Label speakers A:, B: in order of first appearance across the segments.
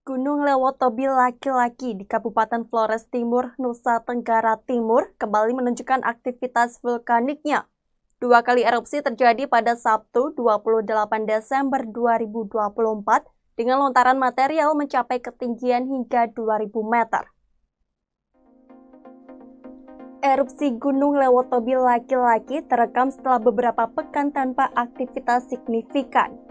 A: Gunung Lewotobi laki-laki di Kabupaten Flores Timur, Nusa Tenggara Timur kembali menunjukkan aktivitas vulkaniknya. Dua kali erupsi terjadi pada Sabtu 28 Desember 2024 dengan lontaran material mencapai ketinggian hingga 2000 meter. Erupsi Gunung Lewotobi laki-laki terekam setelah beberapa pekan tanpa aktivitas signifikan.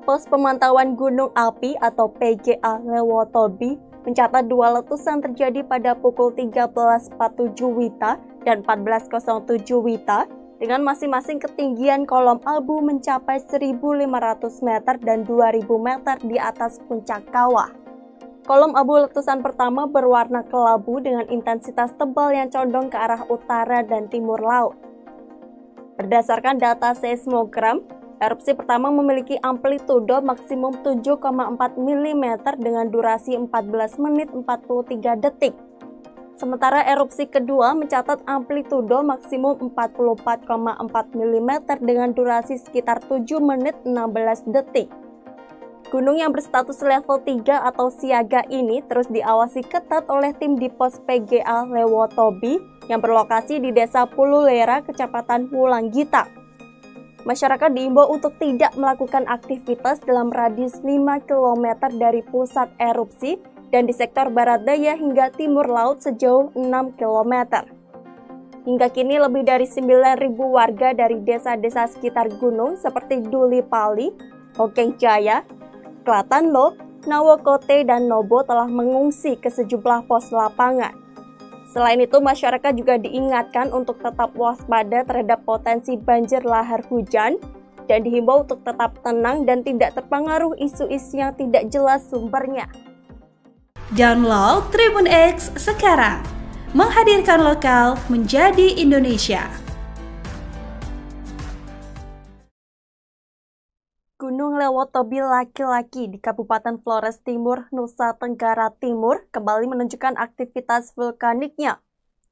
A: Pos Pemantauan Gunung Api atau PGA Lewotobi mencatat dua letusan terjadi pada pukul 13.47 WITA dan 14.07 WITA dengan masing-masing ketinggian kolom abu mencapai 1.500 meter dan 2.000 meter di atas puncak kawah. Kolom abu letusan pertama berwarna kelabu dengan intensitas tebal yang condong ke arah utara dan timur laut. Berdasarkan data seismogram, erupsi pertama memiliki amplitudo maksimum 7,4 mm dengan durasi 14 menit 43 detik. Sementara erupsi kedua mencatat amplitudo maksimum 44,4 mm dengan durasi sekitar 7 menit 16 detik. Gunung yang berstatus level 3 atau siaga ini terus diawasi ketat oleh tim di pos PGA Lewotobi yang berlokasi di Desa Pululera, Kecamatan Wulanggita. Masyarakat diimbau untuk tidak melakukan aktivitas dalam radius 5 km dari pusat erupsi dan di sektor barat daya hingga timur laut sejauh 6 km. Hingga kini lebih dari 9.000 warga dari desa-desa sekitar gunung seperti Duli Pali, Hokeng Jaya, Klatanlo, Nawokote, dan Nobo telah mengungsi ke sejumlah pos lapangan. Selain itu, masyarakat juga diingatkan untuk tetap waspada terhadap potensi banjir lahar hujan dan dihimbau untuk tetap tenang dan tidak terpengaruh isu-isu yang tidak jelas sumbernya.
B: Download Tribun X sekarang, menghadirkan lokal menjadi Indonesia.
A: Gunung Lewotobi laki-laki di Kabupaten Flores Timur, Nusa Tenggara Timur kembali menunjukkan aktivitas vulkaniknya.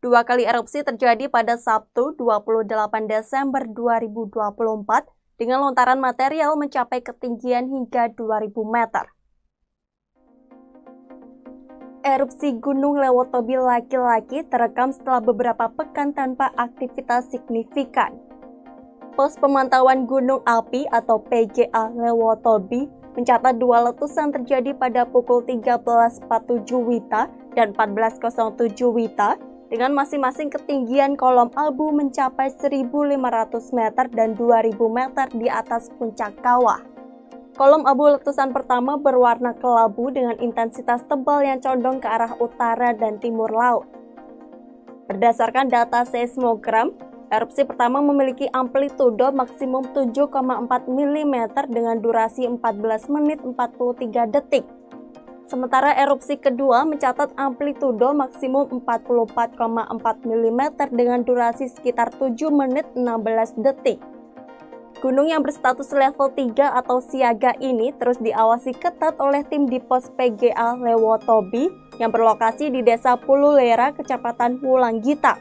A: Dua kali erupsi terjadi pada Sabtu 28 Desember 2024 dengan lontaran material mencapai ketinggian hingga 2000 meter. Erupsi Gunung Lewotobi laki-laki terekam setelah beberapa pekan tanpa aktivitas signifikan. Pos Pemantauan Gunung Api atau PGA Lewotobi mencatat dua letusan terjadi pada pukul 13.47 WITA dan 14.07 WITA dengan masing-masing ketinggian kolom abu mencapai 1.500 meter dan 2.000 meter di atas puncak kawah. Kolom abu letusan pertama berwarna kelabu dengan intensitas tebal yang condong ke arah utara dan timur laut. Berdasarkan data seismogram, erupsi pertama memiliki amplitudo maksimum 7,4 mm dengan durasi 14 menit 43 detik. Sementara erupsi kedua mencatat amplitudo maksimum 44,4 mm dengan durasi sekitar 7 menit 16 detik. Gunung yang berstatus level 3 atau siaga ini terus diawasi ketat oleh tim di pos PGA Lewotobi yang berlokasi di Desa Pululera, Kecamatan Wulanggita.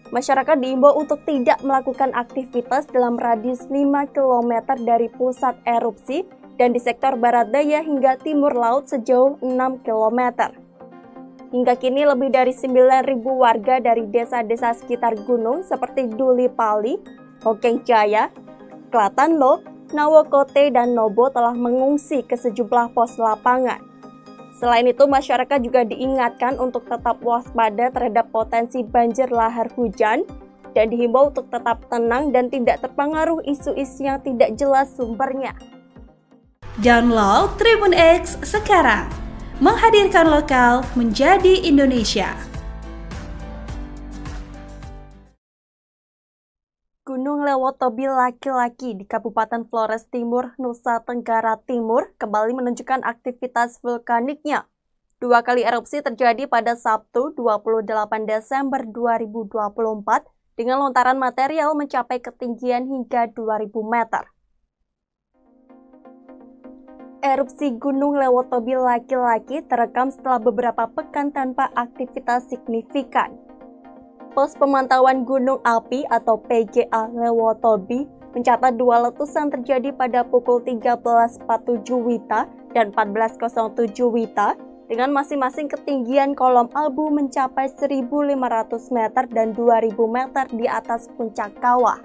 A: Masyarakat diimbau untuk tidak melakukan aktivitas dalam radius 5 km dari pusat erupsi dan di sektor barat daya hingga timur laut sejauh 6 km. Hingga kini lebih dari 9.000 warga dari desa-desa sekitar gunung seperti Duli Pali, Hokeng Jaya, Klatanlo, Nawokote, dan Nobo telah mengungsi ke sejumlah pos lapangan. Selain itu, masyarakat juga diingatkan untuk tetap waspada terhadap potensi banjir lahar hujan dan dihimbau untuk tetap tenang dan tidak terpengaruh isu-isu yang tidak jelas sumbernya.
B: Download Tribun X sekarang, menghadirkan lokal menjadi Indonesia.
A: Gunung Lewotobi laki-laki di Kabupaten Flores Timur, Nusa Tenggara Timur kembali menunjukkan aktivitas vulkaniknya. Dua kali erupsi terjadi pada Sabtu 28 Desember 2024 dengan lontaran material mencapai ketinggian hingga 2000 meter. Erupsi Gunung Lewotobi laki-laki terekam setelah beberapa pekan tanpa aktivitas signifikan. Pos Pemantauan Gunung Api atau PGA Lewotobi mencatat dua letusan terjadi pada pukul 13.47 WITA dan 14.07 WITA dengan masing-masing ketinggian kolom abu mencapai 1.500 meter dan 2.000 meter di atas puncak kawah.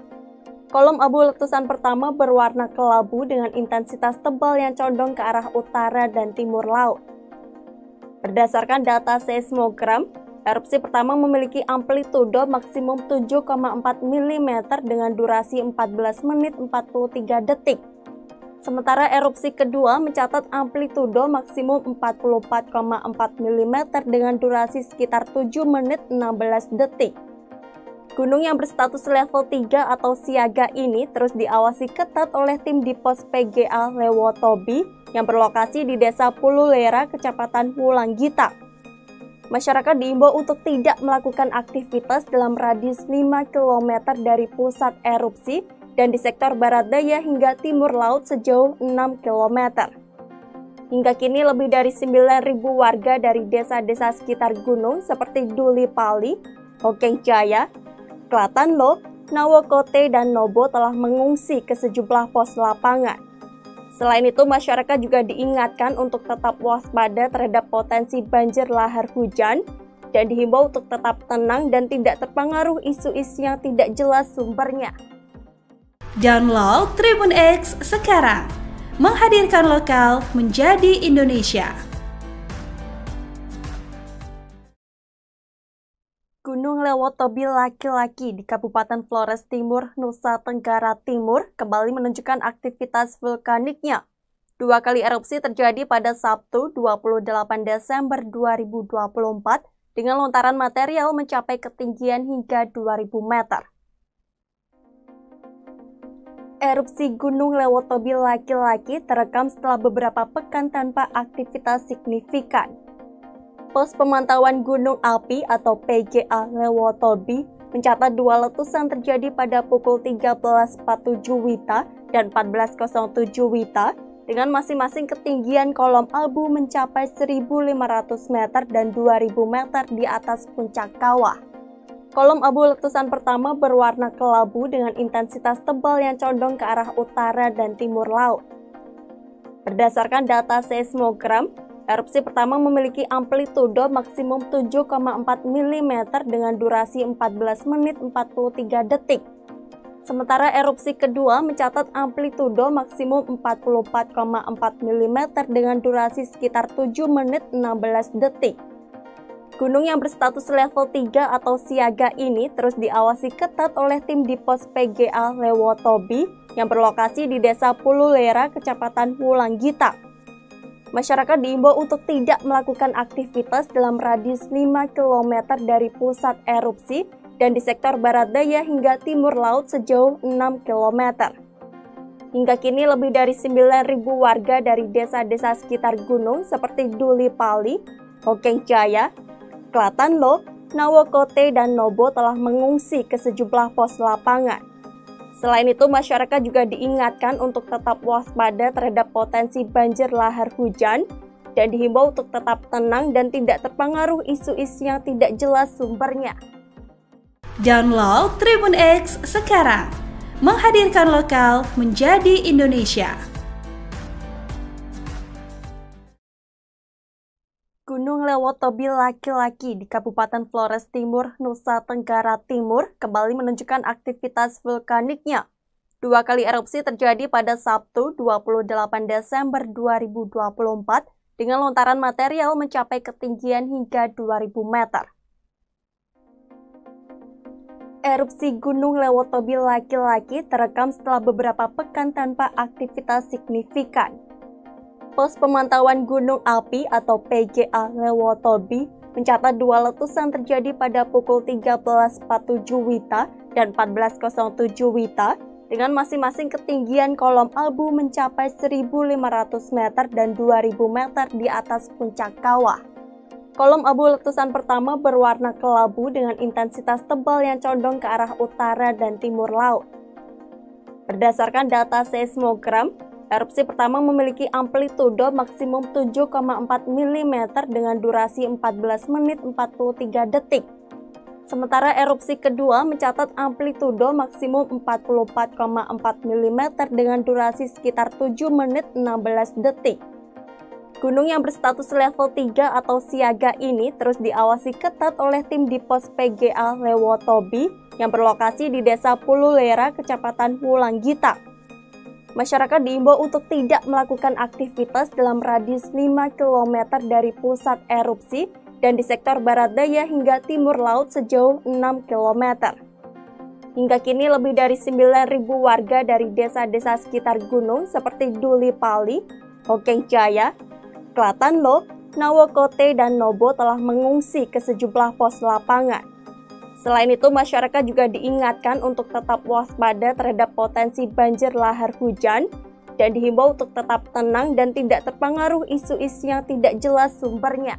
A: Kolom abu letusan pertama berwarna kelabu dengan intensitas tebal yang condong ke arah utara dan timur laut. Berdasarkan data seismogram, erupsi pertama memiliki amplitudo maksimum 7,4 mm dengan durasi 14 menit 43 detik. Sementara erupsi kedua mencatat amplitudo maksimum 44,4 mm dengan durasi sekitar 7 menit 16 detik. Gunung yang berstatus level 3 atau siaga ini terus diawasi ketat oleh tim di pos PGA Lewotobi yang berlokasi di Desa Pululera, Kecamatan Wulanggita. Masyarakat diimbau untuk tidak melakukan aktivitas dalam radius 5 km dari pusat erupsi dan di sektor barat daya hingga timur laut sejauh 6 km. Hingga kini lebih dari 9.000 warga dari desa-desa sekitar gunung seperti Duli Pali, Hokeng Jaya, Klatanlo, Nawokote, dan Nobo telah mengungsi ke sejumlah pos lapangan. Selain itu, masyarakat juga diingatkan untuk tetap waspada terhadap potensi banjir lahar hujan dan dihimbau untuk tetap tenang dan tidak terpengaruh isu-isu yang tidak jelas sumbernya.
B: Download Tribun X sekarang, menghadirkan lokal menjadi Indonesia.
A: Gunung Lewotobi laki-laki di Kabupaten Flores Timur, Nusa Tenggara Timur kembali menunjukkan aktivitas vulkaniknya. Dua kali erupsi terjadi pada Sabtu 28 Desember 2024 dengan lontaran material mencapai ketinggian hingga 2.000 meter. Erupsi Gunung Lewotobi laki-laki terekam setelah beberapa pekan tanpa aktivitas signifikan. Pos Pemantauan Gunung Api atau PGA Lewotobi mencatat dua letusan terjadi pada pukul 13.47 WITA dan 14.07 WITA dengan masing-masing ketinggian kolom abu mencapai 1.500 meter dan 2.000 meter di atas puncak kawah. Kolom abu letusan pertama berwarna kelabu dengan intensitas tebal yang condong ke arah utara dan timur laut. Berdasarkan data seismogram, erupsi pertama memiliki amplitudo maksimum 7,4 mm dengan durasi 14 menit 43 detik. Sementara erupsi kedua mencatat amplitudo maksimum 44,4 mm dengan durasi sekitar 7 menit 16 detik. Gunung yang berstatus level 3 atau siaga ini terus diawasi ketat oleh tim di pos PGA Lewotobi yang berlokasi di Desa Pululera, Kecamatan Wulanggita. Masyarakat diimbau untuk tidak melakukan aktivitas dalam radius 5 km dari pusat erupsi dan di sektor barat daya hingga timur laut sejauh 6 km. Hingga kini lebih dari 9.000 warga dari desa-desa sekitar gunung seperti Duli Pali, Hokeng Jaya, Klatanlo, Nawokote, dan Nobo telah mengungsi ke sejumlah pos lapangan. Selain itu, masyarakat juga diingatkan untuk tetap waspada terhadap potensi banjir lahar hujan dan dihimbau untuk tetap tenang dan tidak terpengaruh isu-isu yang tidak jelas sumbernya.
B: Download Tribun X sekarang, menghadirkan lokal menjadi Indonesia.
A: Gunung Lewotobi laki-laki di Kabupaten Flores Timur, Nusa Tenggara Timur kembali menunjukkan aktivitas vulkaniknya. Dua kali erupsi terjadi pada Sabtu 28 Desember 2024 dengan lontaran material mencapai ketinggian hingga 2.000 meter. Erupsi Gunung Lewotobi laki-laki terekam setelah beberapa pekan tanpa aktivitas signifikan. Pos Pemantauan Gunung Api atau PGA Lewotobi mencatat dua letusan terjadi pada pukul 13.47 WITA dan 14.07 WITA dengan masing-masing ketinggian kolom abu mencapai 1.500 meter dan 2.000 meter di atas puncak kawah. Kolom abu letusan pertama berwarna kelabu dengan intensitas tebal yang condong ke arah utara dan timur laut. Berdasarkan data seismogram, erupsi pertama memiliki amplitudo maksimum 7,4 mm dengan durasi 14 menit 43 detik. Sementara erupsi kedua mencatat amplitudo maksimum 44,4 mm dengan durasi sekitar 7 menit 16 detik. Gunung yang berstatus level 3 atau siaga ini terus diawasi ketat oleh tim di pos PGA Lewotobi yang berlokasi di Desa Pululera, Kecamatan Wulanggita. Masyarakat diimbau untuk tidak melakukan aktivitas dalam radius 5 km dari pusat erupsi dan di sektor barat daya hingga timur laut sejauh 6 km. Hingga kini lebih dari 9.000 warga dari desa-desa sekitar gunung seperti Duli Pali, Hokeng Jaya, Klatanlo, Nawokote, dan Nobo telah mengungsi ke sejumlah pos lapangan. Selain itu, masyarakat juga diingatkan untuk tetap waspada terhadap potensi banjir lahar hujan dan dihimbau untuk tetap tenang dan tidak terpengaruh isu-isu yang tidak jelas sumbernya.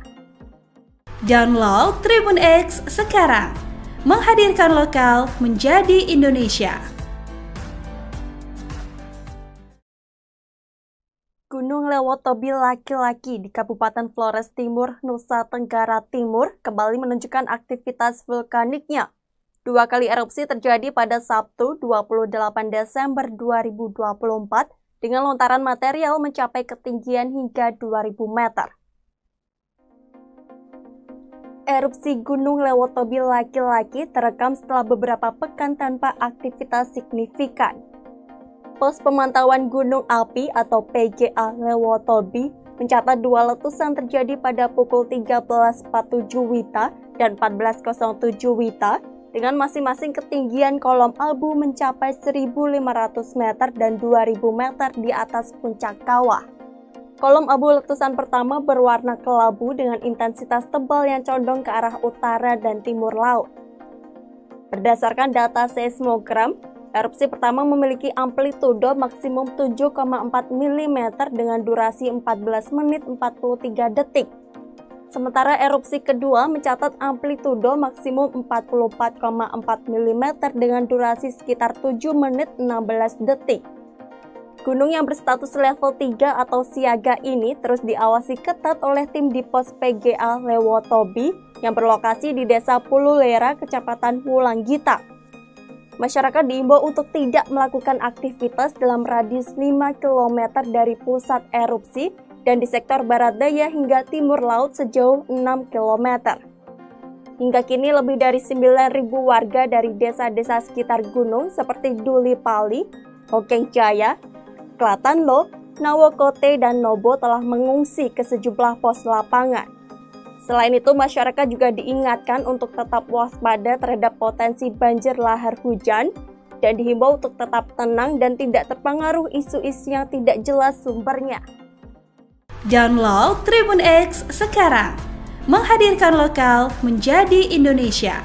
B: Download Tribun X sekarang, menghadirkan lokal menjadi Indonesia.
A: Gunung Lewotobi laki-laki di Kabupaten Flores Timur, Nusa Tenggara Timur kembali menunjukkan aktivitas vulkaniknya. 2 kali erupsi terjadi pada Sabtu 28 Desember 2024 dengan lontaran material mencapai ketinggian hingga 2000 meter. Erupsi Gunung Lewotobi laki-laki terekam setelah beberapa pekan tanpa aktivitas signifikan. Pos pemantauan gunung api atau PGA Lewotobi mencatat 2 letusan terjadi pada pukul 13.47 WITA dan 14.07 WITA dengan masing-masing ketinggian kolom abu mencapai 1.500 meter dan 2.000 meter di atas puncak kawah. Kolom abu letusan pertama berwarna kelabu dengan intensitas tebal yang condong ke arah utara dan timur laut. Berdasarkan data seismogram, erupsi pertama memiliki amplitudo maksimum 7,4 mm dengan durasi 14 menit 43 detik. Sementara erupsi kedua mencatat amplitudo maksimum 44,4 mm dengan durasi sekitar 7 menit 16 detik. Gunung yang berstatus level 3 atau siaga ini terus diawasi ketat oleh tim di pos PGA Lewotobi yang berlokasi di Desa Pululera, Kecamatan Wulanggita. Masyarakat diimbau untuk tidak melakukan aktivitas dalam radius 5 km dari pusat erupsi dan di sektor barat daya hingga timur laut sejauh 6 km. Hingga kini lebih dari 9.000 warga dari desa-desa sekitar gunung seperti Duli Pali, Hokeng Jaya, Klatanlo, Nawokote, dan Nobo telah mengungsi ke sejumlah pos lapangan. Selain itu, masyarakat juga diingatkan untuk tetap waspada terhadap potensi banjir lahar hujan dan dihimbau untuk tetap tenang dan tidak terpengaruh isu-isu yang tidak jelas sumbernya.
B: Download Tribun X sekarang, menghadirkan lokal menjadi Indonesia.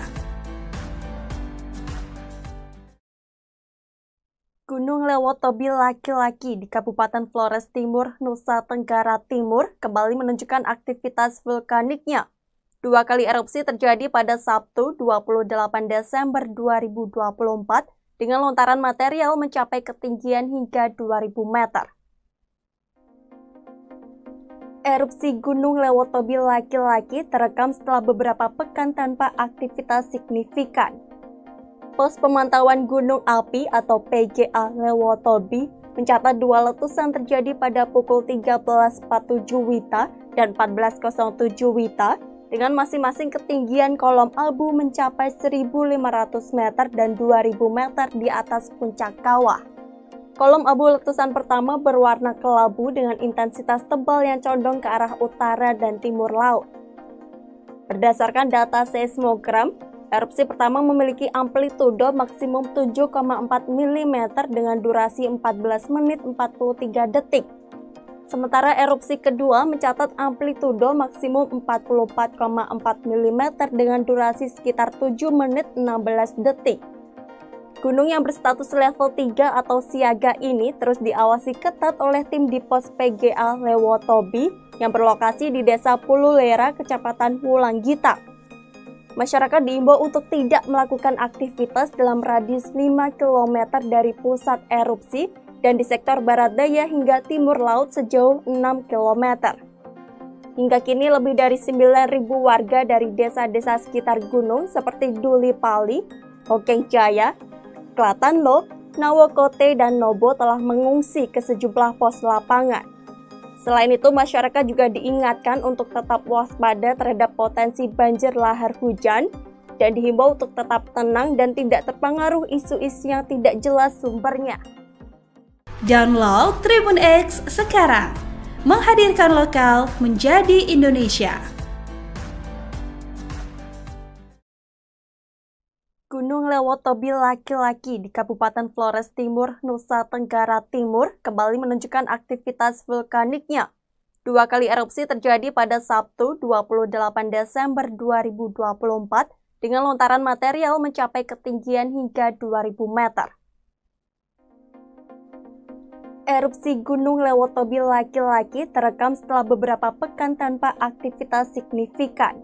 A: Gunung Lewotobi laki-laki di Kabupaten Flores Timur, Nusa Tenggara Timur kembali menunjukkan aktivitas vulkaniknya. 2 kali erupsi terjadi pada Sabtu 28 Desember 2024 dengan lontaran material mencapai ketinggian hingga 2000 meter. Erupsi Gunung Lewotobi laki-laki terekam setelah beberapa pekan tanpa aktivitas signifikan. Pos pemantauan gunung api atau PGA Lewotobi mencatat 2 letusan terjadi pada pukul 13.47 WITA dan 14.07 WITA dengan masing-masing ketinggian kolom abu mencapai 1.500 meter dan 2.000 meter di atas puncak kawah. Kolom abu letusan pertama berwarna kelabu dengan intensitas tebal yang condong ke arah utara dan timur laut. Berdasarkan data seismogram, erupsi pertama memiliki amplitudo maksimum 7,4 mm dengan durasi 14 menit 43 detik. Sementara erupsi kedua mencatat amplitudo maksimum 44,4 mm dengan durasi sekitar 7 menit 16 detik. Gunung yang berstatus level 3 atau siaga ini terus diawasi ketat oleh tim di pos PGA Lewotobi yang berlokasi di Desa Pululera, Kecamatan Wulanggita. Masyarakat diimbau untuk tidak melakukan aktivitas dalam radius 5 km dari pusat erupsi dan di sektor barat daya hingga timur laut sejauh 6 km. Hingga kini lebih dari 9.000 warga dari desa-desa sekitar gunung seperti Duli Pali, Hokeng Jaya, Klatanlo, Nawokote, dan Nobo telah mengungsi ke sejumlah pos lapangan. Selain itu, masyarakat juga diingatkan untuk tetap waspada terhadap potensi banjir lahar hujan dan dihimbau untuk tetap tenang dan tidak terpengaruh isu-isu yang tidak jelas sumbernya.
B: Download Tribun X sekarang, menghadirkan lokal menjadi Indonesia.
A: Gunung Lewotobi laki-laki di Kabupaten Flores Timur, Nusa Tenggara Timur kembali menunjukkan aktivitas vulkaniknya. 2 kali erupsi terjadi pada Sabtu 28 Desember 2024 dengan lontaran material mencapai ketinggian hingga 2.000 meter. Erupsi Gunung Lewotobi laki-laki terekam setelah beberapa pekan tanpa aktivitas signifikan.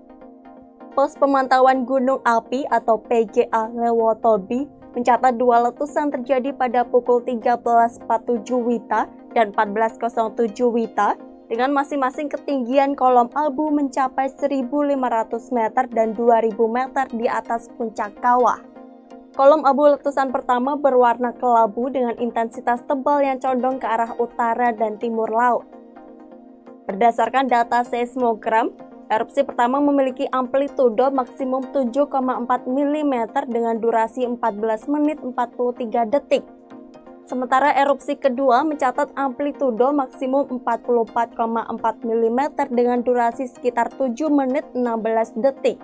A: Pos pemantauan gunung api atau PGA Lewotobi mencatat 2 letusan terjadi pada pukul 13.47 WITA dan 14.07 WITA dengan masing-masing ketinggian kolom abu mencapai 1.500 meter dan 2.000 meter di atas puncak kawah. Kolom abu letusan pertama berwarna kelabu dengan intensitas tebal yang condong ke arah utara dan timur laut. Berdasarkan data seismogram, erupsi pertama memiliki amplitudo maksimum 7,4 mm dengan durasi 14 menit 43 detik. Sementara erupsi kedua mencatat amplitudo maksimum 44,4 mm dengan durasi sekitar 7 menit 16 detik.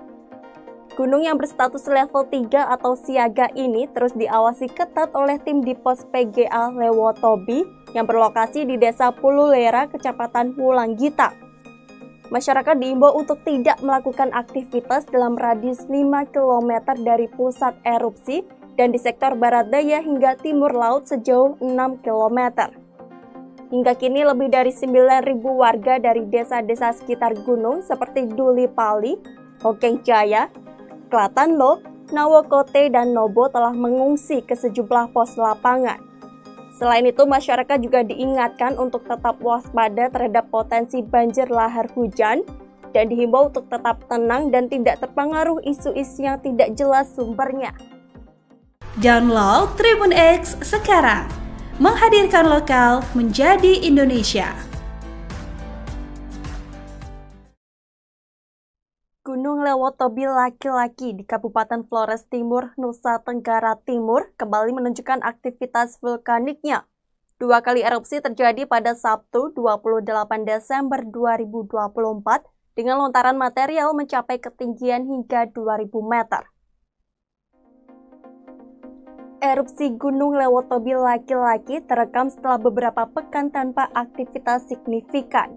A: Gunung yang berstatus level 3 atau siaga ini terus diawasi ketat oleh tim di pos PGA Lewotobi yang berlokasi di Desa Pululera, Kecamatan Wulanggita. Masyarakat diimbau untuk tidak melakukan aktivitas dalam radius 5 km dari pusat erupsi dan di sektor barat daya hingga timur laut sejauh 6 km. Hingga kini lebih dari 9.000 warga dari desa-desa sekitar gunung seperti Duli Pali, Hokeng Jaya, Klatanlo, Nawokote, dan Nobo telah mengungsi ke sejumlah pos lapangan. Selain itu, masyarakat juga diingatkan untuk tetap waspada terhadap potensi banjir lahar hujan dan dihimbau untuk tetap tenang dan tidak terpengaruh isu-isu yang tidak jelas sumbernya.
B: Download Tribun X sekarang, menghadirkan lokal menjadi Indonesia.
A: Gunung Lewotobi laki-laki di Kabupaten Flores Timur, Nusa Tenggara Timur kembali menunjukkan aktivitas vulkaniknya. 2 kali erupsi terjadi pada Sabtu 28 Desember 2024 dengan lontaran material mencapai ketinggian hingga 2.000 meter. Erupsi Gunung Lewotobi laki-laki terekam setelah beberapa pekan tanpa aktivitas signifikan.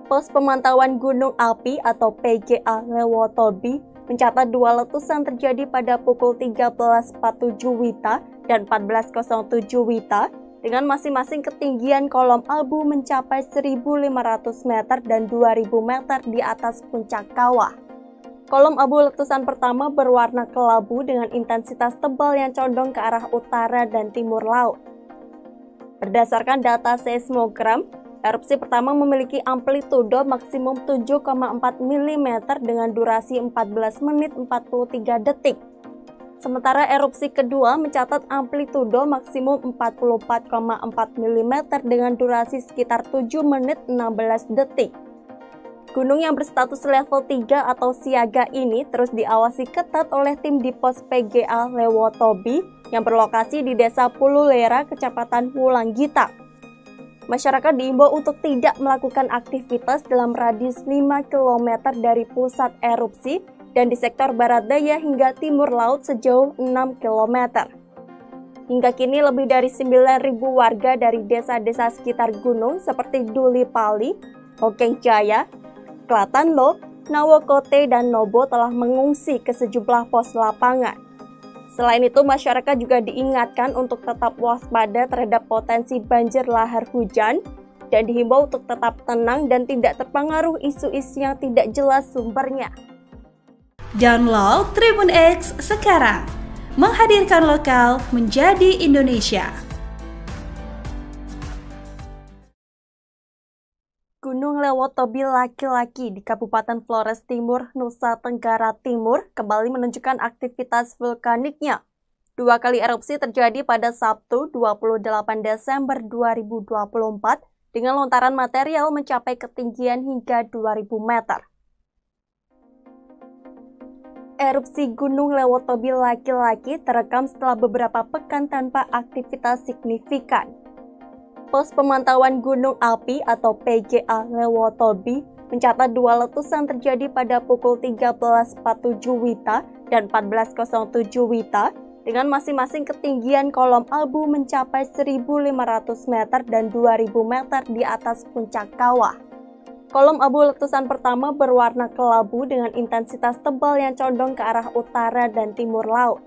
A: Pos pemantauan gunung api atau PGA Lewotobi mencatat 2 letusan terjadi pada pukul 13.47 WITA dan 14.07 WITA dengan masing-masing ketinggian kolom abu mencapai 1.500 meter dan 2.000 meter di atas puncak kawah. Kolom abu letusan pertama berwarna kelabu dengan intensitas tebal yang condong ke arah utara dan timur laut. Berdasarkan data seismogram, erupsi pertama memiliki amplitudo maksimum 7,4 mm dengan durasi 14 menit 43 detik. Sementara erupsi kedua mencatat amplitudo maksimum 44,4 mm dengan durasi sekitar 7 menit 16 detik. Gunung yang berstatus level 3 atau siaga ini terus diawasi ketat oleh tim di pos PGA Lewotobi yang berlokasi di Desa Pululera, Kecamatan Wulanggita. Masyarakat diimbau untuk tidak melakukan aktivitas dalam radius 5 km dari pusat erupsi dan di sektor barat daya hingga timur laut sejauh 6 km. Hingga kini lebih dari 9.000 warga dari desa-desa sekitar gunung seperti Duli Pali, Hokeng Jaya, Klatanlo, Nawokote, dan Nobo telah mengungsi ke sejumlah pos lapangan. Selain itu, masyarakat juga diingatkan untuk tetap waspada terhadap potensi banjir lahar hujan dan dihimbau untuk tetap tenang dan tidak terpengaruh isu-isu yang tidak jelas sumbernya.
B: Download Tribun X sekarang, menghadirkan lokal menjadi Indonesia.
A: Gunung Lewotobi laki-laki di Kabupaten Flores Timur, Nusa Tenggara Timur kembali menunjukkan aktivitas vulkaniknya. 2 kali erupsi terjadi pada Sabtu 28 Desember 2024 dengan lontaran material mencapai ketinggian hingga 2000 meter. Erupsi Gunung Lewotobi laki-laki terekam setelah beberapa pekan tanpa aktivitas signifikan. Pos Pemantauan Gunung Api atau PGA Lewotobi mencatat 2 letusan terjadi pada pukul 13.47 WITA dan 14.07 WITA dengan masing-masing ketinggian kolom abu mencapai 1.500 meter dan 2.000 meter di atas puncak kawah. Kolom abu letusan pertama berwarna kelabu dengan intensitas tebal yang condong ke arah utara dan timur laut.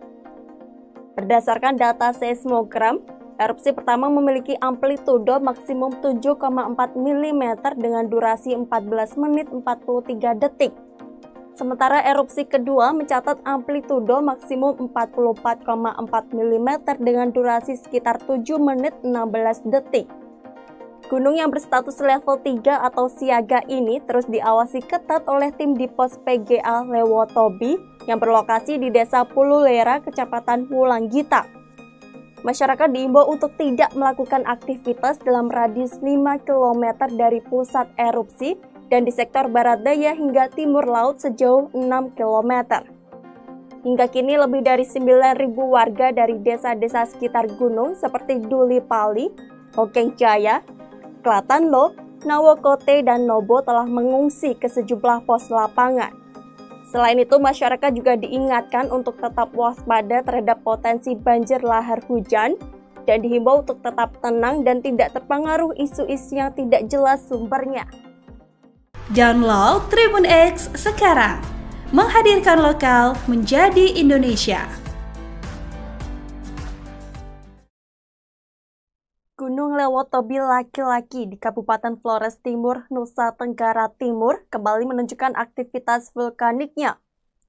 A: Berdasarkan data seismogram, erupsi pertama memiliki amplitudo maksimum 7,4 mm dengan durasi 14 menit 43 detik. Sementara erupsi kedua mencatat amplitudo maksimum 44,4 mm dengan durasi sekitar 7 menit 16 detik. Gunung yang berstatus level 3 atau siaga ini terus diawasi ketat oleh tim di pos PGA Lewotobi yang berlokasi di Desa Pululera, Kecamatan Wulanggita. Masyarakat diimbau untuk tidak melakukan aktivitas dalam radius 5 km dari pusat erupsi dan di sektor barat daya hingga timur laut sejauh 6 km. Hingga kini lebih dari 9.000 warga dari desa-desa sekitar gunung seperti Duli Pali, Hokeng Jaya, Klatanlo, Nawokote, dan Nobo telah mengungsi ke sejumlah pos lapangan. Selain itu, masyarakat juga diingatkan untuk tetap waspada terhadap potensi banjir lahar hujan dan dihimbau untuk tetap tenang dan tidak terpengaruh isu-isu yang tidak jelas sumbernya.
B: Download Tribun X sekarang, menghadirkan lokal menjadi Indonesia.
A: Gunung Lewotobi laki-laki di Kabupaten Flores Timur, Nusa Tenggara Timur kembali menunjukkan aktivitas vulkaniknya.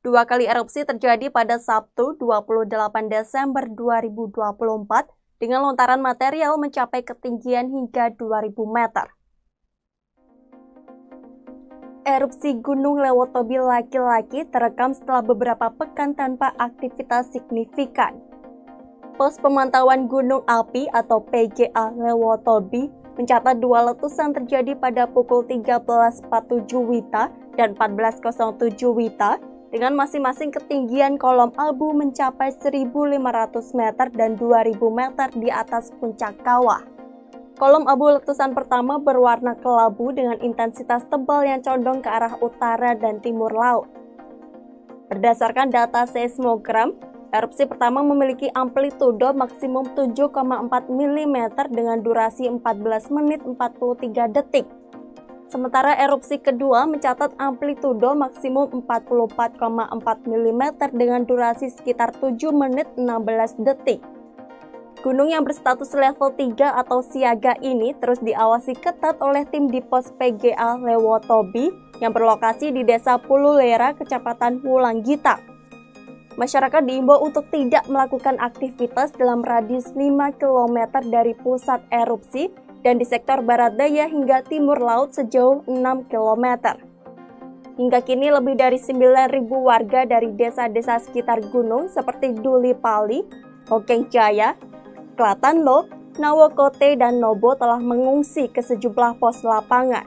A: 2 kali erupsi terjadi pada Sabtu 28 Desember 2024 dengan lontaran material mencapai ketinggian hingga 2000 meter. Erupsi Gunung Lewotobi laki-laki terekam setelah beberapa pekan tanpa aktivitas signifikan. Pos Pemantauan Gunung Api atau PGA Lewotobi mencatat 2 letusan terjadi pada pukul 13.47 WITA dan 14.07 WITA dengan masing-masing ketinggian kolom abu mencapai 1.500 meter dan 2.000 meter di atas puncak kawah. Kolom abu letusan pertama berwarna kelabu dengan intensitas tebal yang condong ke arah utara dan timur laut. Berdasarkan data seismogram, erupsi pertama memiliki amplitudo maksimum 7,4 mm dengan durasi 14 menit 43 detik. Sementara erupsi kedua mencatat amplitudo maksimum 44,4 mm dengan durasi sekitar 7 menit 16 detik. Gunung yang berstatus level 3 atau siaga ini terus diawasi ketat oleh tim di pos PGA Lewotobi yang berlokasi di Desa Pululera, Kecamatan Wulanggita. Masyarakat diimbau untuk tidak melakukan aktivitas dalam radius 5 km dari pusat erupsi dan di sektor barat daya hingga timur laut sejauh 6 km. Hingga kini lebih dari 9.000 warga dari desa-desa sekitar gunung seperti Duli Pali, Hokeng Jaya, Klatanlo, Nawokote, dan Nobo telah mengungsi ke sejumlah pos lapangan.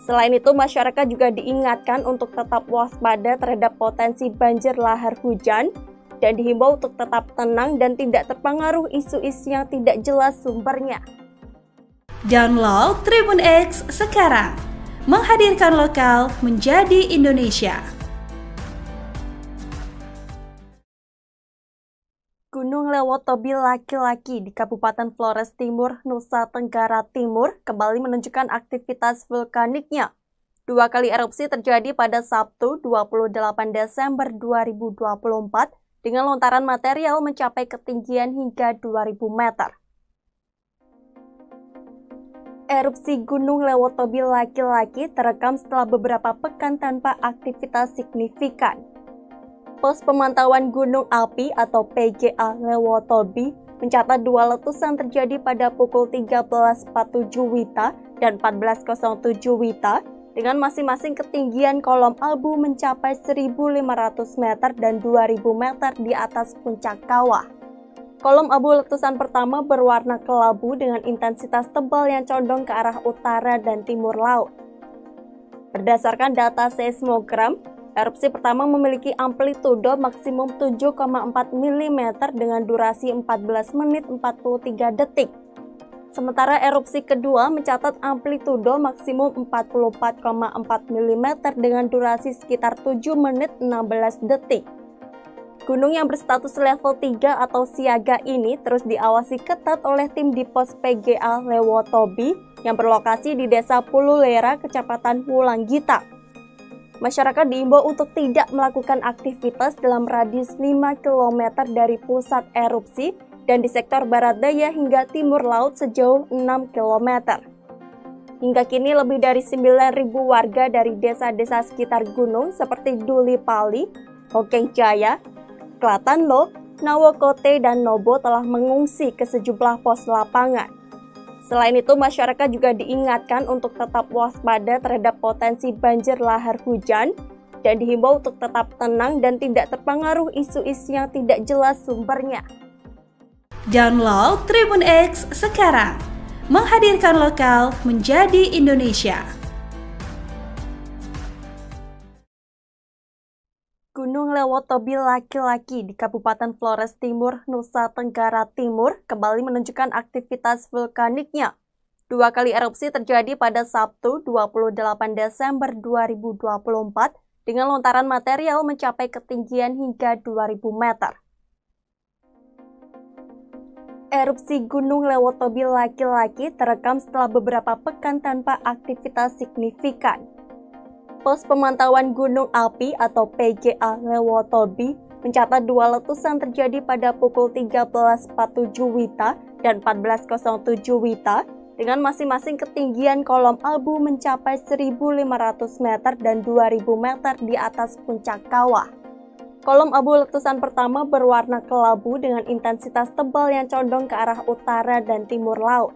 A: Selain itu, masyarakat juga diingatkan untuk tetap waspada terhadap potensi banjir lahar hujan dan dihimbau untuk tetap tenang dan tidak terpengaruh isu-isu yang tidak jelas sumbernya.
B: Download Tribun X sekarang, menghadirkan lokal menjadi Indonesia.
A: Gunung Lewotobi laki-laki di Kabupaten Flores Timur, Nusa Tenggara Timur kembali menunjukkan aktivitas vulkaniknya. 2 kali erupsi terjadi pada Sabtu 28 Desember 2024 dengan lontaran material mencapai ketinggian hingga 2000 meter. Erupsi Gunung Lewotobi laki-laki terekam setelah beberapa pekan tanpa aktivitas signifikan. Pos Pemantauan Gunung Api atau PGA Lewotobi mencatat 2 letusan terjadi pada pukul 13.47 WITA dan 1407 Wita dengan masing-masing ketinggian kolom abu mencapai 1.500 meter dan 2.000 meter di atas puncak kawah. Kolom abu letusan pertama berwarna kelabu dengan intensitas tebal yang condong ke arah utara dan timur laut. Berdasarkan data seismogram, erupsi pertama memiliki amplitudo maksimum 7,4 mm dengan durasi 14 menit 43 detik. Sementara erupsi kedua mencatat amplitudo maksimum 44,4 mm dengan durasi sekitar 7 menit 16 detik. Gunung yang berstatus level 3 atau siaga ini terus diawasi ketat oleh tim di pos PGA Lewotobi yang berlokasi di Desa Pululera, Kecamatan Wulanggita. Masyarakat diimbau untuk tidak melakukan aktivitas dalam radius 5 km dari pusat erupsi dan di sektor barat daya hingga timur laut sejauh 6 km. Hingga kini lebih dari 9.000 warga dari desa-desa sekitar gunung seperti Duli Pali, Hokeng Jaya, Klatanlo, Nawokote, dan Nobo telah mengungsi ke sejumlah pos lapangan. Selain itu, masyarakat juga diingatkan untuk tetap waspada terhadap potensi banjir lahar hujan dan dihimbau untuk tetap tenang dan tidak terpengaruh isu-isu yang tidak jelas sumbernya.
B: Download Tribun X sekarang, menghadirkan lokal menjadi Indonesia.
A: Gunung Lewotobi laki-laki di Kabupaten Flores Timur, Nusa Tenggara Timur kembali menunjukkan aktivitas vulkaniknya. 2 kali erupsi terjadi pada Sabtu 28 Desember 2024 dengan lontaran material mencapai ketinggian hingga 2.000 meter. Erupsi Gunung Lewotobi laki-laki terekam setelah beberapa pekan tanpa aktivitas signifikan. Pos Pemantauan Gunung Api atau PGA Lewotobi mencatat 2 letusan terjadi pada pukul 13.47 Wita dan 14.07 Wita dengan masing-masing ketinggian kolom abu mencapai 1.500 meter dan 2.000 meter di atas puncak kawah. Kolom abu letusan pertama berwarna kelabu dengan intensitas tebal yang condong ke arah utara dan timur laut.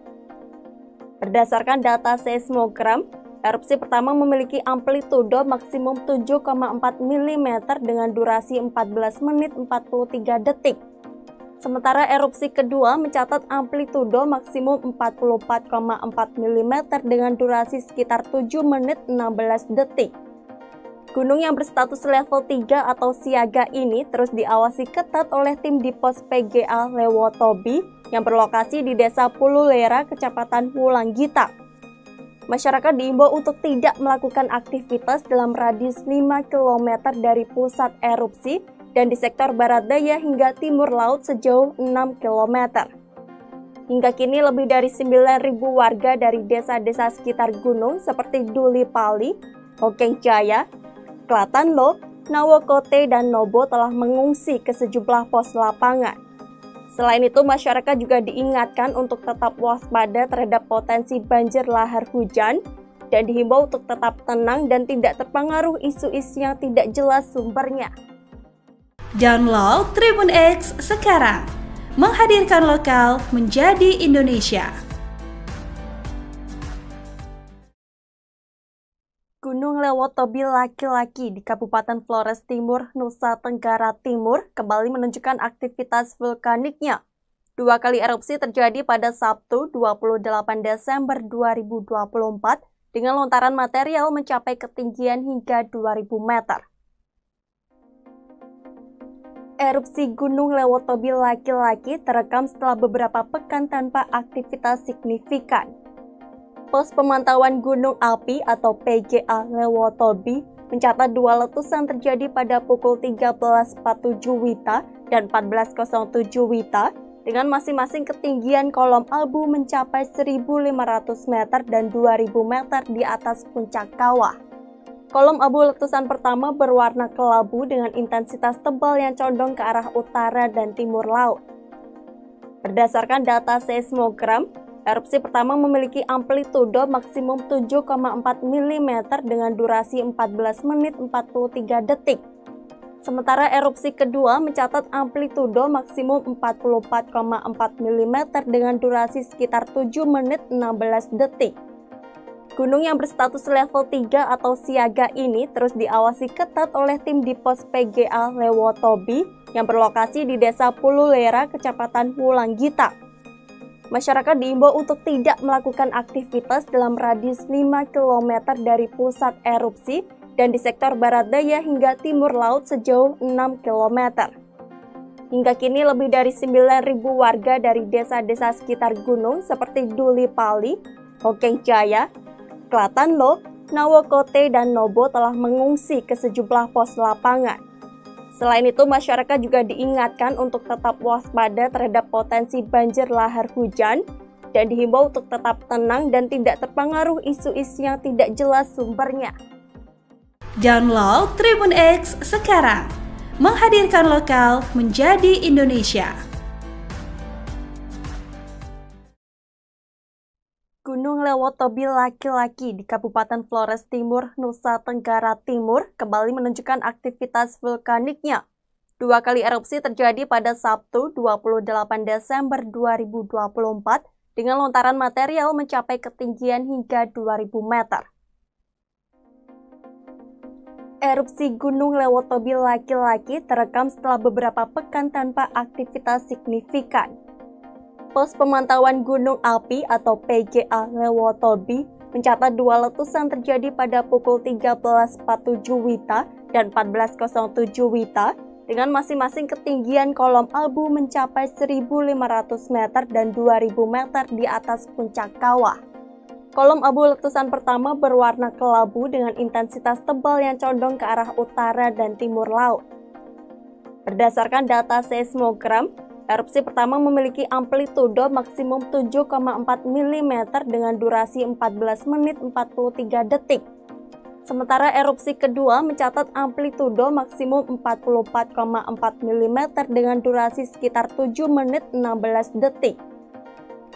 A: Berdasarkan data seismogram, erupsi pertama memiliki amplitudo maksimum 7,4 mm dengan durasi 14 menit 43 detik. Sementara erupsi kedua mencatat amplitudo maksimum 44,4 mm dengan durasi sekitar 7 menit 16 detik. Gunung yang berstatus level 3 atau siaga ini terus diawasi ketat oleh tim di pos PGA Lewotobi yang berlokasi di Desa Pululera, Kecamatan Wulanggita. Masyarakat diimbau untuk tidak melakukan aktivitas dalam radius 5 km dari pusat erupsi dan di sektor barat daya hingga timur laut sejauh 6 km. Hingga kini lebih dari 9.000 warga dari desa-desa sekitar gunung seperti Duli Pali, Hokeng Jaya, Klatanlo, Nawokote, dan Nobo telah mengungsi ke sejumlah pos lapangan. Selain itu, masyarakat juga diingatkan untuk tetap waspada terhadap potensi banjir lahar hujan dan dihimbau untuk tetap tenang dan tidak terpengaruh isu-isu yang tidak jelas sumbernya.
B: Download Tribun X sekarang, menghadirkan lokal menjadi Indonesia.
A: Gunung Lewotobi laki-laki di Kabupaten Flores Timur, Nusa Tenggara Timur kembali menunjukkan aktivitas vulkaniknya. 2 kali erupsi terjadi pada Sabtu 28 Desember 2024 dengan lontaran material mencapai ketinggian hingga 2.000 meter. Erupsi Gunung Lewotobi laki-laki terekam setelah beberapa pekan tanpa aktivitas signifikan. Pos Pemantauan Gunung Api atau PGA Lewotobi mencatat 2 letusan terjadi pada pukul 13.47 Wita dan 14.07 Wita dengan masing-masing ketinggian kolom abu mencapai 1.500 meter dan 2.000 meter di atas puncak kawah. Kolom abu letusan pertama berwarna kelabu dengan intensitas tebal yang condong ke arah utara dan timur laut. Berdasarkan data seismogram, erupsi pertama memiliki amplitudo maksimum 7,4 mm dengan durasi 14 menit 43 detik. Sementara erupsi kedua mencatat amplitudo maksimum 44,4 mm dengan durasi sekitar 7 menit 16 detik. Gunung yang berstatus level 3 atau siaga ini terus diawasi ketat oleh tim di pos PGA Lewotobi yang berlokasi di Desa Pululera, Kecamatan Wulanggita. Masyarakat diimbau untuk tidak melakukan aktivitas dalam radius 5 km dari pusat erupsi dan di sektor barat daya hingga timur laut sejauh 6 km. Hingga kini lebih dari 9.000 warga dari desa-desa sekitar gunung seperti Duli Pali, Hokeng Jaya, Klatanlo, Nawokote, dan Nobo telah mengungsi ke sejumlah pos lapangan. Selain itu, masyarakat juga diingatkan untuk tetap waspada terhadap potensi banjir lahar hujan dan dihimbau untuk tetap tenang dan tidak terpengaruh isu-isu yang tidak jelas sumbernya.
B: Download Tribun X sekarang, menghadirkan lokal menjadi Indonesia.
A: Gunung Lewotobi laki-laki di Kabupaten Flores Timur, Nusa Tenggara Timur kembali menunjukkan aktivitas vulkaniknya. 2 kali erupsi terjadi pada Sabtu 28 Desember 2024 dengan lontaran material mencapai ketinggian hingga 2000 meter. Erupsi Gunung Lewotobi laki-laki terekam setelah beberapa pekan tanpa aktivitas signifikan. Pos Pemantauan Gunung Api atau PGA Lewotobi mencatat 2 letusan terjadi pada pukul 13.47 WITA dan 14.07 WITA dengan masing-masing ketinggian kolom abu mencapai 1.500 meter dan 2.000 meter di atas puncak kawah. Kolom abu letusan pertama berwarna kelabu dengan intensitas tebal yang condong ke arah utara dan timur laut. Berdasarkan data seismogram, erupsi pertama memiliki amplitudo maksimum 7,4 mm dengan durasi 14 menit 43 detik. Sementara erupsi kedua mencatat amplitudo maksimum 44,4 mm dengan durasi sekitar 7 menit 16 detik.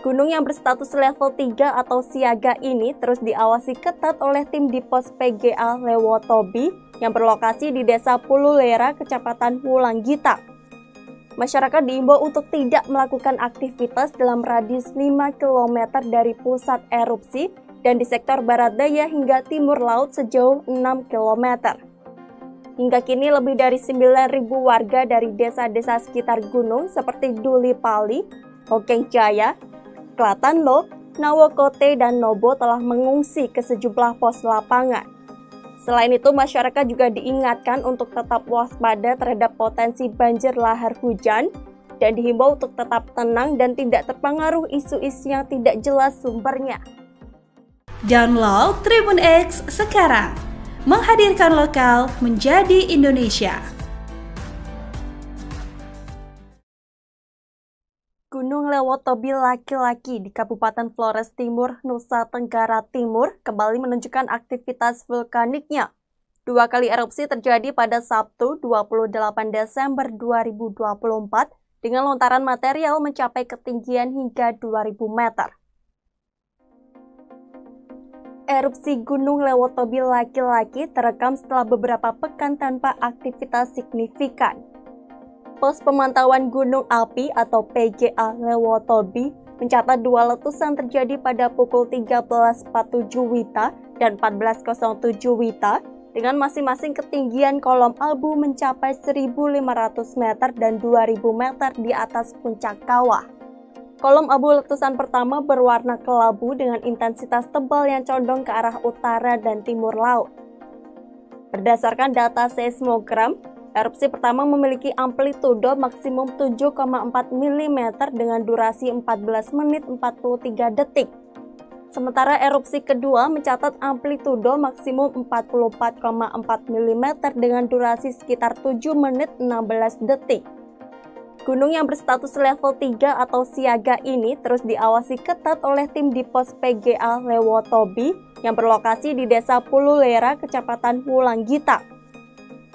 A: Gunung yang berstatus level 3 atau siaga ini terus diawasi ketat oleh tim di pos PGA Lewotobi yang berlokasi di Desa Pululera, Kecamatan Wulanggita. Masyarakat diimbau untuk tidak melakukan aktivitas dalam radius 5 km dari pusat erupsi dan di sektor barat daya hingga timur laut sejauh 6 km. Hingga kini lebih dari 9.000 warga dari desa-desa sekitar gunung seperti Duli Pali, Hokeng Jaya, Klatanlo, Nawokote, dan Nobo telah mengungsi ke sejumlah pos lapangan. Selain itu, masyarakat juga diingatkan untuk tetap waspada terhadap potensi banjir lahar hujan dan dihimbau untuk tetap tenang dan tidak terpengaruh isu-isu yang tidak jelas sumbernya.
B: Download Tribun X sekarang, menghadirkan lokal menjadi Indonesia.
A: Gunung Lewotobi laki-laki di Kabupaten Flores Timur, Nusa Tenggara Timur kembali menunjukkan aktivitas vulkaniknya. 2 kali erupsi terjadi pada Sabtu 28 Desember 2024 dengan lontaran material mencapai ketinggian hingga 2000 meter. Erupsi Gunung Lewotobi laki-laki terekam setelah beberapa pekan tanpa aktivitas signifikan. Pos Pemantauan Gunung Api atau PGA Lewotobi mencatat 2 letusan terjadi pada pukul 13.47 WITA dan 14.07 WITA dengan masing-masing ketinggian kolom abu mencapai 1.500 meter dan 2.000 meter di atas puncak kawah. Kolom abu letusan pertama berwarna kelabu dengan intensitas tebal yang condong ke arah utara dan timur laut. Berdasarkan data seismogram, erupsi pertama memiliki amplitudo maksimum 7,4 mm dengan durasi 14 menit 43 detik. Sementara erupsi kedua mencatat amplitudo maksimum 44,4 mm dengan durasi sekitar 7 menit 16 detik. Gunung yang berstatus level 3 atau siaga ini terus diawasi ketat oleh tim di pos PGA Lewotobi yang berlokasi di Desa Pululera, Kecamatan Wulanggita.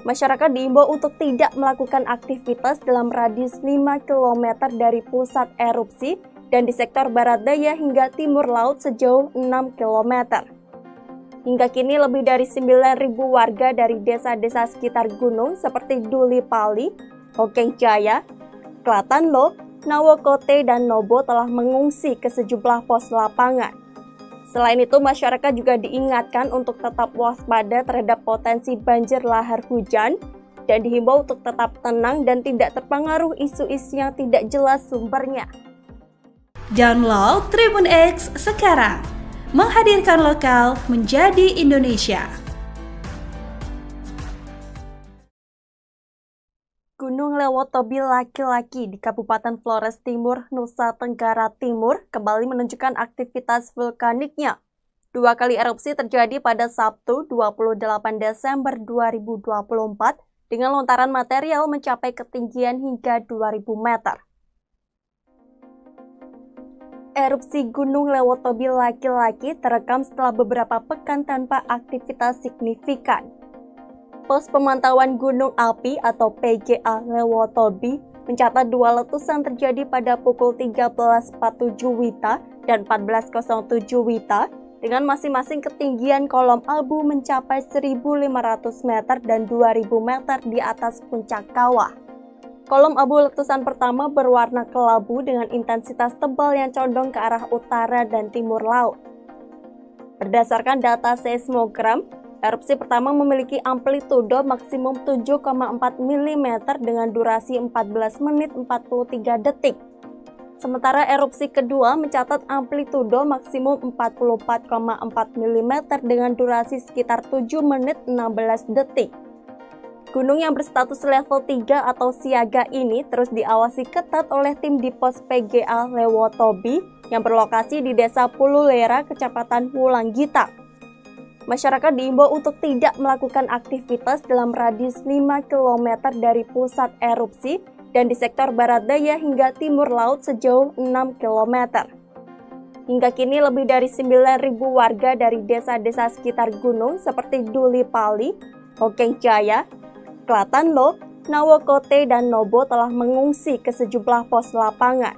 A: Masyarakat diimbau untuk tidak melakukan aktivitas dalam radius 5 km dari pusat erupsi dan di sektor barat daya hingga timur laut sejauh 6 km. Hingga kini lebih dari 9.000 warga dari desa-desa sekitar gunung seperti Duli Pali, Hokeng Jaya, Klatanlo, Nawokote, dan Nobo telah mengungsi ke sejumlah pos lapangan. Selain itu, masyarakat juga diingatkan untuk tetap waspada terhadap potensi banjir lahar hujan dan dihimbau untuk tetap tenang dan tidak terpengaruh isu-isu yang tidak jelas sumbernya.
B: Download Tribun X sekarang, menghadirkan lokal menjadi Indonesia.
A: Gunung Lewotobi laki-laki di Kabupaten Flores Timur, Nusa Tenggara Timur kembali menunjukkan aktivitas vulkaniknya. 2 kali erupsi terjadi pada Sabtu 28 Desember 2024 dengan lontaran material mencapai ketinggian hingga 2000 meter. Erupsi Gunung Lewotobi laki-laki terekam setelah beberapa pekan tanpa aktivitas signifikan. Pos Pemantauan Gunung Api atau PGA Lewotobi mencatat 2 letusan terjadi pada pukul 13.47 WITA dan 14.07 WITA dengan masing-masing ketinggian kolom abu mencapai 1.500 meter dan 2.000 meter di atas puncak kawah. Kolom abu letusan pertama berwarna kelabu dengan intensitas tebal yang condong ke arah utara dan timur laut. Berdasarkan data seismogram, erupsi pertama memiliki amplitudo maksimum 7,4 mm dengan durasi 14 menit 43 detik. Sementara erupsi kedua mencatat amplitudo maksimum 44,4 mm dengan durasi sekitar 7 menit 16 detik. Gunung yang berstatus level 3 atau siaga ini terus diawasi ketat oleh tim di pos PGA Lewotobi yang berlokasi di Desa Pululera, Kecamatan Wulanggita. Masyarakat diimbau untuk tidak melakukan aktivitas dalam radius 5 km dari pusat erupsi dan di sektor barat daya hingga timur laut sejauh 6 km. Hingga kini lebih dari 9.000 warga dari desa-desa sekitar gunung seperti Duli Pali, Hokeng Jaya, Klatanlo, Nawokote, dan Nobo telah mengungsi ke sejumlah pos lapangan.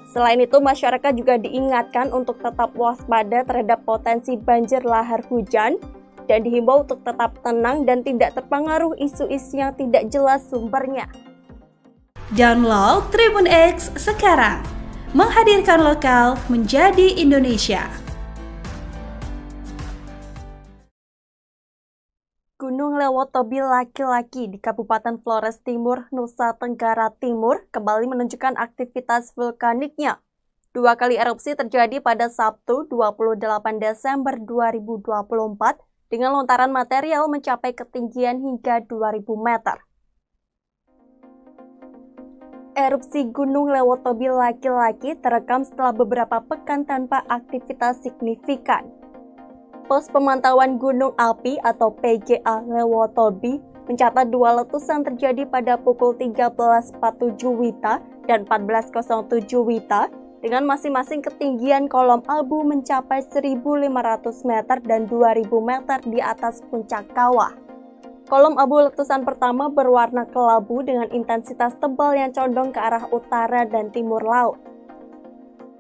A: Selain itu, masyarakat juga diingatkan untuk tetap waspada terhadap potensi banjir lahar hujan dan dihimbau untuk tetap tenang dan tidak terpengaruh isu-isu yang tidak jelas sumbernya.
B: Download Tribun X sekarang, menghadirkan lokal menjadi Indonesia.
A: Gunung Lewotobi laki-laki di Kabupaten Flores Timur, Nusa Tenggara Timur kembali menunjukkan aktivitas vulkaniknya. 2 kali erupsi terjadi pada Sabtu 28 Desember 2024 dengan lontaran material mencapai ketinggian hingga 2000 meter. Erupsi Gunung Lewotobi laki-laki terekam setelah beberapa pekan tanpa aktivitas signifikan. Pos Pemantauan Gunung Api atau PGA Lewotobi mencatat 2 letusan terjadi pada pukul 13.47 WITA dan 14.07 WITA dengan masing-masing ketinggian kolom abu mencapai 1.500 meter dan 2.000 meter di atas puncak kawah. Kolom abu letusan pertama berwarna kelabu dengan intensitas tebal yang condong ke arah utara dan timur laut.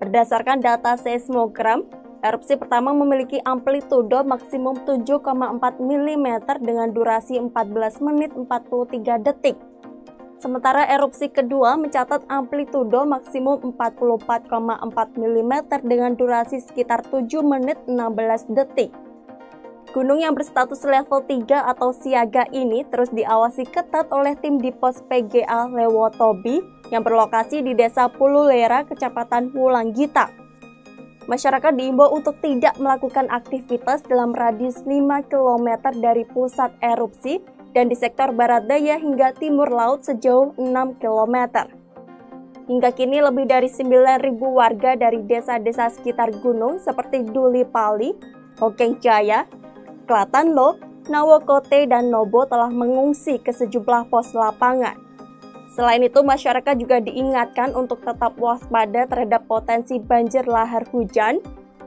A: Berdasarkan data seismogram, erupsi pertama memiliki amplitudo maksimum 7,4 mm dengan durasi 14 menit 43 detik. Sementara erupsi kedua mencatat amplitudo maksimum 44,4 mm dengan durasi sekitar 7 menit 16 detik. Gunung yang berstatus level 3 atau siaga ini terus diawasi ketat oleh tim di pos PGA Lewotobi yang berlokasi di Desa Pululera, Kecamatan Wulanggita. Masyarakat diimbau untuk tidak melakukan aktivitas dalam radius 5 km dari pusat erupsi dan di sektor barat daya hingga timur laut sejauh 6 km. Hingga kini lebih dari 9.000 warga dari desa-desa sekitar gunung seperti Duli Pali, Hokeng Jaya, Klatanlo, Nawokote, dan Nobo telah mengungsi ke sejumlah pos lapangan. Selain itu, masyarakat juga diingatkan untuk tetap waspada terhadap potensi banjir lahar hujan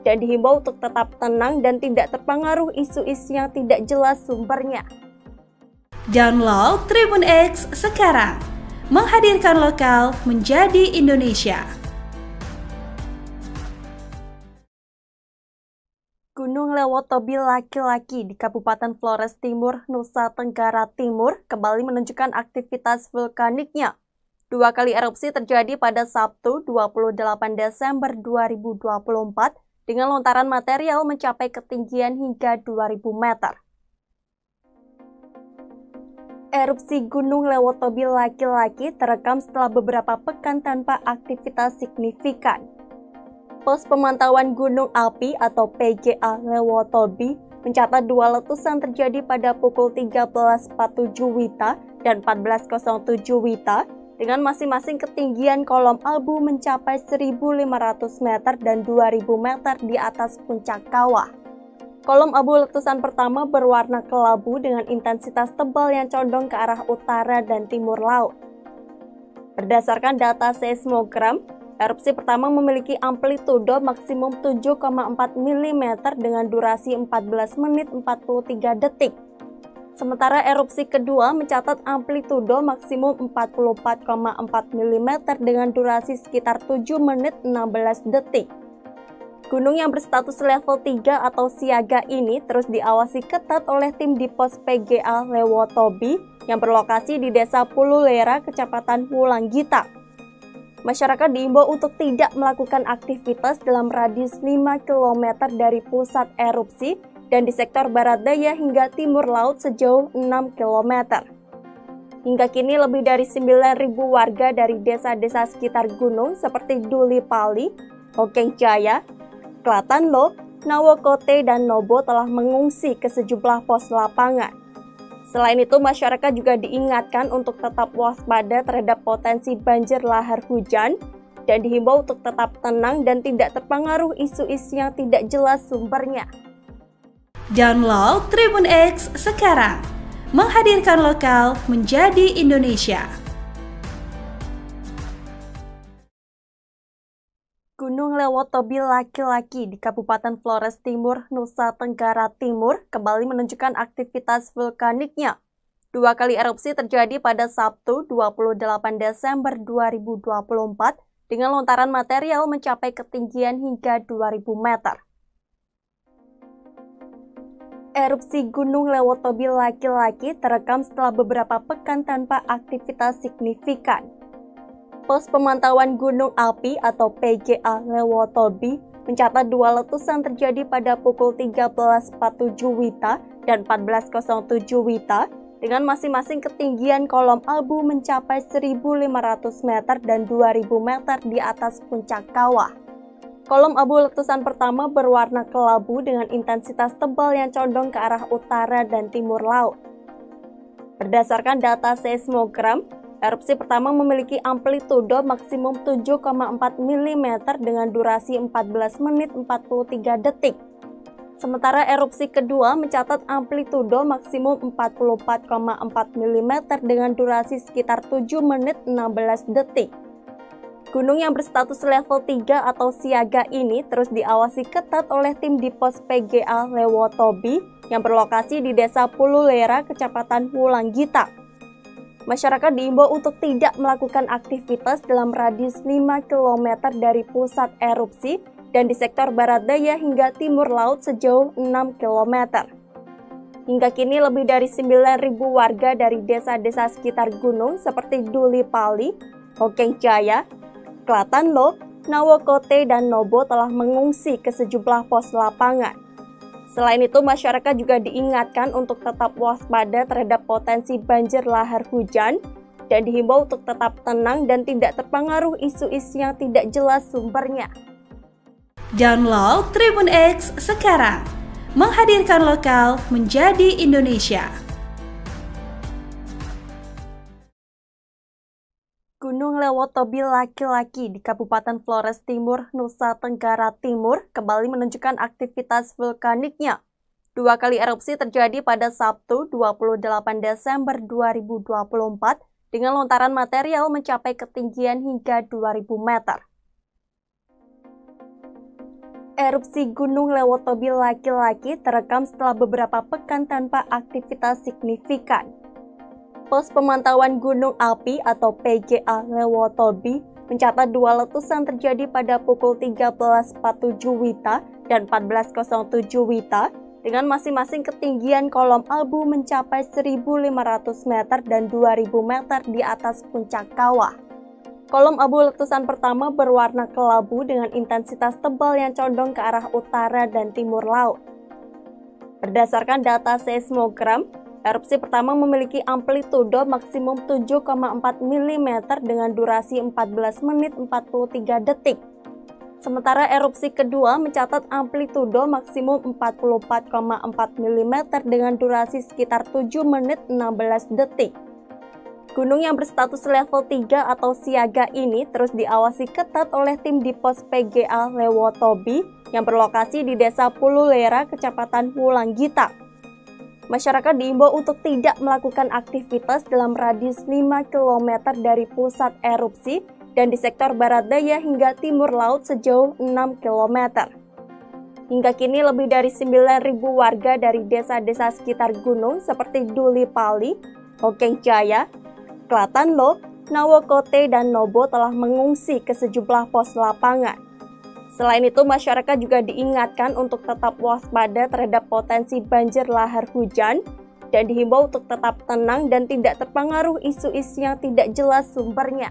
A: dan dihimbau untuk tetap tenang dan tidak terpengaruh isu-isu yang tidak jelas sumbernya.
B: Download Tribun X sekarang, menghadirkan lokal menjadi Indonesia.
A: Gunung Lewotobi laki-laki di Kabupaten Flores Timur, Nusa Tenggara Timur kembali menunjukkan aktivitas vulkaniknya. 2 kali erupsi terjadi pada Sabtu 28 Desember 2024 dengan lontaran material mencapai ketinggian hingga 2000 meter. Erupsi Gunung Lewotobi laki-laki terekam setelah beberapa pekan tanpa aktivitas signifikan. Pos Pemantauan Gunung Api atau PGA Lewotobi mencatat dua letusan terjadi pada pukul 13.47 WITA dan 14.07 WITA dengan masing-masing ketinggian kolom abu mencapai 1.500 meter dan 2.000 meter di atas puncak kawah. Kolom abu letusan pertama berwarna kelabu dengan intensitas tebal yang condong ke arah utara dan timur laut. Berdasarkan data seismogram, erupsi pertama memiliki amplitudo maksimum 7,4 mm dengan durasi 14 menit 43 detik. Sementara erupsi kedua mencatat amplitudo maksimum 44,4 mm dengan durasi sekitar 7 menit 16 detik. Gunung yang berstatus level 3 atau siaga ini terus diawasi ketat oleh tim di pos PGA Lewotobi yang berlokasi di Desa Pululera, Kecamatan Wulanggita. Masyarakat diimbau untuk tidak melakukan aktivitas dalam radius 5 km dari pusat erupsi dan di sektor barat daya hingga timur laut sejauh 6 km. Hingga kini lebih dari 9.000 warga dari desa-desa sekitar gunung seperti Duli Pali, Hokeng Jaya, Klatanlo, Nawokote, dan Nobo telah mengungsi ke sejumlah pos lapangan. Selain itu, masyarakat juga diingatkan untuk tetap waspada terhadap potensi banjir lahar hujan dan dihimbau untuk tetap tenang dan tidak terpengaruh isu-isu yang tidak jelas sumbernya.
B: Download Tribun X sekarang, menghadirkan lokal menjadi Indonesia.
A: Gunung Lewotobi laki-laki di Kabupaten Flores Timur, Nusa Tenggara Timur kembali menunjukkan aktivitas vulkaniknya. Dua kali erupsi terjadi pada Sabtu 28 Desember 2024 dengan lontaran material mencapai ketinggian hingga 2000 meter. Erupsi Gunung Lewotobi laki-laki terekam setelah beberapa pekan tanpa aktivitas signifikan. Pos Pemantauan Gunung Api atau PGA Lewotobi mencatat dua letusan terjadi pada pukul 13.47 WITA dan 14.07 WITA dengan masing-masing ketinggian kolom abu mencapai 1.500 meter dan 2.000 meter di atas puncak kawah. Kolom abu letusan pertama berwarna kelabu dengan intensitas tebal yang condong ke arah utara dan timur laut. Berdasarkan data seismogram, erupsi pertama memiliki amplitudo maksimum 7,4 mm dengan durasi 14 menit 43 detik. Sementara erupsi kedua mencatat amplitudo maksimum 44,4 mm dengan durasi sekitar 7 menit 16 detik. Gunung yang berstatus level 3 atau siaga ini terus diawasi ketat oleh tim di pos PGA Lewotobi yang berlokasi di Desa Pululera, Kecamatan Wulanggita. Masyarakat diimbau untuk tidak melakukan aktivitas dalam radius 5 km dari pusat erupsi dan di sektor barat daya hingga timur laut sejauh 6 km. Hingga kini lebih dari 9.000 warga dari desa-desa sekitar gunung seperti Duli Pali, Hokeng Jaya, Klatanlo, Nawokote, dan Nobo telah mengungsi ke sejumlah pos lapangan. Selain itu, masyarakat juga diingatkan untuk tetap waspada terhadap potensi banjir lahar hujan dan dihimbau untuk tetap tenang dan tidak terpengaruh isu-isu yang tidak jelas sumbernya.
B: Download Tribun X sekarang, menghadirkan lokal menjadi Indonesia.
A: Gunung Lewotobi laki-laki di Kabupaten Flores Timur, Nusa Tenggara Timur kembali menunjukkan aktivitas vulkaniknya. Dua kali erupsi terjadi pada Sabtu 28 Desember 2024 dengan lontaran material mencapai ketinggian hingga 2000 meter. Erupsi Gunung Lewotobi laki-laki terekam setelah beberapa pekan tanpa aktivitas signifikan. Pos Pemantauan Gunung Api atau PGA Lewotobi mencatat dua letusan terjadi pada pukul 13.47 WITA dan 14.07 WITA dengan masing-masing ketinggian kolom abu mencapai 1.500 meter dan 2.000 meter di atas puncak kawah. Kolom abu letusan pertama berwarna kelabu dengan intensitas tebal yang condong ke arah utara dan timur laut. Berdasarkan data seismogram, erupsi pertama memiliki amplitudo maksimum 7,4 mm dengan durasi 14 menit 43 detik. Sementara erupsi kedua mencatat amplitudo maksimum 44,4 mm dengan durasi sekitar 7 menit 16 detik. Gunung yang berstatus level 3 atau siaga ini terus diawasi ketat oleh tim di pos PGA Lewotobi yang berlokasi di Desa Pululera, Kecamatan Wulanggita. Masyarakat diimbau untuk tidak melakukan aktivitas dalam radius 5 km dari pusat erupsi dan di sektor barat daya hingga timur laut sejauh 6 km. Hingga kini lebih dari 9.000 warga dari desa-desa sekitar gunung seperti Duli Pali, Hokeng Jaya, Klatanlo, Nawokote, dan Nobo telah mengungsi ke sejumlah pos lapangan. Selain itu, masyarakat juga diingatkan untuk tetap waspada terhadap potensi banjir lahar hujan dan dihimbau untuk tetap tenang dan tidak terpengaruh isu-isu yang tidak jelas sumbernya.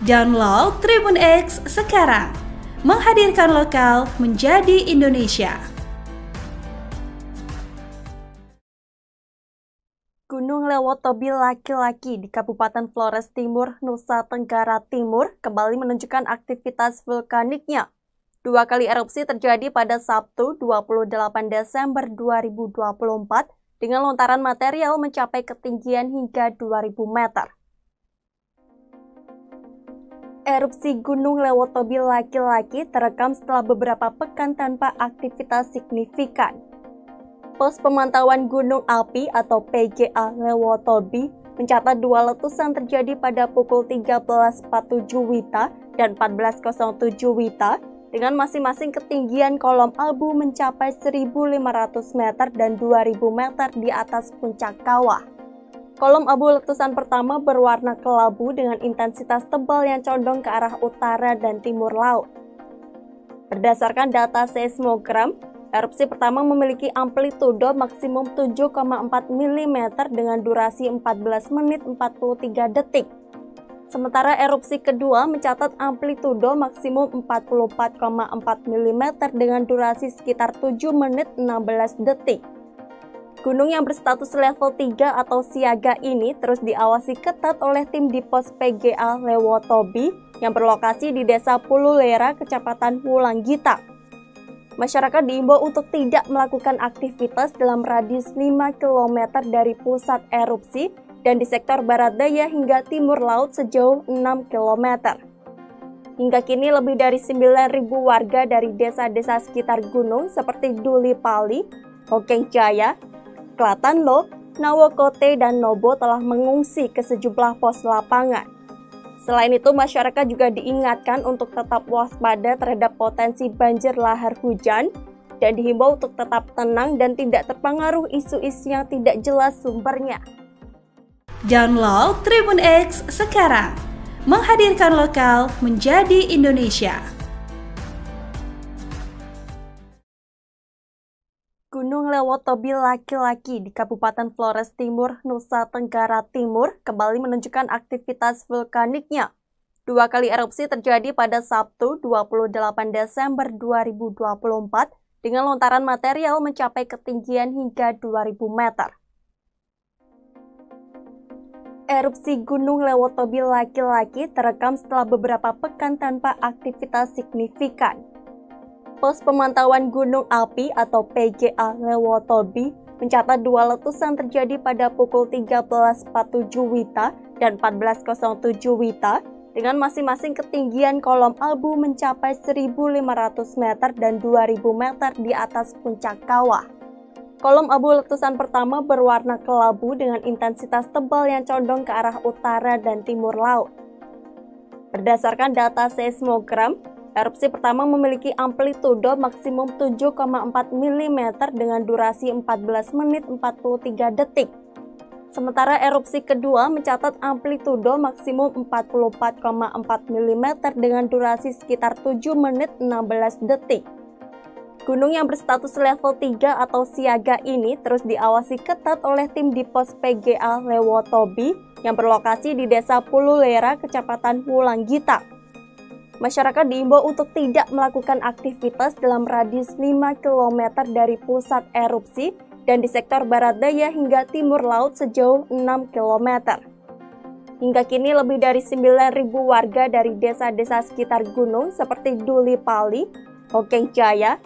B: Download Tribun X sekarang, menghadirkan lokal menjadi Indonesia.
A: Gunung Lewotobi laki-laki di Kabupaten Flores Timur, Nusa Tenggara Timur kembali menunjukkan aktivitas vulkaniknya. 2 kali erupsi terjadi pada Sabtu 28 Desember 2024 dengan lontaran material mencapai ketinggian hingga 2000 meter. Erupsi Gunung Lewotobi laki-laki terekam setelah beberapa pekan tanpa aktivitas signifikan. Pos Pemantauan Gunung Api atau PGA Lewotobi mencatat 2 letusan terjadi pada pukul 13.47 WITA dan 14.07 WITA dengan masing-masing ketinggian kolom abu mencapai 1.500 meter dan 2.000 meter di atas puncak kawah. Kolom abu letusan pertama berwarna kelabu dengan intensitas tebal yang condong ke arah utara dan timur laut. Berdasarkan data seismogram, erupsi pertama memiliki amplitudo maksimum 7,4 mm dengan durasi 14 menit 43 detik. Sementara erupsi kedua mencatat amplitudo maksimum 44,4 mm dengan durasi sekitar 7 menit 16 detik. Gunung yang berstatus level 3 atau siaga ini terus diawasi ketat oleh tim di pos PGA Lewotobi yang berlokasi di Desa Pululera, Kecamatan Wulanggita. Masyarakat diimbau untuk tidak melakukan aktivitas dalam radius 5 km dari pusat erupsi dan di sektor barat daya hingga timur laut sejauh 6 km. Hingga kini lebih dari 9.000 warga dari desa-desa sekitar gunung seperti Duli Pali, Hokeng Jaya, Klatanlo, Nawokote, dan Nobo telah mengungsi ke sejumlah pos lapangan. Selain itu, masyarakat juga diingatkan untuk tetap waspada terhadap potensi banjir lahar hujan dan dihimbau untuk tetap tenang dan tidak terpengaruh isu-isu yang tidak jelas sumbernya.
B: Download Tribun X sekarang, menghadirkan lokal menjadi Indonesia.
A: Gunung Lewotobi laki-laki di Kabupaten Flores Timur, Nusa Tenggara Timur kembali menunjukkan aktivitas vulkaniknya. 2 kali erupsi terjadi pada Sabtu 28 Desember 2024 dengan lontaran material mencapai ketinggian hingga 2000 meter. Erupsi Gunung Lewotobi laki-laki terekam setelah beberapa pekan tanpa aktivitas signifikan. Pos Pemantauan Gunung Api atau PGA Lewotobi mencatat 2 letusan terjadi pada pukul 13.47 WITA dan 14.07 WITA dengan masing-masing ketinggian kolom abu mencapai 1.500 meter dan 2.000 meter di atas puncak kawah. Kolom abu letusan pertama berwarna kelabu dengan intensitas tebal yang condong ke arah utara dan timur laut. Berdasarkan data seismogram, erupsi pertama memiliki amplitudo maksimum 7,4 mm dengan durasi 14 menit 43 detik. Sementara erupsi kedua mencatat amplitudo maksimum 44,4 mm dengan durasi sekitar 7 menit 16 detik. Gunung yang berstatus level 3 atau siaga ini terus diawasi ketat oleh tim di pos PGA Lewotobi yang berlokasi di Desa Pululera, Kecamatan Wulanggita. Masyarakat diimbau untuk tidak melakukan aktivitas dalam radius 5 km dari pusat erupsi dan di sektor barat daya hingga timur laut sejauh 6 km. Hingga kini lebih dari 9.000 warga dari desa-desa sekitar gunung seperti Duli Pali, Hokeng Jaya,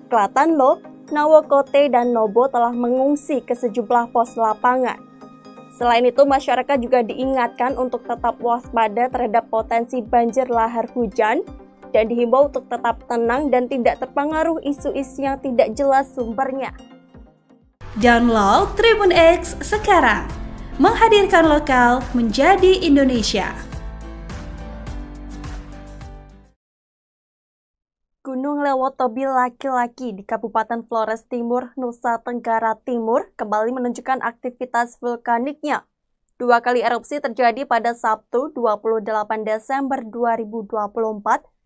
A: Klatanlo, Nawokote, dan Nobo telah mengungsi ke sejumlah pos lapangan. Selain itu, masyarakat juga diingatkan untuk tetap waspada terhadap potensi banjir lahar hujan dan dihimbau untuk tetap tenang dan tidak terpengaruh isu-isu yang tidak jelas sumbernya.
B: Download Tribun X sekarang, menghadirkan lokal menjadi Indonesia.
A: Gunung Lewotobi laki-laki di Kabupaten Flores Timur, Nusa Tenggara Timur kembali menunjukkan aktivitas vulkaniknya. 2 kali erupsi terjadi pada Sabtu 28 Desember 2024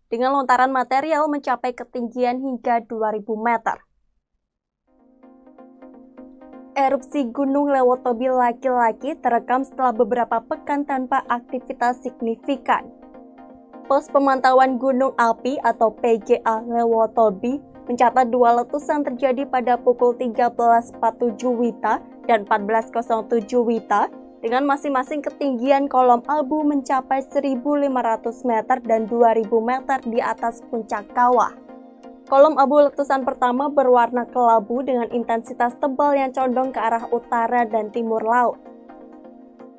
A: dengan lontaran material mencapai ketinggian hingga 2.000 meter. Erupsi Gunung Lewotobi laki-laki terekam setelah beberapa pekan tanpa aktivitas signifikan. Pos pemantauan gunung api atau PGA Lewotobi mencatat 2 letusan terjadi pada pukul 13.47 WITA dan 14.07 WITA dengan masing-masing ketinggian kolom abu mencapai 1.500 meter dan 2.000 meter di atas puncak kawah. Kolom abu letusan pertama berwarna kelabu dengan intensitas tebal yang condong ke arah utara dan timur laut.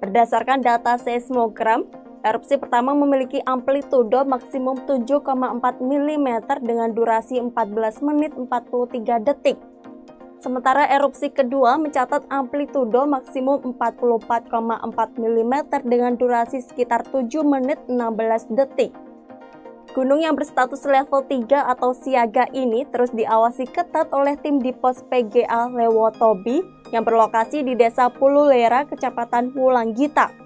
A: Berdasarkan data seismogram, erupsi pertama memiliki amplitudo maksimum 7,4 mm dengan durasi 14 menit 43 detik. Sementara erupsi kedua mencatat amplitudo maksimum 44,4 mm dengan durasi sekitar 7 menit 16 detik. Gunung yang berstatus level 3 atau siaga ini terus diawasi ketat oleh tim di pos PGA Lewotobi yang berlokasi di Desa Pululera, Kecamatan Wulanggita.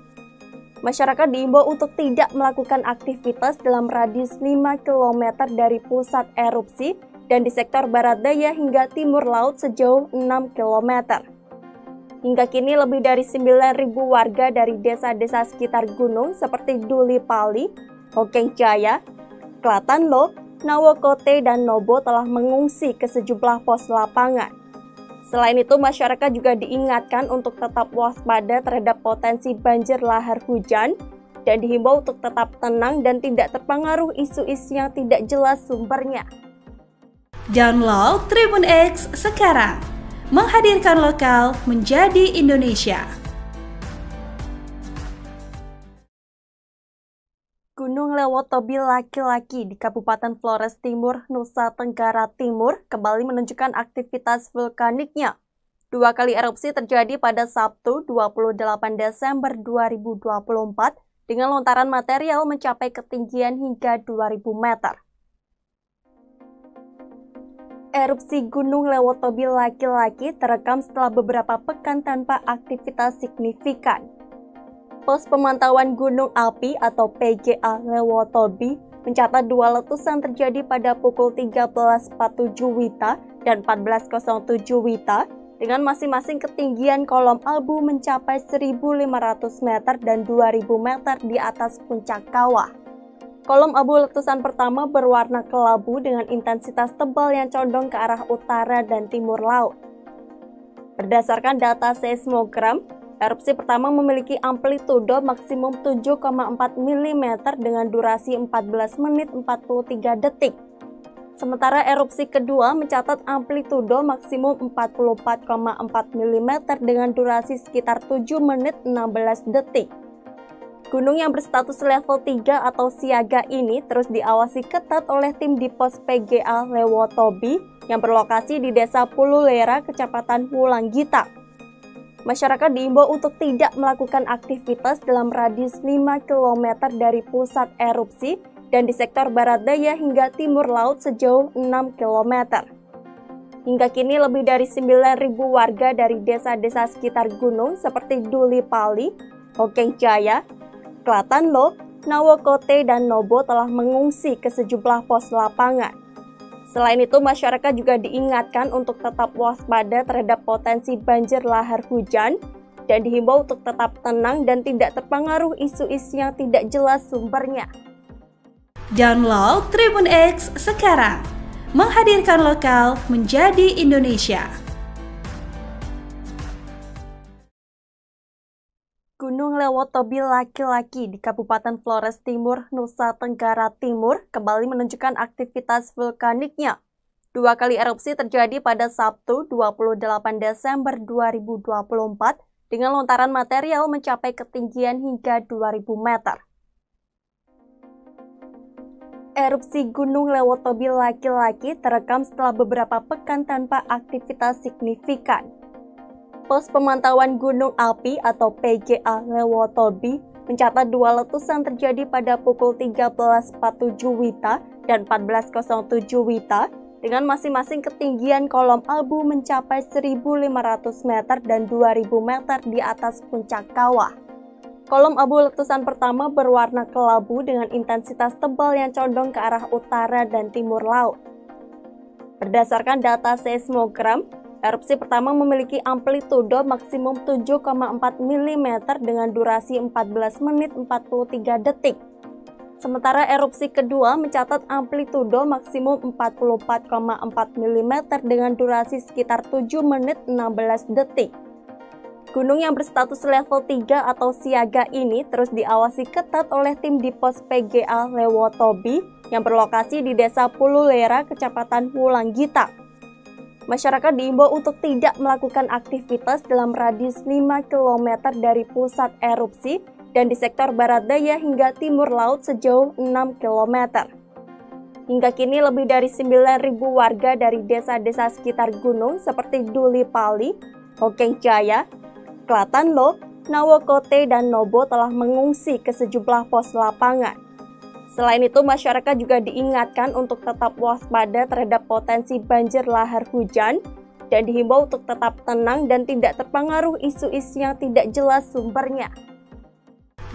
A: Masyarakat diimbau untuk tidak melakukan aktivitas dalam radius 5 km dari pusat erupsi dan di sektor barat daya hingga timur laut sejauh 6 km. Hingga kini lebih dari 9.000 warga dari desa-desa sekitar gunung seperti Duli Pali, Hokeng Jaya, Klatanlo, Nawokote, dan Nobo telah mengungsi ke sejumlah pos lapangan. Selain itu, masyarakat juga diingatkan untuk tetap waspada terhadap potensi banjir lahar hujan dan dihimbau untuk tetap tenang dan tidak terpengaruh isu-isu yang tidak jelas sumbernya.
B: Download Tribun X sekarang, menghadirkan lokal menjadi Indonesia.
A: Gunung Lewotobi laki-laki di Kabupaten Flores Timur, Nusa Tenggara Timur kembali menunjukkan aktivitas vulkaniknya. 2 kali erupsi terjadi pada Sabtu 28 Desember 2024 dengan lontaran material mencapai ketinggian hingga 2.000 meter. Erupsi Gunung Lewotobi laki-laki terekam setelah beberapa pekan tanpa aktivitas signifikan. Pos pemantauan gunung api atau PGA Lewotobi mencatat 2 letusan terjadi pada pukul 13.47 WITA dan 14.07 WITA dengan masing-masing ketinggian kolom abu mencapai 1.500 meter dan 2.000 meter di atas puncak kawah. Kolom abu letusan pertama berwarna kelabu dengan intensitas tebal yang condong ke arah utara dan timur laut. Berdasarkan data seismogram, erupsi pertama memiliki amplitudo maksimum 7,4 mm dengan durasi 14 menit 43 detik. Sementara erupsi kedua mencatat amplitudo maksimum 44,4 mm dengan durasi sekitar 7 menit 16 detik. Gunung yang berstatus level 3 atau siaga ini terus diawasi ketat oleh tim di pos PGA Lewotobi yang berlokasi di Desa Pululera, Kecamatan Wulanggita. Masyarakat diimbau untuk tidak melakukan aktivitas dalam radius 5 km dari pusat erupsi dan di sektor barat daya hingga timur laut sejauh 6 km. Hingga kini lebih dari 9.000 warga dari desa-desa sekitar gunung seperti Duli Pali, Hokeng Jaya, Klatanlo, Nawokote, dan Nobo telah mengungsi ke sejumlah pos lapangan. Selain itu, masyarakat juga diingatkan untuk tetap waspada terhadap potensi banjir lahar hujan dan dihimbau untuk tetap tenang dan tidak terpengaruh isu-isu yang tidak jelas sumbernya.
B: Download Tribun X sekarang, menghadirkan lokal menjadi Indonesia.
A: Gunung Lewotobi laki-laki di Kabupaten Flores Timur, Nusa Tenggara Timur kembali menunjukkan aktivitas vulkaniknya. 2 kali erupsi terjadi pada Sabtu 28 Desember 2024 dengan lontaran material mencapai ketinggian hingga 2000 meter. Erupsi Gunung Lewotobi laki-laki terekam setelah beberapa pekan tanpa aktivitas signifikan. Pos Pemantauan Gunung Api atau PGA Lewotobi mencatat 2 letusan terjadi pada pukul 13.47 WITA dan 14.07 WITA dengan masing-masing ketinggian kolom abu mencapai 1.500 meter dan 2.000 meter di atas puncak kawah. Kolom abu letusan pertama berwarna kelabu dengan intensitas tebal yang condong ke arah utara dan timur laut. Berdasarkan data seismogram, erupsi pertama memiliki amplitudo maksimum 7,4 mm dengan durasi 14 menit 43 detik. Sementara erupsi kedua mencatat amplitudo maksimum 44,4 mm dengan durasi sekitar 7 menit 16 detik. Gunung yang berstatus level 3 atau siaga ini terus diawasi ketat oleh tim di pos PGA Lewotobi yang berlokasi di Desa Pululera, Kecamatan Wulanggita. Masyarakat diimbau untuk tidak melakukan aktivitas dalam radius 5 km dari pusat erupsi dan di sektor barat daya hingga timur laut sejauh 6 km. Hingga kini lebih dari 9.000 warga dari desa-desa sekitar gunung seperti Duli Pali, Hokeng Jaya, Klatanlo, Nawokote, dan Nobo telah mengungsi ke sejumlah pos lapangan. Selain itu, masyarakat juga diingatkan untuk tetap waspada terhadap potensi banjir lahar hujan dan dihimbau untuk tetap tenang dan tidak terpengaruh isu-isu yang tidak jelas sumbernya.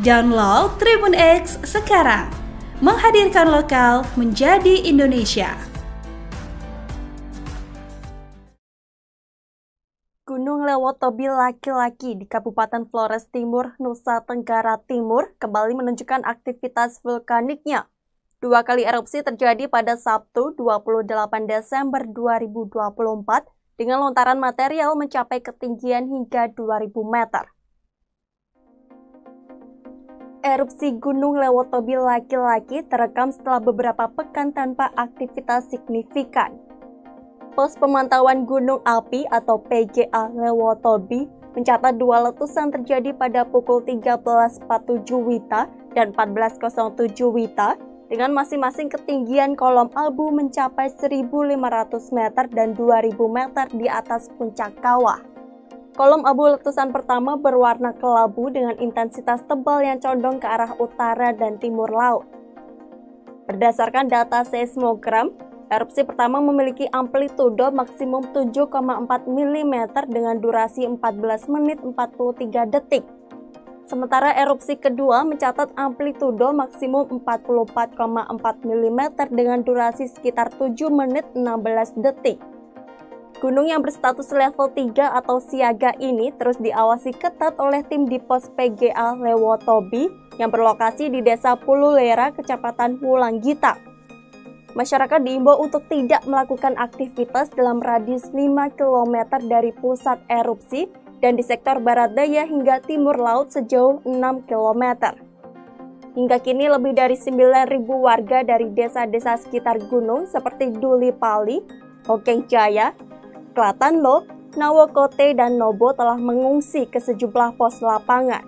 B: Download Tribun X sekarang, menghadirkan lokal menjadi Indonesia.
A: Gunung Lewotobi laki-laki di Kabupaten Flores Timur, Nusa Tenggara Timur kembali menunjukkan aktivitas vulkaniknya. 2 kali erupsi terjadi pada Sabtu 28 Desember 2024 dengan lontaran material mencapai ketinggian hingga 2000 meter. Erupsi Gunung Lewotobi laki-laki terekam setelah beberapa pekan tanpa aktivitas signifikan. Pos Pemantauan Gunung Api atau PGA Lewotobi mencatat 2 letusan terjadi pada pukul 13.47 WITA dan 14.07 WITA dengan masing-masing ketinggian kolom abu mencapai 1.500 meter dan 2.000 meter di atas puncak kawah. Kolom abu letusan pertama berwarna kelabu dengan intensitas tebal yang condong ke arah utara dan timur laut. Berdasarkan data seismogram, erupsi pertama memiliki amplitudo maksimum 7,4 mm dengan durasi 14 menit 43 detik. Sementara erupsi kedua mencatat amplitudo maksimum 44,4 mm dengan durasi sekitar 7 menit 16 detik. Gunung yang berstatus level 3 atau siaga ini terus diawasi ketat oleh tim di pos PGA Lewotobi yang berlokasi di Desa Pululera, Kecamatan Wulanggita. Masyarakat diimbau untuk tidak melakukan aktivitas dalam radius 5 km dari pusat erupsi dan di sektor barat daya hingga timur laut sejauh 6 km. Hingga kini lebih dari 9.000 warga dari desa-desa sekitar gunung seperti Duli Pali, Hokeng Jaya, Klatanlo, Nawokote, dan Nobo telah mengungsi ke sejumlah pos lapangan.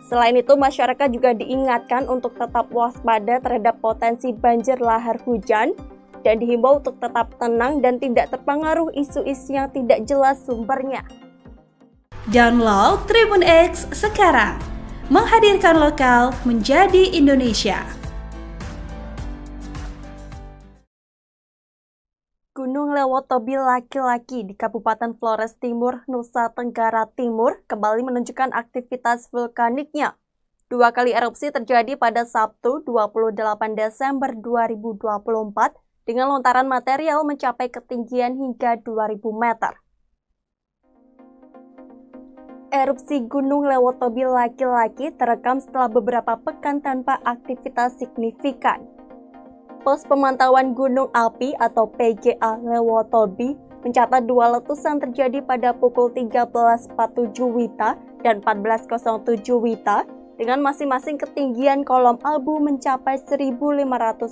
A: Selain itu, masyarakat juga diingatkan untuk tetap waspada terhadap potensi banjir lahar hujan dan dihimbau untuk tetap tenang dan tidak terpengaruh isu-isu yang tidak jelas sumbernya.
B: Download Tribun X sekarang, menghadirkan lokal menjadi Indonesia.
A: Gunung Lewotobi laki-laki di Kabupaten Flores Timur, Nusa Tenggara Timur kembali menunjukkan aktivitas vulkaniknya. 2 kali erupsi terjadi pada Sabtu 28 Desember 2024 dengan lontaran material mencapai ketinggian hingga 2000 meter. Erupsi Gunung Lewotobi laki-laki terekam setelah beberapa pekan tanpa aktivitas signifikan. Pos Pemantauan Gunung Api atau PGA Lewotobi mencatat dua letusan terjadi pada pukul 13.47 WITA dan 14.07 WITA dengan masing-masing ketinggian kolom abu mencapai 1.500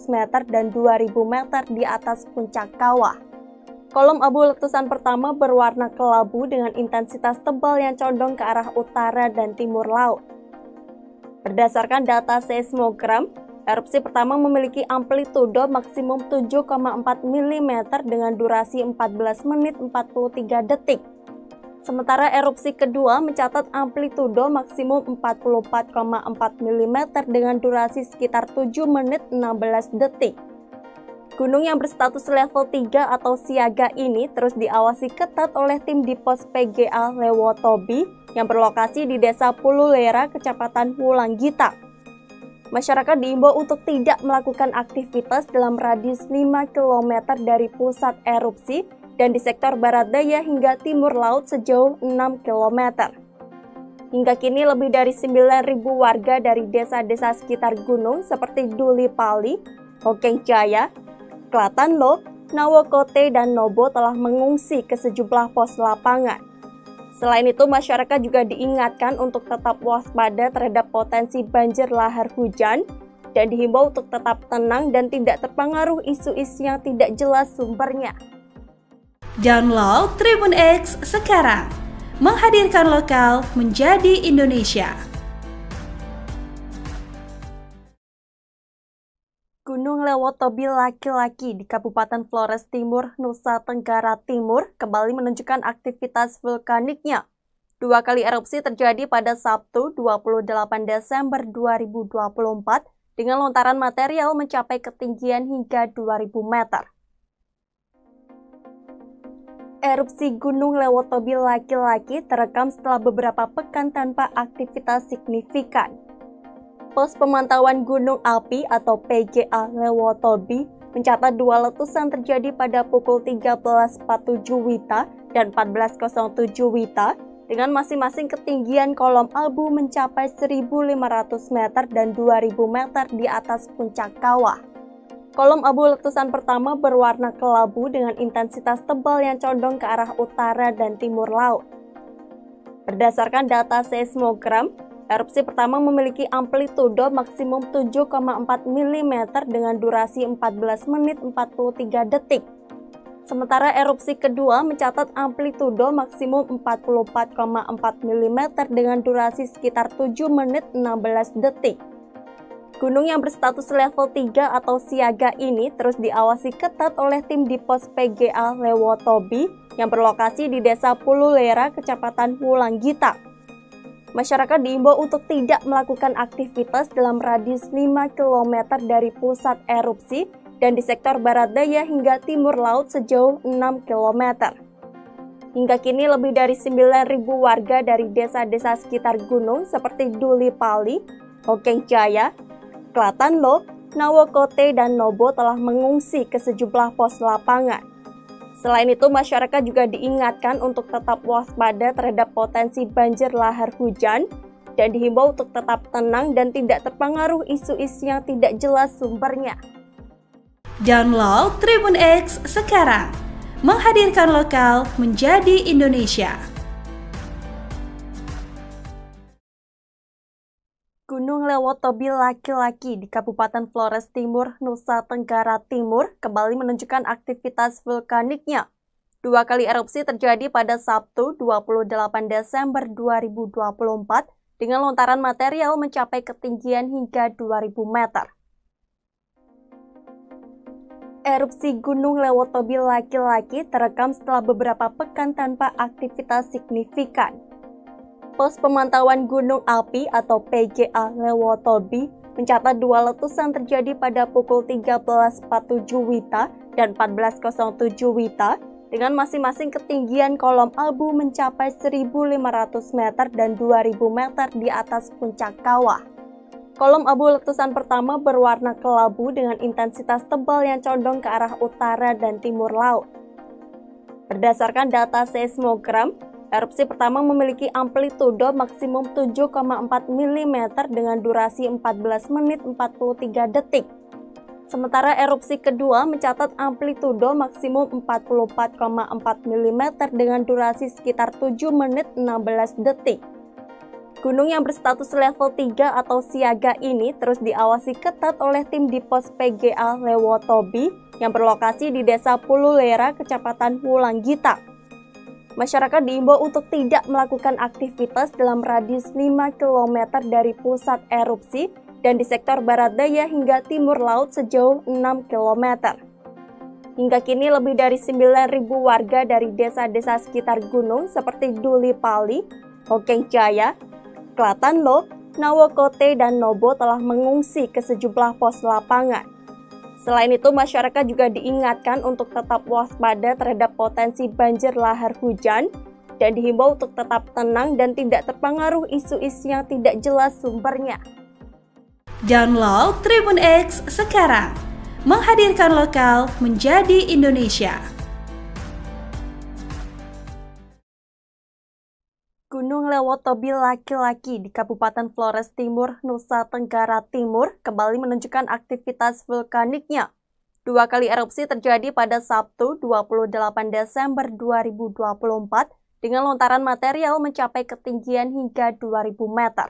A: meter dan 2.000 meter di atas puncak kawah. Kolom abu letusan pertama berwarna kelabu dengan intensitas tebal yang condong ke arah utara dan timur laut. Berdasarkan data seismogram, erupsi pertama memiliki amplitudo maksimum 7,4 mm dengan durasi 14 menit 43 detik. Sementara erupsi kedua mencatat amplitudo maksimum 44,4 mm dengan durasi sekitar 7 menit 16 detik. Gunung yang berstatus level 3 atau siaga ini terus diawasi ketat oleh tim di pos PGA Lewotobi yang berlokasi di Desa Pululera, Kecamatan Wulanggita. Masyarakat diimbau untuk tidak melakukan aktivitas dalam radius 5 km dari pusat erupsi dan di sektor barat daya hingga timur laut sejauh 6 km. Hingga kini lebih dari 9.000 warga dari desa-desa sekitar gunung seperti Duli Pali, Hokeng Jaya, Klatanlo, Nawokote, dan Nobo telah mengungsi ke sejumlah pos lapangan. Selain itu, masyarakat juga diingatkan untuk tetap waspada terhadap potensi banjir lahar hujan dan dihimbau untuk tetap tenang dan tidak terpengaruh isu-isu yang tidak jelas sumbernya.
B: Download Tribun X sekarang, menghadirkan lokal menjadi Indonesia.
A: Gunung Lewotobi laki-laki di Kabupaten Flores Timur, Nusa Tenggara Timur kembali menunjukkan aktivitas vulkaniknya. Dua kali erupsi terjadi pada Sabtu 28 Desember 2024 dengan lontaran material mencapai ketinggian hingga 2000 meter. Erupsi Gunung Lewotobi laki-laki terekam setelah beberapa pekan tanpa aktivitas signifikan. Pos Pemantauan Gunung Api atau PGA Lewotobi mencatat dua letusan terjadi pada pukul 13.47 WITA dan 14.07 WITA dengan masing-masing ketinggian kolom abu mencapai 1.500 meter dan 2.000 meter di atas puncak kawah. Kolom abu letusan pertama berwarna kelabu dengan intensitas tebal yang condong ke arah utara dan timur laut. Berdasarkan data seismogram, erupsi pertama memiliki amplitudo maksimum 7,4 mm dengan durasi 14 menit 43 detik. Sementara erupsi kedua mencatat amplitudo maksimum 44,4 mm dengan durasi sekitar 7 menit 16 detik. Gunung yang berstatus level 3 atau siaga ini terus diawasi ketat oleh tim di pos PGA Lewotobi yang berlokasi di Desa Pululera, Kecamatan Wulanggita. Masyarakat diimbau untuk tidak melakukan aktivitas dalam radius 5 km dari pusat erupsi dan di sektor barat daya hingga timur laut sejauh 6 km. Hingga kini lebih dari 9.000 warga dari desa-desa sekitar gunung seperti Duli Pali, Hokeng Jaya, Klatanlo, Nawokote, dan Nobo telah mengungsi ke sejumlah pos lapangan. Selain itu, masyarakat juga diingatkan untuk tetap waspada terhadap potensi banjir lahar hujan dan dihimbau untuk tetap tenang dan tidak terpengaruh isu-isu yang tidak jelas sumbernya.
B: Download Tribun X sekarang, menghadirkan lokal menjadi Indonesia.
A: Gunung Lewotobi laki-laki di Kabupaten Flores Timur, Nusa Tenggara Timur kembali menunjukkan aktivitas vulkaniknya. Dua kali erupsi terjadi pada Sabtu 28 Desember 2024 dengan lontaran material mencapai ketinggian hingga 2000 meter. Erupsi Gunung Lewotobi laki-laki terekam setelah beberapa pekan tanpa aktivitas signifikan. Pos Pemantauan Gunung Api atau PGA Lewotobi mencatat dua letusan terjadi pada pukul 13.47 WITA dan 14.07 WITA dengan masing-masing ketinggian kolom abu mencapai 1.500 meter dan 2.000 meter di atas puncak kawah. Kolom abu letusan pertama berwarna kelabu dengan intensitas tebal yang condong ke arah utara dan timur laut. Berdasarkan data seismogram, erupsi pertama memiliki amplitudo maksimum 7,4 mm dengan durasi 14 menit 43 detik. Sementara erupsi kedua mencatat amplitudo maksimum 44,4 mm dengan durasi sekitar 7 menit 16 detik. Gunung yang berstatus level 3 atau siaga ini terus diawasi ketat oleh tim di pos PGA Lewotobi yang berlokasi di Desa Pululera, Kecamatan Wulanggita. Masyarakat diimbau untuk tidak melakukan aktivitas dalam radius 5 km dari pusat erupsi dan di sektor barat daya hingga timur laut sejauh 6 km. Hingga kini lebih dari 9.000 warga dari desa-desa sekitar gunung seperti Duli Pali, Hokeng Jaya, Klatanlo, Nawokote, dan Nobo telah mengungsi ke sejumlah pos lapangan. Selain itu, masyarakat juga diingatkan untuk tetap waspada terhadap potensi banjir lahar hujan dan dihimbau untuk tetap tenang dan tidak terpengaruh isu-isu yang tidak jelas sumbernya.
B: Download Tribun X sekarang, menghadirkan lokal menjadi Indonesia.
A: Gunung Lewotobi laki-laki di Kabupaten Flores Timur, Nusa Tenggara Timur kembali menunjukkan aktivitas vulkaniknya. 2 kali erupsi terjadi pada Sabtu 28 Desember 2024 dengan lontaran material mencapai ketinggian hingga 2000 meter.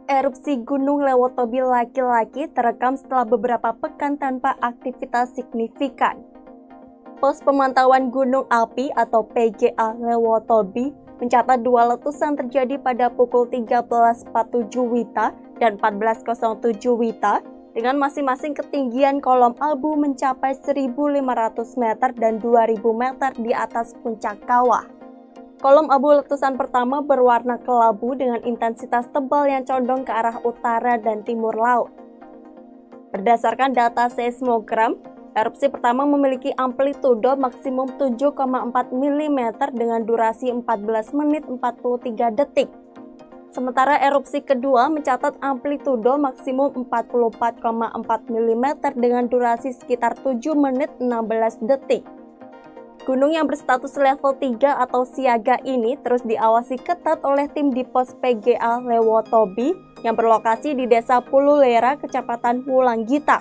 A: Erupsi Gunung Lewotobi laki-laki terekam setelah beberapa pekan tanpa aktivitas signifikan. Pos Pemantauan Gunung Api atau PGA Lewotobi mencatat 2 letusan terjadi pada pukul 13.47 WITA dan 14.07 WITA dengan masing-masing ketinggian kolom abu mencapai 1.500 meter dan 2.000 meter di atas puncak kawah. Kolom abu letusan pertama berwarna kelabu dengan intensitas tebal yang condong ke arah utara dan timur laut. Berdasarkan data seismogram, erupsi pertama memiliki amplitudo maksimum 7,4 mm dengan durasi 14 menit 43 detik. Sementara erupsi kedua mencatat amplitudo maksimum 44,4 mm dengan durasi sekitar 7 menit 16 detik. Gunung yang berstatus level 3 atau siaga ini terus diawasi ketat oleh tim di pos PGA Lewotobi yang berlokasi di Desa Pululera, Kecamatan Wulanggita.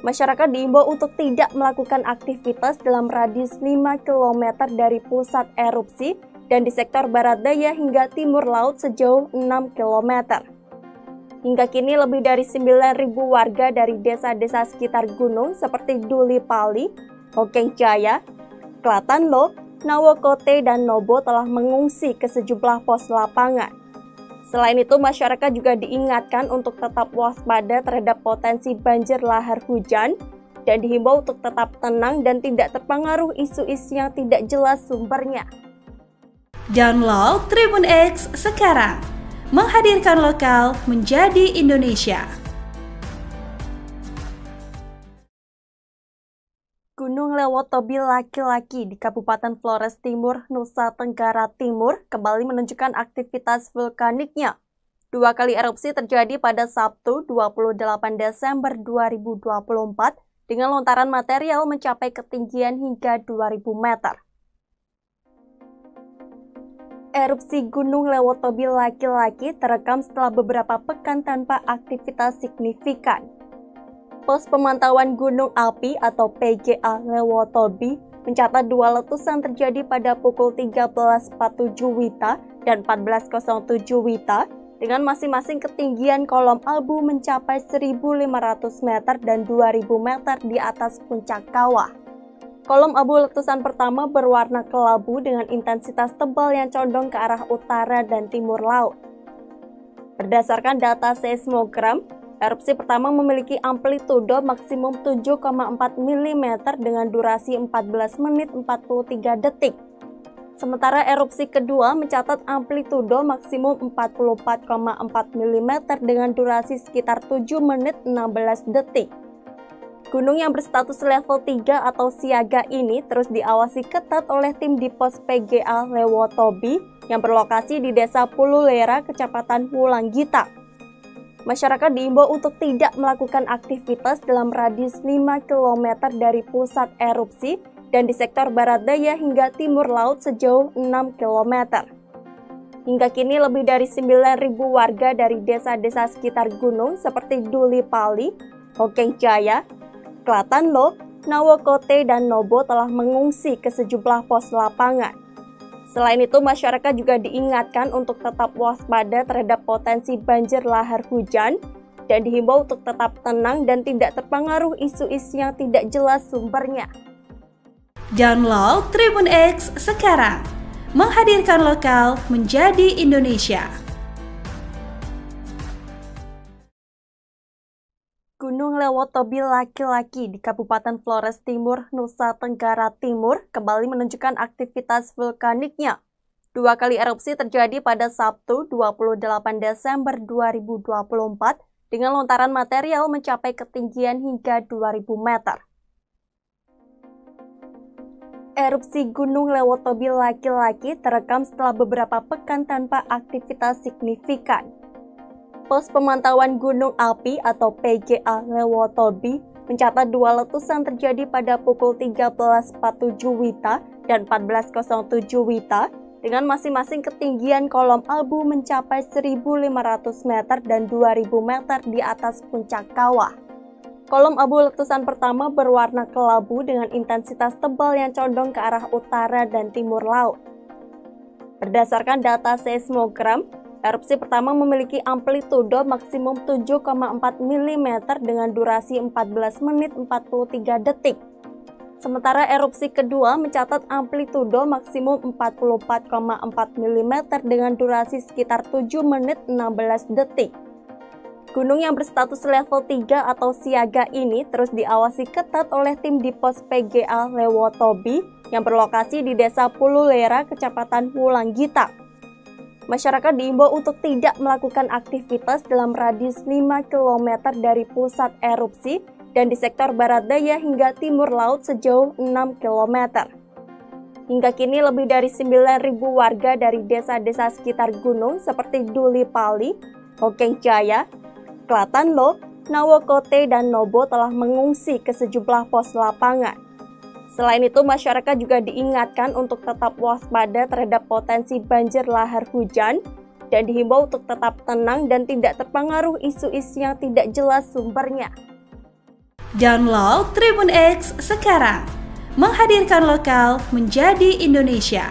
A: Masyarakat diimbau untuk tidak melakukan aktivitas dalam radius 5 km dari pusat erupsi dan di sektor barat daya hingga timur laut sejauh 6 km. Hingga kini lebih dari 9.000 warga dari desa-desa sekitar gunung seperti Duli Pali, Hokeng Jaya, Klatanlo, Nawokote, dan Nobo telah mengungsi ke sejumlah pos lapangan. Selain itu, masyarakat juga diingatkan untuk tetap waspada terhadap potensi banjir lahar hujan dan dihimbau untuk tetap tenang dan tidak terpengaruh isu-isu yang tidak jelas sumbernya.
B: Download Tribun X sekarang, menghadirkan lokal menjadi Indonesia.
A: Gunung Lewotobi laki-laki di Kabupaten Flores Timur, Nusa Tenggara Timur kembali menunjukkan aktivitas vulkaniknya. 2 kali erupsi terjadi pada Sabtu 28 Desember 2024 dengan lontaran material mencapai ketinggian hingga 2000 meter. Erupsi Gunung Lewotobi laki-laki terekam setelah beberapa pekan tanpa aktivitas signifikan. Pos Pemantauan Gunung Api atau PGA Lewotobi mencatat 2 letusan terjadi pada pukul 13.47 WITA dan 14.07 WITA dengan masing-masing ketinggian kolom abu mencapai 1.500 meter dan 2.000 meter di atas puncak kawah. Kolom abu letusan pertama berwarna kelabu dengan intensitas tebal yang condong ke arah utara dan timur laut. Berdasarkan data seismogram, erupsi pertama memiliki amplitudo maksimum 7,4 mm dengan durasi 14 menit 43 detik. Sementara erupsi kedua mencatat amplitudo maksimum 44,4 mm dengan durasi sekitar 7 menit 16 detik. Gunung yang berstatus level 3 atau siaga ini terus diawasi ketat oleh tim di pos PGA Lewotobi yang berlokasi di Desa Pululera, Kecamatan Wulanggita. Masyarakat diimbau untuk tidak melakukan aktivitas dalam radius 5 km dari pusat erupsi dan di sektor barat daya hingga timur laut sejauh 6 km. Hingga kini lebih dari 9.000 warga dari desa-desa sekitar gunung seperti Duli Pali, Hokeng Jaya, Klatanlo, Nawokote, dan Nobo telah mengungsi ke sejumlah pos lapangan. Selain itu, masyarakat juga diingatkan untuk tetap waspada terhadap potensi banjir lahar hujan dan dihimbau untuk tetap tenang dan tidak terpengaruh isu-isu yang tidak jelas sumbernya.
B: Download Tribun X sekarang, menghadirkan lokal menjadi Indonesia.
A: Gunung Lewotobi laki-laki di Kabupaten Flores Timur, Nusa Tenggara Timur kembali menunjukkan aktivitas vulkaniknya. 2 kali erupsi terjadi pada Sabtu 28 Desember 2024 dengan lontaran material mencapai ketinggian hingga 2.000 meter. Erupsi Gunung Lewotobi laki-laki terekam setelah beberapa pekan tanpa aktivitas signifikan. Pos Pemantauan Gunung Api atau PGA Lewotobi mencatat 2 letusan terjadi pada pukul 13.47 WITA dan 14.07 WITA dengan masing-masing ketinggian kolom abu mencapai 1.500 meter dan 2.000 meter di atas puncak kawah. Kolom abu letusan pertama berwarna kelabu dengan intensitas tebal yang condong ke arah utara dan timur laut. Berdasarkan data seismogram, erupsi pertama memiliki amplitudo maksimum 7,4 mm dengan durasi 14 menit 43 detik. Sementara erupsi kedua mencatat amplitudo maksimum 44,4 mm dengan durasi sekitar 7 menit 16 detik. Gunung yang berstatus level 3 atau siaga ini terus diawasi ketat oleh tim di pos PGA Lewotobi yang berlokasi di Desa Pululera, Kecamatan Wulanggita. Masyarakat diimbau untuk tidak melakukan aktivitas dalam radius 5 km dari pusat erupsi dan di sektor barat daya hingga timur laut sejauh 6 km. Hingga kini lebih dari 9.000 warga dari desa-desa sekitar gunung seperti Duli Pali, Hokeng Jaya, Klatanlo, Nawokote, dan Nobo telah mengungsi ke sejumlah pos lapangan. Selain itu, masyarakat juga diingatkan untuk tetap waspada terhadap potensi banjir lahar hujan dan dihimbau untuk tetap tenang dan tidak terpengaruh isu-isu yang tidak jelas sumbernya.
B: Download Tribun X sekarang, menghadirkan lokal menjadi Indonesia.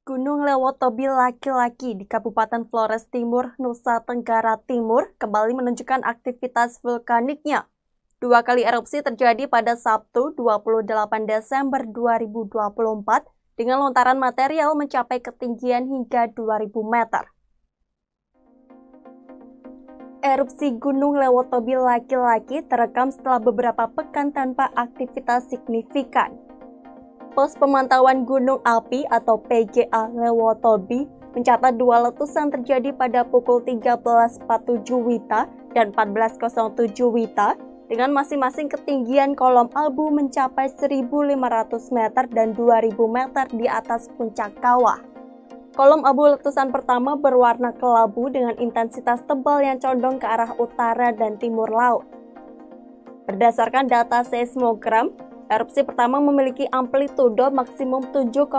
A: Gunung Lewotobi laki-laki di Kabupaten Flores Timur, Nusa Tenggara Timur kembali menunjukkan aktivitas vulkaniknya. 2 kali erupsi terjadi pada Sabtu 28 Desember 2024 dengan lontaran material mencapai ketinggian hingga 2.000 meter. Erupsi Gunung Lewotobi laki-laki terekam setelah beberapa pekan tanpa aktivitas signifikan. Pos Pemantauan Gunung Api atau PGA Lewotobi mencatat 2 letusan terjadi pada pukul 13.47 WITA dan 14.07 WITA dengan masing-masing ketinggian kolom abu mencapai 1.500 meter dan 2.000 meter di atas puncak kawah. Kolom abu letusan pertama berwarna kelabu dengan intensitas tebal yang condong ke arah utara dan timur laut. Berdasarkan data seismogram, erupsi pertama memiliki amplitudo maksimum 7,4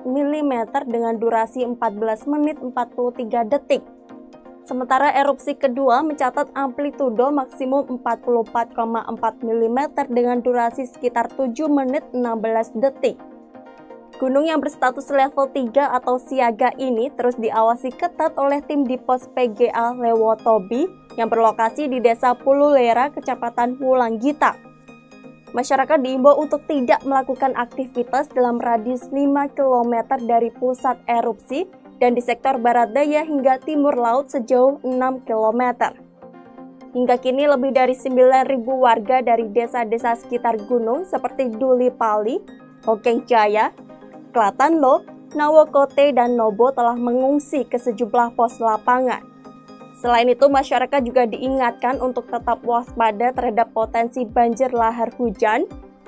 A: mm dengan durasi 14 menit 43 detik. Sementara erupsi kedua mencatat amplitudo maksimum 44,4 mm dengan durasi sekitar 7 menit 16 detik. Gunung yang berstatus level 3 atau siaga ini terus diawasi ketat oleh tim di pos PGA Lewotobi yang berlokasi di Desa Pululera, Kecamatan Wulanggita. Masyarakat diimbau untuk tidak melakukan aktivitas dalam radius 5 km dari pusat erupsi dan di sektor barat daya hingga timur laut sejauh 6 km. Hingga kini lebih dari 9.000 warga dari desa-desa sekitar gunung seperti Duli Pali, Hokeng Jaya, Klatanlo, Nawokote, dan Nobo telah mengungsi ke sejumlah pos lapangan. Selain itu, masyarakat juga diingatkan untuk tetap waspada terhadap potensi banjir lahar hujan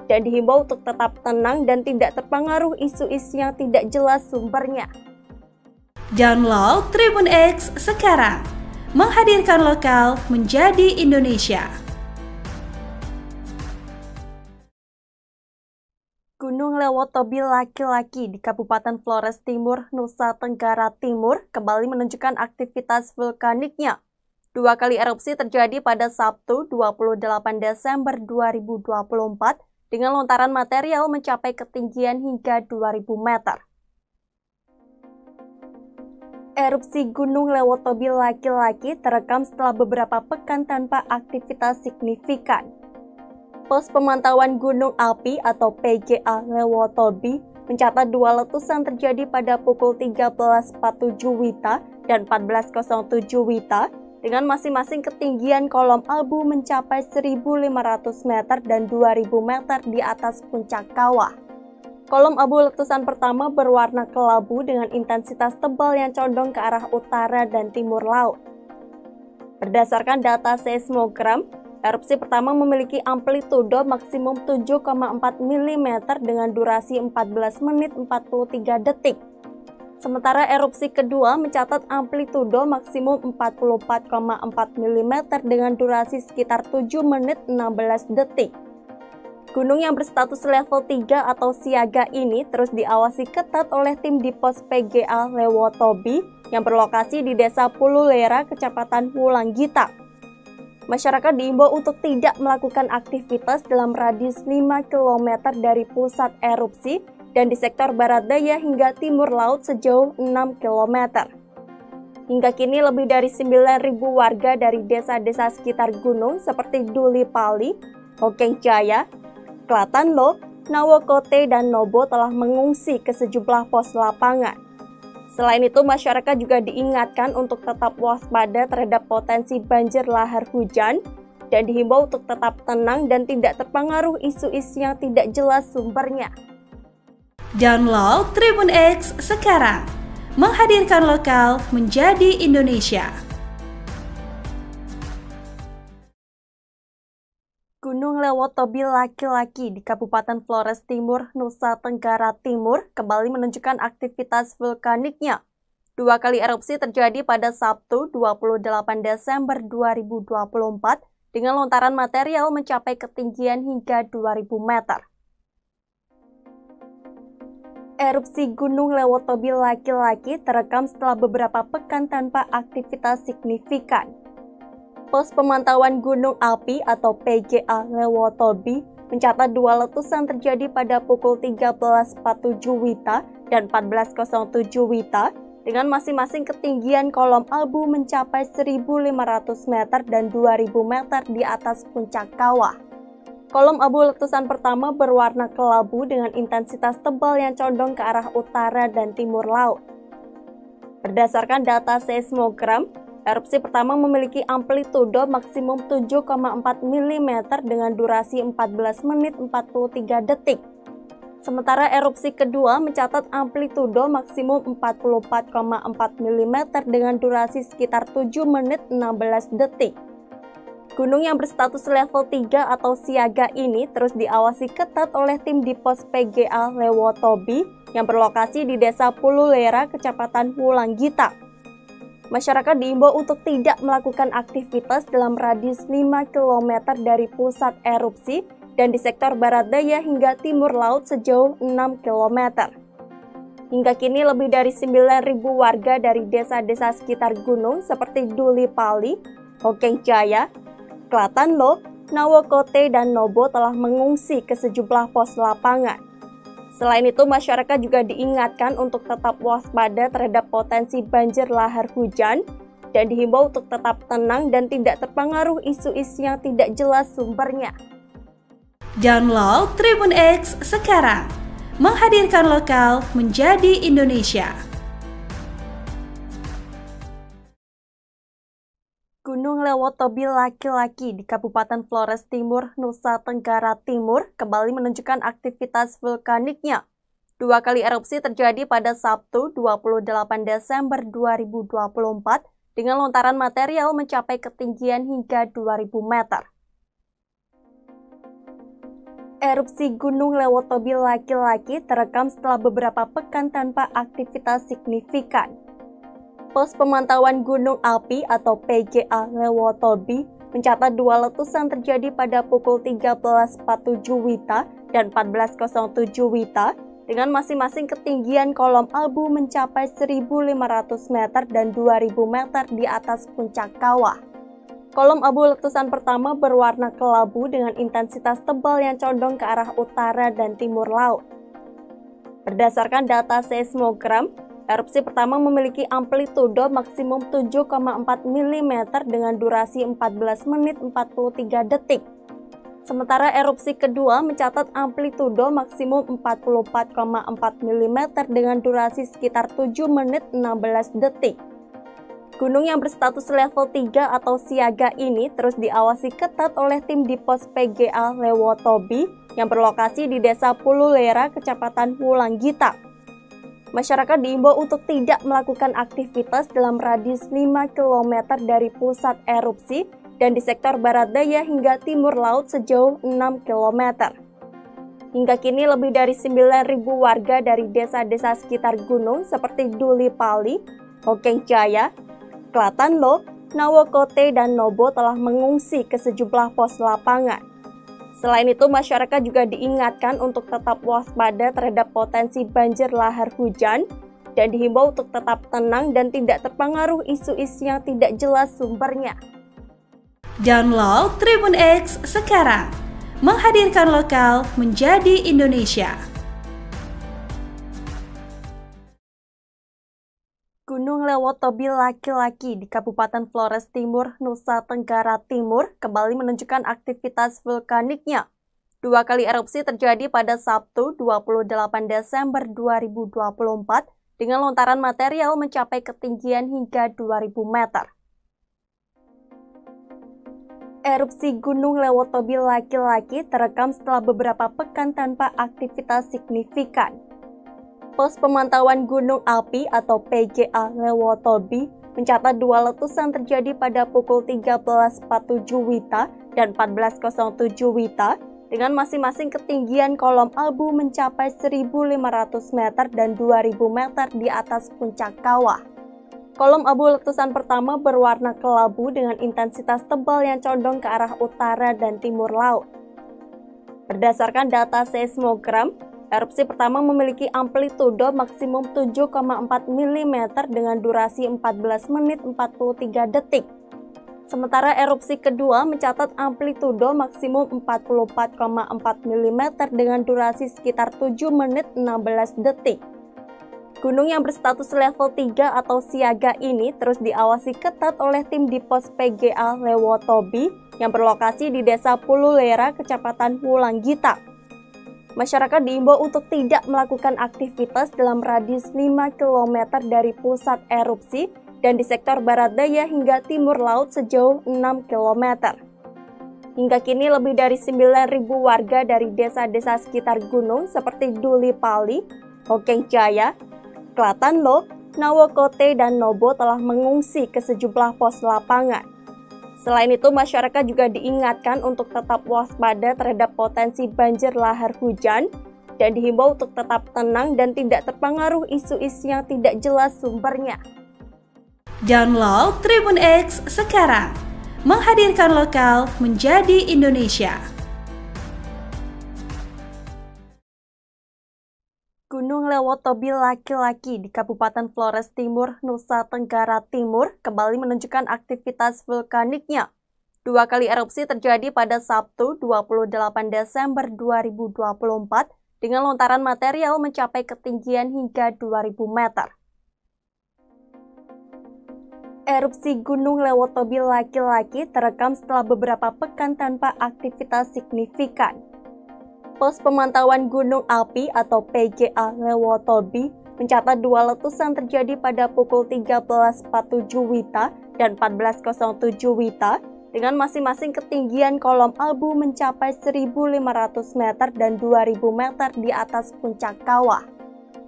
A: dan dihimbau untuk tetap tenang dan tidak terpengaruh isu-isu yang tidak jelas sumbernya.
B: Download Tribun X sekarang, menghadirkan lokal menjadi Indonesia.
A: Gunung Lewotobi laki-laki di Kabupaten Flores Timur, Nusa Tenggara Timur kembali menunjukkan aktivitas vulkaniknya. 2 kali erupsi terjadi pada Sabtu 28 Desember 2024 dengan lontaran material mencapai ketinggian hingga 2000 meter. Erupsi Gunung Lewotobi laki-laki terekam setelah beberapa pekan tanpa aktivitas signifikan. Pos Pemantauan Gunung Api atau PGA Lewotobi mencatat 2 letusan terjadi pada pukul 13.47 WITA dan 14.07 WITA dengan masing-masing ketinggian kolom abu mencapai 1.500 meter dan 2.000 meter di atas puncak kawah. Kolom abu letusan pertama berwarna kelabu dengan intensitas tebal yang condong ke arah utara dan timur laut. Berdasarkan data seismogram, erupsi pertama memiliki amplitudo maksimum 7,4 mm dengan durasi 14 menit 43 detik. Sementara erupsi kedua mencatat amplitudo maksimum 44,4 mm dengan durasi sekitar 7 menit 16 detik. Gunung yang berstatus level 3 atau siaga ini terus diawasi ketat oleh tim di pos PGA Lewotobi yang berlokasi di Desa Pululera, Kecamatan Wulanggita. Masyarakat diimbau untuk tidak melakukan aktivitas dalam radius 5 km dari pusat erupsi dan di sektor barat daya hingga timur laut sejauh 6 km. Hingga kini lebih dari 9.000 warga dari desa-desa sekitar gunung seperti Duli Pali, Hokeng Jaya, Klatanlo, Nawokote, dan Nobo telah mengungsi ke sejumlah pos lapangan. Selain itu, masyarakat juga diingatkan untuk tetap waspada terhadap potensi banjir lahar hujan dan dihimbau untuk tetap tenang dan tidak terpengaruh isu-isu yang tidak jelas sumbernya.
B: Download Tribun X sekarang, menghadirkan lokal menjadi Indonesia.
A: Gunung Lewotobi laki-laki di Kabupaten Flores Timur, Nusa Tenggara Timur kembali menunjukkan aktivitas vulkaniknya. 2 kali erupsi terjadi pada Sabtu 28 Desember 2024 dengan lontaran material mencapai ketinggian hingga 2000 meter. Erupsi Gunung Lewotobi laki-laki terekam setelah beberapa pekan tanpa aktivitas signifikan. Pos Pemantauan Gunung Api atau PGA Lewotobi mencatat 2 letusan terjadi pada pukul 13.47 WITA dan 14.07 WITA dengan masing-masing ketinggian kolom abu mencapai 1.500 meter dan 2.000 meter di atas puncak kawah. Kolom abu letusan pertama berwarna kelabu dengan intensitas tebal yang condong ke arah utara dan timur laut. Berdasarkan data seismogram, erupsi pertama memiliki amplitudo maksimum 7,4 mm dengan durasi 14 menit 43 detik. Sementara erupsi kedua mencatat amplitudo maksimum 44,4 mm dengan durasi sekitar 7 menit 16 detik. Gunung yang berstatus level 3 atau siaga ini terus diawasi ketat oleh tim di pos PGA Lewotobi yang berlokasi di Desa Pululera, Kecamatan Wulanggita. Masyarakat diimbau untuk tidak melakukan aktivitas dalam radius 5 km dari pusat erupsi dan di sektor barat daya hingga timur laut sejauh 6 km. Hingga kini lebih dari 9.000 warga dari desa-desa sekitar gunung seperti Duli Pali, Hokeng Jaya, Klatanlo, Nawokote, dan Nobo telah mengungsi ke sejumlah pos lapangan. Selain itu, masyarakat juga diingatkan untuk tetap waspada terhadap potensi banjir lahar hujan dan dihimbau untuk tetap tenang dan tidak terpengaruh isu-isu yang tidak jelas sumbernya.
B: Download Tribun X sekarang, menghadirkan lokal menjadi Indonesia.
A: Gunung Lewotobi laki-laki di Kabupaten Flores Timur, Nusa Tenggara Timur kembali menunjukkan aktivitas vulkaniknya. 2 kali erupsi terjadi pada Sabtu 28 Desember 2024 dengan lontaran material mencapai ketinggian hingga 2000 meter. Erupsi Gunung Lewotobi laki-laki terekam setelah beberapa pekan tanpa aktivitas signifikan. Pos Pemantauan Gunung Api atau PGA Lewotobi mencatat dua letusan terjadi pada pukul 13.47 WITA dan 14.07 WITA dengan masing-masing ketinggian kolom abu mencapai 1.500 meter dan 2.000 meter di atas puncak kawah. Kolom abu letusan pertama berwarna kelabu dengan intensitas tebal yang condong ke arah utara dan timur laut. Berdasarkan data seismogram, erupsi pertama memiliki amplitudo maksimum 7,4 mm dengan durasi 14 menit 43 detik. Sementara erupsi kedua mencatat amplitudo maksimum 44,4 mm dengan durasi sekitar 7 menit 16 detik. Gunung yang berstatus level 3 atau siaga ini terus diawasi ketat oleh tim di pos PGA Lewotobi yang berlokasi di Desa Pululera, Kecamatan Wulanggita. Masyarakat diimbau untuk tidak melakukan aktivitas dalam radius 5 km dari pusat erupsi dan di sektor barat daya hingga timur laut sejauh 6 km. Hingga kini lebih dari 9.000 warga dari desa-desa sekitar gunung seperti Duli Pali, Hokeng Jaya, Klatanlo, Nawokote, dan Nobo telah mengungsi ke sejumlah pos lapangan. Selain itu, masyarakat juga diingatkan untuk tetap waspada terhadap potensi banjir lahar hujan dan dihimbau untuk tetap tenang dan tidak terpengaruh isu-isu yang tidak jelas sumbernya.
B: Download Tribun X sekarang, menghadirkan lokal menjadi Indonesia.
A: Gunung Lewotobi laki-laki di Kabupaten Flores Timur, Nusa Tenggara Timur kembali menunjukkan aktivitas vulkaniknya. Dua kali erupsi terjadi pada Sabtu 28 Desember 2024 dengan lontaran material mencapai ketinggian hingga 2.000 meter. Erupsi Gunung Lewotobi laki-laki terekam setelah beberapa pekan tanpa aktivitas signifikan. Pos Pemantauan Gunung Api atau PGA Lewotobi mencatat dua letusan terjadi pada pukul 13.47 WITA dan 14.07 WITA dengan masing-masing ketinggian kolom abu mencapai 1.500 meter dan 2.000 meter di atas puncak kawah. Kolom abu letusan pertama berwarna kelabu dengan intensitas tebal yang condong ke arah utara dan timur laut. Berdasarkan data seismogram, erupsi pertama memiliki amplitudo maksimum 7,4 mm dengan durasi 14 menit 43 detik. Sementara erupsi kedua mencatat amplitudo maksimum 44,4 mm dengan durasi sekitar 7 menit 16 detik. Gunung yang berstatus level 3 atau siaga ini terus diawasi ketat oleh tim di pos PGA Lewotobi yang berlokasi di Desa Pululera, Kecamatan Wulanggita. Masyarakat diimbau untuk tidak melakukan aktivitas dalam radius 5 km dari pusat erupsi dan di sektor barat daya hingga timur laut sejauh 6 km. Hingga kini lebih dari 9.000 warga dari desa-desa sekitar gunung seperti Duli Pali, Hokeng Jaya, Klatanlo, Nawokote, dan Nobo telah mengungsi ke sejumlah pos lapangan. Selain itu, masyarakat juga diingatkan untuk tetap waspada terhadap potensi banjir lahar hujan dan dihimbau untuk tetap tenang dan tidak terpengaruh isu-isu yang tidak jelas sumbernya.
B: Download Tribun X sekarang, menghadirkan lokal menjadi Indonesia.
A: Gunung Lewotobi laki-laki di Kabupaten Flores Timur, Nusa Tenggara Timur kembali menunjukkan aktivitas vulkaniknya. Dua kali erupsi terjadi pada Sabtu 28 Desember 2024 dengan lontaran material mencapai ketinggian hingga 2.000 meter. Erupsi Gunung Lewotobi laki-laki terekam setelah beberapa pekan tanpa aktivitas signifikan. Pos Pemantauan Gunung Api atau PGA Lewotobi mencatat dua letusan terjadi pada pukul 13.47 WITA dan 14.07 WITA dengan masing-masing ketinggian kolom abu mencapai 1.500 meter dan 2.000 meter di atas puncak kawah.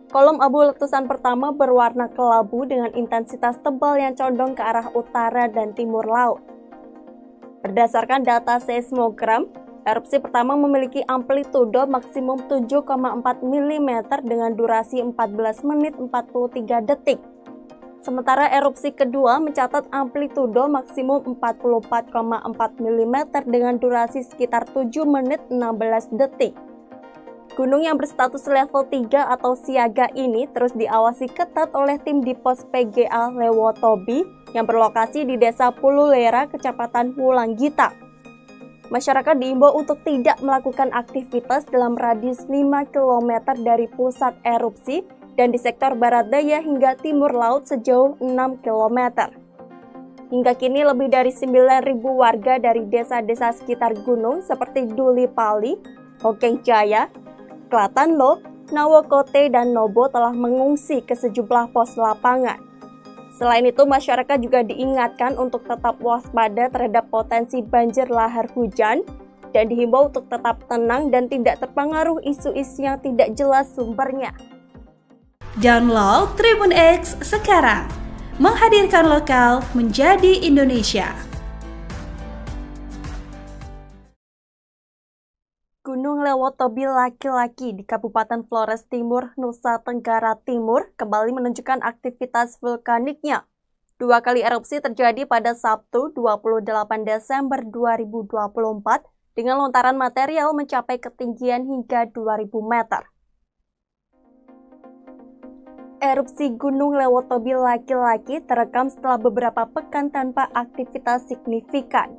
A: Kolom abu letusan pertama berwarna kelabu dengan intensitas tebal yang condong ke arah utara dan timur laut. Berdasarkan data seismogram, Erupsi pertama memiliki amplitudo maksimum 7,4 mm dengan durasi 14 menit 43 detik. Sementara erupsi kedua mencatat amplitudo maksimum 44,4 mm dengan durasi sekitar 7 menit 16 detik. Gunung yang berstatus level 3 atau siaga ini terus diawasi ketat oleh tim di pos PGA Lewotobi yang berlokasi di Desa Pululera, Kecamatan Wulanggita. Masyarakat diimbau untuk tidak melakukan aktivitas dalam radius 5 km dari pusat erupsi dan di sektor barat daya hingga timur laut sejauh 6 km. Hingga kini lebih dari 9.000 warga dari desa-desa sekitar gunung seperti Duli Pali, Hokeng Jaya, Klatanlo, Nawokote, dan Nobo telah mengungsi ke sejumlah pos lapangan. Selain itu, masyarakat juga diingatkan untuk tetap waspada terhadap potensi banjir lahar hujan dan dihimbau untuk tetap tenang dan tidak terpengaruh isu-isu yang tidak jelas sumbernya.
B: Download Tribun X sekarang, menghadirkan lokal menjadi Indonesia.
A: Gunung Lewotobi laki-laki di Kabupaten Flores Timur, Nusa Tenggara Timur kembali menunjukkan aktivitas vulkaniknya. 2 kali erupsi terjadi pada Sabtu 28 Desember 2024 dengan lontaran material mencapai ketinggian hingga 2.000 meter. Erupsi Gunung Lewotobi laki-laki terekam setelah beberapa pekan tanpa aktivitas signifikan.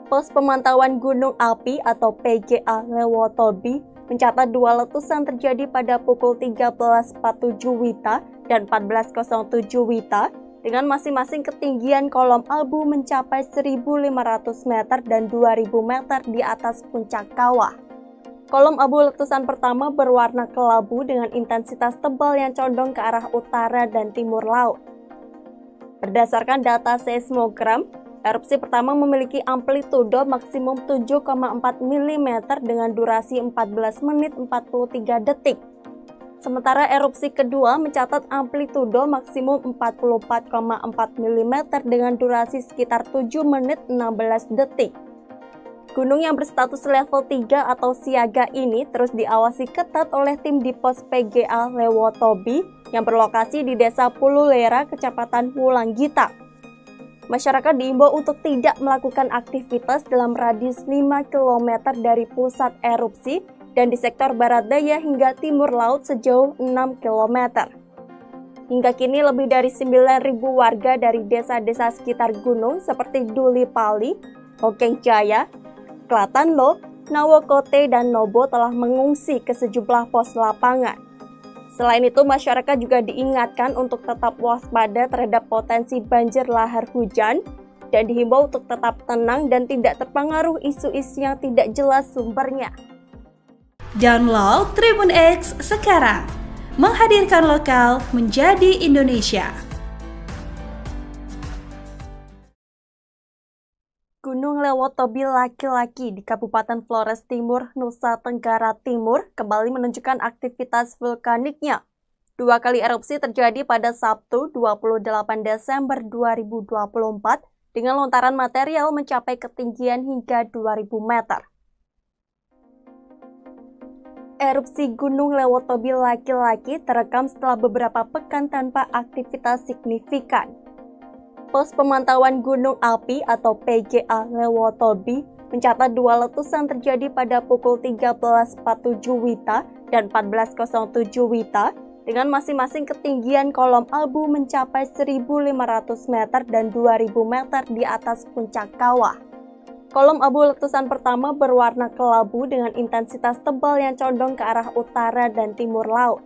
A: Pos Pemantauan Gunung Api atau PGA Lewotobi mencatat 2 letusan terjadi pada pukul 13.47 WITA dan 14.07 WITA dengan masing-masing ketinggian kolom abu mencapai 1.500 meter dan 2.000 meter di atas puncak kawah. Kolom abu letusan pertama berwarna kelabu dengan intensitas tebal yang condong ke arah utara dan timur laut. Berdasarkan data seismogram, erupsi pertama memiliki amplitudo maksimum 7,4 mm dengan durasi 14 menit 43 detik. Sementara erupsi kedua mencatat amplitudo maksimum 44,4 mm dengan durasi sekitar 7 menit 16 detik. Gunung yang berstatus level 3 atau siaga ini terus diawasi ketat oleh tim di pos PGA Lewotobi yang berlokasi di Desa Pululera, Kecamatan Wulanggita. Masyarakat diimbau untuk tidak melakukan aktivitas dalam radius 5 km dari pusat erupsi dan di sektor barat daya hingga timur laut sejauh 6 km. Hingga kini lebih dari 9.000 warga dari desa-desa sekitar gunung seperti Duli Pali, Hokeng Jaya, Klatanlo, Nawokote, dan Nobo telah mengungsi ke sejumlah pos lapangan. Selain itu, masyarakat juga diingatkan untuk tetap waspada terhadap potensi banjir lahar hujan dan dihimbau untuk tetap tenang dan tidak terpengaruh isu-isu yang tidak jelas sumbernya.
B: Download Tribun X sekarang, menghadirkan lokal menjadi Indonesia.
A: Gunung Lewotobi laki-laki di Kabupaten Flores Timur, Nusa Tenggara Timur kembali menunjukkan aktivitas vulkaniknya. 2 kali erupsi terjadi pada Sabtu 28 Desember 2024 dengan lontaran material mencapai ketinggian hingga 2.000 meter. Erupsi Gunung Lewotobi laki-laki terekam setelah beberapa pekan tanpa aktivitas signifikan. Pos Pemantauan Gunung Api atau PGA Lewotobi mencatat 2 letusan terjadi pada pukul 13.47 WITA dan 14.07 WITA dengan masing-masing ketinggian kolom abu mencapai 1.500 meter dan 2.000 meter di atas puncak kawah. Kolom abu letusan pertama berwarna kelabu dengan intensitas tebal yang condong ke arah utara dan timur laut.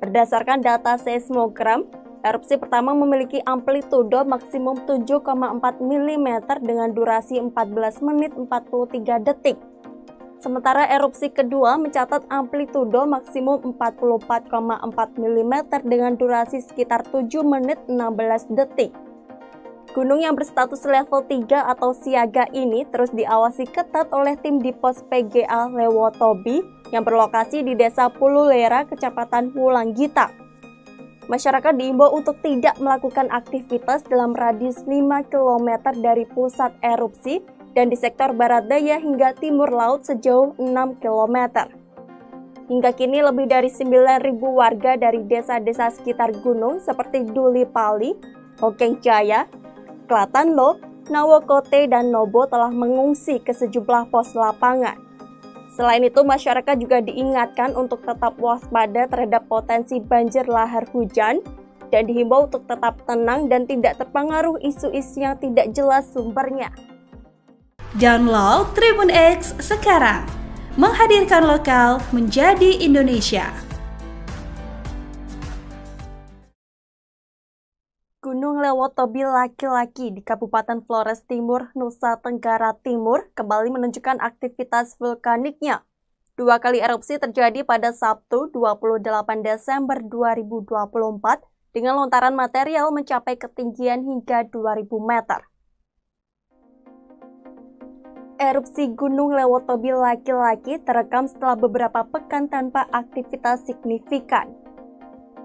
A: Berdasarkan data seismogram, erupsi pertama memiliki amplitudo maksimum 7,4 mm dengan durasi 14 menit 43 detik. Sementara erupsi kedua mencatat amplitudo maksimum 44,4 mm dengan durasi sekitar 7 menit 16 detik. Gunung yang berstatus level 3 atau siaga ini terus diawasi ketat oleh tim di pos PGA Lewotobi yang berlokasi di Desa Pululera, Kecamatan Wulanggita. Masyarakat diimbau untuk tidak melakukan aktivitas dalam radius 5 km dari pusat erupsi dan di sektor barat daya hingga timur laut sejauh 6 km. Hingga kini lebih dari 9.000 warga dari desa-desa sekitar gunung seperti Duli Pali, Hokeng Jaya, Klatanlo, Nawokote, dan Nobo telah mengungsi ke sejumlah pos lapangan. Selain itu, masyarakat juga diingatkan untuk tetap waspada terhadap potensi banjir lahar hujan dan dihimbau untuk tetap tenang dan tidak terpengaruh isu-isu yang tidak jelas sumbernya.
B: Download Tribun X sekarang, menghadirkan lokal menjadi Indonesia.
A: Gunung Lewotobi laki-laki di Kabupaten Flores Timur, Nusa Tenggara Timur kembali menunjukkan aktivitas vulkaniknya. 2 kali erupsi terjadi pada Sabtu 28 Desember 2024 dengan lontaran material mencapai ketinggian hingga 2.000 meter. Erupsi Gunung Lewotobi laki-laki terekam setelah beberapa pekan tanpa aktivitas signifikan.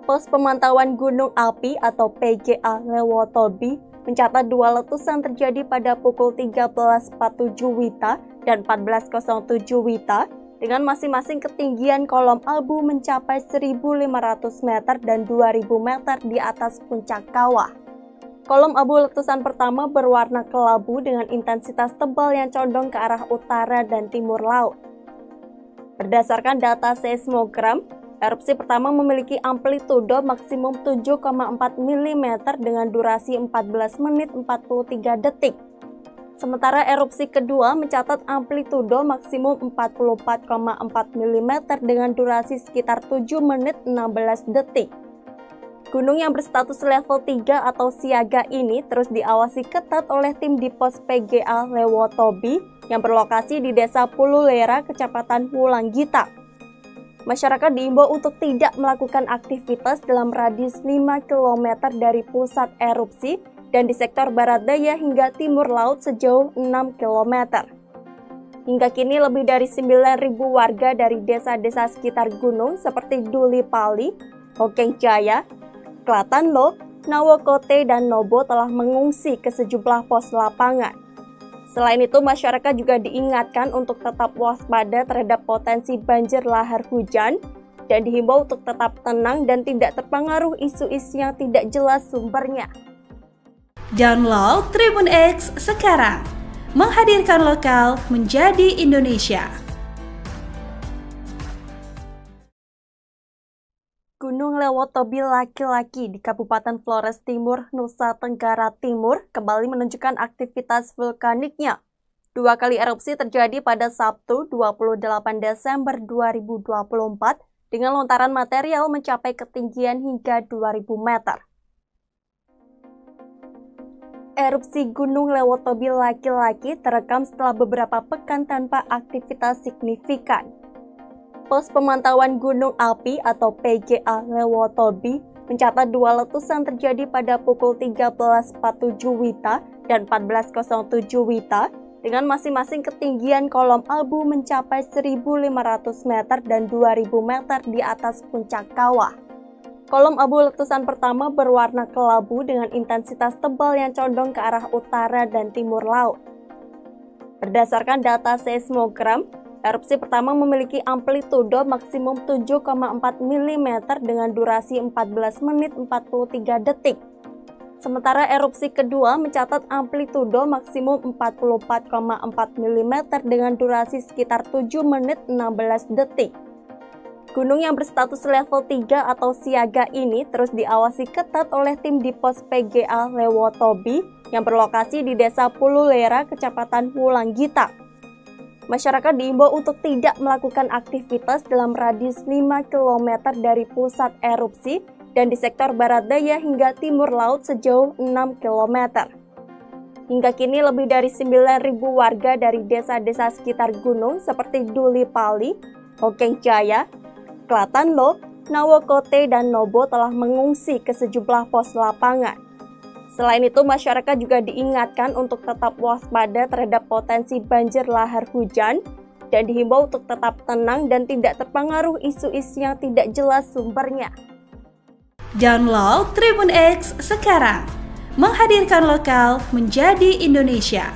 A: Pos Pemantauan Gunung Api atau PGA Lewotobi mencatat 2 letusan terjadi pada pukul 13.47 WITA dan 14.07 WITA dengan masing-masing ketinggian kolom abu mencapai 1.500 meter dan 2.000 meter di atas puncak kawah. Kolom abu letusan pertama berwarna kelabu dengan intensitas tebal yang condong ke arah utara dan timur laut. Berdasarkan data seismogram, erupsi pertama memiliki amplitudo maksimum 7,4 mm dengan durasi 14 menit 43 detik. Sementara erupsi kedua mencatat amplitudo maksimum 44,4 mm dengan durasi sekitar 7 menit 16 detik. Gunung yang berstatus level 3 atau siaga ini terus diawasi ketat oleh tim di pos PGA Lewotobi yang berlokasi di Desa Pululera, Kecamatan Wulanggita. Masyarakat diimbau untuk tidak melakukan aktivitas dalam radius 5 km dari pusat erupsi dan di sektor barat daya hingga timur laut sejauh 6 km. Hingga kini lebih dari 9.000 warga dari desa-desa sekitar gunung seperti Duli Pali, Hokeng Jaya, Klatanlo, Nawokote, dan Nobo telah mengungsi ke sejumlah pos lapangan. Selain itu, masyarakat juga diingatkan untuk tetap waspada terhadap potensi banjir lahar hujan dan dihimbau untuk tetap tenang dan tidak terpengaruh isu-isu yang tidak jelas sumbernya.
B: Download Tribun X sekarang, menghadirkan lokal menjadi Indonesia.
A: Gunung Lewotobi laki-laki di Kabupaten Flores Timur, Nusa Tenggara Timur kembali menunjukkan aktivitas vulkaniknya. 2 kali erupsi terjadi pada Sabtu 28 Desember 2024 dengan lontaran material mencapai ketinggian hingga 2.000 meter. Erupsi Gunung Lewotobi laki-laki terekam setelah beberapa pekan tanpa aktivitas signifikan. Pos Pemantauan Gunung Api atau PGA Lewotobi mencatat 2 letusan terjadi pada pukul 13.47 WITA dan 14.07 WITA dengan masing-masing ketinggian kolom abu mencapai 1.500 meter dan 2.000 meter di atas puncak kawah. Kolom abu letusan pertama berwarna kelabu dengan intensitas tebal yang condong ke arah utara dan timur laut. Berdasarkan data seismogram, erupsi pertama memiliki amplitudo maksimum 7,4 mm dengan durasi 14 menit 43 detik. Sementara erupsi kedua mencatat amplitudo maksimum 44,4 mm dengan durasi sekitar 7 menit 16 detik. Gunung yang berstatus level 3 atau siaga ini terus diawasi ketat oleh tim di pos PGA Lewotobi yang berlokasi di Desa Pululera, Kecamatan Wulanggita. Masyarakat diimbau untuk tidak melakukan aktivitas dalam radius 5 km dari pusat erupsi dan di sektor barat daya hingga timur laut sejauh 6 km. Hingga kini lebih dari 9.000 warga dari desa-desa sekitar gunung seperti Duli Pali, Hokeng Jaya, Klatanlo, Nawokote, dan Nobo telah mengungsi ke sejumlah pos lapangan. Selain itu, masyarakat juga diingatkan untuk tetap waspada terhadap potensi banjir lahar hujan dan dihimbau untuk tetap tenang dan tidak terpengaruh isu-isu yang tidak jelas sumbernya.
B: Download Tribun X sekarang, menghadirkan lokal menjadi Indonesia.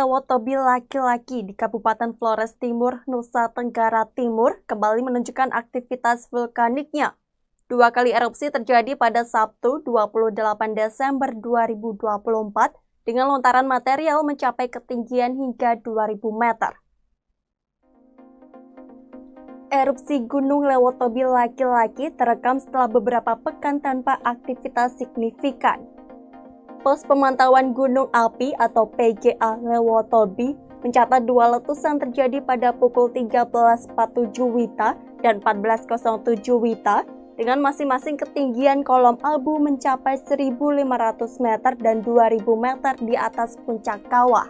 A: Lewotobi laki-laki di Kabupaten Flores Timur, Nusa Tenggara Timur kembali menunjukkan aktivitas vulkaniknya. 2 kali erupsi terjadi pada Sabtu 28 Desember 2024 dengan lontaran material mencapai ketinggian hingga 2000 meter. Erupsi Gunung Lewotobi laki-laki terekam setelah beberapa pekan tanpa aktivitas signifikan. Pos Pemantauan Gunung Api atau PGA Lewotobi mencatat 2 letusan terjadi pada pukul 13.47 WITA dan 14.07 WITA dengan masing-masing ketinggian kolom abu mencapai 1.500 meter dan 2.000 meter di atas puncak kawah.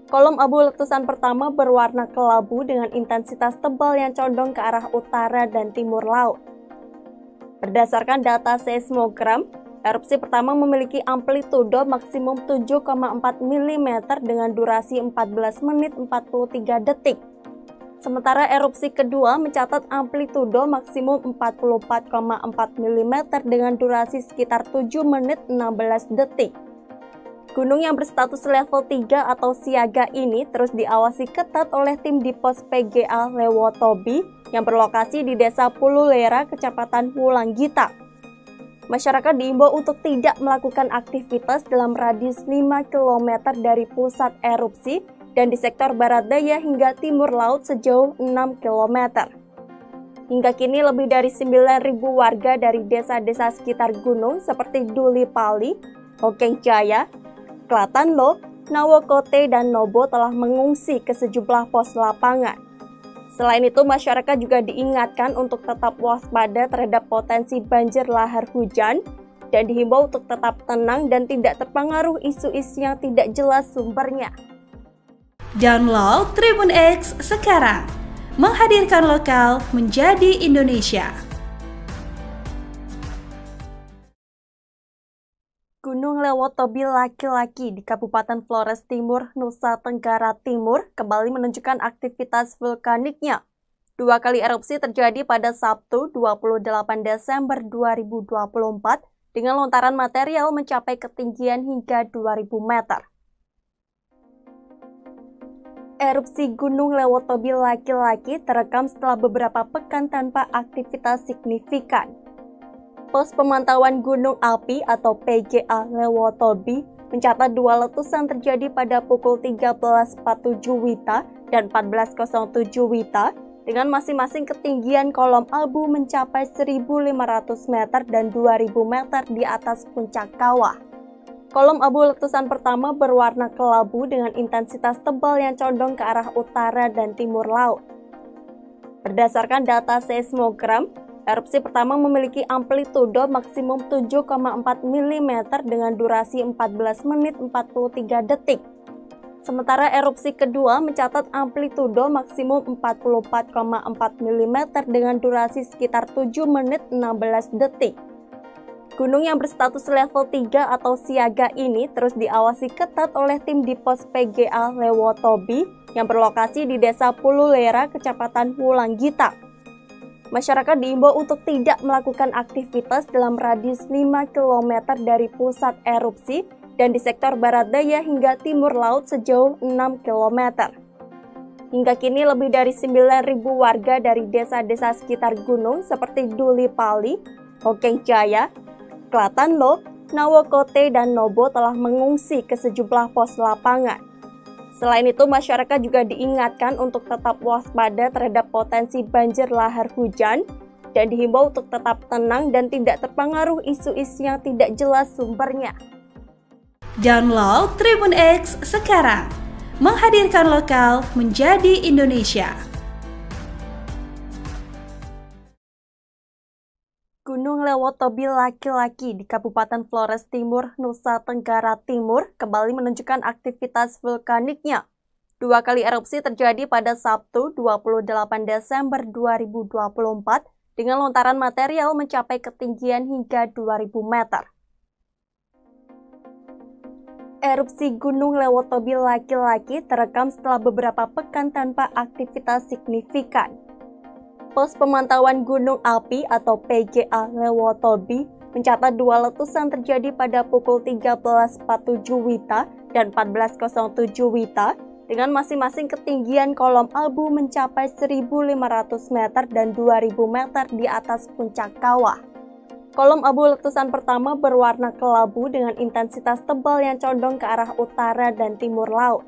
A: Kolom abu letusan pertama berwarna kelabu dengan intensitas tebal yang condong ke arah utara dan timur laut. Berdasarkan data seismogram, erupsi pertama memiliki amplitudo maksimum 7,4 mm dengan durasi 14 menit 43 detik. Sementara erupsi kedua mencatat amplitudo maksimum 44,4 mm dengan durasi sekitar 7 menit 16 detik. Gunung yang berstatus level 3 atau siaga ini terus diawasi ketat oleh tim di pos PGA Lewotobi yang berlokasi di Desa Pululera, Kecamatan Wulanggita. Masyarakat diimbau untuk tidak melakukan aktivitas dalam radius 5 km dari pusat erupsi dan di sektor barat daya hingga timur laut sejauh 6 km. Hingga kini lebih dari 9.000 warga dari desa-desa sekitar gunung seperti Duli Pali, Hokeng Jaya, Klatanlo, Nawokote, dan Nobo telah mengungsi ke sejumlah pos lapangan. Selain itu, masyarakat juga diingatkan untuk tetap waspada terhadap potensi banjir lahar hujan dan dihimbau untuk tetap tenang dan tidak terpengaruh isu-isu yang tidak jelas sumbernya.
B: Download Tribun X sekarang, menghadirkan lokal menjadi Indonesia.
A: Gunung Lewotobi laki-laki di Kabupaten Flores Timur, Nusa Tenggara Timur kembali menunjukkan aktivitas vulkaniknya. 2 kali erupsi terjadi pada Sabtu 28 Desember 2024 dengan lontaran material mencapai ketinggian hingga 2000 meter. Erupsi Gunung Lewotobi laki-laki terekam setelah beberapa pekan tanpa aktivitas signifikan. Pos Pemantauan Gunung Api atau PGA Lewotobi mencatat 2 letusan terjadi pada pukul 13.47 WITA dan 14.07 WITA dengan masing-masing ketinggian kolom abu mencapai 1.500 meter dan 2.000 meter di atas puncak kawah. Kolom abu letusan pertama berwarna kelabu dengan intensitas tebal yang condong ke arah utara dan timur laut. Berdasarkan data seismogram, erupsi pertama memiliki amplitudo maksimum 7,4 mm dengan durasi 14 menit 43 detik. Sementara erupsi kedua mencatat amplitudo maksimum 44,4 mm dengan durasi sekitar 7 menit 16 detik. Gunung yang berstatus level 3 atau siaga ini terus diawasi ketat oleh tim di pos PGA Lewotobi yang berlokasi di Desa Pululera, Kecamatan Wulanggita. Masyarakat diimbau untuk tidak melakukan aktivitas dalam radius 5 km dari pusat erupsi dan di sektor barat daya hingga timur laut sejauh 6 km. Hingga kini lebih dari 9.000 warga dari desa-desa sekitar gunung seperti Duli Pali, Hokeng Jaya, Klatanlo, Nawokote, dan Nobo telah mengungsi ke sejumlah pos lapangan. Selain itu, masyarakat juga diingatkan untuk tetap waspada terhadap potensi banjir lahar hujan dan dihimbau untuk tetap tenang dan tidak terpengaruh isu-isu yang tidak jelas sumbernya.
B: Download Tribun X sekarang, menghadirkan lokal menjadi Indonesia.
A: Gunung Lewotobi laki-laki di Kabupaten Flores Timur, Nusa Tenggara Timur kembali menunjukkan aktivitas vulkaniknya. 2 kali erupsi terjadi pada Sabtu 28 Desember 2024 dengan lontaran material mencapai ketinggian hingga 2000 meter. Erupsi Gunung Lewotobi laki-laki terekam setelah beberapa pekan tanpa aktivitas signifikan. Pos Pemantauan Gunung Api atau PGA Lewotobi mencatat dua letusan terjadi pada pukul 13.47 WITA dan 14.07 WITA dengan masing-masing ketinggian kolom abu mencapai 1.500 meter dan 2.000 meter di atas puncak kawah. Kolom abu letusan pertama berwarna kelabu dengan intensitas tebal yang condong ke arah utara dan timur laut.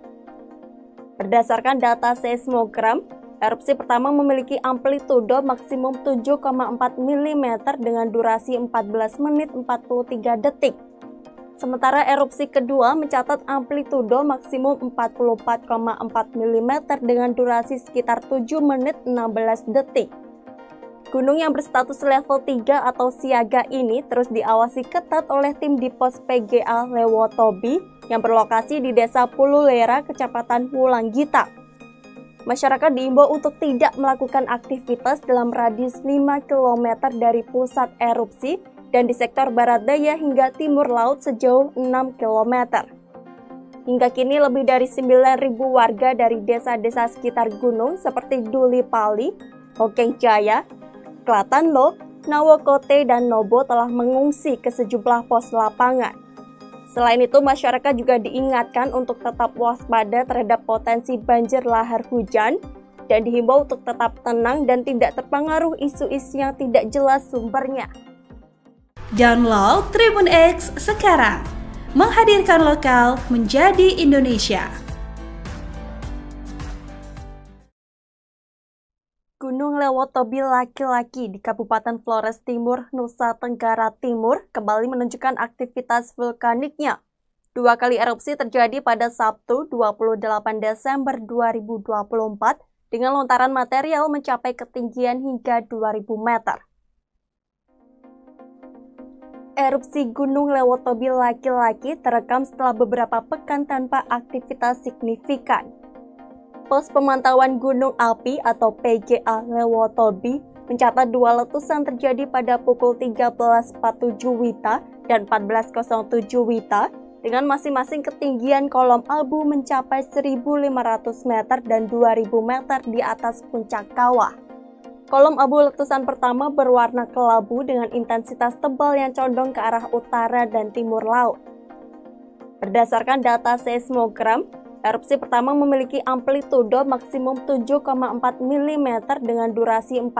A: Berdasarkan data seismogram, erupsi pertama memiliki amplitudo maksimum 7,4 mm dengan durasi 14 menit 43 detik. Sementara erupsi kedua mencatat amplitudo maksimum 44,4 mm dengan durasi sekitar 7 menit 16 detik. Gunung yang berstatus level 3 atau siaga ini terus diawasi ketat oleh tim di pos PGA Lewotobi yang berlokasi di Desa Pululera, Kecamatan Wulanggita. Masyarakat diimbau untuk tidak melakukan aktivitas dalam radius 5 km dari pusat erupsi dan di sektor barat daya hingga timur laut sejauh 6 km. Hingga kini lebih dari 9.000 warga dari desa-desa sekitar gunung seperti Duli Pali, Hokeng Jaya, Klatanlo, Nawokote, dan Nobo telah mengungsi ke sejumlah pos lapangan. Selain itu, masyarakat juga diingatkan untuk tetap waspada terhadap potensi banjir lahar hujan dan dihimbau untuk tetap tenang dan tidak terpengaruh isu-isu yang tidak jelas sumbernya.
B: Download Tribun X sekarang, menghadirkan lokal menjadi Indonesia.
A: Gunung Lewotobi laki-laki di Kabupaten Flores Timur, Nusa Tenggara Timur kembali menunjukkan aktivitas vulkaniknya. Dua kali erupsi terjadi pada Sabtu 28 Desember 2024 dengan lontaran material mencapai ketinggian hingga 2.000 meter. Erupsi Gunung Lewotobi laki-laki terekam setelah beberapa pekan tanpa aktivitas signifikan. Pos Pemantauan Gunung Api atau PGA Lewotobi mencatat dua letusan terjadi pada pukul 13.47 WITA dan 14.07 WITA dengan masing-masing ketinggian kolom abu mencapai 1.500 meter dan 2.000 meter di atas puncak kawah. Kolom abu letusan pertama berwarna kelabu dengan intensitas tebal yang condong ke arah utara dan timur laut. Berdasarkan data seismogram, erupsi pertama memiliki amplitudo maksimum 7,4 mm dengan durasi 14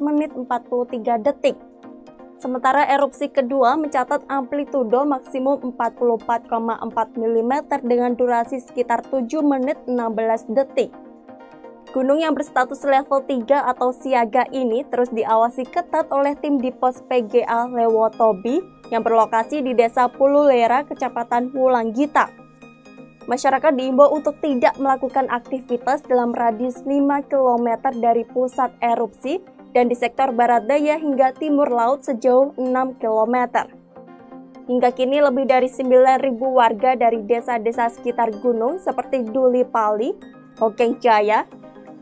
A: menit 43 detik. Sementara erupsi kedua mencatat amplitudo maksimum 44,4 mm dengan durasi sekitar 7 menit 16 detik. Gunung yang berstatus level 3 atau siaga ini terus diawasi ketat oleh tim di pos PGA Lewotobi yang berlokasi di Desa Pululera, Kecamatan Wulanggita. Masyarakat diimbau untuk tidak melakukan aktivitas dalam radius 5 km dari pusat erupsi dan di sektor barat daya hingga timur laut sejauh 6 km. Hingga kini lebih dari 9.000 warga dari desa-desa sekitar gunung seperti Duli Pali, Hokeng Jaya,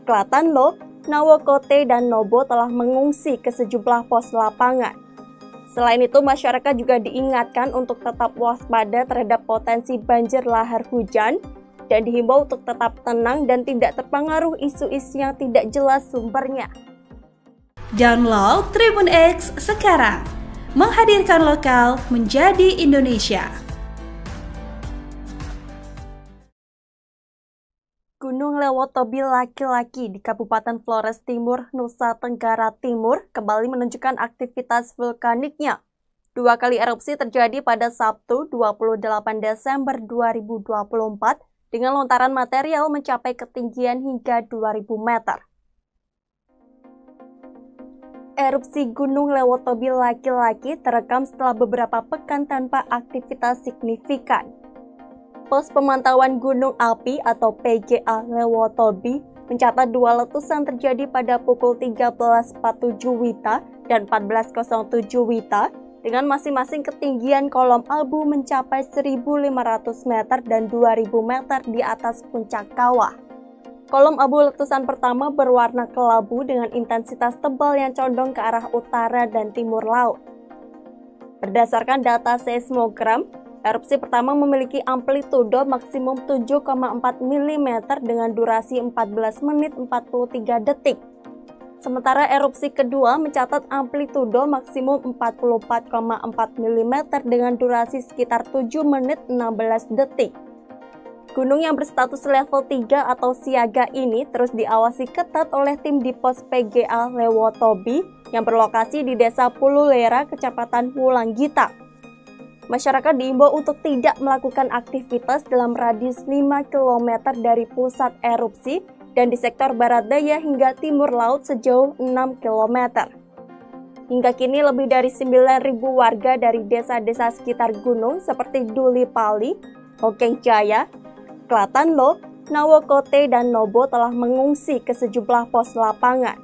A: Klatanlo, Nawokote, dan Nobo telah mengungsi ke sejumlah pos lapangan. Selain itu, masyarakat juga diingatkan untuk tetap waspada terhadap potensi banjir lahar hujan dan dihimbau untuk tetap tenang dan tidak terpengaruh isu-isu yang tidak jelas sumbernya.
B: Download Tribun X sekarang, menghadirkan lokal menjadi Indonesia.
A: Gunung Lewotobi laki-laki di Kabupaten Flores Timur, Nusa Tenggara Timur kembali menunjukkan aktivitas vulkaniknya. Dua kali erupsi terjadi pada Sabtu 28 Desember 2024 dengan lontaran material mencapai ketinggian hingga 2.000 meter. Erupsi Gunung Lewotobi laki-laki terekam setelah beberapa pekan tanpa aktivitas signifikan. Pos Pemantauan Gunung Api atau PGA Lewotobi mencatat dua letusan terjadi pada pukul 13.47 WITA dan 14.07 WITA dengan masing-masing ketinggian kolom abu mencapai 1.500 meter dan 2.000 meter di atas puncak kawah. Kolom abu letusan pertama berwarna kelabu dengan intensitas tebal yang condong ke arah utara dan timur laut. Berdasarkan data seismogram, erupsi pertama memiliki amplitudo maksimum 7,4 mm dengan durasi 14 menit 43 detik. Sementara erupsi kedua mencatat amplitudo maksimum 44,4 mm dengan durasi sekitar 7 menit 16 detik. Gunung yang berstatus level 3 atau siaga ini terus diawasi ketat oleh tim di pos PGA Lewotobi yang berlokasi di Desa Pululera, Kecamatan Wulanggita. Masyarakat diimbau untuk tidak melakukan aktivitas dalam radius 5 km dari pusat erupsi dan di sektor barat daya hingga timur laut sejauh 6 km. Hingga kini lebih dari 9.000 warga dari desa-desa sekitar gunung seperti Duli Pali, Hokeng Jaya, Klatanlo, Nawokote, dan Nobo telah mengungsi ke sejumlah pos lapangan.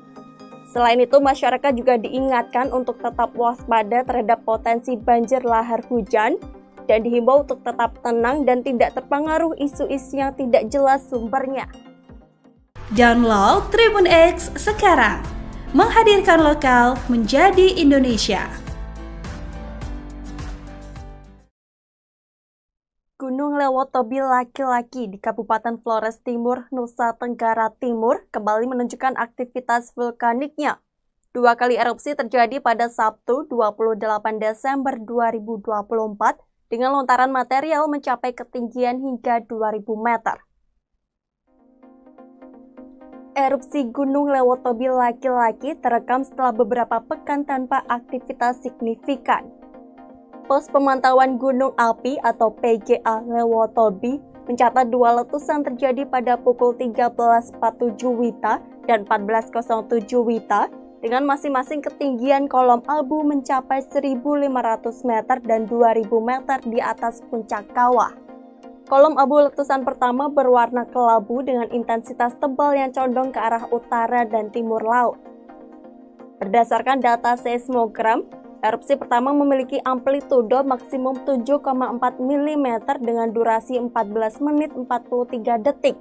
A: Selain itu, masyarakat juga diingatkan untuk tetap waspada terhadap potensi banjir lahar hujan dan dihimbau untuk tetap tenang dan tidak terpengaruh isu-isu yang tidak jelas sumbernya.
B: Download Tribun X sekarang, menghadirkan lokal menjadi Indonesia.
A: Gunung Lewotobi laki-laki di Kabupaten Flores Timur, Nusa Tenggara Timur kembali menunjukkan aktivitas vulkaniknya. 2 kali erupsi terjadi pada Sabtu 28 Desember 2024 dengan lontaran material mencapai ketinggian hingga 2.000 meter. Erupsi Gunung Lewotobi laki-laki terekam setelah beberapa pekan tanpa aktivitas signifikan. Pos Pemantauan Gunung Api atau PGA Lewotobi mencatat 2 letusan terjadi pada pukul 13.47 WITA dan 14.07 WITA dengan masing-masing ketinggian kolom abu mencapai 1.500 meter dan 2.000 meter di atas puncak kawah. Kolom abu letusan pertama berwarna kelabu dengan intensitas tebal yang condong ke arah utara dan timur laut. Berdasarkan data seismogram, erupsi pertama memiliki amplitudo maksimum 7,4 mm dengan durasi 14 menit 43 detik.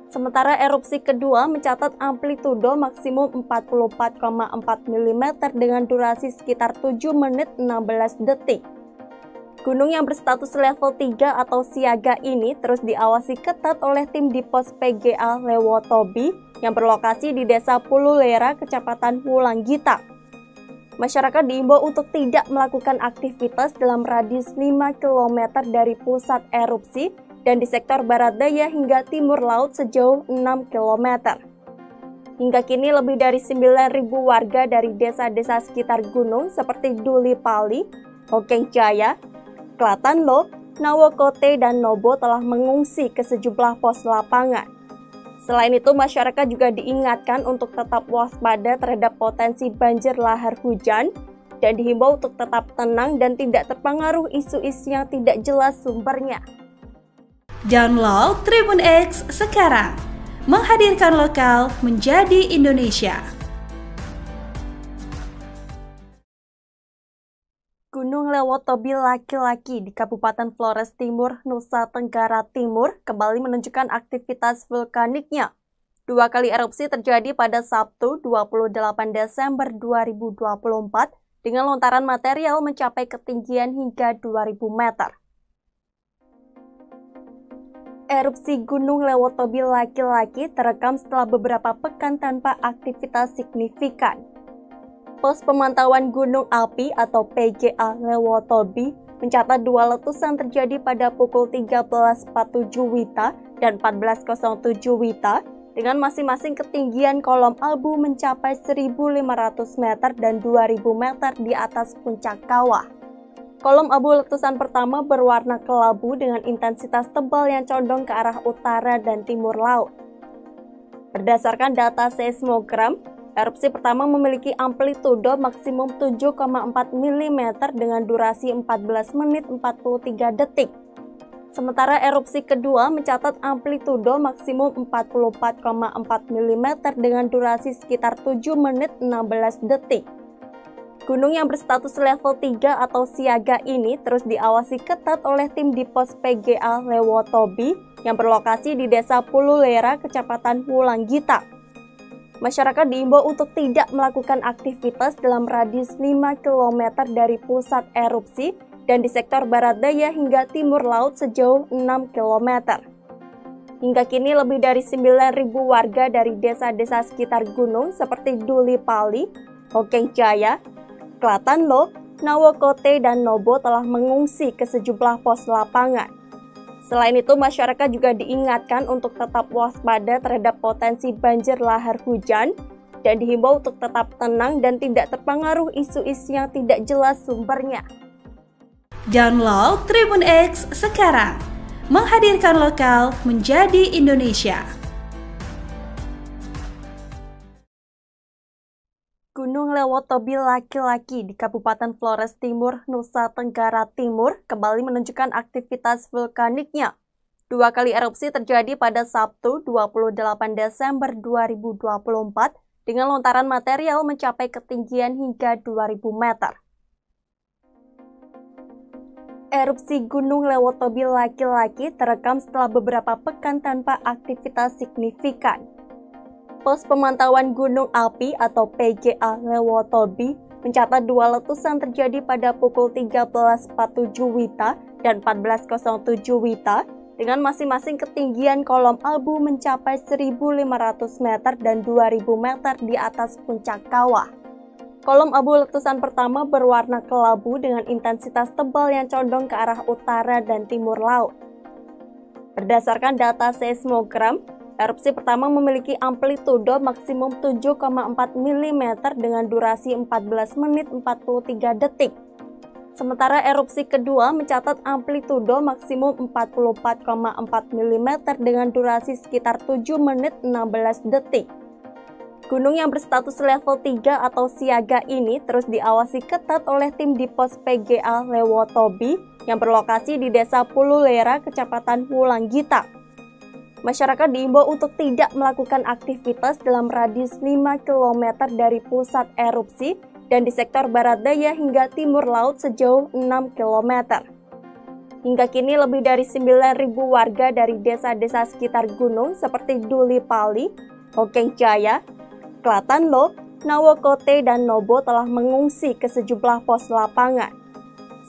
A: Sementara erupsi kedua mencatat amplitudo maksimum 44,4 mm dengan durasi sekitar 7 menit 16 detik. Gunung yang berstatus level 3 atau siaga ini terus diawasi ketat oleh tim di pos PGA Lewotobi yang berlokasi di Desa Pululera, Kecamatan Wulanggita. Masyarakat diimbau untuk tidak melakukan aktivitas dalam radius 5 km dari pusat erupsi dan di sektor barat daya hingga timur laut sejauh 6 km. Hingga kini lebih dari 9.000 warga dari desa-desa sekitar gunung seperti Duli Pali, Hokeng Jaya, Klatanlo, Nawokote, dan Nobo telah mengungsi ke sejumlah pos lapangan. Selain itu, masyarakat juga diingatkan untuk tetap waspada terhadap potensi banjir lahar hujan dan dihimbau untuk tetap tenang dan tidak terpengaruh isu-isu yang tidak jelas sumbernya.
B: Download Tribun X sekarang, menghadirkan lokal menjadi Indonesia.
A: Gunung Lewotobi laki-laki di Kabupaten Flores Timur, Nusa Tenggara Timur kembali menunjukkan aktivitas vulkaniknya. 2 kali erupsi terjadi pada Sabtu 28 Desember 2024 dengan lontaran material mencapai ketinggian hingga 2.000 meter. Erupsi Gunung Lewotobi laki-laki terekam setelah beberapa pekan tanpa aktivitas signifikan. Pos Pemantauan Gunung Api atau PGA Lewotobi mencatat 2 letusan terjadi pada pukul 13.47 WITA dan 14.07 WITA dengan masing-masing ketinggian kolom abu mencapai 1.500 meter dan 2.000 meter di atas puncak kawah. Kolom abu letusan pertama berwarna kelabu dengan intensitas tebal yang condong ke arah utara dan timur laut. Berdasarkan data seismogram, erupsi pertama memiliki amplitudo maksimum 7,4 mm dengan durasi 14 menit 43 detik. Sementara erupsi kedua mencatat amplitudo maksimum 44,4 mm dengan durasi sekitar 7 menit 16 detik. Gunung yang berstatus level 3 atau siaga ini terus diawasi ketat oleh tim di pos PGA Lewotobi yang berlokasi di Desa Pululera, Kecamatan Wulanggita. Masyarakat diimbau untuk tidak melakukan aktivitas dalam radius 5 km dari pusat erupsi dan di sektor barat daya hingga timur laut sejauh 6 km. Hingga kini lebih dari 9.000 warga dari desa-desa sekitar gunung seperti Duli Pali, Hokeng Jaya, Klatanlo, Nawokote, dan Nobo telah mengungsi ke sejumlah pos lapangan. Selain itu, masyarakat juga diingatkan untuk tetap waspada terhadap potensi banjir lahar hujan dan dihimbau untuk tetap tenang dan tidak terpengaruh isu-isu yang tidak jelas sumbernya.
B: Download Tribun X sekarang, menghadirkan lokal menjadi Indonesia.
A: Gunung Lewotobi laki-laki di Kabupaten Flores Timur, Nusa Tenggara Timur kembali menunjukkan aktivitas vulkaniknya. 2 kali erupsi terjadi pada Sabtu 28 Desember 2024 dengan lontaran material mencapai ketinggian hingga 2.000 meter. Erupsi Gunung Lewotobi laki-laki terekam setelah beberapa pekan tanpa aktivitas signifikan. Pos Pemantauan Gunung Api atau PGA Lewotobi mencatat 2 letusan terjadi pada pukul 13.47 WITA dan 14.07 WITA dengan masing-masing ketinggian kolom abu mencapai 1.500 meter dan 2.000 meter di atas puncak kawah. Kolom abu letusan pertama berwarna kelabu dengan intensitas tebal yang condong ke arah utara dan timur laut. Berdasarkan data seismogram, erupsi pertama memiliki amplitudo maksimum 7,4 mm dengan durasi 14 menit 43 detik. Sementara erupsi kedua mencatat amplitudo maksimum 44,4 mm dengan durasi sekitar 7 menit 16 detik. Gunung yang berstatus level 3 atau siaga ini terus diawasi ketat oleh tim di pos PGA Lewotobi yang berlokasi di Desa Pululera, Kecamatan Wulanggita. Masyarakat diimbau untuk tidak melakukan aktivitas dalam radius 5 km dari pusat erupsi dan di sektor barat daya hingga timur laut sejauh 6 km. Hingga kini lebih dari 9.000 warga dari desa-desa sekitar gunung seperti Duli Pali, Hokeng Jaya, Klatanlo, Nawokote, dan Nobo telah mengungsi ke sejumlah pos lapangan.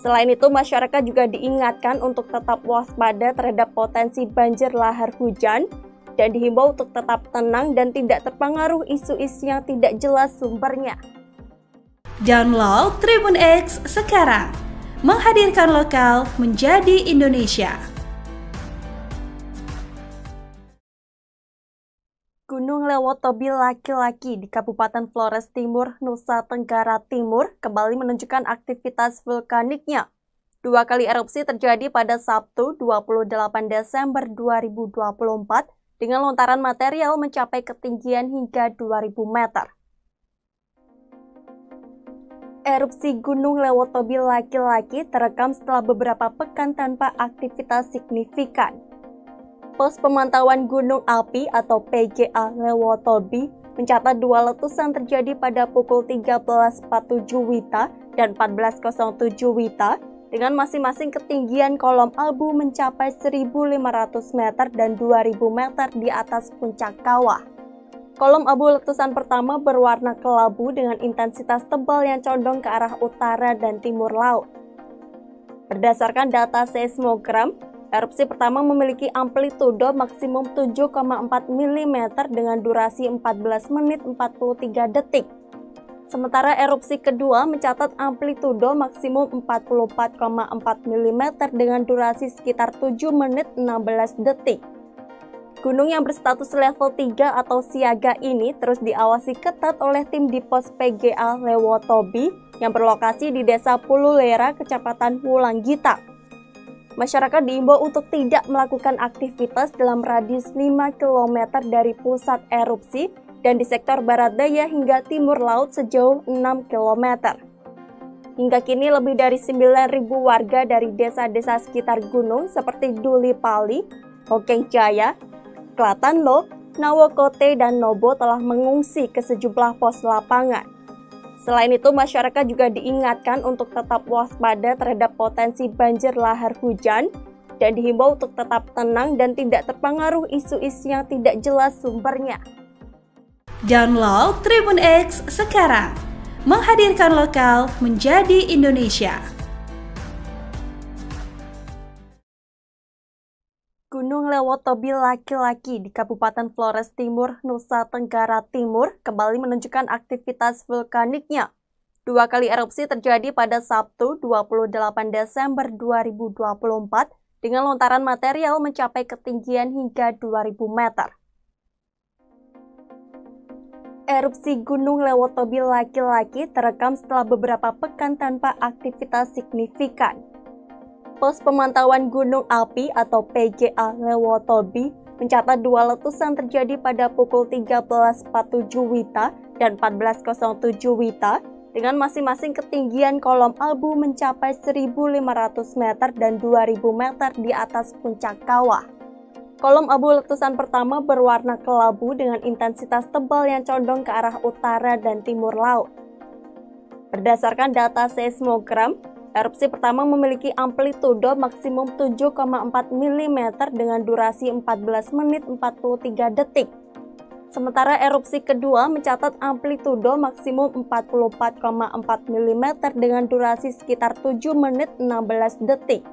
A: Selain itu, masyarakat juga diingatkan untuk tetap waspada terhadap potensi banjir lahar hujan dan dihimbau untuk tetap tenang dan tidak terpengaruh isu-isu yang tidak jelas sumbernya.
B: Download Tribun X sekarang, menghadirkan lokal menjadi Indonesia.
A: Gunung Lewotobi laki-laki di Kabupaten Flores Timur, Nusa Tenggara Timur kembali menunjukkan aktivitas vulkaniknya. 2 kali erupsi terjadi pada Sabtu 28 Desember 2024 dengan lontaran material mencapai ketinggian hingga 2.000 meter. Erupsi Gunung Lewotobi laki-laki terekam setelah beberapa pekan tanpa aktivitas signifikan. Pos Pemantauan Gunung Api atau PGA Lewotobi mencatat 2 letusan terjadi pada pukul 13.47 WITA dan 14.07 WITA dengan masing-masing ketinggian kolom abu mencapai 1.500 meter dan 2.000 meter di atas puncak kawah. Kolom abu letusan pertama berwarna kelabu dengan intensitas tebal yang condong ke arah utara dan timur laut. Berdasarkan data seismogram, erupsi pertama memiliki amplitudo maksimum 7,4 mm dengan durasi 14 menit 43 detik. Sementara erupsi kedua mencatat amplitudo maksimum 44,4 mm dengan durasi sekitar 7 menit 16 detik. Gunung yang berstatus level 3 atau siaga ini terus diawasi ketat oleh tim di pos PGA Lewotobi yang berlokasi di Desa Pululera, Kecamatan Wulanggita. Masyarakat diimbau untuk tidak melakukan aktivitas dalam radius 5 km dari pusat erupsi dan di sektor barat daya hingga timur laut sejauh 6 km. Hingga kini lebih dari 9.000 warga dari desa-desa sekitar gunung seperti Duli Pali, Hokeng Jaya, Klatanlo, Nawokote, dan Nobo telah mengungsi ke sejumlah pos lapangan. Selain itu, masyarakat juga diingatkan untuk tetap waspada terhadap potensi banjir lahar hujan dan dihimbau untuk tetap tenang dan tidak terpengaruh isu-isu yang tidak jelas sumbernya.
B: Download Tribun X sekarang, menghadirkan lokal menjadi Indonesia.
A: Gunung Lewotobi laki-laki di Kabupaten Flores Timur, Nusa Tenggara Timur kembali menunjukkan aktivitas vulkaniknya. 2 kali erupsi terjadi pada Sabtu 28 Desember 2024 dengan lontaran material mencapai ketinggian hingga 2000 meter. Erupsi Gunung Lewotobi laki-laki terekam setelah beberapa pekan tanpa aktivitas signifikan. Pos Pemantauan Gunung Api atau PGA Lewotobi mencatat 2 letusan terjadi pada pukul 13.47 WITA dan 14.07 WITA dengan masing-masing ketinggian kolom abu mencapai 1.500 meter dan 2.000 meter di atas puncak kawah. Kolom abu letusan pertama berwarna kelabu dengan intensitas tebal yang condong ke arah utara dan timur laut. Berdasarkan data seismogram, erupsi pertama memiliki amplitudo maksimum 7,4 mm dengan durasi 14 menit 43 detik. Sementara erupsi kedua mencatat amplitudo maksimum 44,4 mm dengan durasi sekitar 7 menit 16 detik.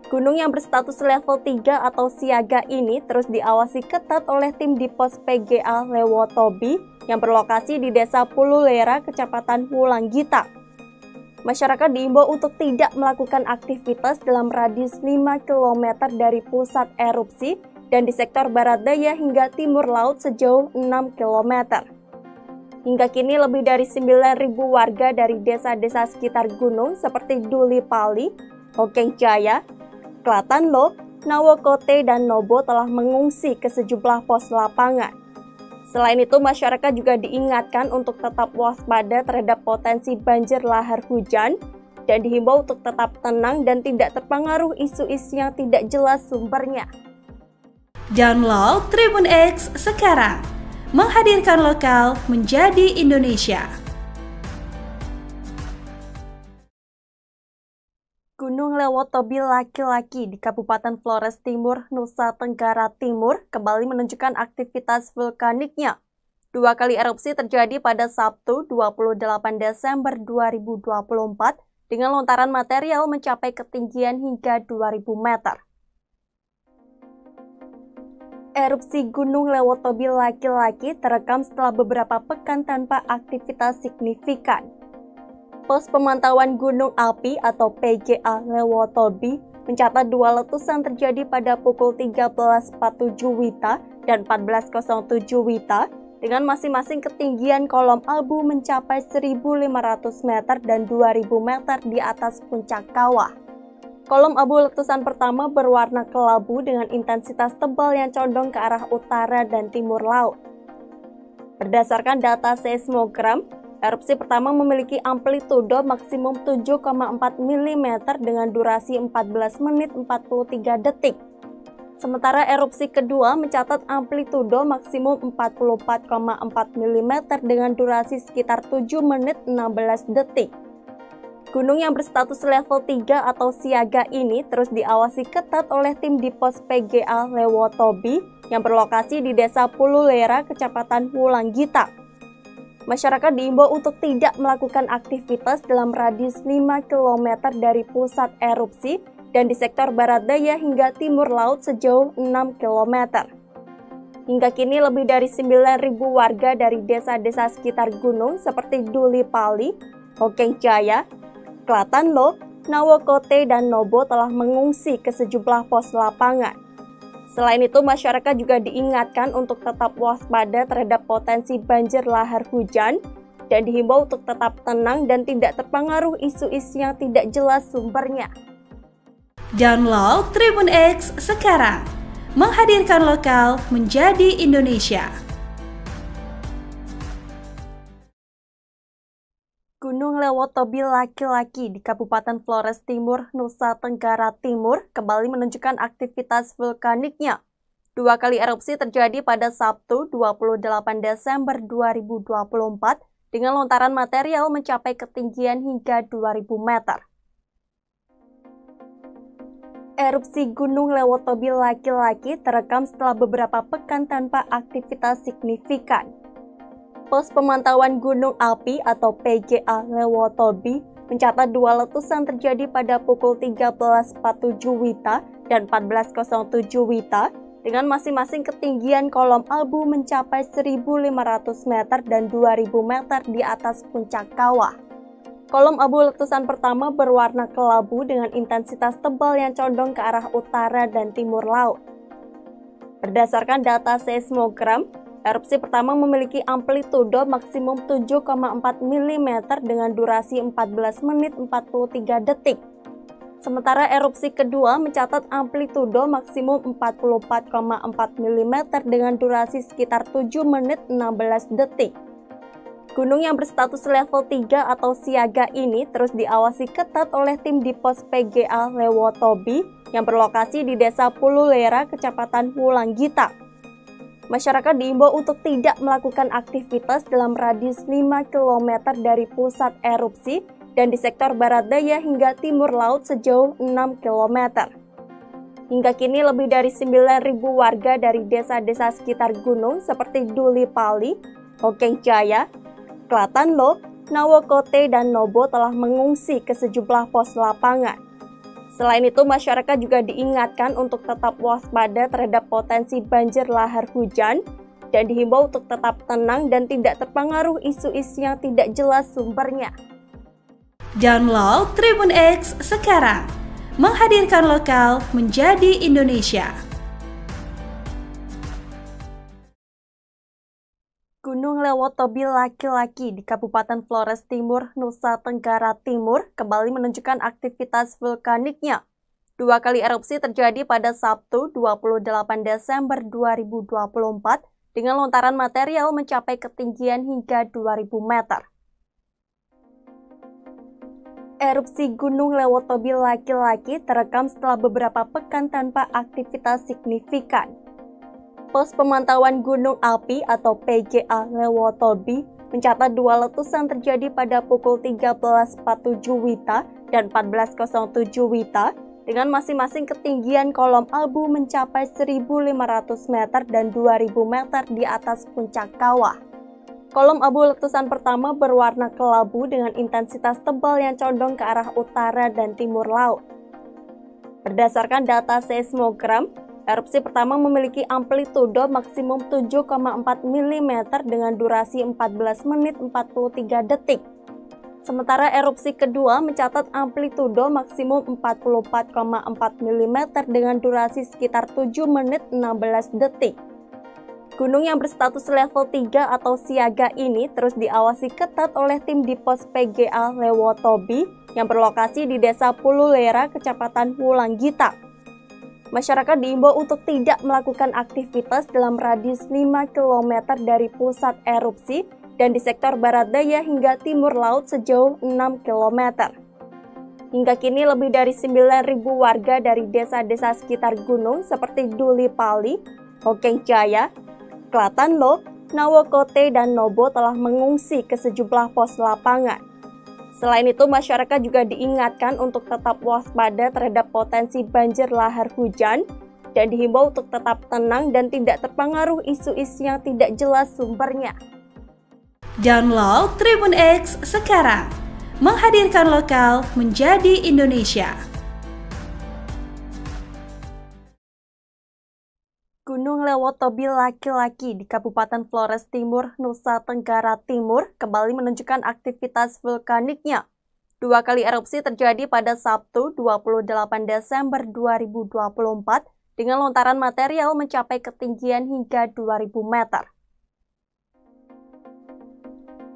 A: Gunung yang berstatus level 3 atau siaga ini terus diawasi ketat oleh tim di pos PGA Lewotobi yang berlokasi di Desa Pululera, Kecamatan Wulanggita. Masyarakat diimbau untuk tidak melakukan aktivitas dalam radius 5 km dari pusat erupsi dan di sektor barat daya hingga timur laut sejauh 6 km. Hingga kini lebih dari 9.000 warga dari desa-desa sekitar gunung seperti Duli Pali, Hokeng Jaya, Klatanlo, Nawokote, dan Nobo telah mengungsi ke sejumlah pos lapangan. Selain itu, masyarakat juga diingatkan untuk tetap waspada terhadap potensi banjir lahar hujan dan dihimbau untuk tetap tenang dan tidak terpengaruh isu-isu yang tidak jelas sumbernya.
B: Download Tribun X sekarang, menghadirkan lokal menjadi Indonesia.
A: Gunung Lewotobi laki-laki di Kabupaten Flores Timur, Nusa Tenggara Timur kembali menunjukkan aktivitas vulkaniknya. 2 kali erupsi terjadi pada Sabtu 28 Desember 2024 dengan lontaran material mencapai ketinggian hingga 2000 meter. Erupsi Gunung Lewotobi laki-laki terekam setelah beberapa pekan tanpa aktivitas signifikan. Pos Pemantauan Gunung Api atau PGA Lewotobi mencatat 2 letusan terjadi pada pukul 13.47 WITA dan 14.07 WITA dengan masing-masing ketinggian kolom abu mencapai 1.500 meter dan 2.000 meter di atas puncak kawah. Kolom abu letusan pertama berwarna kelabu dengan intensitas tebal yang condong ke arah utara dan timur laut. Berdasarkan data seismogram, erupsi pertama memiliki amplitudo maksimum 7,4 mm dengan durasi 14 menit 43 detik. Sementara erupsi kedua mencatat amplitudo maksimum 44,4 mm dengan durasi sekitar 7 menit 16 detik. Gunung yang berstatus level 3 atau siaga ini terus diawasi ketat oleh tim di pos PGA Lewotobi yang berlokasi di Desa Pululera, Kecamatan Wulanggita. Masyarakat diimbau untuk tidak melakukan aktivitas dalam radius 5 km dari pusat erupsi dan di sektor barat daya hingga timur laut sejauh 6 km. Hingga kini lebih dari 9.000 warga dari desa-desa sekitar gunung seperti Duli Pali, Hokeng Jaya, Klatanlo, Nawokote, dan Nobo telah mengungsi ke sejumlah pos lapangan. Selain itu, masyarakat juga diingatkan untuk tetap waspada terhadap potensi banjir lahar hujan dan dihimbau untuk tetap tenang dan tidak terpengaruh isu-isu yang tidak jelas sumbernya.
B: Download Tribun X sekarang, menghadirkan lokal menjadi Indonesia.
A: Gunung Lewotobi laki-laki di Kabupaten Flores Timur, Nusa Tenggara Timur kembali menunjukkan aktivitas vulkaniknya. 2 kali erupsi terjadi pada Sabtu 28 Desember 2024 dengan lontaran material mencapai ketinggian hingga 2000 meter. Erupsi Gunung Lewotobi laki-laki terekam setelah beberapa pekan tanpa aktivitas signifikan. Pos Pemantauan Gunung Api atau PGA Lewotobi mencatat 2 letusan terjadi pada pukul 13.47 WITA dan 1407 Wita dengan masing-masing ketinggian kolom abu mencapai 1.500 meter dan 2.000 meter di atas puncak kawah. Kolom abu letusan pertama berwarna kelabu dengan intensitas tebal yang condong ke arah utara dan timur laut. Berdasarkan data seismogram, erupsi pertama memiliki amplitudo maksimum 7,4 mm dengan durasi 14 menit 43 detik. Sementara erupsi kedua mencatat amplitudo maksimum 44,4 mm dengan durasi sekitar 7 menit 16 detik. Gunung yang berstatus level 3 atau siaga ini terus diawasi ketat oleh tim di pos PGA Lewotobi yang berlokasi di Desa Pululera, Kecamatan Wulanggita. Masyarakat diimbau untuk tidak melakukan aktivitas dalam radius 5 km dari pusat erupsi dan di sektor barat daya hingga timur laut sejauh 6 km. Hingga kini lebih dari 9.000 warga dari desa-desa sekitar gunung seperti Duli Pali, Hokeng Jaya, Klatanlo, Nawokote, dan Nobo telah mengungsi ke sejumlah pos lapangan. Selain itu, masyarakat juga diingatkan untuk tetap waspada terhadap potensi banjir lahar hujan dan dihimbau untuk tetap tenang dan tidak terpengaruh isu-isu yang tidak jelas sumbernya.
B: Download Tribun X sekarang, menghadirkan lokal menjadi Indonesia.
A: Gunung Lewotobi laki-laki di Kabupaten Flores Timur, Nusa Tenggara Timur kembali menunjukkan aktivitas vulkaniknya. 2 kali erupsi terjadi pada Sabtu 28 Desember 2024 dengan lontaran material mencapai ketinggian hingga 2.000 meter. Erupsi Gunung Lewotobi laki-laki terekam setelah beberapa pekan tanpa aktivitas signifikan. Pos pemantauan gunung api atau PGA Lewotobi mencatat 2 letusan terjadi pada pukul 13.47 Wita dan 14.07 Wita dengan masing-masing ketinggian kolom abu mencapai 1.500 meter dan 2.000 meter di atas puncak kawah. Kolom abu letusan pertama berwarna kelabu dengan intensitas tebal yang condong ke arah utara dan timur laut. Berdasarkan data seismogram, erupsi pertama memiliki amplitudo maksimum 7,4 mm dengan durasi 14 menit 43 detik. Sementara erupsi kedua mencatat amplitudo maksimum 44,4 mm dengan durasi sekitar 7 menit 16 detik. Gunung yang berstatus level 3 atau siaga ini terus diawasi ketat oleh tim di pos PGA Lewotobi yang berlokasi di Desa Pululera, Kecamatan Wulanggita. Masyarakat diimbau untuk tidak melakukan aktivitas dalam radius 5 km dari pusat erupsi dan di sektor barat daya hingga timur laut sejauh 6 km. Hingga kini lebih dari 9.000 warga dari desa-desa sekitar gunung seperti Duli Pali, Hokeng Jaya, Klatanlo, Nawokote, dan Nobo telah mengungsi ke sejumlah pos lapangan. Selain itu, masyarakat juga diingatkan untuk tetap waspada terhadap potensi banjir lahar hujan dan dihimbau untuk tetap tenang dan tidak terpengaruh isu-isu yang tidak jelas sumbernya.
B: Download Tribun X sekarang, menghadirkan lokal menjadi Indonesia.
A: Gunung Lewotobi laki-laki di Kabupaten Flores Timur, Nusa Tenggara Timur kembali menunjukkan aktivitas vulkaniknya. 2 kali erupsi terjadi pada Sabtu 28 Desember 2024 dengan lontaran material mencapai ketinggian hingga 2.000 meter.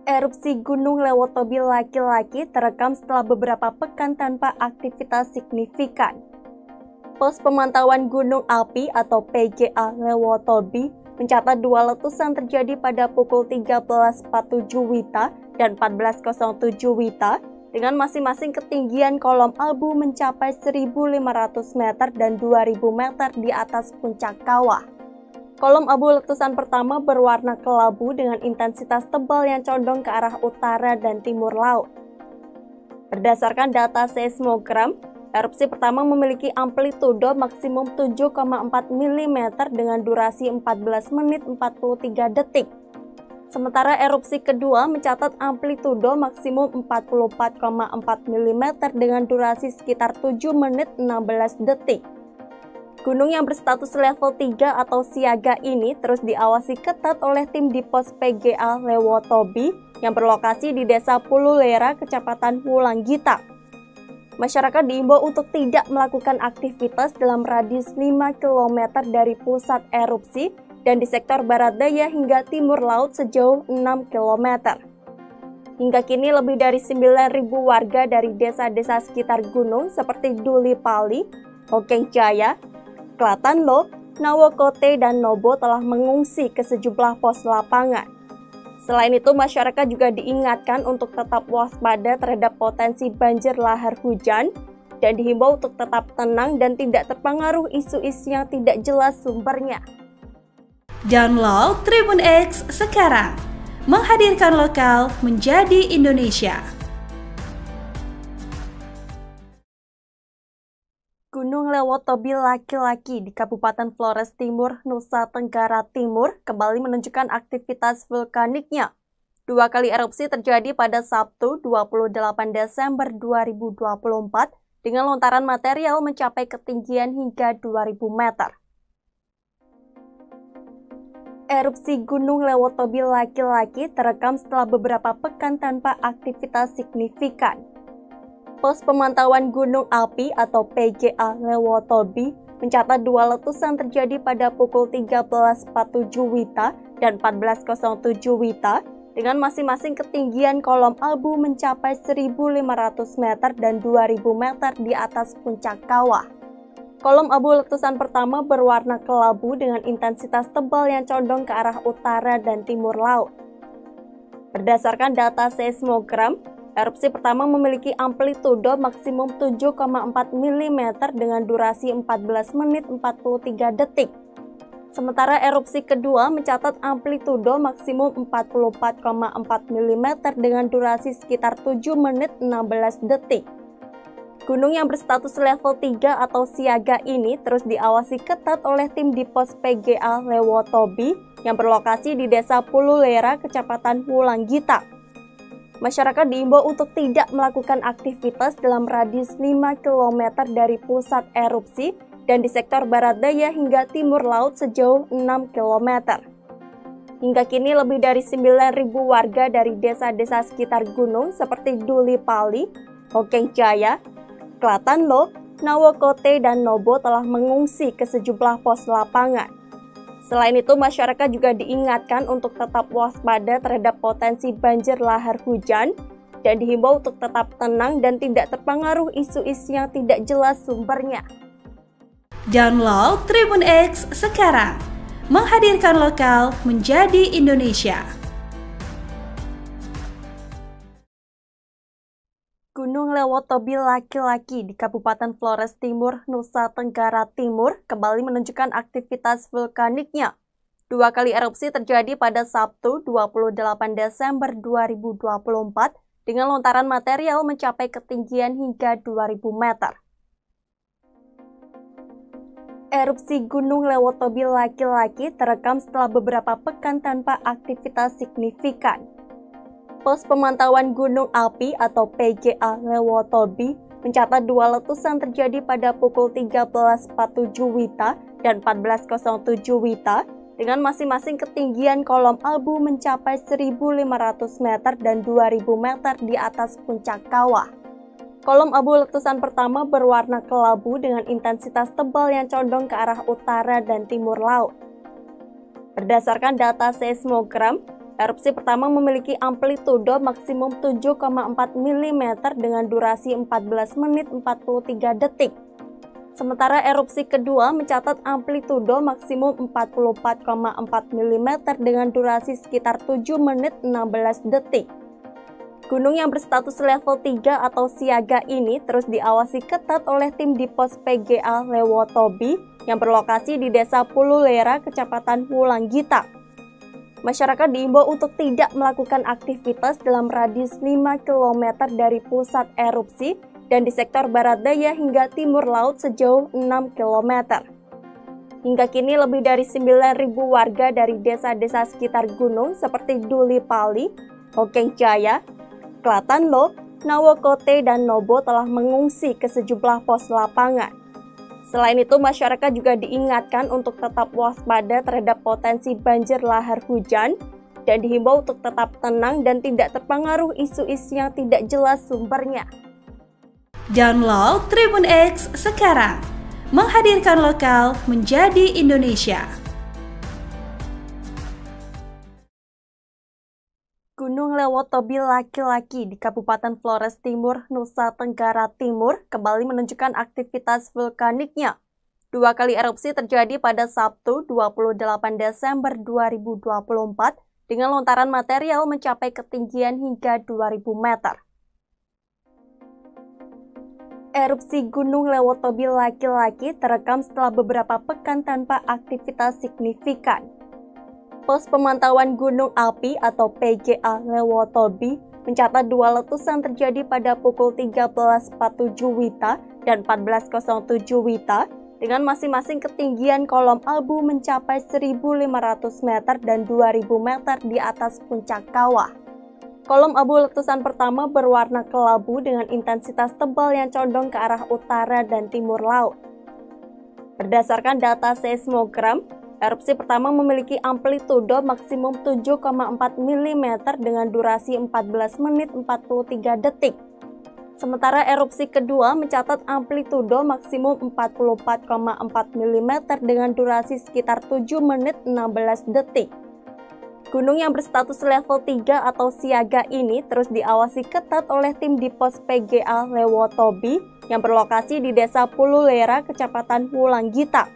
A: Erupsi Gunung Lewotobi laki-laki terekam setelah beberapa pekan tanpa aktivitas signifikan. Pos pemantauan gunung api atau PGA Lewotobi mencatat 2 letusan terjadi pada pukul 13.47 Wita dan 14.07 Wita dengan masing-masing ketinggian kolom abu mencapai 1.500 meter dan 2.000 meter di atas puncak kawah. Kolom abu letusan pertama berwarna kelabu dengan intensitas tebal yang condong ke arah utara dan timur laut. Berdasarkan data seismogram, erupsi pertama memiliki amplitudo maksimum 7,4 mm dengan durasi 14 menit 43 detik. Sementara erupsi kedua mencatat amplitudo maksimum 44,4 mm dengan durasi sekitar 7 menit 16 detik. Gunung yang berstatus level 3 atau siaga ini terus diawasi ketat oleh tim di pos PGA Lewotobi yang berlokasi di Desa Pululera, Kecamatan Wulanggita. Masyarakat diimbau untuk tidak melakukan aktivitas dalam radius 5 km dari pusat erupsi dan di sektor barat daya hingga timur laut sejauh 6 km. Hingga kini lebih dari 9.000 warga dari desa-desa sekitar gunung seperti Duli Pali, Hokeng Jaya, Klatanlo, Nawokote, dan Nobo telah mengungsi ke sejumlah pos lapangan. Selain itu, masyarakat juga diingatkan untuk tetap waspada terhadap potensi banjir lahar hujan dan dihimbau untuk tetap tenang dan tidak terpengaruh isu-isu yang tidak jelas sumbernya.
B: Download Tribun X sekarang, menghadirkan lokal menjadi Indonesia.
A: Gunung Lewotobi laki-laki di Kabupaten Flores Timur, Nusa Tenggara Timur kembali menunjukkan aktivitas vulkaniknya. 2 kali erupsi terjadi pada Sabtu 28 Desember 2024 dengan lontaran material mencapai ketinggian hingga 2.000 meter. Erupsi Gunung Lewotobi laki-laki terekam setelah beberapa pekan tanpa aktivitas signifikan. Pos Pemantauan Gunung Api atau PGA Lewotobi mencatat 2 letusan terjadi pada pukul 13.47 WITA dan 14.07 WITA dengan masing-masing ketinggian kolom abu mencapai 1.500 meter dan 2.000 meter di atas puncak kawah. Kolom abu letusan pertama berwarna kelabu dengan intensitas tebal yang condong ke arah utara dan timur laut. Berdasarkan data seismogram, erupsi pertama memiliki amplitudo maksimum 7,4 mm dengan durasi 14 menit 43 detik. Sementara erupsi kedua mencatat amplitudo maksimum 44,4 mm dengan durasi sekitar 7 menit 16 detik. Gunung yang berstatus level 3 atau siaga ini terus diawasi ketat oleh tim di pos PGA Lewotobi yang berlokasi di Desa Pululera, Kecamatan Wulanggita. Masyarakat diimbau untuk tidak melakukan aktivitas dalam radius 5 km dari pusat erupsi dan di sektor barat daya hingga timur laut sejauh 6 km. Hingga kini lebih dari 9.000 warga dari desa-desa sekitar gunung seperti Duli Pali, Hokeng Jaya, Klatanlo, Nawokote, dan Nobo telah mengungsi ke sejumlah pos lapangan. Selain itu, masyarakat juga diingatkan untuk tetap waspada terhadap potensi banjir lahar hujan dan dihimbau untuk tetap tenang dan tidak terpengaruh isu-isu yang tidak jelas sumbernya.
B: Download Tribun X sekarang, menghadirkan lokal menjadi Indonesia.
A: Gunung Lewotobi laki-laki di Kabupaten Flores Timur, Nusa Tenggara Timur kembali menunjukkan aktivitas vulkaniknya. 2 kali erupsi terjadi pada Sabtu 28 Desember 2024 dengan lontaran material mencapai ketinggian hingga 2.000 meter. Erupsi Gunung Lewotobi laki-laki terekam setelah beberapa pekan tanpa aktivitas signifikan. Pos Pemantauan Gunung Api atau PGA Lewotobi mencatat 2 letusan terjadi pada pukul 13.47 WITA dan 14.07 WITA dengan masing-masing ketinggian kolom abu mencapai 1.500 meter dan 2.000 meter di atas puncak kawah. Kolom abu letusan pertama berwarna kelabu dengan intensitas tebal yang condong ke arah utara dan timur laut. Berdasarkan data seismogram, erupsi pertama memiliki amplitudo maksimum 7,4 mm dengan durasi 14 menit 43 detik. Sementara erupsi kedua mencatat amplitudo maksimum 44,4 mm dengan durasi sekitar 7 menit 16 detik. Gunung yang berstatus level 3 atau siaga ini terus diawasi ketat oleh tim di pos PGA Lewotobi yang berlokasi di Desa Pululera, Kecamatan Wulanggita. Masyarakat diimbau untuk tidak melakukan aktivitas dalam radius 5 km dari pusat erupsi dan di sektor barat daya hingga timur laut sejauh 6 km. Hingga kini lebih dari 9.000 warga dari desa-desa sekitar gunung seperti Duli Pali, Hokeng Jaya, Klatanlo, Nawokote, dan Nobo telah mengungsi ke sejumlah pos lapangan. Selain itu, masyarakat juga diingatkan untuk tetap waspada terhadap potensi banjir lahar hujan dan dihimbau untuk tetap tenang dan tidak terpengaruh isu-isu yang tidak jelas sumbernya.
B: Download Tribun X sekarang, menghadirkan lokal menjadi Indonesia.
A: Gunung Lewotobi laki-laki di Kabupaten Flores Timur, Nusa Tenggara Timur kembali menunjukkan aktivitas vulkaniknya. 2 kali erupsi terjadi pada Sabtu 28 Desember 2024 dengan lontaran material mencapai ketinggian hingga 2000 meter. Erupsi Gunung Lewotobi laki-laki terekam setelah beberapa pekan tanpa aktivitas signifikan. Pos Pemantauan Gunung Api atau PGA Lewotobi mencatat 2 letusan terjadi pada pukul 13.47 WITA dan 14.07 WITA dengan masing-masing ketinggian kolom abu mencapai 1.500 meter dan 2.000 meter di atas puncak kawah. Kolom abu letusan pertama berwarna kelabu dengan intensitas tebal yang condong ke arah utara dan timur laut. Berdasarkan data seismogram, erupsi pertama memiliki amplitudo maksimum 7,4 mm dengan durasi 14 menit 43 detik. Sementara erupsi kedua mencatat amplitudo maksimum 44,4 mm dengan durasi sekitar 7 menit 16 detik. Gunung yang berstatus level 3 atau siaga ini terus diawasi ketat oleh tim di pos PGA Lewotobi yang berlokasi di Desa Pululera, Kecamatan Wulanggita.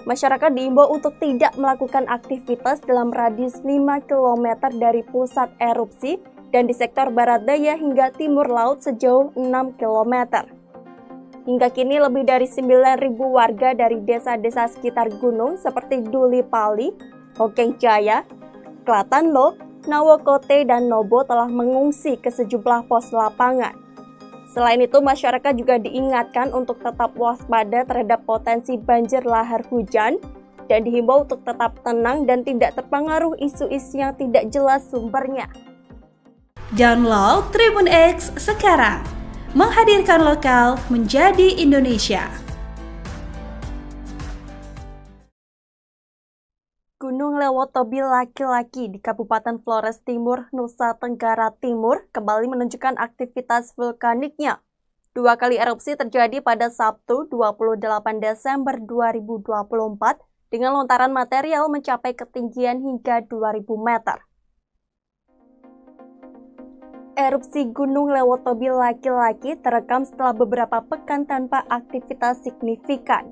A: Masyarakat diimbau untuk tidak melakukan aktivitas dalam radius 5 km dari pusat erupsi dan di sektor barat daya hingga timur laut sejauh 6 km. Hingga kini lebih dari 9.000 warga dari desa-desa sekitar gunung seperti Duli Pali, Hokeng Jaya, Klatanlo, Nawokote, dan Nobo telah mengungsi ke sejumlah pos lapangan. Selain itu, masyarakat juga diingatkan untuk tetap waspada terhadap potensi banjir lahar hujan dan dihimbau untuk tetap tenang dan tidak terpengaruh isu-isu yang tidak jelas sumbernya.
B: Download Tribun X sekarang, menghadirkan lokal menjadi Indonesia.
A: Gunung Lewotobi laki-laki di Kabupaten Flores Timur, Nusa Tenggara Timur kembali menunjukkan aktivitas vulkaniknya. 2 kali erupsi terjadi pada Sabtu 28 Desember 2024 dengan lontaran material mencapai ketinggian hingga 2000 meter. Erupsi Gunung Lewotobi laki-laki terekam setelah beberapa pekan tanpa aktivitas signifikan.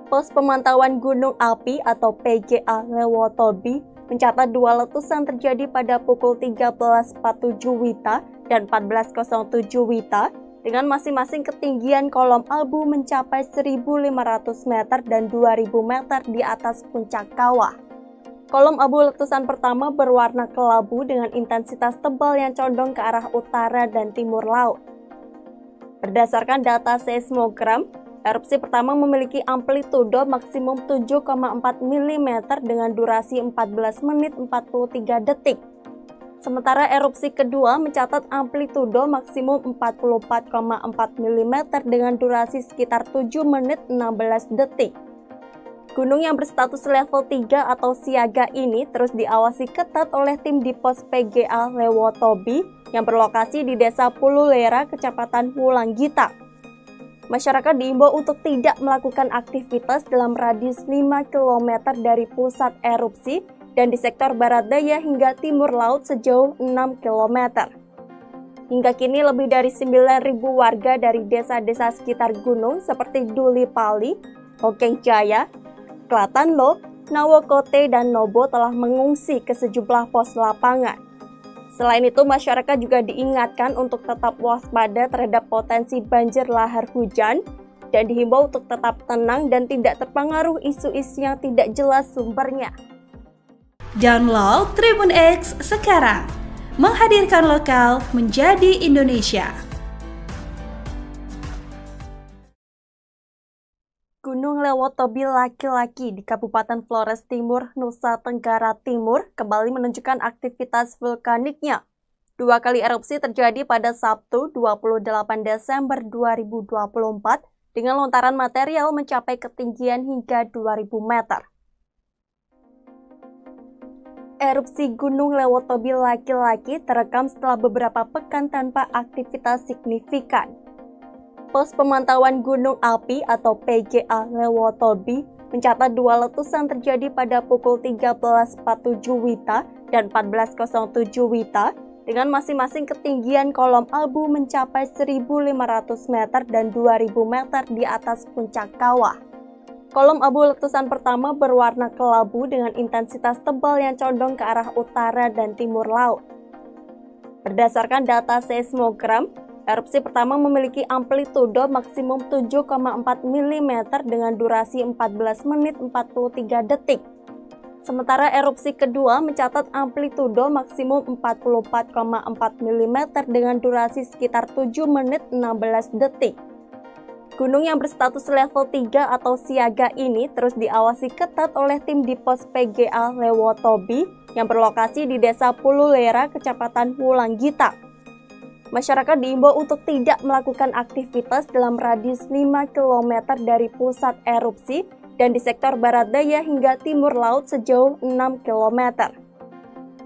A: Pos Pemantauan Gunung Api atau PGA Lewotobi mencatat 2 letusan terjadi pada pukul 13.47 WITA dan 14.07 WITA dengan masing-masing ketinggian kolom abu mencapai 1.500 meter dan 2.000 meter di atas puncak kawah. Kolom abu letusan pertama berwarna kelabu dengan intensitas tebal yang condong ke arah utara dan timur laut. Berdasarkan data seismogram, erupsi pertama memiliki amplitudo maksimum 7,4 mm dengan durasi 14 menit 43 detik. Sementara erupsi kedua mencatat amplitudo maksimum 44,4 mm dengan durasi sekitar 7 menit 16 detik. Gunung yang berstatus level 3 atau siaga ini terus diawasi ketat oleh tim di pos PGA Lewotobi yang berlokasi di Desa Pululera, Kecamatan Wulanggita. Masyarakat diimbau untuk tidak melakukan aktivitas dalam radius 5 km dari pusat erupsi dan di sektor barat daya hingga timur laut sejauh 6 km. Hingga kini lebih dari 9.000 warga dari desa-desa sekitar gunung seperti Duli Pali, Hokeng Jaya, Klatanlo, Nawokote, dan Nobo telah mengungsi ke sejumlah pos lapangan. Selain itu, masyarakat juga diingatkan untuk tetap waspada terhadap potensi banjir lahar hujan dan dihimbau untuk tetap tenang dan tidak terpengaruh isu-isu yang tidak jelas sumbernya.
B: Download Tribun X sekarang, menghadirkan lokal menjadi Indonesia.
A: Gunung Lewotobi laki-laki di Kabupaten Flores Timur, Nusa Tenggara Timur kembali menunjukkan aktivitas vulkaniknya. 2 kali erupsi terjadi pada Sabtu 28 Desember 2024 dengan lontaran material mencapai ketinggian hingga 2000 meter. Erupsi Gunung Lewotobi laki-laki terekam setelah beberapa pekan tanpa aktivitas signifikan. Pos Pemantauan Gunung Api atau PGA Lewotobi mencatat dua letusan terjadi pada pukul 13.47 WITA dan 14.07 WITA dengan masing-masing ketinggian kolom abu mencapai 1.500 meter dan 2.000 meter di atas puncak kawah. Kolom abu letusan pertama berwarna kelabu dengan intensitas tebal yang condong ke arah utara dan timur laut. Berdasarkan data seismogram, erupsi pertama memiliki amplitudo maksimum 7,4 mm dengan durasi 14 menit 43 detik. Sementara erupsi kedua mencatat amplitudo maksimum 44,4 mm dengan durasi sekitar 7 menit 16 detik. Gunung yang berstatus level 3 atau siaga ini terus diawasi ketat oleh tim di pos PGA Lewotobi yang berlokasi di Desa Pululera, Kecamatan Wulanggita. Masyarakat diimbau untuk tidak melakukan aktivitas dalam radius 5 km dari pusat erupsi dan di sektor barat daya hingga timur laut sejauh 6 km.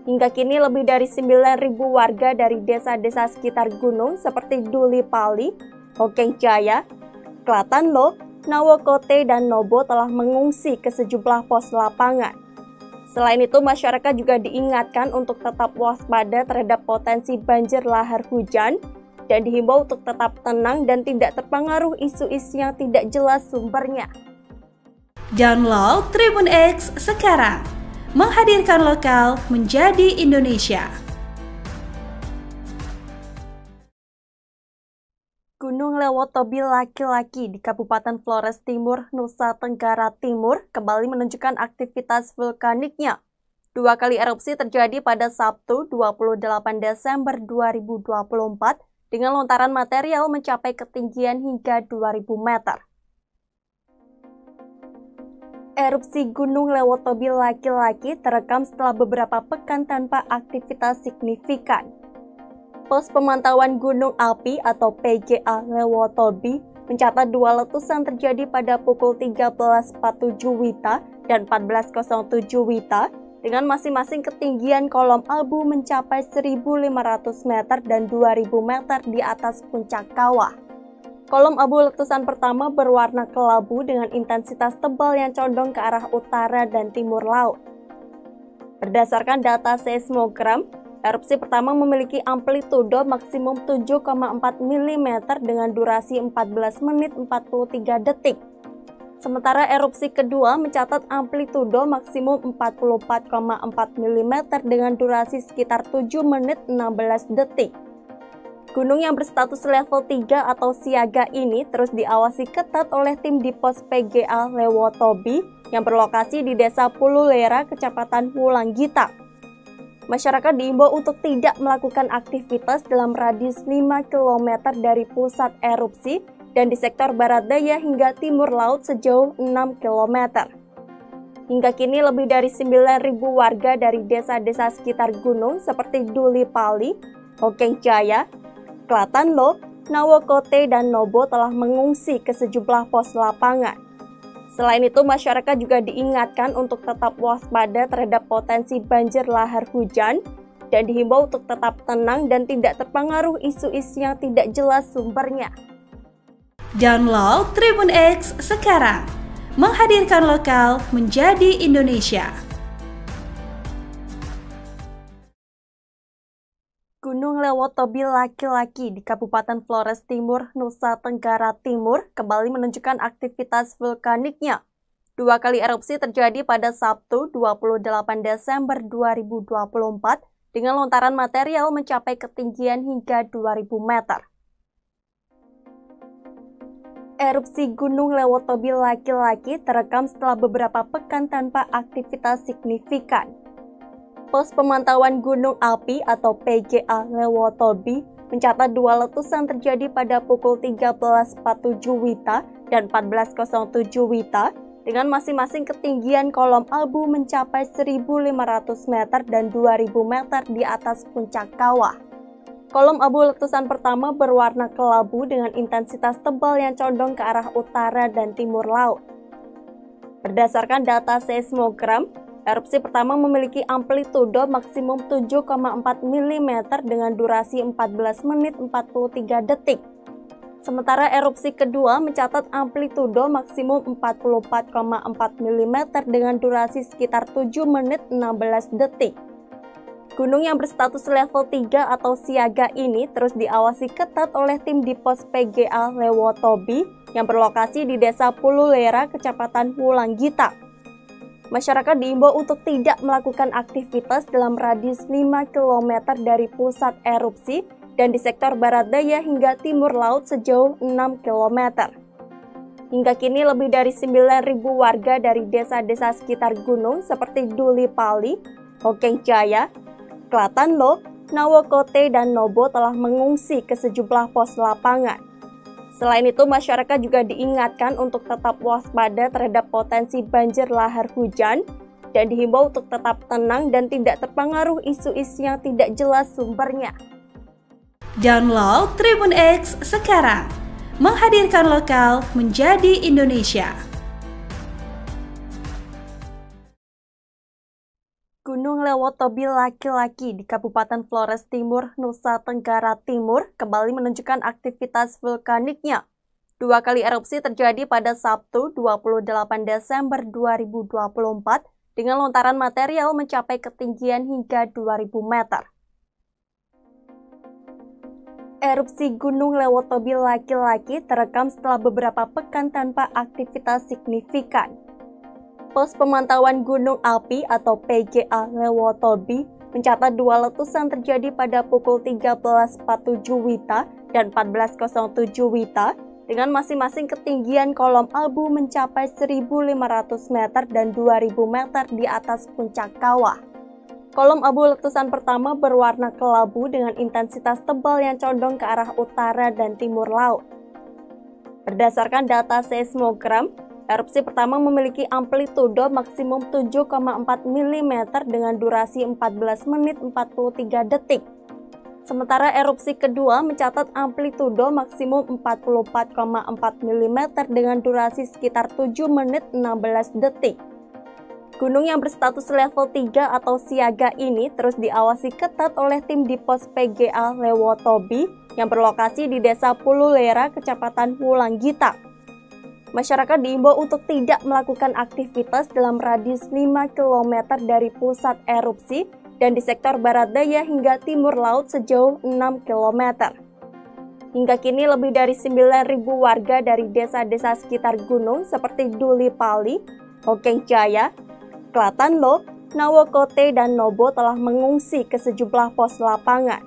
A: Hingga kini lebih dari 9.000 warga dari desa-desa sekitar gunung seperti Duli Pali, Hokeng Jaya, Klatanlo, Nawokote, dan Nobo telah mengungsi ke sejumlah pos lapangan. Selain itu, masyarakat juga diingatkan untuk tetap waspada terhadap potensi banjir lahar hujan dan dihimbau untuk tetap tenang dan tidak terpengaruh isu-isu yang tidak jelas sumbernya.
B: Download Tribun X sekarang, menghadirkan lokal menjadi Indonesia.
A: Gunung Lewotobi laki-laki di Kabupaten Flores Timur, Nusa Tenggara Timur kembali menunjukkan aktivitas vulkaniknya. Dua kali erupsi terjadi pada Sabtu 28 Desember 2024 dengan lontaran material mencapai ketinggian hingga 2000 meter. Erupsi Gunung Lewotobi laki-laki terekam setelah beberapa pekan tanpa aktivitas signifikan. Pos Pemantauan Gunung Api atau PGA Lewotobi mencatat dua letusan terjadi pada pukul 13.47 WITA dan 14.07 WITA dengan masing-masing ketinggian kolom abu mencapai 1.500 meter dan 2.000 meter di atas puncak kawah. Kolom abu letusan pertama berwarna kelabu dengan intensitas tebal yang condong ke arah utara dan timur laut. Berdasarkan data seismogram, erupsi pertama memiliki amplitudo maksimum 7,4 mm dengan durasi 14 menit 43 detik. Sementara erupsi kedua mencatat amplitudo maksimum 44,4 mm dengan durasi sekitar 7 menit 16 detik. Gunung yang berstatus level 3 atau siaga ini terus diawasi ketat oleh tim di pos PGA Lewotobi yang berlokasi di Desa Pululera, Kecamatan Wulanggita. Masyarakat diimbau untuk tidak melakukan aktivitas dalam radius 5 km dari pusat erupsi dan di sektor barat daya hingga timur laut sejauh 6 km. Hingga kini lebih dari 9.000 warga dari desa-desa sekitar gunung seperti Duli Pali, Hokeng Jaya, Klatanlo, Nawokote, dan Nobo telah mengungsi ke sejumlah pos lapangan. Selain itu, masyarakat juga diingatkan untuk tetap waspada terhadap potensi banjir lahar hujan dan dihimbau untuk tetap tenang dan tidak terpengaruh isu-isu yang tidak jelas sumbernya.
B: Download Tribun X sekarang, menghadirkan lokal menjadi Indonesia.
A: Gunung Lewotobi laki-laki di Kabupaten Flores Timur, Nusa Tenggara Timur kembali menunjukkan aktivitas vulkaniknya. Dua kali erupsi terjadi pada Sabtu 28 Desember 2024 dengan lontaran material mencapai ketinggian hingga 2000 meter. Erupsi Gunung Lewotobi laki-laki terekam setelah beberapa pekan tanpa aktivitas signifikan. Pos Pemantauan Gunung Api atau PGA Lewotobi mencatat dua letusan terjadi pada pukul 13.47 WITA dan 14.07 WITA dengan masing-masing ketinggian kolom abu mencapai 1.500 meter dan 2.000 meter di atas puncak kawah. Kolom abu letusan pertama berwarna kelabu dengan intensitas tebal yang condong ke arah utara dan timur laut. Berdasarkan data seismogram, erupsi pertama memiliki amplitudo maksimum 7,4 mm dengan durasi 14 menit 43 detik. Sementara erupsi kedua mencatat amplitudo maksimum 44,4 mm dengan durasi sekitar 7 menit 16 detik. Gunung yang berstatus level 3 atau siaga ini terus diawasi ketat oleh tim di pos PGA Lewotobi yang berlokasi di Desa Pululera, Kecamatan Wulanggita. Masyarakat diimbau untuk tidak melakukan aktivitas dalam radius 5 km dari pusat erupsi dan di sektor barat daya hingga timur laut sejauh 6 km. Hingga kini lebih dari 9.000 warga dari desa-desa sekitar gunung seperti Duli Pali, Hokeng Jaya, Klatanlo, Nawokote, dan Nobo telah mengungsi ke sejumlah pos lapangan. Selain itu, masyarakat juga diingatkan untuk tetap waspada terhadap potensi banjir lahar hujan dan dihimbau untuk tetap tenang dan tidak terpengaruh isu-isu yang tidak jelas sumbernya.
B: Download Tribun X sekarang, menghadirkan lokal menjadi Indonesia.
A: Gunung Lewotobi laki-laki di Kabupaten Flores Timur, Nusa Tenggara Timur kembali menunjukkan aktivitas vulkaniknya. 2 kali erupsi terjadi pada Sabtu 28 Desember 2024 dengan lontaran material mencapai ketinggian hingga 2.000 meter. Erupsi Gunung Lewotobi laki-laki terekam setelah beberapa pekan tanpa aktivitas signifikan. Pos Pemantauan Gunung Api atau PGA Lewotobi mencatat 2 letusan terjadi pada pukul 13.47 WITA dan 14.07 WITA dengan masing-masing ketinggian kolom abu mencapai 1.500 meter dan 2.000 meter di atas puncak kawah. Kolom abu letusan pertama berwarna kelabu dengan intensitas tebal yang condong ke arah utara dan timur laut. Berdasarkan data seismogram, erupsi pertama memiliki amplitudo maksimum 7,4 mm dengan durasi 14 menit 43 detik. Sementara erupsi kedua mencatat amplitudo maksimum 44,4 mm dengan durasi sekitar 7 menit 16 detik. Gunung yang berstatus level 3 atau siaga ini terus diawasi ketat oleh tim di pos PGA Lewotobi yang berlokasi di Desa Pululera, Kecamatan Wulanggita. Masyarakat diimbau untuk tidak melakukan aktivitas dalam radius 5 km dari pusat erupsi dan di sektor barat daya hingga timur laut sejauh 6 km. Hingga kini lebih dari 9.000 warga dari desa-desa sekitar gunung seperti Duli Pali, Hokeng Jaya, Klatanlo, Nawokote, dan Nobo telah mengungsi ke sejumlah pos lapangan.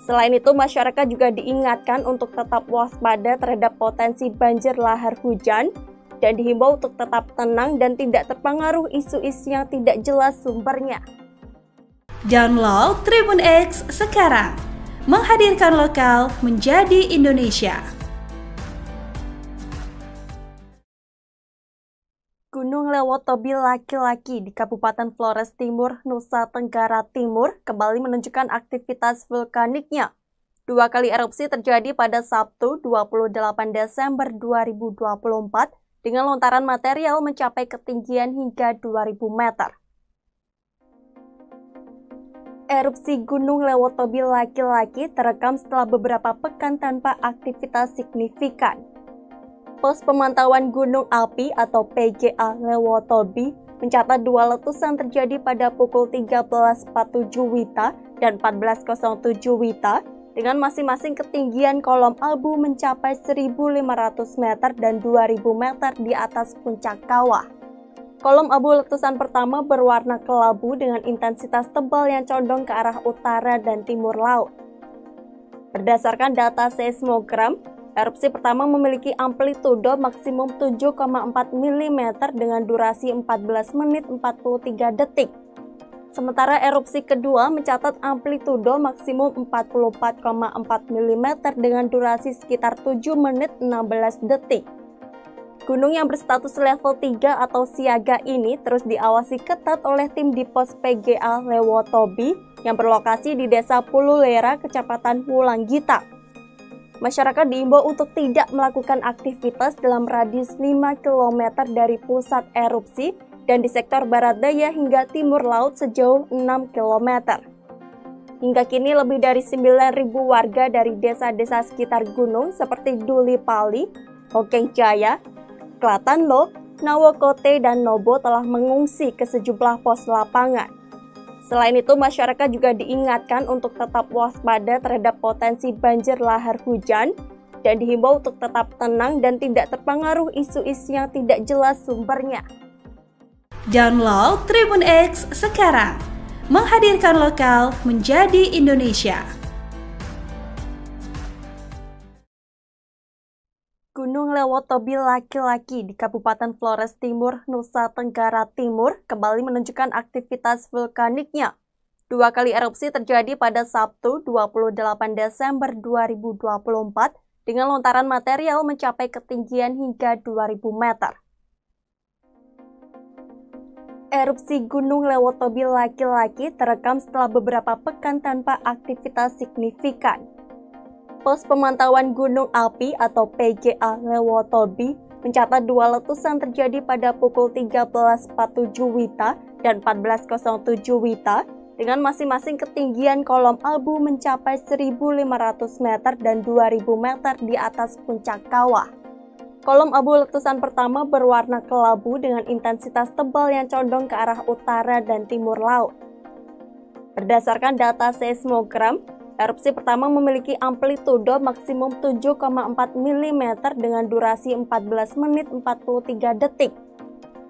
A: Selain itu, masyarakat juga diingatkan untuk tetap waspada terhadap potensi banjir lahar hujan dan dihimbau untuk tetap tenang dan tidak terpengaruh isu-isu yang tidak jelas sumbernya.
B: Download Tribun X sekarang, menghadirkan lokal menjadi Indonesia.
A: Gunung Lewotobi laki-laki di Kabupaten Flores Timur, Nusa Tenggara Timur kembali menunjukkan aktivitas vulkaniknya. 2 kali erupsi terjadi pada Sabtu 28 Desember 2024 dengan lontaran material mencapai ketinggian hingga 2.000 meter. Erupsi Gunung Lewotobi laki-laki terekam setelah beberapa pekan tanpa aktivitas signifikan. Pos Pemantauan Gunung Api atau PGA Lewotobi mencatat 2 letusan terjadi pada pukul 13.47 WITA dan 14.07 WITA dengan masing-masing ketinggian kolom abu mencapai 1.500 meter dan 2.000 meter di atas puncak kawah. Kolom abu letusan pertama berwarna kelabu dengan intensitas tebal yang condong ke arah utara dan timur laut. Berdasarkan data seismogram, erupsi pertama memiliki amplitudo maksimum 7,4 mm dengan durasi 14 menit 43 detik. Sementara erupsi kedua mencatat amplitudo maksimum 44,4 mm dengan durasi sekitar 7 menit 16 detik. Gunung yang berstatus level 3 atau siaga ini terus diawasi ketat oleh tim di pos PGA Lewotobi yang berlokasi di Desa Pululera, Kecamatan Wulanggita. Masyarakat diimbau untuk tidak melakukan aktivitas dalam radius 5 km dari pusat erupsi dan di sektor barat daya hingga timur laut sejauh 6 km. Hingga kini lebih dari 9.000 warga dari desa-desa sekitar gunung seperti Duli Pali, Hokeng Jaya, Klatanlo, Nawokote, dan Nobo telah mengungsi ke sejumlah pos lapangan. Selain itu, masyarakat juga diingatkan untuk tetap waspada terhadap potensi banjir lahar hujan dan dihimbau untuk tetap tenang dan tidak terpengaruh isu-isu yang tidak jelas sumbernya.
B: Download Tribun X sekarang, menghadirkan lokal menjadi Indonesia.
A: Gunung Lewotobi laki-laki di Kabupaten Flores Timur, Nusa Tenggara Timur kembali menunjukkan aktivitas vulkaniknya. 2 kali erupsi terjadi pada Sabtu 28 Desember 2024 dengan lontaran material mencapai ketinggian hingga 2.000 meter. Erupsi Gunung Lewotobi laki-laki terekam setelah beberapa pekan tanpa aktivitas signifikan. Pos pemantauan gunung api atau PGA Lewotobi mencatat 2 letusan terjadi pada pukul 13.47 WITA dan 14.07 WITA dengan masing-masing ketinggian kolom abu mencapai 1.500 meter dan 2.000 meter di atas puncak kawah. Kolom abu letusan pertama berwarna kelabu dengan intensitas tebal yang condong ke arah utara dan timur laut. Berdasarkan data seismogram, erupsi pertama memiliki amplitudo maksimum 7,4 mm dengan durasi 14 menit 43 detik.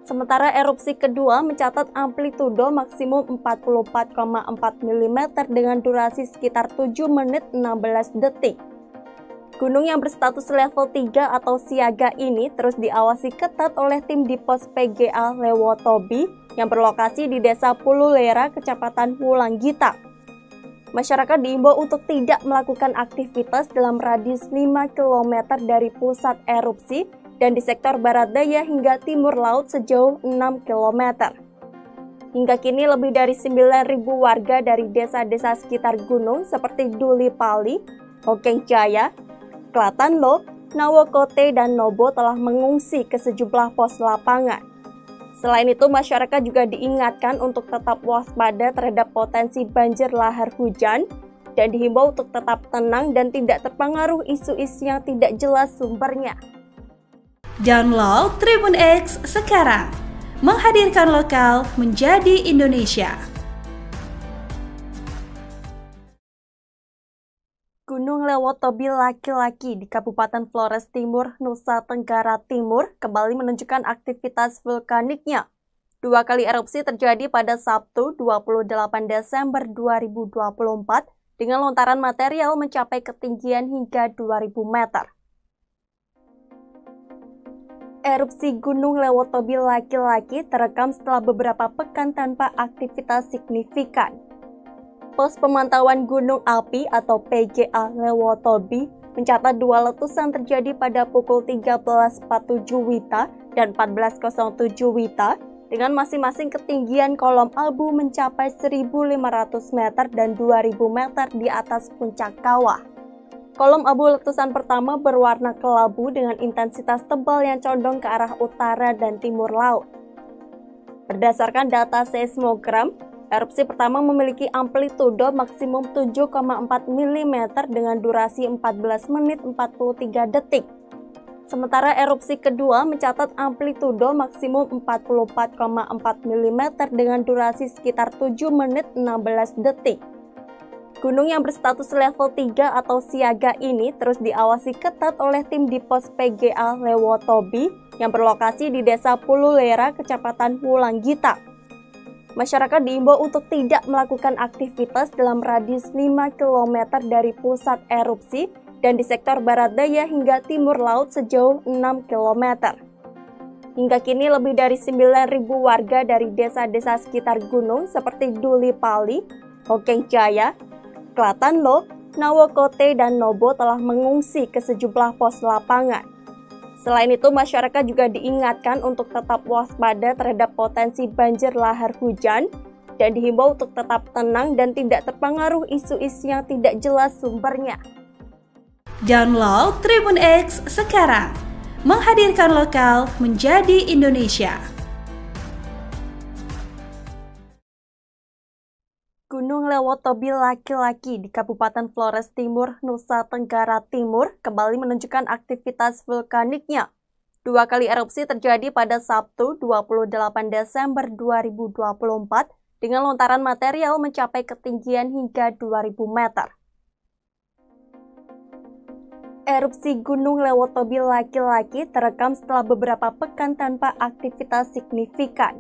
A: Sementara erupsi kedua mencatat amplitudo maksimum 44,4 mm dengan durasi sekitar 7 menit 16 detik. Gunung yang berstatus level 3 atau siaga ini terus diawasi ketat oleh tim di pos PGA Lewotobi yang berlokasi di Desa Pululera, Kecamatan Wulanggita. Masyarakat diimbau untuk tidak melakukan aktivitas dalam radius 5 km dari pusat erupsi dan di sektor barat daya hingga timur laut sejauh 6 km. Hingga kini lebih dari 9.000 warga dari desa-desa sekitar gunung seperti Duli Pali, Hokeng Jaya, Klatanlo, Nawokote, dan Nobo telah mengungsi ke sejumlah pos lapangan. Selain itu, masyarakat juga diingatkan untuk tetap waspada terhadap potensi banjir lahar hujan dan dihimbau untuk tetap tenang dan tidak terpengaruh isu-isu yang tidak jelas sumbernya.
B: Download Tribun X sekarang, menghadirkan lokal menjadi Indonesia.
A: Gunung Lewotobi laki-laki di Kabupaten Flores Timur, Nusa Tenggara Timur kembali menunjukkan aktivitas vulkaniknya. 2 kali erupsi terjadi pada Sabtu 28 Desember 2024 dengan lontaran material mencapai ketinggian hingga 2.000 meter. Erupsi Gunung Lewotobi laki-laki terekam setelah beberapa pekan tanpa aktivitas signifikan. Pos pemantauan gunung api atau PGA Lewotobi mencatat 2 letusan terjadi pada pukul 13.47 WITA dan 14.07 WITA dengan masing-masing ketinggian kolom abu mencapai 1.500 meter dan 2.000 meter di atas puncak kawah. Kolom abu letusan pertama berwarna kelabu dengan intensitas tebal yang condong ke arah utara dan timur laut. Berdasarkan data seismogram, erupsi pertama memiliki amplitudo maksimum 7,4 mm dengan durasi 14 menit 43 detik. Sementara erupsi kedua mencatat amplitudo maksimum 44,4 mm dengan durasi sekitar 7 menit 16 detik. Gunung yang berstatus level 3 atau siaga ini terus diawasi ketat oleh tim di pos PGA Lewotobi yang berlokasi di Desa Pululera, Kecamatan Wulanggita. Masyarakat diimbau untuk tidak melakukan aktivitas dalam radius 5 km dari pusat erupsi dan di sektor barat daya hingga timur laut sejauh 6 km. Hingga kini lebih dari 9.000 warga dari desa-desa sekitar gunung seperti Duli Pali, Hokeng Jaya, Klatanlo, Nawokote, dan Nobo telah mengungsi ke sejumlah pos lapangan. Selain itu, masyarakat juga diingatkan untuk tetap waspada terhadap potensi banjir lahar hujan dan dihimbau untuk tetap tenang dan tidak terpengaruh isu-isu yang tidak jelas sumbernya.
B: Download Tribun X sekarang, menghadirkan lokal menjadi Indonesia.
A: Gunung Lewotobi laki-laki di Kabupaten Flores Timur, Nusa Tenggara Timur kembali menunjukkan aktivitas vulkaniknya. 2 kali erupsi terjadi pada Sabtu 28 Desember 2024 dengan lontaran material mencapai ketinggian hingga 2000 meter. Erupsi Gunung Lewotobi laki-laki terekam setelah beberapa pekan tanpa aktivitas signifikan.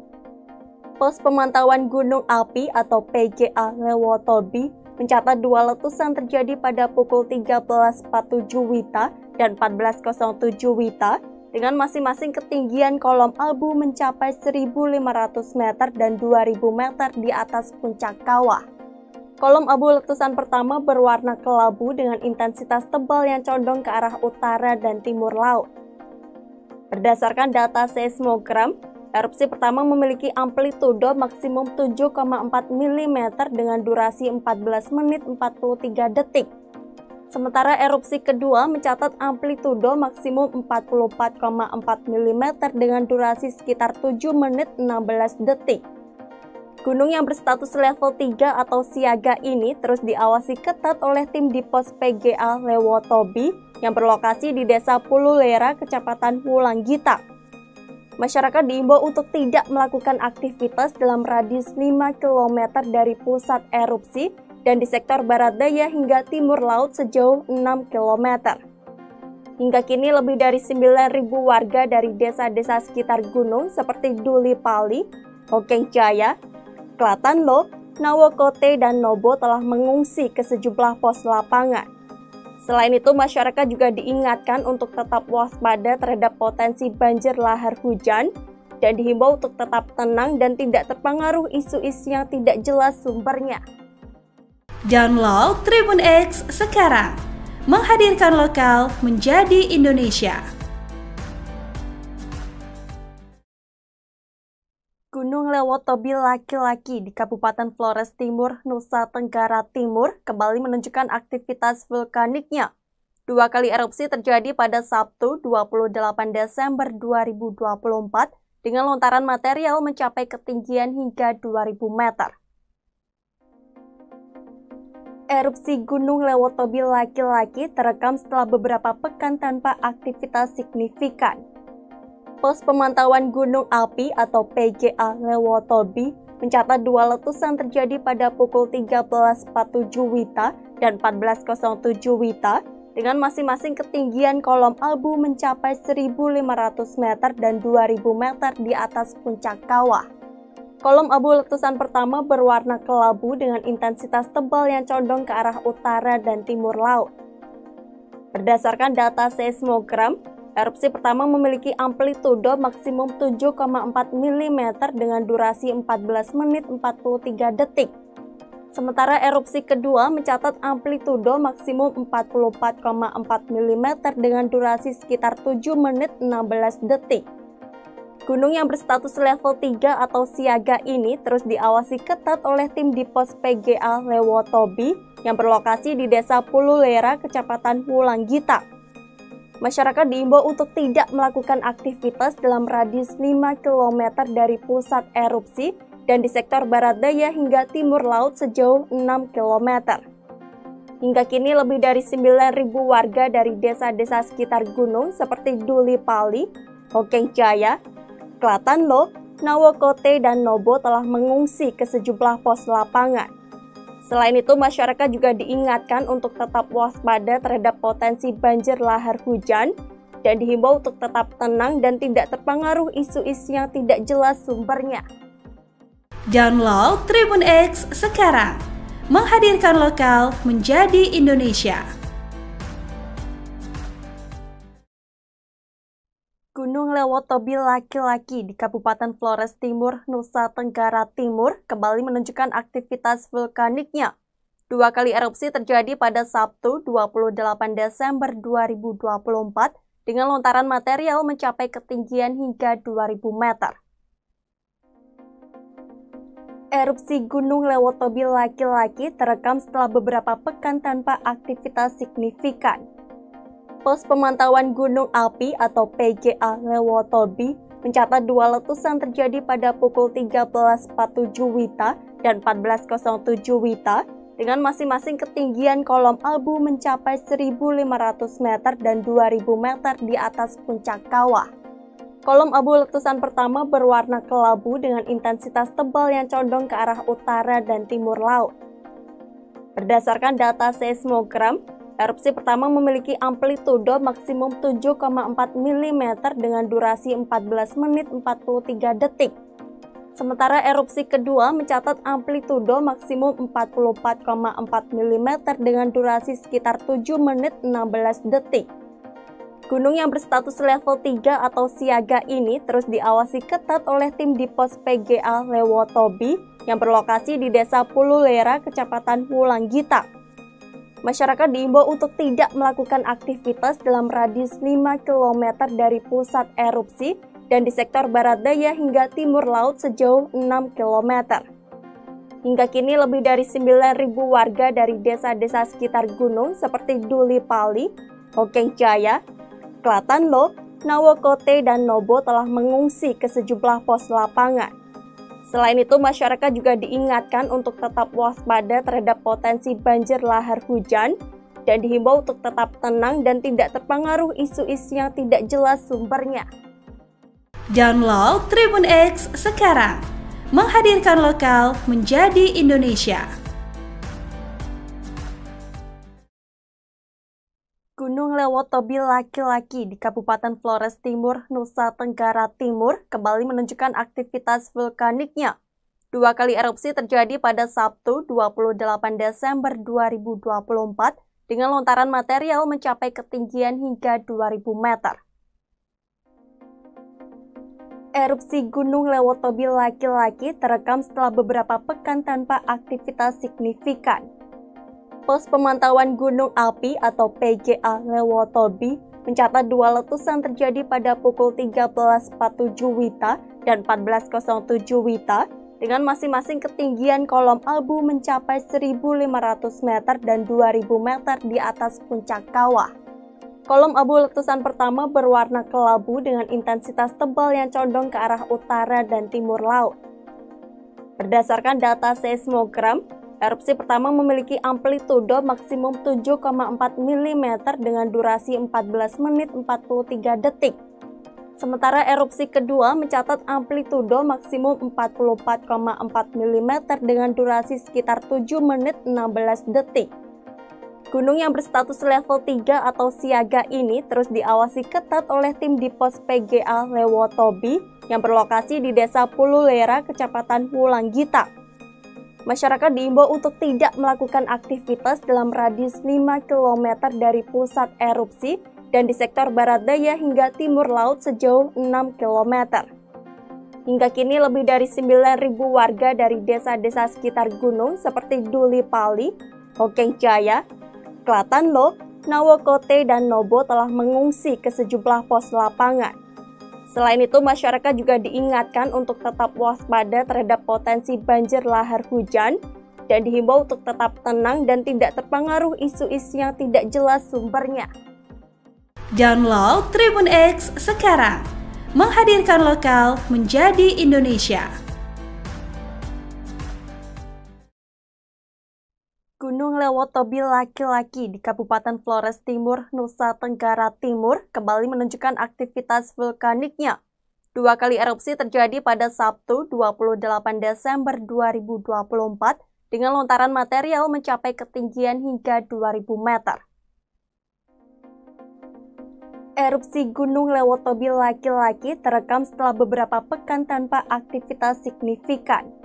A: Pos Pemantauan Gunung Api atau PGA Lewotobi mencatat 2 letusan terjadi pada pukul 13.47 WITA dan 14.07 WITA dengan masing-masing ketinggian kolom abu mencapai 1.500 meter dan 2.000 meter di atas puncak kawah. Kolom abu letusan pertama berwarna kelabu dengan intensitas tebal yang condong ke arah utara dan timur laut. Berdasarkan data seismogram, erupsi pertama memiliki amplitudo maksimum 7,4 mm dengan durasi 14 menit 43 detik. Sementara erupsi kedua mencatat amplitudo maksimum 44,4 mm dengan durasi sekitar 7 menit 16 detik. Gunung yang berstatus level 3 atau siaga ini terus diawasi ketat oleh tim di pos PGA Lewotobi yang berlokasi di Desa Pululera, Kecamatan Wulanggita. Masyarakat diimbau untuk tidak melakukan aktivitas dalam radius 5 km dari pusat erupsi dan di sektor barat daya hingga timur laut sejauh 6 km. Hingga kini lebih dari 9.000 warga dari desa-desa sekitar gunung seperti Duli Pali, Hokeng Jaya, Klatanlo, Nawokote, dan Nobo telah mengungsi ke sejumlah pos lapangan. Selain itu, masyarakat juga diingatkan untuk tetap waspada terhadap potensi banjir lahar hujan dan dihimbau untuk tetap tenang dan tidak terpengaruh isu-isu yang tidak jelas sumbernya.
B: Download Tribun X sekarang, menghadirkan lokal menjadi Indonesia.
A: Gunung Lewotobi laki-laki di Kabupaten Flores Timur, Nusa Tenggara Timur kembali menunjukkan aktivitas vulkaniknya. 2 kali erupsi terjadi pada Sabtu 28 Desember 2024 dengan lontaran material mencapai ketinggian hingga 2000 meter. Erupsi Gunung Lewotobi laki-laki terekam setelah beberapa pekan tanpa aktivitas signifikan. Pos Pemantauan Gunung Api atau PGA Lewotobi mencatat 2 letusan terjadi pada pukul 13.47 WITA dan 14.07 WITA dengan masing-masing ketinggian kolom abu mencapai 1.500 meter dan 2.000 meter di atas puncak kawah. Kolom abu letusan pertama berwarna kelabu dengan intensitas tebal yang condong ke arah utara dan timur laut. Berdasarkan data seismogram, erupsi pertama memiliki amplitudo maksimum 7,4 mm dengan durasi 14 menit 43 detik. Sementara erupsi kedua mencatat amplitudo maksimum 44,4 mm dengan durasi sekitar 7 menit 16 detik. Gunung yang berstatus level 3 atau siaga ini terus diawasi ketat oleh tim di pos PGA Lewotobi yang berlokasi di Desa Pululera, Kecamatan Wulanggita. Masyarakat diimbau untuk tidak melakukan aktivitas dalam radius 5 km dari pusat erupsi dan di sektor barat daya hingga timur laut sejauh 6 km. Hingga kini lebih dari 9.000 warga dari desa-desa sekitar gunung seperti Duli Pali, Hokeng Jaya, Klatanlo, Nawokote, dan Nobo telah mengungsi ke sejumlah pos lapangan. Selain itu, masyarakat juga diingatkan untuk tetap waspada terhadap potensi banjir lahar hujan dan dihimbau untuk tetap tenang dan tidak terpengaruh isu-isu yang tidak jelas sumbernya.
B: Download Tribun X sekarang, menghadirkan lokal menjadi Indonesia.
A: Gunung Lewotobi laki-laki di Kabupaten Flores Timur, Nusa Tenggara Timur kembali menunjukkan aktivitas vulkaniknya. 2 kali erupsi terjadi pada Sabtu 28 Desember 2024 dengan lontaran material mencapai ketinggian hingga 2000 meter. Erupsi Gunung Lewotobi laki-laki terekam setelah beberapa pekan tanpa aktivitas signifikan. Pos Pemantauan Gunung Api atau PGA Lewotobi mencatat dua letusan terjadi pada pukul 13.47 WITA dan 14.07 WITA dengan masing-masing ketinggian kolom abu mencapai 1.500 meter dan 2.000 meter di atas puncak kawah. Kolom abu letusan pertama berwarna kelabu dengan intensitas tebal yang condong ke arah utara dan timur laut. Berdasarkan data seismogram, erupsi pertama memiliki amplitudo maksimum 7,4 mm dengan durasi 14 menit 43 detik. Sementara erupsi kedua mencatat amplitudo maksimum 44,4 mm dengan durasi sekitar 7 menit 16 detik. Gunung yang berstatus level 3 atau siaga ini terus diawasi ketat oleh tim di pos PGA Lewotobi yang berlokasi di Desa Pululera, Kecamatan Wulanggita. Masyarakat diimbau untuk tidak melakukan aktivitas dalam radius 5 km dari pusat erupsi dan di sektor barat daya hingga timur laut sejauh 6 km. Hingga kini lebih dari 9.000 warga dari desa-desa sekitar gunung seperti Duli Pali, Hokeng Jaya, Klatanlo, Nawokote, dan Nobo telah mengungsi ke sejumlah pos lapangan. Selain itu, masyarakat juga diingatkan untuk tetap waspada terhadap potensi banjir lahar hujan dan dihimbau untuk tetap tenang dan tidak terpengaruh isu-isu yang tidak jelas sumbernya.
B: Download Tribun X sekarang, menghadirkan lokal menjadi Indonesia.
A: Gunung Lewotobi laki-laki di Kabupaten Flores Timur, Nusa Tenggara Timur kembali menunjukkan aktivitas vulkaniknya. Dua kali erupsi terjadi pada Sabtu 28 Desember 2024 dengan lontaran material mencapai ketinggian hingga 2.000 meter. Erupsi Gunung Lewotobi laki-laki terekam setelah beberapa pekan tanpa aktivitas signifikan. Pos Pemantauan Gunung Api atau PGA Lewotobi mencatat dua letusan terjadi pada pukul 13.47 WITA dan 14.07 WITA dengan masing-masing ketinggian kolom abu mencapai 1.500 meter dan 2.000 meter di atas puncak kawah. Kolom abu letusan pertama berwarna kelabu dengan intensitas tebal yang condong ke arah utara dan timur laut. Berdasarkan data seismogram, erupsi pertama memiliki amplitudo maksimum 7,4 mm dengan durasi 14 menit 43 detik. Sementara erupsi kedua mencatat amplitudo maksimum 44,4 mm dengan durasi sekitar 7 menit 16 detik. Gunung yang berstatus level 3 atau siaga ini terus diawasi ketat oleh tim di pos PGA Lewotobi yang berlokasi di Desa Pululera, Kecamatan Wulanggita. Masyarakat diimbau untuk tidak melakukan aktivitas dalam radius 5 km dari pusat erupsi dan di sektor barat daya hingga timur laut sejauh 6 km. Hingga kini lebih dari 9.000 warga dari desa-desa sekitar gunung seperti Duli Pali, Hokeng Jaya, Klatanlo, Nawokote, dan Nobo telah mengungsi ke sejumlah pos lapangan. Selain itu, masyarakat juga diingatkan untuk tetap waspada terhadap potensi banjir lahar hujan dan dihimbau untuk tetap tenang dan tidak terpengaruh isu-isu yang tidak jelas sumbernya.
B: Download Tribun X sekarang, menghadirkan lokal menjadi Indonesia.
A: Gunung Lewotobi laki-laki di Kabupaten Flores Timur, Nusa Tenggara Timur kembali menunjukkan aktivitas vulkaniknya. Dua kali erupsi terjadi pada Sabtu 28 Desember 2024 dengan lontaran material mencapai ketinggian hingga 2.000 meter. Erupsi Gunung Lewotobi laki-laki terekam setelah beberapa pekan tanpa aktivitas signifikan.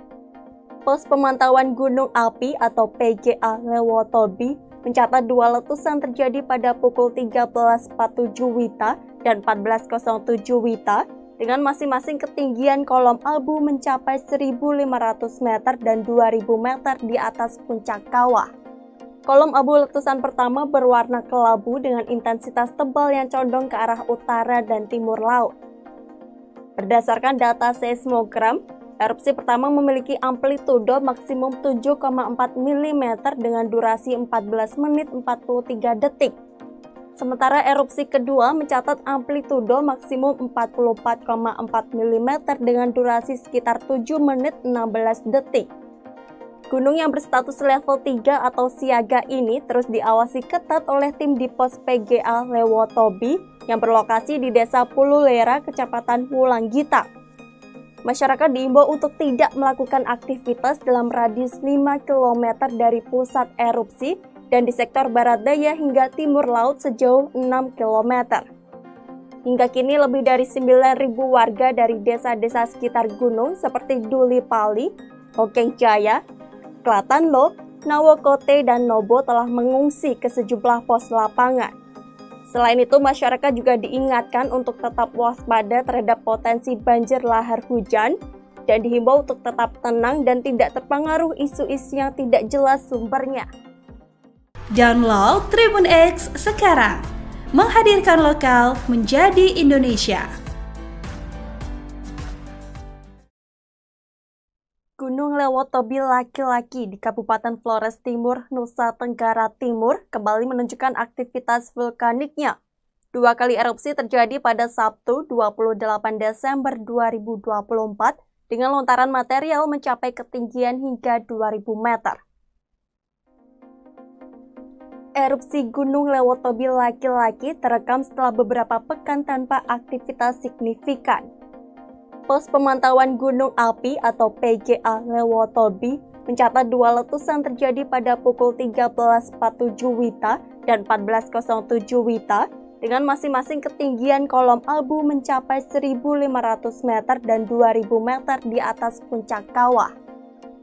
A: Pos Pemantauan Gunung Api atau PGA Lewotobi mencatat dua letusan terjadi pada pukul 13.47 WITA dan 14.07 WITA dengan masing-masing ketinggian kolom abu mencapai 1.500 meter dan 2.000 meter di atas puncak kawah. Kolom abu letusan pertama berwarna kelabu dengan intensitas tebal yang condong ke arah utara dan timur laut. Berdasarkan data seismogram, Erupsi pertama memiliki amplitudo maksimum 7,4 mm dengan durasi 14 menit 43 detik. Sementara erupsi kedua mencatat amplitudo maksimum 44,4 mm dengan durasi sekitar 7 menit 16 detik. Gunung yang berstatus level 3 atau siaga ini terus diawasi ketat oleh tim di pos PGA Lewotobi yang berlokasi di Desa Pululera, Kecamatan Wulanggita. Masyarakat diimbau untuk tidak melakukan aktivitas dalam radius 5 km dari pusat erupsi dan di sektor barat daya hingga timur laut sejauh 6 km. Hingga kini lebih dari 9.000 warga dari desa-desa sekitar gunung seperti Duli Pali, Hokeng Jaya, Klatanlo, Nawokote, dan Nobo telah mengungsi ke sejumlah pos lapangan. Selain itu, masyarakat juga diingatkan untuk tetap waspada terhadap potensi banjir lahar hujan dan dihimbau untuk tetap tenang dan tidak terpengaruh isu-isu yang tidak jelas sumbernya.
B: Download Tribun X sekarang, menghadirkan lokal menjadi Indonesia.
A: Gunung Lewotobi laki-laki di Kabupaten Flores Timur, Nusa Tenggara Timur kembali menunjukkan aktivitas vulkaniknya. 2 kali erupsi terjadi pada Sabtu 28 Desember 2024 dengan lontaran material mencapai ketinggian hingga 2.000 meter. Erupsi Gunung Lewotobi laki-laki terekam setelah beberapa pekan tanpa aktivitas signifikan. Pos Pemantauan Gunung Api atau PGA Lewotobi mencatat 2 letusan terjadi pada pukul 13.47 WITA dan 14.07 WITA dengan masing-masing ketinggian kolom abu mencapai 1.500 meter dan 2.000 meter di atas puncak kawah.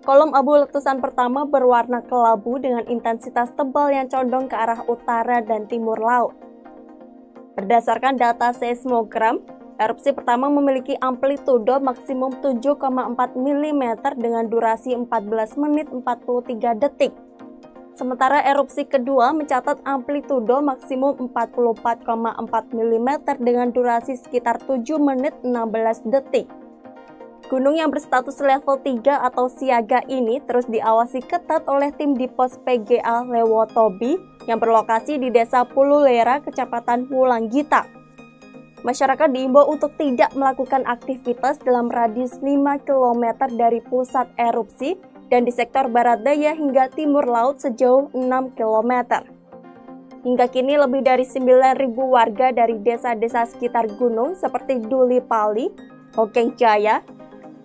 A: Kolom abu letusan pertama berwarna kelabu dengan intensitas tebal yang condong ke arah utara dan timur laut. Berdasarkan data seismogram, erupsi pertama memiliki amplitudo maksimum 7,4 mm dengan durasi 14 menit 43 detik. Sementara erupsi kedua mencatat amplitudo maksimum 44,4 mm dengan durasi sekitar 7 menit 16 detik. Gunung yang berstatus level 3 atau siaga ini terus diawasi ketat oleh tim di pos PGA Lewotobi yang berlokasi di Desa Pululera, Kecamatan Wulanggita. Masyarakat diimbau untuk tidak melakukan aktivitas dalam radius 5 km dari pusat erupsi dan di sektor barat daya hingga timur laut sejauh 6 km. Hingga kini lebih dari 9.000 warga dari desa-desa sekitar gunung seperti Duli Pali, Hokeng Jaya,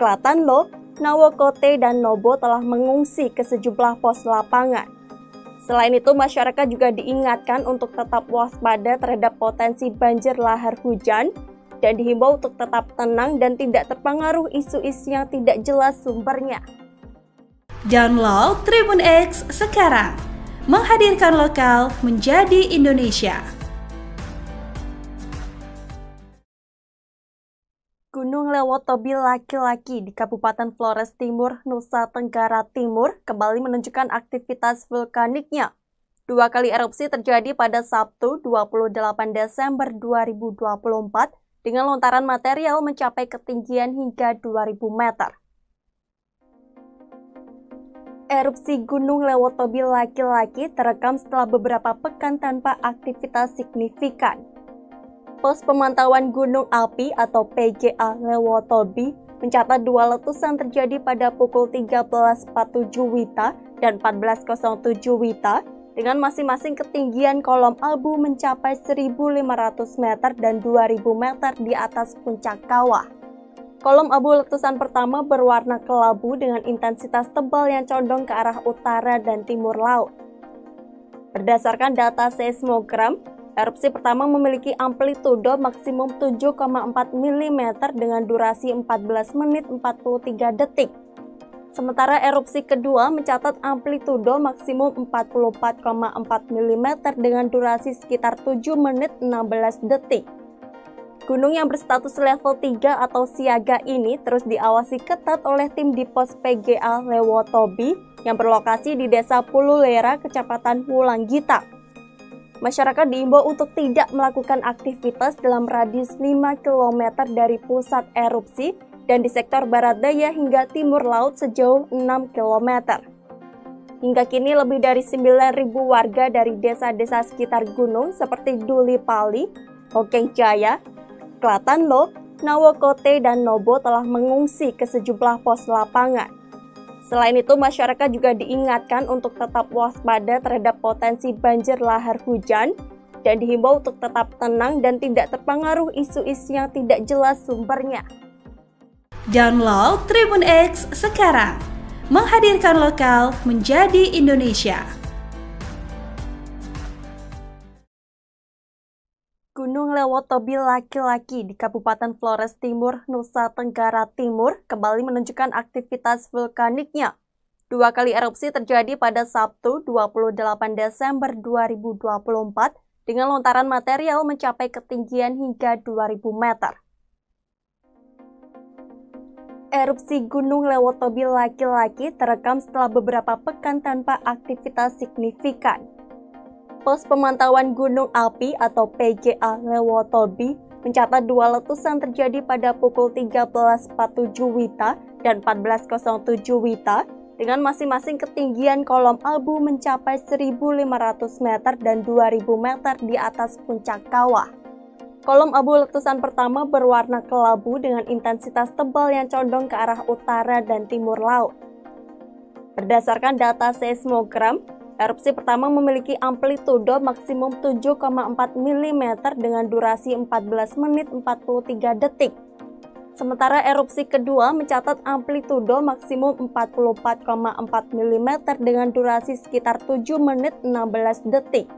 A: Klatanlo, Nawokote, dan Nobo telah mengungsi ke sejumlah pos lapangan. Selain itu, masyarakat juga diingatkan untuk tetap waspada terhadap potensi banjir lahar hujan dan dihimbau untuk tetap tenang dan tidak terpengaruh isu-isu yang tidak jelas sumbernya.
B: Download Tribun X sekarang, menghadirkan lokal menjadi Indonesia.
A: Gunung Lewotobi laki-laki di Kabupaten Flores Timur, Nusa Tenggara Timur kembali menunjukkan aktivitas vulkaniknya. 2 kali erupsi terjadi pada Sabtu 28 Desember 2024 dengan lontaran material mencapai ketinggian hingga 2.000 meter. Erupsi Gunung Lewotobi laki-laki terekam setelah beberapa pekan tanpa aktivitas signifikan. Pos Pemantauan Gunung Api atau PGA Lewotobi mencatat 2 letusan terjadi pada pukul 13.47 WITA dan 14.07 WITA dengan masing-masing ketinggian kolom abu mencapai 1.500 meter dan 2.000 meter di atas puncak kawah. Kolom abu letusan pertama berwarna kelabu dengan intensitas tebal yang condong ke arah utara dan timur laut. Berdasarkan data seismogram, erupsi pertama memiliki amplitudo maksimum 7,4 mm dengan durasi 14 menit 43 detik. Sementara erupsi kedua mencatat amplitudo maksimum 44,4 mm dengan durasi sekitar 7 menit 16 detik. Gunung yang berstatus level 3 atau siaga ini terus diawasi ketat oleh tim di pos PGA Lewotobi yang berlokasi di Desa Pululera, Kecamatan Wulanggita. Masyarakat diimbau untuk tidak melakukan aktivitas dalam radius 5 km dari pusat erupsi dan di sektor barat daya hingga timur laut sejauh 6 km. Hingga kini lebih dari 9.000 warga dari desa-desa sekitar gunung seperti Duli Pali, Hokeng Jaya, Klatanlo, Nawokote, dan Nobo telah mengungsi ke sejumlah pos lapangan. Selain itu, masyarakat juga diingatkan untuk tetap waspada terhadap potensi banjir lahar hujan dan dihimbau untuk tetap tenang dan tidak terpengaruh isu-isu yang tidak jelas sumbernya.
B: Download Tribun X sekarang, menghadirkan lokal menjadi Indonesia.
A: Gunung Lewotobi laki-laki di Kabupaten Flores Timur, Nusa Tenggara Timur kembali menunjukkan aktivitas vulkaniknya. 2 kali erupsi terjadi pada Sabtu 28 Desember 2024 dengan lontaran material mencapai ketinggian hingga 2.000 meter. Erupsi Gunung Lewotobi laki-laki terekam setelah beberapa pekan tanpa aktivitas signifikan. Pos pemantauan gunung api atau PGA Lewotobi mencatat 2 letusan terjadi pada pukul 13.47 WITA dan 14.07 WITA dengan masing-masing ketinggian kolom abu mencapai 1.500 meter dan 2.000 meter di atas puncak kawah. Kolom abu letusan pertama berwarna kelabu dengan intensitas tebal yang condong ke arah utara dan timur laut. Berdasarkan data seismogram, erupsi pertama memiliki amplitudo maksimum 7,4 mm dengan durasi 14 menit 43 detik. Sementara erupsi kedua mencatat amplitudo maksimum 44,4 mm dengan durasi sekitar 7 menit 16 detik.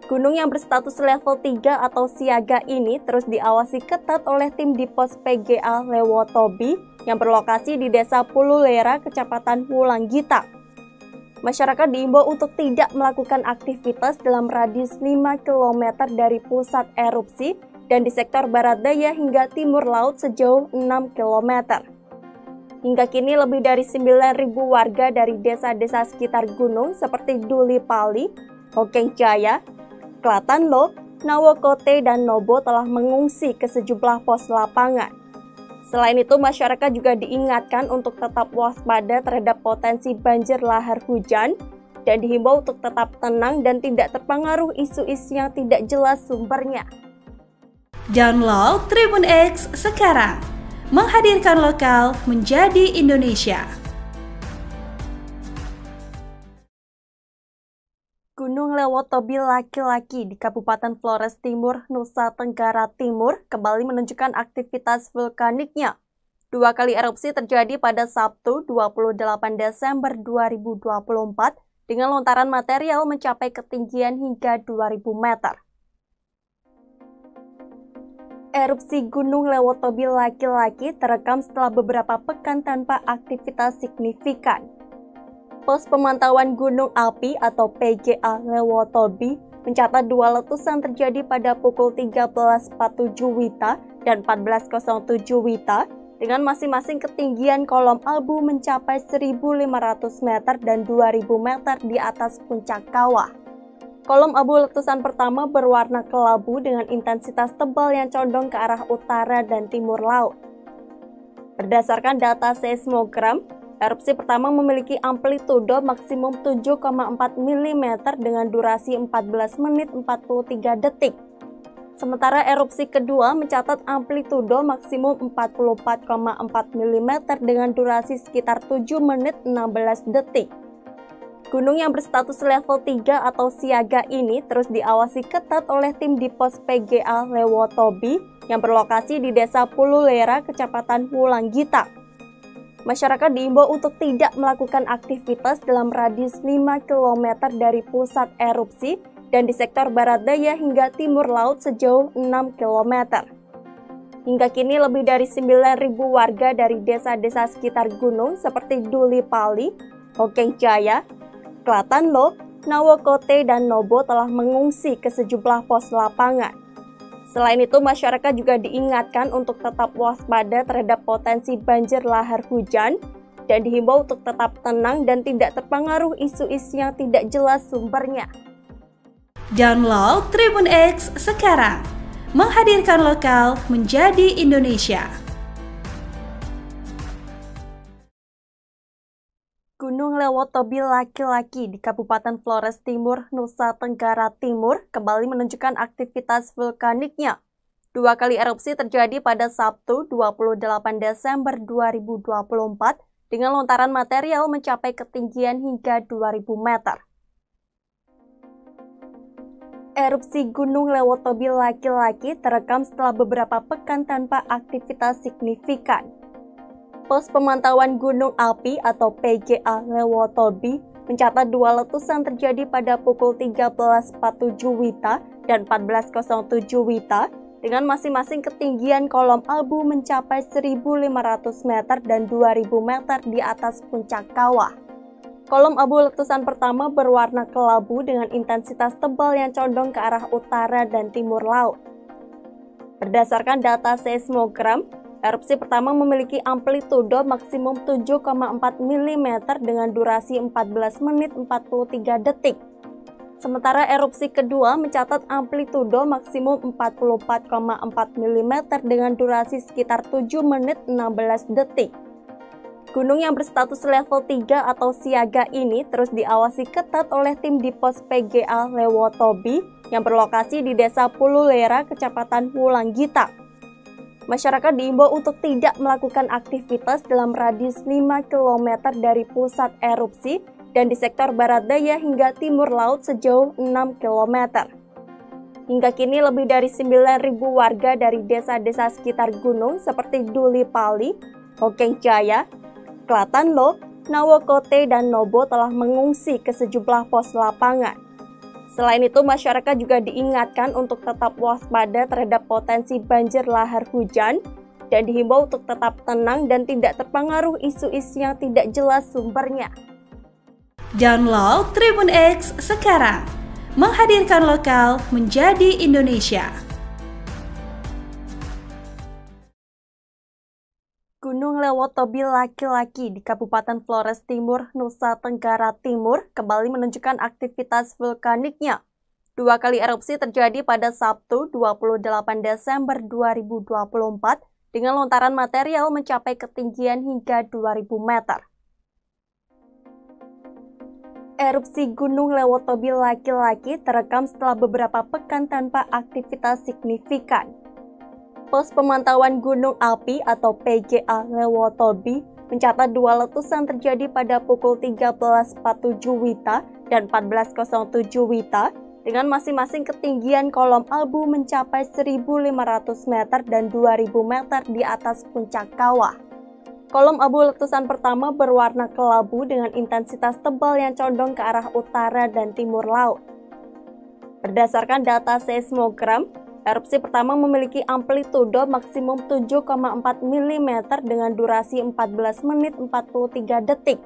A: Gunung yang berstatus level 3 atau siaga ini terus diawasi ketat oleh tim di pos PGA Lewotobi yang berlokasi di Desa Pululera, Kecamatan Wulanggita. Masyarakat diimbau untuk tidak melakukan aktivitas dalam radius 5 km dari pusat erupsi dan di sektor barat daya hingga timur laut sejauh 6 km. Hingga kini lebih dari 9.000 warga dari desa-desa sekitar gunung seperti Duli Pali, Hokeng Jaya, Klatanlo, Nawokote, dan Nobo telah mengungsi ke sejumlah pos lapangan. Selain itu, masyarakat juga diingatkan untuk tetap waspada terhadap potensi banjir lahar hujan dan dihimbau untuk tetap tenang dan tidak terpengaruh isu-isu yang tidak jelas sumbernya.
B: Download Tribun X sekarang, menghadirkan lokal menjadi Indonesia. Gunung Lewotobi laki-laki di Kabupaten Flores Timur, Nusa Tenggara Timur kembali menunjukkan aktivitas vulkaniknya. 2 kali erupsi terjadi pada Sabtu 28 Desember 2024 dengan lontaran material mencapai ketinggian hingga 2.000 meter.
A: Gunung Lewotobi laki-laki di Kabupaten Flores Timur, Nusa Tenggara Timur kembali menunjukkan aktivitas vulkaniknya. 2 kali erupsi terjadi pada Sabtu 28 Desember 2024 dengan lontaran material mencapai ketinggian hingga 2.000 meter. Erupsi Gunung Lewotobi laki-laki terekam setelah beberapa pekan tanpa aktivitas signifikan. Pos pemantauan gunung api atau PGA Lewotobi mencatat 2 letusan terjadi pada pukul 13.47 WITA dan 14.07 WITA dengan masing-masing ketinggian kolom abu mencapai 1.500 meter dan 2.000 meter di atas puncak kawah. Kolom abu letusan pertama berwarna kelabu dengan intensitas tebal yang condong ke arah utara dan timur laut. Berdasarkan data seismogram, erupsi pertama memiliki amplitudo maksimum 7,4 mm dengan durasi 14 menit 43 detik. Sementara erupsi kedua mencatat amplitudo maksimum 44,4 mm dengan durasi sekitar 7 menit 16 detik. Gunung yang berstatus level 3 atau siaga ini terus diawasi ketat oleh tim di pos PGA Lewotobi yang berlokasi di Desa Pululera, Kecamatan Wulanggita. Masyarakat diimbau untuk tidak melakukan aktivitas dalam radius 5 km dari pusat erupsi dan di sektor barat daya hingga timur laut sejauh 6 km. Hingga kini lebih dari 9.000 warga dari desa-desa sekitar gunung seperti Duli Pali, Hokeng Jaya, Klatanlo, Nawokote, dan Nobo telah mengungsi ke sejumlah pos lapangan. Selain itu, masyarakat juga diingatkan untuk tetap waspada terhadap potensi banjir lahar hujan dan dihimbau untuk tetap tenang dan tidak terpengaruh isu-isu yang tidak jelas sumbernya.
B: Download Tribun X sekarang, menghadirkan lokal menjadi Indonesia.
A: Lewotobi laki-laki di Kabupaten Flores Timur, Nusa Tenggara Timur kembali menunjukkan aktivitas vulkaniknya. 2 kali erupsi terjadi pada Sabtu 28 Desember 2024 dengan lontaran material mencapai ketinggian hingga 2000 meter. Erupsi Gunung Lewotobi laki-laki terekam setelah beberapa pekan tanpa aktivitas signifikan. Pos Pemantauan Gunung Api atau PGA Lewotobi mencatat 2 letusan terjadi pada pukul 13.47 WITA dan 14.07 WITA dengan masing-masing ketinggian kolom abu mencapai 1.500 meter dan 2.000 meter di atas puncak kawah. Kolom abu letusan pertama berwarna kelabu dengan intensitas tebal yang condong ke arah utara dan timur laut. Berdasarkan data seismogram, erupsi pertama memiliki amplitudo maksimum 7,4 mm dengan durasi 14 menit 43 detik. Sementara erupsi kedua mencatat amplitudo maksimum 44,4 mm dengan durasi sekitar 7 menit 16 detik. Gunung yang berstatus level 3 atau siaga ini terus diawasi ketat oleh tim di pos PGA Lewotobi yang berlokasi di Desa Pululera, Kecamatan Wulanggita. Masyarakat diimbau untuk tidak melakukan aktivitas dalam radius 5 km dari pusat erupsi dan di sektor barat daya hingga timur laut sejauh 6 km. Hingga kini lebih dari 9.000 warga dari desa-desa sekitar gunung seperti Duli Pali, Hokeng Jaya, Klatanlo, Nawokote, dan Nobo telah mengungsi ke sejumlah pos lapangan. Selain itu, masyarakat juga diingatkan untuk tetap waspada terhadap potensi banjir lahar hujan dan dihimbau untuk tetap tenang dan tidak terpengaruh isu-isu yang tidak jelas sumbernya.
B: Download Tribun X sekarang, menghadirkan lokal menjadi Indonesia.
A: Gunung Lewotobi laki-laki di Kabupaten Flores Timur, Nusa Tenggara Timur kembali menunjukkan aktivitas vulkaniknya. 2 kali erupsi terjadi pada Sabtu 28 Desember 2024 dengan lontaran material mencapai ketinggian hingga 2000 meter. Erupsi Gunung Lewotobi laki-laki terekam setelah beberapa pekan tanpa aktivitas signifikan. Pos Pemantauan Gunung Api atau PGA Lewotobi mencatat 2 letusan terjadi pada pukul 13.47 WITA dan 14.07 WITA dengan masing-masing ketinggian kolom abu mencapai 1.500 meter dan 2.000 meter di atas puncak kawah. Kolom abu letusan pertama berwarna kelabu dengan intensitas tebal yang condong ke arah utara dan timur laut. Berdasarkan data seismogram, erupsi pertama memiliki amplitudo maksimum 7,4 mm dengan durasi 14 menit 43 detik.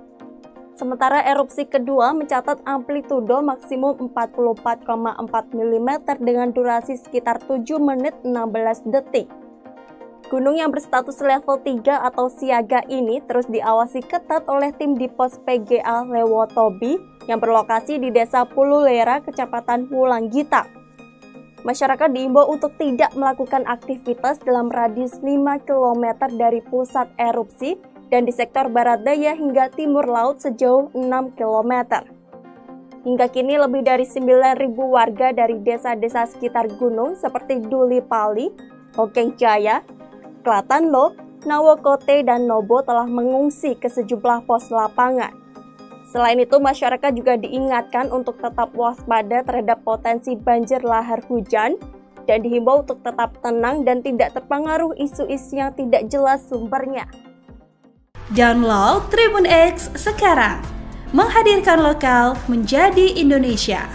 A: Sementara erupsi kedua mencatat amplitudo maksimum 44,4 mm dengan durasi sekitar 7 menit 16 detik. Gunung yang berstatus level 3 atau siaga ini terus diawasi ketat oleh tim di pos PGA Lewotobi yang berlokasi di Desa Pululera, Kecamatan Wulanggita. Masyarakat diimbau untuk tidak melakukan aktivitas dalam radius 5 km dari pusat erupsi dan di sektor barat daya hingga timur laut sejauh 6 km. Hingga kini lebih dari 9.000 warga dari desa-desa sekitar gunung seperti Duli Pali, Hokeng Jaya, Klatanlo, Nawokote, dan Nobo telah mengungsi ke sejumlah pos lapangan. Selain itu, masyarakat juga diingatkan untuk tetap waspada terhadap potensi banjir lahar hujan dan dihimbau untuk tetap tenang dan tidak terpengaruh isu-isu yang tidak jelas sumbernya.
B: Download Tribun X sekarang, menghadirkan lokal menjadi Indonesia.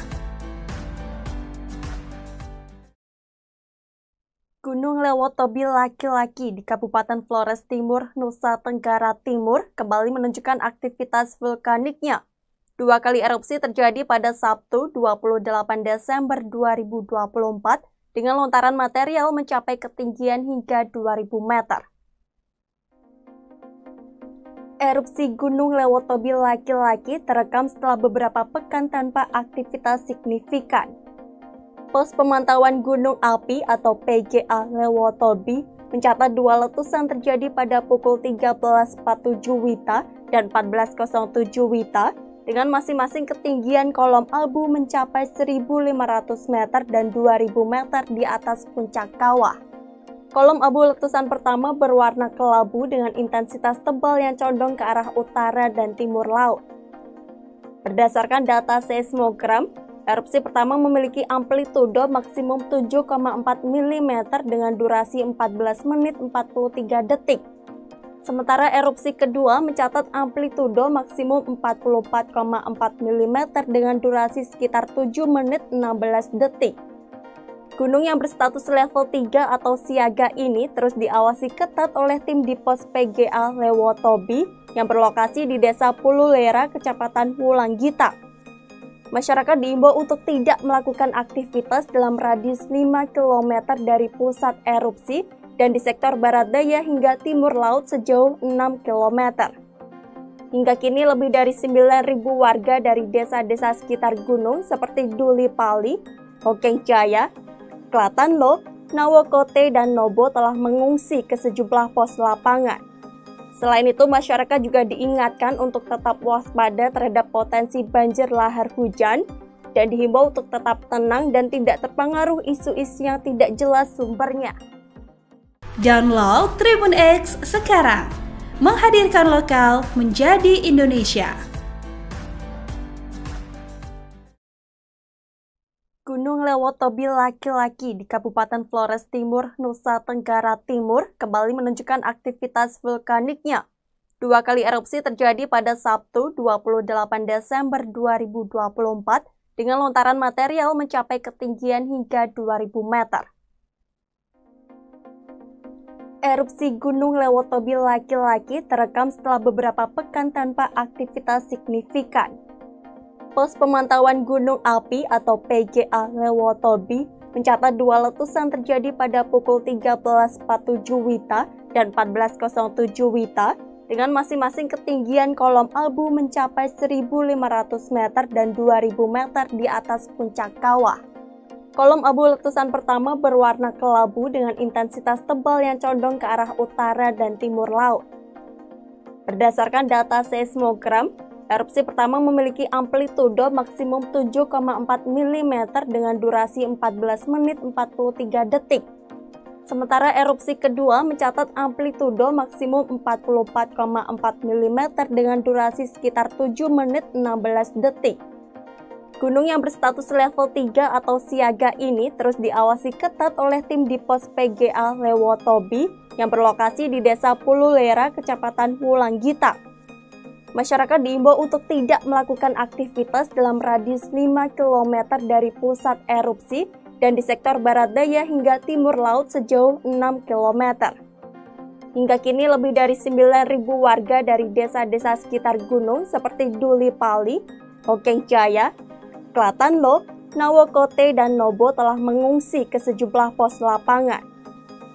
A: Gunung Lewotobi laki-laki di Kabupaten Flores Timur, Nusa Tenggara Timur kembali menunjukkan aktivitas vulkaniknya. 2 kali erupsi terjadi pada Sabtu 28 Desember 2024 dengan lontaran material mencapai ketinggian hingga 2000 meter. Erupsi Gunung Lewotobi laki-laki terekam setelah beberapa pekan tanpa aktivitas signifikan. Pos Pemantauan Gunung Api atau PGA Lewotobi mencatat dua letusan terjadi pada pukul 13.47 WITA dan 14.07 WITA dengan masing-masing ketinggian kolom abu mencapai 1.500 meter dan 2.000 meter di atas puncak kawah. Kolom abu letusan pertama berwarna kelabu dengan intensitas tebal yang condong ke arah utara dan timur laut. Berdasarkan data seismogram, erupsi pertama memiliki amplitudo maksimum 7,4 mm dengan durasi 14 menit 43 detik. Sementara erupsi kedua mencatat amplitudo maksimum 44,4 mm dengan durasi sekitar 7 menit 16 detik. Gunung yang berstatus level 3 atau siaga ini terus diawasi ketat oleh tim di pos PGA Lewotobi yang berlokasi di Desa Pululera, Kecamatan Wulanggita. Masyarakat diimbau untuk tidak melakukan aktivitas dalam radius 5 km dari pusat erupsi dan di sektor barat daya hingga timur laut sejauh 6 km. Hingga kini lebih dari 9.000 warga dari desa-desa sekitar gunung seperti Duli Pali, Hokeng Jaya, Klatanlo, Nawokote, dan Nobo telah mengungsi ke sejumlah pos lapangan. Selain itu, masyarakat juga diingatkan untuk tetap waspada terhadap potensi banjir lahar hujan dan dihimbau untuk tetap tenang dan tidak terpengaruh isu-isu yang tidak jelas sumbernya.
B: Download Tribun X sekarang, menghadirkan lokal menjadi Indonesia.
A: Gunung Lewotobi laki-laki di Kabupaten Flores Timur, Nusa Tenggara Timur kembali menunjukkan aktivitas vulkaniknya. Dua kali erupsi terjadi pada Sabtu 28 Desember 2024 dengan lontaran material mencapai ketinggian hingga 2.000 meter. Erupsi Gunung Lewotobi laki-laki terekam setelah beberapa pekan tanpa aktivitas signifikan. Pos Pemantauan Gunung Api atau PGA Lewotobi mencatat dua letusan terjadi pada pukul 13.47 WITA dan 14.07 WITA dengan masing-masing ketinggian kolom abu mencapai 1.500 meter dan 2.000 meter di atas puncak kawah. Kolom abu letusan pertama berwarna kelabu dengan intensitas tebal yang condong ke arah utara dan timur laut. Berdasarkan data seismogram, erupsi pertama memiliki amplitudo maksimum 7,4 mm dengan durasi 14 menit 43 detik. Sementara erupsi kedua mencatat amplitudo maksimum 44,4 mm dengan durasi sekitar 7 menit 16 detik. Gunung yang berstatus level 3 atau siaga ini terus diawasi ketat oleh tim di pos PGA Lewotobi yang berlokasi di Desa Pululera, Kecamatan Wulanggita. Masyarakat diimbau untuk tidak melakukan aktivitas dalam radius 5 km dari pusat erupsi dan di sektor barat daya hingga timur laut sejauh 6 km. Hingga kini lebih dari 9.000 warga dari desa-desa sekitar gunung seperti Duli Pali, Hokeng Jaya, Klatanlo, Nawokote, dan Nobo telah mengungsi ke sejumlah pos lapangan.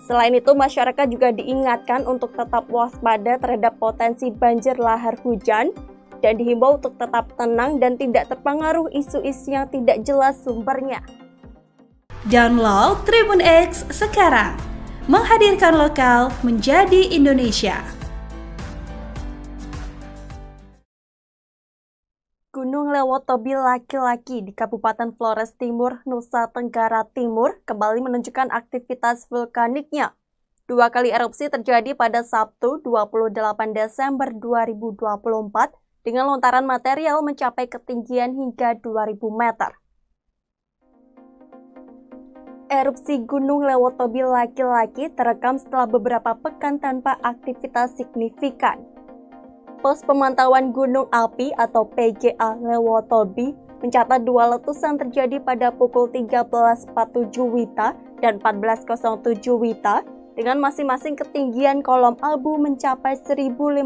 A: Selain itu, masyarakat juga diingatkan untuk tetap waspada terhadap potensi banjir lahar hujan dan dihimbau untuk tetap tenang dan tidak terpengaruh isu-isu yang tidak jelas sumbernya.
B: Download Tribun X sekarang, menghadirkan lokal menjadi Indonesia.
A: Gunung Lewotobi laki-laki di Kabupaten Flores Timur, Nusa Tenggara Timur kembali menunjukkan aktivitas vulkaniknya. Dua kali erupsi terjadi pada Sabtu 28 Desember 2024 dengan lontaran material mencapai ketinggian hingga 2.000 meter. Erupsi Gunung Lewotobi laki-laki terekam setelah beberapa pekan tanpa aktivitas signifikan. Pos Pemantauan Gunung Api atau PGA Lewotobi mencatat dua letusan terjadi pada pukul 13.47 WITA dan 14.07 WITA dengan masing-masing ketinggian kolom abu mencapai 1.500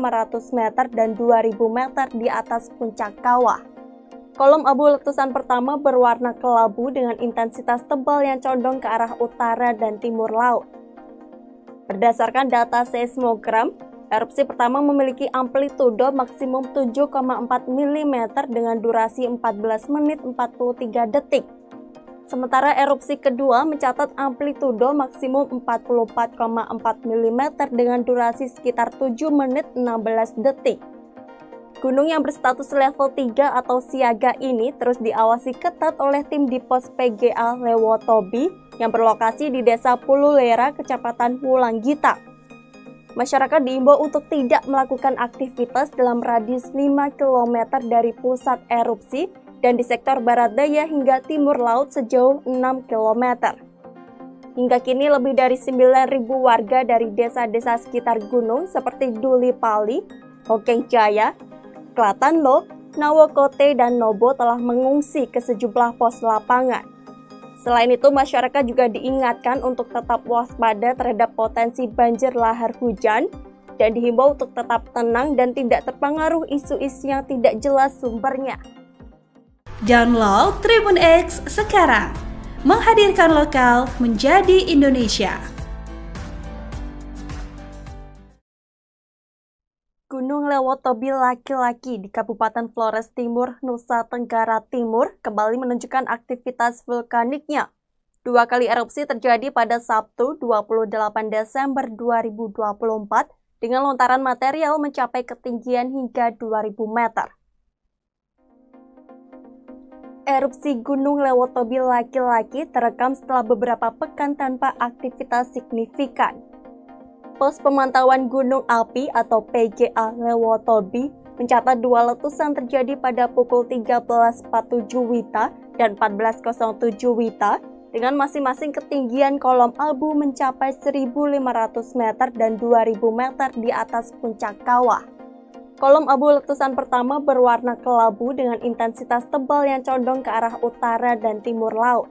A: meter dan 2.000 meter di atas puncak kawah. Kolom abu letusan pertama berwarna kelabu dengan intensitas tebal yang condong ke arah utara dan timur laut. Berdasarkan data seismogram, erupsi pertama memiliki amplitudo maksimum 7,4 mm dengan durasi 14 menit 43 detik. Sementara erupsi kedua mencatat amplitudo maksimum 44,4 mm dengan durasi sekitar 7 menit 16 detik. Gunung yang berstatus level 3 atau siaga ini terus diawasi ketat oleh tim di pos PGA Lewotobi yang berlokasi di Desa Pululera, Kecamatan Wulanggita. Masyarakat diimbau untuk tidak melakukan aktivitas dalam radius 5 km dari pusat erupsi dan di sektor barat daya hingga timur laut sejauh 6 km. Hingga kini lebih dari 9.000 warga dari desa-desa sekitar gunung seperti Duli Pali, Hokeng Jaya, Klatanlo, Nawokote, dan Nobo telah mengungsi ke sejumlah pos lapangan. Selain itu, masyarakat juga diingatkan untuk tetap waspada terhadap potensi banjir lahar hujan dan dihimbau untuk tetap tenang dan tidak terpengaruh isu-isu yang tidak jelas sumbernya.
B: Download Tribun X sekarang, menghadirkan lokal menjadi Indonesia.
A: Gunung Lewotobi laki-laki di Kabupaten Flores Timur, Nusa Tenggara Timur kembali menunjukkan aktivitas vulkaniknya. 2 kali erupsi terjadi pada Sabtu 28 Desember 2024 dengan lontaran material mencapai ketinggian hingga 2.000 meter. Erupsi Gunung Lewotobi laki-laki terekam setelah beberapa pekan tanpa aktivitas signifikan. Pos Pemantauan Gunung Api atau PGA Lewotobi mencatat 2 letusan terjadi pada pukul 13.47 WITA dan 14.07 WITA dengan masing-masing ketinggian kolom abu mencapai 1.500 meter dan 2.000 meter di atas puncak kawah. Kolom abu letusan pertama berwarna kelabu dengan intensitas tebal yang condong ke arah utara dan timur laut.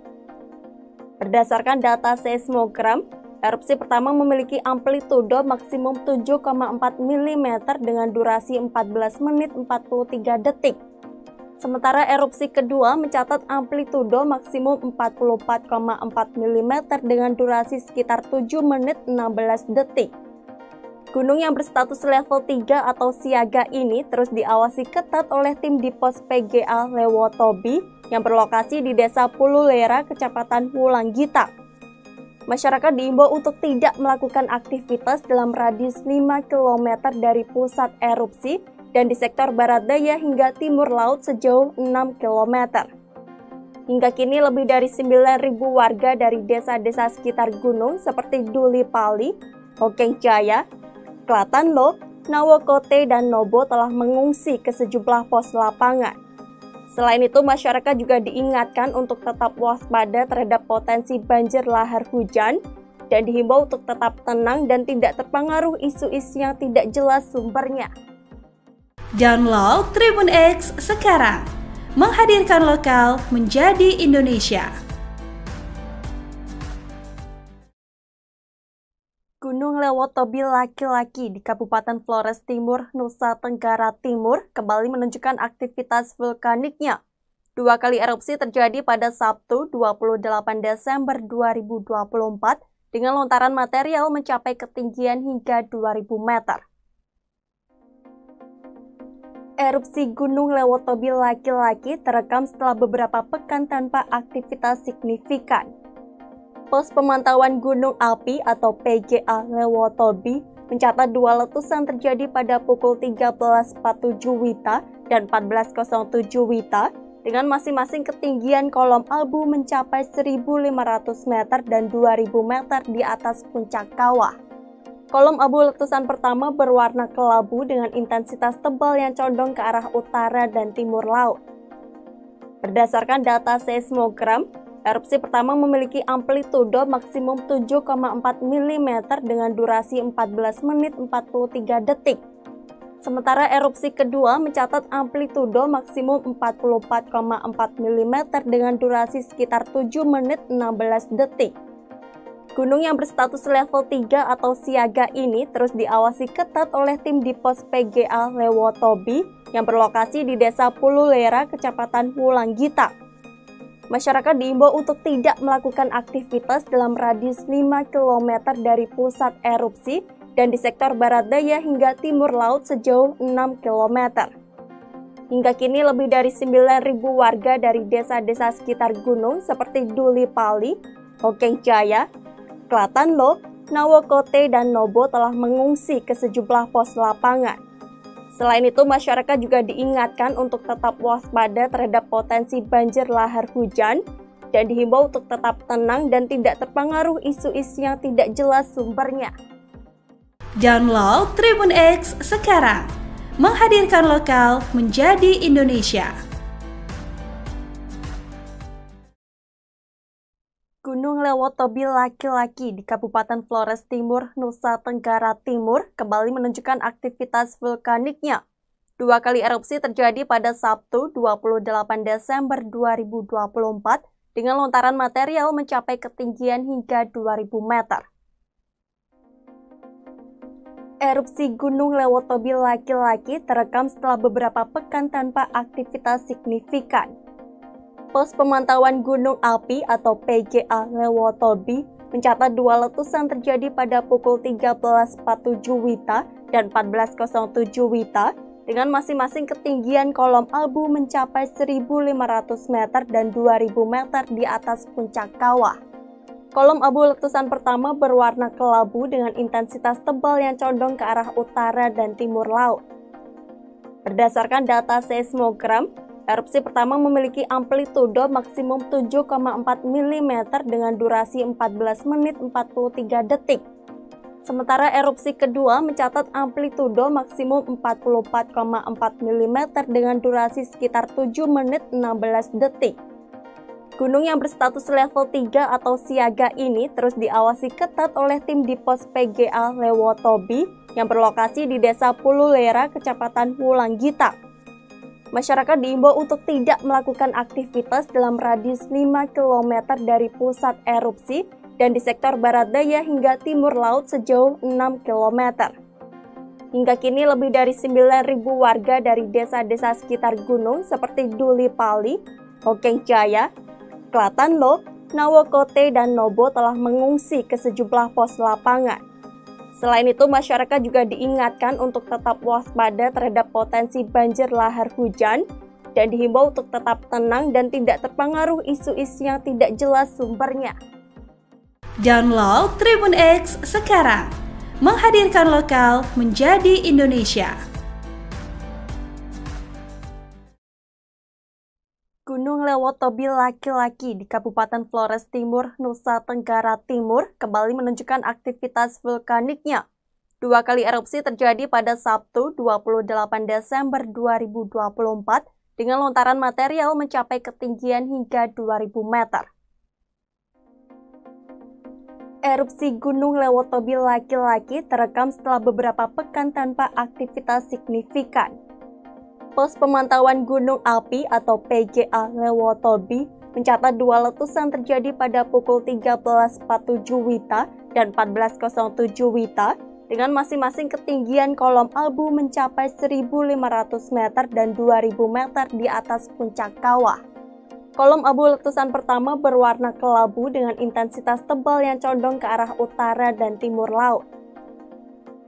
A: Berdasarkan data seismogram, erupsi pertama memiliki amplitudo maksimum 7,4 mm dengan durasi 14 menit 43 detik. Sementara erupsi kedua mencatat amplitudo maksimum 44,4 mm dengan durasi sekitar 7 menit 16 detik. Gunung yang berstatus level 3 atau siaga ini terus diawasi ketat oleh tim di pos PGA Lewotobi yang berlokasi di Desa Pululera, Kecamatan Wulanggita. Masyarakat diimbau untuk tidak melakukan aktivitas dalam radius 5 km dari pusat erupsi dan di sektor barat daya hingga timur laut sejauh 6 km. Hingga kini lebih dari 9.000 warga dari desa-desa sekitar gunung seperti Duli Pali, Hokeng Jaya, Klatanlo, Nawokote, dan Nobo telah mengungsi ke sejumlah pos lapangan. Selain itu, masyarakat juga diingatkan untuk tetap waspada terhadap potensi banjir lahar hujan dan dihimbau untuk tetap tenang dan tidak terpengaruh isu-isu yang tidak jelas sumbernya.
B: Download Tribun X sekarang, menghadirkan lokal menjadi Indonesia.
A: Gunung Lewotobi laki-laki di Kabupaten Flores Timur, Nusa Tenggara Timur kembali menunjukkan aktivitas vulkaniknya. 2 kali erupsi terjadi pada Sabtu 28 Desember 2024 dengan lontaran material mencapai ketinggian hingga 2.000 meter. Erupsi Gunung Lewotobi laki-laki terekam setelah beberapa pekan tanpa aktivitas signifikan. Pos Pemantauan Gunung Api atau PGA Lewotobi mencatat 2 letusan terjadi pada pukul 13.47 WITA dan 14.07 WITA dengan masing-masing ketinggian kolom abu mencapai 1.500 meter dan 2.000 meter di atas puncak kawah. Kolom abu letusan pertama berwarna kelabu dengan intensitas tebal yang condong ke arah utara dan timur laut. Berdasarkan data seismogram, erupsi pertama memiliki amplitudo maksimum 7,4 mm dengan durasi 14 menit 43 detik. Sementara erupsi kedua mencatat amplitudo maksimum 44,4 mm dengan durasi sekitar 7 menit 16 detik. Gunung yang berstatus level 3 atau siaga ini terus diawasi ketat oleh tim di pos PGA Lewotobi yang berlokasi di Desa Pululera, Kecamatan Wulanggita. Masyarakat diimbau untuk tidak melakukan aktivitas dalam radius 5 km dari pusat erupsi dan di sektor barat daya hingga timur laut sejauh 6 km. Hingga kini lebih dari 9.000 warga dari desa-desa sekitar gunung seperti Duli Pali, Hokeng Jaya, Klatanlo, Nawokote, dan Nobo telah mengungsi ke sejumlah pos lapangan. Selain itu, masyarakat juga diingatkan untuk tetap waspada terhadap potensi banjir lahar hujan dan dihimbau untuk tetap tenang dan tidak terpengaruh isu-isu yang tidak jelas sumbernya.
B: Download Tribun X sekarang, menghadirkan lokal menjadi Indonesia.
A: Gunung Lewotobi laki-laki di Kabupaten Flores Timur, Nusa Tenggara Timur kembali menunjukkan aktivitas vulkaniknya. 2 kali erupsi terjadi pada Sabtu 28 Desember 2024 dengan lontaran material mencapai ketinggian hingga 2.000 meter. Erupsi Gunung Lewotobi laki-laki terekam setelah beberapa pekan tanpa aktivitas signifikan. Pos Pemantauan Gunung Api atau PGA Lewotobi mencatat 2 letusan terjadi pada pukul 13.47 WITA dan 14.07 WITA dengan masing-masing ketinggian kolom abu mencapai 1.500 meter dan 2.000 meter di atas puncak kawah. Kolom abu letusan pertama berwarna kelabu dengan intensitas tebal yang condong ke arah utara dan timur laut. Berdasarkan data seismogram, erupsi pertama memiliki amplitudo maksimum 7,4 mm dengan durasi 14 menit 43 detik. Sementara erupsi kedua mencatat amplitudo maksimum 44,4 mm dengan durasi sekitar 7 menit 16 detik. Gunung yang berstatus level 3 atau siaga ini terus diawasi ketat oleh tim di pos PGA Lewotobi yang berlokasi di Desa Pululera, Kecamatan Wulanggita. Masyarakat diimbau untuk tidak melakukan aktivitas dalam radius 5 km dari pusat erupsi dan di sektor barat daya hingga timur laut sejauh 6 km. Hingga kini lebih dari 9.000 warga dari desa-desa sekitar gunung seperti Duli Pali, Hokeng Jaya, Klatanlo, Nawokote, dan Nobo telah mengungsi ke sejumlah pos lapangan. Selain itu, masyarakat juga diingatkan untuk tetap waspada terhadap potensi banjir lahar hujan dan dihimbau untuk tetap tenang dan tidak terpengaruh isu-isu yang tidak jelas sumbernya.
B: Download Tribun X sekarang, menghadirkan lokal menjadi Indonesia.
A: Gunung Lewotobi laki-laki di Kabupaten Flores Timur, Nusa Tenggara Timur kembali menunjukkan aktivitas vulkaniknya. 2 kali erupsi terjadi pada Sabtu 28 Desember 2024 dengan lontaran material mencapai ketinggian hingga 2.000 meter. Erupsi Gunung Lewotobi laki-laki terekam setelah beberapa pekan tanpa aktivitas signifikan. Pos Pemantauan Gunung Api atau PGA Lewotobi mencatat 2 letusan terjadi pada pukul 13.47 WITA dan 14.07 WITA dengan masing-masing ketinggian kolom abu mencapai 1.500 meter dan 2.000 meter di atas puncak kawah. Kolom abu letusan pertama berwarna kelabu dengan intensitas tebal yang condong ke arah utara dan timur laut.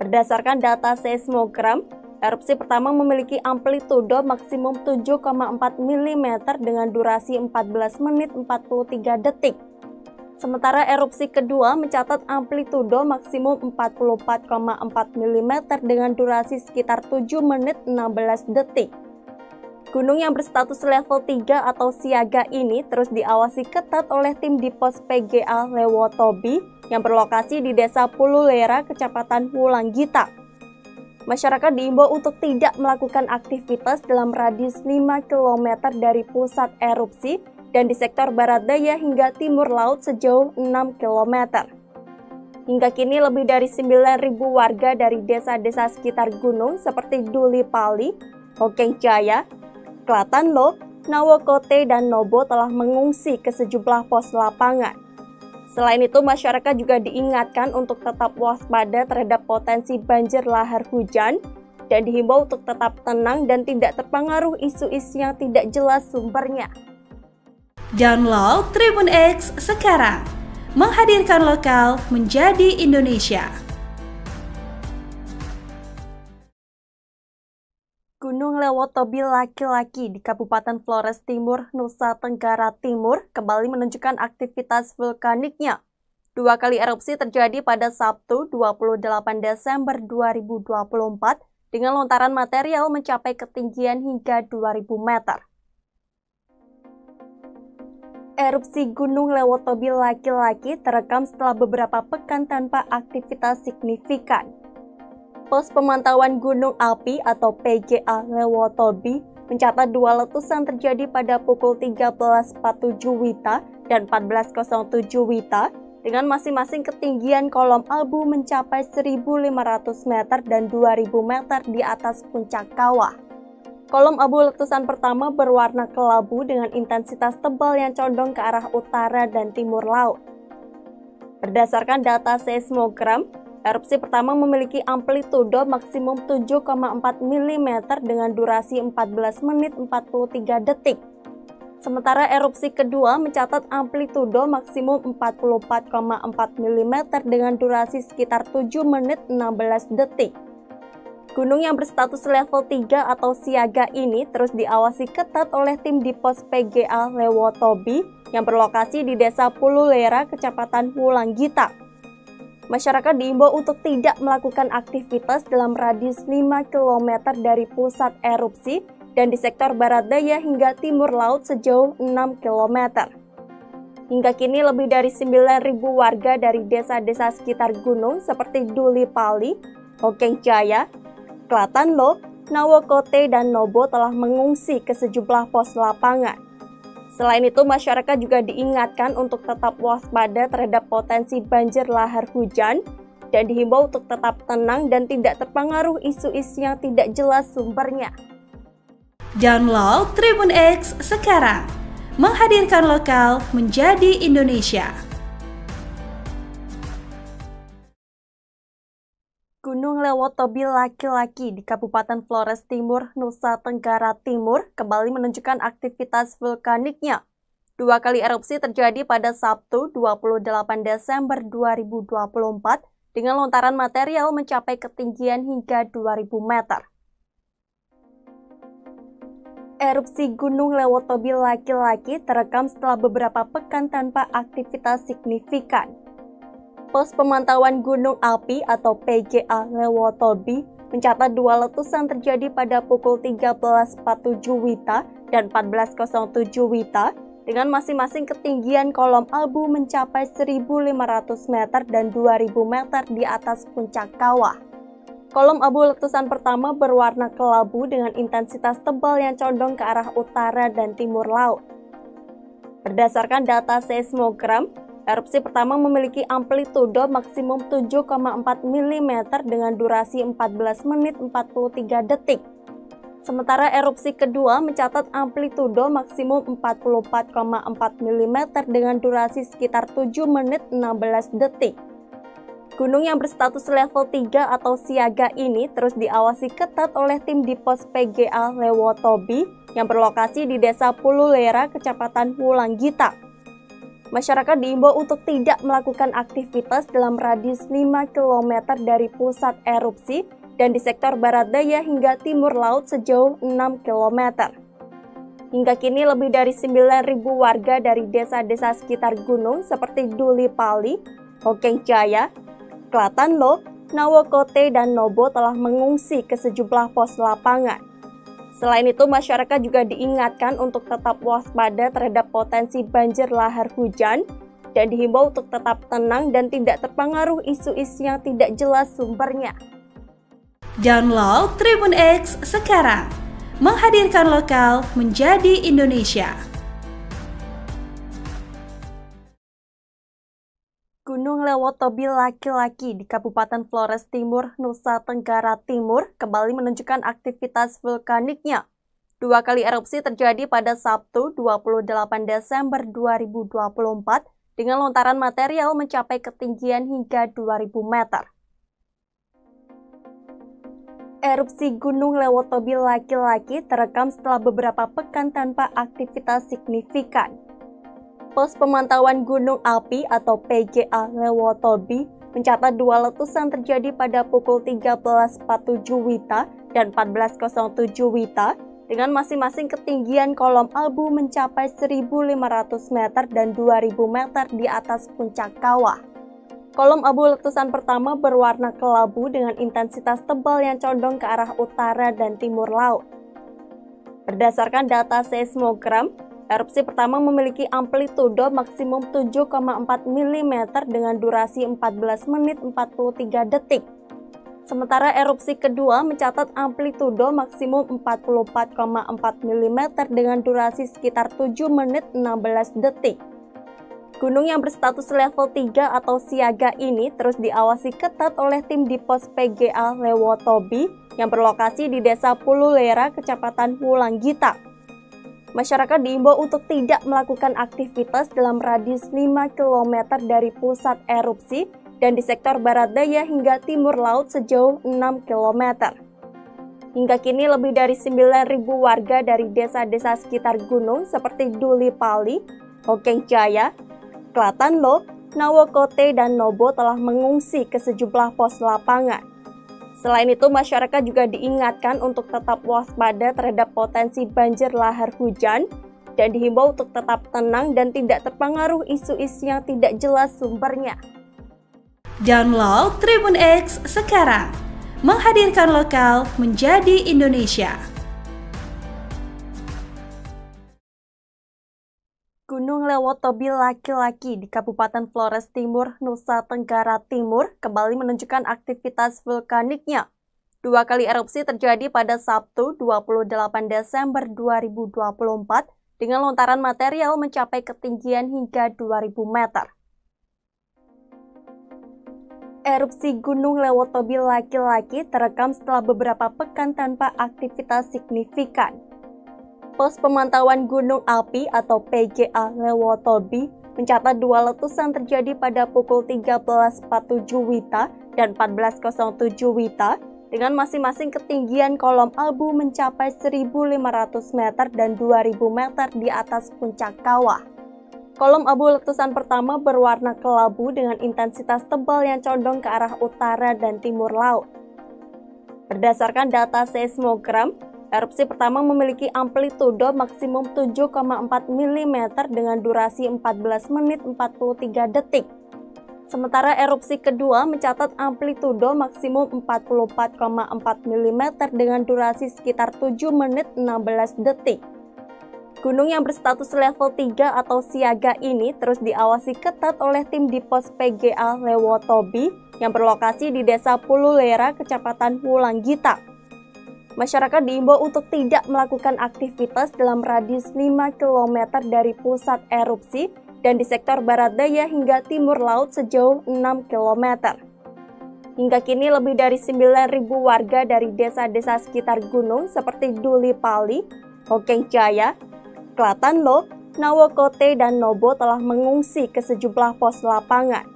A: Berdasarkan data seismogram, erupsi pertama memiliki amplitudo maksimum 7,4 mm dengan durasi 14 menit 43 detik. Sementara erupsi kedua mencatat amplitudo maksimum 44,4 mm dengan durasi sekitar 7 menit 16 detik. Gunung yang berstatus level 3 atau siaga ini terus diawasi ketat oleh tim di pos PGA Lewotobi yang berlokasi di Desa Pululera, Kecamatan Wulanggita. Masyarakat diimbau untuk tidak melakukan aktivitas dalam radius 5 km dari pusat erupsi dan di sektor barat daya hingga timur laut sejauh 6 km. Hingga kini lebih dari 9.000 warga dari desa-desa sekitar gunung seperti Duli Pali, Hokeng Jaya, Klatanlo, Nawokote, dan Nobo telah mengungsi ke sejumlah pos lapangan. Selain itu, masyarakat juga diingatkan untuk tetap waspada terhadap potensi banjir lahar hujan dan dihimbau untuk tetap tenang dan tidak terpengaruh isu-isu yang tidak jelas sumbernya.
B: Download Tribun X sekarang, menghadirkan lokal menjadi Indonesia.
A: Gunung Lewotobi laki-laki di Kabupaten Flores Timur, Nusa Tenggara Timur kembali menunjukkan aktivitas vulkaniknya. 2 kali erupsi terjadi pada Sabtu 28 Desember 2024 dengan lontaran material mencapai ketinggian hingga 2000 meter. Erupsi Gunung Lewotobi laki-laki terekam setelah beberapa pekan tanpa aktivitas signifikan. Pos Pemantauan Gunung Api atau PGA Lewotobi mencatat 2 letusan terjadi pada pukul 13.47 WITA dan 14.07 WITA dengan masing-masing ketinggian kolom abu mencapai 1.500 meter dan 2.000 meter di atas puncak kawah. Kolom abu letusan pertama berwarna kelabu dengan intensitas tebal yang condong ke arah utara dan timur laut. Berdasarkan data seismogram, erupsi pertama memiliki amplitudo maksimum 7,4 mm dengan durasi 14 menit 43 detik. Sementara erupsi kedua mencatat amplitudo maksimum 44,4 mm dengan durasi sekitar 7 menit 16 detik. Gunung yang berstatus level 3 atau siaga ini terus diawasi ketat oleh tim di pos PGA Lewotobi yang berlokasi di Desa Pululera, Kecamatan Wulanggita. Masyarakat diimbau untuk tidak melakukan aktivitas dalam radius 5 km dari pusat erupsi dan di sektor barat daya hingga timur laut sejauh 6 km. Hingga kini lebih dari 9.000 warga dari desa-desa sekitar gunung seperti Duli Pali, Hokeng Jaya, Klatanlo, Nawokote, dan Nobo telah mengungsi ke sejumlah pos lapangan. Selain itu, masyarakat juga diingatkan untuk tetap waspada terhadap potensi banjir lahar hujan dan dihimbau untuk tetap tenang dan tidak terpengaruh isu-isu yang tidak jelas sumbernya.
B: Download Tribun X sekarang, menghadirkan lokal menjadi Indonesia.
A: Gunung Lewotobi laki-laki di Kabupaten Flores Timur, Nusa Tenggara Timur kembali menunjukkan aktivitas vulkaniknya. 2 kali erupsi terjadi pada Sabtu 28 Desember 2024 dengan lontaran material mencapai ketinggian hingga 2000 meter. Erupsi Gunung Lewotobi laki-laki terekam setelah beberapa pekan tanpa aktivitas signifikan. Pos Pemantauan Gunung Api atau PGA Lewotobi mencatat 2 letusan terjadi pada pukul 13.47 WITA dan 14.07 WITA dengan masing-masing ketinggian kolom abu mencapai 1.500 meter dan 2.000 meter di atas puncak kawah. Kolom abu letusan pertama berwarna kelabu dengan intensitas tebal yang condong ke arah utara dan timur laut. Berdasarkan data seismogram, erupsi pertama memiliki amplitudo maksimum 7,4 mm dengan durasi 14 menit 43 detik. Sementara erupsi kedua mencatat amplitudo maksimum 44,4 mm dengan durasi sekitar 7 menit 16 detik. Gunung yang berstatus level 3 atau siaga ini terus diawasi ketat oleh tim di pos PGA Lewotobi yang berlokasi di Desa Pululera, Kecamatan Wulanggita. Masyarakat diimbau untuk tidak melakukan aktivitas dalam radius 5 km dari pusat erupsi dan di sektor barat daya hingga timur laut sejauh 6 km. Hingga kini lebih dari 9.000 warga dari desa-desa sekitar gunung seperti Duli Pali, Hokeng Jaya, Klatanlo, Nawokote, dan Nobo telah mengungsi ke sejumlah pos lapangan. Selain itu, masyarakat juga diingatkan untuk tetap waspada terhadap potensi banjir lahar hujan dan dihimbau untuk tetap tenang dan tidak terpengaruh isu-isu yang tidak jelas sumbernya.
B: Download Tribun X sekarang, menghadirkan lokal menjadi Indonesia.
A: Gunung Lewotobi laki-laki di Kabupaten Flores Timur, Nusa Tenggara Timur kembali menunjukkan aktivitas vulkaniknya. 2 kali erupsi terjadi pada Sabtu 28 Desember 2024 dengan lontaran material mencapai ketinggian hingga 2000 meter. Erupsi Gunung Lewotobi laki-laki terekam setelah beberapa pekan tanpa aktivitas signifikan. Pos Pemantauan Gunung Api atau PGA Lewotobi mencatat dua letusan terjadi pada pukul 13.47 WITA dan 14.07 WITA dengan masing-masing ketinggian kolom abu mencapai 1.500 meter dan 2.000 meter di atas puncak kawah. Kolom abu letusan pertama berwarna kelabu dengan intensitas tebal yang condong ke arah utara dan timur laut. Berdasarkan data seismogram, erupsi pertama memiliki amplitudo maksimum 7,4 mm dengan durasi 14 menit 43 detik. Sementara erupsi kedua mencatat amplitudo maksimum 44,4 mm dengan durasi sekitar 7 menit 16 detik. Gunung yang berstatus level 3 atau siaga ini terus diawasi ketat oleh tim di pos PGA Lewotobi yang berlokasi di Desa Pululera, Kecamatan Wulanggita. Masyarakat diimbau untuk tidak melakukan aktivitas dalam radius 5 km dari pusat erupsi dan di sektor barat daya hingga timur laut sejauh 6 km. Hingga kini lebih dari 9.000 warga dari desa-desa sekitar gunung seperti Duli Pali, Hokeng Jaya, Klatanlo, Nawokote, dan Nobo telah mengungsi ke sejumlah pos lapangan. Selain itu, masyarakat juga diingatkan untuk tetap waspada terhadap potensi banjir lahar hujan dan dihimbau untuk tetap tenang dan tidak terpengaruh isu-isu yang tidak jelas sumbernya.
B: Download Tribun X sekarang, menghadirkan lokal menjadi Indonesia.
A: Gunung Lewotobi laki-laki di Kabupaten Flores Timur, Nusa Tenggara Timur kembali menunjukkan aktivitas vulkaniknya. Dua kali erupsi terjadi pada Sabtu 28 Desember 2024 dengan lontaran material mencapai ketinggian hingga 2.000 meter. Erupsi Gunung Lewotobi laki-laki terekam setelah beberapa pekan tanpa aktivitas signifikan. Pos Pemantauan Gunung Api atau PGA Lewotobi mencatat dua letusan terjadi pada pukul 13.47 WITA dan 14.07 WITA dengan masing-masing ketinggian kolom abu mencapai 1.500 meter dan 2.000 meter di atas puncak kawah. Kolom abu letusan pertama berwarna kelabu dengan intensitas tebal yang condong ke arah utara dan timur laut. Berdasarkan data seismogram, erupsi pertama memiliki amplitudo maksimum 7,4 mm dengan durasi 14 menit 43 detik. Sementara erupsi kedua mencatat amplitudo maksimum 44,4 mm dengan durasi sekitar 7 menit 16 detik. Gunung yang berstatus level 3 atau siaga ini terus diawasi ketat oleh tim di pos PGA Lewotobi yang berlokasi di Desa Pululera, Kecamatan Wulanggita. Masyarakat diimbau untuk tidak melakukan aktivitas dalam radius 5 km dari pusat erupsi dan di sektor barat daya hingga timur laut sejauh 6 km. Hingga kini lebih dari 9.000 warga dari desa-desa sekitar gunung seperti Duli Pali, Hokeng Jaya, Klatanlo, Nawokote, dan Nobo telah mengungsi ke sejumlah pos lapangan.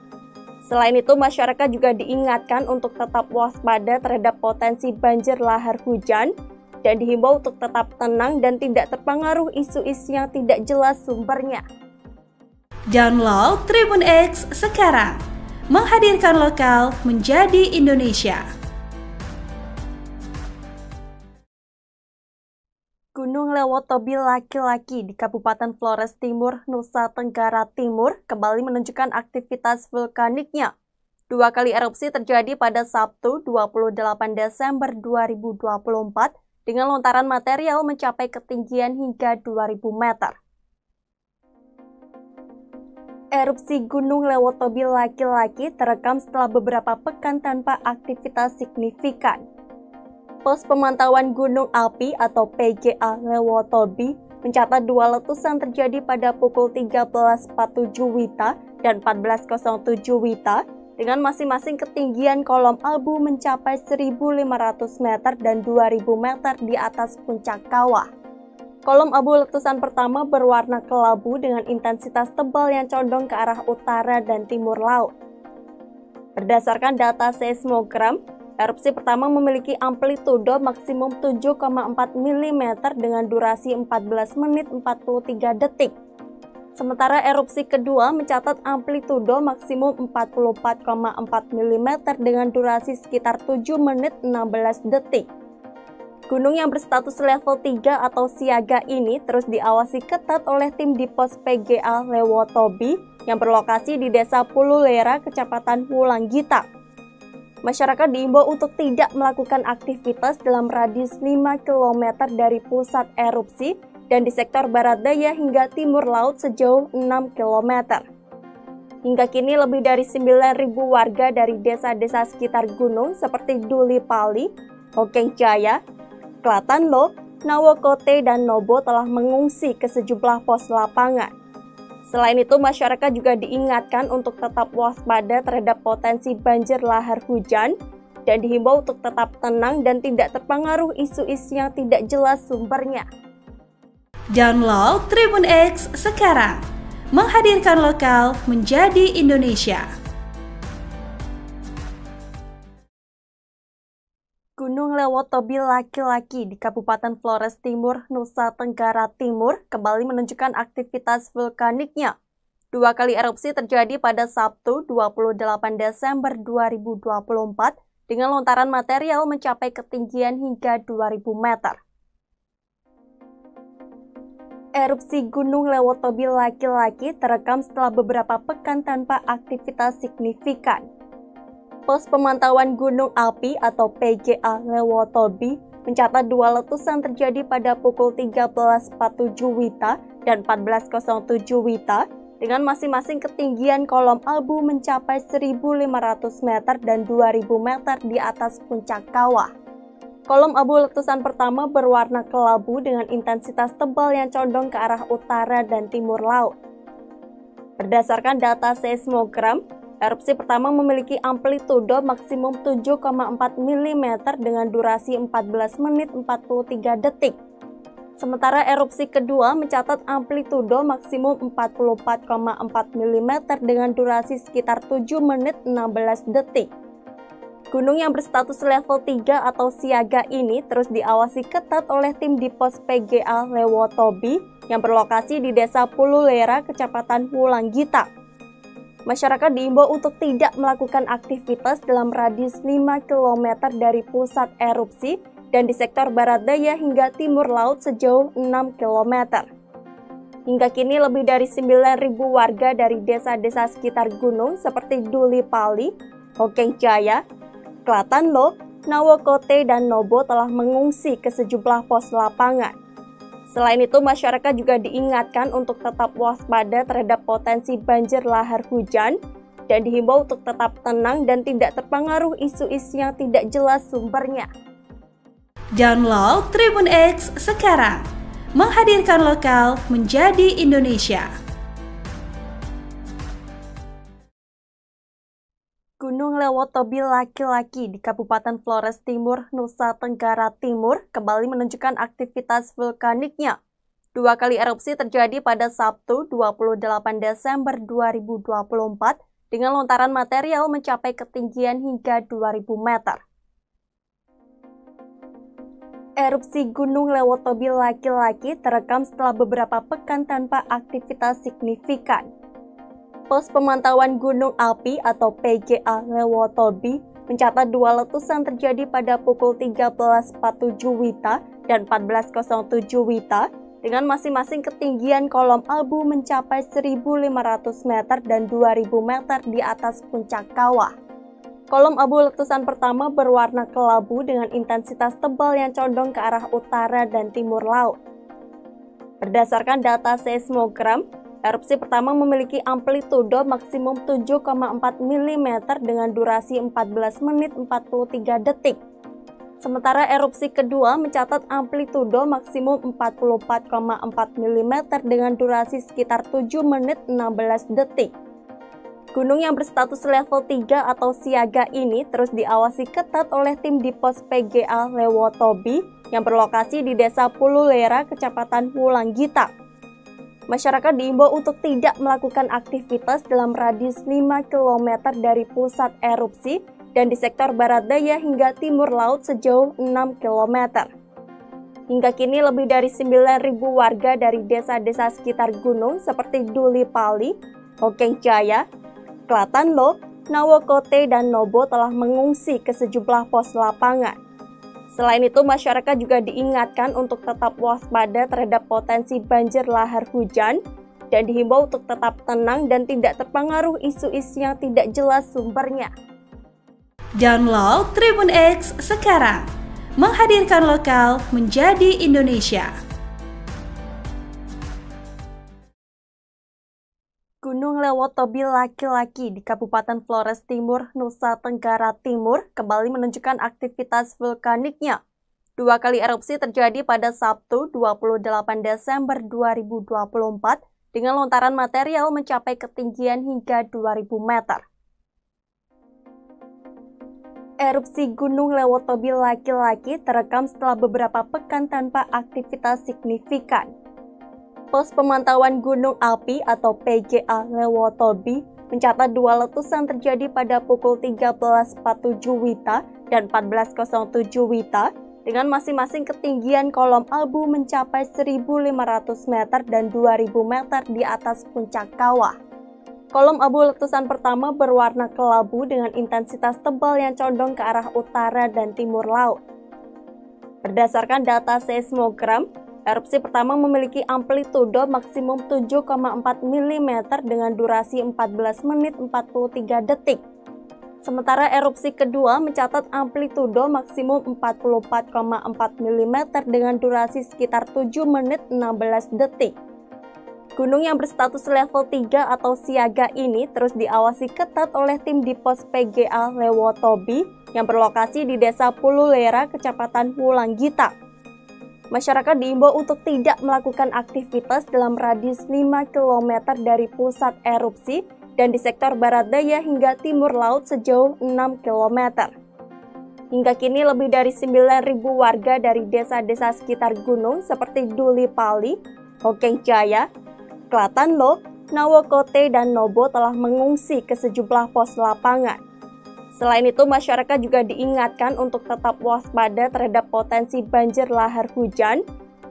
A: Selain itu, masyarakat juga diingatkan untuk tetap waspada terhadap potensi banjir lahar hujan dan dihimbau untuk tetap tenang dan tidak terpengaruh isu-isu yang tidak jelas sumbernya.
B: Download Tribun X sekarang, menghadirkan lokal menjadi Indonesia.
A: Gunung Lewotobi laki-laki di Kabupaten Flores Timur, Nusa Tenggara Timur kembali menunjukkan aktivitas vulkaniknya. Dua kali erupsi terjadi pada Sabtu 28 Desember 2024 dengan lontaran material mencapai ketinggian hingga 2.000 meter. Erupsi Gunung Lewotobi laki-laki terekam setelah beberapa pekan tanpa aktivitas signifikan. Pos Pemantauan Gunung Api atau PGA Lewotobi mencatat dua letusan terjadi pada pukul 13.47 WITA dan 14.07 WITA dengan masing-masing ketinggian kolom abu mencapai 1.500 meter dan 2.000 meter di atas puncak kawah. Kolom abu letusan pertama berwarna kelabu dengan intensitas tebal yang condong ke arah utara dan timur laut. Berdasarkan data seismogram, erupsi pertama memiliki amplitudo maksimum 7,4 mm dengan durasi 14 menit 43 detik. Sementara erupsi kedua mencatat amplitudo maksimum 44,4 mm dengan durasi sekitar 7 menit 16 detik. Gunung yang berstatus level 3 atau siaga ini terus diawasi ketat oleh tim di pos PGA Lewotobi yang berlokasi di Desa Pululera, Kecamatan Wulanggita. Masyarakat diimbau untuk tidak melakukan aktivitas dalam radius 5 km dari pusat erupsi dan di sektor barat daya hingga timur laut sejauh 6 km. Hingga kini lebih dari 9.000 warga dari desa-desa sekitar gunung seperti Duli Pali, Hokeng Jaya, Klatanlo, Nawokote, dan Nobo telah mengungsi ke sejumlah pos lapangan. Selain itu, masyarakat juga diingatkan untuk tetap waspada terhadap potensi banjir lahar hujan dan dihimbau untuk tetap tenang dan tidak terpengaruh isu-isu yang tidak jelas sumbernya.
B: Download Tribun X sekarang, menghadirkan lokal menjadi Indonesia.
A: Gunung Lewotobi laki-laki di Kabupaten Flores Timur, Nusa Tenggara Timur kembali menunjukkan aktivitas vulkaniknya. 2 kali erupsi terjadi pada Sabtu 28 Desember 2024 dengan lontaran material mencapai ketinggian hingga 2.000 meter. Erupsi Gunung Lewotobi laki-laki terekam setelah beberapa pekan tanpa aktivitas signifikan. Pos Pemantauan Gunung Api atau PGA Lewotobi mencatat 2 letusan terjadi pada pukul 13.47 WITA dan 14.07 WITA dengan masing-masing ketinggian kolom abu mencapai 1.500 meter dan 2.000 meter di atas puncak kawah. Kolom abu letusan pertama berwarna kelabu dengan intensitas tebal yang condong ke arah utara dan timur laut. Berdasarkan data seismogram, erupsi pertama memiliki amplitudo maksimum 7,4 mm dengan durasi 14 menit 43 detik. Sementara erupsi kedua mencatat amplitudo maksimum 44,4 mm dengan durasi sekitar 7 menit 16 detik. Gunung yang berstatus level 3 atau siaga ini terus diawasi ketat oleh tim di pos PGA Lewotobi yang berlokasi di Desa Pululera, Kecamatan Wulanggita. Masyarakat diimbau untuk tidak melakukan aktivitas dalam radius 5 km dari pusat erupsi dan di sektor barat daya hingga timur laut sejauh 6 km. Hingga kini lebih dari 9.000 warga dari desa-desa sekitar gunung seperti Duli Pali, Hokeng Jaya, Klatanlo, Nawokote, dan Nobo telah mengungsi ke sejumlah pos lapangan. Selain itu, masyarakat juga diingatkan untuk tetap waspada terhadap potensi banjir lahar hujan dan dihimbau untuk tetap tenang dan tidak terpengaruh isu-isu yang tidak jelas sumbernya.
B: Download Tribun X sekarang, menghadirkan lokal menjadi Indonesia.
A: Gunung Lewotobi laki-laki di Kabupaten Flores Timur, Nusa Tenggara Timur kembali menunjukkan aktivitas vulkaniknya. 2 kali erupsi terjadi pada Sabtu 28 Desember 2024 dengan lontaran material mencapai ketinggian hingga 2.000 meter. Erupsi Gunung Lewotobi laki-laki terekam setelah beberapa pekan tanpa aktivitas signifikan. Pos Pemantauan Gunung Api atau PGA Lewotobi mencatat 2 letusan terjadi pada pukul 13.47 WITA dan 14.07 WITA dengan masing-masing ketinggian kolom abu mencapai 1.500 meter dan 2.000 meter di atas puncak kawah. Kolom abu letusan pertama berwarna kelabu dengan intensitas tebal yang condong ke arah utara dan timur laut. Berdasarkan data seismogram, erupsi pertama memiliki amplitudo maksimum 7,4 mm dengan durasi 14 menit 43 detik. Sementara erupsi kedua mencatat amplitudo maksimum 44,4 mm dengan durasi sekitar 7 menit 16 detik. Gunung yang berstatus level 3 atau siaga ini terus diawasi ketat oleh tim di pos PGA Lewotobi yang berlokasi di Desa Pululera, Kecamatan Wulanggita. Masyarakat diimbau untuk tidak melakukan aktivitas dalam radius 5 km dari pusat erupsi dan di sektor barat daya hingga timur laut sejauh 6 km. Hingga kini lebih dari 9.000 warga dari desa-desa sekitar gunung seperti Duli Pali, Hokeng Jaya, Klatanlo, Nawokote, dan Nobo telah mengungsi ke sejumlah pos lapangan. Selain itu, masyarakat juga diingatkan untuk tetap waspada terhadap potensi banjir lahar hujan dan dihimbau untuk tetap tenang dan tidak terpengaruh isu-isu yang tidak jelas sumbernya.
B: Download Tribun X sekarang, menghadirkan lokal menjadi Indonesia.
A: Gunung Lewotobi laki-laki di Kabupaten Flores Timur, Nusa Tenggara Timur kembali menunjukkan aktivitas vulkaniknya. 2 kali erupsi terjadi pada Sabtu 28 Desember 2024 dengan lontaran material mencapai ketinggian hingga 2.000 meter. Erupsi Gunung Lewotobi laki-laki terekam setelah beberapa pekan tanpa aktivitas signifikan. Pos Pemantauan Gunung Api atau PGA Lewotobi mencatat 2 letusan terjadi pada pukul 13.47 WITA dan 14.07 WITA dengan masing-masing ketinggian kolom abu mencapai 1.500 meter dan 2.000 meter di atas puncak kawah. Kolom abu letusan pertama berwarna kelabu dengan intensitas tebal yang condong ke arah utara dan timur laut. Berdasarkan data seismogram, erupsi pertama memiliki amplitudo maksimum 7,4 mm dengan durasi 14 menit 43 detik. Sementara erupsi kedua mencatat amplitudo maksimum 44,4 mm dengan durasi sekitar 7 menit 16 detik. Gunung yang berstatus level 3 atau siaga ini terus diawasi ketat oleh tim di pos PGA Lewotobi yang berlokasi di Desa Pululera, Kecamatan Wulanggita. Masyarakat diimbau untuk tidak melakukan aktivitas dalam radius 5 km dari pusat erupsi dan di sektor barat daya hingga timur laut sejauh 6 km. Hingga kini lebih dari 9.000 warga dari desa-desa sekitar gunung seperti Duli Pali, Hokeng Jaya, Klatanlo, Nawokote, dan Nobo telah mengungsi ke sejumlah pos lapangan. Selain itu, masyarakat juga diingatkan untuk tetap waspada terhadap potensi banjir lahar hujan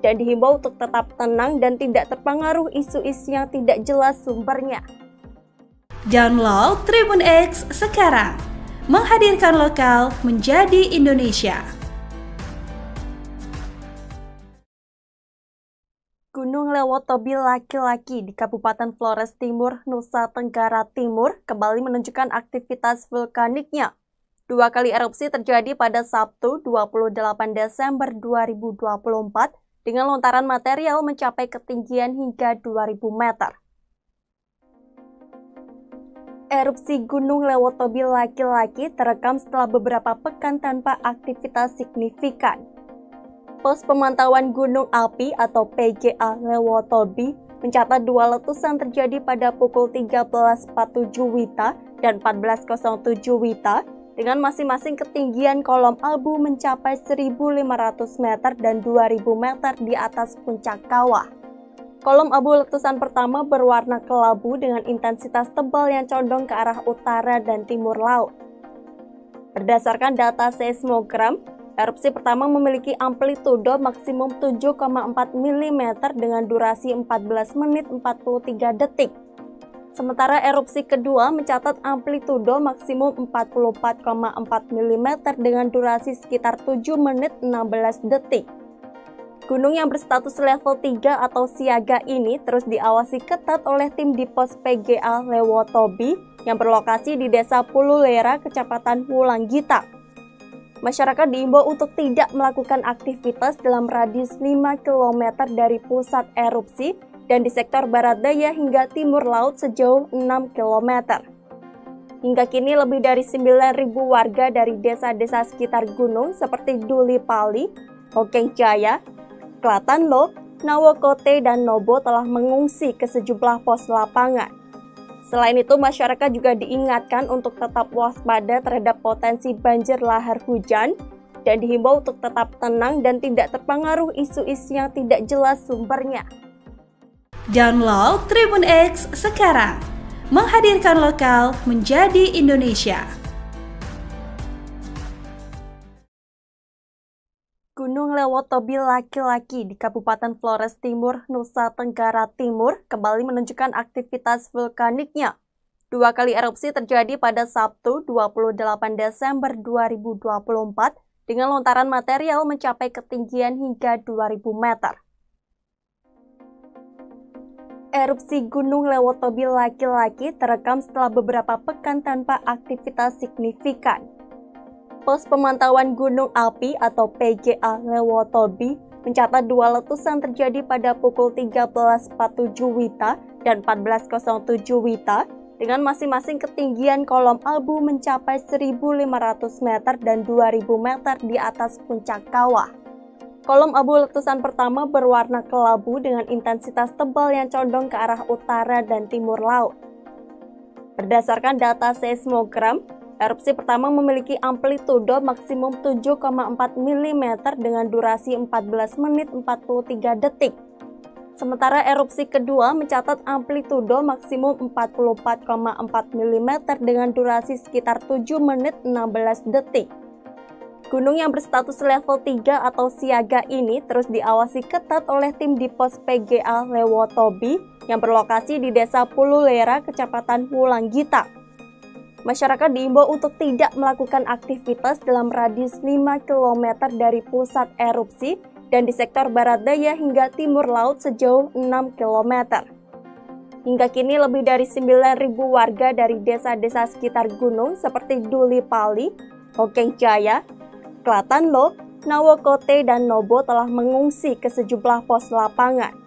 A: dan dihimbau untuk tetap tenang dan tidak terpengaruh isu-isu yang tidak jelas sumbernya.
B: Download Tribun X sekarang, menghadirkan lokal menjadi Indonesia.
A: Gunung Lewotobi laki-laki di Kabupaten Flores Timur, Nusa Tenggara Timur kembali menunjukkan aktivitas vulkaniknya. 2 kali erupsi terjadi pada Sabtu 28 Desember 2024 dengan lontaran material mencapai ketinggian hingga 2.000 meter. Erupsi Gunung Lewotobi laki-laki terekam setelah beberapa pekan tanpa aktivitas signifikan. Pos Pemantauan Gunung Api atau PGA Lewotobi mencatat 2 letusan terjadi pada pukul 13.47 WITA dan 14.07 WITA dengan masing-masing ketinggian kolom abu mencapai 1.500 meter dan 2.000 meter di atas puncak kawah. Kolom abu letusan pertama berwarna kelabu dengan intensitas tebal yang condong ke arah utara dan timur laut. Berdasarkan data seismogram, erupsi pertama memiliki amplitudo maksimum 7,4 mm dengan durasi 14 menit 43 detik. Sementara erupsi kedua mencatat amplitudo maksimum 44,4 mm dengan durasi sekitar 7 menit 16 detik. Gunung yang berstatus level 3 atau siaga ini terus diawasi ketat oleh tim di pos PGA Lewotobi yang berlokasi di Desa Pululera, Kecamatan Wulanggita. Masyarakat diimbau untuk tidak melakukan aktivitas dalam radius 5 km dari pusat erupsi dan di sektor barat daya hingga timur laut sejauh 6 km. Hingga kini lebih dari 9.000 warga dari desa-desa sekitar gunung seperti Duli Pali, Hokeng Jaya, Klatanlo, Nawokote, dan Nobo telah mengungsi ke sejumlah pos lapangan. Selain itu, masyarakat juga diingatkan untuk tetap waspada terhadap potensi banjir lahar hujan dan dihimbau untuk tetap tenang dan tidak terpengaruh isu-isu yang tidak jelas sumbernya.
B: Download Tribun X sekarang, menghadirkan lokal menjadi Indonesia.
A: Gunung Lewotobi laki-laki di Kabupaten Flores Timur, Nusa Tenggara Timur kembali menunjukkan aktivitas vulkaniknya. 2 kali erupsi terjadi pada Sabtu 28 Desember 2024 dengan lontaran material mencapai ketinggian hingga 2000 meter. Erupsi Gunung Lewotobi laki-laki terekam setelah beberapa pekan tanpa aktivitas signifikan. Pos Pemantauan Gunung Api atau PGA Lewotobi mencatat 2 letusan terjadi pada pukul 13.47 WITA dan 14.07 WITA dengan masing-masing ketinggian kolom abu mencapai 1.500 meter dan 2.000 meter di atas puncak kawah. Kolom abu letusan pertama berwarna kelabu dengan intensitas tebal yang condong ke arah utara dan timur laut. Berdasarkan data seismogram, erupsi pertama memiliki amplitudo maksimum 7,4 mm dengan durasi 14 menit 43 detik. Sementara erupsi kedua mencatat amplitudo maksimum 44,4 mm dengan durasi sekitar 7 menit 16 detik. Gunung yang berstatus level 3 atau siaga ini terus diawasi ketat oleh tim di pos PGA Lewotobi yang berlokasi di Desa Pululera, Kecamatan Wulanggita. Masyarakat diimbau untuk tidak melakukan aktivitas dalam radius 5 km dari pusat erupsi dan di sektor barat daya hingga timur laut sejauh 6 km. Hingga kini lebih dari 9.000 warga dari desa-desa sekitar gunung seperti Duli Pali, Hokeng Jaya, Klatanlo, Nawokote, dan Nobo telah mengungsi ke sejumlah pos lapangan.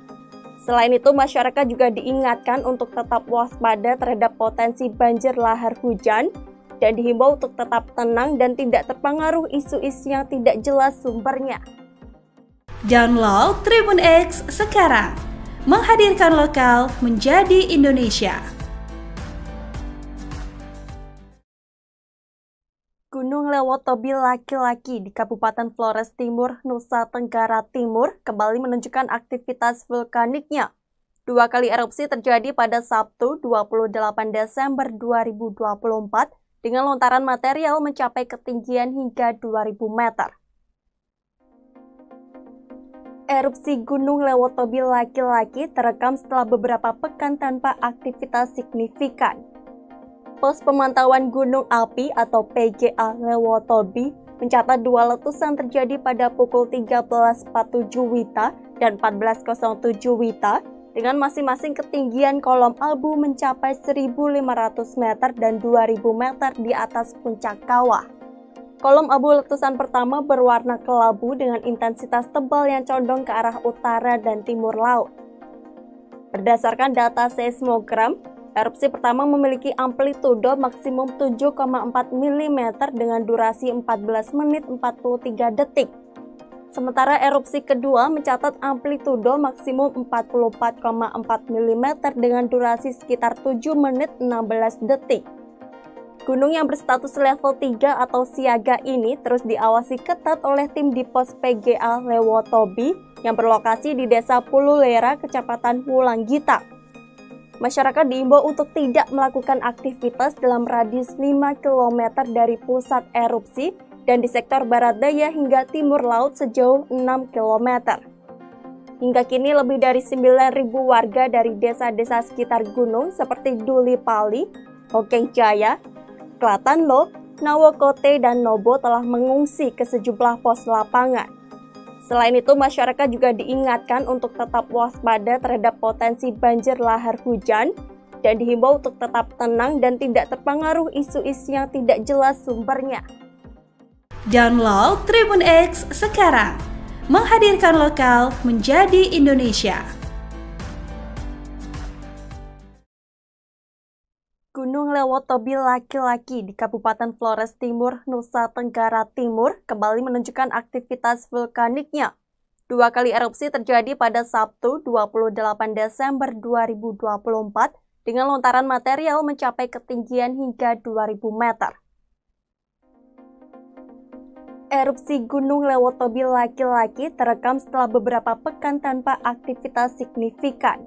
A: Selain itu, masyarakat juga diingatkan untuk tetap waspada terhadap potensi banjir lahar hujan dan dihimbau untuk tetap tenang dan tidak terpengaruh isu-isu yang tidak jelas sumbernya.
B: Download Tribun X sekarang, menghadirkan lokal menjadi Indonesia.
A: Gunung Lewotobi laki-laki di Kabupaten Flores Timur, Nusa Tenggara Timur kembali menunjukkan aktivitas vulkaniknya. 2 kali erupsi terjadi pada Sabtu 28 Desember 2024 dengan lontaran material mencapai ketinggian hingga 2000 meter. Erupsi Gunung Lewotobi laki-laki terekam setelah beberapa pekan tanpa aktivitas signifikan. Pos Pemantauan Gunung Api atau PGA Lewotobi mencatat 2 letusan terjadi pada pukul 13.47 WITA dan 14.07 WITA dengan masing-masing ketinggian kolom abu mencapai 1.500 meter dan 2.000 meter di atas puncak kawah. Kolom abu letusan pertama berwarna kelabu dengan intensitas tebal yang condong ke arah utara dan timur laut. Berdasarkan data seismogram, erupsi pertama memiliki amplitudo maksimum 7,4 mm dengan durasi 14 menit 43 detik. Sementara erupsi kedua mencatat amplitudo maksimum 44,4 mm dengan durasi sekitar 7 menit 16 detik. Gunung yang berstatus level 3 atau siaga ini terus diawasi ketat oleh tim di pos PGA Lewotobi yang berlokasi di Desa Pululera, Kecamatan Wulanggita. Masyarakat diimbau untuk tidak melakukan aktivitas dalam radius 5 km dari pusat erupsi dan di sektor barat daya hingga timur laut sejauh 6 km. Hingga kini lebih dari 9.000 warga dari desa-desa sekitar gunung seperti Duli Pali, Hokeng Jaya, Klatanlo, Nawokote, dan Nobo telah mengungsi ke sejumlah pos lapangan. Selain itu, masyarakat juga diingatkan untuk tetap waspada terhadap potensi banjir lahar hujan dan dihimbau untuk tetap tenang dan tidak terpengaruh isu-isu yang tidak jelas sumbernya.
B: Download Tribun X sekarang, menghadirkan lokal menjadi Indonesia.
A: Gunung Lewotobi laki-laki di Kabupaten Flores Timur, Nusa Tenggara Timur kembali menunjukkan aktivitas vulkaniknya. 2 kali erupsi terjadi pada Sabtu 28 Desember 2024 dengan lontaran material mencapai ketinggian hingga 2000 meter. Erupsi Gunung Lewotobi laki-laki terekam setelah beberapa pekan tanpa aktivitas signifikan.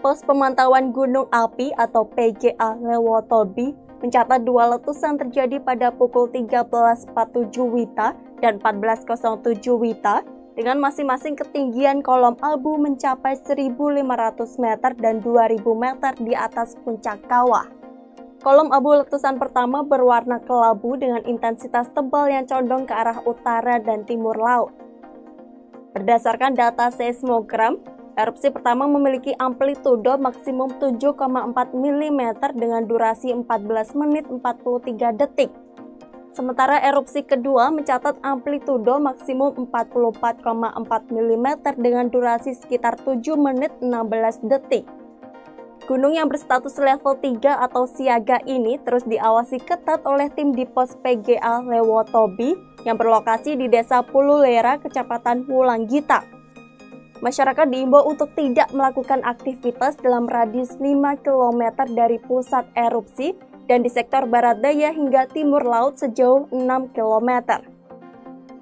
A: Pos Pemantauan Gunung Api atau PGA Lewotobi mencatat dua letusan terjadi pada pukul 13.47 WITA dan 14.07 WITA dengan masing-masing ketinggian kolom abu mencapai 1.500 meter dan 2.000 meter di atas puncak kawah. Kolom abu letusan pertama berwarna kelabu dengan intensitas tebal yang condong ke arah utara dan timur laut. Berdasarkan data seismogram, erupsi pertama memiliki amplitudo maksimum 7,4 mm dengan durasi 14 menit 43 detik. Sementara erupsi kedua mencatat amplitudo maksimum 44,4 mm dengan durasi sekitar 7 menit 16 detik. Gunung yang berstatus level 3 atau siaga ini terus diawasi ketat oleh tim di pos PGA Lewotobi yang berlokasi di Desa Pululera, Kecamatan Wulanggita. Masyarakat diimbau untuk tidak melakukan aktivitas dalam radius 5 km dari pusat erupsi dan di sektor barat daya hingga timur laut sejauh 6 km.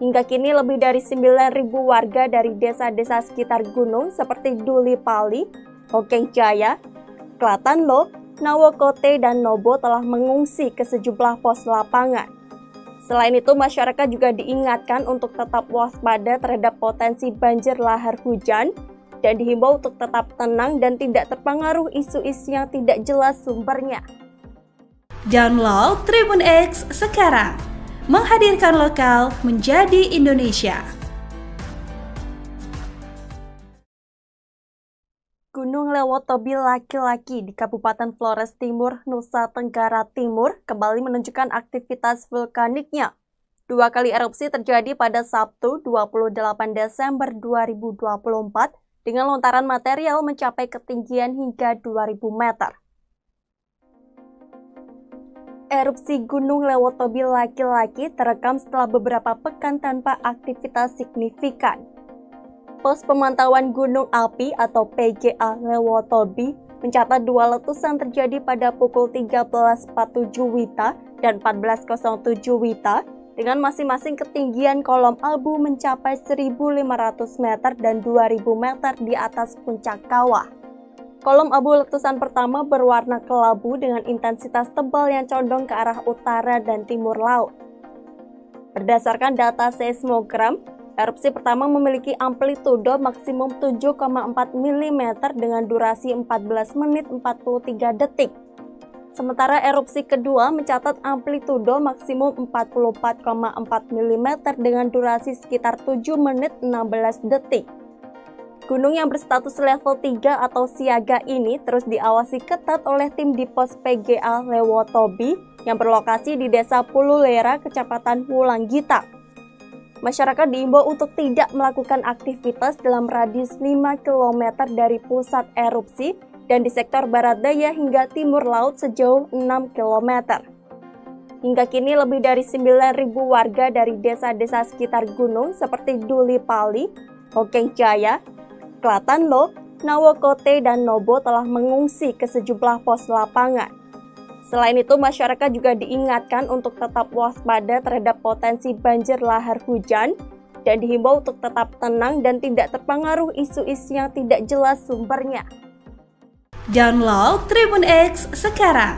A: Hingga kini lebih dari 9.000 warga dari desa-desa sekitar gunung seperti Duli Pali, Hokeng Jaya, Klatanlo, Nawokote, dan Nobo telah mengungsi ke sejumlah pos lapangan. Selain itu, masyarakat juga diingatkan untuk tetap waspada terhadap potensi banjir lahar hujan dan dihimbau untuk tetap tenang dan tidak terpengaruh isu-isu yang tidak jelas sumbernya.
B: Download Tribun X sekarang, menghadirkan lokal menjadi Indonesia.
A: Gunung Lewotobi laki-laki di Kabupaten Flores Timur, Nusa Tenggara Timur kembali menunjukkan aktivitas vulkaniknya. Dua kali erupsi terjadi pada Sabtu 28 Desember 2024 dengan lontaran material mencapai ketinggian hingga 2.000 meter. Erupsi Gunung Lewotobi laki-laki terekam setelah beberapa pekan tanpa aktivitas signifikan. Pos Pemantauan Gunung Api atau PGA Lewotobi mencatat dua letusan terjadi pada pukul 13.47 WITA dan 14.07 WITA dengan masing-masing ketinggian kolom abu mencapai 1.500 meter dan 2.000 meter di atas puncak kawah. Kolom abu letusan pertama berwarna kelabu dengan intensitas tebal yang condong ke arah utara dan timur laut. Berdasarkan data seismogram, erupsi pertama memiliki amplitudo maksimum 7,4 mm dengan durasi 14 menit 43 detik. Sementara erupsi kedua mencatat amplitudo maksimum 44,4 mm dengan durasi sekitar 7 menit 16 detik. Gunung yang berstatus level 3 atau siaga ini terus diawasi ketat oleh tim di pos PGA Lewotobi yang berlokasi di Desa Pululera, Kecamatan Wulanggita. Masyarakat diimbau untuk tidak melakukan aktivitas dalam radius 5 km dari pusat erupsi dan di sektor barat daya hingga timur laut sejauh 6 km. Hingga kini lebih dari 9.000 warga dari desa-desa sekitar gunung seperti Duli Pali, Hokeng Jaya, Klatanlo, Nawokote, dan Nobo telah mengungsi ke sejumlah pos lapangan. Selain itu, masyarakat juga diingatkan untuk tetap waspada terhadap potensi banjir lahar hujan dan dihimbau untuk tetap tenang dan tidak terpengaruh isu-isu yang tidak jelas sumbernya.
B: Download Tribun X sekarang,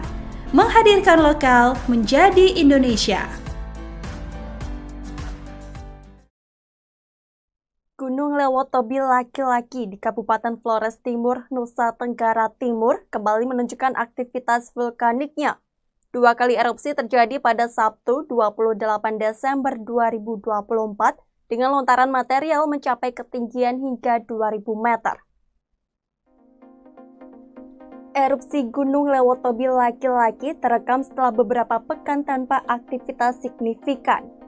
B: menghadirkan lokal menjadi Indonesia.
A: Gunung Lewotobi laki-laki di Kabupaten Flores Timur, Nusa Tenggara Timur kembali menunjukkan aktivitas vulkaniknya. Dua kali erupsi terjadi pada Sabtu 28 Desember 2024 dengan lontaran material mencapai ketinggian hingga 2.000 meter. Erupsi Gunung Lewotobi laki-laki terekam setelah beberapa pekan tanpa aktivitas signifikan.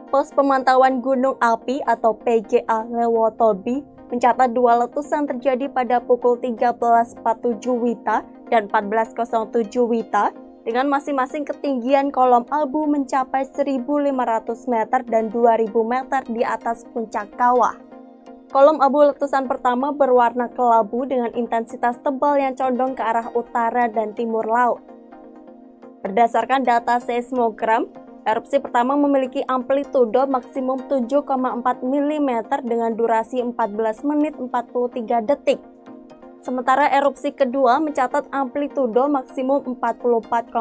A: Pos Pemantauan Gunung Api atau PGA Lewotobi mencatat dua letusan terjadi pada pukul 13.47 WITA dan 14.07 WITA dengan masing-masing ketinggian kolom abu mencapai 1.500 meter dan 2.000 meter di atas puncak kawah. Kolom abu letusan pertama berwarna kelabu dengan intensitas tebal yang condong ke arah utara dan timur laut. Berdasarkan data seismogram, erupsi pertama memiliki amplitudo maksimum 7,4 mm dengan durasi 14 menit 43 detik. Sementara erupsi kedua mencatat amplitudo maksimum 44,4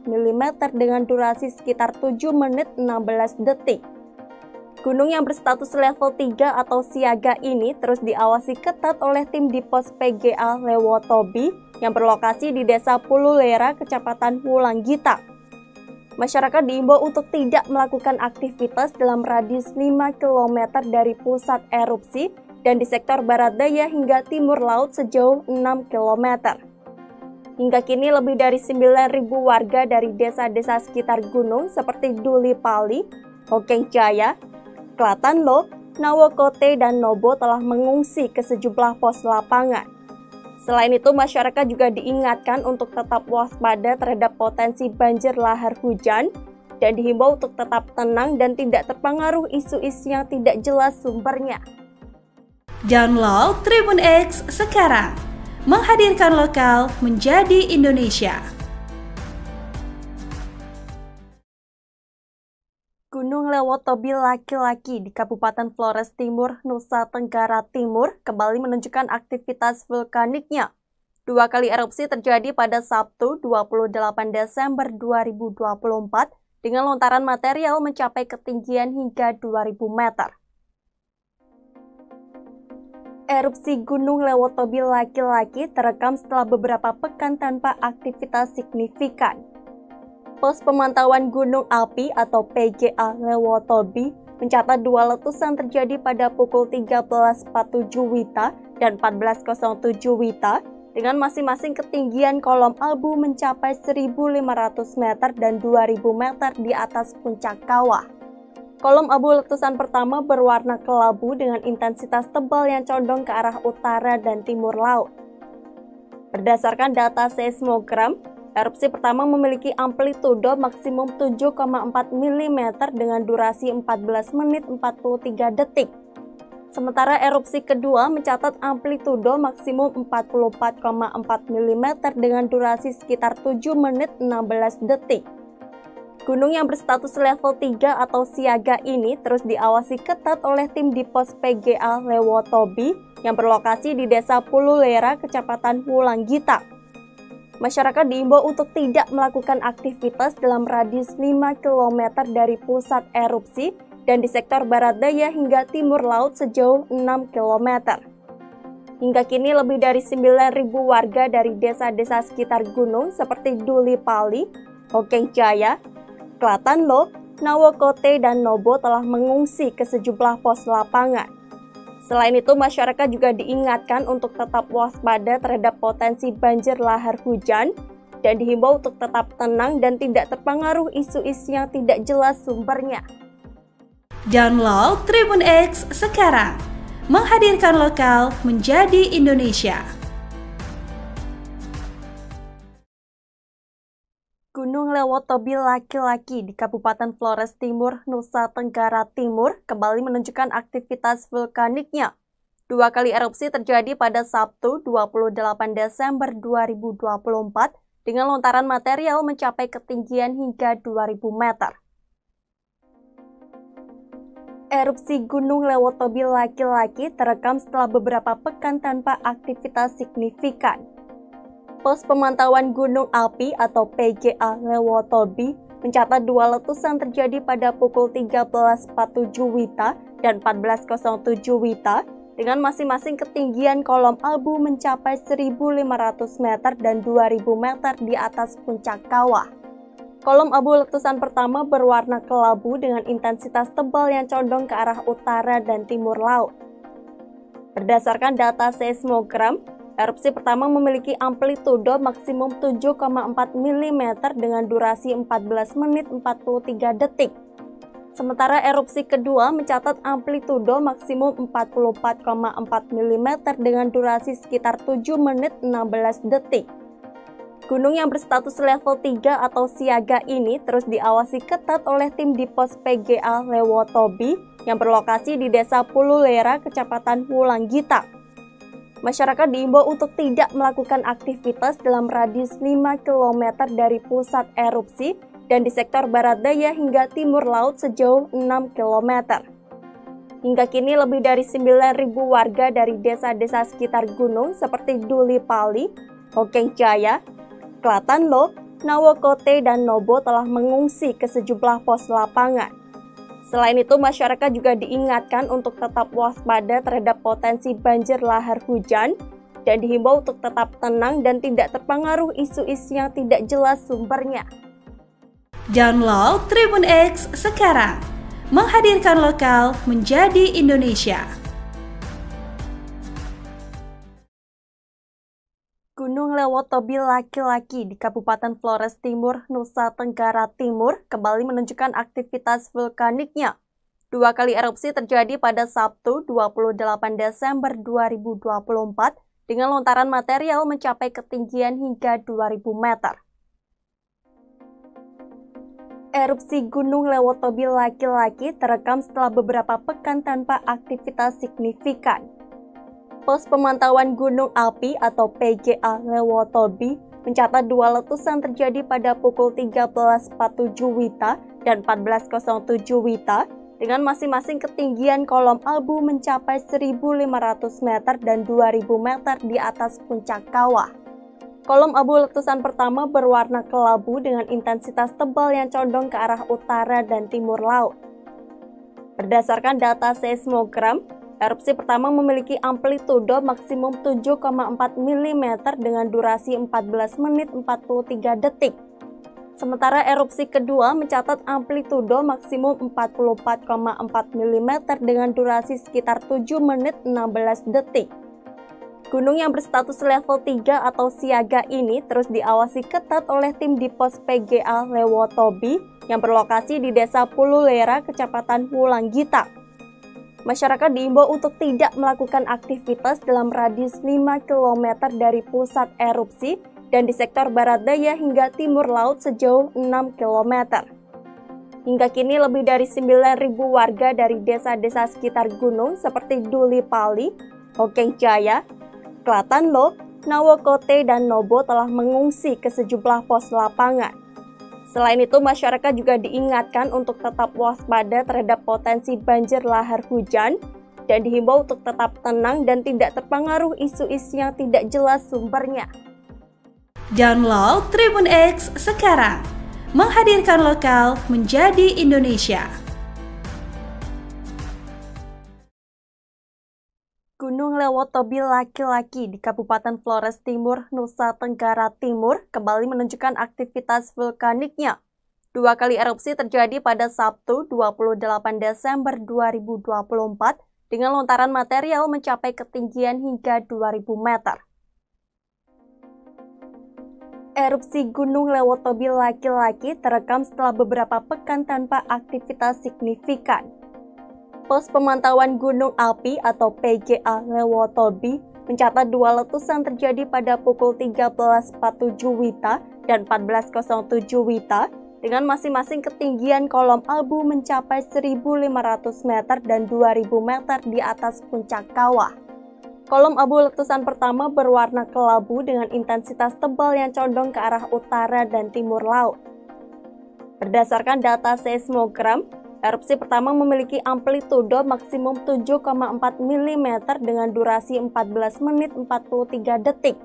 A: mm dengan durasi sekitar 7 menit 16 detik. Gunung yang berstatus level 3 atau siaga ini terus diawasi ketat oleh tim di pos PGA Lewotobi yang berlokasi di Desa Pululera, Kecamatan Wulanggita. Masyarakat diimbau untuk tidak melakukan aktivitas dalam radius 5 km dari pusat erupsi dan di sektor barat daya hingga timur laut sejauh 6 km. Hingga kini lebih dari 9.000 warga dari desa-desa sekitar gunung seperti Duli Pali, Hokeng Jaya, Klatanlo, Nawokote, dan Nobo telah mengungsi ke sejumlah pos lapangan. Selain itu, masyarakat juga diingatkan untuk tetap waspada terhadap potensi banjir lahar hujan dan dihimbau untuk tetap tenang dan tidak terpengaruh isu-isu yang tidak jelas sumbernya.
B: Download Tribun X sekarang, menghadirkan lokal menjadi Indonesia.
A: Gunung Lewotobi laki-laki di Kabupaten Flores Timur, Nusa Tenggara Timur kembali menunjukkan aktivitas vulkaniknya. 2 kali erupsi terjadi pada Sabtu 28 Desember 2024 dengan lontaran material mencapai ketinggian hingga 2.000 meter. Erupsi Gunung Lewotobi laki-laki terekam setelah beberapa pekan tanpa aktivitas signifikan. Pos Pemantauan Gunung Api atau PGA Lewotobi mencatat 2 letusan terjadi pada pukul 13.47 WITA dan 14.07 WITA dengan masing-masing ketinggian kolom abu mencapai 1.500 meter dan 2.000 meter di atas puncak kawah. Kolom abu letusan pertama berwarna kelabu dengan intensitas tebal yang condong ke arah utara dan timur laut. Berdasarkan data seismogram, erupsi pertama memiliki amplitudo maksimum 7,4 mm dengan durasi 14 menit 43 detik. Sementara erupsi kedua mencatat amplitudo maksimum 44,4 mm dengan durasi sekitar 7 menit 16 detik. Gunung yang berstatus level 3 atau siaga ini terus diawasi ketat oleh tim di pos PGA Lewotobi yang berlokasi di Desa Pululera, Kecamatan Wulanggita. Masyarakat diimbau untuk tidak melakukan aktivitas dalam radius 5 km dari pusat erupsi dan di sektor barat daya hingga timur laut sejauh 6 km. Hingga kini lebih dari 9.000 warga dari desa-desa sekitar gunung seperti Duli Pali, Hokeng Jaya, Klatanlo, Nawokote, dan Nobo telah mengungsi ke sejumlah pos lapangan. Selain itu, masyarakat juga diingatkan untuk tetap waspada terhadap potensi banjir lahar hujan dan dihimbau untuk tetap tenang dan tidak terpengaruh isu-isu yang tidak jelas sumbernya.
B: Download Tribun X sekarang, menghadirkan lokal menjadi Indonesia.
A: Gunung Lewotobi laki-laki di Kabupaten Flores Timur, Nusa Tenggara Timur kembali menunjukkan aktivitas vulkaniknya. 2 kali erupsi terjadi pada Sabtu 28 Desember 2024 dengan lontaran material mencapai ketinggian hingga 2.000 meter. Erupsi Gunung Lewotobi laki-laki terekam setelah beberapa pekan tanpa aktivitas signifikan. Pos Pemantauan Gunung Api atau PGA Lewotobi mencatat 2 letusan terjadi pada pukul 13.47 WITA dan 14.07 WITA dengan masing-masing ketinggian kolom abu mencapai 1.500 meter dan 2.000 meter di atas puncak kawah. Kolom abu letusan pertama berwarna kelabu dengan intensitas tebal yang condong ke arah utara dan timur laut. Berdasarkan data seismogram, erupsi pertama memiliki amplitudo maksimum 7,4 mm dengan durasi 14 menit 43 detik. Sementara erupsi kedua mencatat amplitudo maksimum 44,4 mm dengan durasi sekitar 7 menit 16 detik. Gunung yang berstatus level 3 atau siaga ini terus diawasi ketat oleh tim di pos PGA Lewotobi yang berlokasi di Desa Pululera, Kecamatan Wulanggita. Masyarakat diimbau untuk tidak melakukan aktivitas dalam radius 5 km dari pusat erupsi dan di sektor barat daya hingga timur laut sejauh 6 km. Hingga kini lebih dari 9.000 warga dari desa-desa sekitar gunung seperti Duli Pali, Hokeng Jaya, Klatanlo, Nawokote, dan Nobo telah mengungsi ke sejumlah pos lapangan. Selain itu, masyarakat juga diingatkan untuk tetap waspada terhadap potensi banjir lahar hujan dan dihimbau untuk tetap tenang dan tidak terpengaruh isu-isu yang tidak jelas sumbernya.
B: Download Tribun X sekarang, menghadirkan lokal menjadi Indonesia.
A: Gunung Lewotobi laki-laki di Kabupaten Flores Timur, Nusa Tenggara Timur kembali menunjukkan aktivitas vulkaniknya. 2 kali erupsi terjadi pada Sabtu 28 Desember 2024 dengan lontaran material mencapai ketinggian hingga 2.000 meter. Erupsi Gunung Lewotobi laki-laki terekam setelah beberapa pekan tanpa aktivitas signifikan. Pos Pemantauan Gunung Api atau PGA Lewotobi mencatat 2 letusan terjadi pada pukul 13.47 WITA dan 14.07 WITA dengan masing-masing ketinggian kolom abu mencapai 1.500 meter dan 2.000 meter di atas puncak kawah. Kolom abu letusan pertama berwarna kelabu dengan intensitas tebal yang condong ke arah utara dan timur laut. Berdasarkan data seismogram, erupsi pertama memiliki amplitudo maksimum 7,4 mm dengan durasi 14 menit 43 detik. Sementara erupsi kedua mencatat amplitudo maksimum 44,4 mm dengan durasi sekitar 7 menit 16 detik. Gunung yang berstatus level 3 atau siaga ini terus diawasi ketat oleh tim di pos PGA Lewotobi yang berlokasi di Desa Pululera, Kecamatan Wulanggita. Masyarakat diimbau untuk tidak melakukan aktivitas dalam radius 5 km dari pusat erupsi dan di sektor barat daya hingga timur laut sejauh 6 km. Hingga kini lebih dari 9.000 warga dari desa-desa sekitar gunung seperti Duli Pali, Hokeng Jaya, Klatanlo, Nawokote, dan Nobo telah mengungsi ke sejumlah pos lapangan. Selain itu, masyarakat juga diingatkan untuk tetap waspada terhadap potensi banjir lahar hujan dan dihimbau untuk tetap tenang dan tidak terpengaruh isu-isu yang tidak jelas sumbernya.
B: Download Tribun X sekarang, menghadirkan lokal menjadi Indonesia.
A: Gunung Lewotobi laki-laki di Kabupaten Flores Timur, Nusa Tenggara Timur kembali menunjukkan aktivitas vulkaniknya. 2 kali erupsi terjadi pada Sabtu 28 Desember 2024 dengan lontaran material mencapai ketinggian hingga 2.000 meter. Erupsi Gunung Lewotobi laki-laki terekam setelah beberapa pekan tanpa aktivitas signifikan. Pos Pemantauan Gunung Api atau PGA Lewotobi mencatat 2 letusan terjadi pada pukul 13.47 WITA dan 14.07 WITA dengan masing-masing ketinggian kolom abu mencapai 1.500 meter dan 2.000 meter di atas puncak kawah. Kolom abu letusan pertama berwarna kelabu dengan intensitas tebal yang condong ke arah utara dan timur laut. Berdasarkan data seismogram, erupsi pertama memiliki amplitudo maksimum 7,4 mm dengan durasi 14 menit 43 detik.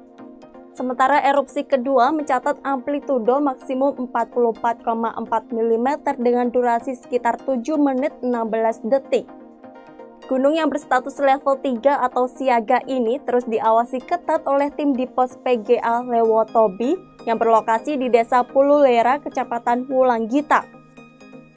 A: Sementara erupsi kedua mencatat amplitudo maksimum 44,4 mm dengan durasi sekitar 7 menit 16 detik. Gunung yang berstatus level 3 atau siaga ini terus diawasi ketat oleh tim di pos PGA Lewotobi yang berlokasi di Desa Pululera, Kecamatan Wulanggita.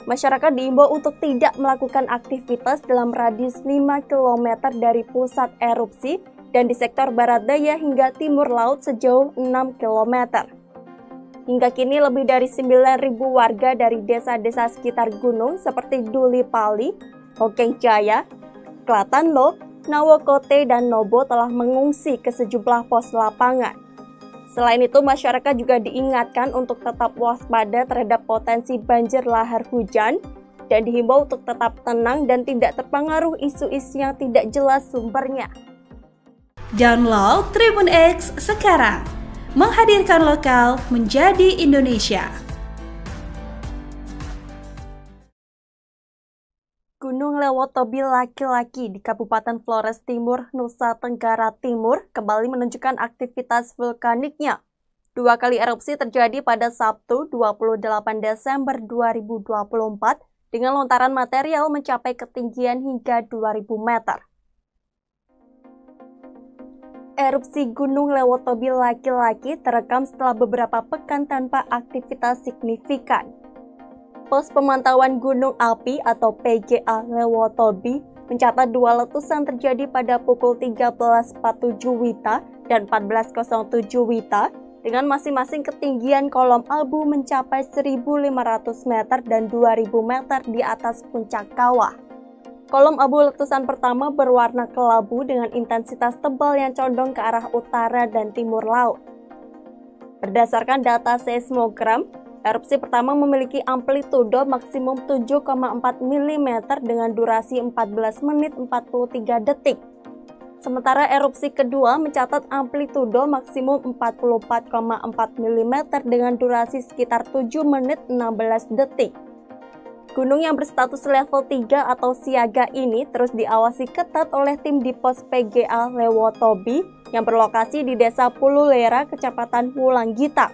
A: Masyarakat diimbau untuk tidak melakukan aktivitas dalam radius 5 km dari pusat erupsi dan di sektor barat daya hingga timur laut sejauh 6 km. Hingga kini lebih dari 9.000 warga dari desa-desa sekitar gunung seperti Duli Pali, Hokeng Jaya, Klatanlo, Nawokote, dan Nobo telah mengungsi ke sejumlah pos lapangan. Selain itu, masyarakat juga diingatkan untuk tetap waspada terhadap potensi banjir lahar hujan dan dihimbau untuk tetap tenang dan tidak terpengaruh isu-isu yang tidak jelas sumbernya.
B: Download Tribun X sekarang, menghadirkan lokal menjadi Indonesia.
A: Gunung Lewotobi laki-laki di Kabupaten Flores Timur, Nusa Tenggara Timur kembali menunjukkan aktivitas vulkaniknya. 2 kali erupsi terjadi pada Sabtu 28 Desember 2024 dengan lontaran material mencapai ketinggian hingga 2000 meter. Erupsi Gunung Lewotobi laki-laki terekam setelah beberapa pekan tanpa aktivitas signifikan. Pos Pemantauan Gunung Api atau PGA Lewotobi mencatat 2 letusan terjadi pada pukul 13.47 WITA dan 14.07 WITA dengan masing-masing ketinggian kolom abu mencapai 1.500 meter dan 2.000 meter di atas puncak kawah. Kolom abu letusan pertama berwarna kelabu dengan intensitas tebal yang condong ke arah utara dan timur laut. Berdasarkan data seismogram, erupsi pertama memiliki amplitudo maksimum 7,4 mm dengan durasi 14 menit 43 detik. Sementara erupsi kedua mencatat amplitudo maksimum 44,4 mm dengan durasi sekitar 7 menit 16 detik. Gunung yang berstatus level 3 atau siaga ini terus diawasi ketat oleh tim di pos PGA Lewotobi yang berlokasi di Desa Pululera, Kecamatan Wulanggita.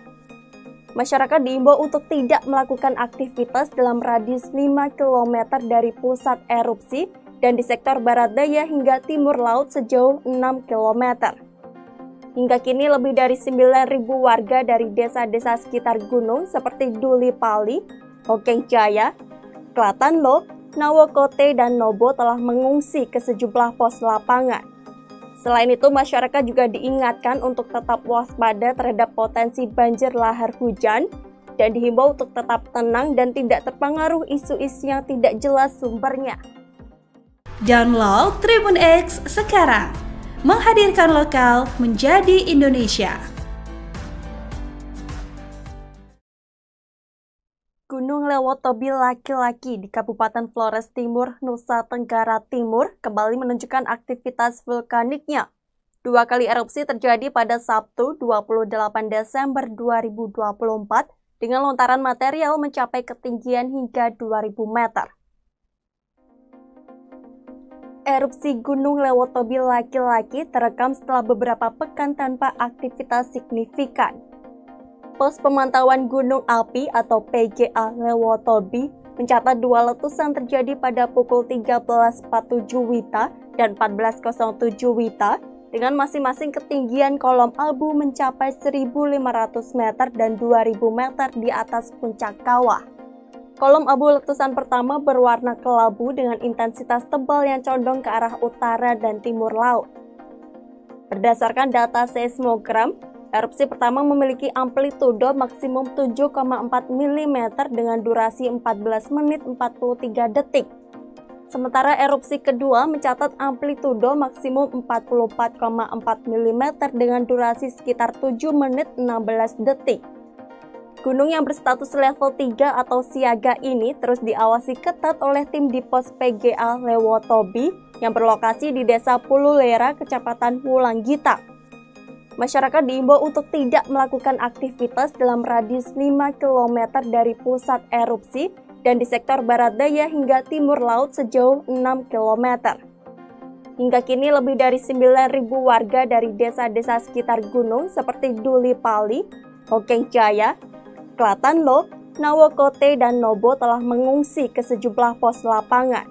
A: Masyarakat diimbau untuk tidak melakukan aktivitas dalam radius 5 km dari pusat erupsi dan di sektor barat daya hingga timur laut sejauh 6 km. Hingga kini lebih dari 9.000 warga dari desa-desa sekitar gunung seperti Duli Pali, Hokeng Jaya, Klatanlo, Nawokote, dan Nobo telah mengungsi ke sejumlah pos lapangan. Selain itu, masyarakat juga diingatkan untuk tetap waspada terhadap potensi banjir lahar hujan dan dihimbau untuk tetap tenang dan tidak terpengaruh isu-isu yang tidak jelas sumbernya.
B: Download Tribun X sekarang, menghadirkan lokal menjadi Indonesia.
A: Gunung Lewotobi laki-laki di Kabupaten Flores Timur, Nusa Tenggara Timur kembali menunjukkan aktivitas vulkaniknya. 2 kali erupsi terjadi pada Sabtu 28 Desember 2024 dengan lontaran material mencapai ketinggian hingga 2000 meter. Erupsi Gunung Lewotobi laki-laki terekam setelah beberapa pekan tanpa aktivitas signifikan. Pos Pemantauan Gunung Api atau PGA Lewotobi mencatat 2 letusan terjadi pada pukul 13.47 WITA dan 14.07 WITA dengan masing-masing ketinggian kolom abu mencapai 1.500 meter dan 2.000 meter di atas puncak kawah. Kolom abu letusan pertama berwarna kelabu dengan intensitas tebal yang condong ke arah utara dan timur laut. Berdasarkan data seismogram, erupsi pertama memiliki amplitudo maksimum 7,4 mm dengan durasi 14 menit 43 detik. Sementara erupsi kedua mencatat amplitudo maksimum 44,4 mm dengan durasi sekitar 7 menit 16 detik. Gunung yang berstatus level 3 atau siaga ini terus diawasi ketat oleh tim di pos PGA Lewotobi yang berlokasi di Desa Pululera, Kecamatan Wulanggita. Masyarakat diimbau untuk tidak melakukan aktivitas dalam radius 5 km dari pusat erupsi dan di sektor barat daya hingga timur laut sejauh 6 km. Hingga kini lebih dari 9.000 warga dari desa-desa sekitar gunung seperti Duli Pali, Hokeng Jaya, Klatanlo, Nawokote, dan Nobo telah mengungsi ke sejumlah pos lapangan.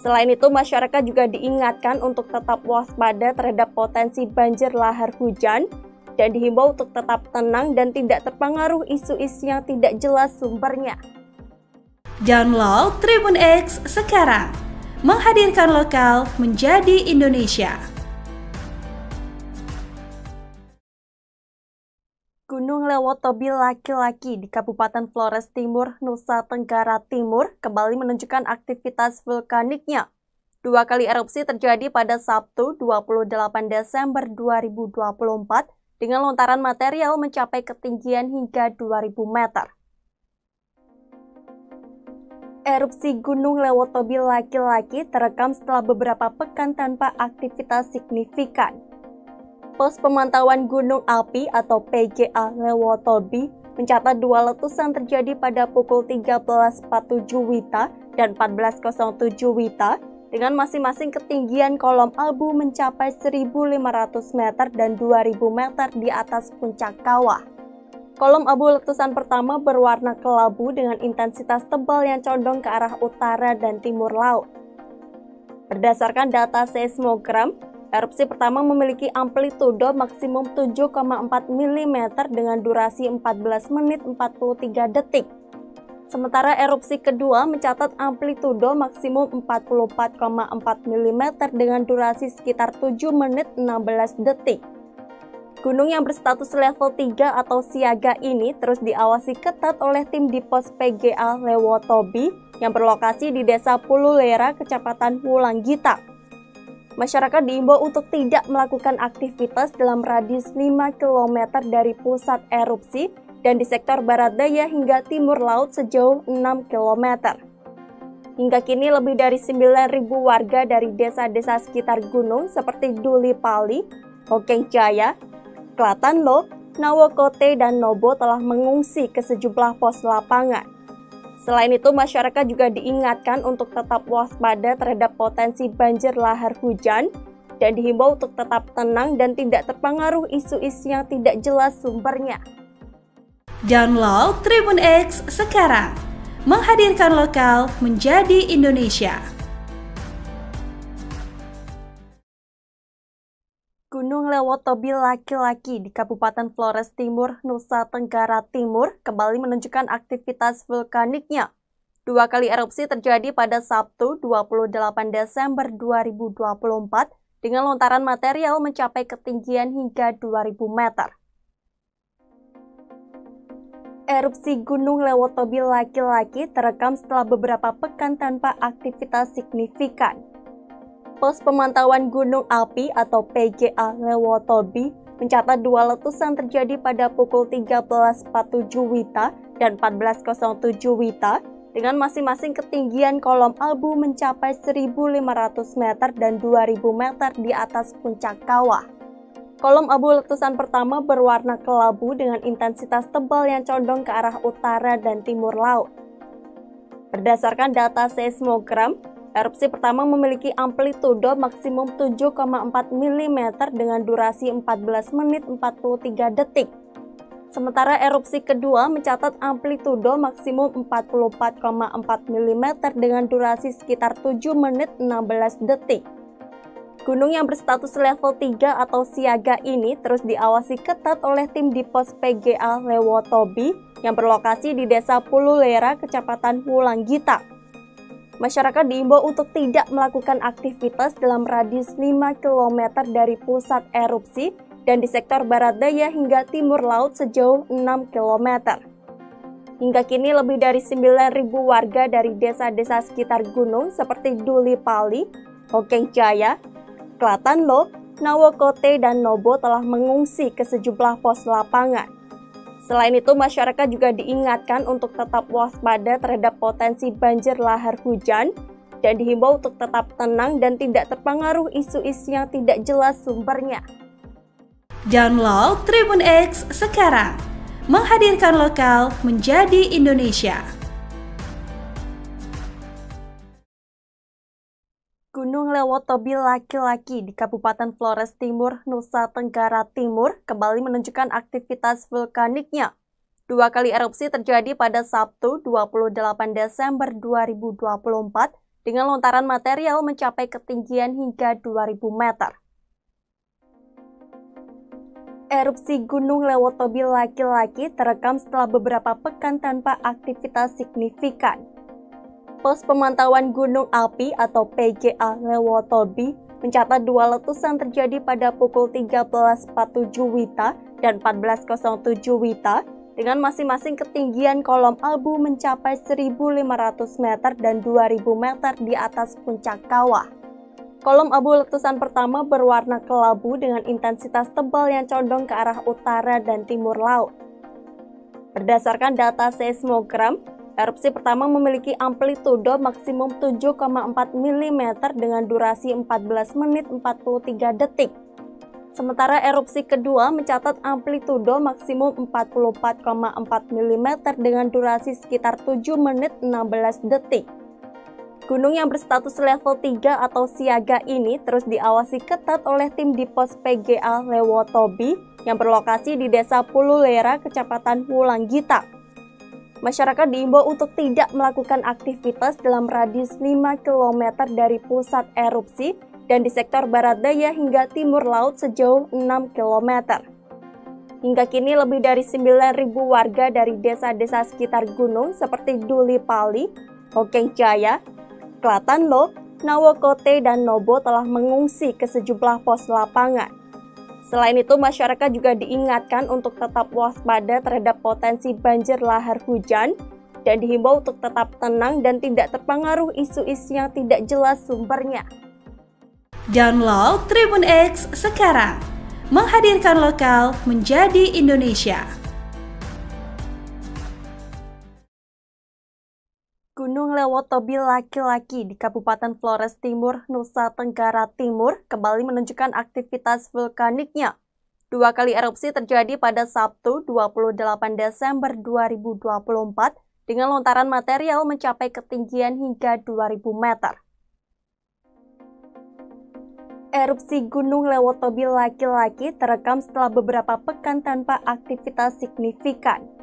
A: Selain itu, masyarakat juga diingatkan untuk tetap waspada terhadap potensi banjir lahar hujan dan dihimbau untuk tetap tenang dan tidak terpengaruh isu-isu yang tidak jelas sumbernya.
B: Download Tribun X sekarang, menghadirkan lokal menjadi Indonesia.
A: Gunung Lewotobi laki-laki di Kabupaten Flores Timur, Nusa Tenggara Timur kembali menunjukkan aktivitas vulkaniknya. 2 kali erupsi terjadi pada Sabtu 28 Desember 2024 dengan lontaran material mencapai ketinggian hingga 2000 meter. Erupsi Gunung Lewotobi laki-laki terekam setelah beberapa pekan tanpa aktivitas signifikan. Pos Pemantauan Gunung Api atau PGA Lewotobi mencatat 2 letusan terjadi pada pukul 13.47 WITA dan 1407 Wita dengan masing-masing ketinggian kolom abu mencapai 1.500 meter dan 2.000 meter di atas puncak kawah. Kolom abu letusan pertama berwarna kelabu dengan intensitas tebal yang condong ke arah utara dan timur laut. Berdasarkan data seismogram, erupsi pertama memiliki amplitudo maksimum 7,4 mm dengan durasi 14 menit 43 detik. Sementara erupsi kedua mencatat amplitudo maksimum 44,4 mm dengan durasi sekitar 7 menit 16 detik. Gunung yang berstatus level 3 atau siaga ini terus diawasi ketat oleh tim di pos PGA Lewotobi yang berlokasi di Desa Pululera, Kecamatan Wulanggita. Masyarakat diimbau untuk tidak melakukan aktivitas dalam radius 5 km dari pusat erupsi dan di sektor barat daya hingga timur laut sejauh 6 km. Hingga kini lebih dari 9.000 warga dari desa-desa sekitar gunung seperti Duli Pali, Hokeng Jaya, Klatanlo, Nawokote, dan Nobo telah mengungsi ke sejumlah pos lapangan. Selain itu, masyarakat juga diingatkan untuk tetap waspada terhadap potensi banjir lahar hujan dan dihimbau untuk tetap tenang dan tidak terpengaruh isu-isu yang tidak jelas sumbernya.
B: Download Tribun X sekarang, menghadirkan lokal menjadi Indonesia.
A: Gunung Lewotobi laki-laki di Kabupaten Flores Timur, Nusa Tenggara Timur kembali menunjukkan aktivitas vulkaniknya. 2 kali erupsi terjadi pada Sabtu 28 Desember 2024 dengan lontaran material mencapai ketinggian hingga 2.000 meter. Erupsi Gunung Lewotobi laki-laki terekam setelah beberapa pekan tanpa aktivitas signifikan. Pos pemantauan gunung api atau PGA Lewotobi mencatat 2 letusan terjadi pada pukul 13.47 Wita dan 14.07 Wita dengan masing-masing ketinggian kolom abu mencapai 1.500 meter dan 2.000 meter di atas puncak kawah. Kolom abu letusan pertama berwarna kelabu dengan intensitas tebal yang condong ke arah utara dan timur laut. Berdasarkan data seismogram, erupsi pertama memiliki amplitudo maksimum 7,4 mm dengan durasi 14 menit 43 detik. Sementara erupsi kedua mencatat amplitudo maksimum 44,4 mm dengan durasi sekitar 7 menit 16 detik. Gunung yang berstatus level 3 atau siaga ini terus diawasi ketat oleh tim di pos PGA Lewotobi yang berlokasi di Desa Pululera, Kecamatan Wulanggita. Masyarakat diimbau untuk tidak melakukan aktivitas dalam radius 5 km dari pusat erupsi dan di sektor barat daya hingga timur laut sejauh 6 km. Hingga kini lebih dari 9.000 warga dari desa-desa sekitar gunung seperti Duli Pali, Hokeng Jaya, Klatanlo, Nawokote, dan Nobo telah mengungsi ke sejumlah pos lapangan. Selain itu, masyarakat juga diingatkan untuk tetap waspada terhadap potensi banjir lahar hujan dan dihimbau untuk tetap tenang dan tidak terpengaruh isu-isu yang tidak jelas sumbernya.
B: Download Tribun X sekarang, menghadirkan lokal menjadi Indonesia.
A: Gunung Lewotobi laki-laki di Kabupaten Flores Timur, Nusa Tenggara Timur kembali menunjukkan aktivitas vulkaniknya. 2 kali erupsi terjadi pada Sabtu 28 Desember 2024 dengan lontaran material mencapai ketinggian hingga 2.000 meter. Erupsi Gunung Lewotobi laki-laki terekam setelah beberapa pekan tanpa aktivitas signifikan. Pos pemantauan gunung api atau PGA Lewotobi mencatat 2 letusan terjadi pada pukul 13.47 Wita dan 14.07 Wita dengan masing-masing ketinggian kolom abu mencapai 1.500 meter dan 2.000 meter di atas puncak kawah. Kolom abu letusan pertama berwarna kelabu dengan intensitas tebal yang condong ke arah utara dan timur laut. Berdasarkan data seismogram, erupsi pertama memiliki amplitudo maksimum 7,4 mm dengan durasi 14 menit 43 detik. Sementara erupsi kedua mencatat amplitudo maksimum 44,4 mm dengan durasi sekitar 7 menit 16 detik. Gunung yang berstatus level 3 atau siaga ini terus diawasi ketat oleh tim di pos PGA Lewotobi yang berlokasi di Desa Pululera, Kecamatan Wulanggita. Masyarakat diimbau untuk tidak melakukan aktivitas dalam radius 5 km dari pusat erupsi dan di sektor barat daya hingga timur laut sejauh 6 km. Hingga kini lebih dari 9.000 warga dari desa-desa sekitar gunung seperti Duli Pali, Hokeng Jaya, Klatanlo, Nawokote, dan Nobo telah mengungsi ke sejumlah pos lapangan. Selain itu, masyarakat juga diingatkan untuk tetap waspada terhadap potensi banjir lahar hujan dan dihimbau untuk tetap tenang dan tidak terpengaruh isu-isu yang tidak jelas sumbernya.
B: Download Tribun X sekarang, menghadirkan lokal menjadi Indonesia.
A: Gunung Lewotobi laki-laki di Kabupaten Flores Timur, Nusa Tenggara Timur kembali menunjukkan aktivitas vulkaniknya. 2 kali erupsi terjadi pada Sabtu 28 Desember 2024 dengan lontaran material mencapai ketinggian hingga 2.000 meter. Erupsi Gunung Lewotobi laki-laki terekam setelah beberapa pekan tanpa aktivitas signifikan.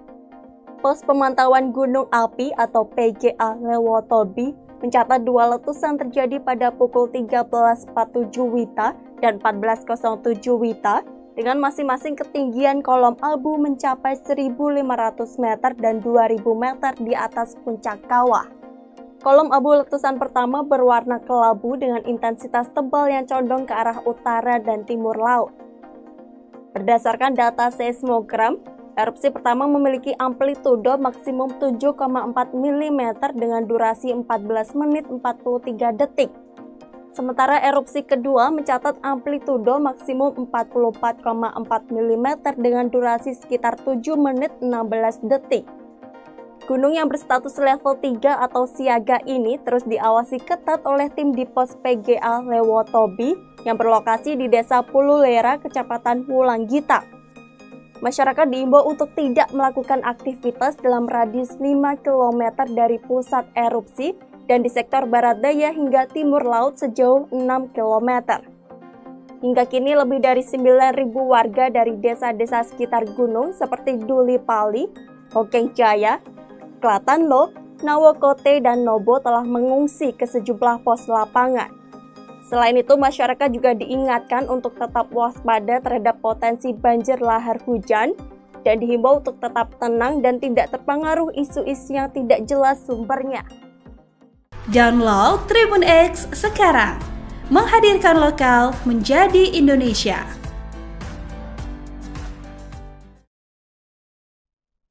A: Pos Pemantauan Gunung Api atau PGA Lewotobi mencatat 2 letusan terjadi pada pukul 13.47 WITA dan 14.07 WITA dengan masing-masing ketinggian kolom abu mencapai 1.500 meter dan 2.000 meter di atas puncak kawah. Kolom abu letusan pertama berwarna kelabu dengan intensitas tebal yang condong ke arah utara dan timur laut. Berdasarkan data seismogram, erupsi pertama memiliki amplitudo maksimum 7,4 mm dengan durasi 14 menit 43 detik. Sementara erupsi kedua mencatat amplitudo maksimum 44,4 mm dengan durasi sekitar 7 menit 16 detik. Gunung yang berstatus level 3 atau siaga ini terus diawasi ketat oleh tim di pos PGA Lewotobi yang berlokasi di Desa Pululera, Kecamatan Wulanggita. Masyarakat diimbau untuk tidak melakukan aktivitas dalam radius 5 km dari pusat erupsi dan di sektor barat daya hingga timur laut sejauh 6 km. Hingga kini lebih dari 9.000 warga dari desa-desa sekitar gunung seperti Duli Pali, Hokeng Jaya, Klatanlo, Nawokote, dan Nobo telah mengungsi ke sejumlah pos lapangan. Selain itu, masyarakat juga diingatkan untuk tetap waspada terhadap potensi banjir lahar hujan dan dihimbau untuk tetap tenang dan tidak terpengaruh isu-isu yang tidak jelas sumbernya.
B: Download Tribun X sekarang, menghadirkan lokal menjadi Indonesia.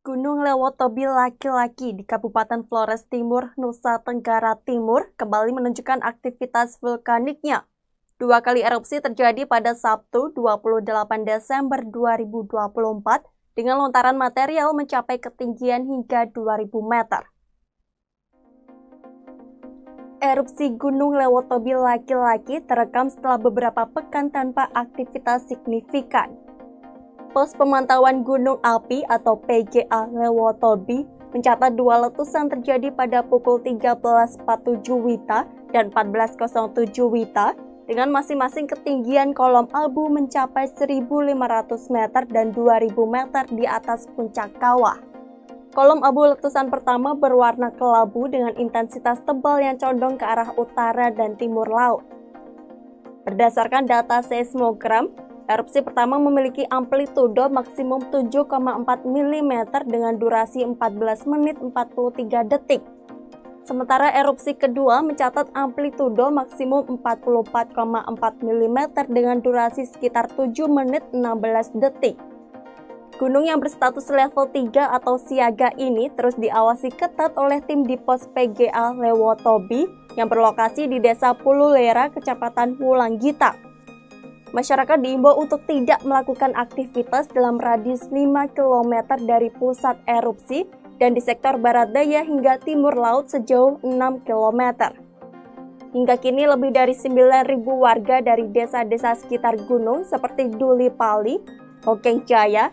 A: Gunung Lewotobi laki-laki di Kabupaten Flores Timur, Nusa Tenggara Timur kembali menunjukkan aktivitas vulkaniknya. 2 kali erupsi terjadi pada Sabtu 28 Desember 2024 dengan lontaran material mencapai ketinggian hingga 2.000 meter. Erupsi Gunung Lewotobi laki-laki terekam setelah beberapa pekan tanpa aktivitas signifikan. Pos Pemantauan Gunung Api atau PGA Lewotobi mencatat 2 letusan terjadi pada pukul 13.47 WITA dan 14.07 WITA dengan masing-masing ketinggian kolom abu mencapai 1.500 meter dan 2.000 meter di atas puncak kawah. Kolom abu letusan pertama berwarna kelabu dengan intensitas tebal yang condong ke arah utara dan timur laut. Berdasarkan data seismogram, erupsi pertama memiliki amplitudo maksimum 7,4 mm dengan durasi 14 menit 43 detik. Sementara erupsi kedua mencatat amplitudo maksimum 44,4 mm dengan durasi sekitar 7 menit 16 detik. Gunung yang berstatus level 3 atau siaga ini terus diawasi ketat oleh tim di pos PGA Lewotobi yang berlokasi di Desa Pululera, Kecamatan Wulanggita. Masyarakat diimbau untuk tidak melakukan aktivitas dalam radius 5 km dari pusat erupsi dan di sektor barat daya hingga timur laut sejauh 6 km. Hingga kini lebih dari 9.000 warga dari desa-desa sekitar gunung seperti Duli Pali, Hokeng Jaya,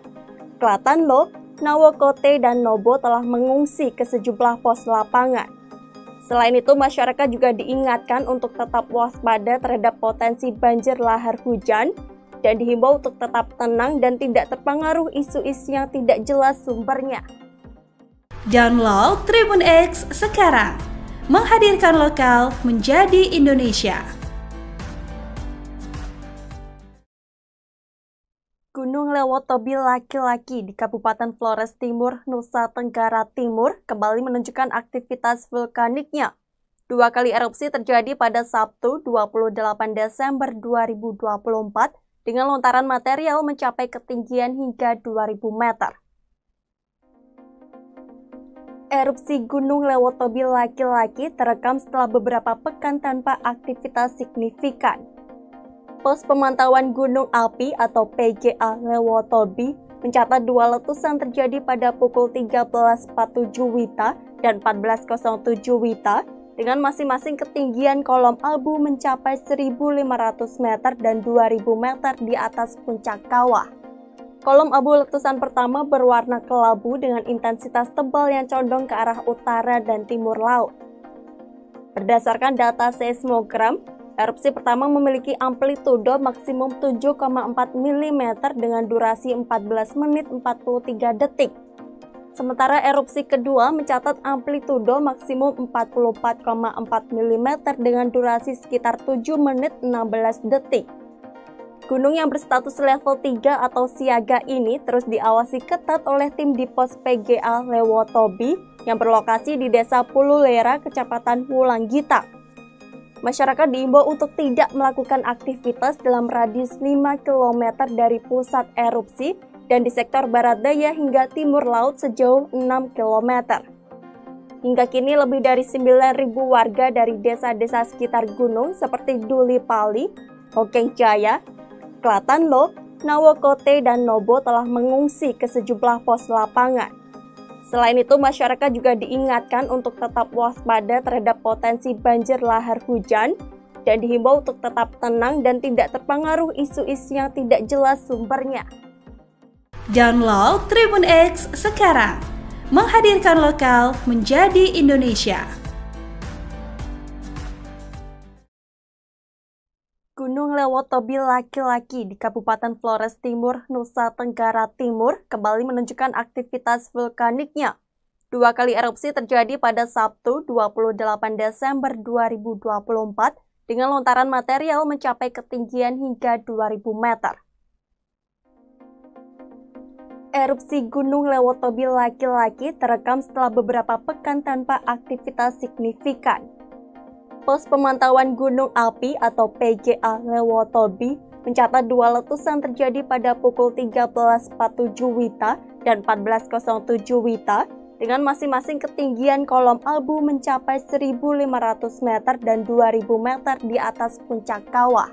A: Klatanlo, Nawokote, dan Nobo telah mengungsi ke sejumlah pos lapangan. Selain itu, masyarakat juga diingatkan untuk tetap waspada terhadap potensi banjir lahar hujan dan dihimbau untuk tetap tenang dan tidak terpengaruh isu-isu yang tidak jelas sumbernya.
B: Download Tribun X sekarang, menghadirkan lokal menjadi Indonesia.
A: Gunung Lewotobi laki-laki di Kabupaten Flores Timur, Nusa Tenggara Timur kembali menunjukkan aktivitas vulkaniknya. 2 kali erupsi terjadi pada Sabtu 28 Desember 2024 dengan lontaran material mencapai ketinggian hingga 2000 meter. Erupsi Gunung Lewotobi laki-laki terekam setelah beberapa pekan tanpa aktivitas signifikan. Pos Pemantauan Gunung Api atau PGA Lewotobi mencatat 2 letusan terjadi pada pukul 13.47 WITA dan 14.07 WITA dengan masing-masing ketinggian kolom abu mencapai 1.500 meter dan 2.000 meter di atas puncak kawah. Kolom abu letusan pertama berwarna kelabu dengan intensitas tebal yang condong ke arah utara dan timur laut. Berdasarkan data seismogram, erupsi pertama memiliki amplitudo maksimum 7,4 mm dengan durasi 14 menit 43 detik. Sementara erupsi kedua mencatat amplitudo maksimum 44,4 mm dengan durasi sekitar 7 menit 16 detik. Gunung yang berstatus level 3 atau siaga ini terus diawasi ketat oleh tim di pos PGA Lewotobi yang berlokasi di Desa Pululera, Kecamatan Wulanggita. Masyarakat diimbau untuk tidak melakukan aktivitas dalam radius 5 km dari pusat erupsi dan di sektor barat daya hingga timur laut sejauh 6 km. Hingga kini lebih dari 9.000 warga dari desa-desa sekitar gunung seperti Duli Pali, Hokeng Jaya, Klatanlo, Nawokote, dan Nobo telah mengungsi ke sejumlah pos lapangan. Selain itu, masyarakat juga diingatkan untuk tetap waspada terhadap potensi banjir lahar hujan dan dihimbau untuk tetap tenang dan tidak terpengaruh isu-isu yang tidak jelas sumbernya.
B: Download Tribun X sekarang, menghadirkan lokal menjadi Indonesia.
A: Gunung Lewotobi laki-laki di Kabupaten Flores Timur, Nusa Tenggara Timur kembali menunjukkan aktivitas vulkaniknya. 2 kali erupsi terjadi pada Sabtu 28 Desember 2024 dengan lontaran material mencapai ketinggian hingga 2000 meter. Erupsi Gunung Lewotobi laki-laki terekam setelah beberapa pekan tanpa aktivitas signifikan. Pos Pemantauan Gunung Api atau PGA Lewotobi mencatat 2 letusan terjadi pada pukul 13.47 WITA dan 14.07 WITA dengan masing-masing ketinggian kolom abu mencapai 1.500 meter dan 2.000 meter di atas puncak kawah.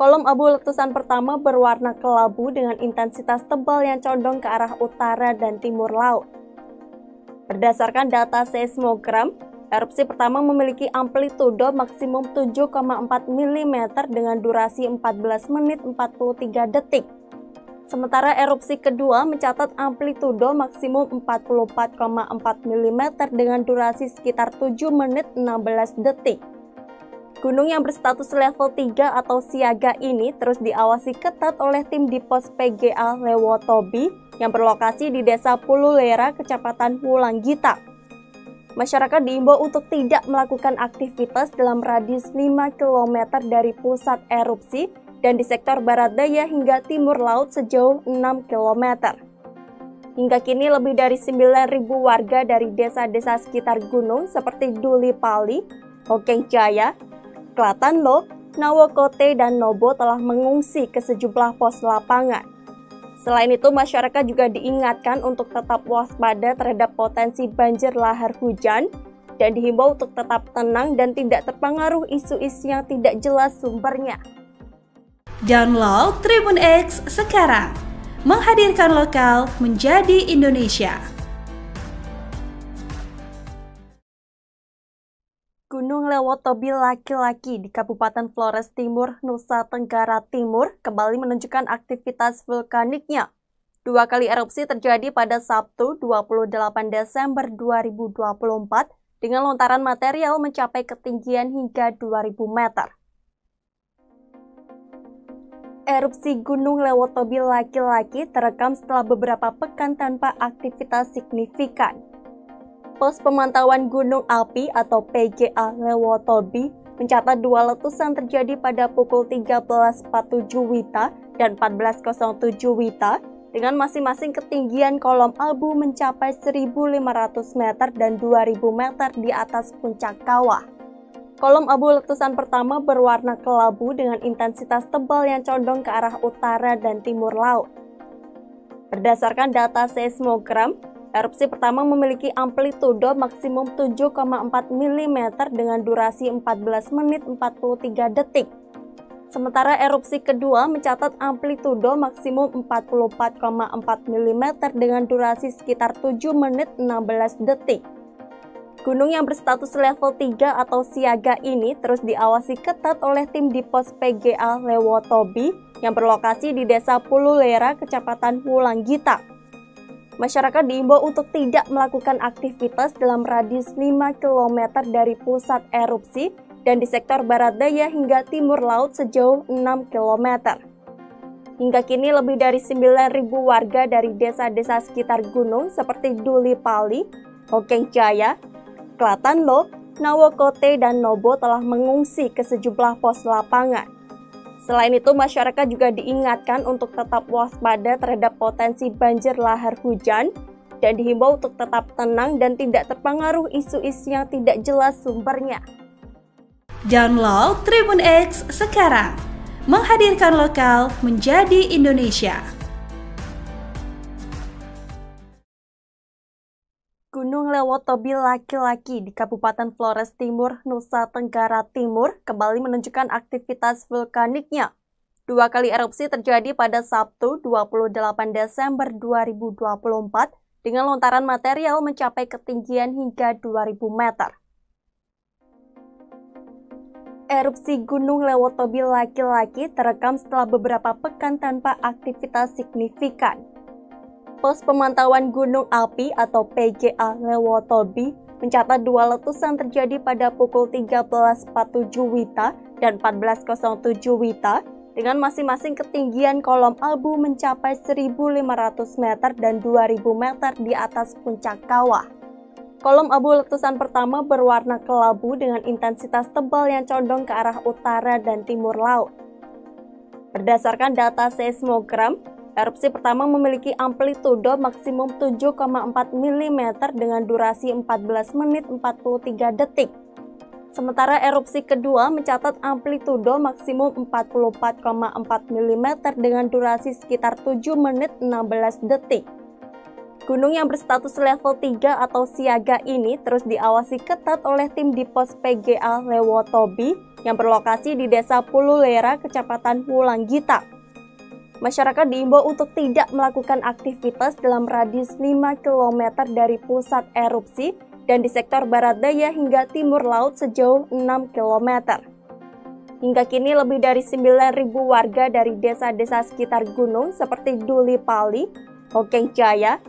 A: Kolom abu letusan pertama berwarna kelabu dengan intensitas tebal yang condong ke arah utara dan timur laut. Berdasarkan data seismogram, erupsi pertama memiliki amplitudo maksimum 7,4 mm dengan durasi 14 menit 43 detik. Sementara erupsi kedua mencatat amplitudo maksimum 44,4 mm dengan durasi sekitar 7 menit 16 detik. Gunung yang berstatus level 3 atau siaga ini terus diawasi ketat oleh tim di pos PGA Lewotobi yang berlokasi di Desa Pululera, Kecamatan Wulanggita. Masyarakat diimbau untuk tidak melakukan aktivitas dalam radius 5 km dari pusat erupsi dan di sektor barat daya hingga timur laut sejauh 6 km. Hingga kini lebih dari 9.000 warga dari desa-desa sekitar gunung seperti Duli Pali, Hokeng Jaya, Klatanlo, Nawokote, dan Nobo telah mengungsi ke sejumlah pos lapangan. Selain itu, masyarakat juga diingatkan untuk tetap waspada terhadap potensi banjir lahar hujan dan dihimbau untuk tetap tenang dan tidak terpengaruh isu-isu yang tidak jelas sumbernya.
B: Download Tribun X sekarang, menghadirkan lokal menjadi Indonesia.
A: Gunung Lewotobi laki-laki di Kabupaten Flores Timur, Nusa Tenggara Timur kembali menunjukkan aktivitas vulkaniknya. 2 kali erupsi terjadi pada Sabtu 28 Desember 2024 dengan lontaran material mencapai ketinggian hingga 2000 meter. Erupsi Gunung Lewotobi laki-laki terekam setelah beberapa pekan tanpa aktivitas signifikan. Pos Pemantauan Gunung Api atau PGA Lewotobi mencatat dua letusan terjadi pada pukul 13.47 WITA dan 14.07 WITA dengan masing-masing ketinggian kolom abu mencapai 1.500 meter dan 2.000 meter di atas puncak kawah. Kolom abu letusan pertama berwarna kelabu dengan intensitas tebal yang condong ke arah utara dan timur laut. Berdasarkan data seismogram, erupsi pertama memiliki amplitudo maksimum 7,4 mm dengan durasi 14 menit 43 detik. Sementara erupsi kedua mencatat amplitudo maksimum 44,4 mm dengan durasi sekitar 7 menit 16 detik. Gunung yang berstatus level 3 atau siaga ini terus diawasi ketat oleh tim di pos PGA Lewotobi yang berlokasi di Desa Pululera, Kecamatan Wulanggita. Masyarakat diimbau untuk tidak melakukan aktivitas dalam radius 5 km dari pusat erupsi dan di sektor barat daya hingga timur laut sejauh 6 km. Hingga kini lebih dari 9.000 warga dari desa-desa sekitar gunung seperti Duli Pali, Hokeng Jaya, Klatanlo, Nawokote, dan Nobo telah mengungsi ke sejumlah pos lapangan. Selain itu, masyarakat juga diingatkan untuk tetap waspada terhadap potensi banjir lahar hujan dan dihimbau untuk tetap tenang dan tidak terpengaruh isu-isu yang tidak jelas sumbernya.
B: Download Tribun X sekarang, menghadirkan lokal menjadi Indonesia.
A: Gunung Lewotobi laki-laki di Kabupaten Flores Timur, Nusa Tenggara Timur kembali menunjukkan aktivitas vulkaniknya. Dua kali erupsi terjadi pada Sabtu 28 Desember 2024 dengan lontaran material mencapai ketinggian hingga 2000 meter. Erupsi Gunung Lewotobi laki-laki terekam setelah beberapa pekan tanpa aktivitas signifikan. Pos Pemantauan Gunung Api atau PGA Lewotobi mencatat dua letusan terjadi pada pukul 13.47 WITA dan 14.07 WITA dengan masing-masing ketinggian kolom abu mencapai 1.500 meter dan 2.000 meter di atas puncak kawah. Kolom abu letusan pertama berwarna kelabu dengan intensitas tebal yang condong ke arah utara dan timur laut. Berdasarkan data seismogram, erupsi pertama memiliki amplitudo maksimum 7,4 mm dengan durasi 14 menit 43 detik. Sementara erupsi kedua mencatat amplitudo maksimum 44,4 mm dengan durasi sekitar 7 menit 16 detik. Gunung yang berstatus level 3 atau siaga ini terus diawasi ketat oleh tim di pos PGA Lewotobi yang berlokasi di Desa Pululera, Kecamatan Wulanggita. Masyarakat diimbau untuk tidak melakukan aktivitas dalam radius 5 km dari pusat erupsi dan di sektor barat daya hingga timur laut sejauh 6 km. Hingga kini lebih dari 9.000 warga dari desa-desa sekitar gunung seperti Duli Pali, Hokeng Jaya,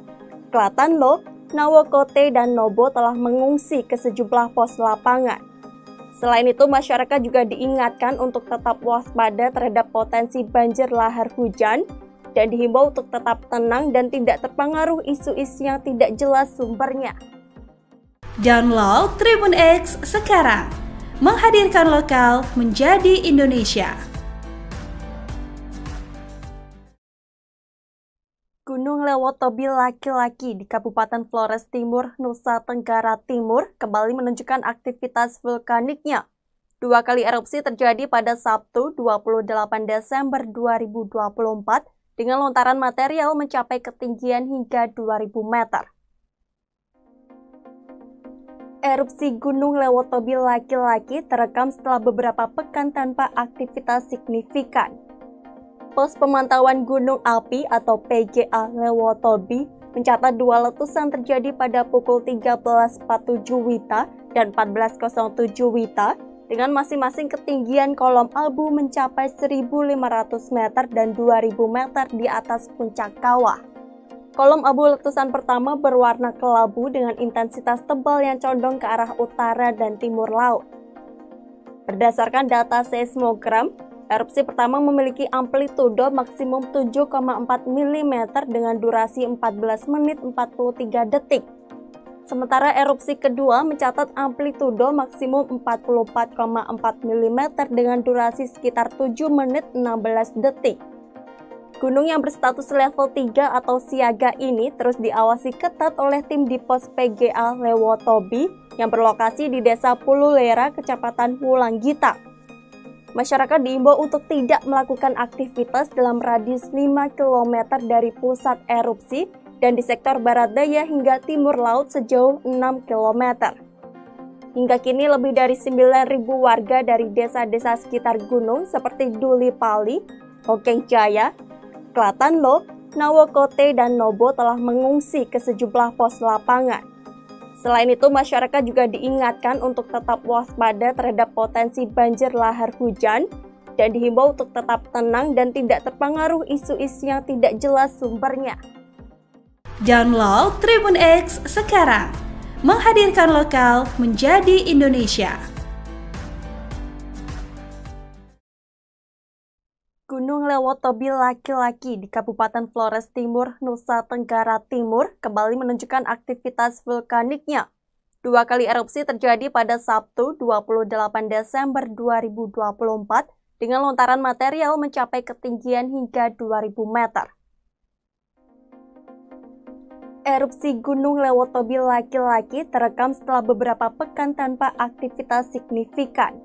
A: Klatanlo, Nawokote, dan Nobo telah mengungsi ke sejumlah pos lapangan. Selain itu, masyarakat juga diingatkan untuk tetap waspada terhadap potensi banjir lahar hujan dan dihimbau untuk tetap tenang dan tidak terpengaruh isu-isu yang tidak jelas sumbernya.
B: Download Tribun X sekarang, menghadirkan lokal menjadi Indonesia.
A: Gunung Lewotobi laki-laki di Kabupaten Flores Timur, Nusa Tenggara Timur kembali menunjukkan aktivitas vulkaniknya. Dua kali erupsi terjadi pada Sabtu 28 Desember 2024 dengan lontaran material mencapai ketinggian hingga 2000 meter. Erupsi Gunung Lewotobi laki-laki terekam setelah beberapa pekan tanpa aktivitas signifikan. Pos Pemantauan Gunung Api atau PGA Lewotobi mencatat dua letusan terjadi pada pukul 13.47 WITA dan 14.07 WITA dengan masing-masing ketinggian kolom abu mencapai 1.500 meter dan 2.000 meter di atas puncak kawah. Kolom abu letusan pertama berwarna kelabu dengan intensitas tebal yang condong ke arah utara dan timur laut. Berdasarkan data seismogram, erupsi pertama memiliki amplitudo maksimum 7,4 mm dengan durasi 14 menit 43 detik. Sementara erupsi kedua mencatat amplitudo maksimum 44,4 mm dengan durasi sekitar 7 menit 16 detik. Gunung yang berstatus level 3 atau siaga ini terus diawasi ketat oleh tim di pos PGA Lewotobi yang berlokasi di Desa Pululera, Kecamatan Wulanggita. Masyarakat diimbau untuk tidak melakukan aktivitas dalam radius 5 km dari pusat erupsi dan di sektor barat daya hingga timur laut sejauh 6 km. Hingga kini lebih dari 9.000 warga dari desa-desa sekitar gunung seperti Duli Pali, Hokeng Jaya, Klatanlo, Nawokote, dan Nobo telah mengungsi ke sejumlah pos lapangan. Selain itu, masyarakat juga diingatkan untuk tetap waspada terhadap potensi banjir lahar hujan dan dihimbau untuk tetap tenang dan tidak terpengaruh isu-isu yang tidak jelas sumbernya.
B: Download Tribun X sekarang, menghadirkan lokal menjadi Indonesia.
A: Gunung Lewotobi laki-laki di Kabupaten Flores Timur, Nusa Tenggara Timur kembali menunjukkan aktivitas vulkaniknya. 2 kali erupsi terjadi pada Sabtu 28 Desember 2024 dengan lontaran material mencapai ketinggian hingga 2.000 meter. Erupsi Gunung Lewotobi laki-laki terekam setelah beberapa pekan tanpa aktivitas signifikan.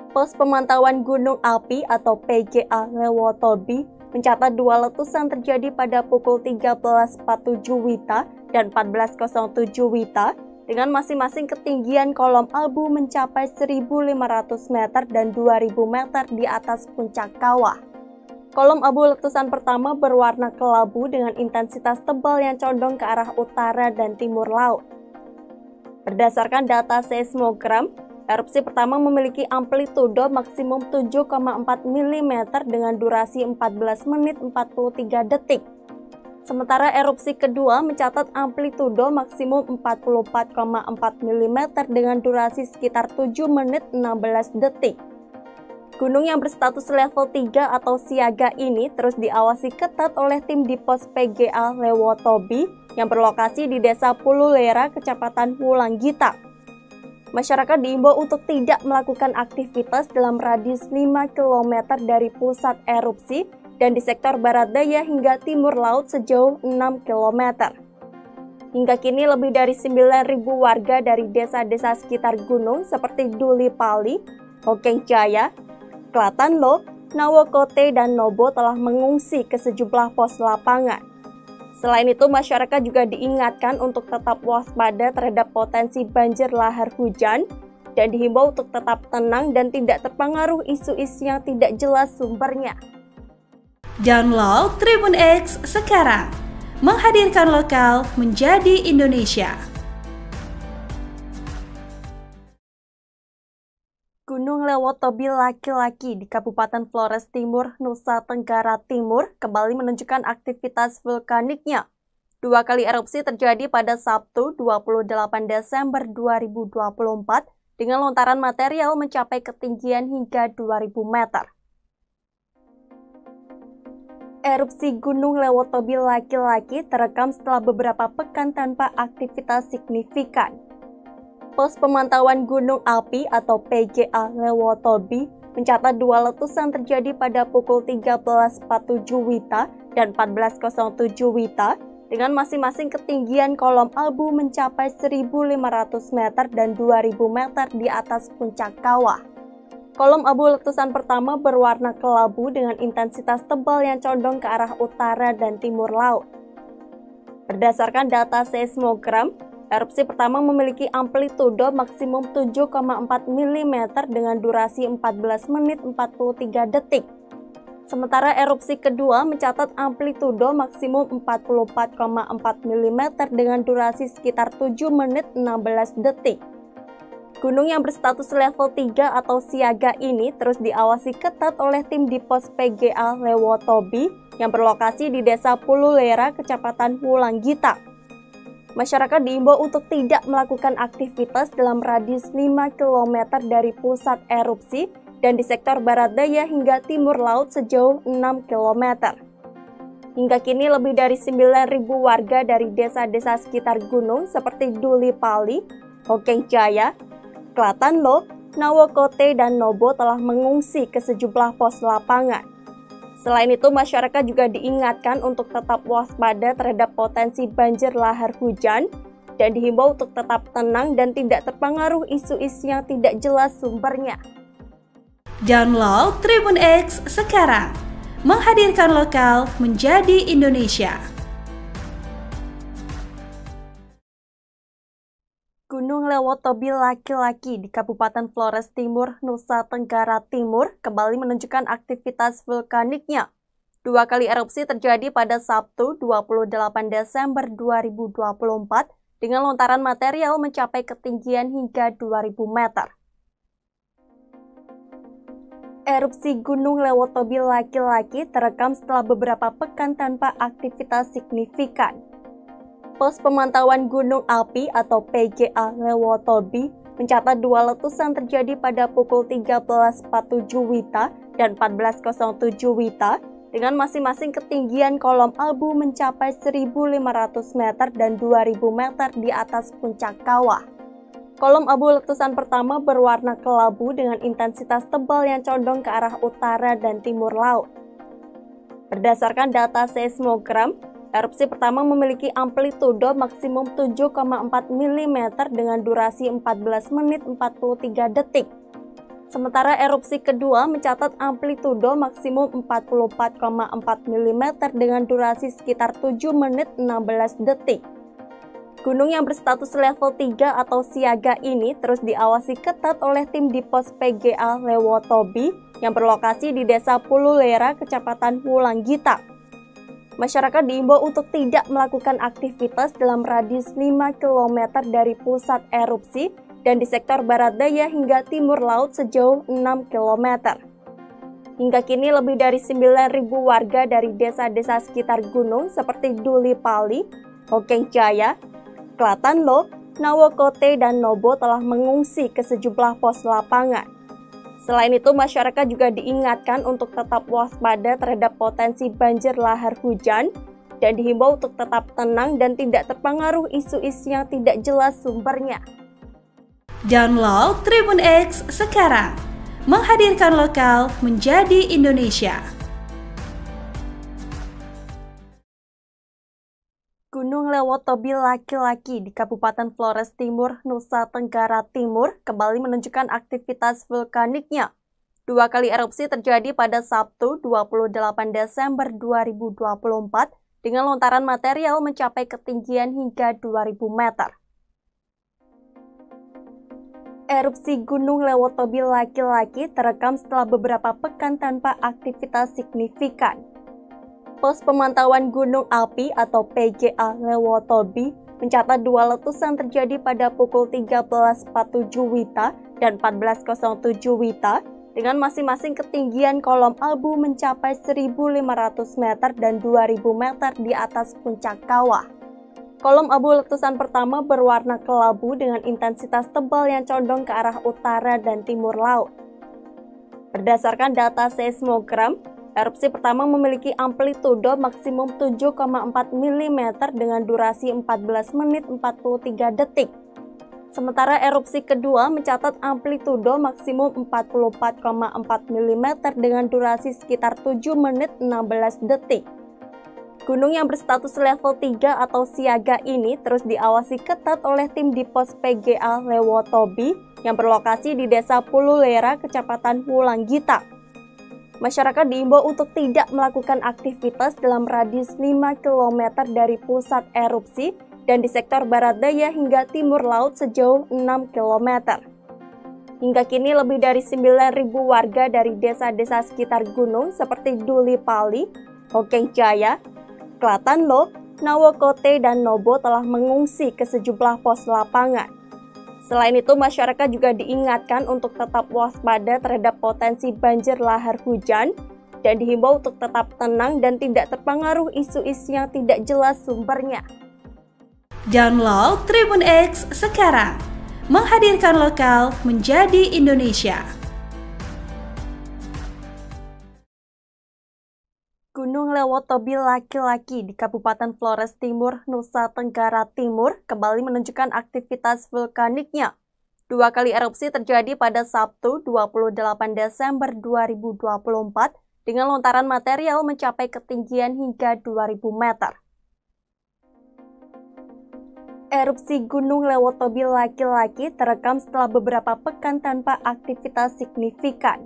A: Pos Pemantauan Gunung Api atau PGA Lewotobi mencatat 2 letusan terjadi pada pukul 13.47 WITA dan 14.07 WITA dengan masing-masing ketinggian kolom abu mencapai 1.500 meter dan 2.000 meter di atas puncak kawah. Kolom abu letusan pertama berwarna kelabu dengan intensitas tebal yang condong ke arah utara dan timur laut. Berdasarkan data seismogram, erupsi pertama memiliki amplitudo maksimum 7,4 mm dengan durasi 14 menit 43 detik. Sementara erupsi kedua mencatat amplitudo maksimum 44,4 mm dengan durasi sekitar 7 menit 16 detik. Gunung yang berstatus level 3 atau siaga ini terus diawasi ketat oleh tim di pos PGA Lewotobi yang berlokasi di Desa Pululera, Kecamatan Wulanggita. Masyarakat diimbau untuk tidak melakukan aktivitas dalam radius 5 km dari pusat erupsi dan di sektor barat daya hingga timur laut sejauh 6 km. Hingga kini lebih dari 9.000 warga dari desa-desa sekitar gunung seperti Duli Pali, Hokeng Jaya, Klatanlo, Nawokote, dan Nobo telah mengungsi ke sejumlah pos lapangan. Selain itu, masyarakat juga diingatkan untuk tetap waspada terhadap potensi banjir lahar hujan dan dihimbau untuk tetap tenang dan tidak terpengaruh isu-isu yang tidak jelas sumbernya.
B: Download Tribun X sekarang, menghadirkan lokal menjadi Indonesia.
A: Gunung Lewotobi laki-laki di Kabupaten Flores Timur, Nusa Tenggara Timur kembali menunjukkan aktivitas vulkaniknya. 2 kali erupsi terjadi pada Sabtu 28 Desember 2024 dengan lontaran material mencapai ketinggian hingga 2.000 meter. Erupsi Gunung Lewotobi laki-laki terekam setelah beberapa pekan tanpa aktivitas signifikan. Pos Pemantauan Gunung Api atau PGA Lewotobi mencatat 2 letusan terjadi pada pukul 13.47 WITA dan 14.07 WITA dengan masing-masing ketinggian kolom abu mencapai 1.500 meter dan 2.000 meter di atas puncak kawah. Kolom abu letusan pertama berwarna kelabu dengan intensitas tebal yang condong ke arah utara dan timur laut. Berdasarkan data seismogram, erupsi pertama memiliki amplitudo maksimum 7,4 mm dengan durasi 14 menit 43 detik. Sementara erupsi kedua mencatat amplitudo maksimum 44,4 mm dengan durasi sekitar 7 menit 16 detik. Gunung yang berstatus level 3 atau siaga ini terus diawasi ketat oleh tim di pos PGA Lewotobi yang berlokasi di Desa Pululera, Kecamatan Wulanggita. Masyarakat diimbau untuk tidak melakukan aktivitas dalam radius 5 km dari pusat erupsi dan di sektor barat daya hingga timur laut sejauh 6 km. Hingga kini lebih dari 9.000 warga dari desa-desa sekitar gunung seperti Duli Pali, Hokeng Jaya, Klatanlo, Nawokote, dan Nobo telah mengungsi ke sejumlah pos lapangan. Selain itu, masyarakat juga diingatkan untuk tetap waspada terhadap potensi banjir lahar hujan dan dihimbau untuk tetap tenang dan tidak terpengaruh isu-isu yang tidak jelas sumbernya.
B: Download Tribun X sekarang, menghadirkan lokal menjadi Indonesia.
A: Gunung Lewotobi laki-laki di Kabupaten Flores Timur, Nusa Tenggara Timur kembali menunjukkan aktivitas vulkaniknya. 2 kali erupsi terjadi pada Sabtu 28 Desember 2024 dengan lontaran material mencapai ketinggian hingga 2000 meter. Erupsi Gunung Lewotobi laki-laki terekam setelah beberapa pekan tanpa aktivitas signifikan. Pos Pemantauan Gunung Api atau PGA Lewotobi mencatat 2 letusan terjadi pada pukul 13.47 WITA dan 14.07 WITA dengan masing-masing ketinggian kolom abu mencapai 1.500 meter dan 2.000 meter di atas puncak kawah. Kolom abu letusan pertama berwarna kelabu dengan intensitas tebal yang condong ke arah utara dan timur laut. Berdasarkan data seismogram, erupsi pertama memiliki amplitudo maksimum 7,4 mm dengan durasi 14 menit 43 detik. Sementara erupsi kedua mencatat amplitudo maksimum 44,4 mm dengan durasi sekitar 7 menit 16 detik. Gunung yang berstatus level 3 atau siaga ini terus diawasi ketat oleh tim di pos PGA Lewotobi yang berlokasi di Desa Pululera, Kecamatan Wulanggita. Masyarakat diimbau untuk tidak melakukan aktivitas dalam radius 5 km dari pusat erupsi dan di sektor barat daya hingga timur laut sejauh 6 km. Hingga kini lebih dari 9.000 warga dari desa-desa sekitar gunung seperti Duli Pali, Hokeng Jaya, Klatanlo, Nawokote, dan Nobo telah mengungsi ke sejumlah pos lapangan. Selain itu, masyarakat juga diingatkan untuk tetap waspada terhadap potensi banjir lahar hujan dan dihimbau untuk tetap tenang dan tidak terpengaruh isu-isu yang tidak jelas sumbernya.
B: Download Tribun X sekarang, menghadirkan lokal menjadi Indonesia.
A: Gunung Lewotobi laki-laki di Kabupaten Flores Timur, Nusa Tenggara Timur kembali menunjukkan aktivitas vulkaniknya. 2 kali erupsi terjadi pada Sabtu 28 Desember 2024 dengan lontaran material mencapai ketinggian hingga 2000 meter. Erupsi Gunung Lewotobi laki-laki terekam setelah beberapa pekan tanpa aktivitas signifikan. Pos Pemantauan Gunung Api atau PGA Lewotobi mencatat 2 letusan terjadi pada pukul 13.47 WITA dan 14.07 WITA dengan masing-masing ketinggian kolom abu mencapai 1.500 meter dan 2.000 meter di atas puncak kawah. Kolom abu letusan pertama berwarna kelabu dengan intensitas tebal yang condong ke arah utara dan timur laut. Berdasarkan data seismogram, erupsi pertama memiliki amplitudo maksimum 7,4 mm dengan durasi 14 menit 43 detik. Sementara erupsi kedua mencatat amplitudo maksimum 44,4 mm dengan durasi sekitar 7 menit 16 detik. Gunung yang berstatus level 3 atau siaga ini terus diawasi ketat oleh tim di pos PGA Lewotobi yang berlokasi di Desa Pululera, Kecamatan Wulanggita. Masyarakat diimbau untuk tidak melakukan aktivitas dalam radius 5 km dari pusat erupsi dan di sektor barat daya hingga timur laut sejauh 6 km. Hingga kini lebih dari 9.000 warga dari desa-desa sekitar gunung seperti Duli Pali, Hokeng Jaya, Klatanlo, Nawokote, dan Nobo telah mengungsi ke sejumlah pos lapangan. Selain itu, masyarakat juga diingatkan untuk tetap waspada terhadap potensi banjir lahar hujan dan dihimbau untuk tetap tenang dan tidak terpengaruh isu-isu yang tidak jelas sumbernya.
B: Download Tribun X sekarang, menghadirkan lokal menjadi Indonesia.
A: Gunung Lewotobi laki-laki di Kabupaten Flores Timur, Nusa Tenggara Timur kembali menunjukkan aktivitas vulkaniknya. 2 kali erupsi terjadi pada Sabtu 28 Desember 2024 dengan lontaran material mencapai ketinggian hingga 2000 meter. Erupsi Gunung Lewotobi laki-laki terekam setelah beberapa pekan tanpa aktivitas signifikan.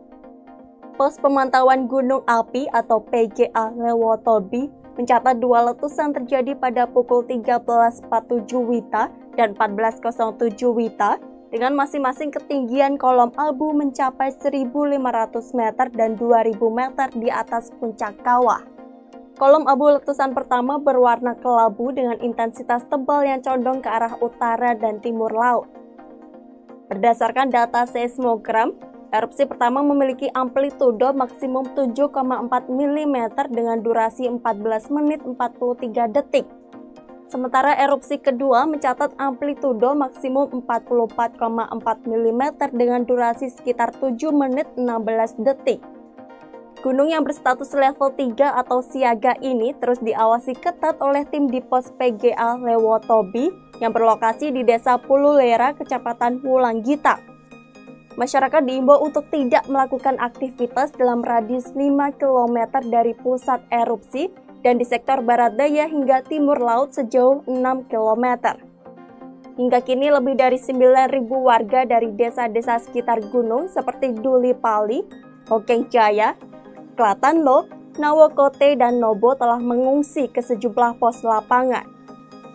A: Pos Pemantauan Gunung Api atau PGA Lewotobi mencatat 2 letusan terjadi pada pukul 13.47 WITA dan 14.07 WITA dengan masing-masing ketinggian kolom abu mencapai 1.500 meter dan 2.000 meter di atas puncak kawah. Kolom abu letusan pertama berwarna kelabu dengan intensitas tebal yang condong ke arah utara dan timur laut. Berdasarkan data seismogram, erupsi pertama memiliki amplitudo maksimum 7,4 mm dengan durasi 14 menit 43 detik. Sementara erupsi kedua mencatat amplitudo maksimum 44,4 mm dengan durasi sekitar 7 menit 16 detik. Gunung yang berstatus level 3 atau siaga ini terus diawasi ketat oleh tim di pos PGA Lewotobi yang berlokasi di Desa Pululera, Kecamatan Wulanggita. Masyarakat diimbau untuk tidak melakukan aktivitas dalam radius 5 km dari pusat erupsi dan di sektor barat daya hingga timur laut sejauh 6 km. Hingga kini lebih dari 9.000 warga dari desa-desa sekitar gunung seperti Duli Pali, Hokeng Jaya, Klatanlo, Nawokote, dan Nobo telah mengungsi ke sejumlah pos lapangan.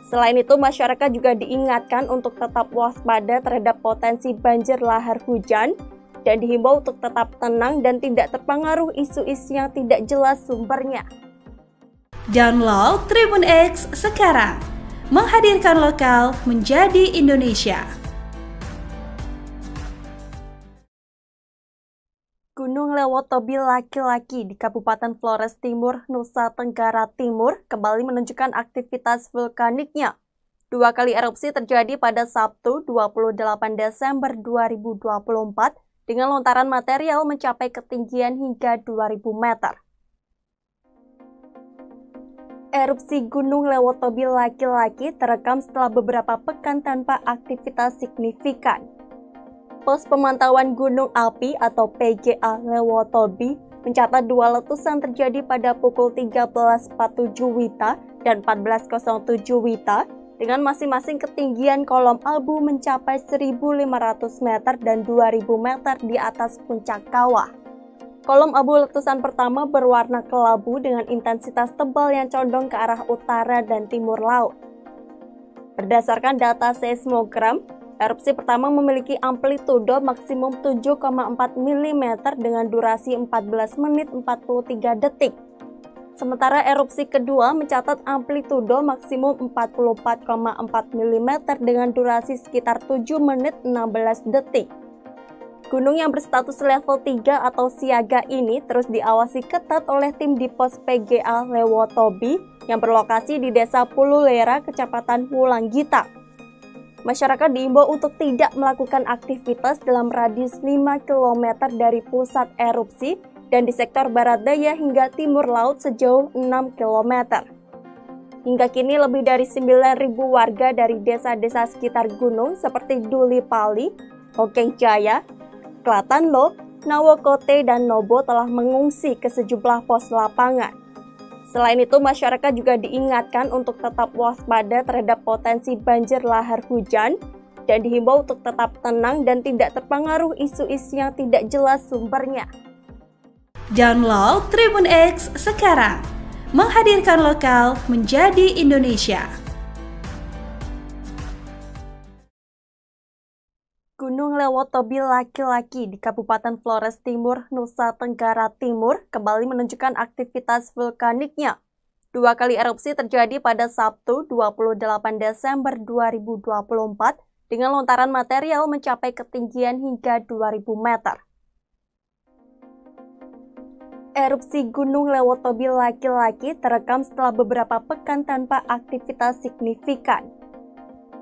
A: Selain itu, masyarakat juga diingatkan untuk tetap waspada terhadap potensi banjir lahar hujan dan dihimbau untuk tetap tenang dan tidak terpengaruh isu-isu yang tidak jelas sumbernya.
B: Download Tribun X sekarang, menghadirkan lokal menjadi Indonesia.
A: Gunung Lewotobi laki-laki di Kabupaten Flores Timur, Nusa Tenggara Timur kembali menunjukkan aktivitas vulkaniknya. 2 kali erupsi terjadi pada Sabtu 28 Desember 2024 dengan lontaran material mencapai ketinggian hingga 2000 meter. Erupsi Gunung Lewotobi laki-laki terekam setelah beberapa pekan tanpa aktivitas signifikan. Pos Pemantauan Gunung Api atau PGA Lewotobi mencatat 2 letusan terjadi pada pukul 13.47 WITA dan 14.07 WITA dengan masing-masing ketinggian kolom abu mencapai 1.500 meter dan 2.000 meter di atas puncak kawah. Kolom abu letusan pertama berwarna kelabu dengan intensitas tebal yang condong ke arah utara dan timur laut. Berdasarkan data seismogram, erupsi pertama memiliki amplitudo maksimum 7,4 mm dengan durasi 14 menit 43 detik. Sementara erupsi kedua mencatat amplitudo maksimum 44,4 mm dengan durasi sekitar 7 menit 16 detik. Gunung yang berstatus level 3 atau siaga ini terus diawasi ketat oleh tim di pos PGA Lewotobi yang berlokasi di Desa Pululera, Kecamatan Wulanggita. Masyarakat diimbau untuk tidak melakukan aktivitas dalam radius 5 km dari pusat erupsi dan di sektor barat daya hingga timur laut sejauh 6 km. Hingga kini lebih dari 9.000 warga dari desa-desa sekitar gunung seperti Duli Pali, Hokeng Jaya, Klatanlo, Nawokote, dan Nobo telah mengungsi ke sejumlah pos lapangan. Selain itu, masyarakat juga diingatkan untuk tetap waspada terhadap potensi banjir lahar hujan dan dihimbau untuk tetap tenang dan tidak terpengaruh isu-isu yang tidak jelas sumbernya.
B: Download Tribun X sekarang, menghadirkan lokal menjadi Indonesia.
A: Gunung Lewotobi laki-laki di Kabupaten Flores Timur, Nusa Tenggara Timur kembali menunjukkan aktivitas vulkaniknya. 2 kali erupsi terjadi pada Sabtu 28 Desember 2024 dengan lontaran material mencapai ketinggian hingga 2000 meter. Erupsi Gunung Lewotobi laki-laki terekam setelah beberapa pekan tanpa aktivitas signifikan.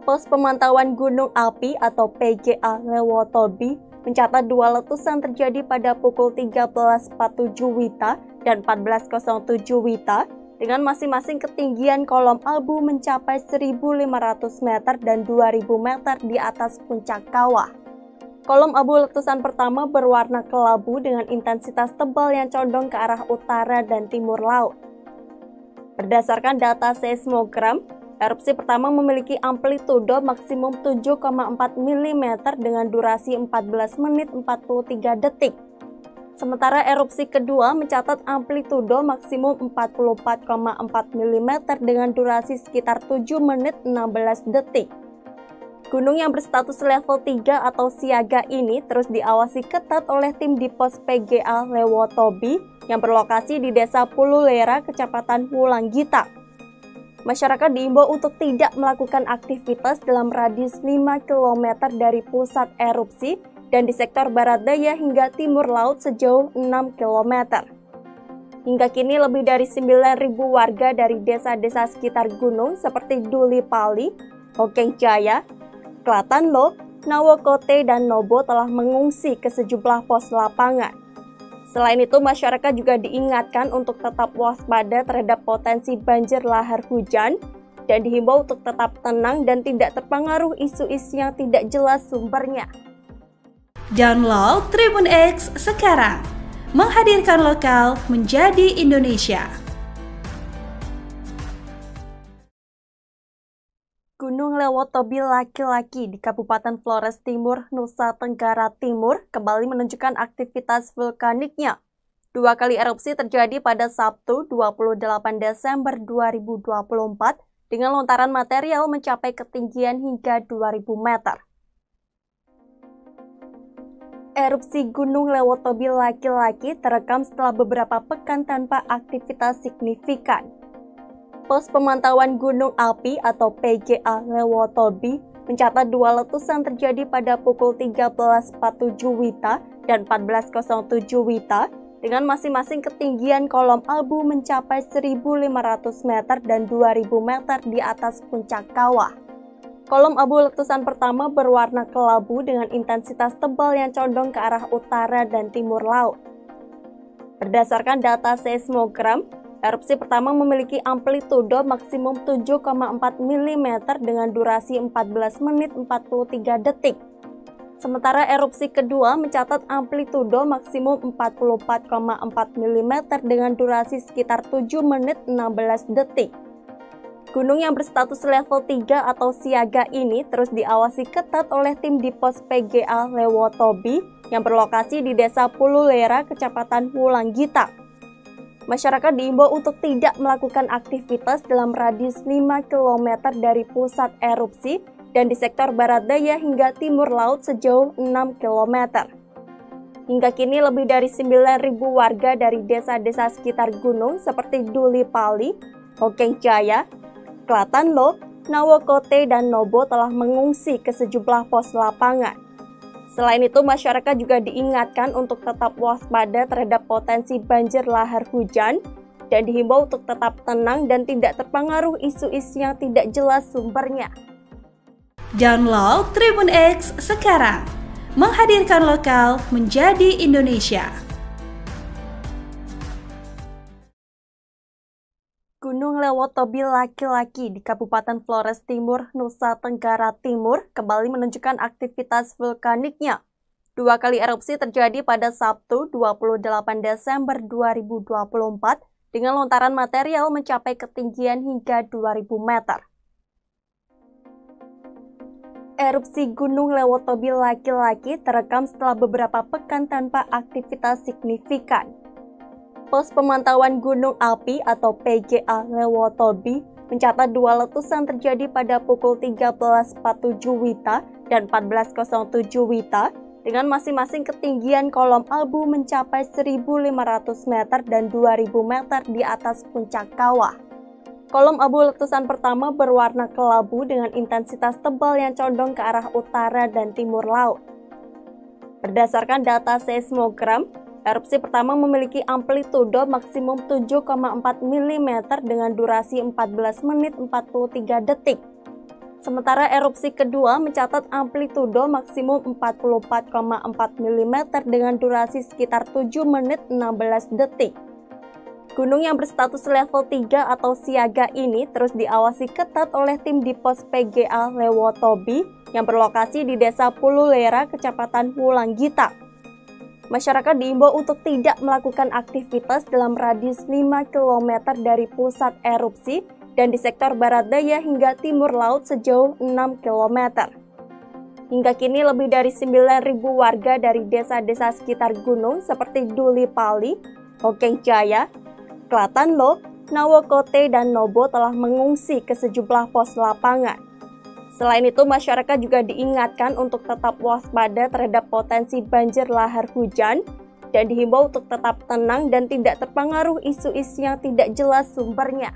A: Pos Pemantauan Gunung Api atau PGA Lewotobi mencatat dua letusan terjadi pada pukul 13.47 WITA dan 14.07 WITA dengan masing-masing ketinggian kolom abu mencapai 1.500 meter dan 2.000 meter di atas puncak kawah. Kolom abu letusan pertama berwarna kelabu dengan intensitas tebal yang condong ke arah utara dan timur laut. Berdasarkan data seismogram, erupsi pertama memiliki amplitudo maksimum 7,4 mm dengan durasi 14 menit 43 detik. Sementara erupsi kedua mencatat amplitudo maksimum 44,4 mm dengan durasi sekitar 7 menit 16 detik. Gunung yang berstatus level 3 atau siaga ini terus diawasi ketat oleh tim di pos PGA Lewotobi yang berlokasi di Desa Pululera, Kecamatan Wulanggita. Masyarakat diimbau untuk tidak melakukan aktivitas dalam radius 5 km dari pusat erupsi dan di sektor barat daya hingga timur laut sejauh 6 km. Hingga kini lebih dari 9.000 warga dari desa-desa sekitar gunung seperti Duli Pali, Hokeng Jaya, Klatanlo, Nawokote, dan Nobo telah mengungsi ke sejumlah pos lapangan. Selain itu, masyarakat juga diingatkan untuk tetap waspada terhadap potensi banjir lahar hujan dan dihimbau untuk tetap tenang dan tidak terpengaruh isu-isu yang tidak jelas sumbernya.
B: Download Tribun X sekarang, menghadirkan lokal menjadi Indonesia.
A: Gunung Lewotobi laki-laki di Kabupaten Flores Timur, Nusa Tenggara Timur kembali menunjukkan aktivitas vulkaniknya. Dua kali erupsi terjadi pada Sabtu 28 Desember 2024 dengan lontaran material mencapai ketinggian hingga 2000 meter. Erupsi Gunung Lewotobi laki-laki terekam setelah beberapa pekan tanpa aktivitas signifikan. Pos Pemantauan Gunung Api atau PGA Lewotobi mencatat dua letusan terjadi pada pukul 13.47 WITA dan 14.07 WITA dengan masing-masing ketinggian kolom abu mencapai 1.500 meter dan 2.000 meter di atas puncak kawah. Kolom abu letusan pertama berwarna kelabu dengan intensitas tebal yang condong ke arah utara dan timur laut. Berdasarkan data seismogram, erupsi pertama memiliki amplitudo maksimum 7,4 mm dengan durasi 14 menit 43 detik. Sementara erupsi kedua mencatat amplitudo maksimum 44,4 mm dengan durasi sekitar 7 menit 16 detik. Gunung yang berstatus level 3 atau siaga ini terus diawasi ketat oleh tim di pos PGA Lewotobi yang berlokasi di Desa Pululera, Kecamatan Wulanggita. Masyarakat diimbau untuk tidak melakukan aktivitas dalam radius 5 km dari pusat erupsi dan di sektor barat daya hingga timur laut sejauh 6 km. Hingga kini lebih dari 9.000 warga dari desa-desa sekitar gunung seperti Duli Pali, Hokeng Jaya, Klatanlo, Nawokote, dan Nobo telah mengungsi ke sejumlah pos lapangan. Selain itu, masyarakat juga diingatkan untuk tetap waspada terhadap potensi banjir lahar hujan dan dihimbau untuk tetap tenang dan tidak terpengaruh isu-isu yang tidak jelas sumbernya.
B: Download Tribun X sekarang, menghadirkan lokal menjadi Indonesia.
A: Gunung Lewotobi laki-laki di Kabupaten Flores Timur, Nusa Tenggara Timur kembali menunjukkan aktivitas vulkaniknya. Dua kali erupsi terjadi pada Sabtu 28 Desember 2024 dengan lontaran material mencapai ketinggian hingga 2000 meter. Erupsi Gunung Lewotobi laki-laki terekam setelah beberapa pekan tanpa aktivitas signifikan. Pos Pemantauan Gunung Api atau PGA Lewotobi mencatat dua letusan terjadi pada pukul 13.47 WITA dan 14.07 WITA dengan masing-masing ketinggian kolom abu mencapai 1.500 meter dan 2.000 meter di atas puncak kawah. Kolom abu letusan pertama berwarna kelabu dengan intensitas tebal yang condong ke arah utara dan timur laut. Berdasarkan data seismogram, erupsi pertama memiliki amplitudo maksimum 7,4 mm dengan durasi 14 menit 43 detik. Sementara erupsi kedua mencatat amplitudo maksimum 44,4 mm dengan durasi sekitar 7 menit 16 detik. Gunung yang berstatus level 3 atau siaga ini terus diawasi ketat oleh tim di pos PGA Lewotobi yang berlokasi di Desa Pululera, Kecamatan Wulanggita. Masyarakat diimbau untuk tidak melakukan aktivitas dalam radius 5 km dari pusat erupsi dan di sektor barat daya hingga timur laut sejauh 6 km. Hingga kini lebih dari 9.000 warga dari desa-desa sekitar gunung seperti Duli Pali, Hokeng Jaya, Klatanlo, Nawokote, dan Nobo telah mengungsi ke sejumlah pos lapangan. Selain itu, masyarakat juga diingatkan untuk tetap waspada terhadap potensi banjir lahar hujan dan dihimbau untuk tetap tenang dan tidak terpengaruh isu-isu yang tidak jelas sumbernya.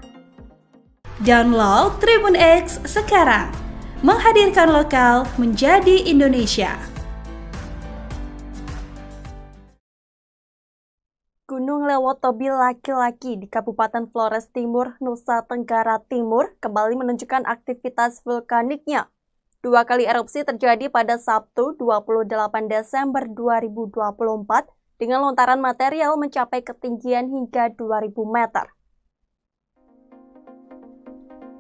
B: Download Tribun X sekarang, menghadirkan lokal menjadi Indonesia.
A: Gunung Lewotobi laki-laki di Kabupaten Flores Timur, Nusa Tenggara Timur kembali menunjukkan aktivitas vulkaniknya. 2 kali erupsi terjadi pada Sabtu 28 Desember 2024 dengan lontaran material mencapai ketinggian hingga 2000 meter.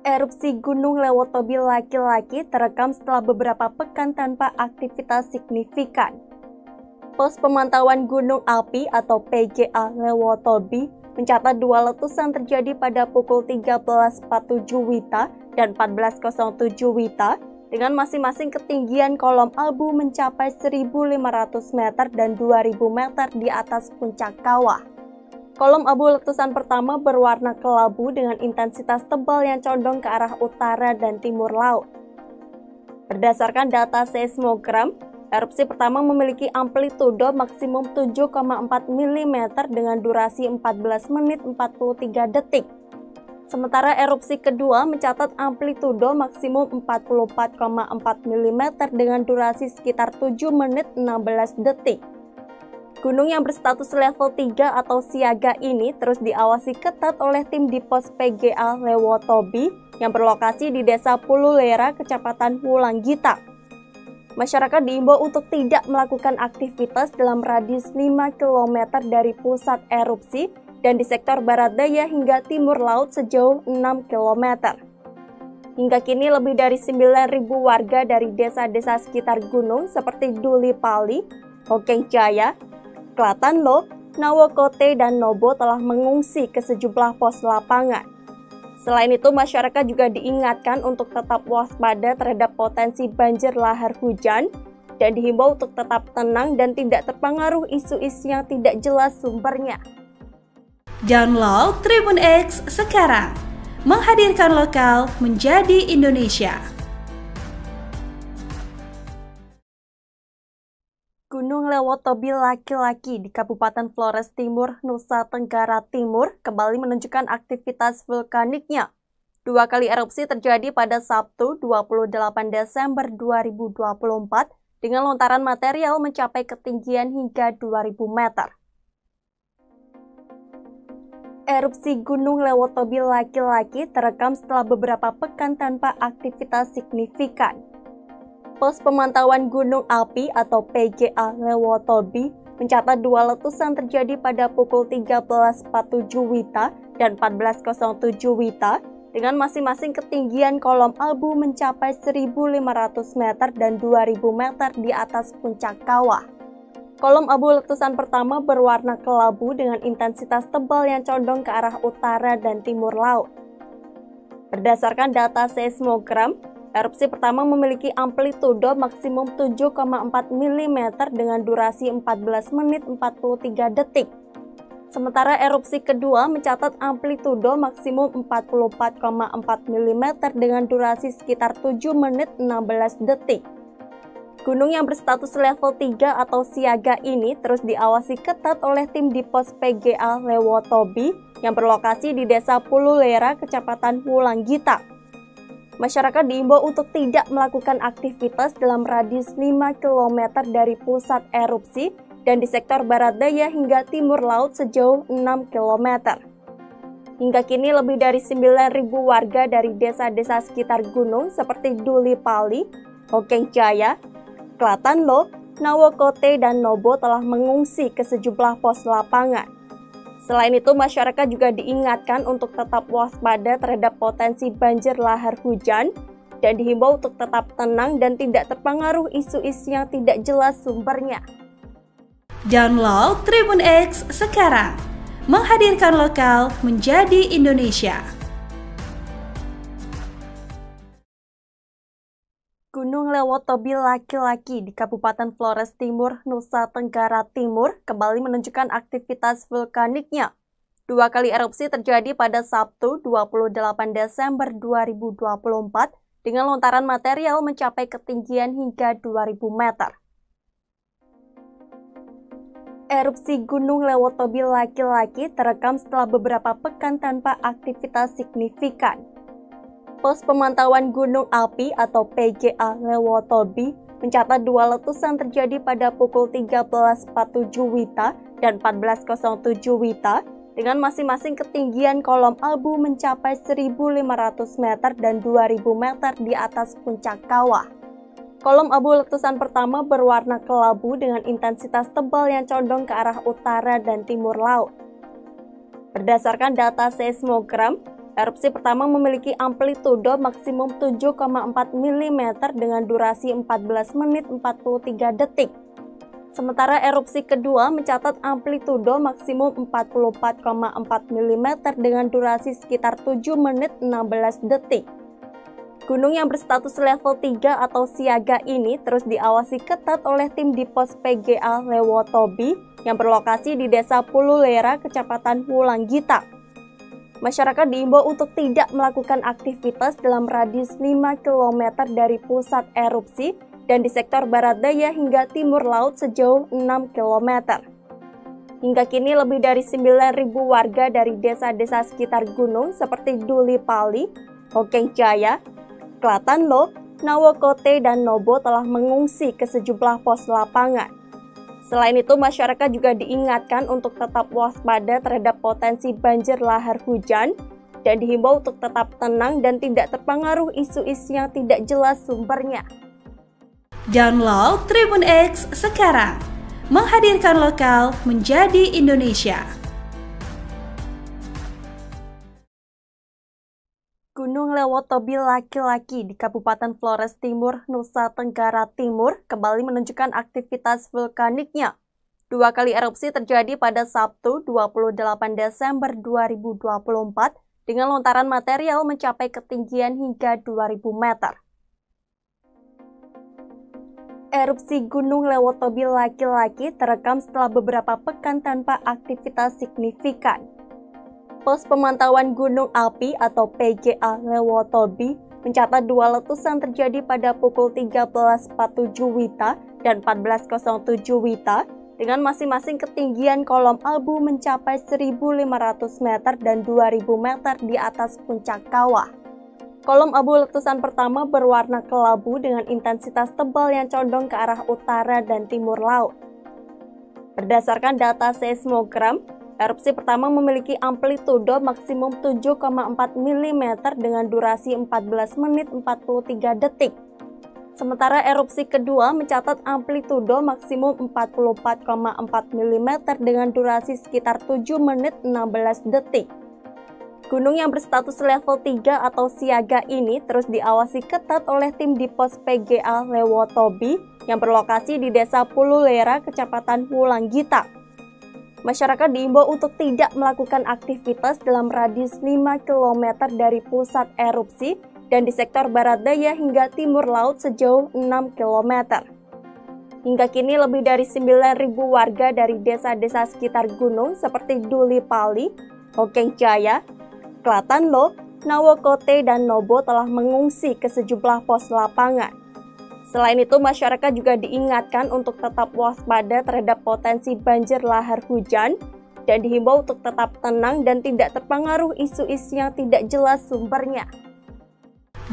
A: Erupsi Gunung Lewotobi laki-laki terekam setelah beberapa pekan tanpa aktivitas signifikan. Pos Pemantauan Gunung Api atau PGA Lewotobi mencatat 2 letusan terjadi pada pukul 13.47 WITA dan 14.07 WITA dengan masing-masing ketinggian kolom abu mencapai 1.500 meter dan 2.000 meter di atas puncak kawah. Kolom abu letusan pertama berwarna kelabu dengan intensitas tebal yang condong ke arah utara dan timur laut. Berdasarkan data seismogram, erupsi pertama memiliki amplitudo maksimum 7,4 mm dengan durasi 14 menit 43 detik. Sementara erupsi kedua mencatat amplitudo maksimum 44,4 mm dengan durasi sekitar 7 menit 16 detik. Gunung yang berstatus level 3 atau siaga ini terus diawasi ketat oleh tim di pos PGA Lewotobi yang berlokasi di Desa Pululera, Kecamatan Wulanggita. Masyarakat diimbau untuk tidak melakukan aktivitas dalam radius 5 km dari pusat erupsi dan di sektor barat daya hingga timur laut sejauh 6 km. Hingga kini lebih dari 9.000 warga dari desa-desa sekitar gunung seperti Duli Pali, Hokeng Jaya, Klatanlo, Nawokote, dan Nobo telah mengungsi ke sejumlah pos lapangan. Selain itu, masyarakat juga diingatkan untuk tetap waspada terhadap potensi banjir lahar hujan dan dihimbau untuk tetap tenang dan tidak terpengaruh isu-isu yang tidak jelas sumbernya.
B: Download Tribun X sekarang, menghadirkan lokal menjadi Indonesia.
A: Gunung Lewotobi laki-laki di Kabupaten Flores Timur, Nusa Tenggara Timur kembali menunjukkan aktivitas vulkaniknya. 2 kali erupsi terjadi pada Sabtu 28 Desember 2024 dengan lontaran material mencapai ketinggian hingga 2000 meter. Erupsi Gunung Lewotobi laki-laki terekam setelah beberapa pekan tanpa aktivitas signifikan. Pos Pemantauan Gunung Api atau PGA Lewotobi mencatat 2 letusan terjadi pada pukul 13.47 WITA dan 14.07 WITA dengan masing-masing ketinggian kolom abu mencapai 1.500 meter dan 2.000 meter di atas puncak kawah. Kolom abu letusan pertama berwarna kelabu dengan intensitas tebal yang condong ke arah utara dan timur laut. Berdasarkan data seismogram, erupsi pertama memiliki amplitudo maksimum 7,4 mm dengan durasi 14 menit 43 detik. Sementara erupsi kedua mencatat amplitudo maksimum 44,4 mm dengan durasi sekitar 7 menit 16 detik. Gunung yang berstatus level 3 atau siaga ini terus diawasi ketat oleh tim di pos PGA Lewotobi yang berlokasi di Desa Pululera, Kecamatan Wulanggita. Masyarakat diimbau untuk tidak melakukan aktivitas dalam radius 5 km dari pusat erupsi dan di sektor barat daya hingga timur laut sejauh 6 km. Hingga kini lebih dari 9.000 warga dari desa-desa sekitar gunung seperti Duli Pali, Hokeng Jaya, Klatanlo, Nawokote, dan Nobo telah mengungsi ke sejumlah pos lapangan. Selain itu, masyarakat juga diingatkan untuk tetap waspada terhadap potensi banjir lahar hujan dan dihimbau untuk tetap tenang dan tidak terpengaruh isu-isu yang tidak jelas sumbernya.
B: Download Tribun X sekarang, menghadirkan lokal menjadi Indonesia.
A: Gunung Lewotobi laki-laki di Kabupaten Flores Timur, Nusa Tenggara Timur kembali menunjukkan aktivitas vulkaniknya. 2 kali erupsi terjadi pada Sabtu 28 Desember 2024 dengan lontaran material mencapai ketinggian hingga 2.000 meter. Erupsi Gunung Lewotobi laki-laki terekam setelah beberapa pekan tanpa aktivitas signifikan. Pos pemantauan gunung api atau PGA Lewotobi mencatat 2 letusan terjadi pada pukul 13.47 WITA dan 14.07 WITA dengan masing-masing ketinggian kolom abu mencapai 1.500 meter dan 2.000 meter di atas puncak kawah. Kolom abu letusan pertama berwarna kelabu dengan intensitas tebal yang condong ke arah utara dan timur laut. Berdasarkan data seismogram, erupsi pertama memiliki amplitudo maksimum 7,4 mm dengan durasi 14 menit 43 detik. Sementara erupsi kedua mencatat amplitudo maksimum 44,4 mm dengan durasi sekitar 7 menit 16 detik. Gunung yang berstatus level 3 atau siaga ini terus diawasi ketat oleh tim di pos PGA Lewotobi yang berlokasi di Desa Pululera, Kecamatan Wulanggita. Masyarakat diimbau untuk tidak melakukan aktivitas dalam radius 5 km dari pusat erupsi dan di sektor barat daya hingga timur laut sejauh 6 km. Hingga kini lebih dari 9.000 warga dari desa-desa sekitar gunung seperti Duli Pali, Hokeng Jaya, Klatanlo, Nawokote, dan Nobo telah mengungsi ke sejumlah pos lapangan. Selain itu, masyarakat juga diingatkan untuk tetap waspada terhadap potensi banjir lahar hujan dan dihimbau untuk tetap tenang dan tidak terpengaruh isu-isu yang tidak jelas sumbernya.
B: Download Tribun X sekarang, menghadirkan lokal menjadi Indonesia.
A: Gunung Lewotobi laki-laki di Kabupaten Flores Timur, Nusa Tenggara Timur kembali menunjukkan aktivitas vulkaniknya. 2 kali erupsi terjadi pada Sabtu 28 Desember 2024 dengan lontaran material mencapai ketinggian hingga 2.000 meter. Erupsi Gunung Lewotobi laki-laki terekam setelah beberapa pekan tanpa aktivitas signifikan. Pos pemantauan gunung api atau PGA Lewotobi mencatat 2 letusan terjadi pada pukul 13.47 WITA dan 14.07 WITA dengan masing-masing ketinggian kolom abu mencapai 1.500 meter dan 2.000 meter di atas puncak kawah. Kolom abu letusan pertama berwarna kelabu dengan intensitas tebal yang condong ke arah utara dan timur laut. Berdasarkan data seismogram, erupsi pertama memiliki amplitudo maksimum 7,4 mm dengan durasi 14 menit 43 detik. Sementara erupsi kedua mencatat amplitudo maksimum 44,4 mm dengan durasi sekitar 7 menit 16 detik. Gunung yang berstatus level 3 atau siaga ini terus diawasi ketat oleh tim di pos PGA Lewotobi yang berlokasi di Desa Pululera, Kecamatan Wulanggita. Masyarakat diimbau untuk tidak melakukan aktivitas dalam radius 5 km dari pusat erupsi dan di sektor barat daya hingga timur laut sejauh 6 km. Hingga kini lebih dari 9.000 warga dari desa-desa sekitar gunung seperti Duli Pali, Hokeng Jaya, Klatanlo, Nawokote, dan Nobo telah mengungsi ke sejumlah pos lapangan. Selain itu, masyarakat juga diingatkan untuk tetap waspada terhadap potensi banjir lahar hujan dan dihimbau untuk tetap tenang dan tidak terpengaruh isu-isu yang tidak jelas sumbernya.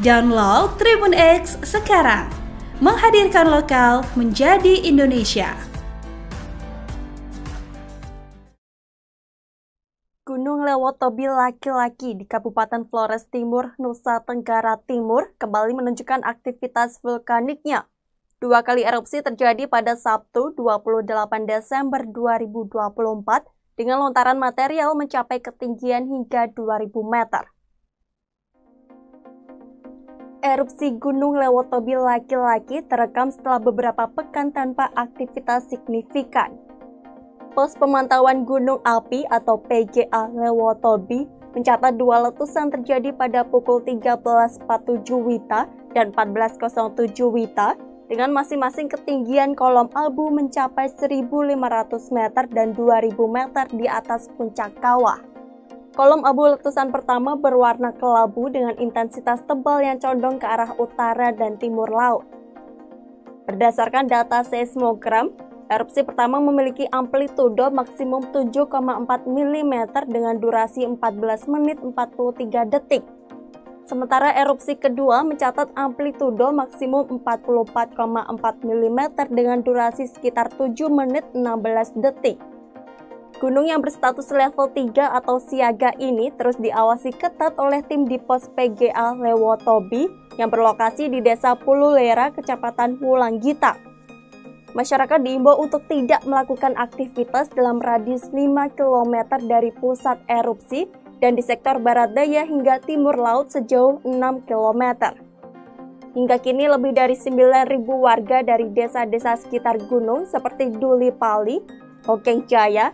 B: Download Tribun X sekarang, menghadirkan lokal menjadi Indonesia.
A: Gunung Lewotobi laki-laki di Kabupaten Flores Timur, Nusa Tenggara Timur kembali menunjukkan aktivitas vulkaniknya. 2 kali erupsi terjadi pada Sabtu 28 Desember 2024 dengan lontaran material mencapai ketinggian hingga 2000 meter. Erupsi Gunung Lewotobi laki-laki terekam setelah beberapa pekan tanpa aktivitas signifikan. Pos Pemantauan Gunung Api atau PGA Lewotobi mencatat 2 letusan terjadi pada pukul 13.47 WITA dan 14.07 WITA dengan masing-masing ketinggian kolom abu mencapai 1.500 meter dan 2.000 meter di atas puncak kawah. Kolom abu letusan pertama berwarna kelabu dengan intensitas tebal yang condong ke arah utara dan timur laut. Berdasarkan data seismogram, erupsi pertama memiliki amplitudo maksimum 7,4 mm dengan durasi 14 menit 43 detik. Sementara erupsi kedua mencatat amplitudo maksimum 44,4 mm dengan durasi sekitar 7 menit 16 detik. Gunung yang berstatus level 3 atau siaga ini terus diawasi ketat oleh tim di pos PGA Lewotobi yang berlokasi di Desa Pululera, Kecamatan Wulanggita. Masyarakat diimbau untuk tidak melakukan aktivitas dalam radius 5 km dari pusat erupsi dan di sektor barat daya hingga timur laut sejauh 6 km. Hingga kini lebih dari 9.000 warga dari desa-desa sekitar gunung seperti Duli Pali, Hokeng Jaya,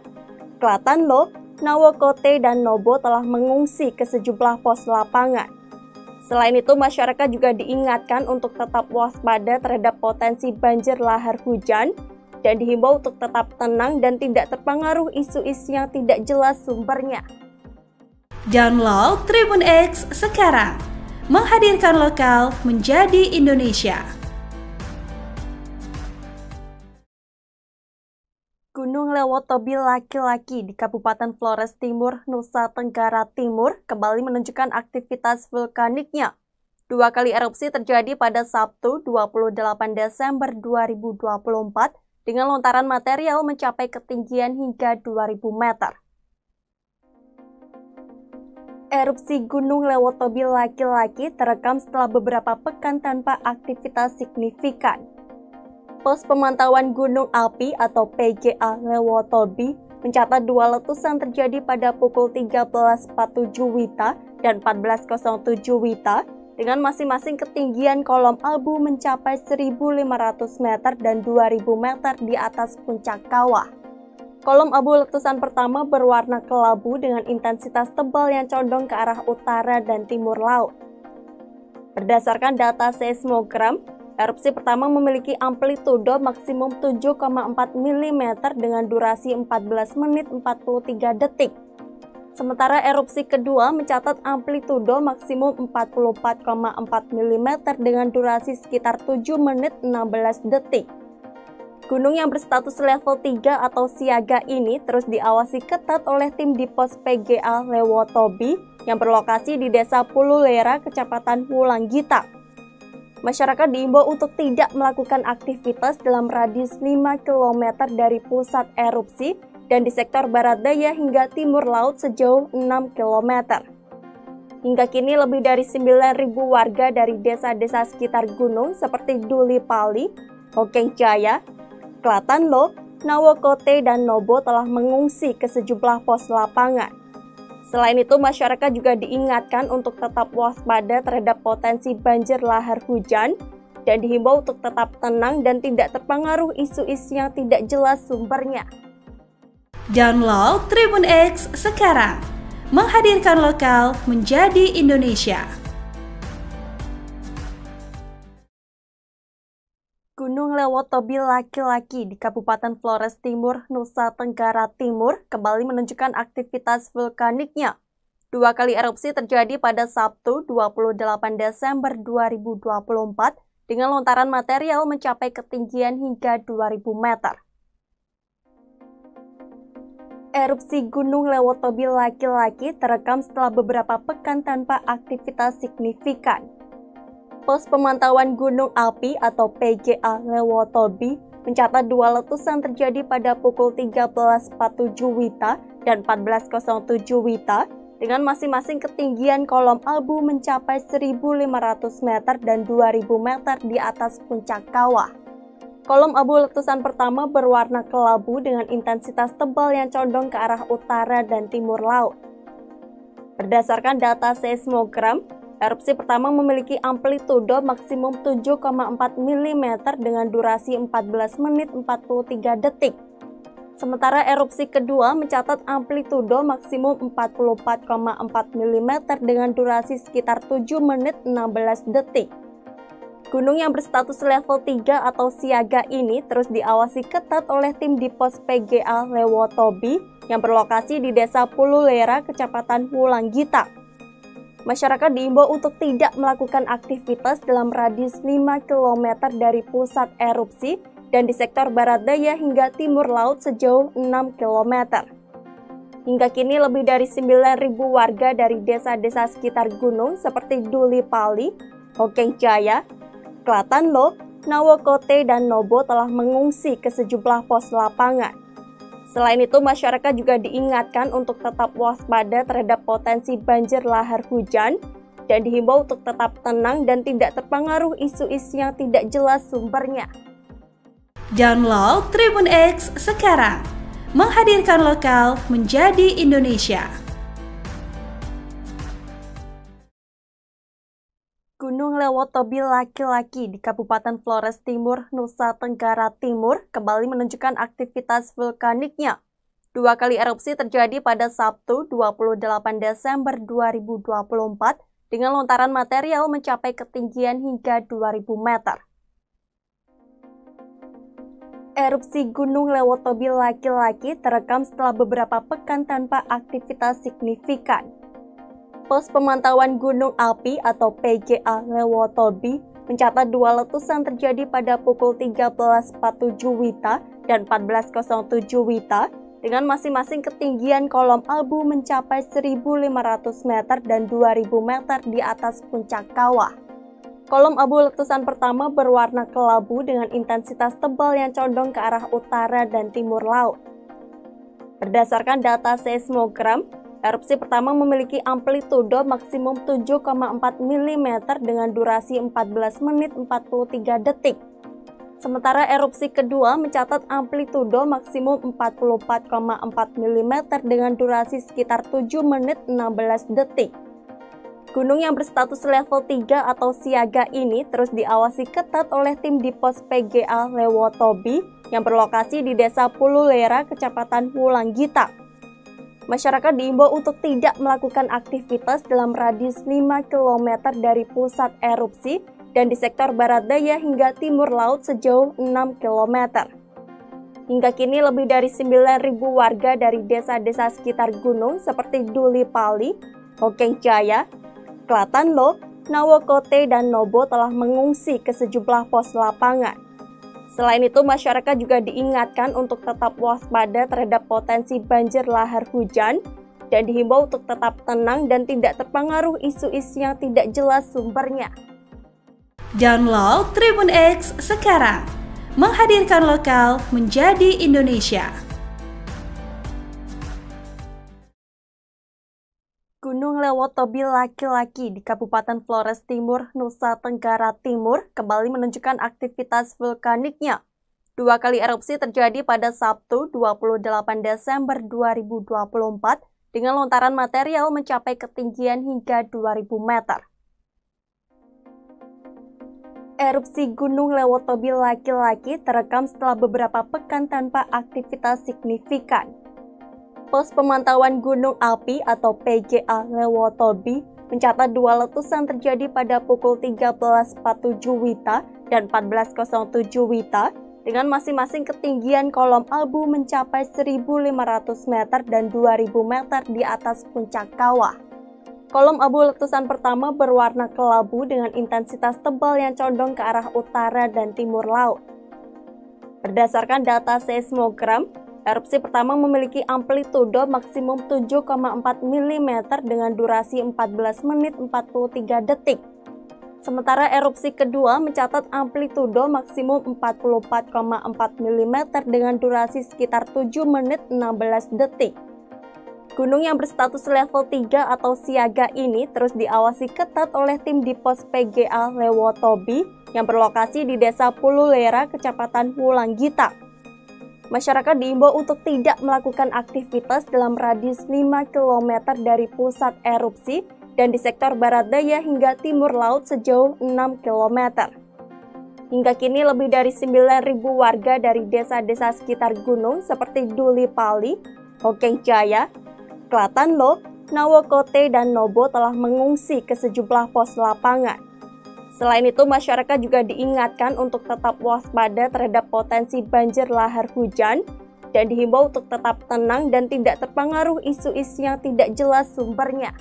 A: Klatanlo, Nawokote, dan Nobo telah mengungsi ke sejumlah pos lapangan. Selain itu, masyarakat juga diingatkan untuk tetap waspada terhadap potensi banjir lahar hujan dan dihimbau untuk tetap tenang dan tidak terpengaruh isu-isu yang tidak jelas sumbernya.
B: Download Tribun X sekarang, menghadirkan lokal menjadi Indonesia.
A: Gunung Lewotobi laki-laki di Kabupaten Flores Timur, Nusa Tenggara Timur kembali menunjukkan aktivitas vulkaniknya. 2 kali erupsi terjadi pada Sabtu 28 Desember 2024 dengan lontaran material mencapai ketinggian hingga 2000 meter. Erupsi Gunung Lewotobi laki-laki terekam setelah beberapa pekan tanpa aktivitas signifikan. Pos Pemantauan Gunung Api atau PGA Lewotobi mencatat 2 letusan terjadi pada pukul 13.47 WITA dan 14.07 WITA dengan masing-masing ketinggian kolom abu mencapai 1.500 meter dan 2.000 meter di atas puncak kawah. Kolom abu letusan pertama berwarna kelabu dengan intensitas tebal yang condong ke arah utara dan timur laut. Berdasarkan data seismogram, erupsi pertama memiliki amplitudo maksimum 7,4 mm dengan durasi 14 menit 43 detik. Sementara erupsi kedua mencatat amplitudo maksimum 44,4 mm dengan durasi sekitar 7 menit 16 detik. Gunung yang berstatus level 3 atau siaga ini terus diawasi ketat oleh tim di pos PGA Lewotobi yang berlokasi di Desa Pululera, Kecamatan Wulanggita. Masyarakat diimbau untuk tidak melakukan aktivitas dalam radius 5 km dari pusat erupsi dan di sektor barat daya hingga timur laut sejauh 6 km. Hingga kini lebih dari 9.000 warga dari desa-desa sekitar gunung seperti Duli Pali, Hokeng Jaya, Klatanlo, Nawokote, dan Nobo telah mengungsi ke sejumlah pos lapangan. Selain itu, masyarakat juga diingatkan untuk tetap waspada terhadap potensi banjir lahar hujan dan dihimbau untuk tetap tenang dan tidak terpengaruh isu-isu yang tidak jelas sumbernya.
B: Download Tribun X sekarang, menghadirkan lokal menjadi Indonesia.
A: Gunung Lewotobi laki-laki di Kabupaten Flores Timur, Nusa Tenggara Timur kembali menunjukkan aktivitas vulkaniknya. 2 kali erupsi terjadi pada Sabtu 28 Desember 2024 dengan lontaran material mencapai ketinggian hingga 2000 meter. Erupsi Gunung Lewotobi laki-laki terekam setelah beberapa pekan tanpa aktivitas signifikan. Pos Pemantauan Gunung Api atau PGA Lewotobi mencatat dua letusan terjadi pada pukul 13.47 WITA dan 14.07 WITA dengan masing-masing ketinggian kolom abu mencapai 1.500 meter dan 2.000 meter di atas puncak kawah. Kolom abu letusan pertama berwarna kelabu dengan intensitas tebal yang condong ke arah utara dan timur laut. Berdasarkan data seismogram, erupsi pertama memiliki amplitudo maksimum 7,4 mm dengan durasi 14 menit 43 detik. Sementara erupsi kedua mencatat amplitudo maksimum 44,4 mm dengan durasi sekitar 7 menit 16 detik. Gunung yang berstatus level 3 atau siaga ini terus diawasi ketat oleh tim di pos PGA Lewotobi yang berlokasi di Desa Pululera, Kecamatan Wulanggita. Masyarakat diimbau untuk tidak melakukan aktivitas dalam radius 5 km dari pusat erupsi dan di sektor barat daya hingga timur laut sejauh 6 km. Hingga kini lebih dari 9.000 warga dari desa-desa sekitar gunung seperti Duli Pali, Hokeng Jaya, Klatanlo, Nawokote, dan Nobo telah mengungsi ke sejumlah pos lapangan. Selain itu, masyarakat juga diingatkan untuk tetap waspada terhadap potensi banjir lahar hujan dan dihimbau untuk tetap tenang dan tidak terpengaruh isu-isu yang tidak jelas sumbernya.
B: Download Tribun X sekarang, menghadirkan lokal menjadi Indonesia.
A: Gunung Lewotobi laki-laki di Kabupaten Flores Timur, Nusa Tenggara Timur kembali menunjukkan aktivitas vulkaniknya. Dua kali erupsi terjadi pada Sabtu 28 Desember 2024 dengan lontaran material mencapai ketinggian hingga 2000 meter. Erupsi Gunung Lewotobi laki-laki terekam setelah beberapa pekan tanpa aktivitas signifikan. Pos Pemantauan Gunung Api atau PGA Lewotobi mencatat dua letusan terjadi pada pukul 13.47 WITA dan 14.07 WITA dengan masing-masing ketinggian kolom abu mencapai 1.500 meter dan 2.000 meter di atas puncak kawah. Kolom abu letusan pertama berwarna kelabu dengan intensitas tebal yang condong ke arah utara dan timur laut. Berdasarkan data seismogram, erupsi pertama memiliki amplitudo maksimum 7,4 mm dengan durasi 14 menit 43 detik. Sementara erupsi kedua mencatat amplitudo maksimum 44,4 mm dengan durasi sekitar 7 menit 16 detik. Gunung yang berstatus level 3 atau siaga ini terus diawasi ketat oleh tim di pos PGA Lewotobi yang berlokasi di Desa Pululera, Kecamatan Wulanggita. Masyarakat diimbau untuk tidak melakukan aktivitas dalam radius 5 km dari pusat erupsi dan di sektor barat daya hingga timur laut sejauh 6 km. Hingga kini lebih dari 9.000 warga dari desa-desa sekitar gunung seperti Duli Pali, Hokeng Jaya, Klatanlo, Nawokote, dan Nobo telah mengungsi ke sejumlah pos lapangan. Selain itu, masyarakat juga diingatkan untuk tetap waspada terhadap potensi banjir lahar hujan dan dihimbau untuk tetap tenang dan tidak terpengaruh isu-isu yang tidak jelas sumbernya.
B: Download Tribun X sekarang, menghadirkan lokal menjadi Indonesia.
A: Gunung Lewotobi laki-laki di Kabupaten Flores Timur, Nusa Tenggara Timur kembali menunjukkan aktivitas vulkaniknya. Dua kali erupsi terjadi pada Sabtu 28 Desember 2024 dengan lontaran material mencapai ketinggian hingga 2000 meter. Erupsi Gunung Lewotobi laki-laki terekam setelah beberapa pekan tanpa aktivitas signifikan. Pos Pemantauan Gunung Api atau PGA Lewotobi mencatat dua letusan terjadi pada pukul 13.47 WITA dan 14.07 WITA dengan masing-masing ketinggian kolom abu mencapai 1.500 meter dan 2.000 meter di atas puncak kawah. Kolom abu letusan pertama berwarna kelabu dengan intensitas tebal yang condong ke arah utara dan timur laut. Berdasarkan data seismogram, erupsi pertama memiliki amplitudo maksimum 7,4 mm dengan durasi 14 menit 43 detik. Sementara erupsi kedua mencatat amplitudo maksimum 44,4 mm dengan durasi sekitar 7 menit 16 detik. Gunung yang berstatus level 3 atau siaga ini terus diawasi ketat oleh tim di pos PGA Lewotobi yang berlokasi di Desa Pululera, Kecamatan Wulanggita. Masyarakat diimbau untuk tidak melakukan aktivitas dalam radius 5 km dari pusat erupsi dan di sektor barat daya hingga timur laut sejauh 6 km. Hingga kini lebih dari 9.000 warga dari desa-desa sekitar gunung seperti Duli Pali, Hokeng Jaya, Klatanlo, Nawokote, dan Nobo telah mengungsi ke sejumlah pos lapangan. Selain itu, masyarakat juga diingatkan untuk tetap waspada terhadap potensi banjir lahar hujan dan dihimbau untuk tetap tenang dan tidak terpengaruh isu-isu yang tidak jelas sumbernya.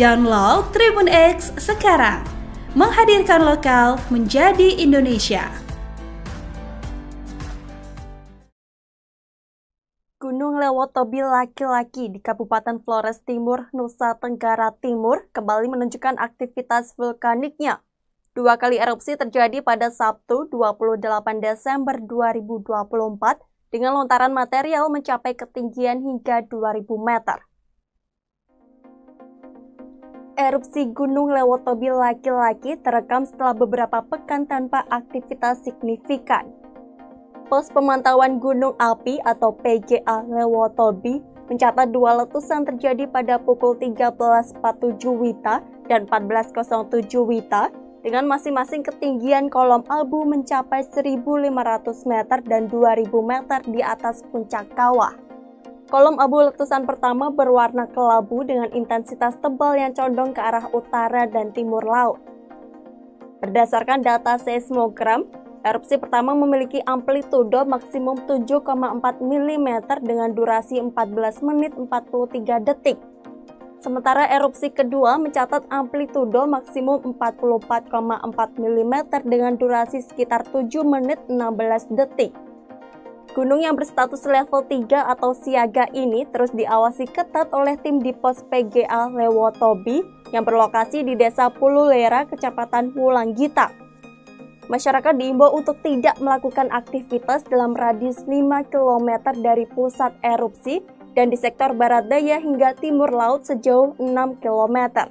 B: Download Tribun X sekarang, menghadirkan lokal menjadi Indonesia.
A: Gunung Lewotobi laki-laki di Kabupaten Flores Timur, Nusa Tenggara Timur kembali menunjukkan aktivitas vulkaniknya. 2 kali erupsi terjadi pada Sabtu 28 Desember 2024 dengan lontaran material mencapai ketinggian hingga 2000 meter. Erupsi Gunung Lewotobi laki-laki terekam setelah beberapa pekan tanpa aktivitas signifikan. Pos Pemantauan Gunung Api atau PGA Lewotobi mencatat 2 letusan terjadi pada pukul 13.47 WITA dan 14.07 WITA dengan masing-masing ketinggian kolom abu mencapai 1.500 meter dan 2.000 meter di atas puncak kawah. Kolom abu letusan pertama berwarna kelabu dengan intensitas tebal yang condong ke arah utara dan timur laut. Berdasarkan data seismogram, erupsi pertama memiliki amplitudo maksimum 7,4 mm dengan durasi 14 menit 43 detik. Sementara erupsi kedua mencatat amplitudo maksimum 44,4 mm dengan durasi sekitar 7 menit 16 detik. Gunung yang berstatus level 3 atau siaga ini terus diawasi ketat oleh tim di pos PGA Lewotobi yang berlokasi di Desa Pululera, Kecamatan Wulanggita. Masyarakat diimbau untuk tidak melakukan aktivitas dalam radius 5 km dari pusat erupsi dan di sektor barat daya hingga timur laut sejauh 6 km.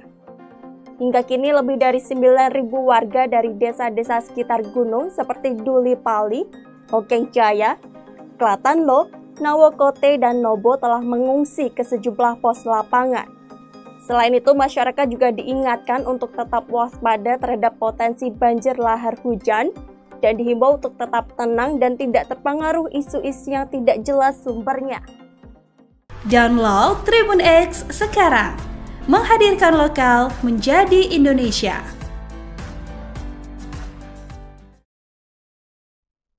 A: Hingga kini lebih dari 9.000 warga dari desa-desa sekitar gunung seperti Duli Pali, Hokeng Jaya, Klatanlo, Nawokote, dan Nobo telah mengungsi ke sejumlah pos lapangan. Selain itu, masyarakat juga diingatkan untuk tetap waspada terhadap potensi banjir lahar hujan dan dihimbau untuk tetap tenang dan tidak terpengaruh isu-isu yang tidak jelas sumbernya.
B: Download Tribun X sekarang, menghadirkan lokal menjadi Indonesia.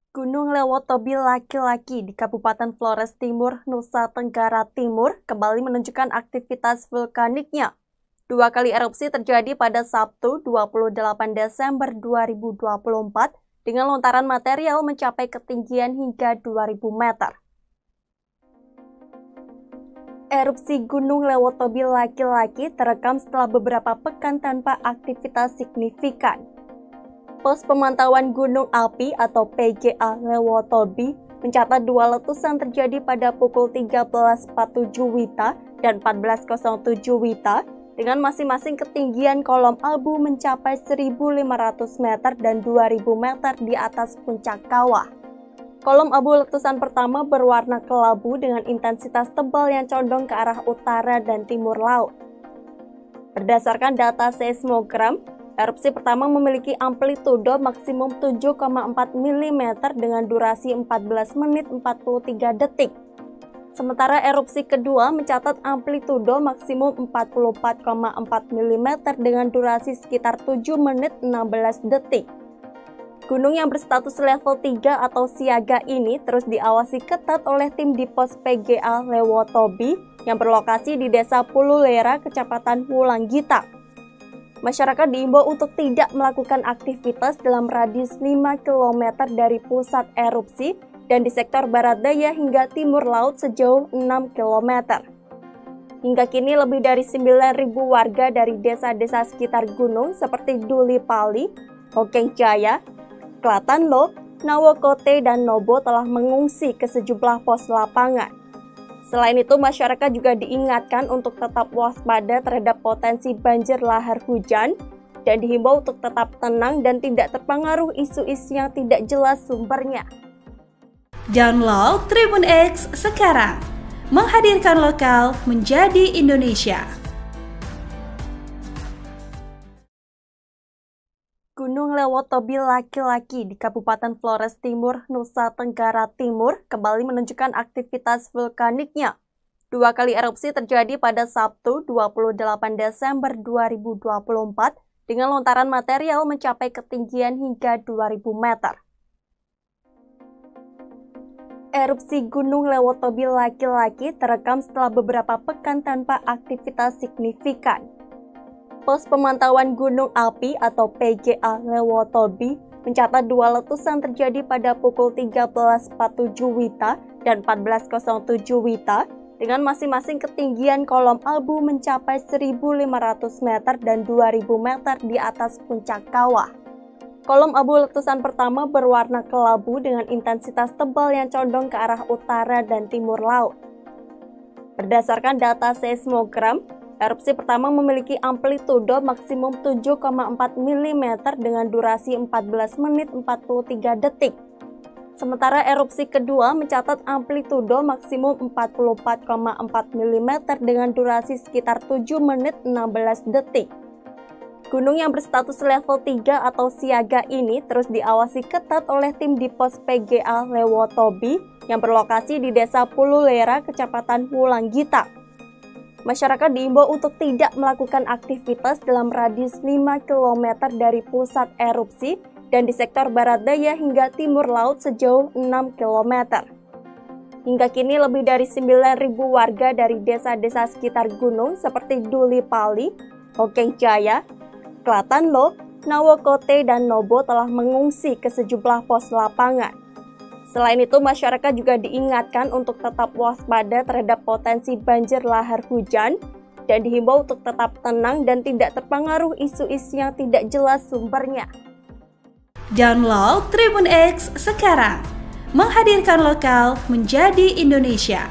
A: Gunung Lewotobi laki-laki di Kabupaten Flores Timur, Nusa Tenggara Timur kembali menunjukkan aktivitas vulkaniknya. 2 kali erupsi terjadi pada Sabtu 28 Desember 2024 dengan lontaran material mencapai ketinggian hingga 2000 meter. Erupsi Gunung Lewotobi laki-laki terekam setelah beberapa pekan tanpa aktivitas signifikan. Pos Pemantauan Gunung Api atau PGA Lewotobi mencatat 2 letusan terjadi pada pukul 13.47 WITA dan 14.07 WITA dengan masing-masing ketinggian kolom abu mencapai 1.500 meter dan 2.000 meter di atas puncak kawah. Kolom abu letusan pertama berwarna kelabu dengan intensitas tebal yang condong ke arah utara dan timur laut. Berdasarkan data seismogram, erupsi pertama memiliki amplitudo maksimum 7,4 mm dengan durasi 14 menit 43 detik. Sementara erupsi kedua mencatat amplitudo maksimum 44,4 mm dengan durasi sekitar 7 menit 16 detik. Gunung yang berstatus level 3 atau siaga ini terus diawasi ketat oleh tim di pos PGA Lewotobi yang berlokasi di Desa Pululera, Kecamatan Wulanggita. Masyarakat diimbau untuk tidak melakukan aktivitas dalam radius 5 km dari pusat erupsi dan di sektor barat daya hingga timur laut sejauh 6 km. Hingga kini lebih dari 9.000 warga dari desa-desa sekitar gunung seperti Duli Pali, Hokeng Jaya, Klatanlo, Nawokote, dan Nobo telah mengungsi ke sejumlah pos lapangan. Selain itu, masyarakat juga diingatkan untuk tetap waspada terhadap potensi banjir lahar hujan dan dihimbau untuk tetap tenang dan tidak terpengaruh isu-isu yang tidak jelas sumbernya.
B: Download Tribun X sekarang, menghadirkan lokal menjadi Indonesia.
A: Gunung Lewotobi laki-laki di Kabupaten Flores Timur, Nusa Tenggara Timur kembali menunjukkan aktivitas vulkaniknya. 2 kali erupsi terjadi pada Sabtu 28 Desember 2024 dengan lontaran material mencapai ketinggian hingga 2.000 meter. Erupsi Gunung Lewotobi laki-laki terekam setelah beberapa pekan tanpa aktivitas signifikan. Pos Pemantauan Gunung Api atau PGA Lewotobi mencatat 2 letusan terjadi pada pukul 13.47 WITA dan 14.07 WITA dengan masing-masing ketinggian kolom abu mencapai 1.500 meter dan 2.000 meter di atas puncak kawah. Kolom abu letusan pertama berwarna kelabu dengan intensitas tebal yang condong ke arah utara dan timur laut. Berdasarkan data seismogram, erupsi pertama memiliki amplitudo maksimum 7,4 mm dengan durasi 14 menit 43 detik. Sementara erupsi kedua mencatat amplitudo maksimum 44,4 mm dengan durasi sekitar 7 menit 16 detik. Gunung yang berstatus level 3 atau siaga ini terus diawasi ketat oleh tim di pos PGA Lewotobi yang berlokasi di Desa Pululera, Kecamatan Wulanggita. Masyarakat diimbau untuk tidak melakukan aktivitas dalam radius 5 km dari pusat erupsi dan di sektor barat daya hingga timur laut sejauh 6 km. Hingga kini lebih dari 9.000 warga dari desa-desa sekitar gunung seperti Duli Pali, Hokeng Jaya, Klatanlo, Nawokote, dan Nobo telah mengungsi ke sejumlah pos lapangan. Selain itu, masyarakat juga diingatkan untuk tetap waspada terhadap potensi banjir lahar hujan dan dihimbau untuk tetap tenang dan tidak terpengaruh isu-isu yang tidak jelas sumbernya.
B: Download Tribun X sekarang, menghadirkan lokal menjadi Indonesia.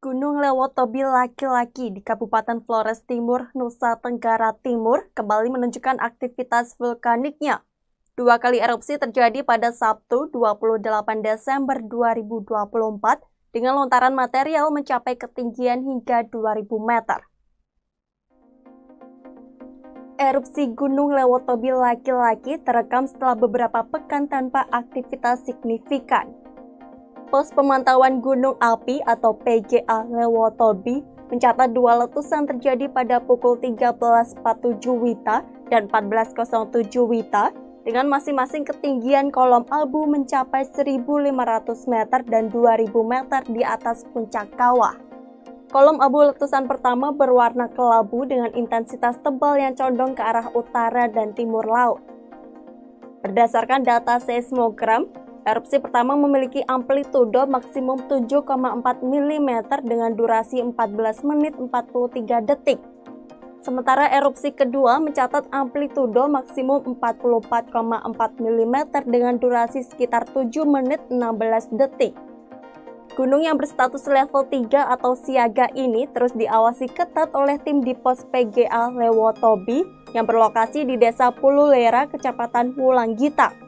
A: Gunung Lewotobi laki-laki di Kabupaten Flores Timur, Nusa Tenggara Timur kembali menunjukkan aktivitas vulkaniknya. 2 kali erupsi terjadi pada Sabtu 28 Desember 2024 dengan lontaran material mencapai ketinggian hingga 2.000 meter. Erupsi Gunung Lewotobi laki-laki terekam setelah beberapa pekan tanpa aktivitas signifikan. Pos Pemantauan Gunung Api atau PGA Lewotobi mencatat 2 letusan terjadi pada pukul 13.47 WITA dan 14.07 WITA dengan masing-masing ketinggian kolom abu mencapai 1.500 meter dan 2.000 meter di atas puncak kawah. Kolom abu letusan pertama berwarna kelabu dengan intensitas tebal yang condong ke arah utara dan timur laut. Berdasarkan data seismogram, erupsi pertama memiliki amplitudo maksimum 7,4 mm dengan durasi 14 menit 43 detik. Sementara erupsi kedua mencatat amplitudo maksimum 44,4 mm dengan durasi sekitar 7 menit 16 detik. Gunung yang berstatus level 3 atau siaga ini terus diawasi ketat oleh tim di pos PGA Lewotobi yang berlokasi di Desa Pululera, Kecamatan Wulanggita.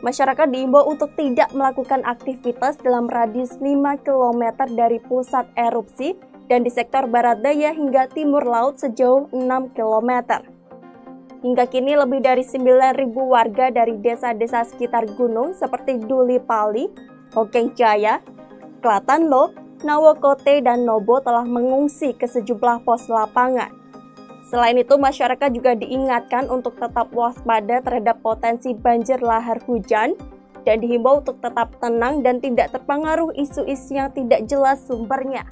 A: Masyarakat diimbau untuk tidak melakukan aktivitas dalam radius 5 km dari pusat erupsi dan di sektor barat daya hingga timur laut sejauh 6 km. Hingga kini lebih dari 9.000 warga dari desa-desa sekitar gunung seperti Duli Pali, Hokeng Jaya, Klatanlo, Nawokote, dan Nobo telah mengungsi ke sejumlah pos lapangan. Selain itu, masyarakat juga diingatkan untuk tetap waspada terhadap potensi banjir lahar hujan dan dihimbau untuk tetap tenang dan tidak terpengaruh isu-isu yang tidak jelas sumbernya.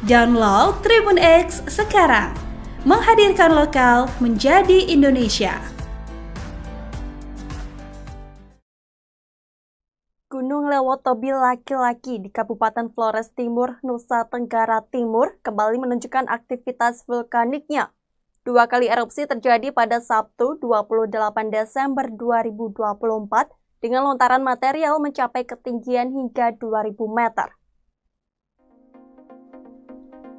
B: Download Tribun X sekarang, menghadirkan lokal menjadi Indonesia.
A: Gunung Lewotobi laki-laki di Kabupaten Flores Timur, Nusa Tenggara Timur kembali menunjukkan aktivitas vulkaniknya. 2 kali erupsi terjadi pada Sabtu 28 Desember 2024 dengan lontaran material mencapai ketinggian hingga 2000 meter.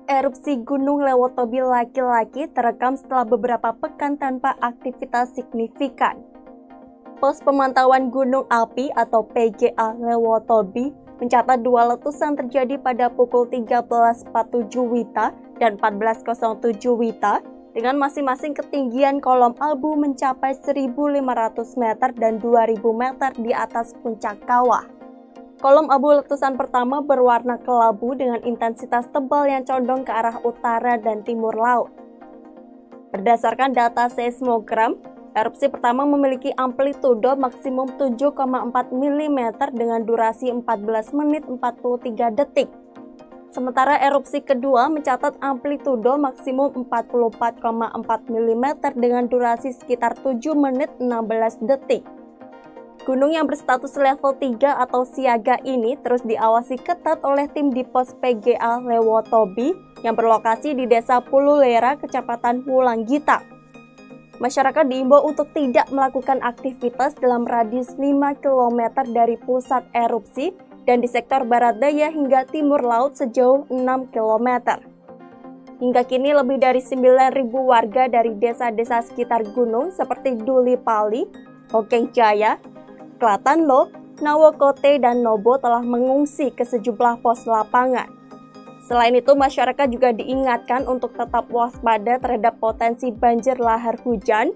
A: Erupsi Gunung Lewotobi laki-laki terekam setelah beberapa pekan tanpa aktivitas signifikan. Pos Pemantauan Gunung Api atau PGA Lewotobi mencatat 2 letusan terjadi pada pukul 13.47 WITA dan 14.07 WITA dengan masing-masing ketinggian kolom abu mencapai 1.500 meter dan 2.000 meter di atas puncak kawah. Kolom abu letusan pertama berwarna kelabu dengan intensitas tebal yang condong ke arah utara dan timur laut. Berdasarkan data seismogram, erupsi pertama memiliki amplitudo maksimum 7,4 mm dengan durasi 14 menit 43 detik. Sementara erupsi kedua mencatat amplitudo maksimum 44,4 mm dengan durasi sekitar 7 menit 16 detik. Gunung yang berstatus level 3 atau siaga ini terus diawasi ketat oleh tim di pos PGA Lewotobi yang berlokasi di Desa Pululera, Kecamatan Wulanggita. Masyarakat diimbau untuk tidak melakukan aktivitas dalam radius 5 km dari pusat erupsi dan di sektor barat daya hingga timur laut sejauh 6 km. Hingga kini lebih dari 9.000 warga dari desa-desa sekitar gunung seperti Duli Pali, Hokeng Jaya, Klatanlo, Nawokote, dan Nobo telah mengungsi ke sejumlah pos lapangan. Selain itu, masyarakat juga diingatkan untuk tetap waspada terhadap potensi banjir lahar hujan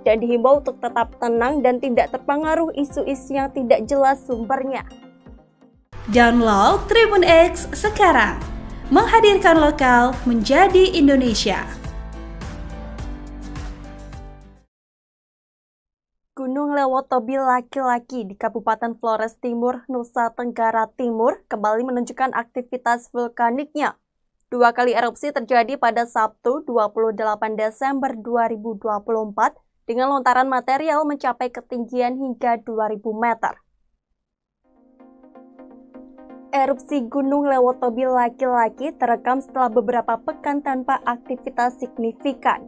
A: dan dihimbau untuk tetap tenang dan tidak terpengaruh isu-isu yang tidak jelas sumbernya.
B: Download Tribun X sekarang, menghadirkan lokal menjadi Indonesia.
A: Gunung Lewotobi laki-laki di Kabupaten Flores Timur, Nusa Tenggara Timur kembali menunjukkan aktivitas vulkaniknya. 2 kali erupsi terjadi pada Sabtu 28 Desember 2024 dengan lontaran material mencapai ketinggian hingga 2000 meter. Erupsi Gunung Lewotobi laki-laki terekam setelah beberapa pekan tanpa aktivitas signifikan.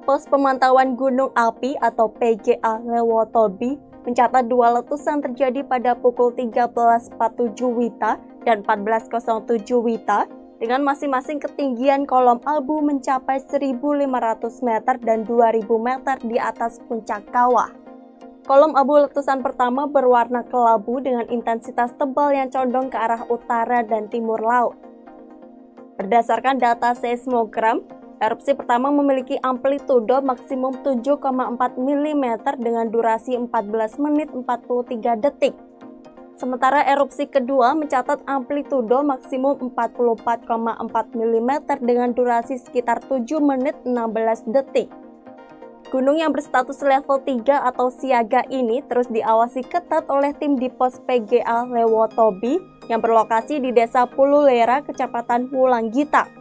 A: Pos Pemantauan Gunung Api atau PGA Lewotobi mencatat 2 letusan terjadi pada pukul 13.47 WITA dan 14.07 WITA dengan masing-masing ketinggian kolom abu mencapai 1.500 meter dan 2.000 meter di atas puncak kawah. Kolom abu letusan pertama berwarna kelabu dengan intensitas tebal yang condong ke arah utara dan timur laut. Berdasarkan data seismogram, erupsi pertama memiliki amplitudo maksimum 7,4 mm dengan durasi 14 menit 43 detik. Sementara erupsi kedua mencatat amplitudo maksimum 44,4 mm dengan durasi sekitar 7 menit 16 detik. Gunung yang berstatus level 3 atau siaga ini terus diawasi ketat oleh tim di pos PGA Lewotobi yang berlokasi di Desa Pululera, Kecamatan Wulanggita.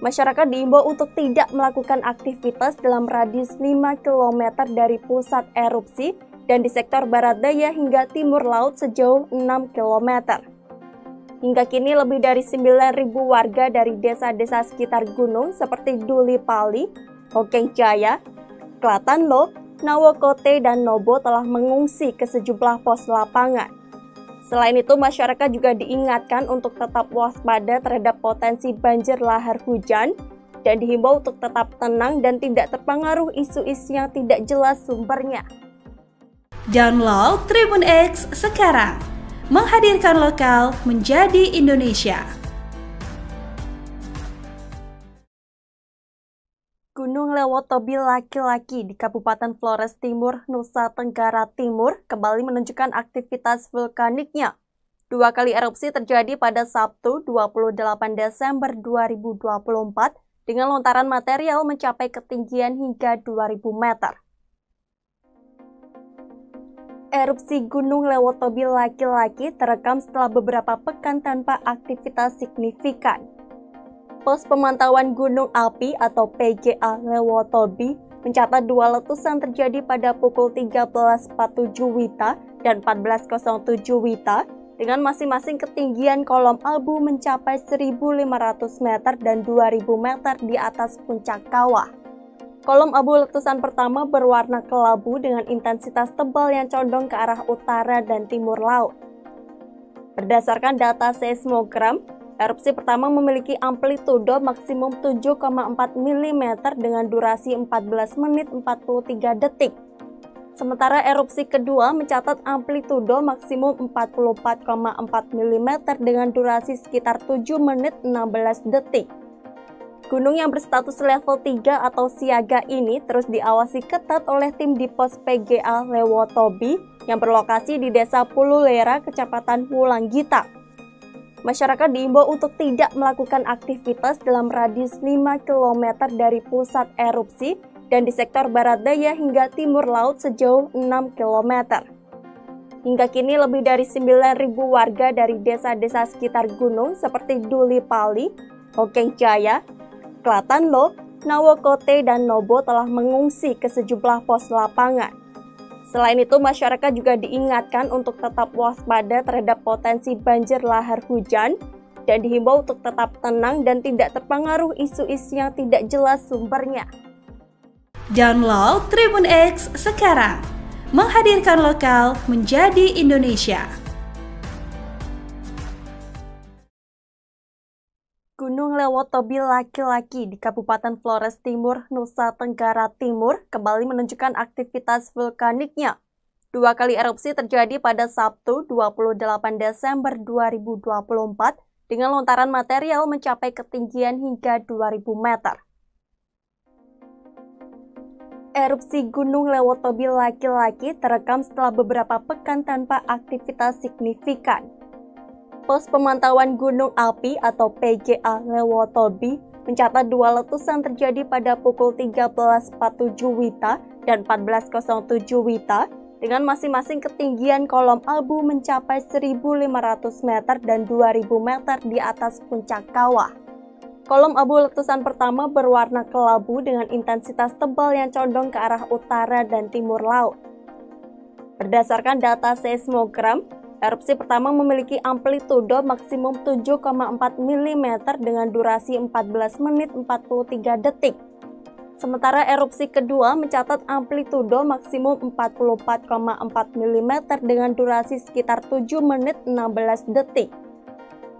A: Masyarakat diimbau untuk tidak melakukan aktivitas dalam radius 5 km dari pusat erupsi dan di sektor barat daya hingga timur laut sejauh 6 km. Hingga kini lebih dari 9.000 warga dari desa-desa sekitar gunung seperti Duli Pali, Hokeng Jaya, Klatanlo, Nawokote, dan Nobo telah mengungsi ke sejumlah pos lapangan. Selain itu, masyarakat juga diingatkan untuk tetap waspada terhadap potensi banjir lahar hujan dan dihimbau untuk tetap tenang dan tidak terpengaruh isu-isu yang tidak jelas sumbernya.
B: Download Tribun X sekarang, menghadirkan lokal menjadi Indonesia.
A: Gunung Lewotobi laki-laki di Kabupaten Flores Timur, Nusa Tenggara Timur kembali menunjukkan aktivitas vulkaniknya. 2 kali erupsi terjadi pada Sabtu 28 Desember 2024 dengan lontaran material mencapai ketinggian hingga 2000 meter. Erupsi Gunung Lewotobi laki-laki terekam setelah beberapa pekan tanpa aktivitas signifikan. Pos Pemantauan Gunung Api atau PGA Lewotobi mencatat dua letusan terjadi pada pukul 13.47 WITA dan 14.07 WITA dengan masing-masing ketinggian kolom abu mencapai 1.500 meter dan 2.000 meter di atas puncak kawah. Kolom abu letusan pertama berwarna kelabu dengan intensitas tebal yang condong ke arah utara dan timur laut. Berdasarkan data seismogram, erupsi pertama memiliki amplitudo maksimum 7,4 mm dengan durasi 14 menit 43 detik. Sementara erupsi kedua mencatat amplitudo maksimum 44,4 mm dengan durasi sekitar 7 menit 16 detik. Gunung yang berstatus level 3 atau siaga ini terus diawasi ketat oleh tim di pos PGA Lewotobi yang berlokasi di Desa Pululera, Kecamatan Wulanggita. Masyarakat diimbau untuk tidak melakukan aktivitas dalam radius 5 km dari pusat erupsi dan di sektor barat daya hingga timur laut sejauh 6 km. Hingga kini lebih dari 9.000 warga dari desa-desa sekitar gunung seperti Duli Pali, Hokeng Jaya, Klatanlo, Nawokote, dan Nobo telah mengungsi ke sejumlah pos lapangan. Selain itu, masyarakat juga diingatkan untuk tetap waspada terhadap potensi banjir lahar hujan dan dihimbau untuk tetap tenang dan tidak terpengaruh isu-isu yang tidak jelas sumbernya.
B: Download Tribun X sekarang, menghadirkan lokal menjadi Indonesia.
A: Gunung Lewotobi laki-laki di Kabupaten Flores Timur, Nusa Tenggara Timur kembali menunjukkan aktivitas vulkaniknya. Dua kali erupsi terjadi pada Sabtu 28 Desember 2024 dengan lontaran material mencapai ketinggian hingga 2000 meter. Erupsi Gunung Lewotobi laki-laki terekam setelah beberapa pekan tanpa aktivitas signifikan. Pos Pemantauan Gunung Api atau PGA Lewotobi mencatat dua letusan terjadi pada pukul 13.47 WITA dan 14.07 WITA dengan masing-masing ketinggian kolom abu mencapai 1.500 meter dan 2.000 meter di atas puncak kawah. Kolom abu letusan pertama berwarna kelabu dengan intensitas tebal yang condong ke arah utara dan timur laut. Berdasarkan data seismogram, erupsi pertama memiliki amplitudo maksimum 7,4 mm dengan durasi 14 menit 43 detik. Sementara erupsi kedua mencatat amplitudo maksimum 44,4 mm dengan durasi sekitar 7 menit 16 detik.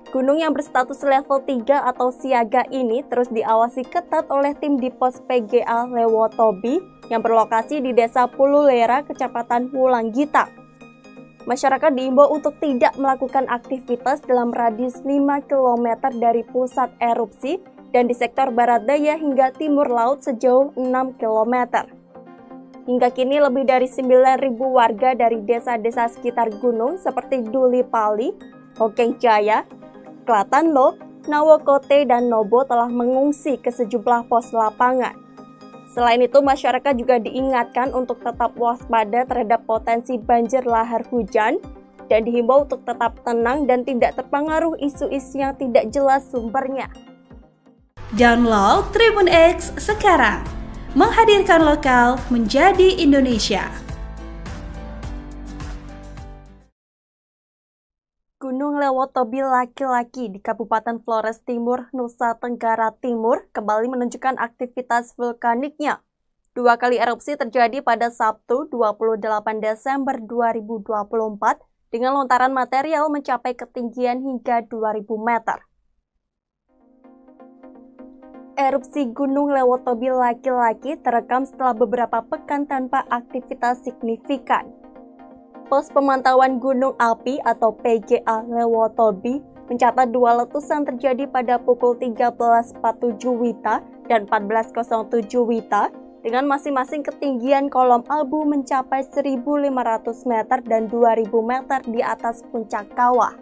A: Gunung yang berstatus level 3 atau siaga ini terus diawasi ketat oleh tim di pos PGA Lewotobi yang berlokasi di Desa Pululera, Kecamatan Wulanggita. Masyarakat diimbau untuk tidak melakukan aktivitas dalam radius 5 km dari pusat erupsi dan di sektor barat daya hingga timur laut sejauh 6 km. Hingga kini lebih dari 9.000 warga dari desa-desa sekitar gunung seperti Duli Pali, Hokeng Jaya, Klatanlo, Nawokote, dan Nobo telah mengungsi ke sejumlah pos lapangan. Selain itu, masyarakat juga diingatkan untuk tetap waspada terhadap potensi banjir lahar hujan dan dihimbau untuk tetap tenang dan tidak terpengaruh isu-isu yang tidak jelas sumbernya.
B: Download Tribun X sekarang, menghadirkan lokal menjadi Indonesia.
A: Gunung Lewotobi laki-laki di Kabupaten Flores Timur, Nusa Tenggara Timur kembali menunjukkan aktivitas vulkaniknya. Dua kali erupsi terjadi pada Sabtu 28 Desember 2024 dengan lontaran material mencapai ketinggian hingga 2000 meter. Erupsi Gunung Lewotobi laki-laki terekam setelah beberapa pekan tanpa aktivitas signifikan. Pos Pemantauan Gunung Api atau PGA Lewotobi mencatat dua letusan terjadi pada pukul 13.47 WITA dan 14.07 WITA dengan masing-masing ketinggian kolom abu mencapai 1.500 meter dan 2.000 meter di atas puncak kawah.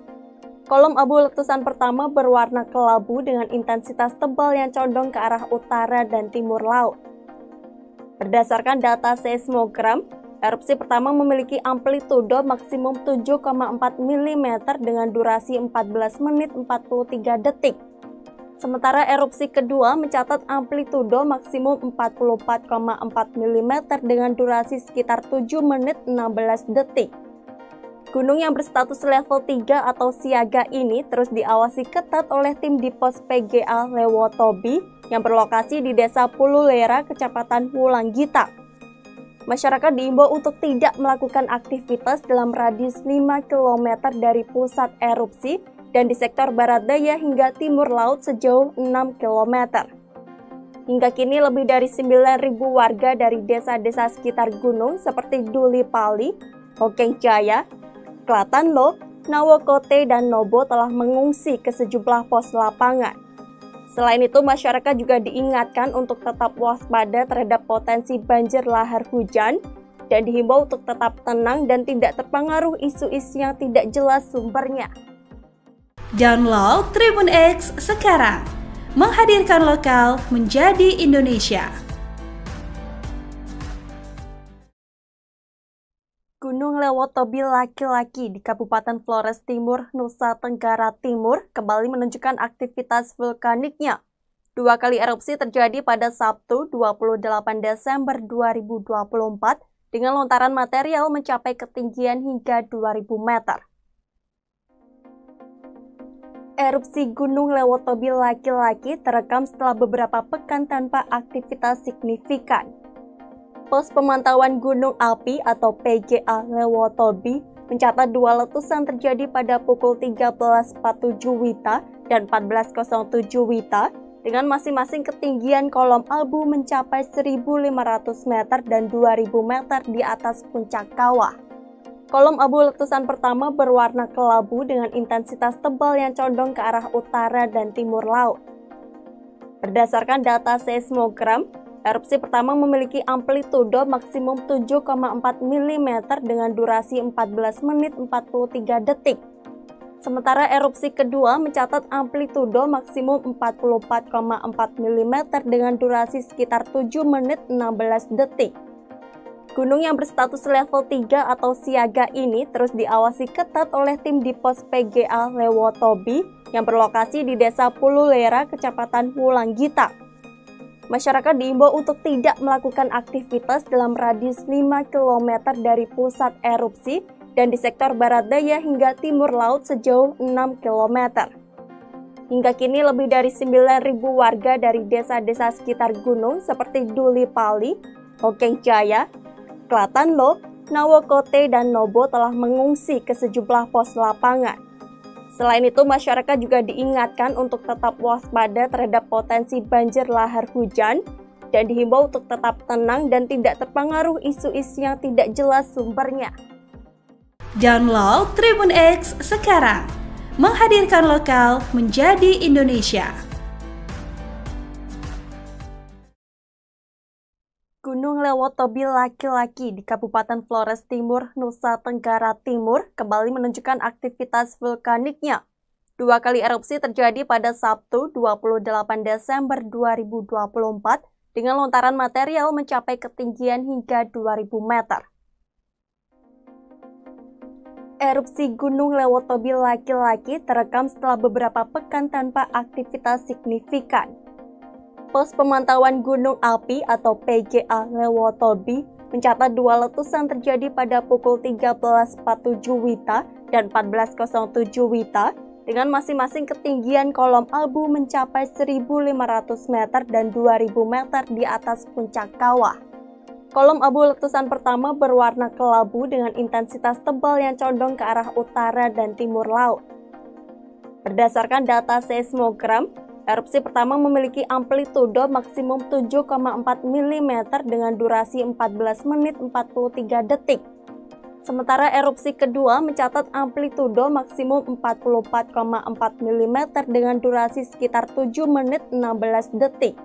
A: Kolom abu letusan pertama berwarna kelabu dengan intensitas tebal yang condong ke arah utara dan timur laut. Berdasarkan data seismogram, erupsi pertama memiliki amplitudo maksimum 7,4 mm dengan durasi 14 menit 43 detik. Sementara erupsi kedua mencatat amplitudo maksimum 44,4 mm dengan durasi sekitar 7 menit 16 detik. Gunung yang berstatus level 3 atau siaga ini terus diawasi ketat oleh tim di pos PGA Lewotobi yang berlokasi di Desa Pululera, Kecamatan Wulanggita. Masyarakat diimbau untuk tidak melakukan aktivitas dalam radius 5 km dari pusat erupsi dan di sektor barat daya hingga timur laut sejauh 6 km. Hingga kini lebih dari 9.000 warga dari desa-desa sekitar gunung seperti Duli Pali, Hokeng Jaya, Klatanlo, Nawokote, dan Nobo telah mengungsi ke sejumlah pos lapangan. Selain itu, masyarakat juga diingatkan untuk tetap waspada terhadap potensi banjir lahar hujan dan dihimbau untuk tetap tenang dan tidak terpengaruh isu-isu yang tidak jelas sumbernya.
B: Download Tribun X sekarang, menghadirkan lokal menjadi Indonesia.
A: Gunung Lewotobi laki-laki di Kabupaten Flores Timur, Nusa Tenggara Timur kembali menunjukkan aktivitas vulkaniknya. 2 kali erupsi terjadi pada Sabtu 28 Desember 2024 dengan lontaran material mencapai ketinggian hingga 2.000 meter. Erupsi Gunung Lewotobi laki-laki terekam setelah beberapa pekan tanpa aktivitas signifikan. Pos Pemantauan Gunung Api atau PGA Lewotobi mencatat 2 letusan terjadi pada pukul 13.47 WITA dan 14.07 WITA dengan masing-masing ketinggian kolom abu mencapai 1.500 meter dan 2.000 meter di atas puncak kawah. Kolom abu letusan pertama berwarna kelabu dengan intensitas tebal yang condong ke arah utara dan timur laut. Berdasarkan data seismogram, erupsi pertama memiliki amplitudo maksimum 7,4 mm dengan durasi 14 menit 43 detik. Sementara erupsi kedua mencatat amplitudo maksimum 44,4 mm dengan durasi sekitar 7 menit 16 detik. Gunung yang berstatus level 3 atau siaga ini terus diawasi ketat oleh tim di pos PGA Lewotobi yang berlokasi di Desa Pululera, Kecamatan Wulanggita. Masyarakat diimbau untuk tidak melakukan aktivitas dalam radius 5 km dari pusat erupsi dan di sektor barat daya hingga timur laut sejauh 6 km. Hingga kini lebih dari 9.000 warga dari desa-desa sekitar gunung seperti Duli Pali, Hokeng Jaya, Klatanlo, Nawokote, dan Nobo telah mengungsi ke sejumlah pos lapangan. Selain itu, masyarakat juga diingatkan untuk tetap waspada terhadap potensi banjir lahar hujan dan dihimbau untuk tetap tenang dan tidak terpengaruh isu-isu yang tidak jelas sumbernya.
B: Download Tribun X sekarang, menghadirkan lokal menjadi Indonesia.
A: Gunung Lewotobi laki-laki di Kabupaten Flores Timur, Nusa Tenggara Timur kembali menunjukkan aktivitas vulkaniknya. 2 kali erupsi terjadi pada Sabtu 28 Desember 2024 dengan lontaran material mencapai ketinggian hingga 2.000 meter. Erupsi Gunung Lewotobi laki-laki terekam setelah beberapa pekan tanpa aktivitas signifikan. Pos Pemantauan Gunung Api atau PGA Lewotobi mencatat 2 letusan terjadi pada pukul 13.47 WITA dan 14.07 WITA dengan masing-masing ketinggian kolom abu mencapai 1.500 meter dan 2.000 meter di atas puncak kawah. Kolom abu letusan pertama berwarna kelabu dengan intensitas tebal yang condong ke arah utara dan timur laut. Berdasarkan data seismogram, erupsi pertama memiliki amplitudo maksimum 7,4 mm dengan durasi 14 menit 43 detik. Sementara erupsi kedua mencatat amplitudo maksimum 44,4 mm dengan durasi sekitar 7 menit 16 detik.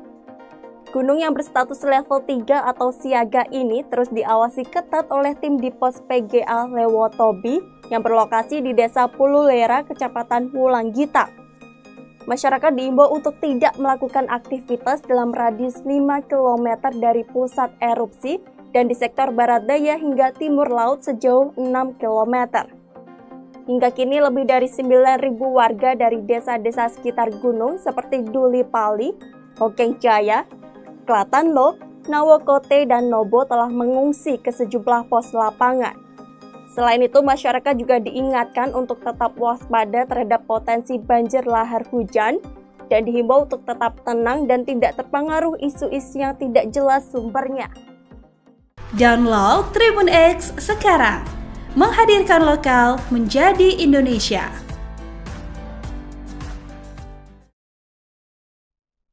A: Gunung yang berstatus level 3 atau siaga ini terus diawasi ketat oleh tim di pos PGA Lewotobi yang berlokasi di Desa Pululera, Kecamatan Wulanggita. Masyarakat diimbau untuk tidak melakukan aktivitas dalam radius 5 km dari pusat erupsi dan di sektor barat daya hingga timur laut sejauh 6 km. Hingga kini lebih dari 9.000 warga dari desa-desa sekitar gunung seperti Duli Pali, Hokeng Jaya, Klatanlo, Nawokote, dan Nobo telah mengungsi ke sejumlah pos lapangan. Selain itu, masyarakat juga diingatkan untuk tetap waspada terhadap potensi banjir lahar hujan dan dihimbau untuk tetap tenang dan tidak terpengaruh isu-isu yang tidak jelas sumbernya.
B: Download Tribun X sekarang, menghadirkan lokal menjadi Indonesia.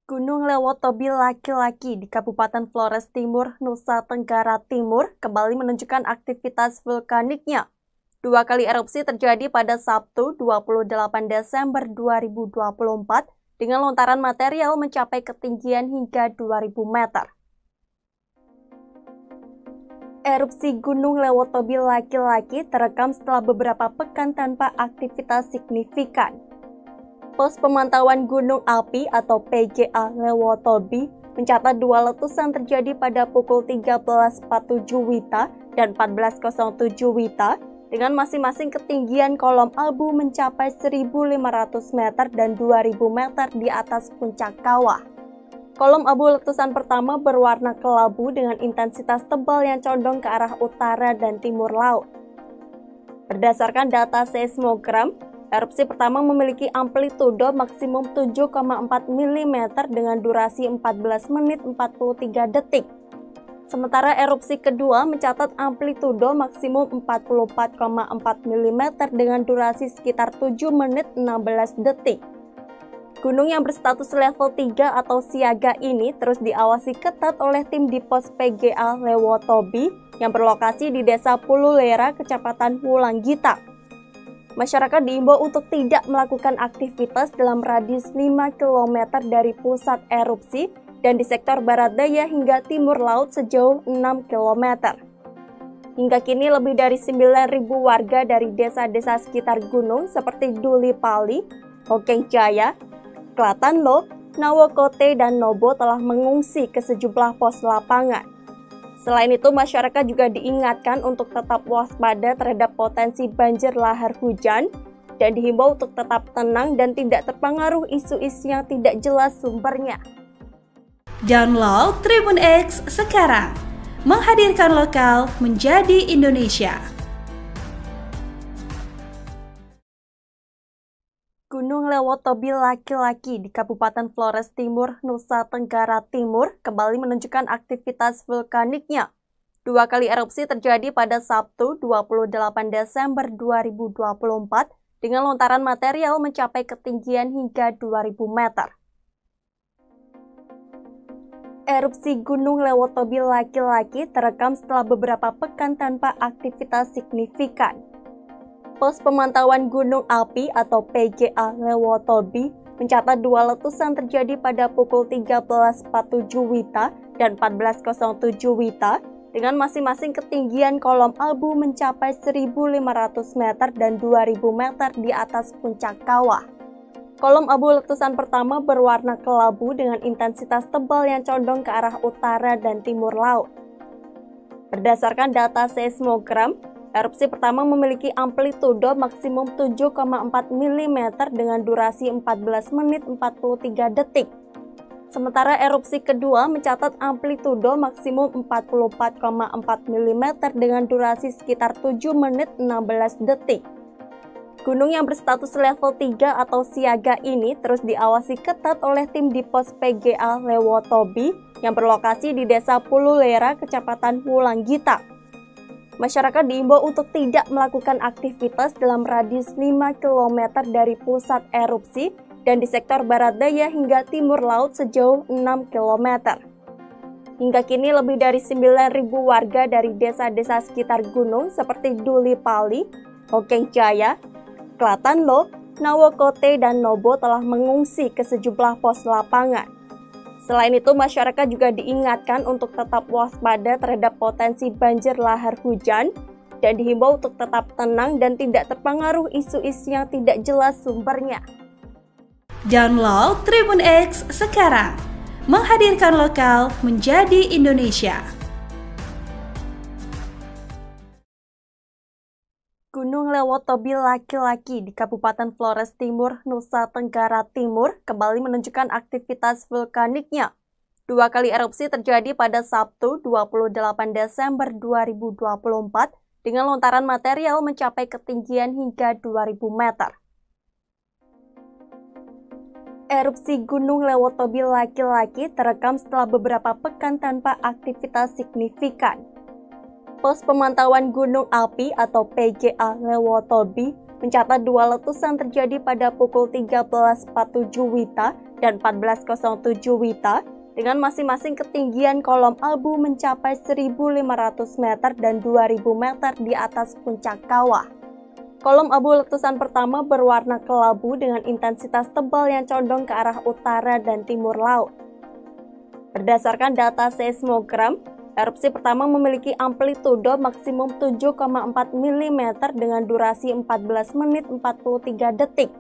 A: Gunung Lewotobi laki-laki di Kabupaten Flores Timur, Nusa Tenggara Timur kembali menunjukkan aktivitas vulkaniknya. 2 kali erupsi terjadi pada Sabtu 28 Desember 2024 dengan lontaran material mencapai ketinggian hingga 2.000 meter. Erupsi Gunung Lewotobi laki-laki terekam setelah beberapa pekan tanpa aktivitas signifikan. Pos Pemantauan Gunung Api atau PGA Lewotobi mencatat 2 letusan terjadi pada pukul 13.47 WITA dan 14.07 WITA dengan masing-masing ketinggian kolom abu mencapai 1.500 meter dan 2.000 meter di atas puncak kawah. Kolom abu letusan pertama berwarna kelabu dengan intensitas tebal yang condong ke arah utara dan timur laut. Berdasarkan data seismogram, erupsi pertama memiliki amplitudo maksimum 7,4 mm dengan durasi 14 menit 43 detik. Sementara erupsi kedua mencatat amplitudo maksimum 44,4 mm dengan durasi sekitar 7 menit 16 detik. Gunung yang berstatus level 3 atau siaga ini terus diawasi ketat oleh tim di pos PGA Lewotobi yang berlokasi di Desa Pululera, Kecamatan Wulanggita. Masyarakat diimbau untuk tidak melakukan aktivitas dalam radius 5 km dari pusat erupsi dan di sektor barat daya hingga timur laut sejauh 6 km. Hingga kini lebih dari 9.000 warga dari desa-desa sekitar gunung seperti Duli Pali, Hokeng Jaya, Klatanlo, Nawokote, dan Nobo telah mengungsi ke sejumlah pos lapangan. Selain itu, masyarakat juga diingatkan untuk tetap waspada terhadap potensi banjir lahar hujan dan dihimbau untuk tetap tenang dan tidak terpengaruh isu-isu yang tidak jelas sumbernya.
B: Download Tribun X sekarang, menghadirkan lokal menjadi Indonesia.
A: Gunung Lewotobi laki-laki di Kabupaten Flores Timur, Nusa Tenggara Timur kembali menunjukkan aktivitas vulkaniknya. 2 kali erupsi terjadi pada Sabtu 28 Desember 2024 dengan lontaran material mencapai ketinggian hingga 2.000 meter. Erupsi Gunung Lewotobi laki-laki terekam setelah beberapa pekan tanpa aktivitas signifikan. Pos Pemantauan Gunung Api atau PGA Lewotobi mencatat 2 letusan terjadi pada pukul 13.47 WITA dan 14.07 WITA dengan masing-masing ketinggian kolom abu mencapai 1.500 meter dan 2.000 meter di atas puncak kawah. Kolom abu letusan pertama berwarna kelabu dengan intensitas tebal yang condong ke arah utara dan timur laut. Berdasarkan data seismogram, erupsi pertama memiliki amplitudo maksimum 7,4 mm dengan durasi 14 menit 43 detik. Sementara erupsi kedua mencatat amplitudo maksimum 44,4 mm dengan durasi sekitar 7 menit 16 detik. Gunung yang berstatus level 3 atau siaga ini terus diawasi ketat oleh tim di pos PGA Lewotobi yang berlokasi di Desa Pululera, Kecamatan Wulanggita. Masyarakat diimbau untuk tidak melakukan aktivitas dalam radius 5 km dari pusat erupsi dan di sektor barat daya hingga timur laut sejauh 6 km. Hingga kini lebih dari 9.000 warga dari desa-desa sekitar gunung seperti Duli Pali, Hokeng Jaya, Klatanlo, Nawokote, dan Nobo telah mengungsi ke sejumlah pos lapangan. Selain itu, masyarakat juga diingatkan untuk tetap waspada terhadap potensi banjir lahar hujan dan dihimbau untuk tetap tenang dan tidak terpengaruh isu-isu yang tidak jelas sumbernya.
B: Download Tribun X sekarang, menghadirkan lokal menjadi Indonesia.
A: Gunung Lewotobi laki-laki di Kabupaten Flores Timur, Nusa Tenggara Timur kembali menunjukkan aktivitas vulkaniknya. 2 kali erupsi terjadi pada Sabtu 28 Desember 2024 dengan lontaran material mencapai ketinggian hingga 2000 meter. Erupsi Gunung Lewotobi laki-laki terekam setelah beberapa pekan tanpa aktivitas signifikan. Pos Pemantauan Gunung Api atau PGA Lewotobi mencatat 2 letusan terjadi pada pukul 13.47 WITA dan 14.07 WITA dengan masing-masing ketinggian kolom abu mencapai 1.500 meter dan 2.000 meter di atas puncak kawah. Kolom abu letusan pertama berwarna kelabu dengan intensitas tebal yang condong ke arah utara dan timur laut. Berdasarkan data seismogram, erupsi pertama memiliki amplitudo maksimum 7,4 mm dengan durasi 14 menit 43 detik.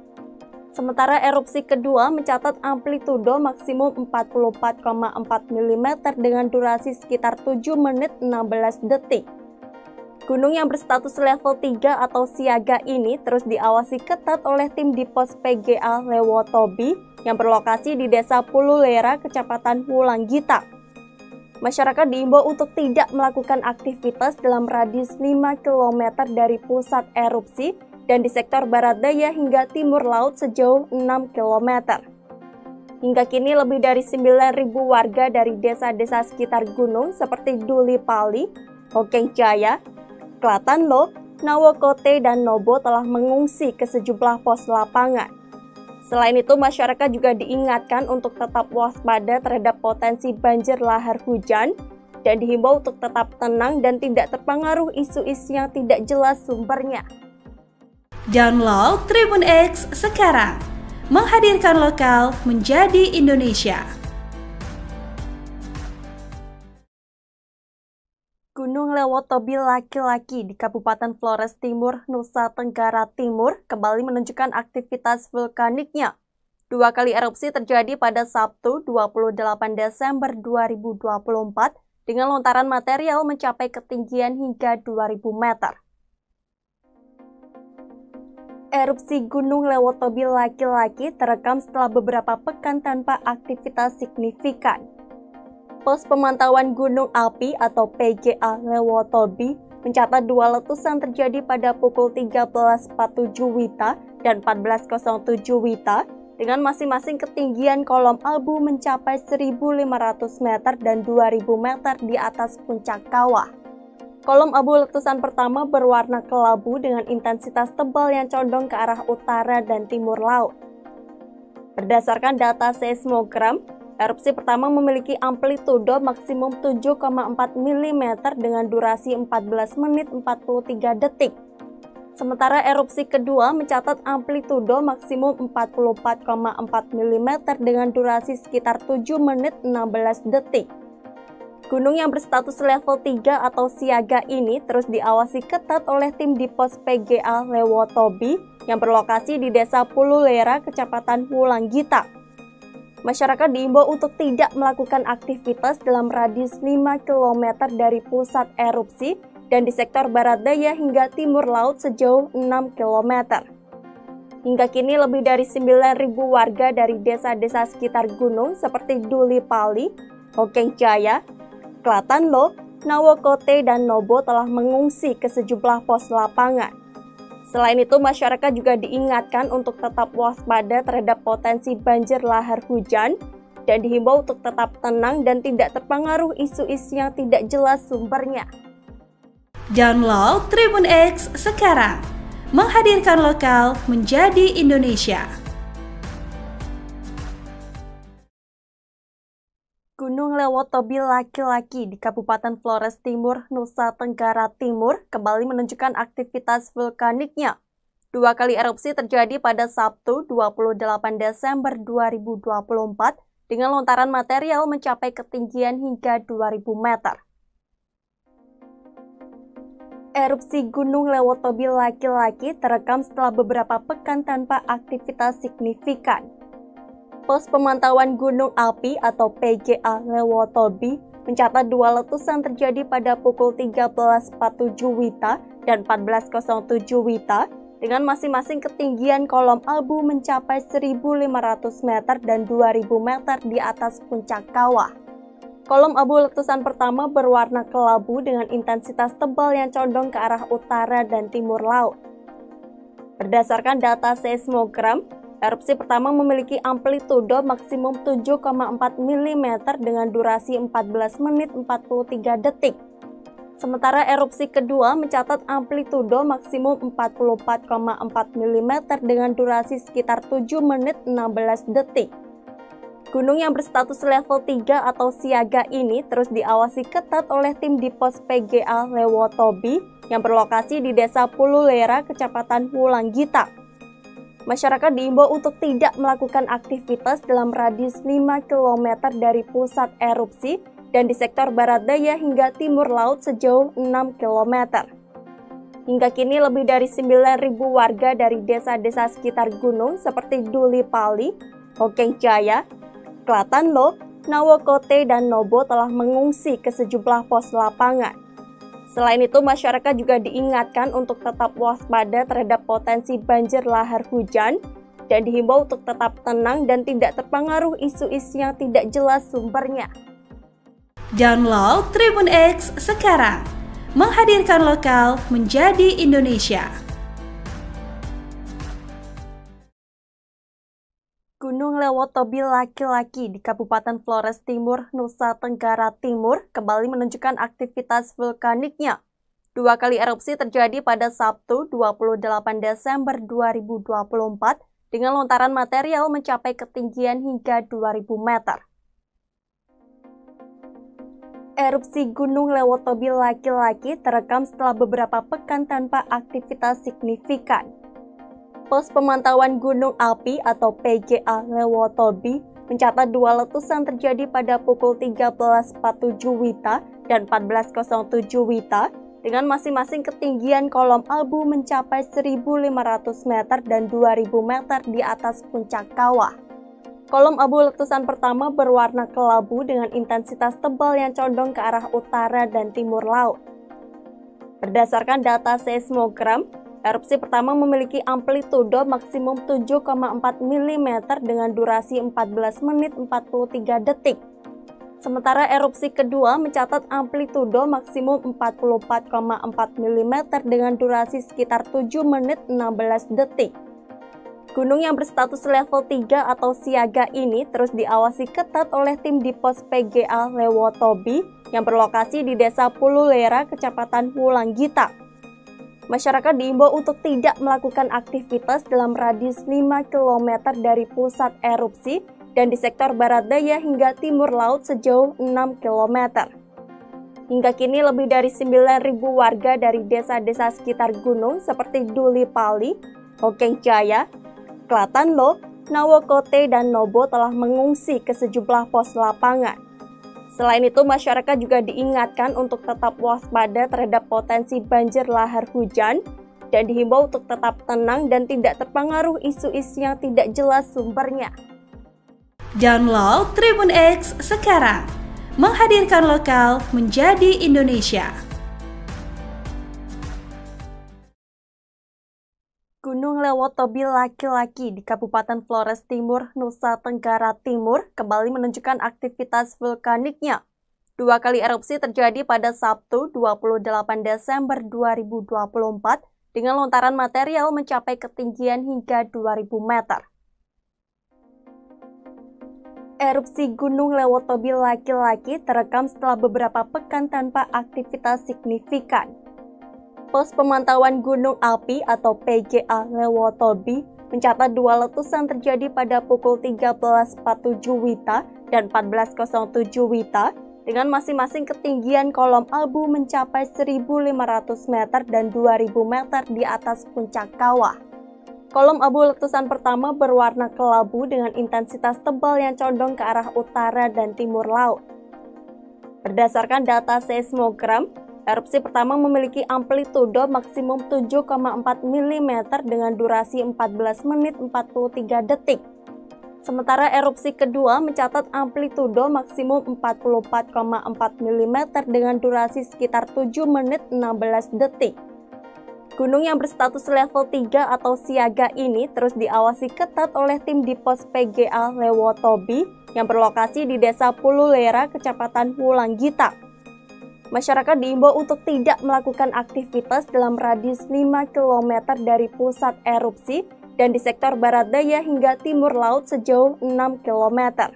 A: Sementara erupsi kedua mencatat amplitudo maksimum 44,4 mm dengan durasi sekitar 7 menit 16 detik. Gunung yang berstatus level 3 atau siaga ini terus diawasi ketat oleh tim di pos PGA Lewotobi yang berlokasi di Desa Pululera, Kecamatan Wulanggita. Masyarakat diimbau untuk tidak melakukan aktivitas dalam radius 5 km dari pusat erupsi dan di sektor barat daya hingga timur laut sejauh 6 km. Hingga kini lebih dari 9.000 warga dari desa-desa sekitar gunung seperti Duli Pali, Hokeng Jaya, Klatanlo, Nawokote, dan Nobo telah mengungsi ke sejumlah pos lapangan. Selain itu, masyarakat juga diingatkan untuk tetap waspada terhadap potensi banjir lahar hujan dan dihimbau untuk tetap tenang dan tidak terpengaruh isu-isu yang tidak jelas sumbernya.
B: Download Tribun X sekarang, menghadirkan lokal menjadi Indonesia.
A: Gunung Lewotobi laki-laki di Kabupaten Flores Timur, Nusa Tenggara Timur kembali menunjukkan aktivitas vulkaniknya. 2 kali erupsi terjadi pada Sabtu 28 Desember 2024 dengan lontaran material mencapai ketinggian hingga 2000 meter. Erupsi Gunung Lewotobi laki-laki terekam setelah beberapa pekan tanpa aktivitas signifikan. Pos Pemantauan Gunung Api atau PGA Lewotobi mencatat 2 letusan terjadi pada pukul 13.47 WITA dan 14.07 WITA dengan masing-masing ketinggian kolom abu mencapai 1.500 meter dan 2.000 meter di atas puncak kawah. Kolom abu letusan pertama berwarna kelabu dengan intensitas tebal yang condong ke arah utara dan timur laut. Berdasarkan data seismogram, erupsi pertama memiliki amplitudo maksimum 7,4 mm dengan durasi 14 menit 43 detik. Sementara erupsi kedua mencatat amplitudo maksimum 44,4 mm dengan durasi sekitar 7 menit 16 detik. Gunung yang berstatus level 3 atau siaga ini terus diawasi ketat oleh tim di pos PGA Lewotobi yang berlokasi di Desa Pululera, Kecamatan Wulanggita. Masyarakat diimbau untuk tidak melakukan aktivitas dalam radius 5 km dari pusat erupsi dan di sektor barat daya hingga timur laut sejauh 6 km. Hingga kini lebih dari 9.000 warga dari desa-desa sekitar gunung seperti Duli Pali, Hokeng Jaya, Klatanlo, Nawokote, dan Nobo telah mengungsi ke sejumlah pos lapangan. Selain itu, masyarakat juga diingatkan untuk tetap waspada terhadap potensi banjir lahar hujan dan dihimbau untuk tetap tenang dan tidak terpengaruh isu-isu yang tidak jelas sumbernya.
B: Download Tribun X sekarang, menghadirkan lokal menjadi Indonesia.
A: Gunung Lewotobi laki-laki di Kabupaten Flores Timur, Nusa Tenggara Timur kembali menunjukkan aktivitas vulkaniknya. 2 kali erupsi terjadi pada Sabtu 28 Desember 2024 dengan lontaran material mencapai ketinggian hingga 2000 meter. Erupsi Gunung Lewotobi laki-laki terekam setelah beberapa pekan tanpa aktivitas signifikan. Pos Pemantauan Gunung Api atau PGA Lewotobi mencatat dua letusan terjadi pada pukul 13.47 WITA dan 14.07 WITA dengan masing-masing ketinggian kolom abu mencapai 1.500 meter dan 2.000 meter di atas puncak kawah. Kolom abu letusan pertama berwarna kelabu dengan intensitas tebal yang condong ke arah utara dan timur laut. Berdasarkan data seismogram, erupsi pertama memiliki amplitudo maksimum 7,4 mm dengan durasi 14 menit 43 detik. Sementara erupsi kedua mencatat amplitudo maksimum 44,4 mm dengan durasi sekitar 7 menit 16 detik. Gunung yang berstatus level 3 atau siaga ini terus diawasi ketat oleh tim di pos PGA Lewotobi yang berlokasi di Desa Pululera, Kecamatan Wulanggita. Masyarakat diimbau untuk tidak melakukan aktivitas dalam radius 5 km dari pusat erupsi dan di sektor barat daya hingga timur laut sejauh 6 km. Hingga kini lebih dari 9.000 warga dari desa-desa sekitar gunung seperti Duli Pali, Hokeng Jaya, Klatanlo, Nawokote, dan Nobo telah mengungsi ke sejumlah pos lapangan. Selain itu, masyarakat juga diingatkan untuk tetap waspada terhadap potensi banjir lahar hujan dan dihimbau untuk tetap tenang dan tidak terpengaruh isu-isu yang tidak jelas sumbernya.
B: Download Tribun X sekarang, menghadirkan lokal menjadi Indonesia.
A: Gunung Lewotobi laki-laki di Kabupaten Flores Timur, Nusa Tenggara Timur kembali menunjukkan aktivitas vulkaniknya. Dua kali erupsi terjadi pada Sabtu 28 Desember 2024 dengan lontaran material mencapai ketinggian hingga 2000 meter. Erupsi Gunung Lewotobi laki-laki terekam setelah beberapa pekan tanpa aktivitas signifikan. Pos Pemantauan Gunung Api atau PGA Lewotobi mencatat dua letusan terjadi pada pukul 13.47 WITA dan 14.07 WITA dengan masing-masing ketinggian kolom abu mencapai 1.500 meter dan 2.000 meter di atas puncak kawah. Kolom abu letusan pertama berwarna kelabu dengan intensitas tebal yang condong ke arah utara dan timur laut. Berdasarkan data seismogram, erupsi pertama memiliki amplitudo maksimum 7,4 mm dengan durasi 14 menit 43 detik. Sementara erupsi kedua mencatat amplitudo maksimum 44,4 mm dengan durasi sekitar 7 menit 16 detik. Gunung yang berstatus level 3 atau siaga ini terus diawasi ketat oleh tim di pos PGA Lewotobi yang berlokasi di Desa Pululera, Kecamatan Wulanggita. Masyarakat diimbau untuk tidak melakukan aktivitas dalam radius 5 km dari pusat erupsi dan di sektor barat daya hingga timur laut sejauh 6 km. Hingga kini lebih dari 9.000 warga dari desa-desa sekitar gunung seperti Duli Pali, Hokeng Jaya, Klatanlo, Nawokote, dan Nobo telah mengungsi ke sejumlah pos lapangan. Selain itu, masyarakat juga diingatkan untuk tetap waspada terhadap potensi banjir lahar hujan dan dihimbau untuk tetap tenang dan tidak terpengaruh isu-isu yang tidak jelas sumbernya.
B: Download Tribun X sekarang, menghadirkan lokal menjadi Indonesia.
A: Gunung Lewotobi laki-laki di Kabupaten Flores Timur, Nusa Tenggara Timur kembali menunjukkan aktivitas vulkaniknya. Dua kali erupsi terjadi pada Sabtu 28 Desember 2024 dengan lontaran material mencapai ketinggian hingga 2000 meter. Erupsi Gunung Lewotobi laki-laki terekam setelah beberapa pekan tanpa aktivitas signifikan. Pos Pemantauan Gunung Api atau PGA Lewotobi mencatat dua letusan terjadi pada pukul 13.47 WITA dan 14.07 WITA dengan masing-masing ketinggian kolom abu mencapai 1.500 meter dan 2.000 meter di atas puncak kawah. Kolom abu letusan pertama berwarna kelabu dengan intensitas tebal yang condong ke arah utara dan timur laut. Berdasarkan data seismogram, erupsi pertama memiliki amplitudo maksimum 7,4 mm dengan durasi 14 menit 43 detik. Sementara erupsi kedua mencatat amplitudo maksimum 44,4 mm dengan durasi sekitar 7 menit 16 detik. Gunung yang berstatus level 3 atau siaga ini terus diawasi ketat oleh tim di pos PGA Lewotobi yang berlokasi di Desa Pululera, Kecamatan Wulanggita. Masyarakat diimbau untuk tidak melakukan aktivitas dalam radius 5 km dari pusat erupsi dan di sektor barat daya hingga timur laut sejauh 6 km.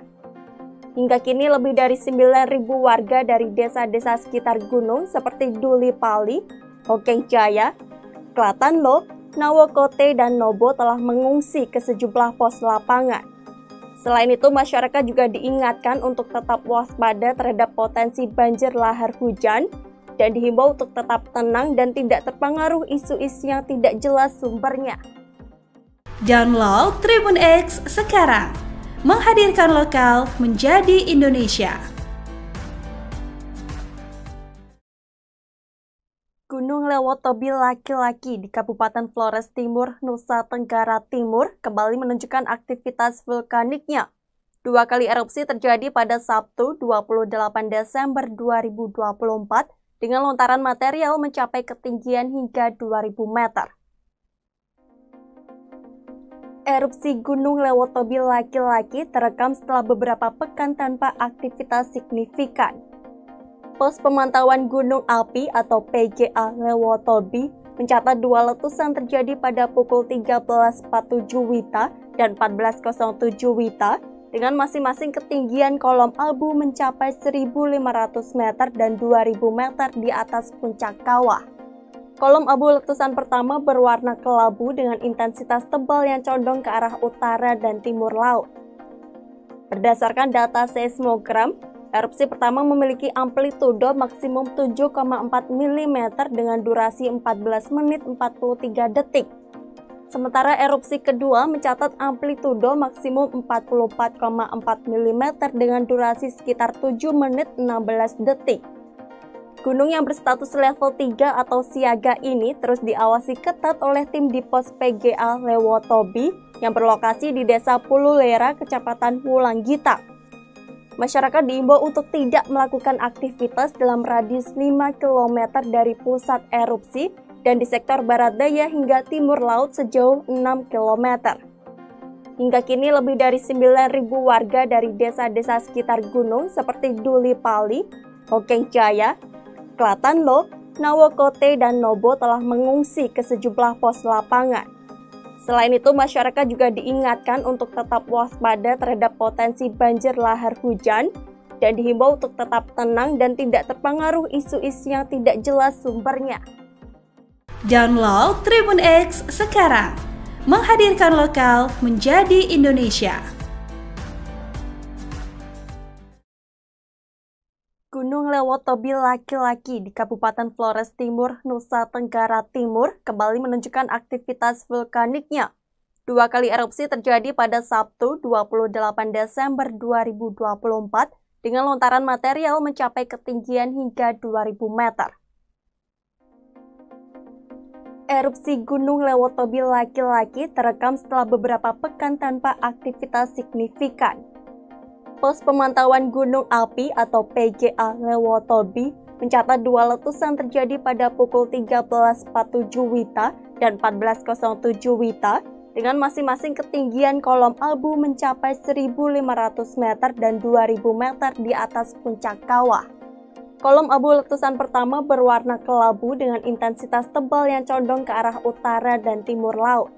A: Hingga kini lebih dari 9.000 warga dari desa-desa sekitar gunung seperti Duli Pali, Hokeng Jaya, Klatanlo, Nawokote, dan Nobo telah mengungsi ke sejumlah pos lapangan. Selain itu, masyarakat juga diingatkan untuk tetap waspada terhadap potensi banjir lahar hujan dan dihimbau untuk tetap tenang dan tidak terpengaruh isu-isu yang tidak jelas sumbernya.
B: Download Tribun X sekarang, menghadirkan lokal menjadi Indonesia.
A: Gunung Lewotobi laki-laki di Kabupaten Flores Timur, Nusa Tenggara Timur kembali menunjukkan aktivitas vulkaniknya. 2 kali erupsi terjadi pada Sabtu 28 Desember 2024 dengan lontaran material mencapai ketinggian hingga 2.000 meter. Erupsi Gunung Lewotobi laki-laki terekam setelah beberapa pekan tanpa aktivitas signifikan. Pos Pemantauan Gunung Api atau PGA Lewotobi mencatat 2 letusan terjadi pada pukul 13.47 WITA dan 14.07 WITA dengan masing-masing ketinggian kolom abu mencapai 1.500 meter dan 2.000 meter di atas puncak kawah. Kolom abu letusan pertama berwarna kelabu dengan intensitas tebal yang condong ke arah utara dan timur laut. Berdasarkan data seismogram, erupsi pertama memiliki amplitudo maksimum 7,4 mm dengan durasi 14 menit 43 detik. Sementara erupsi kedua mencatat amplitudo maksimum 44,4 mm dengan durasi sekitar 7 menit 16 detik. Gunung yang berstatus level 3 atau siaga ini terus diawasi ketat oleh tim di pos PGA Lewotobi yang berlokasi di Desa Pululera, Kecamatan Wulanggita. Masyarakat diimbau untuk tidak melakukan aktivitas dalam radius 5 km dari pusat erupsi dan di sektor barat daya hingga timur laut sejauh 6 km. Hingga kini lebih dari 9.000 warga dari desa-desa sekitar gunung seperti Duli Pali, Hokeng Jaya, Klatanlo, Nawokote, dan Nobo telah mengungsi ke sejumlah pos lapangan. Selain itu, masyarakat juga diingatkan untuk tetap waspada terhadap potensi banjir lahar hujan dan dihimbau untuk tetap tenang dan tidak terpengaruh isu-isu yang tidak jelas sumbernya.
B: Download Tribun X sekarang, menghadirkan lokal menjadi Indonesia.
A: Gunung Lewotobi laki-laki di Kabupaten Flores Timur, Nusa Tenggara Timur kembali menunjukkan aktivitas vulkaniknya. 2 kali erupsi terjadi pada Sabtu 28 Desember 2024 dengan lontaran material mencapai ketinggian hingga 2.000 meter. Erupsi Gunung Lewotobi laki-laki terekam setelah beberapa pekan tanpa aktivitas signifikan. Pos Pemantauan Gunung Api atau PGA Lewotobi mencatat 2 letusan terjadi pada pukul 13.47 WITA dan 14.07 WITA dengan masing-masing ketinggian kolom abu mencapai 1.500 meter dan 2.000 meter di atas puncak kawah. Kolom abu letusan pertama berwarna kelabu dengan intensitas tebal yang condong ke arah utara dan timur laut.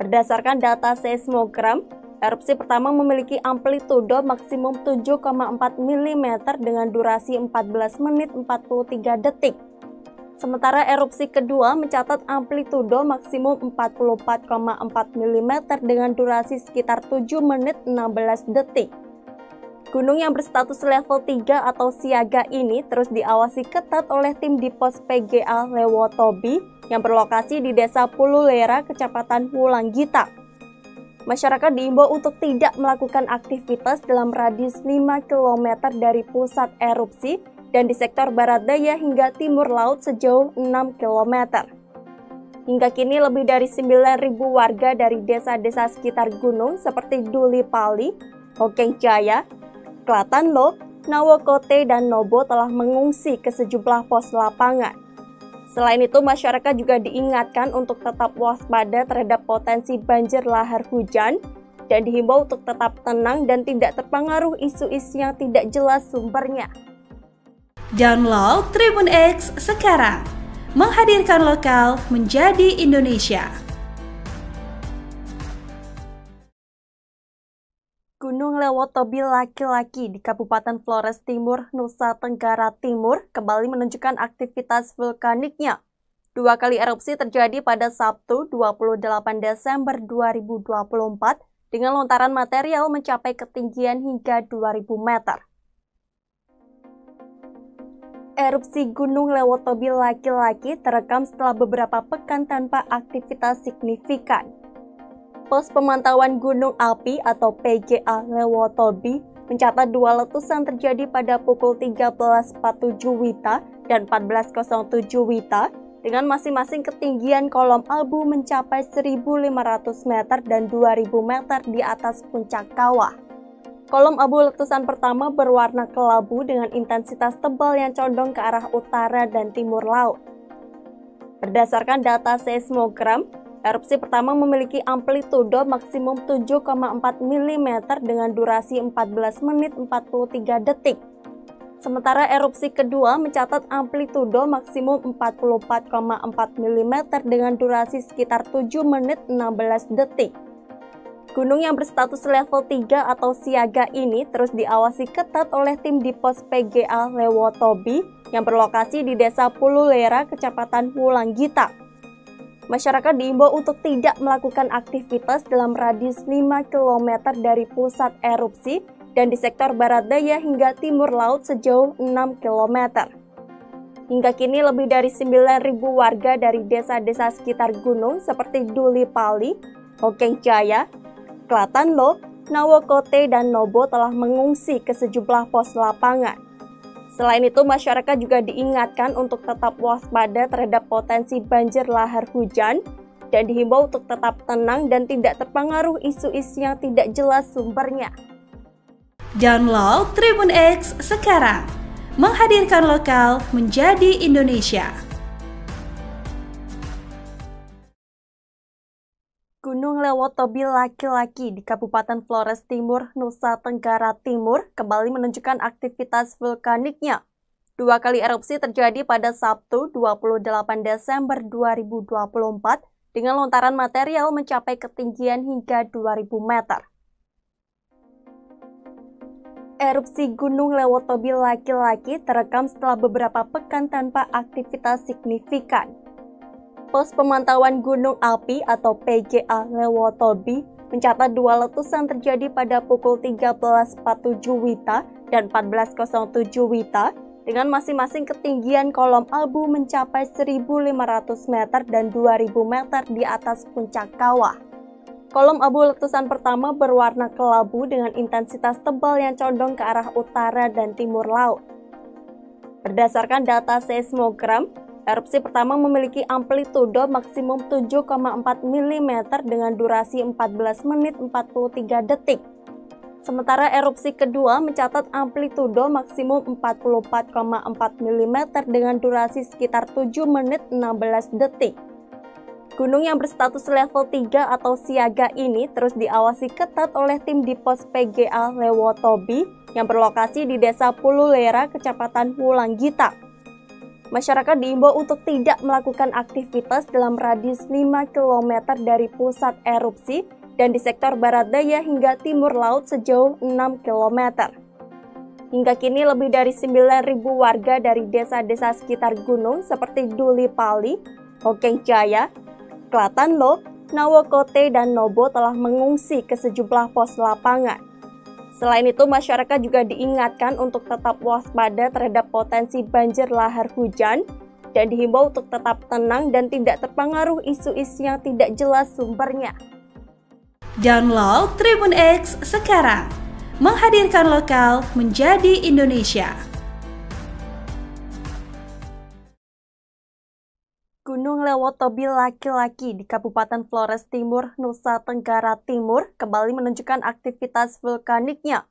A: Berdasarkan data seismogram, erupsi pertama memiliki amplitudo maksimum 7,4 mm dengan durasi 14 menit 43 detik. Sementara erupsi kedua mencatat amplitudo maksimum 44,4 mm dengan durasi sekitar 7 menit 16 detik. Gunung yang berstatus level 3 atau siaga ini terus diawasi ketat oleh tim di pos PGA Lewotobi yang berlokasi di Desa Pululera, Kecamatan Wulanggita. Masyarakat diimbau untuk tidak melakukan aktivitas dalam radius 5 km dari pusat erupsi dan di sektor barat daya hingga timur laut sejauh 6 km. Hingga kini lebih dari 9.000 warga dari desa-desa sekitar gunung seperti Duli Pali, Hokeng Jaya, Klatanlo, Nawokote, dan Nobo telah mengungsi ke sejumlah pos lapangan. Selain itu, masyarakat juga diingatkan untuk tetap waspada terhadap potensi banjir lahar hujan dan dihimbau untuk tetap tenang dan tidak terpengaruh isu-isu yang tidak jelas sumbernya.
B: Download Tribun X sekarang, menghadirkan lokal menjadi Indonesia.
A: Gunung Lewotobi laki-laki di Kabupaten Flores Timur, Nusa Tenggara Timur kembali menunjukkan aktivitas vulkaniknya. 2 kali erupsi terjadi pada Sabtu 28 Desember 2024 dengan lontaran material mencapai ketinggian hingga 2.000 meter. Erupsi Gunung Lewotobi laki-laki terekam setelah beberapa pekan tanpa aktivitas signifikan. Pos Pemantauan Gunung Api atau PGA Lewotobi mencatat 2 letusan terjadi pada pukul 13.47 WITA dan 14.07 WITA dengan masing-masing ketinggian kolom abu mencapai 1.500 meter dan 2.000 meter di atas puncak kawah. Kolom abu letusan pertama berwarna kelabu dengan intensitas tebal yang condong ke arah utara dan timur laut. Berdasarkan data seismogram, erupsi pertama memiliki amplitudo maksimum 7,4 mm dengan durasi 14 menit 43 detik. Sementara erupsi kedua mencatat amplitudo maksimum 44,4 mm dengan durasi sekitar 7 menit 16 detik. Gunung yang berstatus level 3 atau siaga ini terus diawasi ketat oleh tim di pos PGA Lewotobi yang berlokasi di Desa Pululera, Kecamatan Wulanggita. Masyarakat diimbau untuk tidak melakukan aktivitas dalam radius 5 km dari pusat erupsi dan di sektor barat daya hingga timur laut sejauh 6 km. Hingga kini lebih dari 9.000 warga dari desa-desa sekitar gunung seperti Duli Pali, Hokeng Jaya, Klatanlo, Nawokote, dan Nobo telah mengungsi ke sejumlah pos lapangan. Selain itu, masyarakat juga diingatkan untuk tetap waspada terhadap potensi banjir lahar hujan dan dihimbau untuk tetap tenang dan tidak terpengaruh isu-isu yang tidak jelas sumbernya.
B: Download Tribun X sekarang, menghadirkan lokal menjadi Indonesia.
A: Gunung Lewotobi laki-laki di Kabupaten Flores Timur, Nusa Tenggara Timur kembali menunjukkan aktivitas vulkaniknya. 2 kali erupsi terjadi pada Sabtu 28 Desember 2024 dengan lontaran material mencapai ketinggian hingga 2.000 meter. Erupsi Gunung Lewotobi laki-laki terekam setelah beberapa pekan tanpa aktivitas signifikan. Pos Pemantauan Gunung Api atau PGA Lewotobi mencatat 2 letusan terjadi pada pukul 13.47 WITA dan 14.07 WITA dengan masing-masing ketinggian kolom abu mencapai 1.500 meter dan 2.000 meter di atas puncak kawah. Kolom abu letusan pertama berwarna kelabu dengan intensitas tebal yang condong ke arah utara dan timur laut. Berdasarkan data seismogram, erupsi pertama memiliki amplitudo maksimum 7,4 mm dengan durasi 14 menit 43 detik. Sementara erupsi kedua mencatat amplitudo maksimum 44,4 mm dengan durasi sekitar 7 menit 16 detik. Gunung yang berstatus level 3 atau siaga ini terus diawasi ketat oleh tim di pos PGA Lewotobi yang berlokasi di Desa Pululera, Kecamatan Wulanggita. Masyarakat diimbau untuk tidak melakukan aktivitas dalam radius 5 km dari pusat erupsi dan di sektor barat daya hingga timur laut sejauh 6 km. Hingga kini lebih dari 9.000 warga dari desa-desa sekitar gunung seperti Duli Pali, Hokeng Jaya, Klatanlo, Nawokote, dan Nobo telah mengungsi ke sejumlah pos lapangan. Selain itu, masyarakat juga diingatkan untuk tetap waspada terhadap potensi banjir lahar hujan dan dihimbau untuk tetap tenang dan tidak terpengaruh isu-isu yang tidak jelas sumbernya.
B: Download Tribun X sekarang, menghadirkan lokal menjadi Indonesia.
A: Gunung Lewotobi laki-laki di Kabupaten Flores Timur, Nusa Tenggara Timur kembali menunjukkan aktivitas vulkaniknya.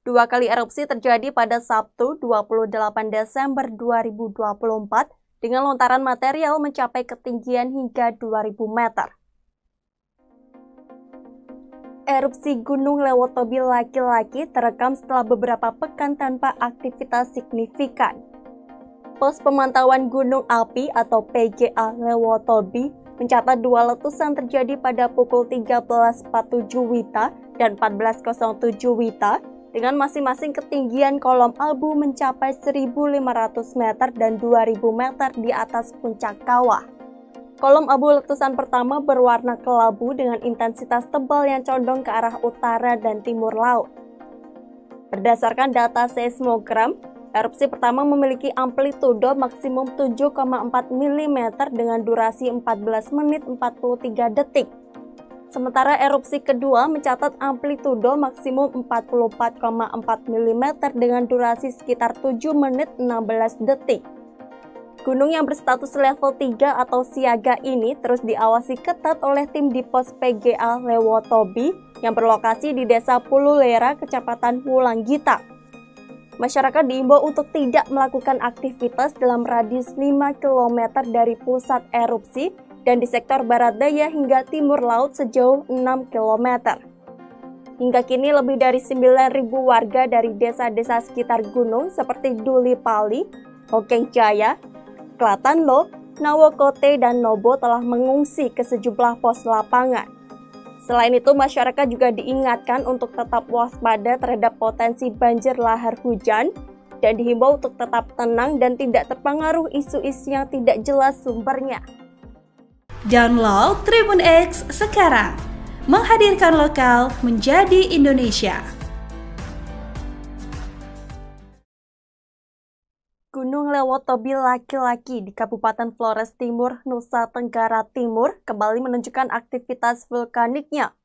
A: 2 kali erupsi terjadi pada Sabtu 28 Desember 2024 dengan lontaran material mencapai ketinggian hingga 2000 meter. Erupsi Gunung Lewotobi laki-laki terekam setelah beberapa pekan tanpa aktivitas signifikan. Pos Pemantauan Gunung Api atau PGA Lewotobi mencatat 2 letusan terjadi pada pukul 13.47 WITA dan 14.07 WITA dengan masing-masing ketinggian kolom abu mencapai 1.500 meter dan 2.000 meter di atas puncak kawah. Kolom abu letusan pertama berwarna kelabu dengan intensitas tebal yang condong ke arah utara dan timur laut. Berdasarkan data seismogram, erupsi pertama memiliki amplitudo maksimum 7,4 mm dengan durasi 14 menit 43 detik. Sementara erupsi kedua mencatat amplitudo maksimum 44,4 mm dengan durasi sekitar 7 menit 16 detik. Gunung yang berstatus level 3 atau siaga ini terus diawasi ketat oleh tim di pos PGA Lewotobi yang berlokasi di Desa Pululera, Kecamatan Wulanggita. Masyarakat diimbau untuk tidak melakukan aktivitas dalam radius 5 km dari pusat erupsi dan di sektor barat daya hingga timur laut sejauh 6 km. Hingga kini lebih dari 9.000 warga dari desa-desa sekitar gunung seperti Duli Pali, Hokeng Jaya, Klatanlo, Nawokote, dan Nobo telah mengungsi ke sejumlah pos lapangan. Selain itu, masyarakat juga diingatkan untuk tetap waspada terhadap potensi banjir lahar hujan dan dihimbau untuk tetap tenang dan tidak terpengaruh isu-isu yang tidak jelas sumbernya.
B: Download Tribun X sekarang, menghadirkan lokal menjadi Indonesia.
A: Gunung Lewotobi laki-laki di Kabupaten Flores Timur, Nusa Tenggara Timur kembali menunjukkan aktivitas vulkaniknya.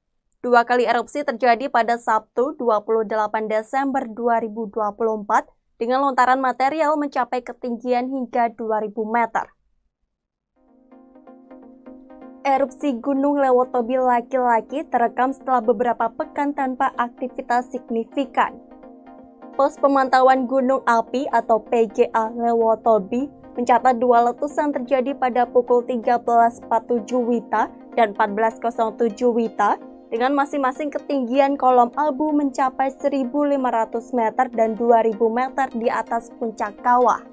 A: 2 kali erupsi terjadi pada Sabtu 28 Desember 2024 dengan lontaran material mencapai ketinggian hingga 2000 meter. Erupsi Gunung Lewotobi laki-laki terekam setelah beberapa pekan tanpa aktivitas signifikan. Pos Pemantauan Gunung Api atau PGA Lewotobi mencatat 2 letusan terjadi pada pukul 13.47 WITA dan 14.07 WITA dengan masing-masing ketinggian kolom abu mencapai 1.500 meter dan 2.000 meter di atas puncak kawah.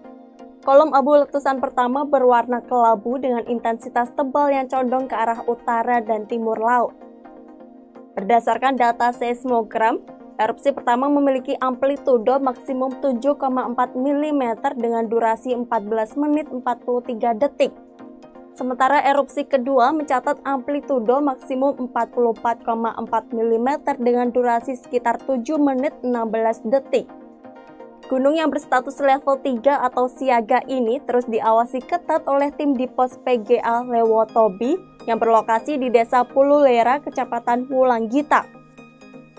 A: Kolom abu letusan pertama berwarna kelabu dengan intensitas tebal yang condong ke arah utara dan timur laut. Berdasarkan data seismogram, erupsi pertama memiliki amplitudo maksimum 7,4 mm dengan durasi 14 menit 43 detik. Sementara erupsi kedua mencatat amplitudo maksimum 44,4 mm dengan durasi sekitar 7 menit 16 detik. Gunung yang berstatus level 3 atau siaga ini terus diawasi ketat oleh tim di pos PGA Lewotobi yang berlokasi di Desa Pululera, Kecamatan Wulanggita.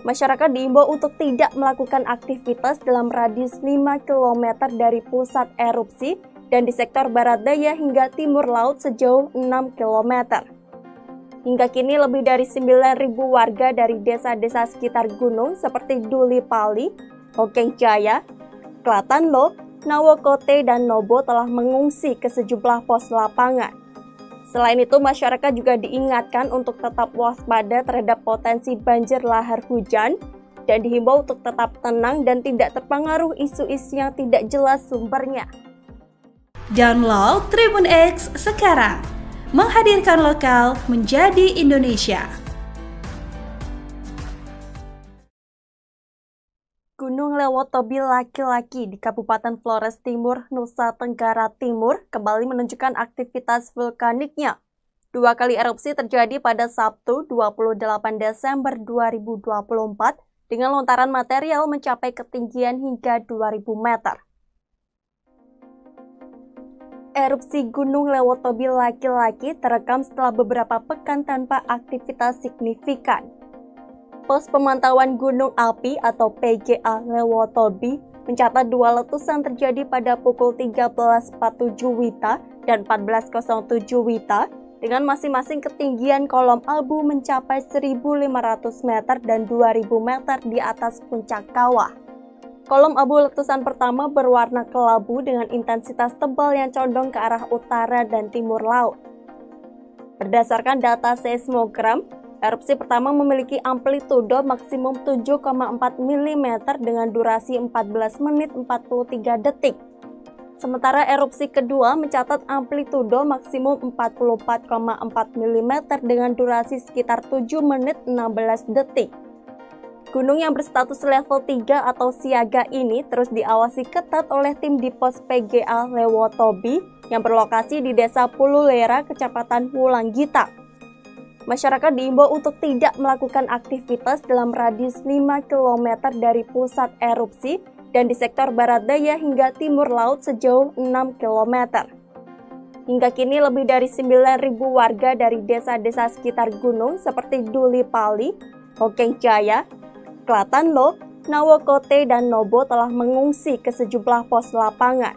A: Masyarakat diimbau untuk tidak melakukan aktivitas dalam radius 5 km dari pusat erupsi dan di sektor barat daya hingga timur laut sejauh 6 km. Hingga kini lebih dari 9.000 warga dari desa-desa sekitar gunung seperti Duli Pali, Hokeng Jaya, Klatanlo, Nawokote, dan Nobo telah mengungsi ke sejumlah pos lapangan. Selain itu, masyarakat juga diingatkan untuk tetap waspada terhadap potensi banjir lahar hujan dan dihimbau untuk tetap tenang dan tidak terpengaruh isu-isu yang tidak jelas sumbernya.
B: Download Tribun X sekarang, menghadirkan lokal menjadi Indonesia.
A: Gunung Lewotobi laki-laki di Kabupaten Flores Timur, Nusa Tenggara Timur kembali menunjukkan aktivitas vulkaniknya. 2 kali erupsi terjadi pada Sabtu 28 Desember 2024 dengan lontaran material mencapai ketinggian hingga 2000 meter. Erupsi Gunung Lewotobi laki-laki terekam setelah beberapa pekan tanpa aktivitas signifikan. Pos Pemantauan Gunung Api atau PGA Lewotobi mencatat dua letusan terjadi pada pukul 13.47 WITA dan 14.07 WITA dengan masing-masing ketinggian kolom abu mencapai 1.500 meter dan 2.000 meter di atas puncak kawah. Kolom abu letusan pertama berwarna kelabu dengan intensitas tebal yang condong ke arah utara dan timur laut. Berdasarkan data seismogram, erupsi pertama memiliki amplitudo maksimum 7,4 mm dengan durasi 14 menit 43 detik. Sementara erupsi kedua mencatat amplitudo maksimum 44,4 mm dengan durasi sekitar 7 menit 16 detik. Gunung yang berstatus level 3 atau siaga ini terus diawasi ketat oleh tim di pos PGA Lewotobi yang berlokasi di Desa Pululera, Kecamatan Wulanggita. Masyarakat diimbau untuk tidak melakukan aktivitas dalam radius 5 km dari pusat erupsi dan di sektor barat daya hingga timur laut sejauh 6 km. Hingga kini lebih dari 9.000 warga dari desa-desa sekitar gunung seperti Duli Pali, Hokeng Jaya, Klatanlo, Nawokote, dan Nobo telah mengungsi ke sejumlah pos lapangan.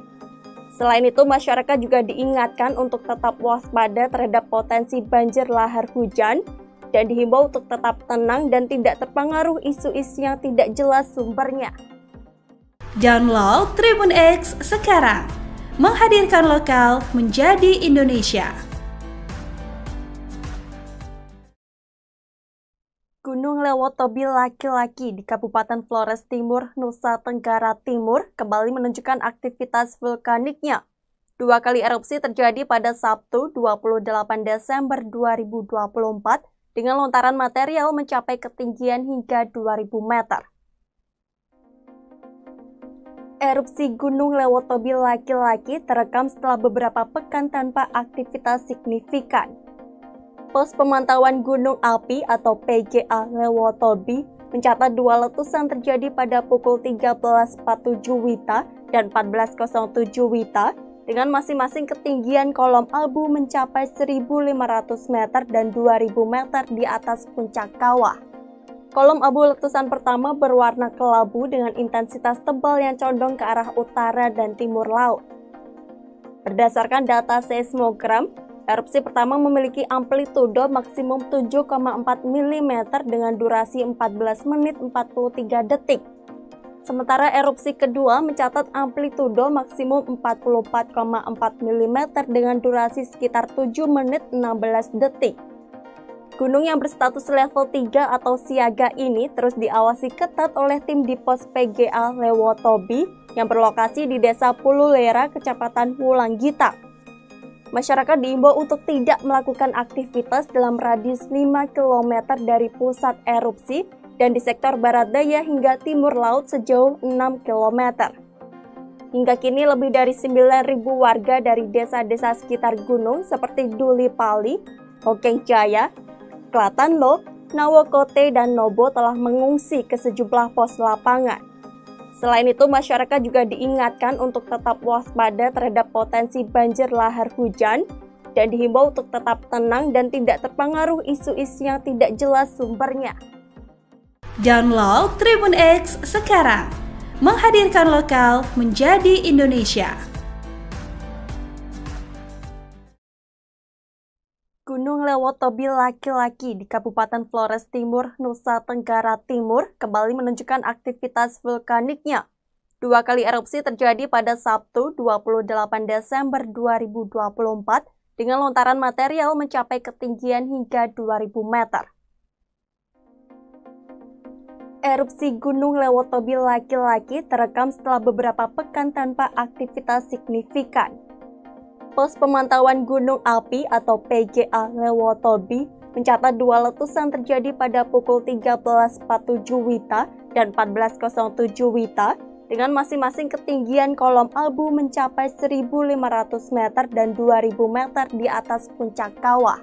A: Selain itu, masyarakat juga diingatkan untuk tetap waspada terhadap potensi banjir lahar hujan dan dihimbau untuk tetap tenang dan tidak terpengaruh isu-isu yang tidak jelas sumbernya.
B: Download Tribun X sekarang, menghadirkan lokal menjadi Indonesia.
A: Gunung Lewotobi laki-laki di Kabupaten Flores Timur, Nusa Tenggara Timur kembali menunjukkan aktivitas vulkaniknya. Dua kali erupsi terjadi pada Sabtu 28 Desember 2024 dengan lontaran material mencapai ketinggian hingga 2.000 meter. Erupsi Gunung Lewotobi laki-laki terekam setelah beberapa pekan tanpa aktivitas signifikan. Pos Pemantauan Gunung Api atau PGA Lewotobi mencatat dua letusan terjadi pada pukul 13.47 WITA dan 14.07 WITA dengan masing-masing ketinggian kolom abu mencapai 1.500 meter dan 2.000 meter di atas puncak kawah. Kolom abu letusan pertama berwarna kelabu dengan intensitas tebal yang condong ke arah utara dan timur laut. Berdasarkan data seismogram, erupsi pertama memiliki amplitudo maksimum 7,4 mm dengan durasi 14 menit 43 detik. Sementara erupsi kedua mencatat amplitudo maksimum 44,4 mm dengan durasi sekitar 7 menit 16 detik. Gunung yang berstatus level 3 atau siaga ini terus diawasi ketat oleh tim di pos PGA Lewotobi yang berlokasi di Desa Pululera, Kecamatan Wulanggita. Masyarakat diimbau untuk tidak melakukan aktivitas dalam radius 5 km dari pusat erupsi dan di sektor barat daya hingga timur laut sejauh 6 km. Hingga kini lebih dari 9.000 warga dari desa-desa sekitar gunung seperti Duli Pali, Hokeng Jaya, Klatanlo, Nawokote, dan Nobo telah mengungsi ke sejumlah pos lapangan. Selain itu, masyarakat juga diingatkan untuk tetap waspada terhadap potensi banjir lahar hujan dan dihimbau untuk tetap tenang dan tidak terpengaruh isu-isu yang tidak jelas sumbernya.
B: Download Tribun X sekarang, menghadirkan lokal menjadi Indonesia.
A: Gunung Lewotobi laki-laki di Kabupaten Flores Timur, Nusa Tenggara Timur kembali menunjukkan aktivitas vulkaniknya. Dua kali erupsi terjadi pada Sabtu 28 Desember 2024 dengan lontaran material mencapai ketinggian hingga 2.000 meter. Erupsi Gunung Lewotobi laki-laki terekam setelah beberapa pekan tanpa aktivitas signifikan. Pos Pemantauan Gunung Api atau PGA Lewotobi mencatat dua letusan terjadi pada pukul 13.47 WITA dan 14.07 WITA dengan masing-masing ketinggian kolom abu mencapai 1.500 meter dan 2.000 meter di atas puncak kawah.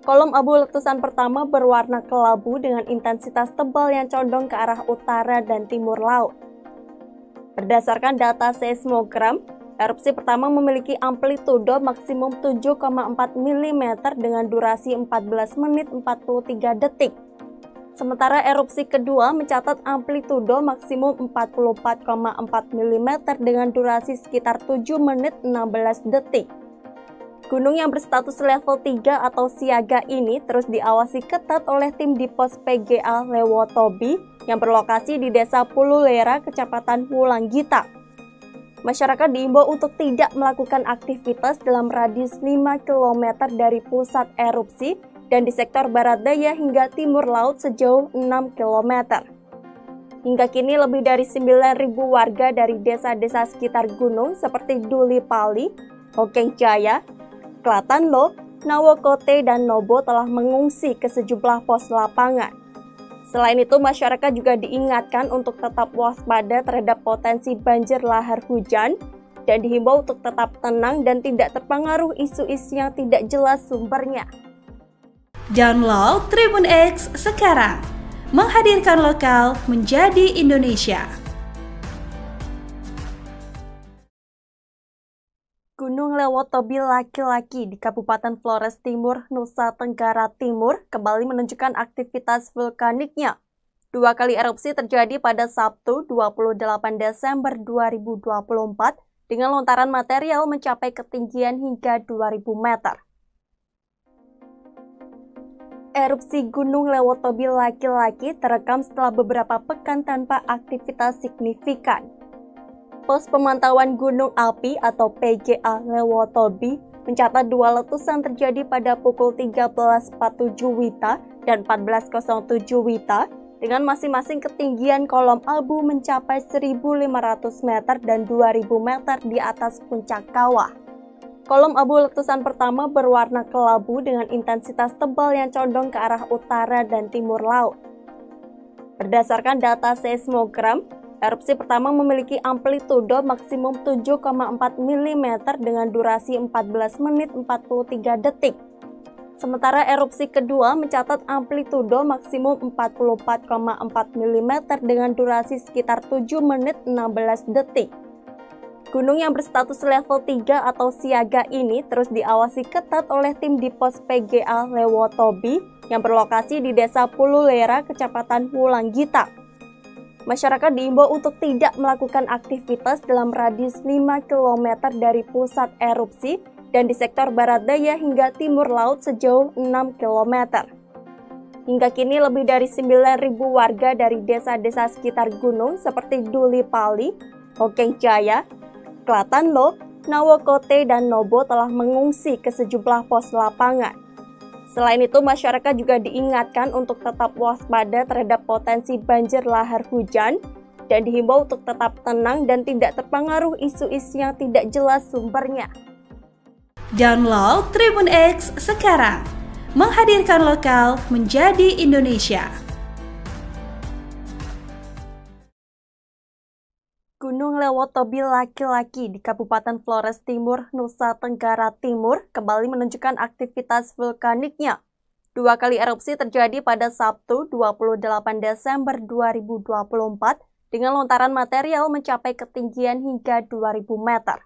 A: Kolom abu letusan pertama berwarna kelabu dengan intensitas tebal yang condong ke arah utara dan timur laut. Berdasarkan data seismogram, Erupsi pertama memiliki amplitudo maksimum 7,4 mm dengan durasi 14 menit 43 detik. Sementara erupsi kedua mencatat amplitudo maksimum 44,4 mm dengan durasi sekitar 7 menit 16 detik. Gunung yang berstatus level 3 atau siaga ini terus diawasi ketat oleh tim di pos PGA Lewotobi yang berlokasi di Desa Pululera, Kecamatan Wulanggita. Masyarakat diimbau untuk tidak melakukan aktivitas dalam radius 5 km dari pusat erupsi dan di sektor barat daya hingga timur laut sejauh 6 km. Hingga kini lebih dari 9.000 warga dari desa-desa sekitar gunung seperti Duli Pali, Hokeng Jaya, Klatanlo, Nawokote, dan Nobo telah mengungsi ke sejumlah pos lapangan. Selain itu, masyarakat juga diingatkan untuk tetap waspada terhadap potensi banjir lahar hujan dan dihimbau untuk tetap tenang dan tidak terpengaruh isu-isu yang tidak jelas sumbernya.
B: Download Tribun X sekarang, menghadirkan lokal menjadi Indonesia.
A: Gunung Lewotobi laki-laki di Kabupaten Flores Timur, Nusa Tenggara Timur kembali menunjukkan aktivitas vulkaniknya. 2 kali erupsi terjadi pada Sabtu 28 Desember 2024 dengan lontaran material mencapai ketinggian hingga 2000 meter. Erupsi Gunung Lewotobi laki-laki terekam setelah beberapa pekan tanpa aktivitas signifikan. Pos Pemantauan Gunung Api atau PGA Lewotobi mencatat 2 letusan terjadi pada pukul 13.47 WITA dan 14.07 WITA dengan masing-masing ketinggian kolom abu mencapai 1.500 meter dan 2.000 meter di atas puncak kawah. Kolom abu letusan pertama berwarna kelabu dengan intensitas tebal yang condong ke arah utara dan timur laut. Berdasarkan data seismogram, erupsi pertama memiliki amplitudo maksimum 7,4 mm dengan durasi 14 menit 43 detik. Sementara erupsi kedua mencatat amplitudo maksimum 44,4 mm dengan durasi sekitar 7 menit 16 detik. Gunung yang berstatus level 3 atau siaga ini terus diawasi ketat oleh tim di pos PGA Lewotobi yang berlokasi di Desa Pululera, Kecamatan Wulanggita. Masyarakat diimbau untuk tidak melakukan aktivitas dalam radius 5 km dari pusat erupsi dan di sektor barat daya hingga timur laut sejauh 6 km. Hingga kini lebih dari 9.000 warga dari desa-desa sekitar gunung seperti Duli Pali, Hokeng Jaya, Klatanlo, Nawokote, dan Nobo telah mengungsi ke sejumlah pos lapangan. Selain itu, masyarakat juga diingatkan untuk tetap waspada terhadap potensi banjir lahar hujan dan dihimbau untuk tetap tenang dan tidak terpengaruh isu-isu yang tidak jelas sumbernya.
B: Download Tribun X sekarang, menghadirkan lokal menjadi Indonesia.
A: Gunung Lewotobi laki-laki di Kabupaten Flores Timur, Nusa Tenggara Timur kembali menunjukkan aktivitas vulkaniknya. 2 kali erupsi terjadi pada Sabtu 28 Desember 2024 dengan lontaran material mencapai ketinggian hingga 2000 meter.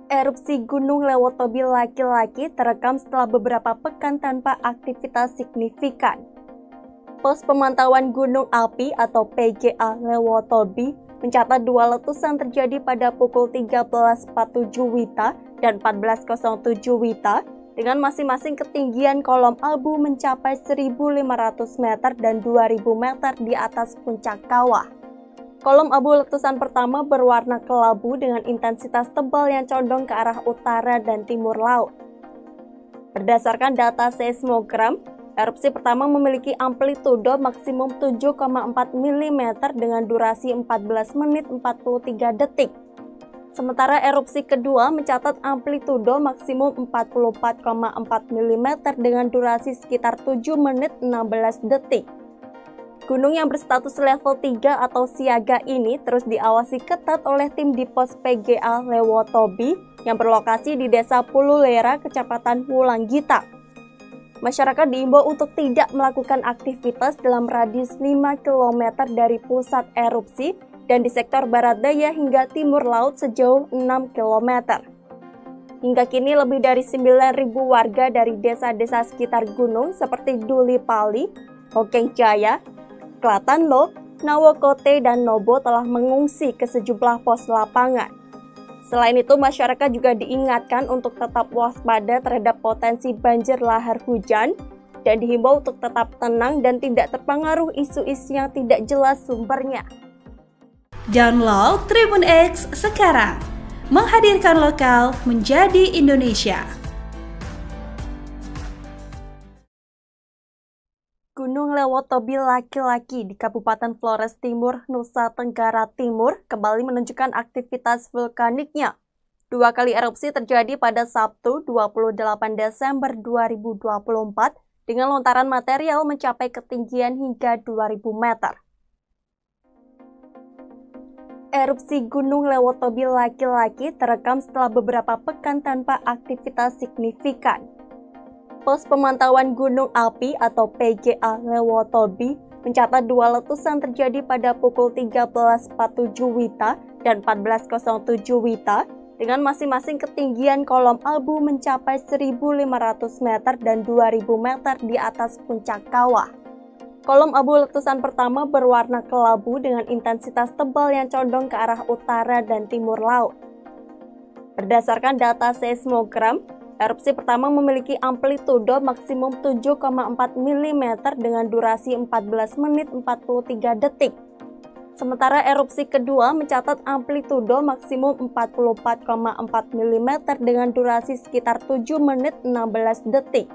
A: Erupsi Gunung Lewotobi laki-laki terekam setelah beberapa pekan tanpa aktivitas signifikan. Pos Pemantauan Gunung Api atau PGA Lewotobi mencatat 2 letusan terjadi pada pukul 13.47 WITA dan 14.07 WITA dengan masing-masing ketinggian kolom abu mencapai 1.500 meter dan 2.000 meter di atas puncak kawah. Kolom abu letusan pertama berwarna kelabu dengan intensitas tebal yang condong ke arah utara dan timur laut. Berdasarkan data seismogram, erupsi pertama memiliki amplitudo maksimum 7,4 mm dengan durasi 14 menit 43 detik. Sementara erupsi kedua mencatat amplitudo maksimum 44,4 mm dengan durasi sekitar 7 menit 16 detik. Gunung yang berstatus level 3 atau siaga ini terus diawasi ketat oleh tim di pos PGA Lewotobi yang berlokasi di Desa Pululera, Kecamatan Wulanggita. Masyarakat diimbau untuk tidak melakukan aktivitas dalam radius 5 km dari pusat erupsi dan di sektor barat daya hingga timur laut sejauh 6 km. Hingga kini lebih dari 9.000 warga dari desa-desa sekitar gunung seperti Duli Pali, Hokeng Jaya, Klatanlo, Nawokote, dan Nobo telah mengungsi ke sejumlah pos lapangan. Selain itu, masyarakat juga diingatkan untuk tetap waspada terhadap potensi banjir lahar hujan dan dihimbau untuk tetap tenang dan tidak terpengaruh isu-isu yang tidak jelas sumbernya.
B: Download Tribun X sekarang, menghadirkan lokal menjadi Indonesia.
A: Gunung Lewotobi laki-laki di Kabupaten Flores Timur, Nusa Tenggara Timur kembali menunjukkan aktivitas vulkaniknya. 2 kali erupsi terjadi pada Sabtu 28 Desember 2024 dengan lontaran material mencapai ketinggian hingga 2.000 meter. Erupsi Gunung Lewotobi laki-laki terekam setelah beberapa pekan tanpa aktivitas signifikan. Pos pemantauan gunung api atau PGA Lewotobi mencatat 2 letusan terjadi pada pukul 13.47 WITA dan 14.07 WITA dengan masing-masing ketinggian kolom abu mencapai 1.500 meter dan 2.000 meter di atas puncak kawah. Kolom abu letusan pertama berwarna kelabu dengan intensitas tebal yang condong ke arah utara dan timur laut. Berdasarkan data seismogram, erupsi pertama memiliki amplitudo maksimum 7,4 mm dengan durasi 14 menit 43 detik. Sementara erupsi kedua mencatat amplitudo maksimum 44,4 mm dengan durasi sekitar 7 menit 16 detik.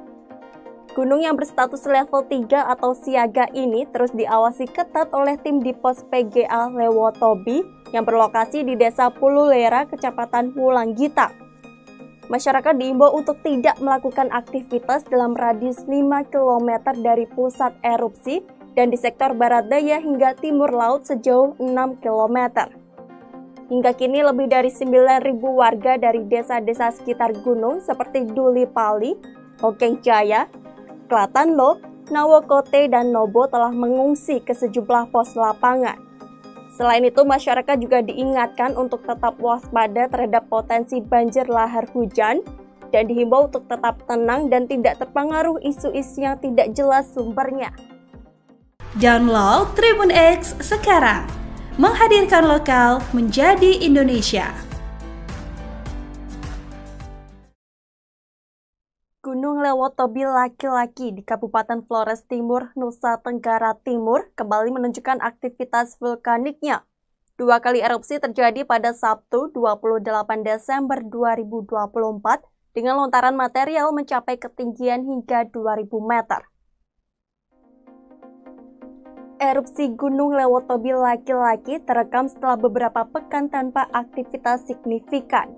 A: Gunung yang berstatus level 3 atau siaga ini terus diawasi ketat oleh tim di pos PGA Lewotobi yang berlokasi di Desa Pululera, Kecamatan Wulanggita. Masyarakat diimbau untuk tidak melakukan aktivitas dalam radius 5 km dari pusat erupsi dan di sektor barat daya hingga timur laut sejauh 6 km. Hingga kini lebih dari 9.000 warga dari desa-desa sekitar gunung seperti Duli Pali, Hokeng Jaya, Klatanlo, Nawokote, dan Nobo telah mengungsi ke sejumlah pos lapangan. Selain itu, masyarakat juga diingatkan untuk tetap waspada terhadap potensi banjir lahar hujan dan dihimbau untuk tetap tenang dan tidak terpengaruh isu-isu yang tidak jelas sumbernya.
B: Download Tribun X sekarang, menghadirkan lokal menjadi Indonesia.
A: Gunung Lewotobi laki-laki di Kabupaten Flores Timur, Nusa Tenggara Timur kembali menunjukkan aktivitas vulkaniknya. 2 kali erupsi terjadi pada Sabtu 28 Desember 2024 dengan lontaran material mencapai ketinggian hingga 2.000 meter. Erupsi Gunung Lewotobi laki-laki terekam setelah beberapa pekan tanpa aktivitas signifikan.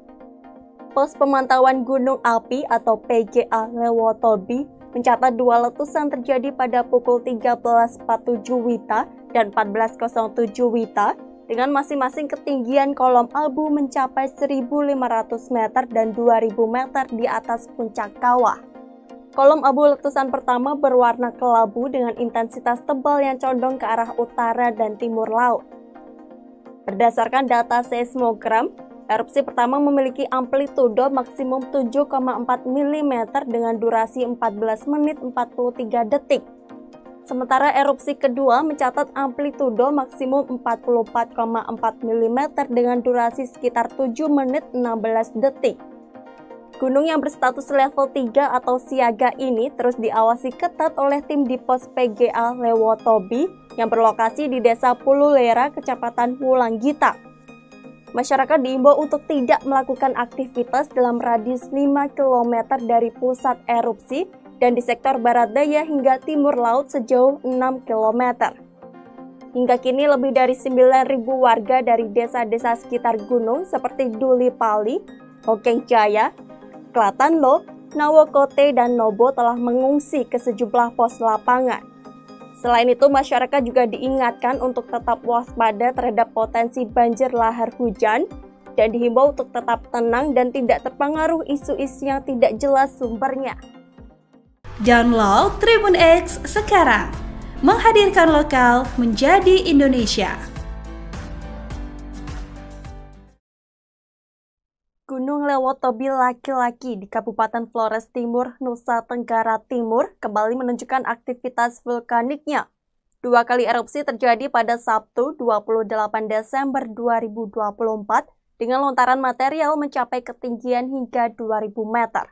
A: Pos pemantauan gunung api atau PGA Lewotobi mencatat 2 letusan terjadi pada pukul 13.47 WITA dan 14.07 WITA dengan masing-masing ketinggian kolom abu mencapai 1.500 meter dan 2.000 meter di atas puncak kawah. Kolom abu letusan pertama berwarna kelabu dengan intensitas tebal yang condong ke arah utara dan timur laut. Berdasarkan data seismogram, erupsi pertama memiliki amplitudo maksimum 7,4 mm dengan durasi 14 menit 43 detik. Sementara erupsi kedua mencatat amplitudo maksimum 44,4 mm dengan durasi sekitar 7 menit 16 detik. Gunung yang berstatus level 3 atau siaga ini terus diawasi ketat oleh tim di pos PGA Lewotobi yang berlokasi di Desa Pululera, Kecamatan Wulanggita. Masyarakat diimbau untuk tidak melakukan aktivitas dalam radius 5 km dari pusat erupsi dan di sektor barat daya hingga timur laut sejauh 6 km. Hingga kini lebih dari 9.000 warga dari desa-desa sekitar gunung seperti Duli Pali, Hokeng Jaya, Klatanlo, Nawokote, dan Nobo telah mengungsi ke sejumlah pos lapangan. Selain itu, masyarakat juga diingatkan untuk tetap waspada terhadap potensi banjir lahar hujan dan dihimbau untuk tetap tenang dan tidak terpengaruh isu-isu yang tidak jelas sumbernya.
B: Download Tribun X sekarang, menghadirkan lokal menjadi Indonesia.
A: Lewotobi laki-laki di Kabupaten Flores Timur, Nusa Tenggara Timur kembali menunjukkan aktivitas vulkaniknya. 2 kali erupsi terjadi pada Sabtu 28 Desember 2024 dengan lontaran material mencapai ketinggian hingga 2000 meter.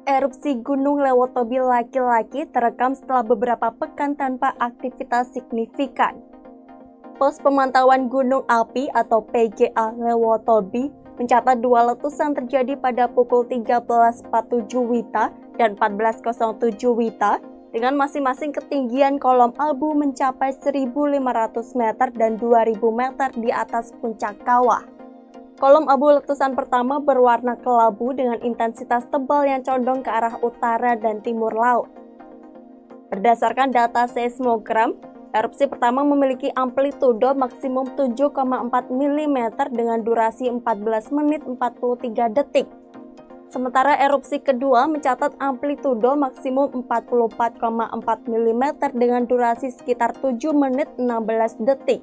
A: Erupsi Gunung Lewotobi laki-laki terekam setelah beberapa pekan tanpa aktivitas signifikan. Pos Pemantauan Gunung Api atau PGA Lewotobi mencatat 2 letusan terjadi pada pukul 13.47 WITA dan 14.07 WITA dengan masing-masing ketinggian kolom abu mencapai 1.500 meter dan 2.000 meter di atas puncak kawah. Kolom abu letusan pertama berwarna kelabu dengan intensitas tebal yang condong ke arah utara dan timur laut. Berdasarkan data seismogram, erupsi pertama memiliki amplitudo maksimum 7,4 mm dengan durasi 14 menit 43 detik. Sementara erupsi kedua mencatat amplitudo maksimum 44,4 mm dengan durasi sekitar 7 menit 16 detik.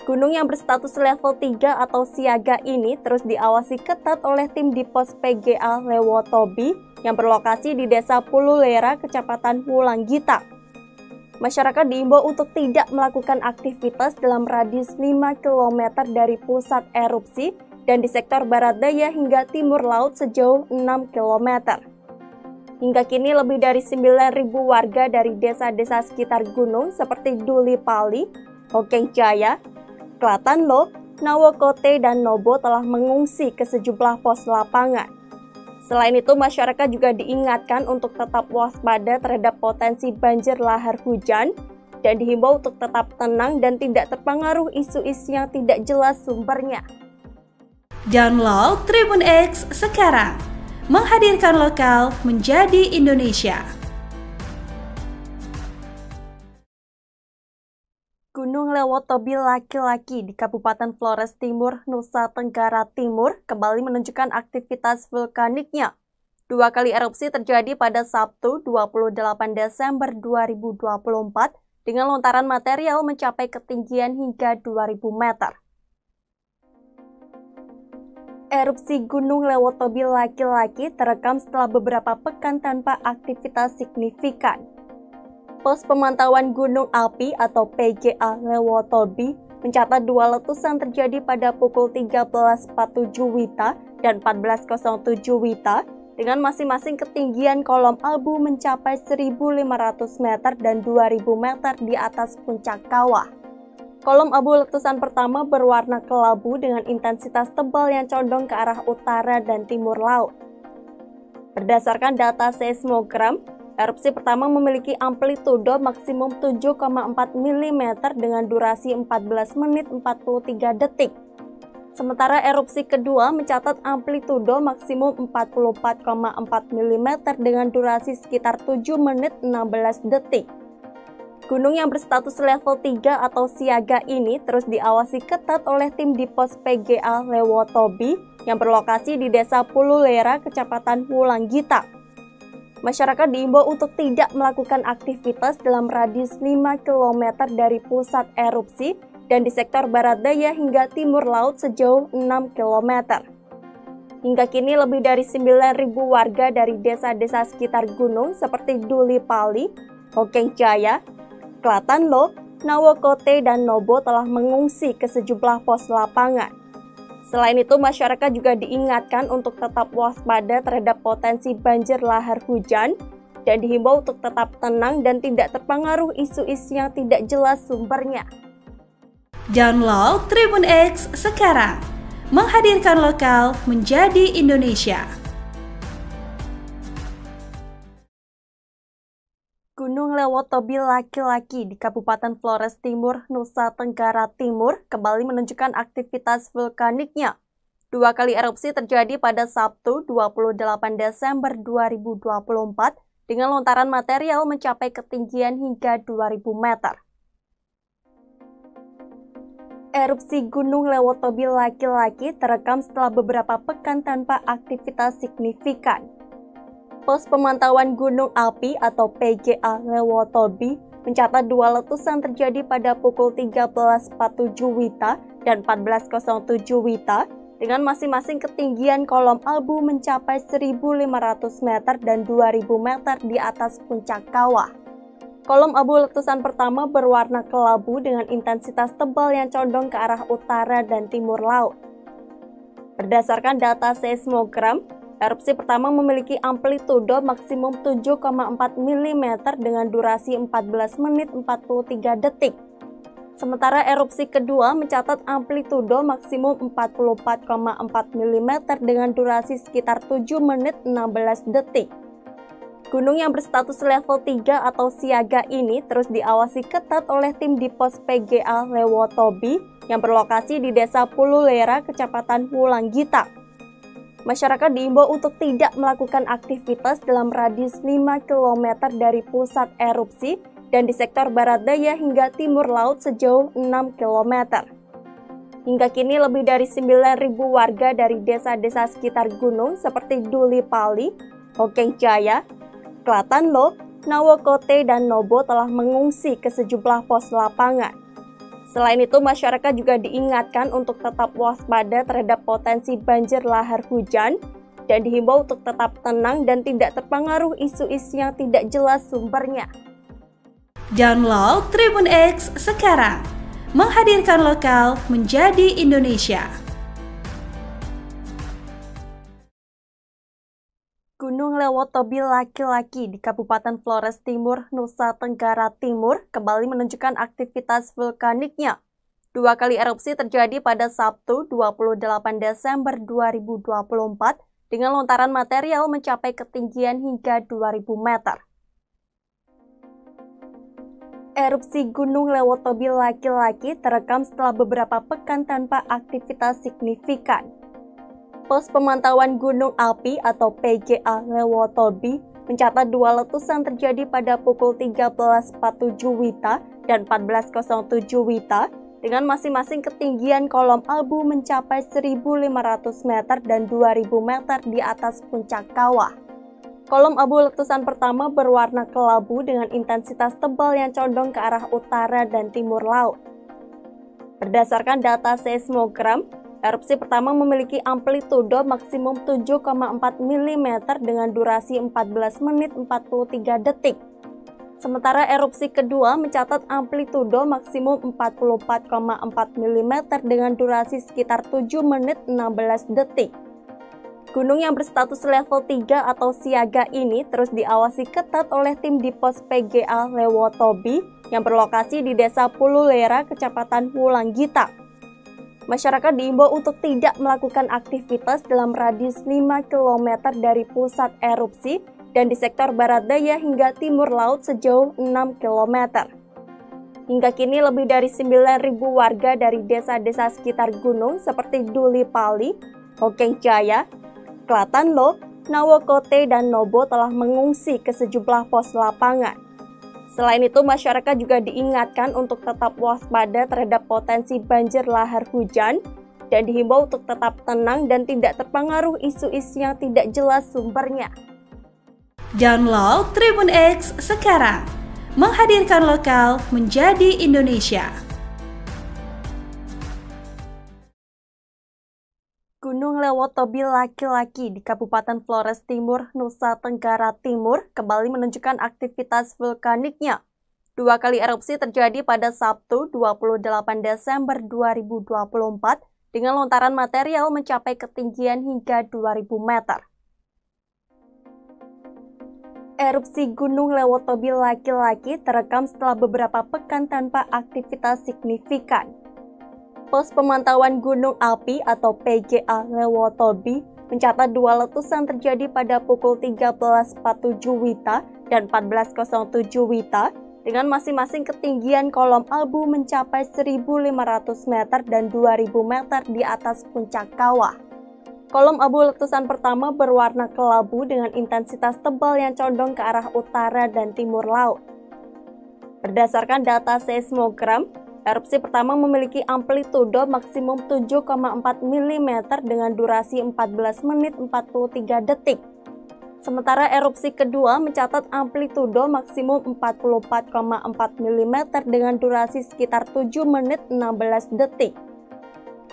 A: Gunung yang berstatus level 3 atau siaga ini terus diawasi ketat oleh tim di pos PGA Lewotobi yang berlokasi di Desa Pululera, Kecamatan Wulanggita. Masyarakat diimbau untuk tidak melakukan aktivitas dalam radius 5 km dari pusat erupsi dan di sektor barat daya hingga timur laut sejauh 6 km. Hingga kini lebih dari 9.000 warga dari desa-desa sekitar gunung seperti Duli Pali, Hokeng Jaya, Klatanlo, Nawokote, dan Nobo telah mengungsi ke sejumlah pos lapangan. Selain itu, masyarakat juga diingatkan untuk tetap waspada terhadap potensi banjir lahar hujan dan dihimbau untuk tetap tenang dan tidak terpengaruh isu-isu yang tidak jelas sumbernya.
B: Download Tribun X sekarang, menghadirkan lokal menjadi Indonesia.
A: Gunung Lewotobi laki-laki di Kabupaten Flores Timur, Nusa Tenggara Timur kembali menunjukkan aktivitas vulkaniknya. 2 kali erupsi terjadi pada Sabtu 28 Desember 2024 dengan lontaran material mencapai ketinggian hingga 2000 meter. Erupsi Gunung Lewotobi laki-laki terekam setelah beberapa pekan tanpa aktivitas signifikan. Pos Pemantauan Gunung Api atau PGA Lewotobi mencatat 2 letusan terjadi pada pukul 13.47 WITA dan 14.07 WITA dengan masing-masing ketinggian kolom abu mencapai 1.500 meter dan 2.000 meter di atas puncak kawah. Kolom abu letusan pertama berwarna kelabu dengan intensitas tebal yang condong ke arah utara dan timur laut. Berdasarkan data seismogram, erupsi pertama memiliki amplitudo maksimum 7,4 mm dengan durasi 14 menit 43 detik. Sementara erupsi kedua mencatat amplitudo maksimum 44,4 mm dengan durasi sekitar 7 menit 16 detik. Gunung yang berstatus level 3 atau siaga ini terus diawasi ketat oleh tim di pos PGA Lewotobi yang berlokasi di Desa Pululera, Kecamatan Wulanggita. Masyarakat diimbau untuk tidak melakukan aktivitas dalam radius 5 km dari pusat erupsi dan di sektor barat daya hingga timur laut sejauh 6 km. Hingga kini lebih dari 9.000 warga dari desa-desa sekitar gunung seperti Duli Pali, Hokeng Jaya, Klatanlo, Nawokote, dan Nobo telah mengungsi ke sejumlah pos lapangan. Selain itu, masyarakat juga diingatkan untuk tetap waspada terhadap potensi banjir lahar hujan dan dihimbau untuk tetap tenang dan tidak terpengaruh isu-isu yang tidak jelas sumbernya.
B: Download Tribun X sekarang, menghadirkan lokal menjadi Indonesia.
A: Gunung Lewotobi laki-laki di Kabupaten Flores Timur, Nusa Tenggara Timur kembali menunjukkan aktivitas vulkaniknya. 2 kali erupsi terjadi pada Sabtu 28 Desember 2024 dengan lontaran material mencapai ketinggian hingga 2000 meter. Erupsi Gunung Lewotobi laki-laki terekam setelah beberapa pekan tanpa aktivitas signifikan. Pos Pemantauan Gunung Api atau PGA Lewotobi mencatat dua letusan terjadi pada pukul 13.47 WITA dan 14.07 WITA dengan masing-masing ketinggian kolom abu mencapai 1.500 meter dan 2.000 meter di atas puncak kawah. Kolom abu letusan pertama berwarna kelabu dengan intensitas tebal yang condong ke arah utara dan timur laut. Berdasarkan data seismogram, erupsi pertama memiliki amplitudo maksimum 7,4 mm dengan durasi 14 menit 43 detik. Sementara erupsi kedua mencatat amplitudo maksimum 44,4 mm dengan durasi sekitar 7 menit 16 detik. Gunung yang berstatus level 3 atau siaga ini terus diawasi ketat oleh tim di pos PGA Lewotobi yang berlokasi di Desa Pululera, Kecamatan Wulanggita. Masyarakat diimbau untuk tidak melakukan aktivitas dalam radius 5 km dari pusat erupsi dan di sektor barat daya hingga timur laut sejauh 6 km. Hingga kini lebih dari 9.000 warga dari desa-desa sekitar gunung seperti Duli Pali, Hokeng Jaya, Klatanlo, Nawokote, dan Nobo telah mengungsi ke sejumlah pos lapangan. Selain itu, masyarakat juga diingatkan untuk tetap waspada terhadap potensi banjir lahar hujan dan dihimbau untuk tetap tenang dan tidak terpengaruh isu-isu yang tidak jelas sumbernya.
B: Download Tribun X sekarang, menghadirkan lokal menjadi Indonesia.
A: Gunung Lewotobi laki-laki di Kabupaten Flores Timur, Nusa Tenggara Timur kembali menunjukkan aktivitas vulkaniknya. Dua kali erupsi terjadi pada Sabtu 28 Desember 2024 dengan lontaran material mencapai ketinggian hingga 2.000 meter. Erupsi Gunung Lewotobi laki-laki terekam setelah beberapa pekan tanpa aktivitas signifikan. Pos Pemantauan Gunung Api atau PGA Lewotobi mencatat dua letusan terjadi pada pukul 13.47 WITA dan 14.07 WITA dengan masing-masing ketinggian kolom abu mencapai 1.500 meter dan 2.000 meter di atas puncak kawah. Kolom abu letusan pertama berwarna kelabu dengan intensitas tebal yang condong ke arah utara dan timur laut. Berdasarkan data seismogram, erupsi pertama memiliki amplitudo maksimum 7,4 mm dengan durasi 14 menit 43 detik. Sementara erupsi kedua mencatat amplitudo maksimum 44,4 mm dengan durasi sekitar 7 menit 16 detik. Gunung yang berstatus level 3 atau siaga ini terus diawasi ketat oleh tim di pos PGA Lewotobi yang berlokasi di Desa Pululera, Kecamatan Wulanggita. Masyarakat diimbau untuk tidak melakukan aktivitas dalam radius 5 km dari pusat erupsi dan di sektor barat daya hingga timur laut sejauh 6 km. Hingga kini lebih dari 9.000 warga dari desa-desa sekitar gunung seperti Duli Pali, Hokeng Jaya, Klatanlo, Nawokote, dan Nobo telah mengungsi ke sejumlah pos lapangan. Selain itu, masyarakat juga diingatkan untuk tetap waspada terhadap potensi banjir lahar hujan dan dihimbau untuk tetap tenang dan tidak terpengaruh isu-isu yang tidak jelas sumbernya.
B: Download Tribun X sekarang, menghadirkan lokal menjadi Indonesia.
A: Gunung Lewotobi laki-laki di Kabupaten Flores Timur, Nusa Tenggara Timur kembali menunjukkan aktivitas vulkaniknya. Dua kali erupsi terjadi pada Sabtu 28 Desember 2024 dengan lontaran material mencapai ketinggian hingga 2.000 meter. Erupsi Gunung Lewotobi laki-laki terekam setelah beberapa pekan tanpa aktivitas signifikan. Pos Pemantauan Gunung Api atau PGA Lewotobi mencatat dua letusan terjadi pada pukul 13.47 WITA dan 14.07 WITA dengan masing-masing ketinggian kolom abu mencapai 1.500 meter dan 2.000 meter di atas puncak kawah. Kolom abu letusan pertama berwarna kelabu dengan intensitas tebal yang condong ke arah utara dan timur laut. Berdasarkan data seismogram, erupsi pertama memiliki amplitudo maksimum 7,4 mm dengan durasi 14 menit 43 detik. Sementara erupsi kedua mencatat amplitudo maksimum 44,4 mm dengan durasi sekitar 7 menit 16 detik.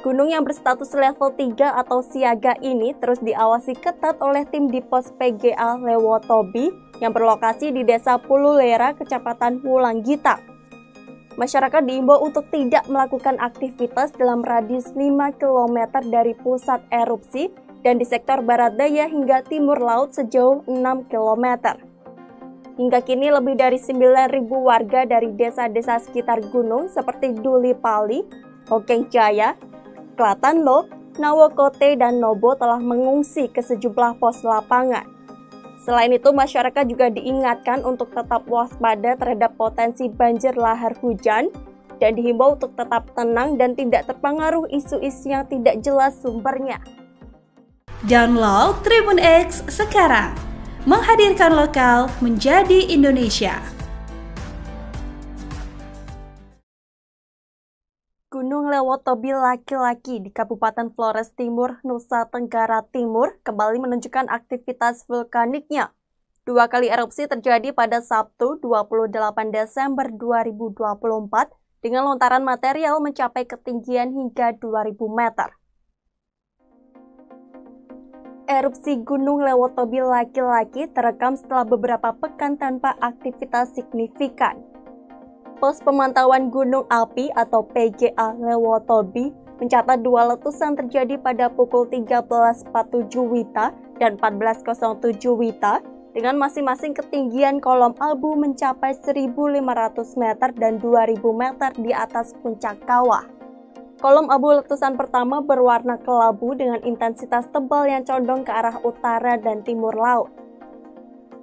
A: Gunung yang berstatus level 3 atau siaga ini terus diawasi ketat oleh tim di pos PGA Lewotobi yang berlokasi di Desa Pululera, Kecamatan Wulanggita. Masyarakat diimbau untuk tidak melakukan aktivitas dalam radius 5 km dari pusat erupsi dan di sektor barat daya hingga timur laut sejauh 6 km. Hingga kini lebih dari 9.000 warga dari desa-desa sekitar gunung seperti Duli Pali, Hokeng Jaya, Klatanlo, Nawokote, dan Nobo telah mengungsi ke sejumlah pos lapangan. Selain itu, masyarakat juga diingatkan untuk tetap waspada terhadap potensi banjir lahar hujan dan dihimbau untuk tetap tenang dan tidak terpengaruh isu-isu yang tidak jelas sumbernya.
B: Download Tribun X sekarang, menghadirkan lokal menjadi Indonesia.
A: Gunung Lewotobi laki-laki di Kabupaten Flores Timur, Nusa Tenggara Timur kembali menunjukkan aktivitas vulkaniknya. 2 kali erupsi terjadi pada Sabtu 28 Desember 2024 dengan lontaran material mencapai ketinggian hingga 2.000 meter. Erupsi Gunung Lewotobi laki-laki terekam setelah beberapa pekan tanpa aktivitas signifikan. Pos Pemantauan Gunung Api atau PGA Lewotobi mencatat 2 letusan terjadi pada pukul 13.47 WITA dan 14.07 WITA dengan masing-masing ketinggian kolom abu mencapai 1.500 meter dan 2.000 meter di atas puncak kawah. Kolom abu letusan pertama berwarna kelabu dengan intensitas tebal yang condong ke arah utara dan timur laut.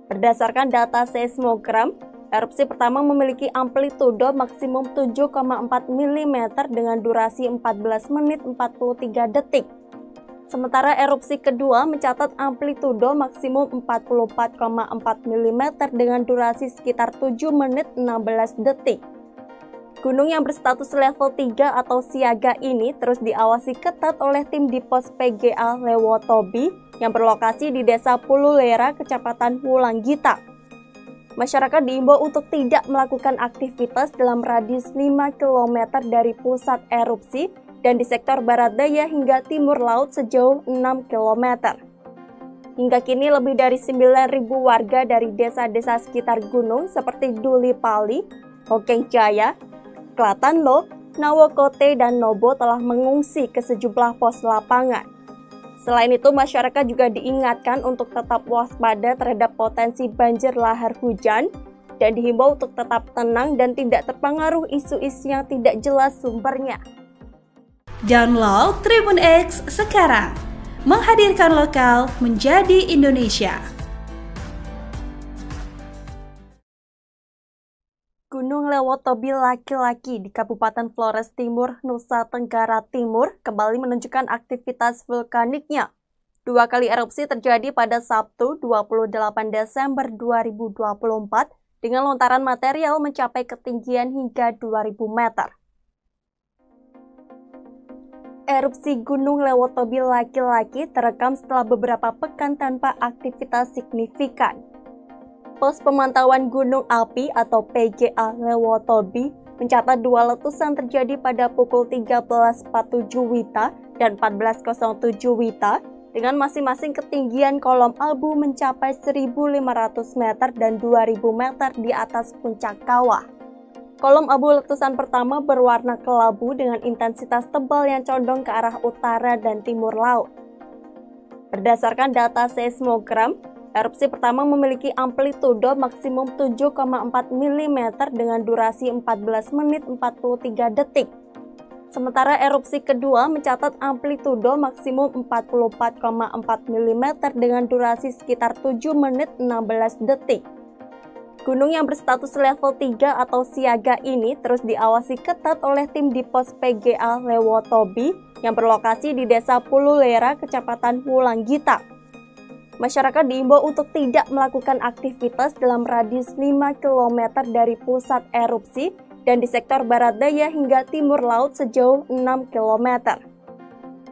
A: Berdasarkan data seismogram, erupsi pertama memiliki amplitudo maksimum 7,4 mm dengan durasi 14 menit 43 detik. Sementara erupsi kedua mencatat amplitudo maksimum 44,4 mm dengan durasi sekitar 7 menit 16 detik. Gunung yang berstatus level 3 atau siaga ini terus diawasi ketat oleh tim di pos PGA Lewotobi yang berlokasi di Desa Pululera, Kecamatan Wulanggita. Masyarakat diimbau untuk tidak melakukan aktivitas dalam radius 5 km dari pusat erupsi dan di sektor barat daya hingga timur laut sejauh 6 km. Hingga kini lebih dari 9.000 warga dari desa-desa sekitar gunung seperti Duli Pali, Hokeng Jaya, Klatanlo, Nawokote, dan Nobo telah mengungsi ke sejumlah pos lapangan. Selain itu, masyarakat juga diingatkan untuk tetap waspada terhadap potensi banjir lahar hujan dan dihimbau untuk tetap tenang dan tidak terpengaruh isu-isu yang tidak jelas sumbernya.
B: Download Tribun X sekarang, menghadirkan lokal menjadi Indonesia.
A: Gunung Lewotobi laki-laki di Kabupaten Flores Timur, Nusa Tenggara Timur kembali menunjukkan aktivitas vulkaniknya. 2 kali erupsi terjadi pada Sabtu 28 Desember 2024 dengan lontaran material mencapai ketinggian hingga 2.000 meter. Erupsi Gunung Lewotobi laki-laki terekam setelah beberapa pekan tanpa aktivitas signifikan. Pos Pemantauan Gunung Api atau PGA Lewotobi mencatat 2 letusan terjadi pada pukul 13.47 WITA dan 14.07 WITA dengan masing-masing ketinggian kolom abu mencapai 1.500 meter dan 2.000 meter di atas puncak kawah. Kolom abu letusan pertama berwarna kelabu dengan intensitas tebal yang condong ke arah utara dan timur laut. Berdasarkan data seismogram, erupsi pertama memiliki amplitudo maksimum 7,4 mm dengan durasi 14 menit 43 detik. Sementara erupsi kedua mencatat amplitudo maksimum 44,4 mm dengan durasi sekitar 7 menit 16 detik. Gunung yang berstatus level 3 atau siaga ini terus diawasi ketat oleh tim di pos PGA Lewotobi yang berlokasi di Desa Pululera, Kecamatan Wulanggita. Masyarakat diimbau untuk tidak melakukan aktivitas dalam radius 5 km dari pusat erupsi dan di sektor barat daya hingga timur laut sejauh 6 km.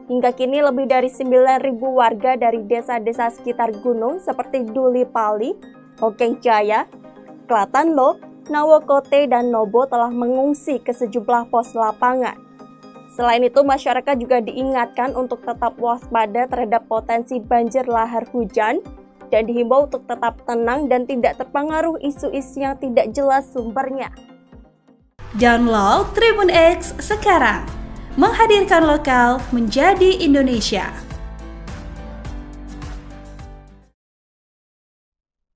A: Hingga kini lebih dari 9.000 warga dari desa-desa sekitar gunung seperti Duli Pali, Hokeng Jaya, Klatanlo, Nawokote, dan Nobo telah mengungsi ke sejumlah pos lapangan. Selain itu, masyarakat juga diingatkan untuk tetap waspada terhadap potensi banjir lahar hujan dan dihimbau untuk tetap tenang dan tidak terpengaruh isu-isu yang tidak jelas sumbernya.
B: Download Tribun X sekarang, menghadirkan lokal menjadi Indonesia.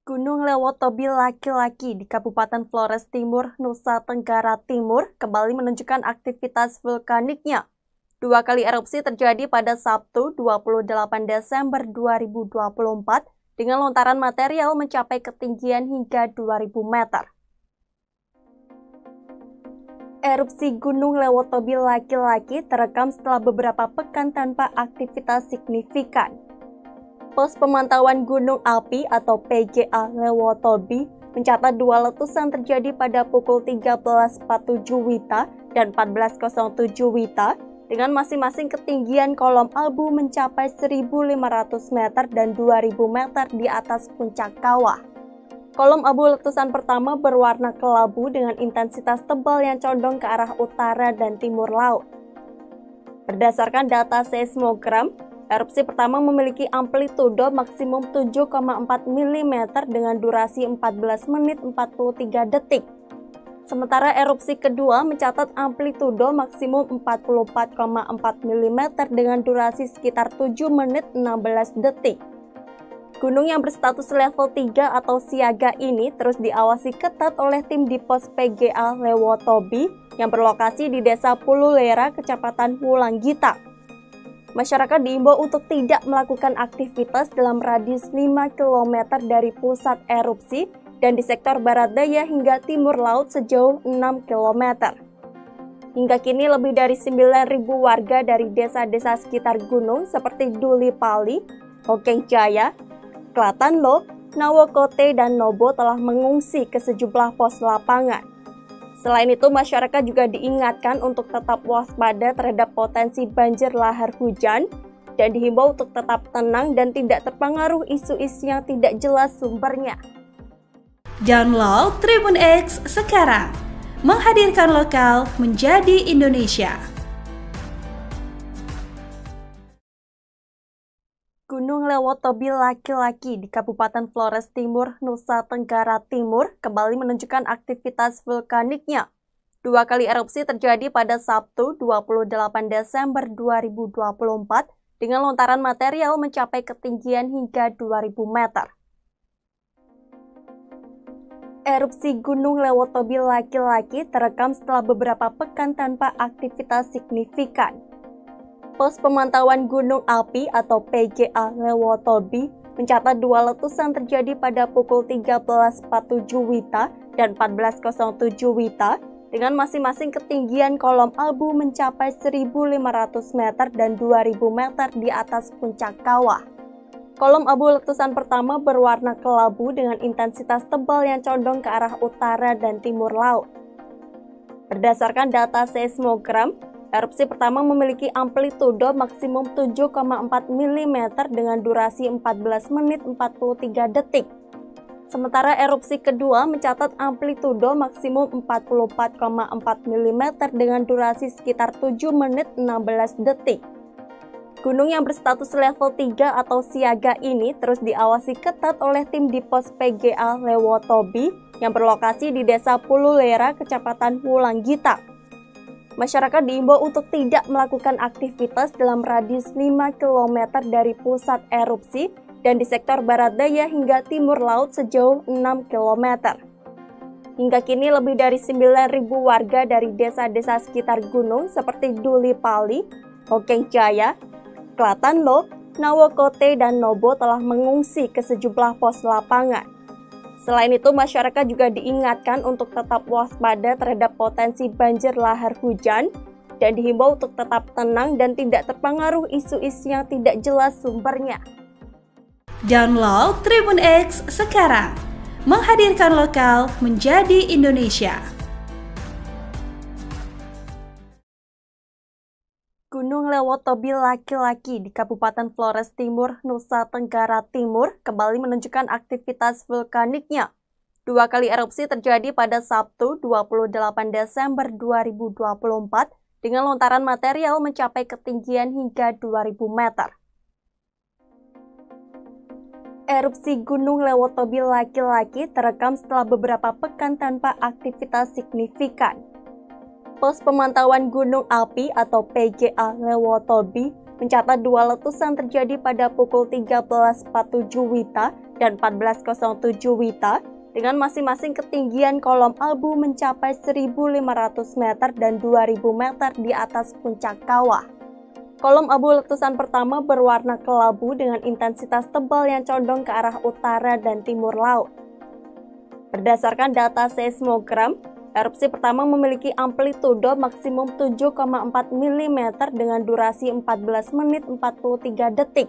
A: Gunung Lewotobi laki-laki di Kabupaten Flores Timur, Nusa Tenggara Timur kembali menunjukkan aktivitas vulkaniknya. 2 kali erupsi terjadi pada Sabtu 28 Desember 2024 dengan lontaran material mencapai ketinggian hingga 2.000 meter. Erupsi Gunung Lewotobi laki-laki terekam setelah beberapa pekan tanpa aktivitas signifikan. Pos pemantauan gunung api atau PGA Lewotobi mencatat 2 letusan terjadi pada pukul 13.47 WITA dan 14.07 WITA dengan masing-masing ketinggian kolom abu mencapai 1.500 meter dan 2.000 meter di atas puncak kawah. Kolom abu letusan pertama berwarna kelabu dengan intensitas tebal yang condong ke arah utara dan timur laut. Berdasarkan data seismogram, erupsi pertama memiliki amplitudo maksimum 7,4 mm dengan durasi 14 menit 43 detik. Sementara erupsi kedua mencatat amplitudo maksimum 44,4 mm dengan durasi sekitar 7 menit 16 detik. Gunung yang berstatus level 3 atau siaga ini terus diawasi ketat oleh tim di pos PGA Lewotobi yang berlokasi di Desa Pululera, Kecamatan Wulanggita. Masyarakat diimbau untuk tidak melakukan aktivitas dalam radius 5 km dari pusat erupsi dan di sektor barat daya hingga timur laut sejauh 6 km. Hingga kini lebih dari 9.000 warga dari desa-desa sekitar gunung seperti Duli Pali, Hokeng Jaya, Klatanlo, Nawokote, dan Nobo telah mengungsi ke sejumlah pos lapangan. Selain itu, masyarakat juga diingatkan untuk tetap waspada terhadap potensi banjir lahar hujan dan dihimbau untuk tetap tenang dan tidak terpengaruh isu-isu yang tidak jelas sumbernya.
B: Download Tribun X sekarang, menghadirkan lokal menjadi Indonesia.
A: Gunung Lewotobi laki-laki di Kabupaten Flores Timur, Nusa Tenggara Timur kembali menunjukkan aktivitas vulkaniknya. 2 kali erupsi terjadi pada Sabtu 28 Desember 2024 dengan lontaran material mencapai ketinggian hingga 2.000 meter. Erupsi Gunung Lewotobi laki-laki terekam setelah beberapa pekan tanpa aktivitas signifikan. Pos pemantauan gunung api atau PGA Lewotobi mencatat 2 letusan terjadi pada pukul 13.47 WITA dan 14.07 WITA dengan masing-masing ketinggian kolom abu mencapai 1.500 meter dan 2.000 meter di atas puncak kawah. Kolom abu letusan pertama berwarna kelabu dengan intensitas tebal yang condong ke arah utara dan timur laut. Berdasarkan data seismogram, erupsi pertama memiliki amplitudo maksimum 7,4 mm dengan durasi 14 menit 43 detik. Sementara erupsi kedua mencatat amplitudo maksimum 44,4 mm dengan durasi sekitar 7 menit 16 detik. Gunung yang berstatus level 3 atau siaga ini terus diawasi ketat oleh tim di pos PGA Lewotobi yang berlokasi di Desa Pululera, Kecamatan Wulanggita. Masyarakat diimbau untuk tidak melakukan aktivitas dalam radius 5 km dari pusat erupsi dan di sektor barat daya hingga timur laut sejauh 6 km. Hingga kini lebih dari 9.000 warga dari desa-desa sekitar gunung seperti Duli Pali, Hokeng Jaya, Klatanlo, Nawokote, dan Nobo telah mengungsi ke sejumlah pos lapangan. Selain itu, masyarakat juga diingatkan untuk tetap waspada terhadap potensi banjir lahar hujan dan dihimbau untuk tetap tenang dan tidak terpengaruh isu-isu yang tidak jelas sumbernya.
B: Download Tribun X sekarang, menghadirkan lokal menjadi Indonesia.
A: Gunung Lewotobi laki-laki di Kabupaten Flores Timur, Nusa Tenggara Timur kembali menunjukkan aktivitas vulkaniknya. 2 kali erupsi terjadi pada Sabtu 28 Desember 2024 dengan lontaran material mencapai ketinggian hingga 2000 meter. Erupsi Gunung Lewotobi laki-laki terekam setelah beberapa pekan tanpa aktivitas signifikan. Pos Pemantauan Gunung Api atau PGA Lewotobi mencatat 2 letusan terjadi pada pukul 13.47 WITA dan 14.07 WITA dengan masing-masing ketinggian kolom abu mencapai 1.500 meter dan 2.000 meter di atas puncak kawah. Kolom abu letusan pertama berwarna kelabu dengan intensitas tebal yang condong ke arah utara dan timur laut. Berdasarkan data seismogram, erupsi pertama memiliki amplitudo maksimum 7,4 mm dengan durasi 14 menit 43 detik.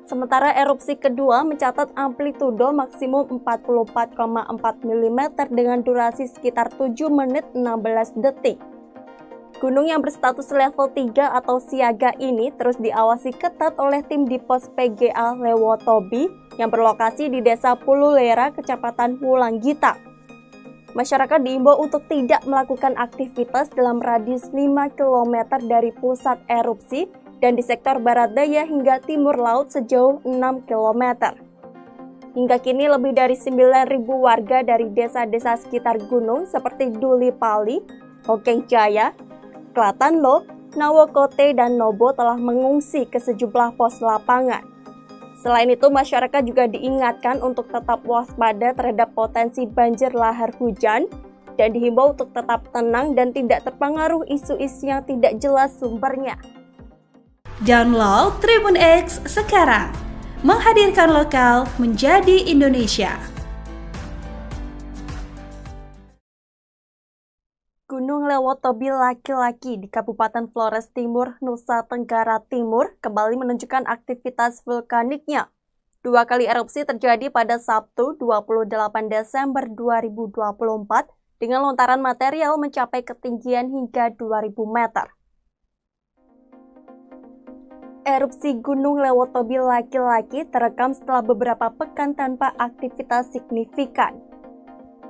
A: Sementara erupsi kedua mencatat amplitudo maksimum 44,4 mm dengan durasi sekitar 7 menit 16 detik. Gunung yang berstatus level 3 atau siaga ini terus diawasi ketat oleh tim di pos PGA Lewotobi yang berlokasi di Desa Pululera, Kecamatan Wulanggita. Masyarakat diimbau untuk tidak melakukan aktivitas dalam radius 5 km dari pusat erupsi dan di sektor barat daya hingga timur laut sejauh 6 km. Hingga kini lebih dari 9.000 warga dari desa-desa sekitar gunung seperti Duli Pali, Hokeng Jaya, Klatanlo, Nawokote, dan Nobo telah mengungsi ke sejumlah pos lapangan. Selain itu, masyarakat juga diingatkan untuk tetap waspada terhadap potensi banjir lahar hujan dan dihimbau untuk tetap tenang dan tidak terpengaruh isu-isu yang tidak jelas sumbernya.
B: Download Tribun X sekarang, menghadirkan lokal menjadi Indonesia.
A: Gunung Lewotobi laki-laki di Kabupaten Flores Timur, Nusa Tenggara Timur kembali menunjukkan aktivitas vulkaniknya. 2 kali erupsi terjadi pada Sabtu 28 Desember 2024 dengan lontaran material mencapai ketinggian hingga 2000 meter. Erupsi Gunung Lewotobi laki-laki terekam setelah beberapa pekan tanpa aktivitas signifikan.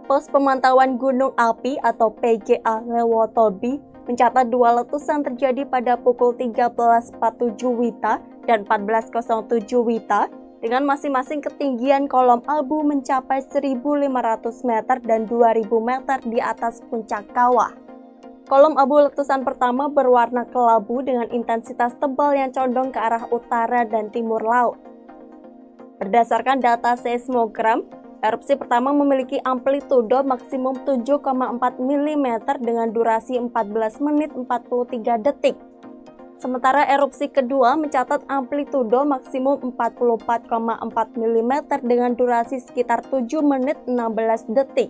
A: Pos Pemantauan Gunung Api atau PGA Lewotobi mencatat 2 letusan terjadi pada pukul 13.47 WITA dan 14.07 WITA dengan masing-masing ketinggian kolom abu mencapai 1.500 meter dan 2.000 meter di atas puncak kawah. Kolom abu letusan pertama berwarna kelabu dengan intensitas tebal yang condong ke arah utara dan timur laut. Berdasarkan data seismogram, erupsi pertama memiliki amplitudo maksimum 7,4 mm dengan durasi 14 menit 43 detik. Sementara erupsi kedua mencatat amplitudo maksimum 44,4 mm dengan durasi sekitar 7 menit 16 detik.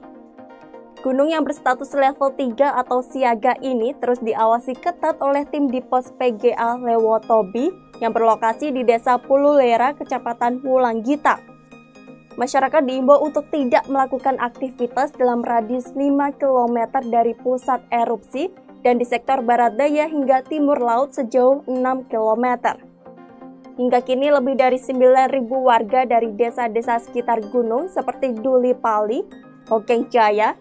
A: Gunung yang berstatus level 3 atau siaga ini terus diawasi ketat oleh tim di pos PGA Lewotobi yang berlokasi di Desa Pululera, Kecamatan Wulanggita. Masyarakat diimbau untuk tidak melakukan aktivitas dalam radius 5 km dari pusat erupsi dan di sektor barat daya hingga timur laut sejauh 6 km. Hingga kini lebih dari 9.000 warga dari desa-desa sekitar gunung seperti Duli Pali, Hokeng Jaya,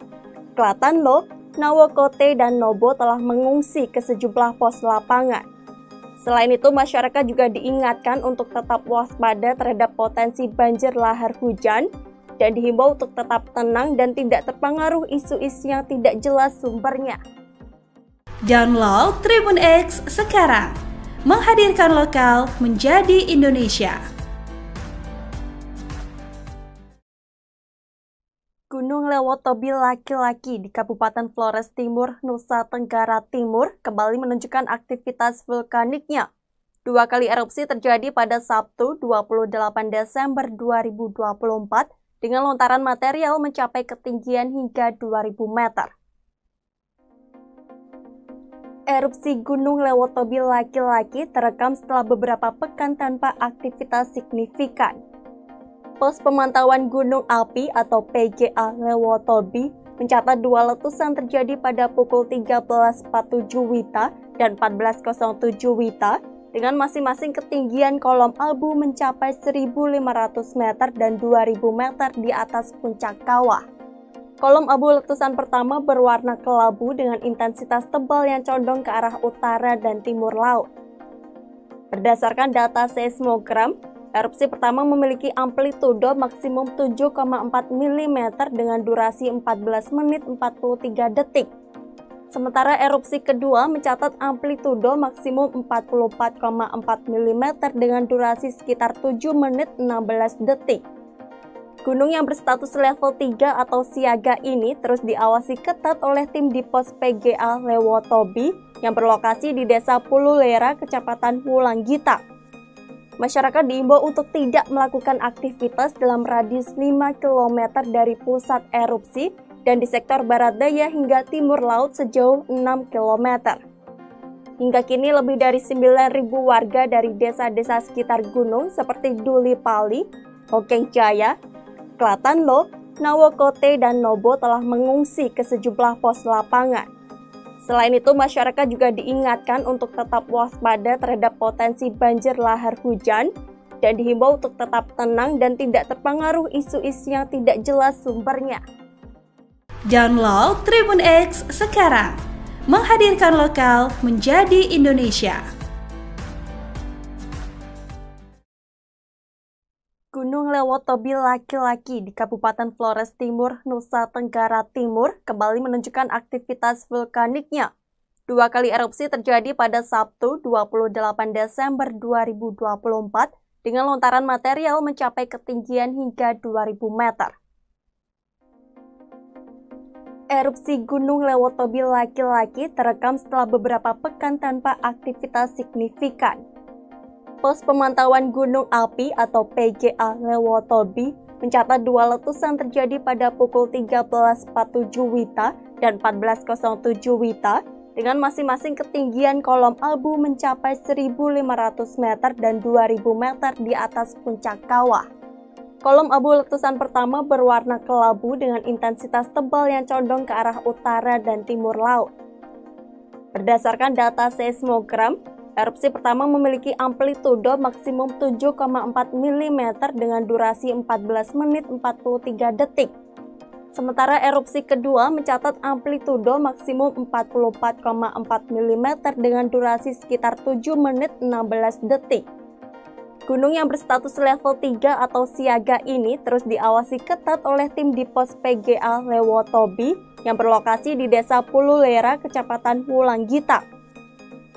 A: Klatanlo, Nawokote, dan Nobo telah mengungsi ke sejumlah pos lapangan. Selain itu, masyarakat juga diingatkan untuk tetap waspada terhadap potensi banjir lahar hujan dan dihimbau untuk tetap tenang dan tidak terpengaruh isu-isu yang tidak jelas sumbernya.
B: Download Tribun X sekarang, menghadirkan lokal menjadi Indonesia.
A: Gunung Lewotobi laki-laki di Kabupaten Flores Timur, Nusa Tenggara Timur kembali menunjukkan aktivitas vulkaniknya. 2 kali erupsi terjadi pada Sabtu 28 Desember 2024 dengan lontaran material mencapai ketinggian hingga 2000 meter. Erupsi Gunung Lewotobi laki-laki terekam setelah beberapa pekan tanpa aktivitas signifikan. Pos Pemantauan Gunung Api atau PGA Lewotobi mencatat 2 letusan terjadi pada pukul 13.47 WITA dan 1407 Wita dengan masing-masing ketinggian kolom abu mencapai 1.500 meter dan 2.000 meter di atas puncak kawah. Kolom abu letusan pertama berwarna kelabu dengan intensitas tebal yang condong ke arah utara dan timur laut. Berdasarkan data seismogram, erupsi pertama memiliki amplitudo maksimum 7,4 mm dengan durasi 14 menit 43 detik. Sementara erupsi kedua mencatat amplitudo maksimum 44,4 mm dengan durasi sekitar 7 menit 16 detik. Gunung yang berstatus level 3 atau siaga ini terus diawasi ketat oleh tim di pos PGA Lewotobi yang berlokasi di Desa Pululera, Kecamatan Wulanggita. Masyarakat diimbau untuk tidak melakukan aktivitas dalam radius 5 km dari pusat erupsi dan di sektor barat daya hingga timur laut sejauh 6 km. Hingga kini lebih dari 9.000 warga dari desa-desa sekitar gunung seperti Duli Pali, Hokeng Jaya, Klatanlo, Nawokote, dan Nobo telah mengungsi ke sejumlah pos lapangan. Selain itu, masyarakat juga diingatkan untuk tetap waspada terhadap potensi banjir lahar hujan dan dihimbau untuk tetap tenang dan tidak terpengaruh isu-isu yang tidak jelas sumbernya.
B: Download Tribun X sekarang, menghadirkan lokal menjadi Indonesia.
A: Gunung Lewotobi laki-laki di Kabupaten Flores Timur, Nusa Tenggara Timur kembali menunjukkan aktivitas vulkaniknya. 2 kali erupsi terjadi pada Sabtu 28 Desember 2024 dengan lontaran material mencapai ketinggian hingga 2.000 meter. Erupsi Gunung Lewotobi laki-laki terekam setelah beberapa pekan tanpa aktivitas signifikan. Pos Pemantauan Gunung Api atau PGA Lewotobi mencatat 2 letusan terjadi pada pukul 13.47 Wita dan 14.07 Wita dengan masing-masing ketinggian kolom abu mencapai 1.500 meter dan 2.000 meter di atas puncak kawah. Kolom abu letusan pertama berwarna kelabu dengan intensitas tebal yang condong ke arah utara dan timur laut. Berdasarkan data seismogram, erupsi pertama memiliki amplitudo maksimum 7,4 mm dengan durasi 14 menit 43 detik. Sementara erupsi kedua mencatat amplitudo maksimum 44,4 mm dengan durasi sekitar 7 menit 16 detik. Gunung yang berstatus level 3 atau siaga ini terus diawasi ketat oleh tim di pos PGA Lewotobi yang berlokasi di Desa Pululera, Kecamatan Wulanggita.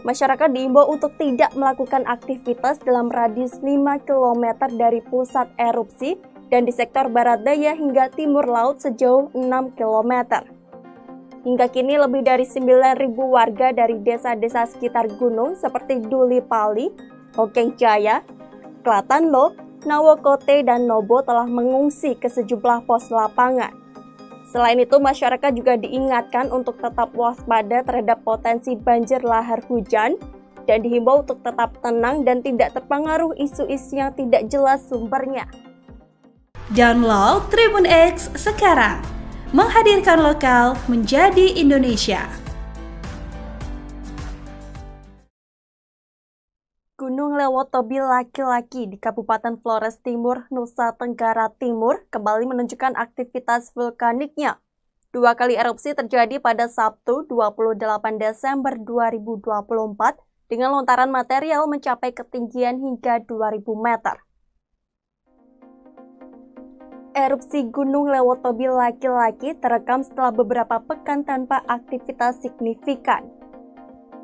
A: Masyarakat diimbau untuk tidak melakukan aktivitas dalam radius 5 km dari pusat erupsi dan di sektor barat daya hingga timur laut sejauh 6 km. Hingga kini lebih dari 9.000 warga dari desa-desa sekitar gunung seperti Duli Pali, Hokeng Jaya, Klatanlo, Nawokote, dan Nobo telah mengungsi ke sejumlah pos lapangan. Selain itu, masyarakat juga diingatkan untuk tetap waspada terhadap potensi banjir lahar hujan dan dihimbau untuk tetap tenang dan tidak terpengaruh isu-isu yang tidak jelas sumbernya.
B: Download Tribun X sekarang, menghadirkan lokal menjadi Indonesia.
A: Gunung Lewotobi laki-laki di Kabupaten Flores Timur, Nusa Tenggara Timur kembali menunjukkan aktivitas vulkaniknya. 2 kali erupsi terjadi pada Sabtu 28 Desember 2024 dengan lontaran material mencapai ketinggian hingga 2.000 meter. Erupsi Gunung Lewotobi laki-laki terekam setelah beberapa pekan tanpa aktivitas signifikan.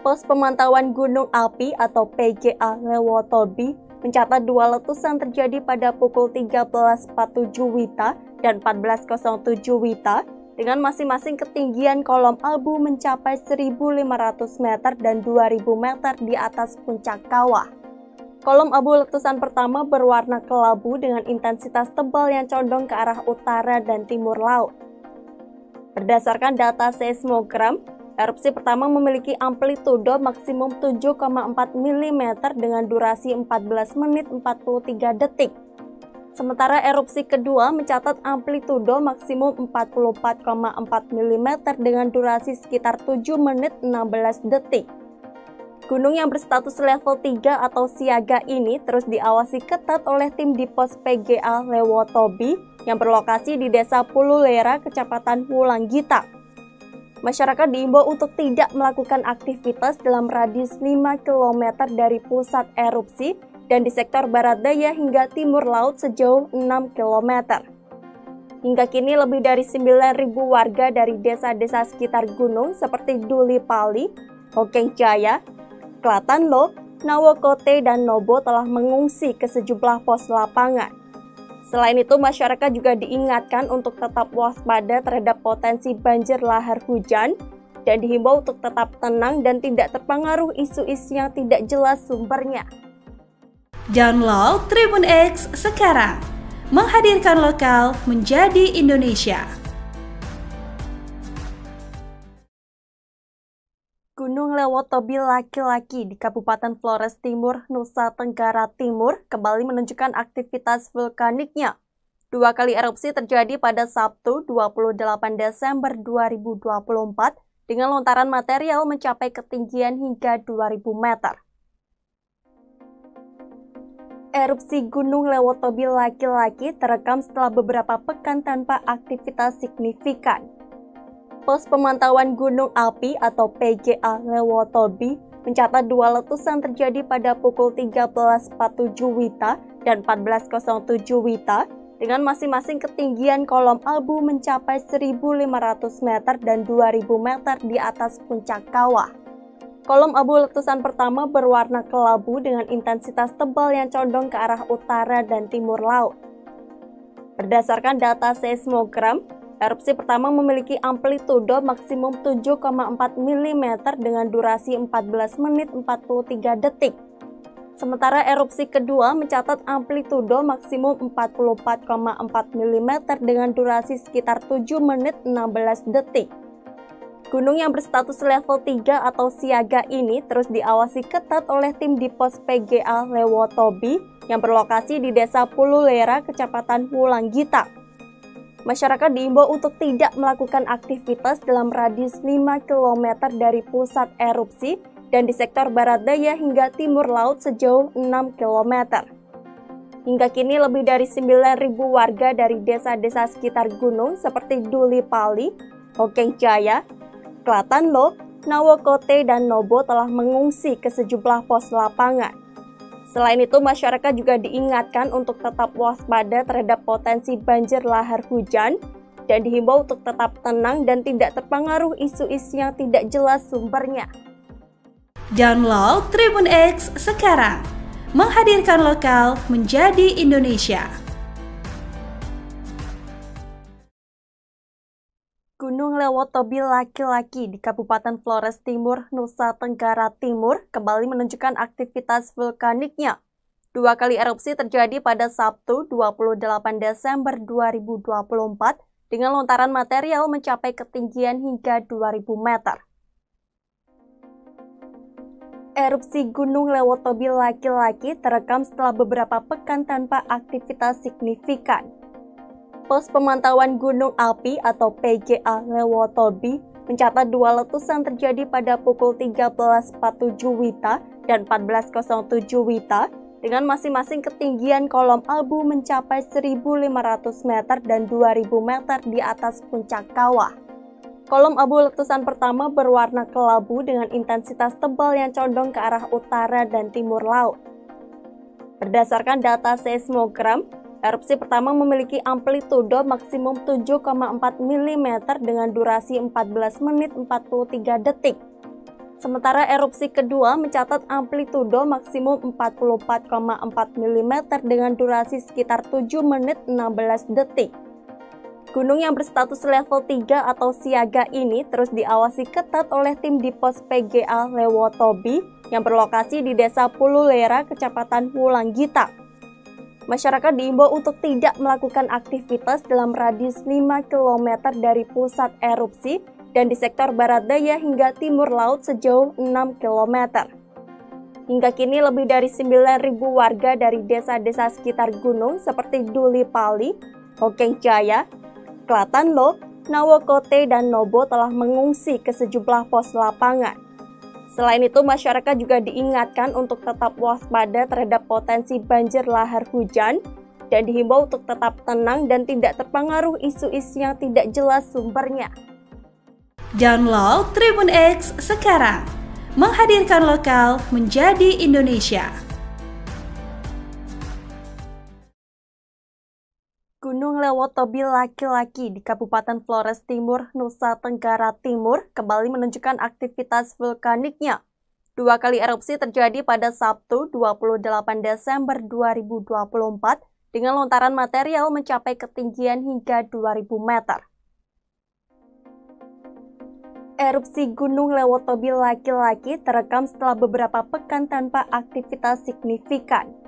A: Pos Pemantauan Gunung Api atau PGA Lewotobi mencatat 2 letusan terjadi pada pukul 13.47 Wita dan 14.07 Wita dengan masing-masing ketinggian kolom abu mencapai 1.500 meter dan 2.000 meter di atas puncak kawah. Kolom abu letusan pertama berwarna kelabu dengan intensitas tebal yang condong ke arah utara dan timur laut. Berdasarkan data seismogram, erupsi pertama memiliki amplitudo maksimum 7,4 mm dengan durasi 14 menit 43 detik. Sementara erupsi kedua mencatat amplitudo maksimum 44,4 mm dengan durasi sekitar 7 menit 16 detik. Gunung yang berstatus level 3 atau siaga ini terus diawasi ketat oleh tim di pos PGA Lewotobi yang berlokasi di Desa Pululera, Kecamatan Wulanggita. Masyarakat diimbau untuk tidak melakukan aktivitas dalam radius 5 km dari pusat erupsi dan di sektor barat daya hingga timur laut sejauh 6 km. Hingga kini lebih dari 9.000 warga dari desa-desa sekitar gunung seperti Duli Pali, Hokeng Jaya, Klatanlo, Nawokote, dan Nobo telah mengungsi ke sejumlah pos lapangan. Selain itu, masyarakat juga diingatkan untuk tetap waspada terhadap potensi banjir lahar hujan dan dihimbau untuk tetap tenang dan tidak terpengaruh isu-isu yang tidak jelas sumbernya.
B: Download Tribun X sekarang, menghadirkan lokal menjadi Indonesia.
A: Gunung Lewotobi laki-laki di Kabupaten Flores Timur, Nusa Tenggara Timur kembali menunjukkan aktivitas vulkaniknya. 2 kali erupsi terjadi pada Sabtu 28 Desember 2024 dengan lontaran material mencapai ketinggian hingga 2.000 meter. Erupsi Gunung Lewotobi laki-laki terekam setelah beberapa pekan tanpa aktivitas signifikan. Pos pemantauan gunung api atau PGA Lewotobi mencatat 2 letusan terjadi pada pukul 13.47 WITA dan 14.07 WITA dengan masing-masing ketinggian kolom abu mencapai 1.500 meter dan 2.000 meter di atas puncak kawah. Kolom abu letusan pertama berwarna kelabu dengan intensitas tebal yang condong ke arah utara dan timur laut. Berdasarkan data seismogram, erupsi pertama memiliki amplitudo maksimum 7,4 mm dengan durasi 14 menit 43 detik. Sementara erupsi kedua mencatat amplitudo maksimum 44,4 mm dengan durasi sekitar 7 menit 16 detik. Gunung yang berstatus level 3 atau siaga ini terus diawasi ketat oleh tim di pos PGA Lewotobi yang berlokasi di Desa Pululera, Kecamatan Wulanggita. Masyarakat diimbau untuk tidak melakukan aktivitas dalam radius 5 km dari pusat erupsi dan di sektor barat daya hingga timur laut sejauh 6 km. Hingga kini lebih dari 9.000 warga dari desa-desa sekitar gunung seperti Duli Pali, Hokeng Jaya, Klatanlo, Nawokote, dan Nobo telah mengungsi ke sejumlah pos lapangan. Selain itu, masyarakat juga diingatkan untuk tetap waspada terhadap potensi banjir lahar hujan dan dihimbau untuk tetap tenang dan tidak terpengaruh isu-isu yang tidak jelas sumbernya.
B: Download Tribun X sekarang, menghadirkan lokal menjadi Indonesia.
A: Gunung Lewotobi laki-laki di Kabupaten Flores Timur, Nusa Tenggara Timur kembali menunjukkan aktivitas vulkaniknya. 2 kali erupsi terjadi pada Sabtu 28 Desember 2024 dengan lontaran material mencapai ketinggian hingga 2.000 meter. Erupsi Gunung Lewotobi laki-laki terekam setelah beberapa pekan tanpa aktivitas signifikan. Pos pemantauan gunung api atau PGA Lewotobi mencatat 2 letusan terjadi pada pukul 13.47 WITA dan 14.07 WITA dengan masing-masing ketinggian kolom abu mencapai 1.500 meter dan 2.000 meter di atas puncak kawah. Kolom abu letusan pertama berwarna kelabu dengan intensitas tebal yang condong ke arah utara dan timur laut. Berdasarkan data seismogram, erupsi pertama memiliki amplitudo maksimum 7,4 mm dengan durasi 14 menit 43 detik. Sementara erupsi kedua mencatat amplitudo maksimum 44,4 mm dengan durasi sekitar 7 menit 16 detik. Gunung yang berstatus level 3 atau siaga ini terus diawasi ketat oleh tim di pos PGA Lewotobi yang berlokasi di Desa Pululera, Kecamatan Wulanggita. Masyarakat diimbau untuk tidak melakukan aktivitas dalam radius 5 km dari pusat erupsi dan di sektor barat daya hingga timur laut sejauh 6 km. Hingga kini lebih dari 9.000 warga dari desa-desa sekitar gunung seperti Duli Pali, Hokeng Jaya, Klatanlo, Nawokote, dan Nobo telah mengungsi ke sejumlah pos lapangan. Selain itu, masyarakat juga diingatkan untuk tetap waspada terhadap potensi banjir lahar hujan dan dihimbau untuk tetap tenang dan tidak terpengaruh isu-isu yang tidak jelas sumbernya.
B: Download Tribun X sekarang, menghadirkan lokal menjadi Indonesia.
A: Gunung Lewotobi laki-laki di Kabupaten Flores Timur, Nusa Tenggara Timur kembali menunjukkan aktivitas vulkaniknya. 2 kali erupsi terjadi pada Sabtu 28 Desember 2024 dengan lontaran material mencapai ketinggian hingga 2000 meter. Erupsi Gunung Lewotobi laki-laki terekam setelah beberapa pekan tanpa aktivitas signifikan.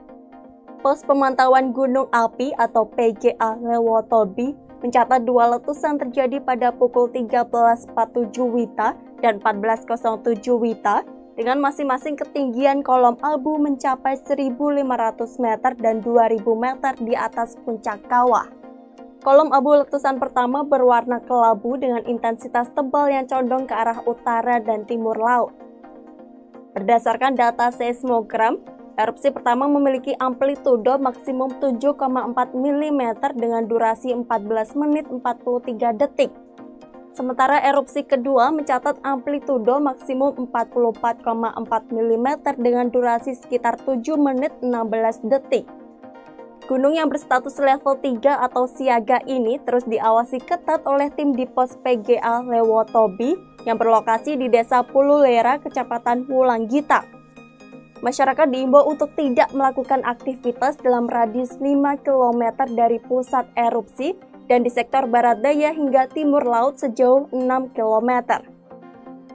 A: Pos Pemantauan Gunung Api atau PGA Lewotobi mencatat 2 letusan terjadi pada pukul 13.47 WITA dan 14.07 WITA dengan masing-masing ketinggian kolom abu mencapai 1.500 meter dan 2.000 meter di atas puncak kawah. Kolom abu letusan pertama berwarna kelabu dengan intensitas tebal yang condong ke arah utara dan timur laut. Berdasarkan data seismogram, erupsi pertama memiliki amplitudo maksimum 7,4 mm dengan durasi 14 menit 43 detik. Sementara erupsi kedua mencatat amplitudo maksimum 44,4 mm dengan durasi sekitar 7 menit 16 detik. Gunung yang berstatus level 3 atau siaga ini terus diawasi ketat oleh tim di pos PGA Lewotobi yang berlokasi di Desa Pululera, Kecamatan Wulanggita. Masyarakat diimbau untuk tidak melakukan aktivitas dalam radius 5 km dari pusat erupsi dan di sektor barat daya hingga timur laut sejauh 6 km.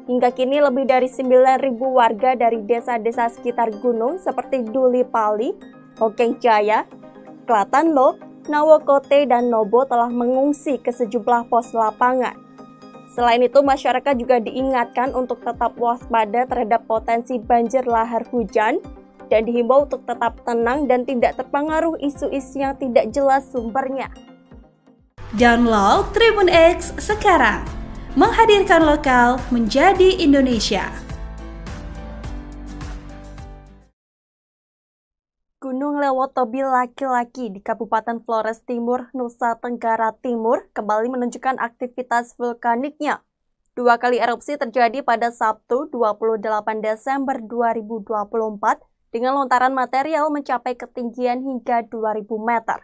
A: Hingga kini lebih dari 9.000 warga dari desa-desa sekitar gunung seperti Duli Pali, Hokeng Jaya, Klatanlo, Nawokote, dan Nobo telah mengungsi ke sejumlah pos lapangan. Selain itu, masyarakat juga diingatkan untuk tetap waspada terhadap potensi banjir lahar hujan dan dihimbau untuk tetap tenang dan tidak terpengaruh isu-isu yang tidak jelas sumbernya.
B: Download Tribun X sekarang, menghadirkan lokal menjadi Indonesia.
A: Gunung Lewotobi laki-laki di Kabupaten Flores Timur, Nusa Tenggara Timur kembali menunjukkan aktivitas vulkaniknya. 2 kali erupsi terjadi pada Sabtu 28 Desember 2024 dengan lontaran material mencapai ketinggian hingga 2000 meter.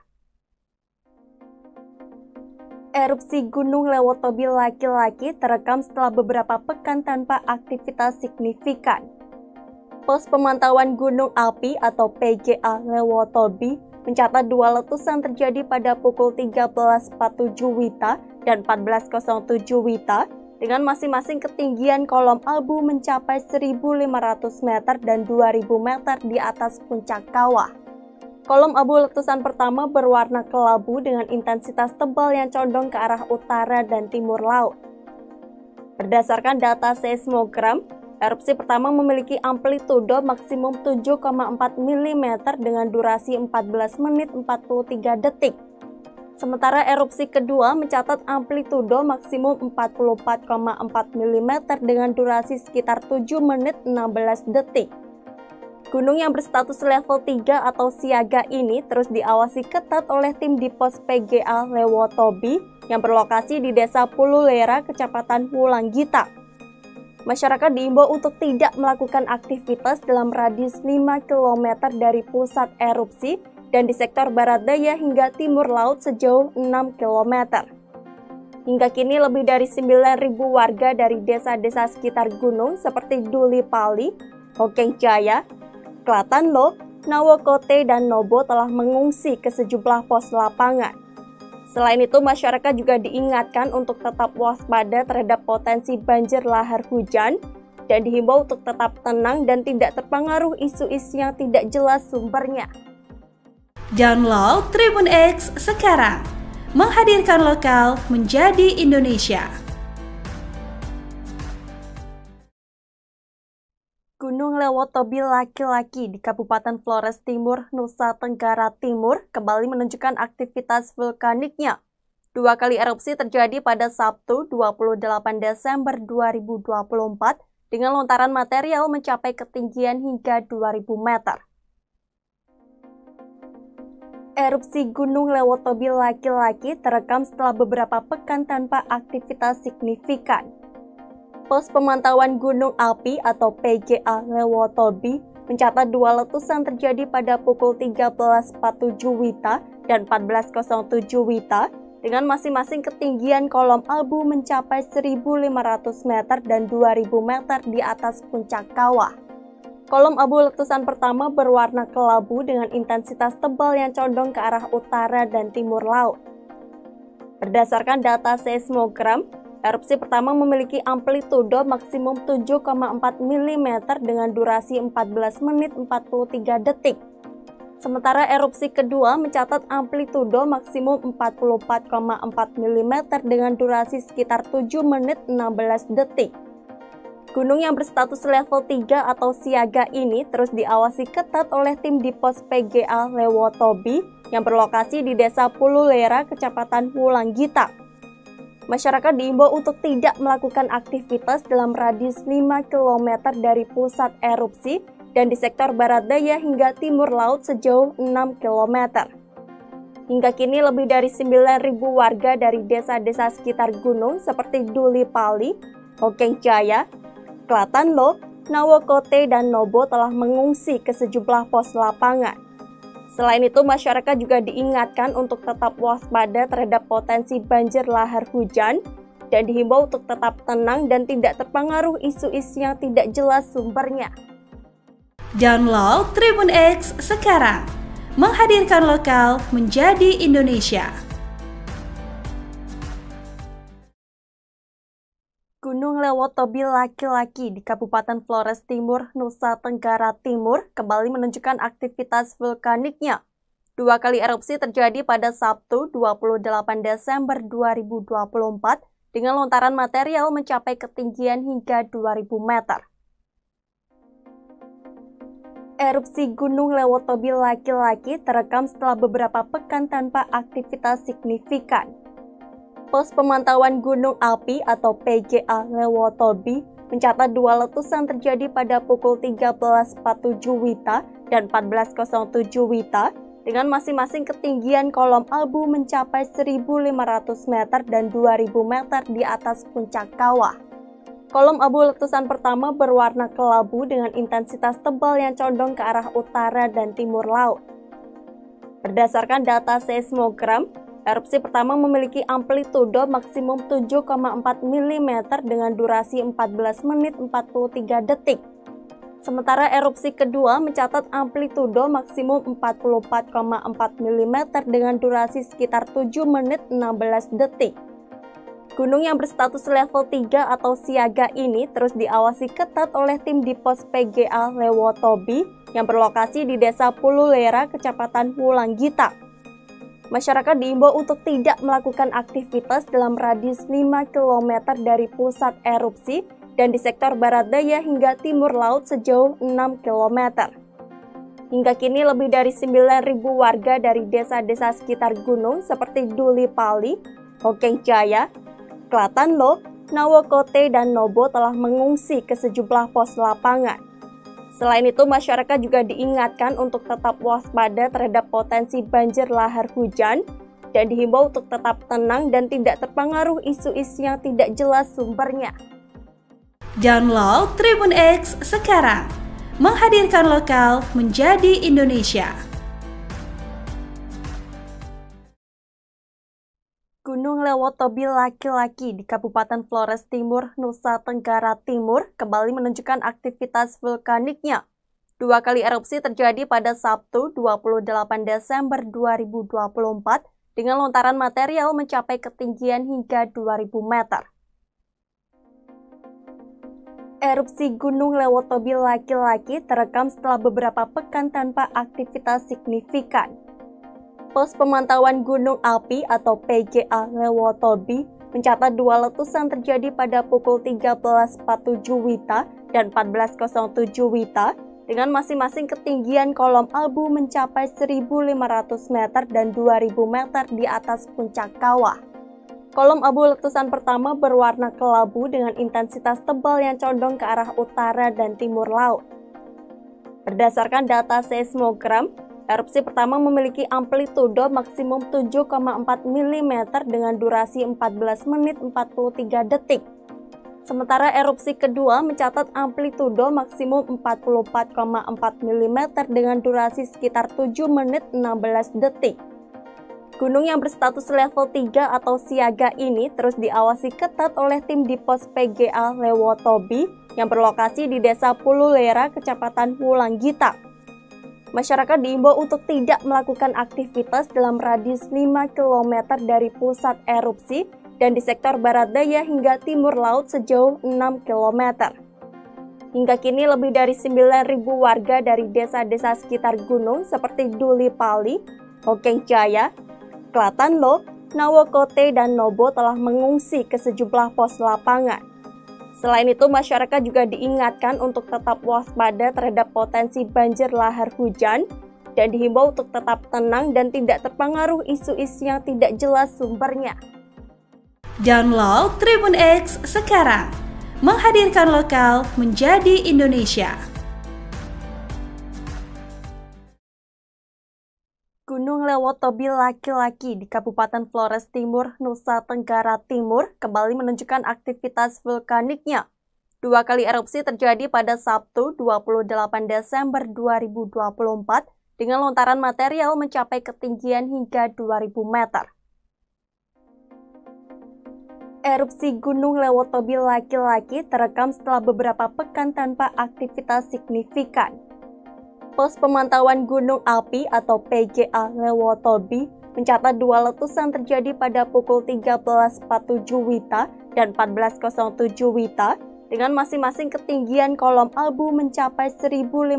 A: Erupsi Gunung Lewotobi laki-laki terekam setelah beberapa pekan tanpa aktivitas signifikan. Pos Pemantauan Gunung Api atau PGA Lewotobi mencatat 2 letusan terjadi pada pukul 13.47 WITA dan 14.07 WITA dengan masing-masing ketinggian kolom abu mencapai 1.500 meter dan 2.000 meter di atas puncak kawah. Kolom abu letusan pertama berwarna kelabu dengan intensitas tebal yang condong ke arah utara dan timur laut. Berdasarkan data seismogram, erupsi pertama memiliki amplitudo maksimum 7,4 mm dengan durasi 14 menit 43 detik. Sementara erupsi kedua mencatat amplitudo maksimum 44,4 mm dengan durasi sekitar 7 menit 16 detik. Gunung yang berstatus level 3 atau siaga ini terus diawasi ketat oleh tim di pos PGA Lewotobi yang berlokasi di Desa Pululera, Kecamatan Wulanggita. Masyarakat diimbau untuk tidak melakukan aktivitas dalam radius 5 km dari pusat erupsi dan di sektor barat daya hingga timur laut sejauh 6 km. Hingga kini lebih dari 9.000 warga dari desa-desa sekitar gunung seperti Duli Pali, Hokeng Jaya, Klatanlo, Nawokote, dan Nobo telah mengungsi ke sejumlah pos lapangan. Selain itu, masyarakat juga diingatkan untuk tetap waspada terhadap potensi banjir lahar hujan dan dihimbau untuk tetap tenang dan tidak terpengaruh isu-isu yang tidak jelas sumbernya.
B: Download Tribun X sekarang, menghadirkan lokal menjadi Indonesia.
A: Gunung Lewotobi laki-laki di Kabupaten Flores Timur, Nusa Tenggara Timur kembali menunjukkan aktivitas vulkaniknya. 2 kali erupsi terjadi pada Sabtu 28 Desember 2024 dengan lontaran material mencapai ketinggian hingga 2000 meter. Erupsi Gunung Lewotobi laki-laki terekam setelah beberapa pekan tanpa aktivitas signifikan. Pos Pemantauan Gunung Api atau PGA Lewotobi mencatat dua letusan terjadi pada pukul 13.47 WITA dan 14.07 WITA dengan masing-masing ketinggian kolom abu mencapai 1.500 meter dan 2.000 meter di atas puncak kawah. Kolom abu letusan pertama berwarna kelabu dengan intensitas tebal yang condong ke arah utara dan timur laut. Berdasarkan data seismogram, erupsi pertama memiliki amplitudo maksimum 7,4 mm dengan durasi 14 menit 43 detik. Sementara erupsi kedua mencatat amplitudo maksimum 44,4 mm dengan durasi sekitar 7 menit 16 detik. Gunung yang berstatus level 3 atau siaga ini terus diawasi ketat oleh tim di pos PGA Lewotobi yang berlokasi di Desa Pululera, Kecamatan Wulanggita. Masyarakat diimbau untuk tidak melakukan aktivitas dalam radius 5 km dari pusat erupsi dan di sektor barat daya hingga timur laut sejauh 6 km. Hingga kini lebih dari 9.000 warga dari desa-desa sekitar gunung seperti Duli Pali, Hokeng Jaya, Klatanlo, Nawokote, dan Nobo telah mengungsi ke sejumlah pos lapangan. Selain itu, masyarakat juga diingatkan untuk tetap waspada terhadap potensi banjir lahar hujan dan dihimbau untuk tetap tenang dan tidak terpengaruh isu-isu yang tidak jelas sumbernya.
B: Download Tribun X sekarang, menghadirkan lokal menjadi Indonesia.
A: Gunung Lewotobi laki-laki di Kabupaten Flores Timur, Nusa Tenggara Timur kembali menunjukkan aktivitas vulkaniknya. Dua kali erupsi terjadi pada Sabtu 28 Desember 2024 dengan lontaran material mencapai ketinggian hingga 2000 meter. Erupsi Gunung Lewotobi laki-laki terekam setelah beberapa pekan tanpa aktivitas signifikan. Pos Pemantauan Gunung Api atau PGA Lewotobi mencatat dua letusan terjadi pada pukul 13.47 WITA dan 14.07 WITA dengan masing-masing ketinggian kolom abu mencapai 1.500 meter dan 2.000 meter di atas puncak kawah. Kolom abu letusan pertama berwarna kelabu dengan intensitas tebal yang condong ke arah utara dan timur laut. Berdasarkan data seismogram, erupsi pertama memiliki amplitudo maksimum 7,4 mm dengan durasi 14 menit 43 detik. Sementara erupsi kedua mencatat amplitudo maksimum 44,4 mm dengan durasi sekitar 7 menit 16 detik. Gunung yang berstatus level 3 atau siaga ini terus diawasi ketat oleh tim di pos PGA Lewotobi yang berlokasi di Desa Pululera, Kecamatan Wulanggita. Masyarakat diimbau untuk tidak melakukan aktivitas dalam radius 5 km dari pusat erupsi dan di sektor barat daya hingga timur laut sejauh 6 km. Hingga kini lebih dari 9.000 warga dari desa-desa sekitar gunung seperti Duli Pali, Hokeng Jaya, Klatanlo, Nawokote, dan Nobo telah mengungsi ke sejumlah pos lapangan. Selain itu, masyarakat juga diingatkan untuk tetap waspada terhadap potensi banjir lahar hujan dan dihimbau untuk tetap tenang dan tidak terpengaruh isu-isu yang tidak jelas sumbernya.
B: Download Tribun X sekarang, menghadirkan lokal menjadi Indonesia.
A: Gunung Lewotobi laki-laki di Kabupaten Flores Timur, Nusa Tenggara Timur kembali menunjukkan aktivitas vulkaniknya. Dua kali erupsi terjadi pada Sabtu 28 Desember 2024 dengan lontaran material mencapai ketinggian hingga 2000 meter. Erupsi Gunung Lewotobi laki-laki terekam setelah beberapa pekan tanpa aktivitas signifikan. Pos Pemantauan Gunung Api atau PGA Lewotobi mencatat dua letusan terjadi pada pukul 13.47 WITA dan 14.07 WITA dengan masing-masing ketinggian kolom abu mencapai 1.500 meter dan 2.000 meter di atas puncak kawah. Kolom abu letusan pertama berwarna kelabu dengan intensitas tebal yang condong ke arah utara dan timur laut. Berdasarkan data seismogram, erupsi pertama memiliki amplitudo maksimum 7,4 mm dengan durasi 14 menit 43 detik. Sementara erupsi kedua mencatat amplitudo maksimum 44,4 mm dengan durasi sekitar 7 menit 16 detik. Gunung yang berstatus level 3 atau siaga ini terus diawasi ketat oleh tim di pos PGA Lewotobi yang berlokasi di Desa Pululera, Kecamatan Wulanggita. Masyarakat diimbau untuk tidak melakukan aktivitas dalam radius 5 km dari pusat erupsi dan di sektor barat daya hingga timur laut sejauh 6 km. Hingga kini lebih dari 9.000 warga dari desa-desa sekitar gunung seperti Duli Pali, Hokeng Jaya, Klatanlo, Nawokote, dan Nobo telah mengungsi ke sejumlah pos lapangan. Selain itu, masyarakat juga diingatkan untuk tetap waspada terhadap potensi banjir lahar hujan dan dihimbau untuk tetap tenang dan tidak terpengaruh isu-isu yang tidak jelas sumbernya.
B: Download Tribun X sekarang, menghadirkan lokal menjadi Indonesia.
A: Gunung Lewotobi laki-laki di Kabupaten Flores Timur, Nusa Tenggara Timur kembali menunjukkan aktivitas vulkaniknya. 2 kali erupsi terjadi pada Sabtu 28 Desember 2024 dengan lontaran material mencapai ketinggian hingga 2.000 meter. Erupsi Gunung Lewotobi laki-laki terekam setelah beberapa pekan tanpa aktivitas signifikan. Pos Pemantauan Gunung Api atau PGA Lewotobi mencatat 2 letusan terjadi pada pukul 13.47 WITA dan 14.07 WITA dengan masing-masing ketinggian kolom abu mencapai 1.500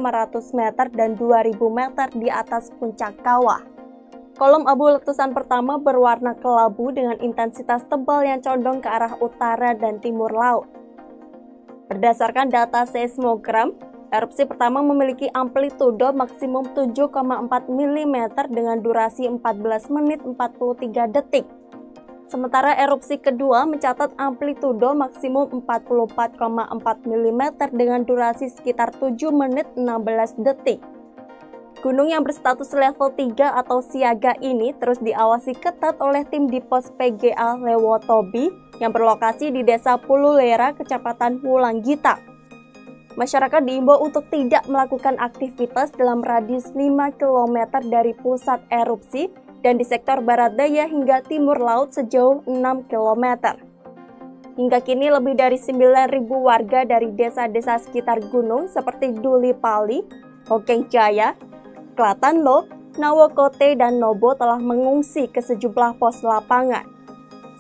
A: meter dan 2.000 meter di atas puncak kawah. Kolom abu letusan pertama berwarna kelabu dengan intensitas tebal yang condong ke arah utara dan timur laut. Berdasarkan data seismogram, erupsi pertama memiliki amplitudo maksimum 7,4 mm dengan durasi 14 menit 43 detik. Sementara erupsi kedua mencatat amplitudo maksimum 44,4 mm dengan durasi sekitar 7 menit 16 detik. Gunung yang berstatus level 3 atau siaga ini terus diawasi ketat oleh tim di pos PGA Lewotobi yang berlokasi di Desa Pululera, Kecamatan Wulanggita. Masyarakat diimbau untuk tidak melakukan aktivitas dalam radius 5 km dari pusat erupsi dan di sektor barat daya hingga timur laut sejauh 6 km. Hingga kini lebih dari 9.000 warga dari desa-desa sekitar gunung seperti Duli Pali, Hokeng Jaya, Klatanlo, Nawokote, dan Nobo telah mengungsi ke sejumlah pos lapangan.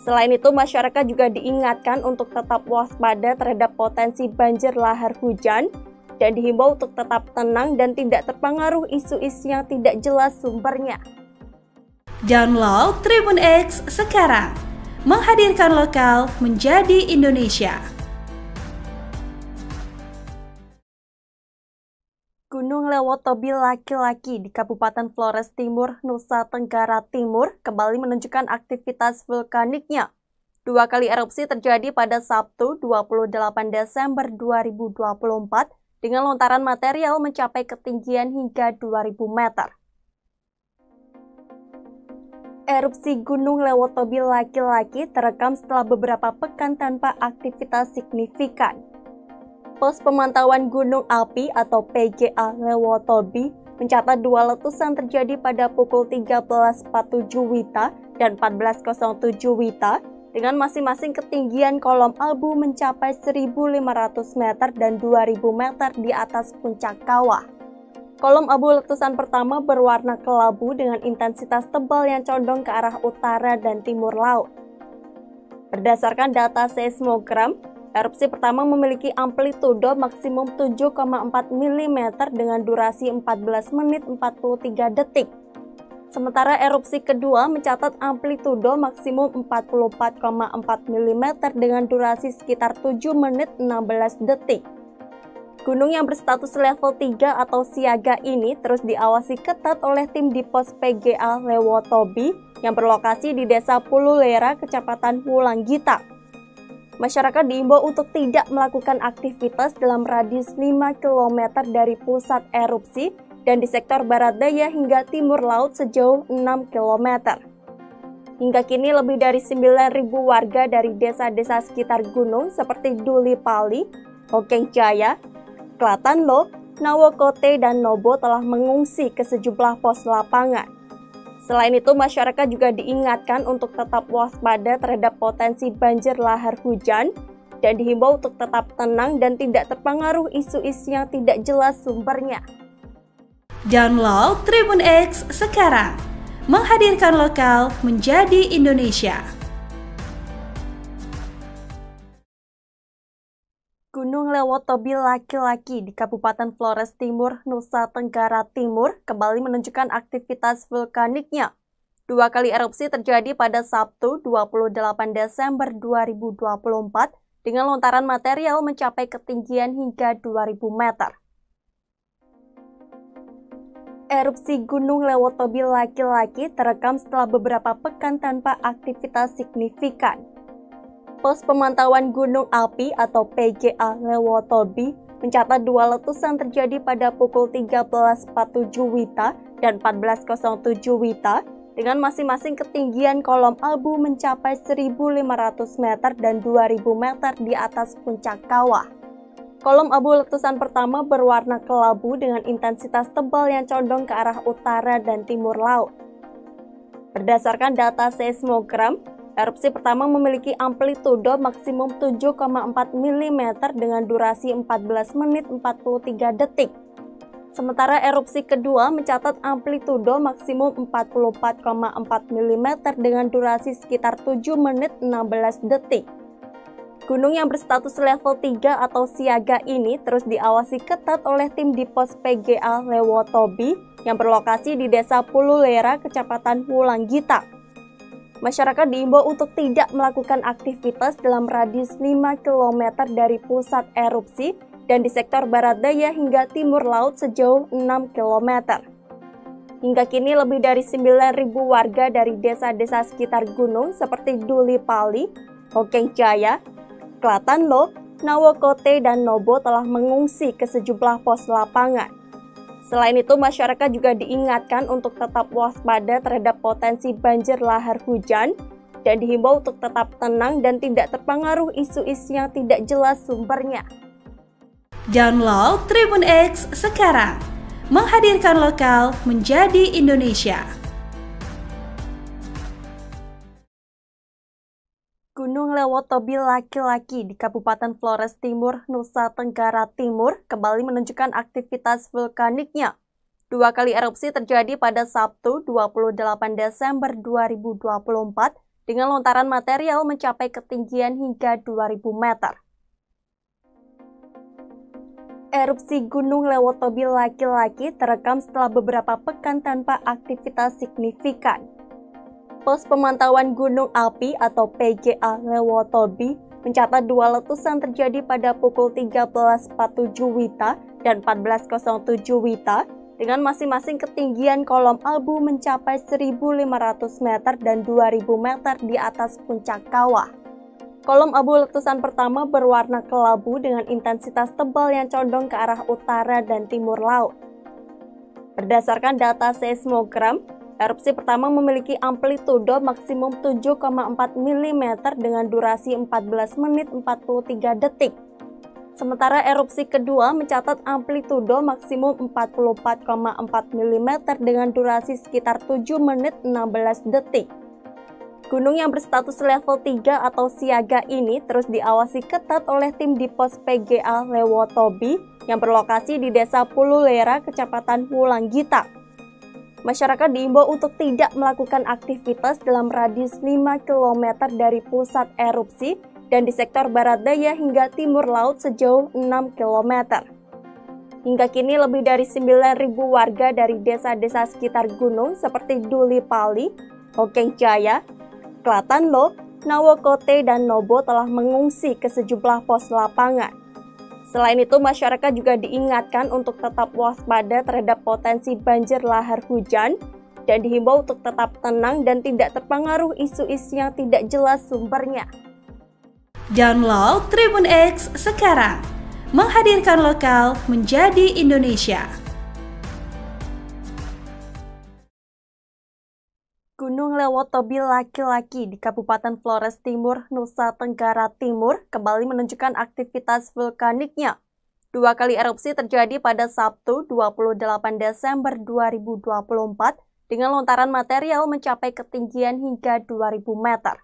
A: Selain itu, masyarakat juga diingatkan untuk tetap waspada terhadap potensi banjir lahar hujan dan dihimbau untuk tetap tenang dan tidak terpengaruh isu-isu yang tidak jelas sumbernya.
B: Download Tribun X sekarang, menghadirkan lokal menjadi Indonesia.
A: Gunung Lewotobi laki-laki di Kabupaten Flores Timur, Nusa Tenggara Timur kembali menunjukkan aktivitas vulkaniknya. 2 kali erupsi terjadi pada Sabtu 28 Desember 2024 dengan lontaran material mencapai ketinggian hingga 2.000 meter. Erupsi Gunung Lewotobi laki-laki terekam setelah beberapa pekan tanpa aktivitas signifikan. Pos Pemantauan Gunung Api atau PGA Lewotobi mencatat 2 letusan terjadi pada pukul 13.47 WITA dan 14.07 WITA dengan masing-masing ketinggian kolom abu mencapai 1.500 meter dan 2.000 meter di atas puncak kawah. Kolom abu letusan pertama berwarna kelabu dengan intensitas tebal yang condong ke arah utara dan timur laut. Berdasarkan data seismogram, erupsi pertama memiliki amplitudo maksimum 7,4 mm dengan durasi 14 menit 43 detik. Sementara erupsi kedua mencatat amplitudo maksimum 44,4 mm dengan durasi sekitar 7 menit 16 detik. Gunung yang berstatus level 3 atau siaga ini terus diawasi ketat oleh tim di pos PGA Lewotobi yang berlokasi di Desa Pululera, Kecamatan Wulanggita. Masyarakat diimbau untuk tidak melakukan aktivitas dalam radius 5 km dari pusat erupsi dan di sektor barat daya hingga timur laut sejauh 6 km. Hingga kini lebih dari 9.000 warga dari desa-desa sekitar gunung seperti Duli Pali, Hokeng Jaya, Klatanlo, Nawokote, dan Nobo telah mengungsi ke sejumlah pos lapangan. Selain itu, masyarakat juga diingatkan untuk tetap waspada terhadap potensi banjir lahar hujan dan dihimbau untuk tetap tenang dan tidak terpengaruh isu-isu yang tidak jelas sumbernya.
B: Download Tribun X sekarang, menghadirkan lokal menjadi Indonesia.
A: Gunung Lewotobi laki-laki di Kabupaten Flores Timur, Nusa Tenggara Timur kembali menunjukkan aktivitas vulkaniknya. 2 kali erupsi terjadi pada Sabtu 28 Desember 2024 dengan lontaran material mencapai ketinggian hingga 2.000 meter. Erupsi Gunung Lewotobi laki-laki terekam setelah beberapa pekan tanpa aktivitas signifikan. Pos Pemantauan Gunung Api atau PGA Lewotobi mencatat 2 letusan terjadi pada pukul 13.47 WITA dan 14.07 WITA dengan masing-masing ketinggian kolom abu mencapai 1.500 meter dan 2.000 meter di atas puncak kawah. Kolom abu letusan pertama berwarna kelabu dengan intensitas tebal yang condong ke arah utara dan timur laut. Berdasarkan data seismogram, erupsi pertama memiliki amplitudo maksimum 7,4 mm dengan durasi 14 menit 43 detik. Sementara erupsi kedua mencatat amplitudo maksimum 44,4 mm dengan durasi sekitar 7 menit 16 detik. Gunung yang berstatus level 3 atau siaga ini terus diawasi ketat oleh tim di pos PGA Lewotobi yang berlokasi di Desa Pululera, Kecamatan Wulanggita. Masyarakat diimbau untuk tidak melakukan aktivitas dalam radius 5 km dari pusat erupsi dan di sektor barat daya hingga timur laut sejauh 6 km. Hingga kini lebih dari 9.000 warga dari desa-desa sekitar gunung seperti Duli Pali, Hokeng Jaya, Klatanlo, Nawokote, dan Nobo telah mengungsi ke sejumlah pos lapangan. Selain itu, masyarakat juga diingatkan untuk tetap waspada terhadap potensi banjir lahar hujan dan dihimbau untuk tetap tenang dan tidak terpengaruh isu-isu yang tidak jelas sumbernya.
B: Download Tribun X sekarang, menghadirkan lokal menjadi Indonesia.
A: Gunung Lewotobi laki-laki di Kabupaten Flores Timur, Nusa Tenggara Timur kembali menunjukkan aktivitas vulkaniknya. 2 kali erupsi terjadi pada Sabtu 28 Desember 2024 dengan lontaran material mencapai ketinggian hingga 2.000 meter. Erupsi Gunung Lewotobi laki-laki terekam setelah beberapa pekan tanpa aktivitas signifikan. Pos Pemantauan Gunung Api atau PGA Lewotobi mencatat 2 letusan terjadi pada pukul 13.47 WITA dan 14.07 WITA dengan masing-masing ketinggian kolom abu mencapai 1.500 meter dan 2.000 meter di atas puncak kawah. Kolom abu letusan pertama berwarna kelabu dengan intensitas tebal yang condong ke arah utara dan timur laut. Berdasarkan data seismogram, erupsi pertama memiliki amplitudo maksimum 7,4 mm dengan durasi 14 menit 43 detik. Sementara erupsi kedua mencatat amplitudo maksimum 44,4 mm dengan durasi sekitar 7 menit 16 detik. Gunung yang berstatus level 3 atau siaga ini terus diawasi ketat oleh tim di pos PGA Lewotobi yang berlokasi di Desa Pululera, Kecamatan Wulanggita. Masyarakat diimbau untuk tidak melakukan aktivitas dalam radius 5 km dari pusat erupsi dan di sektor barat daya hingga timur laut sejauh 6 km. Hingga kini lebih dari 9.000 warga dari desa-desa sekitar gunung seperti Duli Pali, Hokeng Jaya, Klatanlo, Nawokote, dan Nobo telah mengungsi ke sejumlah pos lapangan. Selain itu, masyarakat juga diingatkan untuk tetap waspada terhadap potensi banjir lahar hujan dan dihimbau untuk tetap tenang dan tidak terpengaruh isu-isu yang tidak jelas sumbernya.
B: Download Tribun X sekarang, menghadirkan lokal menjadi Indonesia.
A: Gunung Lewotobi laki-laki di Kabupaten Flores Timur, Nusa Tenggara Timur kembali menunjukkan aktivitas vulkaniknya. 2 kali erupsi terjadi pada Sabtu 28 Desember 2024 dengan lontaran material mencapai ketinggian hingga 2000 meter.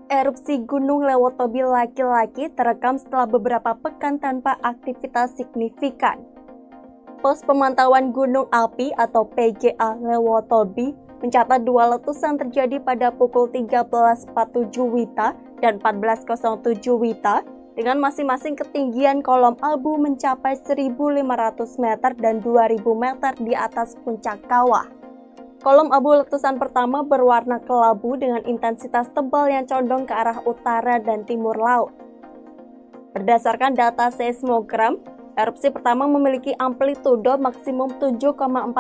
A: Erupsi Gunung Lewotobi laki-laki terekam setelah beberapa pekan tanpa aktivitas signifikan. Pos Pemantauan Gunung Api atau PGA Lewotobi mencatat 2 letusan terjadi pada pukul 13.47 WITA dan 14.07 WITA dengan masing-masing ketinggian kolom abu mencapai 1.500 meter dan 2.000 meter di atas puncak kawah. Kolom abu letusan pertama berwarna kelabu dengan intensitas tebal yang condong ke arah utara dan timur laut. Berdasarkan data seismogram, erupsi pertama memiliki amplitudo maksimum 7,4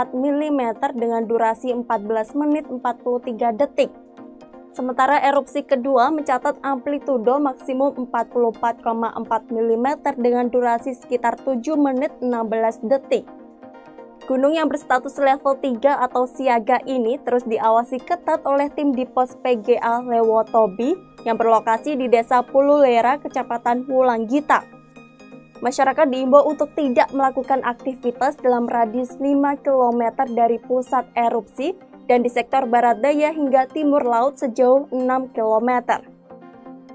A: mm dengan durasi 14 menit 43 detik. Sementara erupsi kedua mencatat amplitudo maksimum 44,4 mm dengan durasi sekitar 7 menit 16 detik. Gunung yang berstatus level 3 atau siaga ini terus diawasi ketat oleh tim di pos PGA Lewotobi yang berlokasi di Desa Pululera, Kecamatan Wulanggita. Masyarakat diimbau untuk tidak melakukan aktivitas dalam radius 5 km dari pusat erupsi dan di sektor barat daya hingga timur laut sejauh 6 km.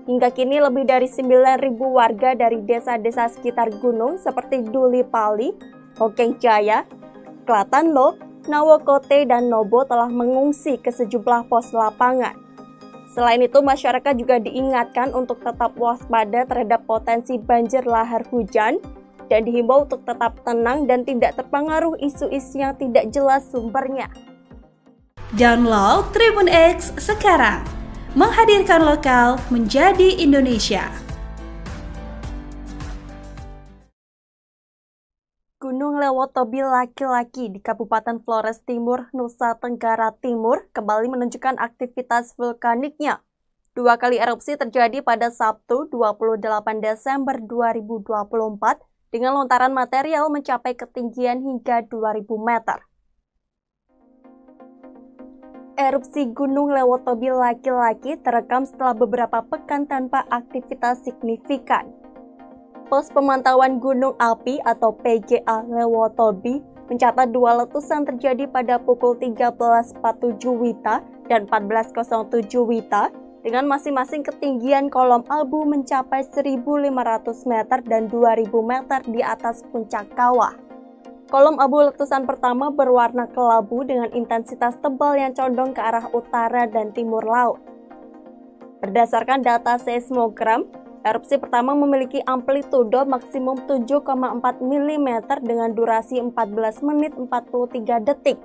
A: Hingga kini lebih dari 9.000 warga dari desa-desa sekitar gunung seperti Duli Pali, Hokeng Jaya, Klatanlo, Nawokote, dan Nobo telah mengungsi ke sejumlah pos lapangan. Selain itu, masyarakat juga diingatkan untuk tetap waspada terhadap potensi banjir lahar hujan dan dihimbau untuk tetap tenang dan tidak terpengaruh isu-isu yang tidak jelas sumbernya.
B: Download Tribun X sekarang, menghadirkan lokal menjadi Indonesia.
A: Gunung Lewotobi laki-laki di Kabupaten Flores Timur, Nusa Tenggara Timur kembali menunjukkan aktivitas vulkaniknya. 2 kali erupsi terjadi pada Sabtu 28 Desember 2024 dengan lontaran material mencapai ketinggian hingga 2000 meter. Erupsi Gunung Lewotobi laki-laki terekam setelah beberapa pekan tanpa aktivitas signifikan. Pos Pemantauan Gunung Api atau PGA Lewotobi mencatat 2 letusan terjadi pada pukul 13.47 WITA dan 14.07 WITA dengan masing-masing ketinggian kolom abu mencapai 1.500 meter dan 2.000 meter di atas puncak kawah. Kolom abu letusan pertama berwarna kelabu dengan intensitas tebal yang condong ke arah utara dan timur laut. Berdasarkan data seismogram, erupsi pertama memiliki amplitudo maksimum 7,4 mm dengan durasi 14 menit 43 detik.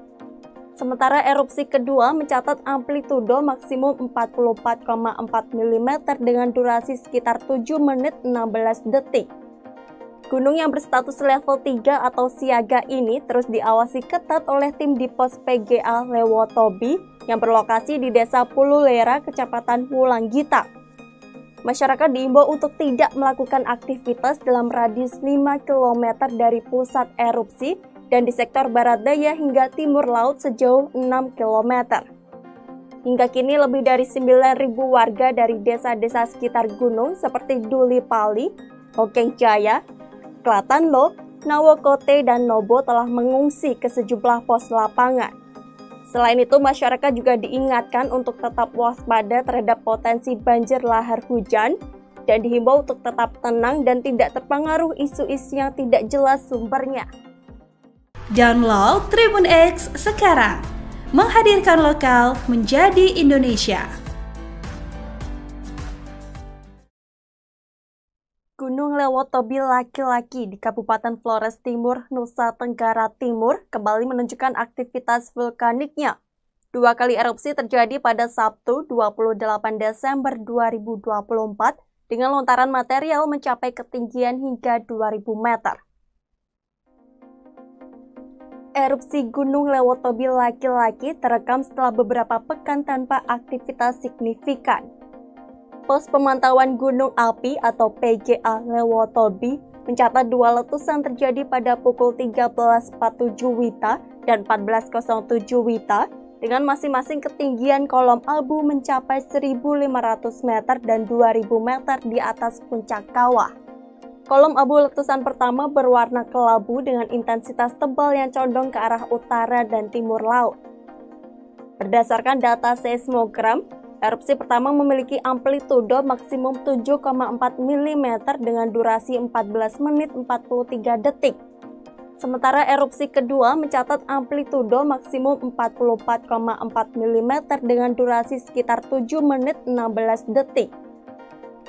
A: Sementara erupsi kedua mencatat amplitudo maksimum 44,4 mm dengan durasi sekitar 7 menit 16 detik. Gunung yang berstatus level 3 atau siaga ini terus diawasi ketat oleh tim di pos PGA Lewotobi yang berlokasi di Desa Pululera, Kecamatan Wulanggita. Masyarakat diimbau untuk tidak melakukan aktivitas dalam radius 5 km dari pusat erupsi dan di sektor barat daya hingga timur laut sejauh 6 km. Hingga kini lebih dari 9.000 warga dari desa-desa sekitar gunung seperti Duli Pali, Hokeng Jaya, Klatanlo, Nawokote, dan Nobo telah mengungsi ke sejumlah pos lapangan. Selain itu, masyarakat juga diingatkan untuk tetap waspada terhadap potensi banjir lahar hujan dan dihimbau untuk tetap tenang dan tidak terpengaruh isu-isu yang tidak jelas sumbernya.
B: Download Tribun X sekarang, menghadirkan lokal menjadi Indonesia.
A: Gunung Lewotobi laki-laki di Kabupaten Flores Timur, Nusa Tenggara Timur kembali menunjukkan aktivitas vulkaniknya. 2 kali erupsi terjadi pada Sabtu 28 Desember 2024 dengan lontaran material mencapai ketinggian hingga 2000 meter. Erupsi Gunung Lewotobi laki-laki terekam setelah beberapa pekan tanpa aktivitas signifikan. Pos Pemantauan Gunung Api atau PGA Lewotobi mencatat dua letusan terjadi pada pukul 13.47 WITA dan 14.07 WITA dengan masing-masing ketinggian kolom abu mencapai 1.500 meter dan 2.000 meter di atas puncak kawah. Kolom abu letusan pertama berwarna kelabu dengan intensitas tebal yang condong ke arah utara dan timur laut. Berdasarkan data seismogram, erupsi pertama memiliki amplitudo maksimum 7,4 mm dengan durasi 14 menit 43 detik. Sementara erupsi kedua mencatat amplitudo maksimum 44,4 mm dengan durasi sekitar 7 menit 16 detik.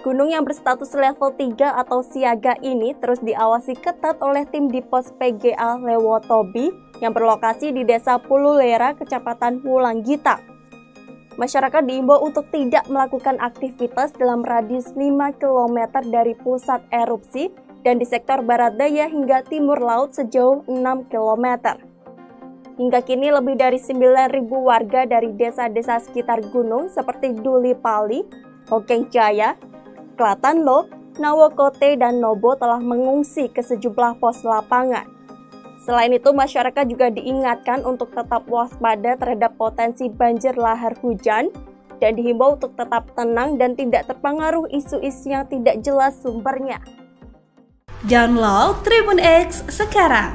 A: Gunung yang berstatus level 3 atau siaga ini terus diawasi ketat oleh tim di pos PGA Lewotobi yang berlokasi di Desa Pululera, Kecamatan Wulanggita. Masyarakat diimbau untuk tidak melakukan aktivitas dalam radius 5 km dari pusat erupsi dan di sektor barat daya hingga timur laut sejauh 6 km. Hingga kini lebih dari 9.000 warga dari desa-desa sekitar gunung seperti Duli Pali, Hokeng Jaya, Klatanlo, Nawokote, dan Nobo telah mengungsi ke sejumlah pos lapangan. Selain itu, masyarakat juga diingatkan untuk tetap waspada terhadap potensi banjir lahar hujan dan dihimbau untuk tetap tenang dan tidak terpengaruh isu-isu yang tidak jelas sumbernya.
B: Download Tribun X sekarang,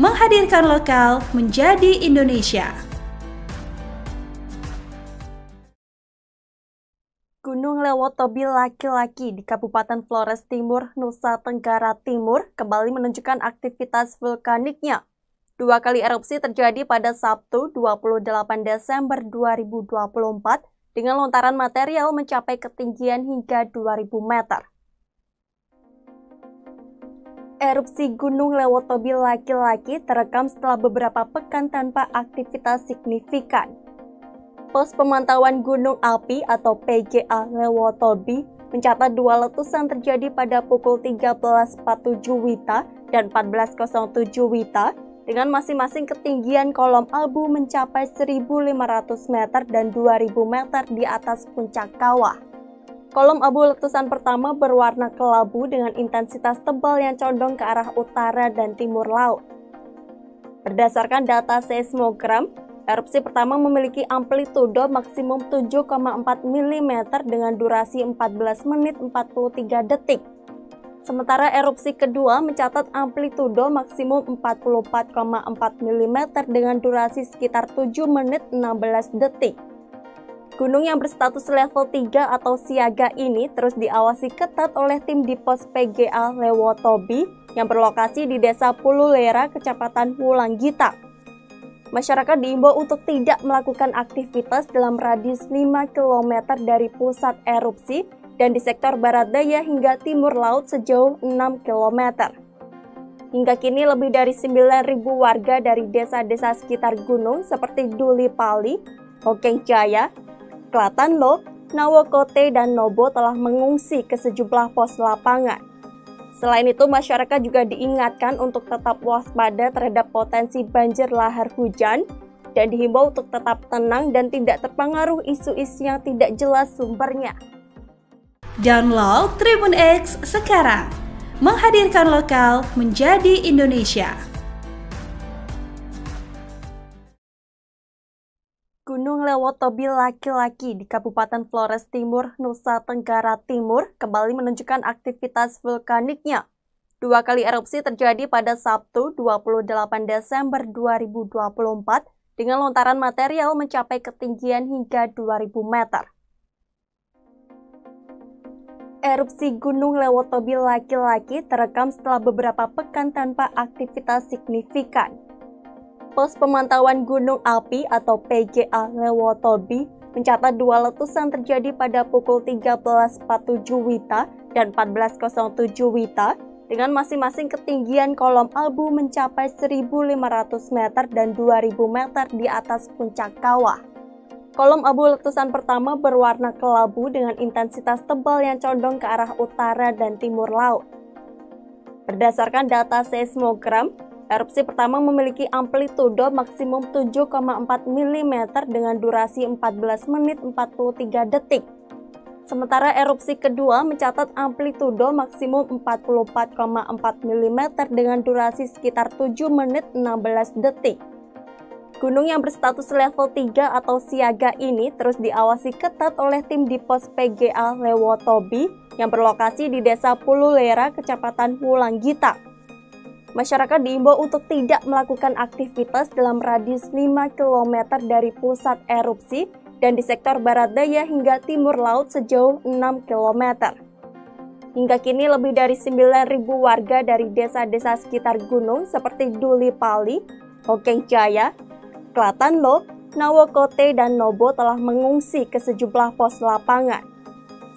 B: menghadirkan lokal menjadi Indonesia.
A: Gunung Lewotobi laki-laki di Kabupaten Flores Timur, Nusa Tenggara Timur kembali menunjukkan aktivitas vulkaniknya. Dua kali erupsi terjadi pada Sabtu 28 Desember 2024 dengan lontaran material mencapai ketinggian hingga 2000 meter. Erupsi Gunung Lewotobi laki-laki terekam setelah beberapa pekan tanpa aktivitas signifikan. Pos Pemantauan Gunung Api atau PGA Lewotobi mencatat dua letusan terjadi pada pukul 13.47 WITA dan 14.07 WITA dengan masing-masing ketinggian kolom abu mencapai 1.500 meter dan 2.000 meter di atas puncak kawah. Kolom abu letusan pertama berwarna kelabu dengan intensitas tebal yang condong ke arah utara dan timur laut. Berdasarkan data seismogram, erupsi pertama memiliki amplitudo maksimum 7,4 mm dengan durasi 14 menit 43 detik. Sementara erupsi kedua mencatat amplitudo maksimum 44,4 mm dengan durasi sekitar 7 menit 16 detik. Gunung yang berstatus level 3 atau siaga ini terus diawasi ketat oleh tim di pos PGA Lewotobi yang berlokasi di Desa Pululera, Kecamatan Wulanggita. Masyarakat diimbau untuk tidak melakukan aktivitas dalam radius 5 km dari pusat erupsi dan di sektor barat daya hingga timur laut sejauh 6 km. Hingga kini lebih dari 9.000 warga dari desa-desa sekitar gunung seperti Duli Pali, Hokeng Jaya, Klatanlo, Nawokote, dan Nobo telah mengungsi ke sejumlah pos lapangan. Selain itu, masyarakat juga diingatkan untuk tetap waspada terhadap potensi banjir lahar hujan dan dihimbau untuk tetap tenang dan tidak terpengaruh isu-isu yang tidak jelas sumbernya.
B: Download Tribun X sekarang, menghadirkan lokal menjadi Indonesia.
A: Gunung Lewotobi laki-laki di Kabupaten Flores Timur, Nusa Tenggara Timur kembali menunjukkan aktivitas vulkaniknya. Dua kali erupsi terjadi pada Sabtu 28 Desember 2024 dengan lontaran material mencapai ketinggian hingga 2000 meter. Erupsi Gunung Lewotobi laki-laki terekam setelah beberapa pekan tanpa aktivitas signifikan. Pos Pemantauan Gunung Api atau PGA Lewotobi mencatat dua letusan terjadi pada pukul 13.47 WITA dan 14.07 WITA dengan masing-masing ketinggian kolom abu mencapai 1.500 meter dan 2.000 meter di atas puncak kawah. Kolom abu letusan pertama berwarna kelabu dengan intensitas tebal yang condong ke arah utara dan timur laut. Berdasarkan data seismogram, erupsi pertama memiliki amplitudo maksimum 7,4 mm dengan durasi 14 menit 43 detik. Sementara erupsi kedua mencatat amplitudo maksimum 44,4 mm dengan durasi sekitar 7 menit 16 detik. Gunung yang berstatus level 3 atau siaga ini terus diawasi ketat oleh tim di pos PGA Lewotobi yang berlokasi di Desa Pululera, Kecamatan Wulanggita. Masyarakat diimbau untuk tidak melakukan aktivitas dalam radius 5 km dari pusat erupsi dan di sektor barat daya hingga timur laut sejauh 6 km. Hingga kini lebih dari 9.000 warga dari desa-desa sekitar gunung seperti Duli Pali, Hokeng Jaya, Klatanlo, Nawokote, dan Nobo telah mengungsi ke sejumlah pos lapangan.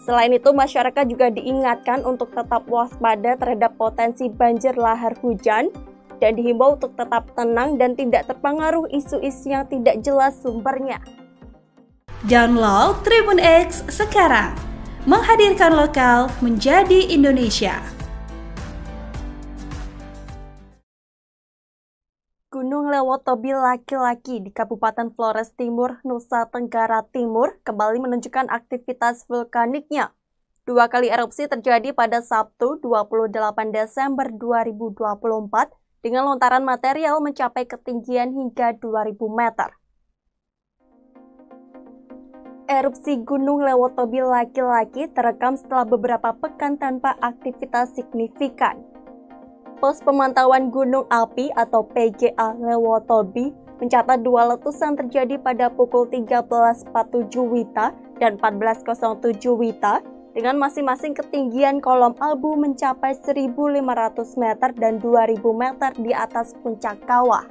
A: Selain itu, masyarakat juga diingatkan untuk tetap waspada terhadap potensi banjir lahar hujan dan dihimbau untuk tetap tenang dan tidak terpengaruh isu-isu yang tidak jelas sumbernya.
B: Download Tribun X sekarang, menghadirkan lokal menjadi Indonesia.
A: Gunung Lewotobi laki-laki di Kabupaten Flores Timur, Nusa Tenggara Timur kembali menunjukkan aktivitas vulkaniknya. 2 kali erupsi terjadi pada Sabtu 28 Desember 2024 dengan lontaran material mencapai ketinggian hingga 2.000 meter. Erupsi Gunung Lewotobi laki-laki terekam setelah beberapa pekan tanpa aktivitas signifikan. Pos Pemantauan Gunung Api atau PGA Lewotobi mencatat 2 letusan terjadi pada pukul 13.47 WITA dan 14.07 WITA dengan masing-masing ketinggian kolom abu mencapai 1.500 meter dan 2.000 meter di atas puncak kawah.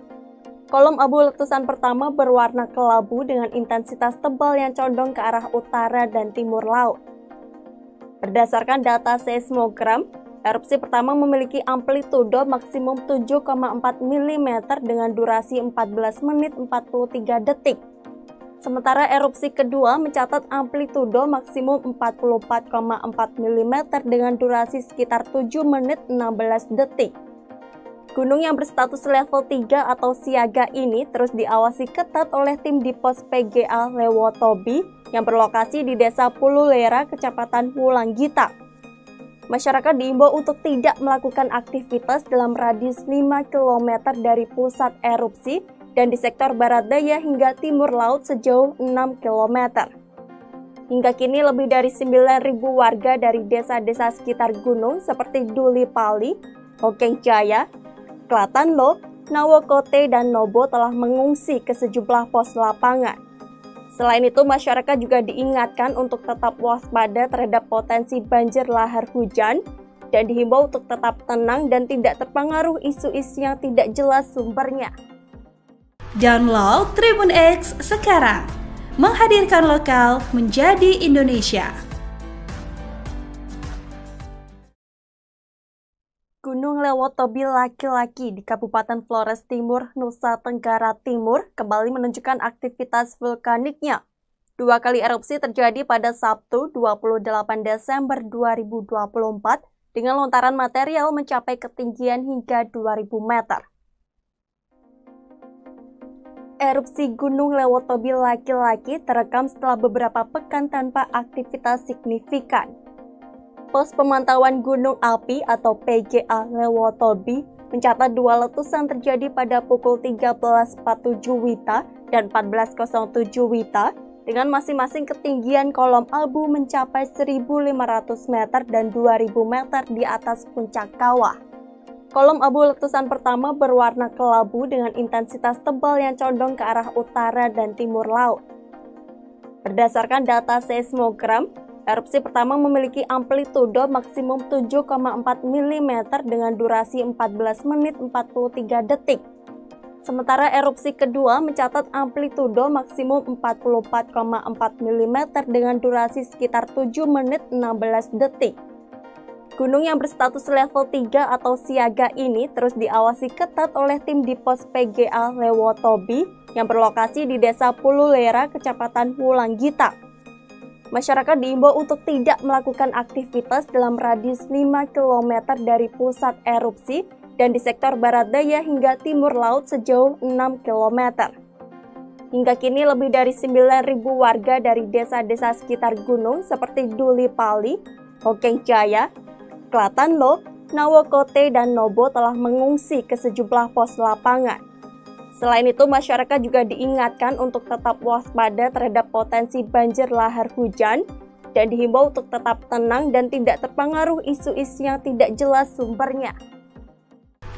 A: Kolom abu letusan pertama berwarna kelabu dengan intensitas tebal yang condong ke arah utara dan timur laut. Berdasarkan data seismogram, erupsi pertama memiliki amplitudo maksimum 7,4 mm dengan durasi 14 menit 43 detik. Sementara erupsi kedua mencatat amplitudo maksimum 44,4 mm dengan durasi sekitar 7 menit 16 detik. Gunung yang berstatus level 3 atau siaga ini terus diawasi ketat oleh tim di pos PGA Lewotobi yang berlokasi di Desa Pululera, Kecamatan Wulanggita. Masyarakat diimbau untuk tidak melakukan aktivitas dalam radius 5 km dari pusat erupsi dan di sektor barat daya hingga timur laut sejauh 6 km. Hingga kini lebih dari 9.000 warga dari desa-desa sekitar gunung seperti Duli Pali, Hokeng Jaya, Klatanlo, Nawokote, dan Nobo telah mengungsi ke sejumlah pos lapangan. Selain itu, masyarakat juga diingatkan untuk tetap waspada terhadap potensi banjir lahar hujan dan dihimbau untuk tetap tenang dan tidak terpengaruh isu-isu yang tidak jelas sumbernya.
B: Download Tribun X sekarang, menghadirkan lokal menjadi Indonesia.
A: Gunung Lewotobi laki-laki di Kabupaten Flores Timur, Nusa Tenggara Timur kembali menunjukkan aktivitas vulkaniknya. 2 kali erupsi terjadi pada Sabtu 28 Desember 2024 dengan lontaran material mencapai ketinggian hingga 2.000 meter. Erupsi Gunung Lewotobi laki-laki terekam setelah beberapa pekan tanpa aktivitas signifikan. Pos Pemantauan Gunung Api atau PGA Lewotobi mencatat 2 letusan terjadi pada pukul 13.47 WITA dan 14.07 WITA dengan masing-masing ketinggian kolom abu mencapai 1.500 meter dan 2.000 meter di atas puncak kawah. Kolom abu letusan pertama berwarna kelabu dengan intensitas tebal yang condong ke arah utara dan timur laut. Berdasarkan data seismogram, erupsi pertama memiliki amplitudo maksimum 7,4 mm dengan durasi 14 menit 43 detik. Sementara erupsi kedua mencatat amplitudo maksimum 44,4 mm dengan durasi sekitar 7 menit 16 detik. Gunung yang berstatus level 3 atau siaga ini terus diawasi ketat oleh tim di pos PGA Lewotobi yang berlokasi di Desa Pululera, Kecamatan Wulanggita. Masyarakat diimbau untuk tidak melakukan aktivitas dalam radius 5 km dari pusat erupsi dan di sektor barat daya hingga timur laut sejauh 6 km. Hingga kini lebih dari 9.000 warga dari desa-desa sekitar gunung seperti Duli Pali, Hokeng Jaya, Klatanlo, Nawokote, dan Nobo telah mengungsi ke sejumlah pos lapangan. Selain itu, masyarakat juga diingatkan untuk tetap waspada terhadap potensi banjir lahar hujan dan dihimbau untuk tetap tenang dan tidak terpengaruh isu-isu yang tidak jelas sumbernya.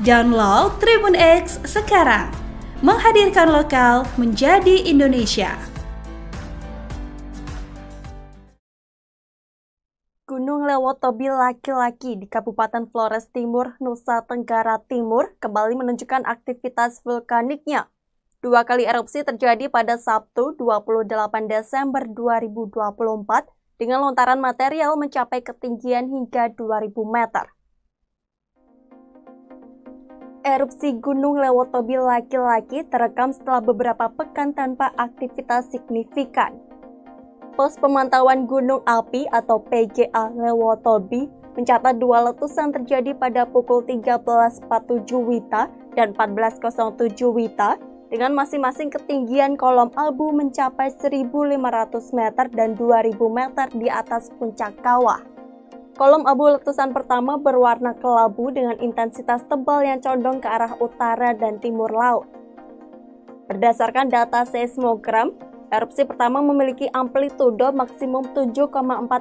B: Download Tribun X sekarang, menghadirkan lokal menjadi Indonesia.
A: Gunung Lewotobi laki-laki di Kabupaten Flores Timur, Nusa Tenggara Timur kembali menunjukkan aktivitas vulkaniknya. 2 kali erupsi terjadi pada Sabtu 28 Desember 2024 dengan lontaran material mencapai ketinggian hingga 2.000 meter. Erupsi Gunung Lewotobi laki-laki terekam setelah beberapa pekan tanpa aktivitas signifikan. Pos Pemantauan Gunung Api atau PGA Lewotobi mencatat 2 letusan terjadi pada pukul 13.47 WITA dan 14.07 WITA dengan masing-masing ketinggian kolom abu mencapai 1.500 meter dan 2.000 meter di atas puncak kawah. Kolom abu letusan pertama berwarna kelabu dengan intensitas tebal yang condong ke arah utara dan timur laut. Berdasarkan data seismogram, erupsi pertama memiliki amplitudo maksimum 7,4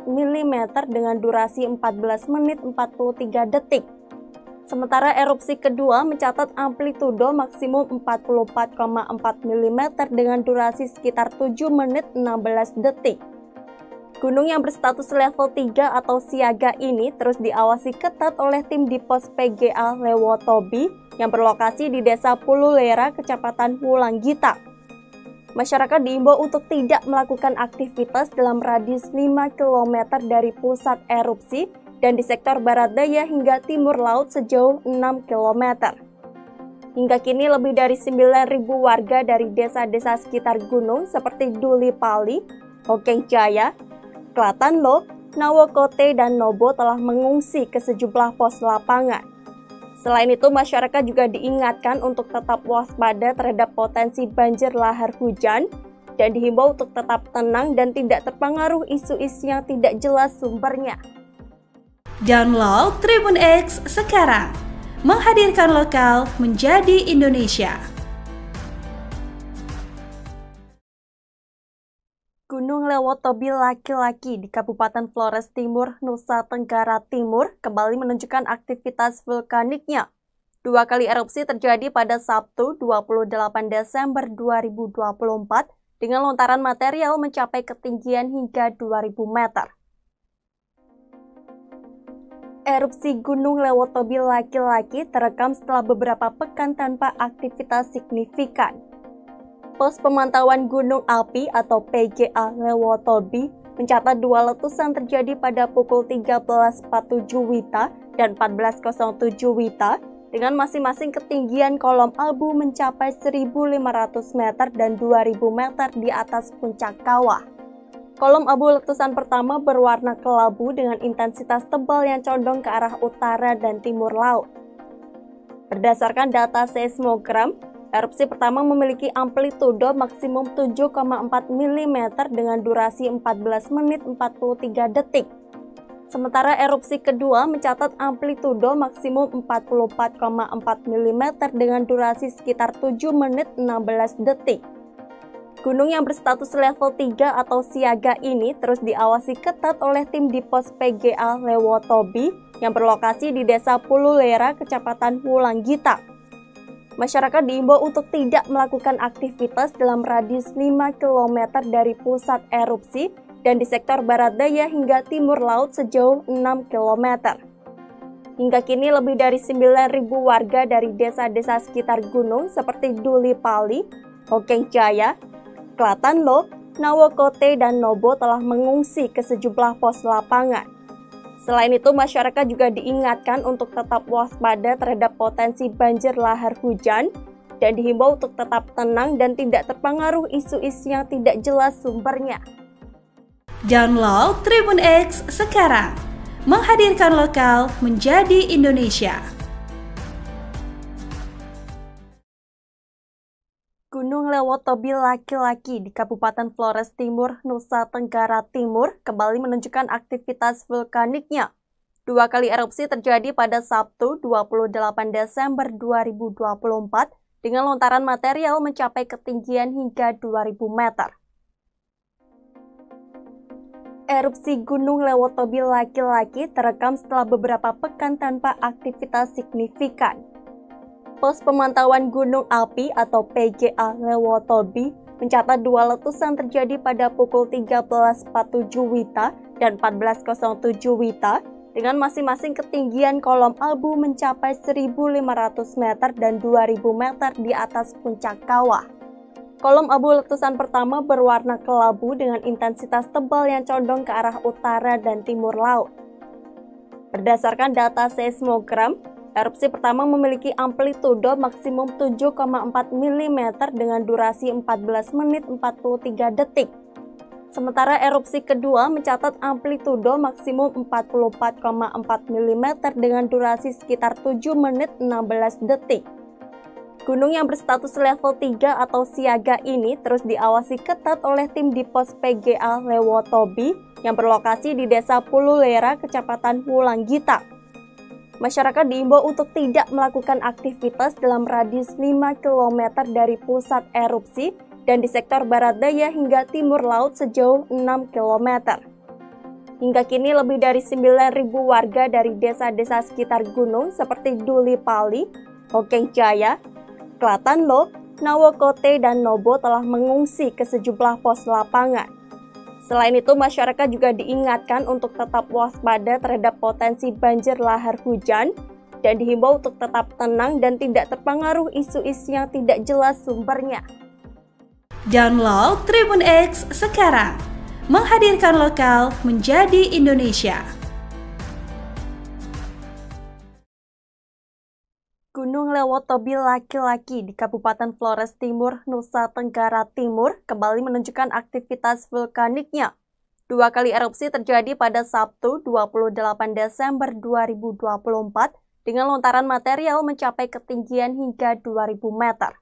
A: mm dengan durasi 14 menit 43 detik. Sementara erupsi kedua mencatat amplitudo maksimum 44,4 mm dengan durasi sekitar 7 menit 16 detik. Gunung yang berstatus level 3 atau siaga ini terus diawasi ketat oleh tim di pos PGA Lewotobi yang berlokasi di Desa Pululera, Kecamatan Wulanggita. Masyarakat diimbau untuk tidak melakukan aktivitas dalam radius 5 km dari pusat erupsi dan di sektor barat daya hingga timur laut sejauh 6 km. Hingga kini lebih dari 9.000 warga dari desa-desa sekitar gunung seperti Duli Pali, Hokeng Jaya, Klatanlo, Nawokote, dan Nobo telah mengungsi ke sejumlah pos lapangan. Selain itu, masyarakat juga diingatkan untuk tetap waspada terhadap potensi banjir lahar hujan dan dihimbau untuk tetap tenang dan tidak terpengaruh isu-isu yang tidak jelas sumbernya.
B: Download Tribun X sekarang, menghadirkan lokal menjadi Indonesia.
A: Gunung Lewotobi laki-laki di Kabupaten Flores Timur, Nusa Tenggara Timur kembali menunjukkan aktivitas vulkaniknya. 2 kali erupsi terjadi pada Sabtu 28 Desember 2024 dengan lontaran material mencapai ketinggian hingga 2.000 meter. Erupsi Gunung Lewotobi laki-laki terekam setelah beberapa pekan tanpa aktivitas signifikan. Pos Pemantauan Gunung Api atau PGA Lewotobi mencatat 2 letusan terjadi pada pukul 13.47 WITA dan 14.07 WITA dengan masing-masing ketinggian kolom abu mencapai 1.500 meter dan 2.000 meter di atas puncak kawah. Kolom abu letusan pertama berwarna kelabu dengan intensitas tebal yang condong ke arah utara dan timur laut. Berdasarkan data seismogram, erupsi pertama memiliki amplitudo maksimum 7,4 mm dengan durasi 14 menit 43 detik. Sementara erupsi kedua mencatat amplitudo maksimum 44,4 mm dengan durasi sekitar 7 menit 16 detik. Gunung yang berstatus level 3 atau siaga ini terus diawasi ketat oleh tim di pos PGA Lewotobi yang berlokasi di Desa Pululera, Kecamatan Wulanggita. Masyarakat diimbau untuk tidak melakukan aktivitas dalam radius 5 km dari pusat erupsi dan di sektor barat daya hingga timur laut sejauh 6 km. Hingga kini lebih dari 9.000 warga dari desa-desa sekitar gunung seperti Duli Pali, Hokeng Jaya, Klatanlo, Nawokote, dan Nobo telah mengungsi ke sejumlah pos lapangan. Selain itu, masyarakat juga diingatkan untuk tetap waspada terhadap potensi banjir lahar hujan dan dihimbau untuk tetap tenang dan tidak terpengaruh isu-isu yang tidak jelas sumbernya.
B: Download Tribun X sekarang, menghadirkan lokal menjadi Indonesia.
A: Gunung Lewotobi laki-laki di Kabupaten Flores Timur, Nusa Tenggara Timur kembali menunjukkan aktivitas vulkaniknya. 2 kali erupsi terjadi pada Sabtu 28 Desember 2024 dengan lontaran material mencapai ketinggian hingga 2000 meter. Erupsi Gunung Lewotobi laki-laki terekam setelah beberapa pekan tanpa aktivitas signifikan. Pos Pemantauan Gunung Api atau PGA Lewotobi mencatat 2 letusan terjadi pada pukul 13.47 WITA dan 14.07 WITA dengan masing-masing ketinggian kolom abu mencapai 1.500 meter dan 2.000 meter di atas puncak kawah. Kolom abu letusan pertama berwarna kelabu dengan intensitas tebal yang condong ke arah utara dan timur laut. Berdasarkan data seismogram, erupsi pertama memiliki amplitudo maksimum 7,4 mm dengan durasi 14 menit 43 detik. Sementara erupsi kedua mencatat amplitudo maksimum 44,4 mm dengan durasi sekitar 7 menit 16 detik. Gunung yang berstatus level 3 atau siaga ini terus diawasi ketat oleh tim di pos PGA Lewotobi yang berlokasi di Desa Pululera, Kecamatan Wulanggita. Masyarakat diimbau untuk tidak melakukan aktivitas dalam radius 5 km dari pusat erupsi dan di sektor barat daya hingga timur laut sejauh 6 km. Hingga kini lebih dari 9.000 warga dari desa-desa sekitar gunung seperti Duli Pali, Hokeng Jaya, Klatanlo, Nawokote, dan Nobo telah mengungsi ke sejumlah pos lapangan. Selain itu, masyarakat juga diingatkan untuk tetap waspada terhadap potensi banjir lahar hujan dan dihimbau untuk tetap tenang dan tidak terpengaruh isu-isu yang tidak jelas sumbernya.
B: Download Tribun X sekarang, menghadirkan lokal menjadi Indonesia.
A: Gunung Lewotobi laki-laki di Kabupaten Flores Timur, Nusa Tenggara Timur kembali menunjukkan aktivitas vulkaniknya. 2 kali erupsi terjadi pada Sabtu 28 Desember 2024 dengan lontaran material mencapai ketinggian hingga 2000 meter.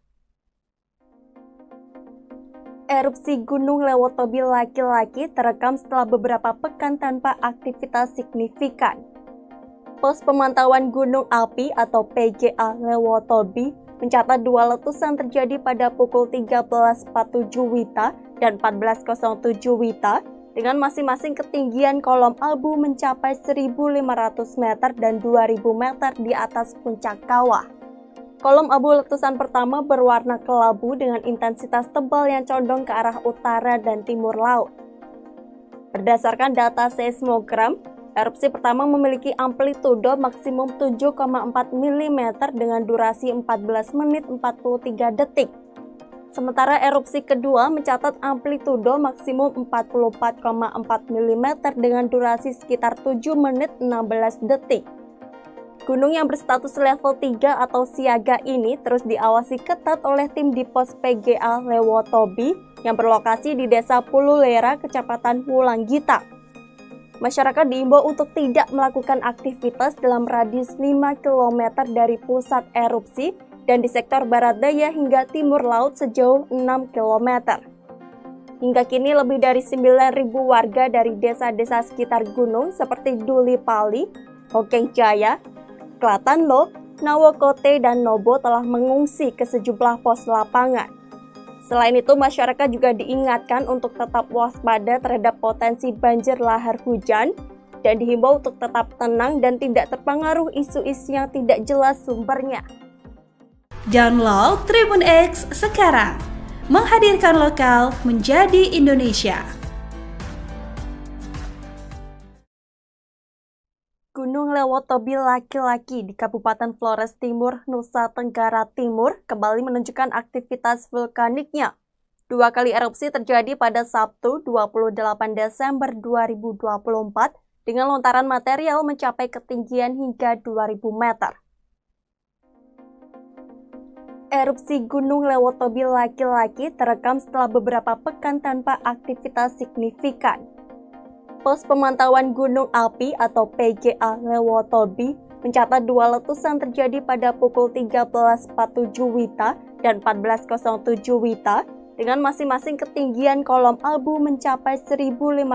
A: Erupsi Gunung Lewotobi laki-laki terekam setelah beberapa pekan tanpa aktivitas signifikan. Pos Pemantauan Gunung Api atau PGA Lewotobi mencatat 2 letusan terjadi pada pukul 13.47 WITA dan 14.07 WITA dengan masing-masing ketinggian kolom abu mencapai 1.500 meter dan 2.000 meter di atas puncak kawah. Kolom abu letusan pertama berwarna kelabu dengan intensitas tebal yang condong ke arah utara dan timur laut. Berdasarkan data seismogram, erupsi pertama memiliki amplitudo maksimum 7,4 mm dengan durasi 14 menit 43 detik. Sementara erupsi kedua mencatat amplitudo maksimum 44,4 mm dengan durasi sekitar 7 menit 16 detik. Gunung yang berstatus level 3 atau siaga ini terus diawasi ketat oleh tim di pos PGA Lewotobi yang berlokasi di Desa Pululera, Kecamatan Wulanggita. Masyarakat diimbau untuk tidak melakukan aktivitas dalam radius 5 km dari pusat erupsi dan di sektor barat daya hingga timur laut sejauh 6 km. Hingga kini lebih dari 9.000 warga dari desa-desa sekitar gunung seperti Duli Pali, Hokeng Jaya, Klatanlo, Nawokote, dan Nobo telah mengungsi ke sejumlah pos lapangan. Selain itu, masyarakat juga diingatkan untuk tetap waspada terhadap potensi banjir lahar hujan dan dihimbau untuk tetap tenang dan tidak terpengaruh isu-isu yang tidak jelas sumbernya.
B: Download Tribun X sekarang, menghadirkan lokal menjadi Indonesia.
A: Gunung Lewotobi laki-laki di Kabupaten Flores Timur, Nusa Tenggara Timur kembali menunjukkan aktivitas vulkaniknya. 2 kali erupsi terjadi pada Sabtu 28 Desember 2024 dengan lontaran material mencapai ketinggian hingga 2000 meter. Erupsi Gunung Lewotobi laki-laki terekam setelah beberapa pekan tanpa aktivitas signifikan. Pos Pemantauan Gunung Api atau PGA Lewotobi mencatat dua letusan terjadi pada pukul 13.47 WITA dan 14.07 WITA dengan masing-masing ketinggian kolom abu mencapai 1.500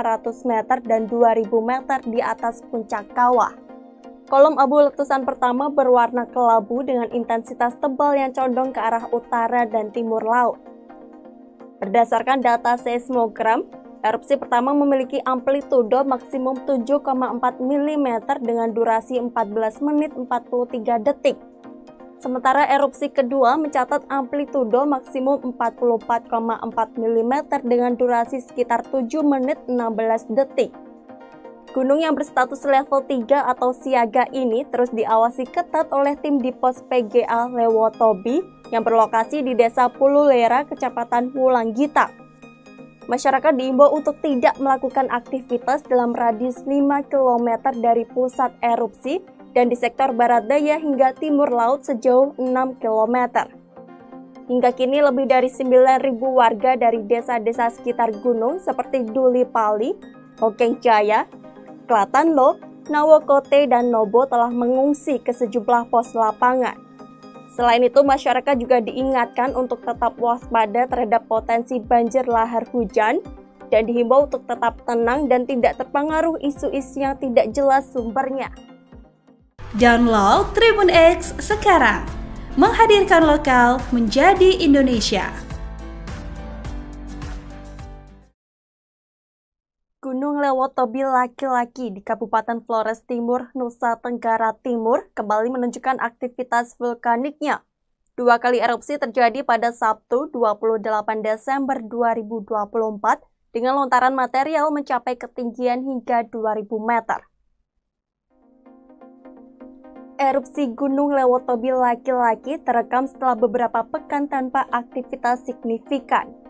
A: meter dan 2.000 meter di atas puncak kawah. Kolom abu letusan pertama berwarna kelabu dengan intensitas tebal yang condong ke arah utara dan timur laut. Berdasarkan data seismogram, erupsi pertama memiliki amplitudo maksimum 7,4 mm dengan durasi 14 menit 43 detik. Sementara erupsi kedua mencatat amplitudo maksimum 44,4 mm dengan durasi sekitar 7 menit 16 detik. Gunung yang berstatus level 3 atau siaga ini terus diawasi ketat oleh tim di pos PGA Lewotobi yang berlokasi di Desa Pululera, Kecamatan Wulanggita. Masyarakat diimbau untuk tidak melakukan aktivitas dalam radius 5 km dari pusat erupsi dan di sektor barat daya hingga timur laut sejauh 6 km. Hingga kini lebih dari 9.000 warga dari desa-desa sekitar gunung seperti Duli Pali, Hokeng Jaya, Klatanlo, Nawokote, dan Nobo telah mengungsi ke sejumlah pos lapangan. Selain itu, masyarakat juga diingatkan untuk tetap waspada terhadap potensi banjir lahar hujan dan dihimbau untuk tetap tenang dan tidak terpengaruh isu-isu yang tidak jelas sumbernya.
B: Download Tribun X sekarang, menghadirkan lokal menjadi Indonesia.
A: Gunung Lewotobi laki-laki di Kabupaten Flores Timur, Nusa Tenggara Timur kembali menunjukkan aktivitas vulkaniknya. Dua kali erupsi terjadi pada Sabtu 28 Desember 2024 dengan lontaran material mencapai ketinggian hingga 2.000 meter. Erupsi Gunung Lewotobi laki-laki terekam setelah beberapa pekan tanpa aktivitas signifikan.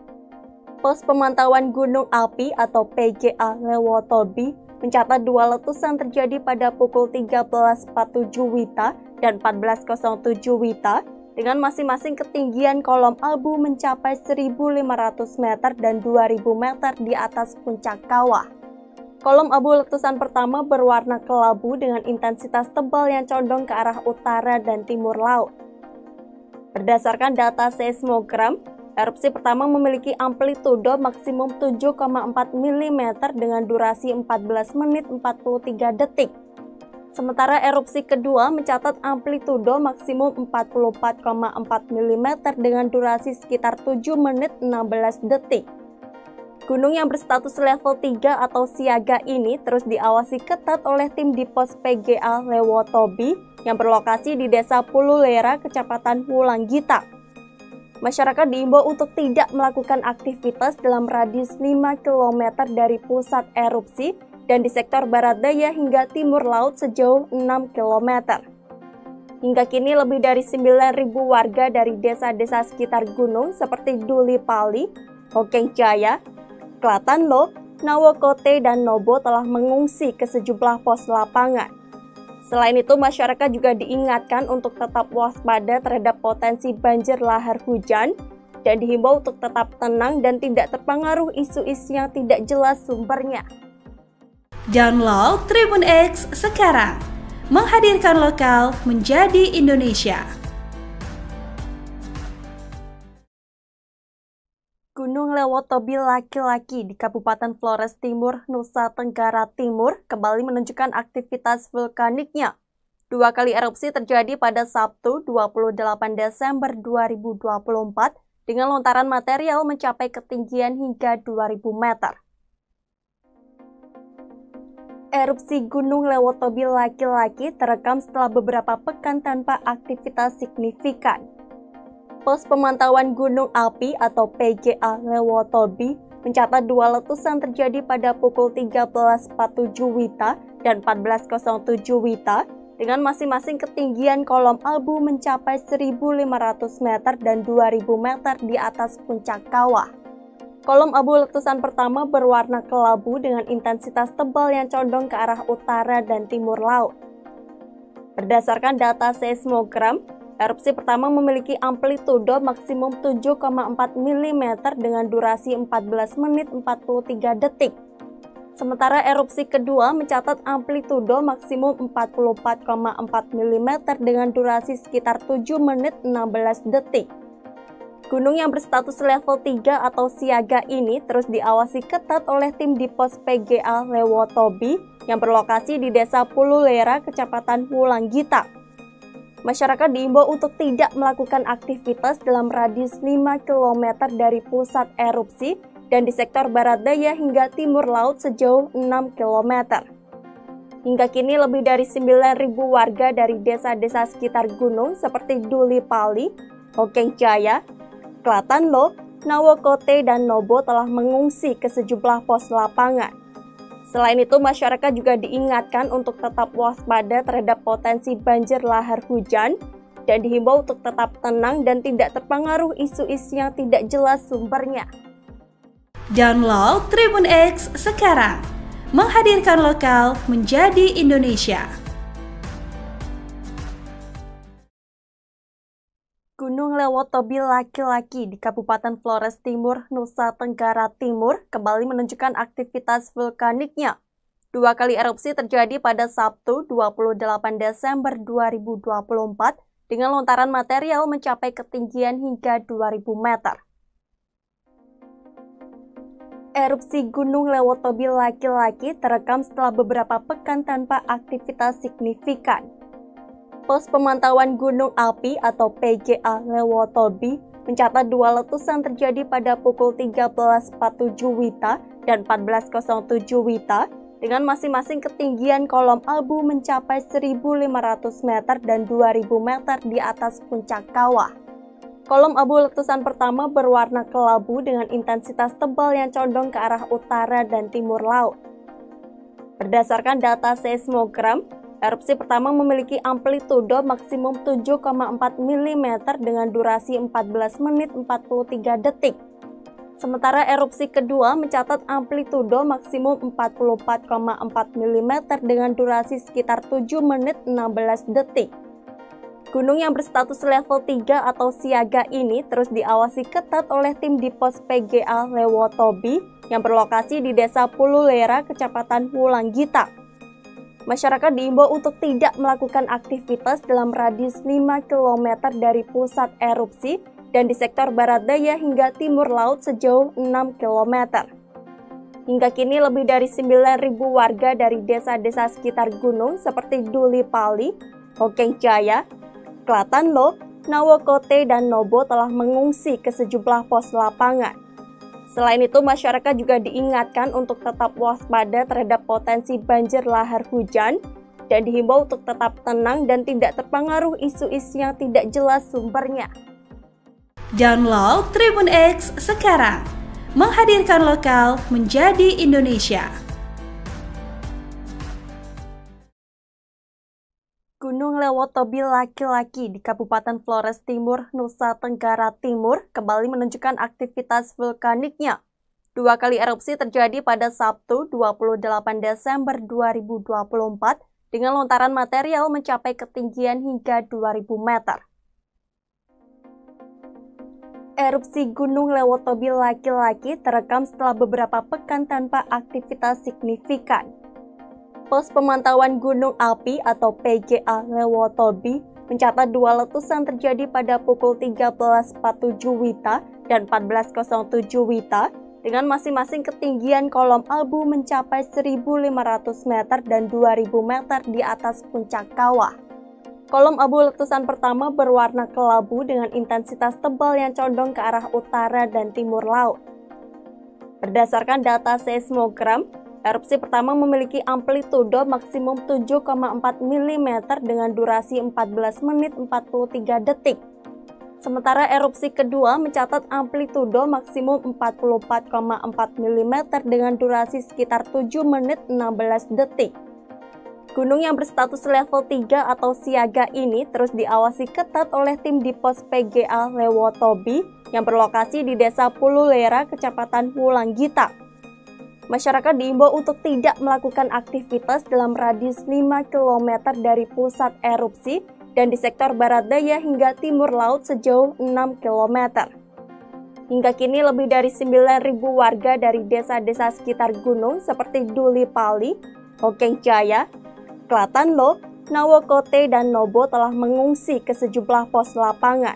A: Pos Pemantauan Gunung Api atau PGA Lewotobi mencatat dua letusan terjadi pada pukul 13.47 WITA dan 14.07 WITA dengan masing-masing ketinggian kolom abu mencapai 1.500 meter dan 2.000 meter di atas puncak kawah. Kolom abu letusan pertama berwarna kelabu dengan intensitas tebal yang condong ke arah utara dan timur laut. Berdasarkan data seismogram, erupsi pertama memiliki amplitudo maksimum 7,4 mm dengan durasi 14 menit 43 detik. Sementara erupsi kedua mencatat amplitudo maksimum 44,4 mm dengan durasi sekitar 7 menit 16 detik. Gunung yang berstatus level 3 atau siaga ini terus diawasi ketat oleh tim di pos PGA Lewotobi yang berlokasi di Desa Pululera, Kecamatan Wulanggita. Masyarakat diimbau untuk tidak melakukan aktivitas dalam radius 5 km dari pusat erupsi dan di sektor barat daya hingga timur laut sejauh 6 km. Hingga kini lebih dari 9.000 warga dari desa-desa sekitar gunung seperti Duli Pali, Hokeng Jaya, Klatanlo, Nawokote, dan Nobo telah mengungsi ke sejumlah pos lapangan. Selain itu, masyarakat juga diingatkan untuk tetap waspada terhadap potensi banjir lahar hujan dan dihimbau untuk tetap tenang dan tidak terpengaruh isu-isu yang tidak jelas sumbernya.
B: Download Tribun X sekarang, menghadirkan lokal menjadi Indonesia.
A: Gunung Lewotobi laki-laki di Kabupaten Flores Timur, Nusa Tenggara Timur kembali menunjukkan aktivitas vulkaniknya. Dua kali erupsi terjadi pada Sabtu 28 Desember 2024 dengan lontaran material mencapai ketinggian hingga 2.000 meter. Erupsi Gunung Lewotobi laki-laki terekam setelah beberapa pekan tanpa aktivitas signifikan. Pos Pemantauan Gunung Api atau PGA Lewotobi mencatat dua letusan terjadi pada pukul 13.47 WITA dan 14.07 WITA dengan masing-masing ketinggian kolom abu mencapai 1.500 meter dan 2.000 meter di atas puncak kawah. Kolom abu letusan pertama berwarna kelabu dengan intensitas tebal yang condong ke arah utara dan timur laut. Berdasarkan data seismogram, Erupsi pertama memiliki amplitudo maksimum 7,4 mm dengan durasi 14 menit 43 detik. Sementara erupsi kedua mencatat amplitudo maksimum 44,4 mm dengan durasi sekitar 7 menit 16 detik. Gunung yang berstatus level 3 atau siaga ini terus diawasi ketat oleh tim di pos PGA Lewotobi yang berlokasi di Desa Pululera, Kecamatan Wulanggita. Masyarakat diimbau untuk tidak melakukan aktivitas dalam radius 5 km dari pusat erupsi dan di sektor barat daya hingga timur laut sejauh 6 km. Hingga kini lebih dari 9.000 warga dari desa-desa sekitar gunung seperti Duli Pali, Hokeng Jaya, Klatanlo, Nawokote, dan Nobo telah mengungsi ke sejumlah pos lapangan. Selain itu, masyarakat juga diingatkan untuk tetap waspada terhadap potensi banjir lahar hujan dan dihimbau untuk tetap tenang dan tidak terpengaruh isu-isu yang tidak jelas sumbernya.
B: Download Tribun X sekarang, menghadirkan lokal menjadi Indonesia.
A: Gunung Lewotobi laki-laki di Kabupaten Flores Timur, Nusa Tenggara Timur kembali menunjukkan aktivitas vulkaniknya. 2 kali erupsi terjadi pada Sabtu 28 Desember 2024 dengan lontaran material mencapai ketinggian hingga 2.000 meter. Erupsi Gunung Lewotobi laki-laki terekam setelah beberapa pekan tanpa aktivitas signifikan. Pos Pemantauan Gunung Api atau PGA Lewotobi mencatat 2 letusan terjadi pada pukul 13.47 WITA dan 14.07 WITA dengan masing-masing ketinggian kolom abu mencapai 1.500 meter dan 2.000 meter di atas puncak kawah. Kolom abu letusan pertama berwarna kelabu dengan intensitas tebal yang condong ke arah utara dan timur laut. Berdasarkan data seismogram, erupsi pertama memiliki amplitudo maksimum 7,4 mm dengan durasi 14 menit 43 detik. Sementara erupsi kedua mencatat amplitudo maksimum 44,4 mm dengan durasi sekitar 7 menit 16 detik. Gunung yang berstatus level 3 atau siaga ini terus diawasi ketat oleh tim di pos PGA Lewotobi yang berlokasi di Desa Pululera, Kecamatan Wulanggita. Masyarakat diimbau untuk tidak melakukan aktivitas dalam radius 5 km dari pusat erupsi dan di sektor barat daya hingga timur laut sejauh 6 km. Hingga kini lebih dari 9.000 warga dari desa-desa sekitar gunung seperti Duli Pali, Hokeng Jaya, Klatanlo, Nawokote, dan Nobo telah mengungsi ke sejumlah pos lapangan. Selain itu, masyarakat juga diingatkan untuk tetap waspada terhadap potensi banjir lahar hujan dan dihimbau untuk tetap tenang dan tidak terpengaruh isu-isu yang tidak jelas sumbernya.
B: Download Tribun X sekarang, menghadirkan lokal menjadi Indonesia.
A: Gunung Lewotobi laki-laki di Kabupaten Flores Timur, Nusa Tenggara Timur kembali menunjukkan aktivitas vulkaniknya. 2 kali erupsi terjadi pada Sabtu 28 Desember 2024 dengan lontaran material mencapai ketinggian hingga 2.000 meter. Erupsi Gunung Lewotobi laki-laki terekam setelah beberapa pekan tanpa aktivitas signifikan. Pos Pemantauan Gunung Api atau PGA Lewotobi mencatat 2 letusan terjadi pada pukul 13.47 WITA dan 14.07 WITA dengan masing-masing ketinggian kolom abu mencapai 1.500 meter dan 2.000 meter di atas puncak kawah. Kolom abu letusan pertama berwarna kelabu dengan intensitas tebal yang condong ke arah utara dan timur laut. Berdasarkan data seismogram, erupsi pertama memiliki amplitudo maksimum 7,4 mm dengan durasi 14 menit 43 detik. Sementara erupsi kedua mencatat amplitudo maksimum 44,4 mm dengan durasi sekitar 7 menit 16 detik. Gunung yang berstatus level 3 atau siaga ini terus diawasi ketat oleh tim di pos PGA Lewotobi yang berlokasi di Desa Pululera, Kecamatan Wulanggita. Masyarakat diimbau untuk tidak melakukan aktivitas dalam radius 5 km dari pusat erupsi dan di sektor barat daya hingga timur laut sejauh 6 km. Hingga kini lebih dari 9.000 warga dari desa-desa sekitar gunung seperti Duli Pali, Hokeng Jaya, Klatanlo, Nawokote, dan Nobo telah mengungsi ke sejumlah pos lapangan.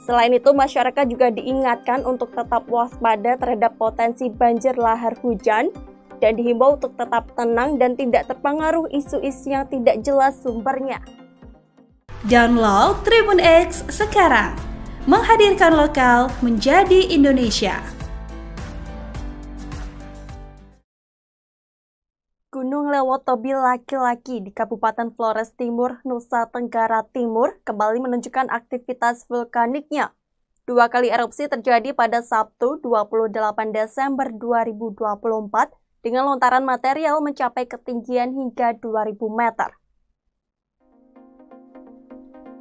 A: Selain itu, masyarakat juga diingatkan untuk tetap waspada terhadap potensi banjir lahar hujan dan dihimbau untuk tetap tenang dan tidak terpengaruh isu-isu yang tidak jelas sumbernya.
B: Download Tribun X sekarang, menghadirkan lokal menjadi Indonesia.
A: Gunung Lewotobi laki-laki di Kabupaten Flores Timur, Nusa Tenggara Timur kembali menunjukkan aktivitas vulkaniknya. 2 kali erupsi terjadi pada Sabtu 28 Desember 2024 dengan lontaran material mencapai ketinggian hingga 2.000 meter.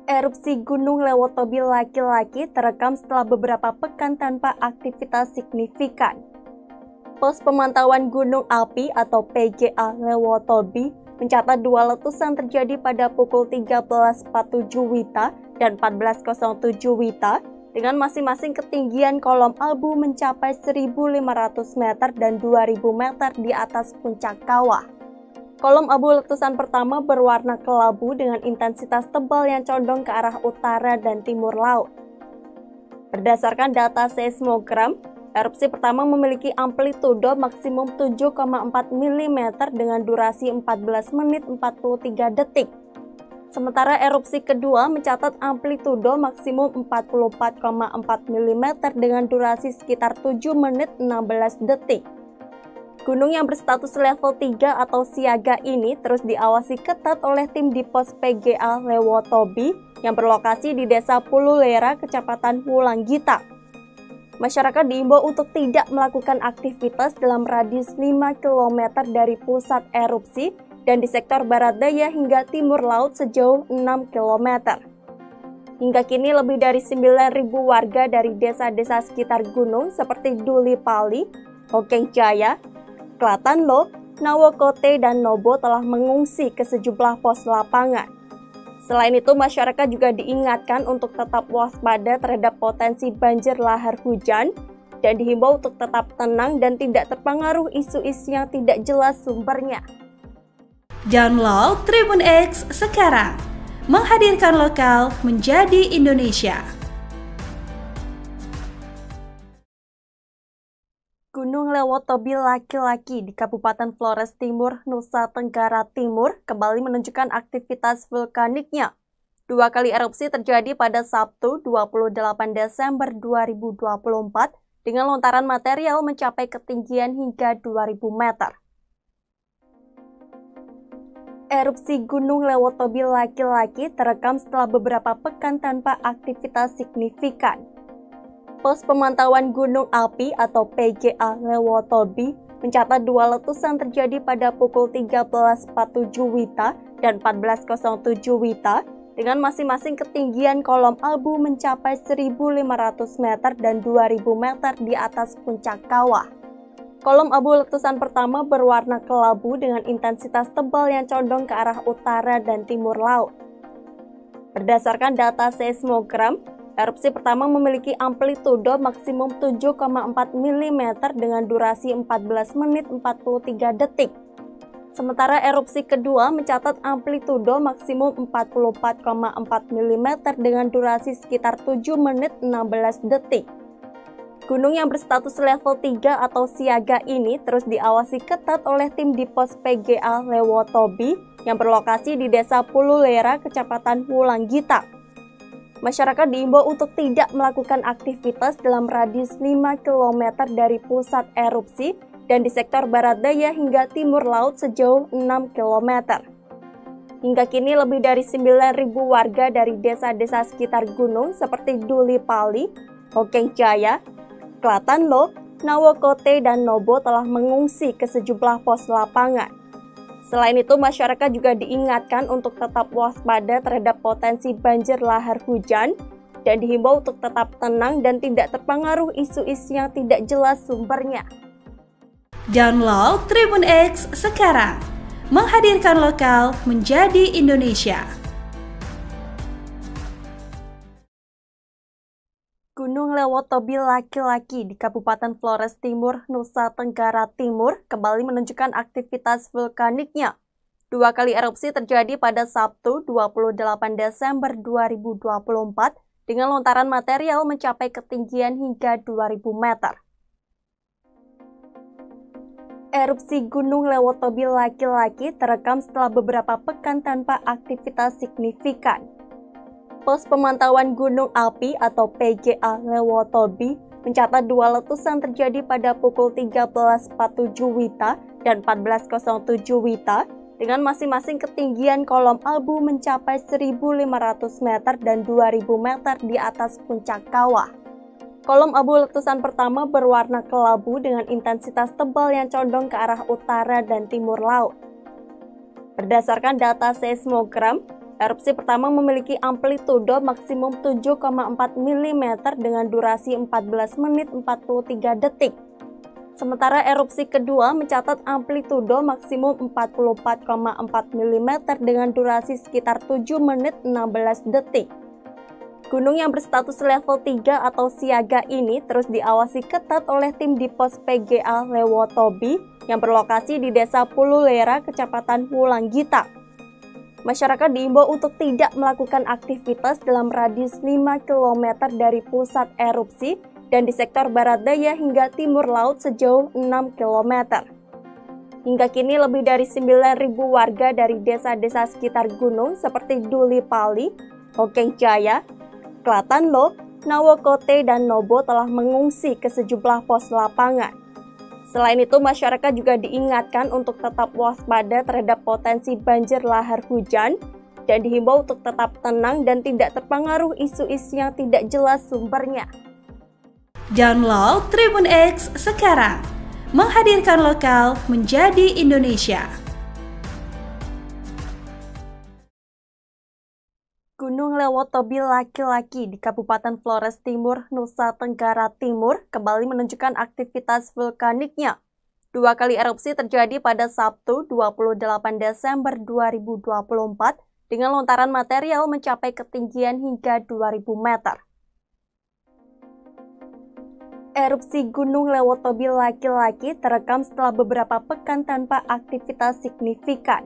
A: Erupsi Gunung Lewotobi laki-laki terekam setelah beberapa pekan tanpa aktivitas signifikan. Pos Pemantauan Gunung Api atau PGA Lewotobi mencatat 2 letusan terjadi pada pukul 13.47 WITA dan 14.07 WITA dengan masing-masing ketinggian kolom abu mencapai 1.500 meter dan 2.000 meter di atas puncak kawah. Kolom abu letusan pertama berwarna kelabu dengan intensitas tebal yang condong ke arah utara dan timur laut. Berdasarkan data seismogram, erupsi pertama memiliki amplitudo maksimum 7,4 mm dengan durasi 14 menit 43 detik. Sementara erupsi kedua mencatat amplitudo maksimum 44,4 mm dengan durasi sekitar 7 menit 16 detik. Gunung yang berstatus level 3 atau siaga ini terus diawasi ketat oleh tim di pos PGA Lewotobi yang berlokasi di Desa Pululera, Kecamatan Wulanggita. Masyarakat diimbau untuk tidak melakukan aktivitas dalam radius 5 km dari pusat erupsi dan di sektor barat daya hingga timur laut sejauh 6 km. Hingga kini lebih dari 9.000 warga dari desa-desa sekitar gunung seperti Duli Pali, Hokeng Jaya, Klatanlo, Nawokote, dan Nobo telah mengungsi ke sejumlah pos lapangan. Selain itu, masyarakat juga diingatkan untuk tetap waspada terhadap potensi banjir lahar hujan dan dihimbau untuk tetap tenang dan tidak terpengaruh isu-isu yang tidak jelas sumbernya.
B: Download Tribun X sekarang, menghadirkan lokal menjadi Indonesia.
A: Gunung Lewotobi laki-laki di Kabupaten Flores Timur, Nusa Tenggara Timur kembali menunjukkan aktivitas vulkaniknya. 2 kali erupsi terjadi pada Sabtu 28 Desember 2024 dengan lontaran material mencapai ketinggian hingga 2.000 meter. Erupsi Gunung Lewotobi laki-laki terekam setelah beberapa pekan tanpa aktivitas signifikan. Pos Pemantauan Gunung Api atau PGA Lewotobi mencatat 2 letusan terjadi pada pukul 13.47 WITA dan 14.07 WITA dengan masing-masing ketinggian kolom abu mencapai 1.500 meter dan 2.000 meter di atas puncak kawah. Kolom abu letusan pertama berwarna kelabu dengan intensitas tebal yang condong ke arah utara dan timur laut. Berdasarkan data seismogram, erupsi pertama memiliki amplitudo maksimum 7,4 mm dengan durasi 14 menit 43 detik. Sementara erupsi kedua mencatat amplitudo maksimum 44,4 mm dengan durasi sekitar 7 menit 16 detik. Gunung yang berstatus level 3 atau siaga ini terus diawasi ketat oleh tim di pos PGA Lewotobi yang berlokasi di Desa Pululera, Kecamatan Wulanggita. Masyarakat diimbau untuk tidak melakukan aktivitas dalam radius 5 km dari pusat erupsi dan di sektor barat daya hingga timur laut sejauh 6 km. Hingga kini lebih dari 9.000 warga dari desa-desa sekitar gunung seperti Duli Pali, Hokeng Jaya, Klatanlo, Nawokote, dan Nobo telah mengungsi ke sejumlah pos lapangan. Selain itu, masyarakat juga diingatkan untuk tetap waspada terhadap potensi banjir lahar hujan dan dihimbau untuk tetap tenang dan tidak terpengaruh isu-isu yang tidak jelas sumbernya.
B: Download Tribun X sekarang, menghadirkan lokal menjadi Indonesia.
A: Gunung Lewotobi laki-laki di Kabupaten Flores Timur, Nusa Tenggara Timur kembali menunjukkan aktivitas vulkaniknya. 2 kali erupsi terjadi pada Sabtu 28 Desember 2024 dengan lontaran material mencapai ketinggian hingga 2000 meter. Erupsi Gunung Lewotobi laki-laki terekam setelah beberapa pekan tanpa aktivitas signifikan. Pos Pemantauan Gunung Api atau PGA Lewotobi mencatat 2 letusan terjadi pada pukul 13.47 WITA dan 14.07 WITA dengan masing-masing ketinggian kolom abu mencapai 1.500 meter dan 2.000 meter di atas puncak kawah. Kolom abu letusan pertama berwarna kelabu dengan intensitas tebal yang condong ke arah utara dan timur laut. Berdasarkan data seismogram, erupsi pertama memiliki amplitudo maksimum 7,4 mm dengan durasi 14 menit 43 detik. Sementara erupsi kedua mencatat amplitudo maksimum 44,4 mm dengan durasi sekitar 7 menit 16 detik. Gunung yang berstatus level 3 atau siaga ini terus diawasi ketat oleh tim di pos PGA Lewotobi yang berlokasi di Desa Pululera, Kecamatan Wulanggita. Masyarakat diimbau untuk tidak melakukan aktivitas dalam radius 5 km dari pusat erupsi dan di sektor barat daya hingga timur laut sejauh 6 km. Hingga kini lebih dari 9.000 warga dari desa-desa sekitar gunung seperti Duli Pali, Hokeng Jaya, Klatanlo, Nawokote, dan Nobo telah mengungsi ke sejumlah pos lapangan. Selain itu, masyarakat juga diingatkan untuk tetap waspada terhadap potensi banjir lahar hujan dan dihimbau untuk tetap tenang dan tidak terpengaruh isu-isu yang tidak jelas sumbernya.
B: Download Tribun X sekarang, menghadirkan lokal menjadi Indonesia.
A: Gunung Lewotobi laki-laki di Kabupaten Flores Timur, Nusa Tenggara Timur kembali menunjukkan aktivitas vulkaniknya. 2 kali erupsi terjadi pada Sabtu 28 Desember 2024 dengan lontaran material mencapai ketinggian hingga 2000 meter. Erupsi Gunung Lewotobi laki-laki terekam setelah beberapa pekan tanpa aktivitas signifikan.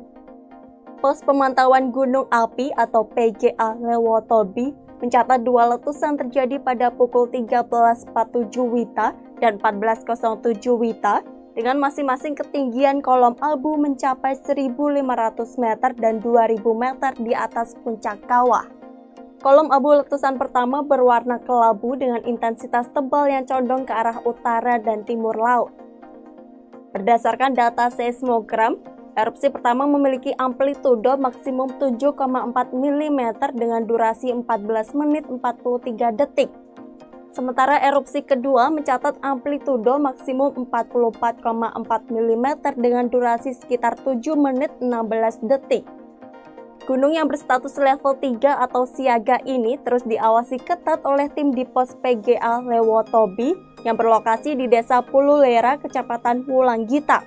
A: Pos Pemantauan Gunung Api atau PGA Lewotobi mencatat 2 letusan terjadi pada pukul 13.47 WITA dan 14.07 WITA dengan masing-masing ketinggian kolom abu mencapai 1.500 meter dan 2.000 meter di atas puncak kawah. Kolom abu letusan pertama berwarna kelabu dengan intensitas tebal yang condong ke arah utara dan timur laut. Berdasarkan data seismogram, erupsi pertama memiliki amplitudo maksimum 7,4 mm dengan durasi 14 menit 43 detik. Sementara erupsi kedua mencatat amplitudo maksimum 44,4 mm dengan durasi sekitar 7 menit 16 detik. Gunung yang berstatus level 3 atau siaga ini terus diawasi ketat oleh tim di pos PGA Lewotobi yang berlokasi di Desa Pululera, Kecamatan Wulanggita.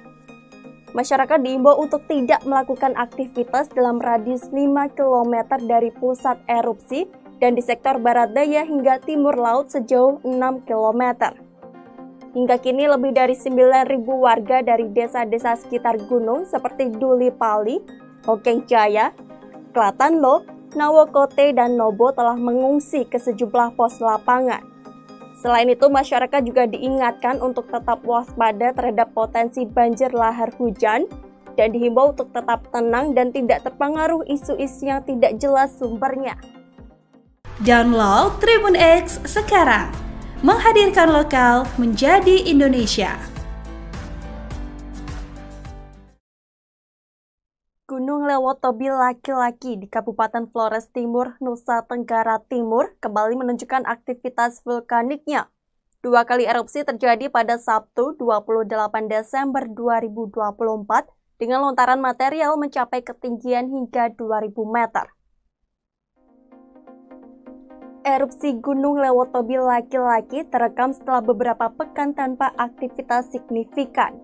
A: Masyarakat diimbau untuk tidak melakukan aktivitas dalam radius 5 km dari pusat erupsi dan di sektor barat daya hingga timur laut sejauh 6 km. Hingga kini lebih dari 9.000 warga dari desa-desa sekitar gunung seperti Duli Pali, Hokeng Jaya, Klatanlo, Nawokote, dan Nobo telah mengungsi ke sejumlah pos lapangan. Selain itu, masyarakat juga diingatkan untuk tetap waspada terhadap potensi banjir lahar hujan dan dihimbau untuk tetap tenang dan tidak terpengaruh isu-isu yang tidak jelas sumbernya.
B: Download Tribun X sekarang, menghadirkan lokal menjadi Indonesia.
A: Gunung Lewotobi laki-laki di Kabupaten Flores Timur, Nusa Tenggara Timur kembali menunjukkan aktivitas vulkaniknya. 2 kali erupsi terjadi pada Sabtu 28 Desember 2024 dengan lontaran material mencapai ketinggian hingga 2000 meter. Erupsi Gunung Lewotobi laki-laki terekam setelah beberapa pekan tanpa aktivitas signifikan.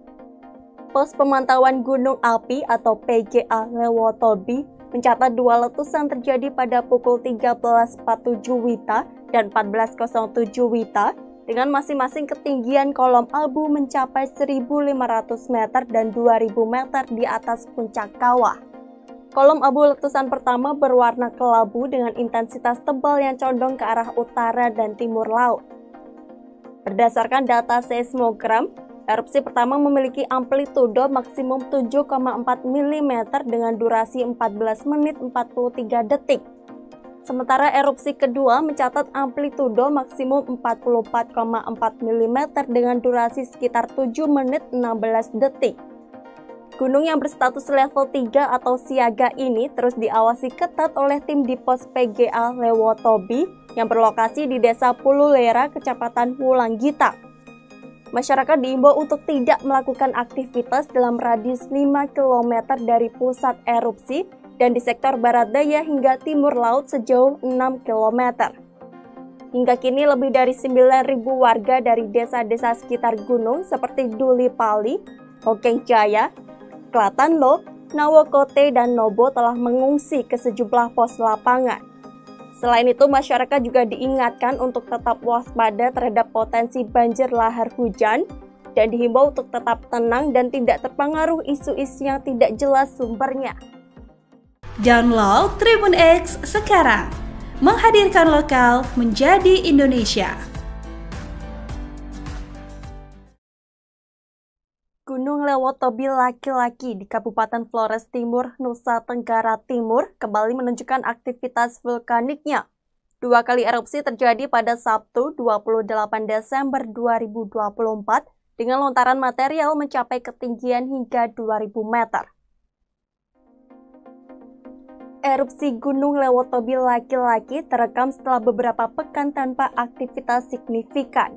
A: Pos Pemantauan Gunung Api atau PGA Lewotobi mencatat 2 letusan terjadi pada pukul 13.47 WITA dan 1407 Wita dengan masing-masing ketinggian kolom abu mencapai 1.500 meter dan 2.000 meter di atas puncak kawah. Kolom abu letusan pertama berwarna kelabu dengan intensitas tebal yang condong ke arah utara dan timur laut. Berdasarkan data seismogram, erupsi pertama memiliki amplitudo maksimum 7,4 mm dengan durasi 14 menit 43 detik. Sementara erupsi kedua mencatat amplitudo maksimum 44,4 mm dengan durasi sekitar 7 menit 16 detik. Gunung yang berstatus level 3 atau siaga ini terus diawasi ketat oleh tim di pos PGA Lewotobi yang berlokasi di Desa Pululera, Kecamatan Wulanggita. Masyarakat diimbau untuk tidak melakukan aktivitas dalam radius 5 km dari pusat erupsi dan di sektor barat daya hingga timur laut sejauh 6 km. Hingga kini lebih dari 9.000 warga dari desa-desa sekitar gunung seperti Duli Pali, Hokeng Jaya, Klatanlo, Nawokote, dan Nobo telah mengungsi ke sejumlah pos lapangan. Selain itu, masyarakat juga diingatkan untuk tetap waspada terhadap potensi banjir lahar hujan dan dihimbau untuk tetap tenang dan tidak terpengaruh isu-isu yang tidak jelas sumbernya.
B: Download Tribun X sekarang, menghadirkan lokal menjadi Indonesia.
A: Gunung Lewotobi laki-laki di Kabupaten Flores Timur, Nusa Tenggara Timur kembali menunjukkan aktivitas vulkaniknya. 2 kali erupsi terjadi pada Sabtu 28 Desember 2024 dengan lontaran material mencapai ketinggian hingga 2.000 meter. Erupsi Gunung Lewotobi laki-laki terekam setelah beberapa pekan tanpa aktivitas signifikan.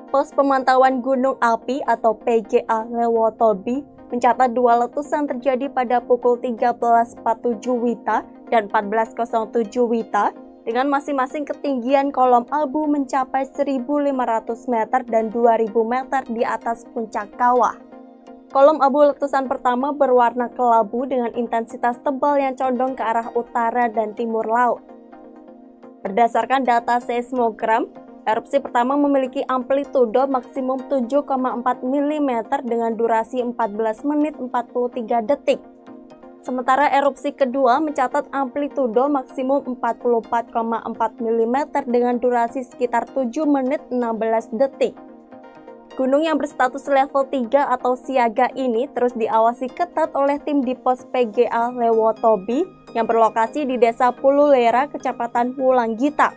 A: Pos pemantauan gunung api atau PGA Lewotobi mencatat 2 letusan terjadi pada pukul 13.47 Wita dan 14.07 Wita dengan masing-masing ketinggian kolom abu mencapai 1.500 meter dan 2.000 meter di atas puncak kawah. Kolom abu letusan pertama berwarna kelabu dengan intensitas tebal yang condong ke arah utara dan timur laut. Berdasarkan data seismogram, erupsi pertama memiliki amplitudo maksimum 7,4 mm dengan durasi 14 menit 43 detik. Sementara erupsi kedua mencatat amplitudo maksimum 44,4 mm dengan durasi sekitar 7 menit 16 detik. Gunung yang berstatus level 3 atau siaga ini terus diawasi ketat oleh tim di pos PGA Lewotobi yang berlokasi di Desa Pululera, Kecamatan Wulanggita.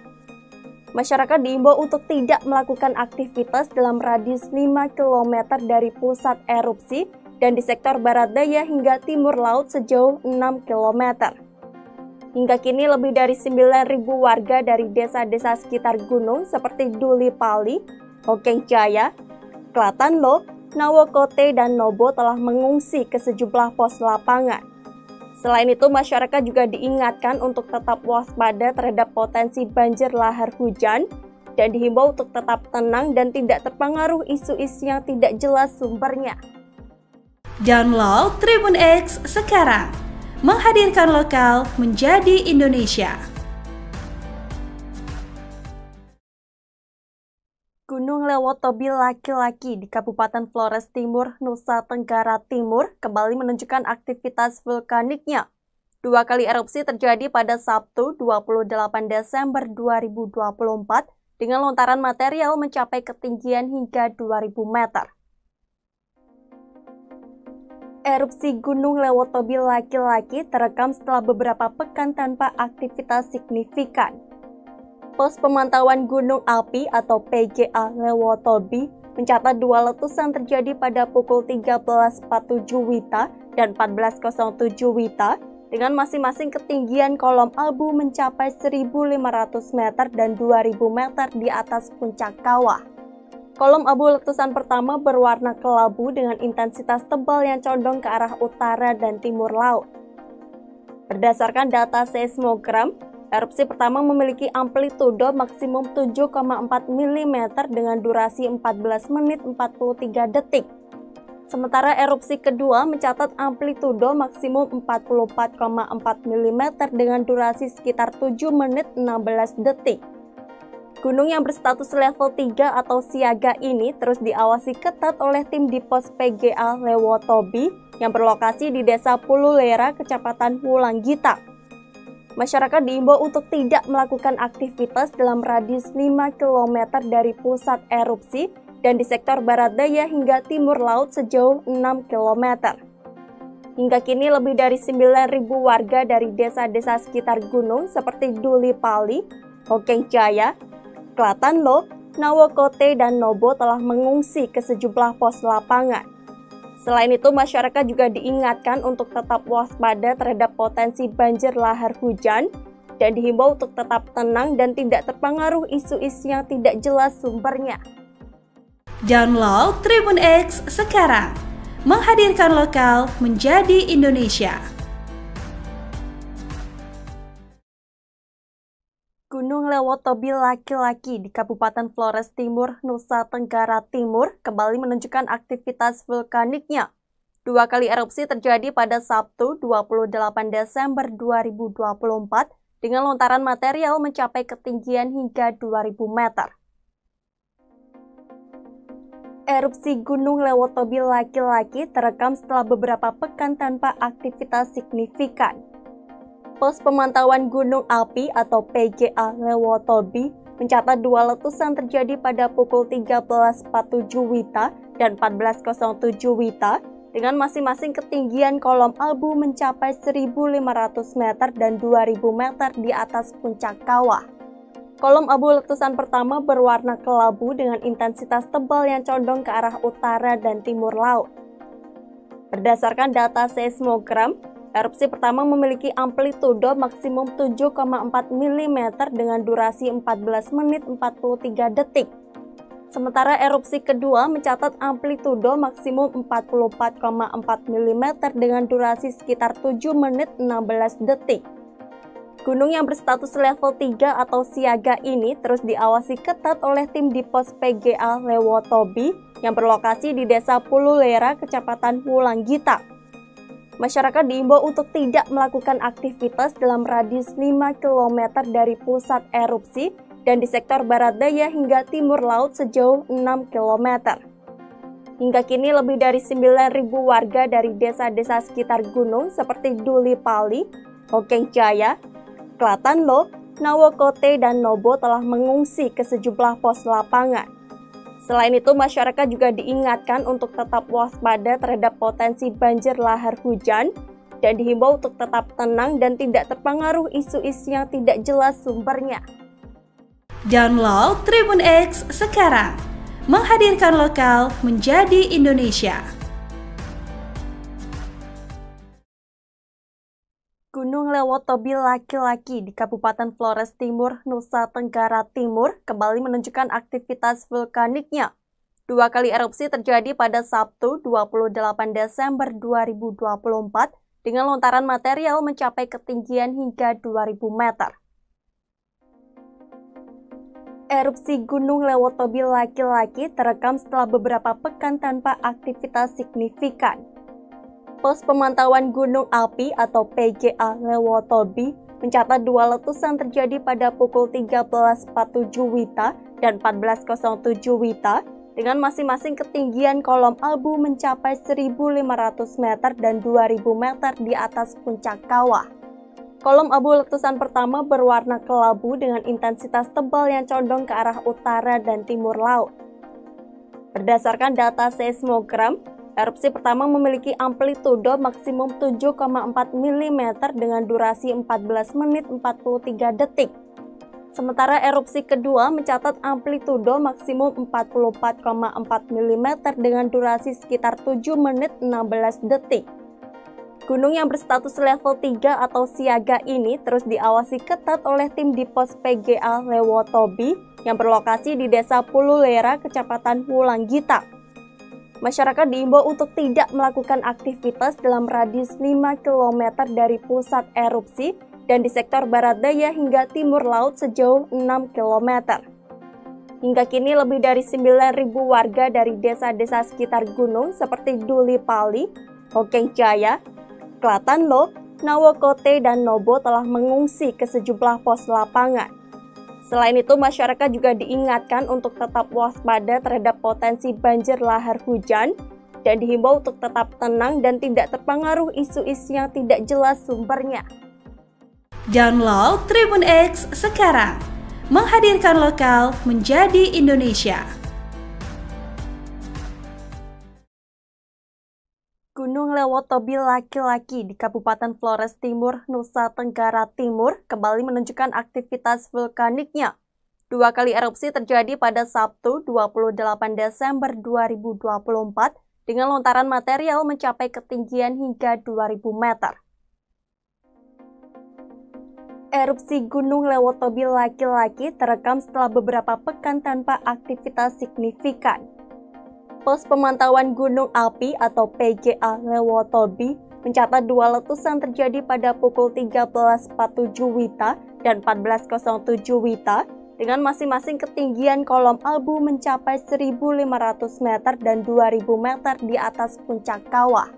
A: Masyarakat diimbau untuk tidak melakukan aktivitas dalam radius 5 km dari pusat erupsi dan di sektor barat daya hingga timur laut sejauh 6 km. Hingga kini lebih dari 9.000 warga dari desa-desa sekitar gunung seperti Duli Pali, Hokeng Jaya, Klatanlo, Nawokote, dan Nobo telah mengungsi ke sejumlah pos lapangan. Selain itu, masyarakat juga diingatkan untuk tetap waspada terhadap potensi banjir lahar hujan dan dihimbau untuk tetap tenang dan tidak terpengaruh isu-isu yang tidak jelas sumbernya.
B: Download Tribun X sekarang, menghadirkan lokal menjadi Indonesia.
A: Gunung Lewotobi laki-laki di Kabupaten Flores Timur, Nusa Tenggara Timur kembali menunjukkan aktivitas vulkaniknya. 2 kali erupsi terjadi pada Sabtu 28 Desember 2024 dengan lontaran material mencapai ketinggian hingga 2.000 meter. Erupsi Gunung Lewotobi laki-laki terekam setelah beberapa pekan tanpa aktivitas signifikan. Pos pemantauan gunung api atau PGA Lewotobi mencatat 2 letusan terjadi pada pukul 13.47 Wita dan 14.07 Wita dengan masing-masing ketinggian kolom abu mencapai 1.500 meter dan 2.000 meter di atas puncak kawah. Kolom abu letusan pertama berwarna kelabu dengan intensitas tebal yang condong ke arah utara dan timur laut. Berdasarkan data seismogram, erupsi pertama memiliki amplitudo maksimum 7,4 mm dengan durasi 14 menit 43 detik. Sementara erupsi kedua mencatat amplitudo maksimum 44,4 mm dengan durasi sekitar 7 menit 16 detik. Gunung yang berstatus level 3 atau siaga ini terus diawasi ketat oleh tim di pos PGA Lewotobi yang berlokasi di Desa Pululera, Kecamatan Wulanggita. Masyarakat diimbau untuk tidak melakukan aktivitas dalam radius 5 km dari pusat erupsi dan di sektor barat daya hingga timur laut sejauh 6 km. Hingga kini lebih dari 9.000 warga dari desa-desa sekitar gunung seperti Duli Pali, Hokeng Jaya, Klatanlo, Nawokote, dan Nobo telah mengungsi ke sejumlah pos lapangan. Selain itu, masyarakat juga diingatkan untuk tetap waspada terhadap potensi banjir lahar hujan dan dihimbau untuk tetap tenang dan tidak terpengaruh isu-isu yang tidak jelas sumbernya.
B: Download Tribun X sekarang, menghadirkan lokal menjadi Indonesia.
A: Gunung Lewotobi laki-laki di Kabupaten Flores Timur, Nusa Tenggara Timur kembali menunjukkan aktivitas vulkaniknya. 2 kali erupsi terjadi pada Sabtu 28 Desember 2024 dengan lontaran material mencapai ketinggian hingga 2000 meter. Erupsi Gunung Lewotobi laki-laki terekam setelah beberapa pekan tanpa aktivitas signifikan. Pos Pemantauan Gunung Api atau PGA Lewotobi mencatat 2 letusan terjadi pada pukul 13.47 WITA dan 14.07 WITA dengan masing-masing ketinggian kolom abu mencapai 1.500 meter dan 2.000 meter di atas puncak kawah. Kolom abu letusan pertama berwarna kelabu dengan intensitas tebal yang condong ke arah utara dan timur laut. Berdasarkan data seismogram, erupsi pertama memiliki amplitudo maksimum 7,4 mm dengan durasi 14 menit 43 detik. Sementara erupsi kedua mencatat amplitudo maksimum 44,4 mm dengan durasi sekitar 7 menit 16 detik. Gunung yang berstatus level 3 atau siaga ini terus diawasi ketat oleh tim di pos PGA Lewotobi yang berlokasi di Desa Pululera, Kecamatan Wulanggita. Masyarakat diimbau untuk tidak melakukan aktivitas dalam radius 5 km dari pusat erupsi dan di sektor barat daya hingga timur laut sejauh 6 km. Hingga kini lebih dari 9.000 warga dari desa-desa sekitar gunung seperti Duli Pali, Hokeng Jaya, Klatanlo, Nawokote, dan Nobo telah mengungsi ke sejumlah pos lapangan. Selain itu, masyarakat juga diingatkan untuk tetap waspada terhadap potensi banjir lahar hujan dan dihimbau untuk tetap tenang dan tidak terpengaruh isu-isu yang tidak jelas sumbernya.
B: Download Tribun X sekarang, menghadirkan lokal menjadi Indonesia.
A: Gunung Lewotobi laki-laki di Kabupaten Flores Timur, Nusa Tenggara Timur kembali menunjukkan aktivitas vulkaniknya. 2 kali erupsi terjadi pada Sabtu 28 Desember 2024 dengan lontaran material mencapai ketinggian hingga 2000 meter. Erupsi Gunung Lewotobi laki-laki terekam setelah beberapa pekan tanpa aktivitas signifikan. Pos Pemantauan Gunung Api atau PGA Lewotobi mencatat 2 letusan terjadi pada pukul 13.47 WITA dan 14.07 WITA dengan masing-masing ketinggian kolom abu mencapai 1.500 meter dan 2.000 meter di atas puncak kawah. Kolom abu letusan pertama berwarna kelabu dengan intensitas tebal yang condong ke arah utara dan timur laut. Berdasarkan data seismogram, erupsi pertama memiliki amplitudo maksimum 7,4 mm dengan durasi 14 menit 43 detik. Sementara erupsi kedua mencatat amplitudo maksimum 44,4 mm dengan durasi sekitar 7 menit 16 detik. Gunung yang berstatus level 3 atau siaga ini terus diawasi ketat oleh tim di pos PGA Lewotobi yang berlokasi di Desa Pululera, Kecamatan Wulanggita. Masyarakat diimbau untuk tidak melakukan aktivitas dalam radius 5 km dari pusat erupsi dan di sektor barat daya hingga timur laut sejauh 6 km. Hingga kini lebih dari 9.000 warga dari desa-desa sekitar gunung seperti Duli Pali, Hokeng Jaya, Klatanlo, Nawokote, dan Nobo telah mengungsi ke sejumlah pos lapangan. Selain itu, masyarakat juga diingatkan untuk tetap waspada terhadap potensi banjir lahar hujan dan dihimbau untuk tetap tenang dan tidak terpengaruh isu-isu yang tidak jelas sumbernya.
B: Download Tribun X sekarang, menghadirkan lokal menjadi Indonesia.
A: Gunung Lewotobi laki-laki di Kabupaten Flores Timur, Nusa Tenggara Timur kembali menunjukkan aktivitas vulkaniknya. 2 kali erupsi terjadi pada Sabtu 28 Desember 2024 dengan lontaran material mencapai ketinggian hingga 2000 meter. Erupsi Gunung Lewotobi laki-laki terekam setelah beberapa pekan tanpa aktivitas signifikan. Pos Pemantauan Gunung Api atau PGA Lewotobi mencatat 2 letusan terjadi pada pukul 13.47 WITA dan 14.07 WITA dengan masing-masing ketinggian kolom abu mencapai 1.500 meter dan 2.000 meter di atas puncak kawah.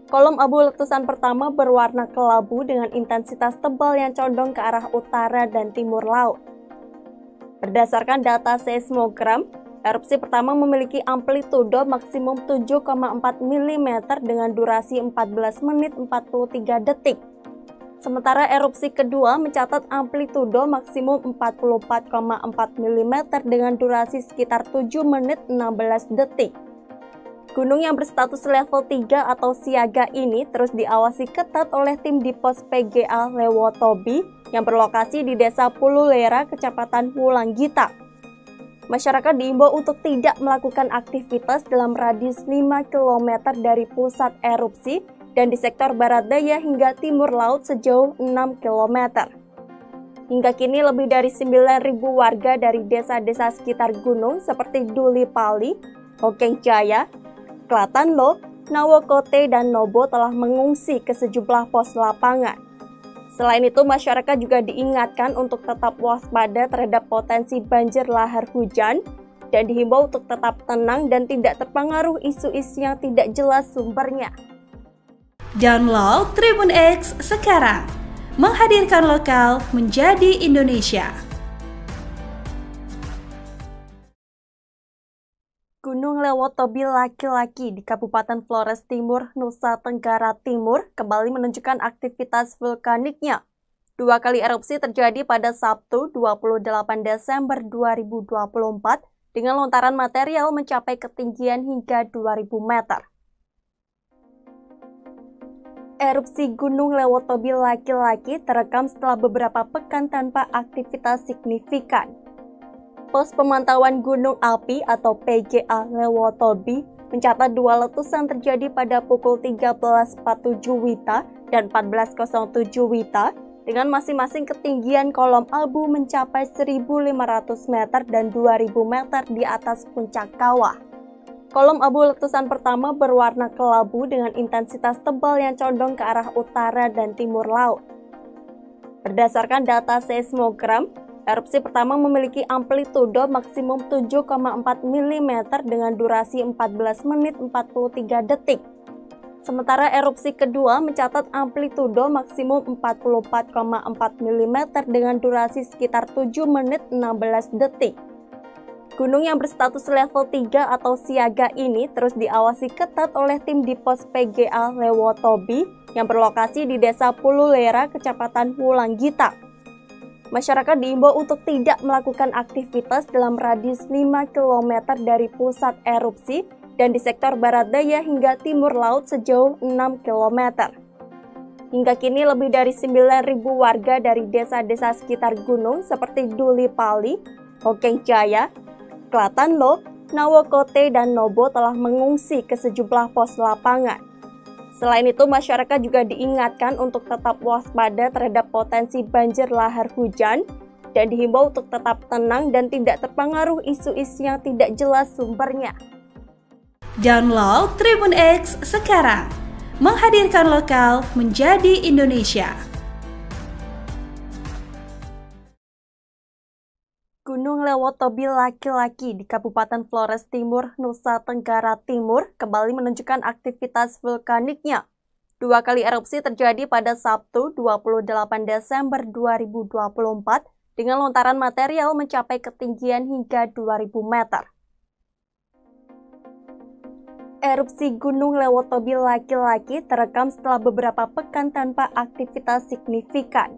A: Kolom abu letusan pertama berwarna kelabu dengan intensitas tebal yang condong ke arah utara dan timur laut. Berdasarkan data seismogram, erupsi pertama memiliki amplitudo maksimum 7,4 mm dengan durasi 14 menit 43 detik. Sementara erupsi kedua mencatat amplitudo maksimum 44,4 mm dengan durasi sekitar 7 menit 16 detik. Gunung yang berstatus level 3 atau siaga ini terus diawasi ketat oleh tim di pos PGA Lewotobi yang berlokasi di Desa Pululera, Kecamatan Wulanggita. Masyarakat diimbau untuk tidak melakukan aktivitas dalam radius 5 km dari pusat erupsi dan di sektor barat daya hingga timur laut sejauh 6 km. Hingga kini lebih dari 9.000 warga dari desa-desa sekitar gunung seperti Duli Pali, Hokeng Jaya, Klatanlo, Nawokote, dan Nobo telah mengungsi ke sejumlah pos lapangan. Selain itu, masyarakat juga diingatkan untuk tetap waspada terhadap potensi banjir lahar hujan dan dihimbau untuk tetap tenang dan tidak terpengaruh isu-isu yang tidak jelas sumbernya.
B: Download Tribun X sekarang, menghadirkan lokal menjadi Indonesia.
A: Gunung Lewotobi laki-laki di Kabupaten Flores Timur, Nusa Tenggara Timur kembali menunjukkan aktivitas vulkaniknya. 2 kali erupsi terjadi pada Sabtu 28 Desember 2024 dengan lontaran material mencapai ketinggian hingga 2000 meter. Erupsi Gunung Lewotobi laki-laki terekam setelah beberapa pekan tanpa aktivitas signifikan. Pos Pemantauan Gunung Api atau PGA Lewotobi mencatat 2 letusan terjadi pada pukul 13.47 WITA dan 14.07 WITA dengan masing-masing ketinggian kolom abu mencapai 1.500 meter dan 2.000 meter di atas puncak kawah. Kolom abu letusan pertama berwarna kelabu dengan intensitas tebal yang condong ke arah utara dan timur laut. Berdasarkan data seismogram, erupsi pertama memiliki amplitudo maksimum 7,4 mm dengan durasi 14 menit 43 detik. Sementara erupsi kedua mencatat amplitudo maksimum 44,4 mm dengan durasi sekitar 7 menit 16 detik. Gunung yang berstatus level 3 atau siaga ini terus diawasi ketat oleh tim di pos PGA Lewotobi yang berlokasi di Desa Pululera, Kecamatan Wulanggita. Masyarakat diimbau untuk tidak melakukan aktivitas dalam radius 5 km dari pusat erupsi dan di sektor barat daya hingga timur laut sejauh 6 km. Hingga kini lebih dari 9.000 warga dari desa-desa sekitar gunung seperti Duli Pali, Hokeng Jaya, Klatanlo, Nawokote, dan Nobo telah mengungsi ke sejumlah pos lapangan. Selain itu, masyarakat juga diingatkan untuk tetap waspada terhadap potensi banjir lahar hujan dan dihimbau untuk tetap tenang dan tidak terpengaruh isu-isu yang tidak jelas sumbernya.
B: Download Tribun X sekarang, menghadirkan lokal menjadi Indonesia.
A: Gunung Lewotobi laki-laki di Kabupaten Flores Timur, Nusa Tenggara Timur kembali menunjukkan aktivitas vulkaniknya. 2 kali erupsi terjadi pada Sabtu 28 Desember 2024 dengan lontaran material mencapai ketinggian hingga 2000 meter. Erupsi Gunung Lewotobi laki-laki terekam setelah beberapa pekan tanpa aktivitas signifikan.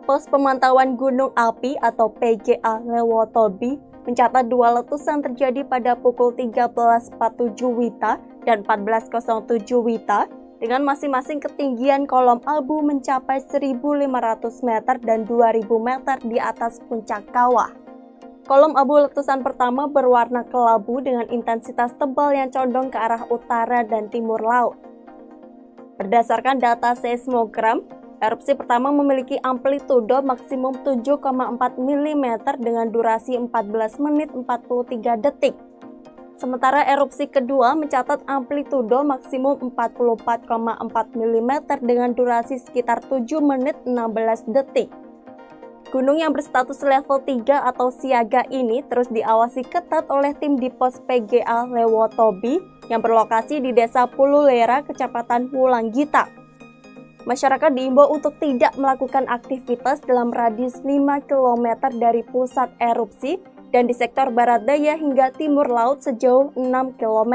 A: Pos Pemantauan Gunung Api atau PGA Lewotobi mencatat dua letusan terjadi pada pukul 13.47 WITA dan 14.07 WITA dengan masing-masing ketinggian kolom abu mencapai 1.500 meter dan 2.000 meter di atas puncak kawah. Kolom abu letusan pertama berwarna kelabu dengan intensitas tebal yang condong ke arah utara dan timur laut. Berdasarkan data seismogram, erupsi pertama memiliki amplitudo maksimum 7,4 mm dengan durasi 14 menit 43 detik. Sementara erupsi kedua mencatat amplitudo maksimum 44,4 mm dengan durasi sekitar 7 menit 16 detik. Gunung yang berstatus level 3 atau siaga ini terus diawasi ketat oleh tim di pos PGA Lewotobi yang berlokasi di Desa Pululera, Kecamatan Wulanggita. Masyarakat diimbau untuk tidak melakukan aktivitas dalam radius 5 km dari pusat erupsi dan di sektor barat daya hingga timur laut sejauh 6 km.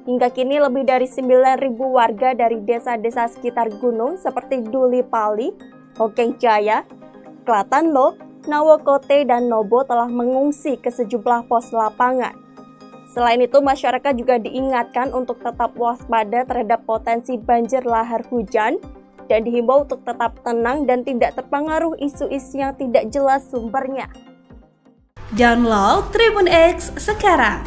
A: Hingga kini lebih dari 9.000 warga dari desa-desa sekitar gunung seperti Duli Pali, Hokeng Jaya, Klatanlo, Nawokote, dan Nobo telah mengungsi ke sejumlah pos lapangan. Selain itu, masyarakat juga diingatkan untuk tetap waspada terhadap potensi banjir lahar hujan dan dihimbau untuk tetap tenang dan tidak terpengaruh isu-isu yang tidak jelas sumbernya.
B: Download Tribun X sekarang,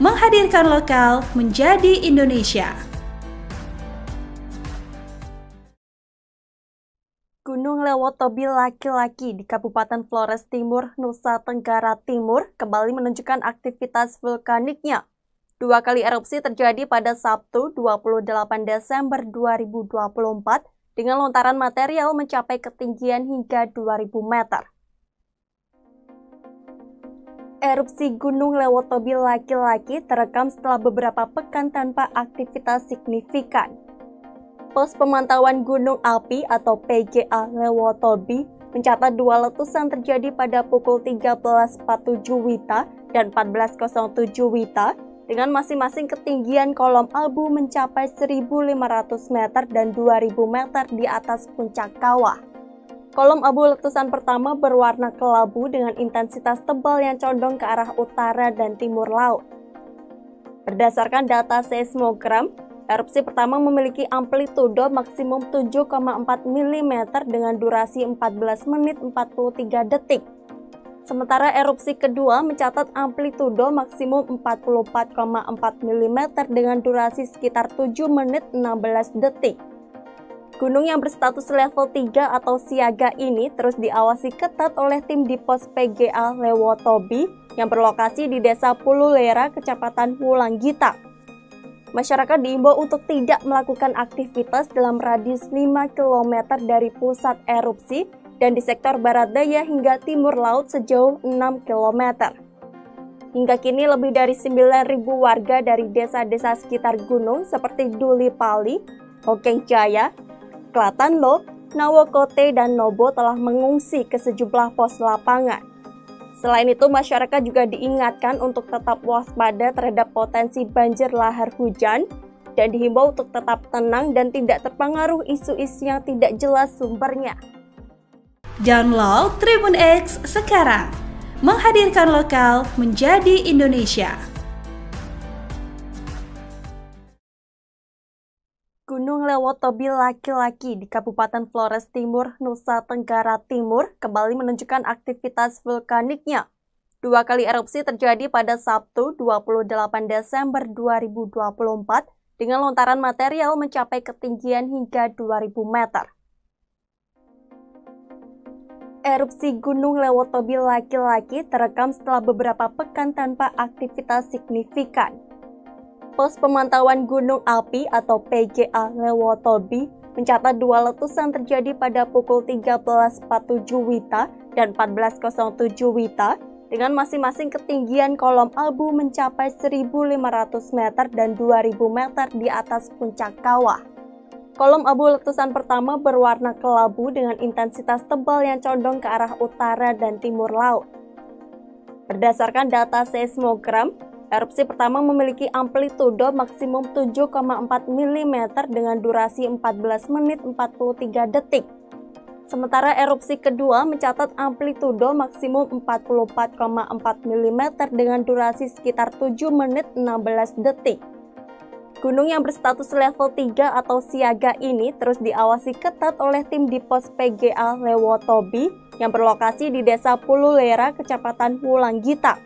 B: menghadirkan lokal menjadi Indonesia.
A: Gunung Lewotobi laki-laki di Kabupaten Flores Timur, Nusa Tenggara Timur kembali menunjukkan aktivitas vulkaniknya. Dua kali erupsi terjadi pada Sabtu 28 Desember 2024 dengan lontaran material mencapai ketinggian hingga 2000 meter. Erupsi Gunung Lewotobi laki-laki terekam setelah beberapa pekan tanpa aktivitas signifikan. Pos Pemantauan Gunung Api atau PGA Lewotobi mencatat dua letusan terjadi pada pukul 13.47 WITA dan 14.07 WITA dengan masing-masing ketinggian kolom abu mencapai 1.500 meter dan 2.000 meter di atas puncak kawah. Kolom abu letusan pertama berwarna kelabu dengan intensitas tebal yang condong ke arah utara dan timur laut. Berdasarkan data seismogram, erupsi pertama memiliki amplitudo maksimum 7,4 mm dengan durasi 14 menit 43 detik. Sementara erupsi kedua mencatat amplitudo maksimum 44,4 mm dengan durasi sekitar 7 menit 16 detik. Gunung yang berstatus level 3 atau siaga ini terus diawasi ketat oleh tim di pos PGA Lewotobi yang berlokasi di Desa Pululera, Kecamatan Wulanggita. Masyarakat diimbau untuk tidak melakukan aktivitas dalam radius 5 km dari pusat erupsi dan di sektor barat daya hingga timur laut sejauh 6 km. Hingga kini lebih dari 9.000 warga dari desa-desa sekitar gunung seperti Duli Pali, Hokeng Jaya, Klatanlo, Nawokote, dan Nobo telah mengungsi ke sejumlah pos lapangan. Selain itu, masyarakat juga diingatkan untuk tetap waspada terhadap potensi banjir lahar hujan dan dihimbau untuk tetap tenang dan tidak terpengaruh isu-isu yang tidak jelas sumbernya.
B: Download Tribun X sekarang, menghadirkan lokal menjadi Indonesia.
A: Gunung Lewotobi laki-laki di Kabupaten Flores Timur, Nusa Tenggara Timur kembali menunjukkan aktivitas vulkaniknya. Dua kali erupsi terjadi pada Sabtu 28 Desember 2024 dengan lontaran material mencapai ketinggian hingga 2000 meter. Erupsi Gunung Lewotobi laki-laki terekam setelah beberapa pekan tanpa aktivitas signifikan. Pos Pemantauan Gunung Api atau PGA Lewotobi mencatat dua letusan terjadi pada pukul 13.47 WITA dan 14.07 WITA dengan masing-masing ketinggian kolom abu mencapai 1.500 meter dan 2.000 meter di atas puncak kawah. Kolom abu letusan pertama berwarna kelabu dengan intensitas tebal yang condong ke arah utara dan timur laut. Berdasarkan data seismogram, erupsi pertama memiliki amplitudo maksimum 7,4 mm dengan durasi 14 menit 43 detik. Sementara erupsi kedua mencatat amplitudo maksimum 44,4 mm dengan durasi sekitar 7 menit 16 detik. Gunung yang berstatus level 3 atau siaga ini terus diawasi ketat oleh tim di pos PGA Lewotobi yang berlokasi di Desa Pululera, Kecamatan Wulanggita.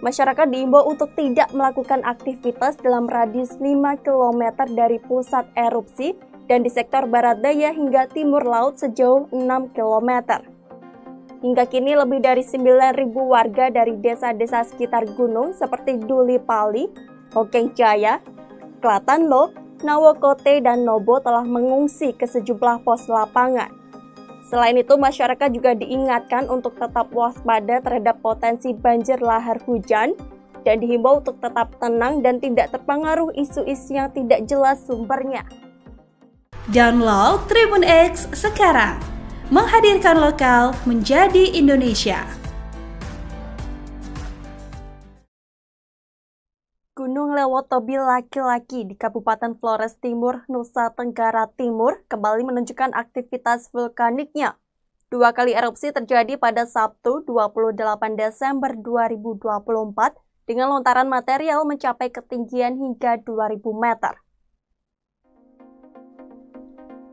A: Masyarakat diimbau untuk tidak melakukan aktivitas dalam radius 5 km dari pusat erupsi dan di sektor barat daya hingga timur laut sejauh 6 km. Hingga kini lebih dari 9.000 warga dari desa-desa sekitar gunung seperti Duli Pali, Hokeng Jaya, Klatanlo, Nawokote, dan Nobo telah mengungsi ke sejumlah pos lapangan. Selain itu, masyarakat juga diingatkan untuk tetap waspada terhadap potensi banjir lahar hujan dan dihimbau untuk tetap tenang dan tidak terpengaruh isu-isu yang tidak jelas sumbernya.
B: Download Tribun X sekarang, menghadirkan lokal menjadi Indonesia.
A: Gunung Lewotobi laki-laki di Kabupaten Flores Timur, Nusa Tenggara Timur kembali menunjukkan aktivitas vulkaniknya. 2 kali erupsi terjadi pada Sabtu 28 Desember 2024 dengan lontaran material mencapai ketinggian hingga 2.000 meter.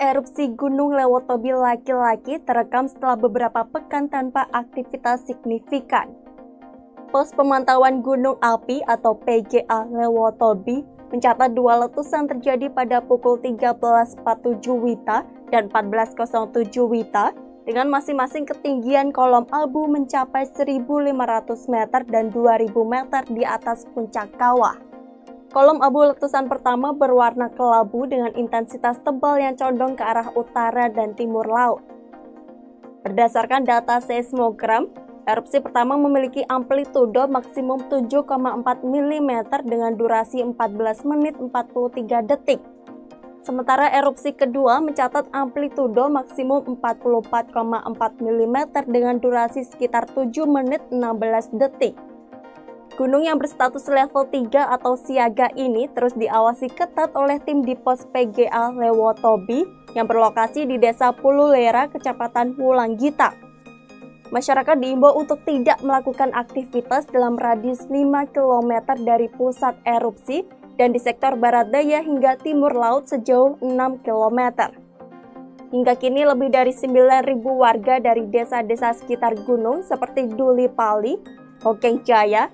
A: Erupsi Gunung Lewotobi laki-laki terekam setelah beberapa pekan tanpa aktivitas signifikan. Pos Pemantauan Gunung Api atau PGA Lewotobi mencatat 2 letusan terjadi pada pukul 13.47 WITA dan 14.07 WITA dengan masing-masing ketinggian kolom abu mencapai 1.500 meter dan 2.000 meter di atas puncak kawah. Kolom abu letusan pertama berwarna kelabu dengan intensitas tebal yang condong ke arah utara dan timur laut. Berdasarkan data seismogram, erupsi pertama memiliki amplitudo maksimum 7,4 mm dengan durasi 14 menit 43 detik. Sementara erupsi kedua mencatat amplitudo maksimum 44,4 mm dengan durasi sekitar 7 menit 16 detik. Gunung yang berstatus level 3 atau siaga ini terus diawasi ketat oleh tim di pos PGA Lewotobi yang berlokasi di Desa Pululera, Kecamatan Wulanggita. Masyarakat diimbau untuk tidak melakukan aktivitas dalam radius 5 km dari pusat erupsi dan di sektor barat daya hingga timur laut sejauh 6 km. Hingga kini lebih dari 9.000 warga dari desa-desa sekitar gunung seperti Duli Pali, Hokeng Jaya,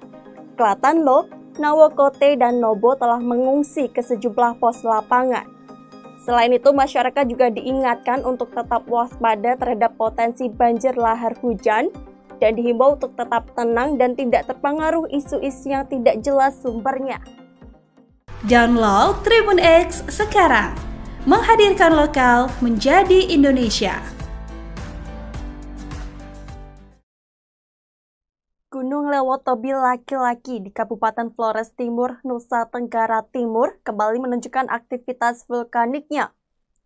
A: Klatanlo, Nawokote, dan Nobo telah mengungsi ke sejumlah pos lapangan. Selain itu, masyarakat juga diingatkan untuk tetap waspada terhadap potensi banjir lahar hujan dan dihimbau untuk tetap tenang dan tidak terpengaruh isu-isu yang tidak jelas sumbernya.
B: Download Tribun X sekarang, menghadirkan lokal menjadi Indonesia.
A: Gunung Lewotobi laki-laki di Kabupaten Flores Timur, Nusa Tenggara Timur kembali menunjukkan aktivitas vulkaniknya.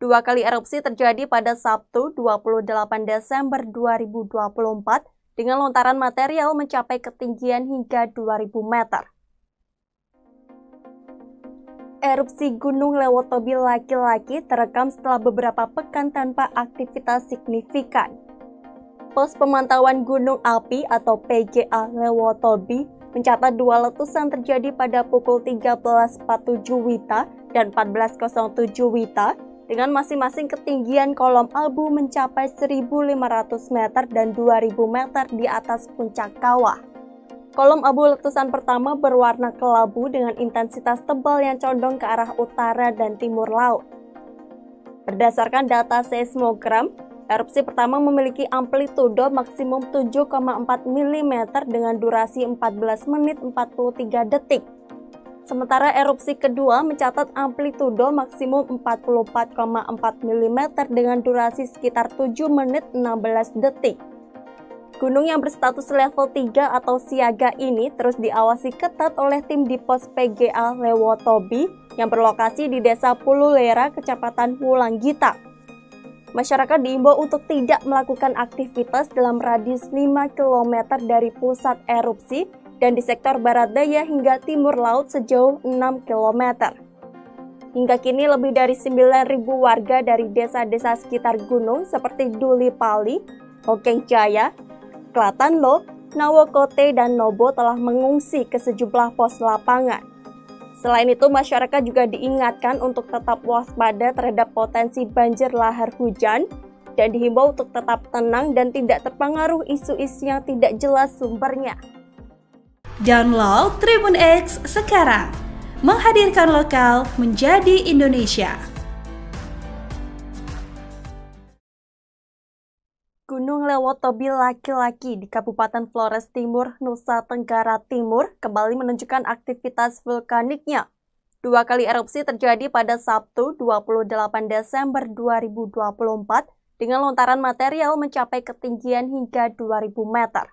A: 2 kali erupsi terjadi pada Sabtu 28 Desember 2024 dengan lontaran material mencapai ketinggian hingga 2.000 meter. Erupsi Gunung Lewotobi laki-laki terekam setelah beberapa pekan tanpa aktivitas signifikan. Pos Pemantauan Gunung Api atau PGA Lewotobi mencatat 2 letusan terjadi pada pukul 13.47 WITA dan 14.07 WITA dengan masing-masing ketinggian kolom abu mencapai 1.500 meter dan 2.000 meter di atas puncak kawah. Kolom abu letusan pertama berwarna kelabu dengan intensitas tebal yang condong ke arah utara dan timur laut. Berdasarkan data seismogram, erupsi pertama memiliki amplitudo maksimum 7,4 mm dengan durasi 14 menit 43 detik. Sementara erupsi kedua mencatat amplitudo maksimum 44,4 mm dengan durasi sekitar 7 menit 16 detik. Gunung yang berstatus level 3 atau siaga ini terus diawasi ketat oleh tim di pos PGA Lewotobi yang berlokasi di Desa Pululera, Kecamatan Wulanggita. Masyarakat diimbau untuk tidak melakukan aktivitas dalam radius 5 km dari pusat erupsi dan di sektor barat daya hingga timur laut sejauh 6 km. Hingga kini lebih dari 9.000 warga dari desa-desa sekitar gunung seperti Duli Pali, Hokeng Jaya, Klatanlo, Nawokote, dan Nobo telah mengungsi ke sejumlah pos lapangan. Selain itu, masyarakat juga diingatkan untuk tetap waspada terhadap potensi banjir lahar hujan dan dihimbau untuk tetap tenang dan tidak terpengaruh isu-isu yang tidak jelas sumbernya.
B: Download Tribun X sekarang, menghadirkan lokal menjadi Indonesia.
A: Gunung Lewotobi laki-laki di Kabupaten Flores Timur, Nusa Tenggara Timur kembali menunjukkan aktivitas vulkaniknya. 2 kali erupsi terjadi pada Sabtu 28 Desember 2024 dengan lontaran material mencapai ketinggian hingga 2.000 meter.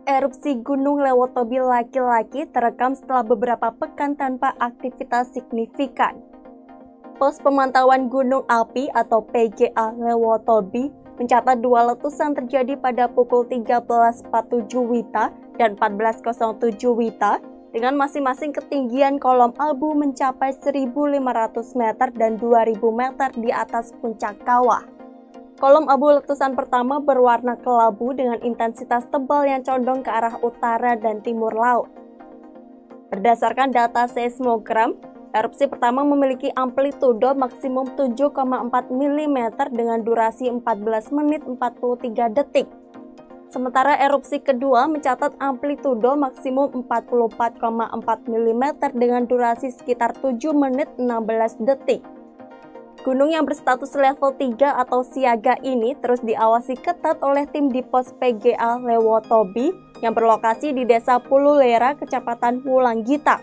A: Erupsi Gunung Lewotobi laki-laki terekam setelah beberapa pekan tanpa aktivitas signifikan. Pos Pemantauan Gunung Api atau PGA Lewotobi mencatat 2 letusan terjadi pada pukul 13.47 WITA dan 14.07 WITA dengan masing-masing ketinggian kolom abu mencapai 1.500 meter dan 2.000 meter di atas puncak kawah. Kolom abu letusan pertama berwarna kelabu dengan intensitas tebal yang condong ke arah utara dan timur laut. Berdasarkan data seismogram, erupsi pertama memiliki amplitudo maksimum 7,4 mm dengan durasi 14 menit 43 detik. Sementara erupsi kedua mencatat amplitudo maksimum 44,4 mm dengan durasi sekitar 7 menit 16 detik. Gunung yang berstatus level 3 atau siaga ini terus diawasi ketat oleh tim di pos PGA Lewotobi yang berlokasi di Desa Pululera, Kecamatan Wulanggita.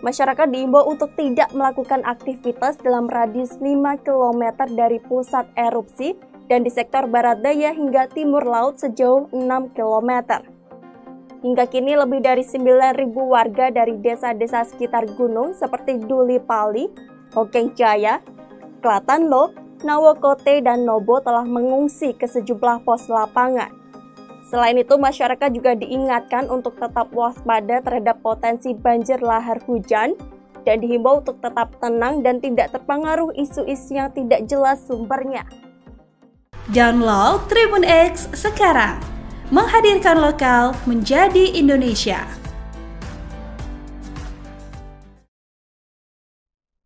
A: Masyarakat diimbau untuk tidak melakukan aktivitas dalam radius 5 km dari pusat erupsi dan di sektor barat daya hingga timur laut sejauh 6 km. Hingga kini lebih dari 9.000 warga dari desa-desa sekitar gunung seperti Duli Pali, Hokeng Jaya, Klatanlo, Nawokote, dan Nobo telah mengungsi ke sejumlah pos lapangan. Selain itu, masyarakat juga diingatkan untuk tetap waspada terhadap potensi banjir lahar hujan dan dihimbau untuk tetap tenang dan tidak terpengaruh isu-isu yang tidak jelas sumbernya.
B: Download Tribun X sekarang, menghadirkan lokal menjadi Indonesia.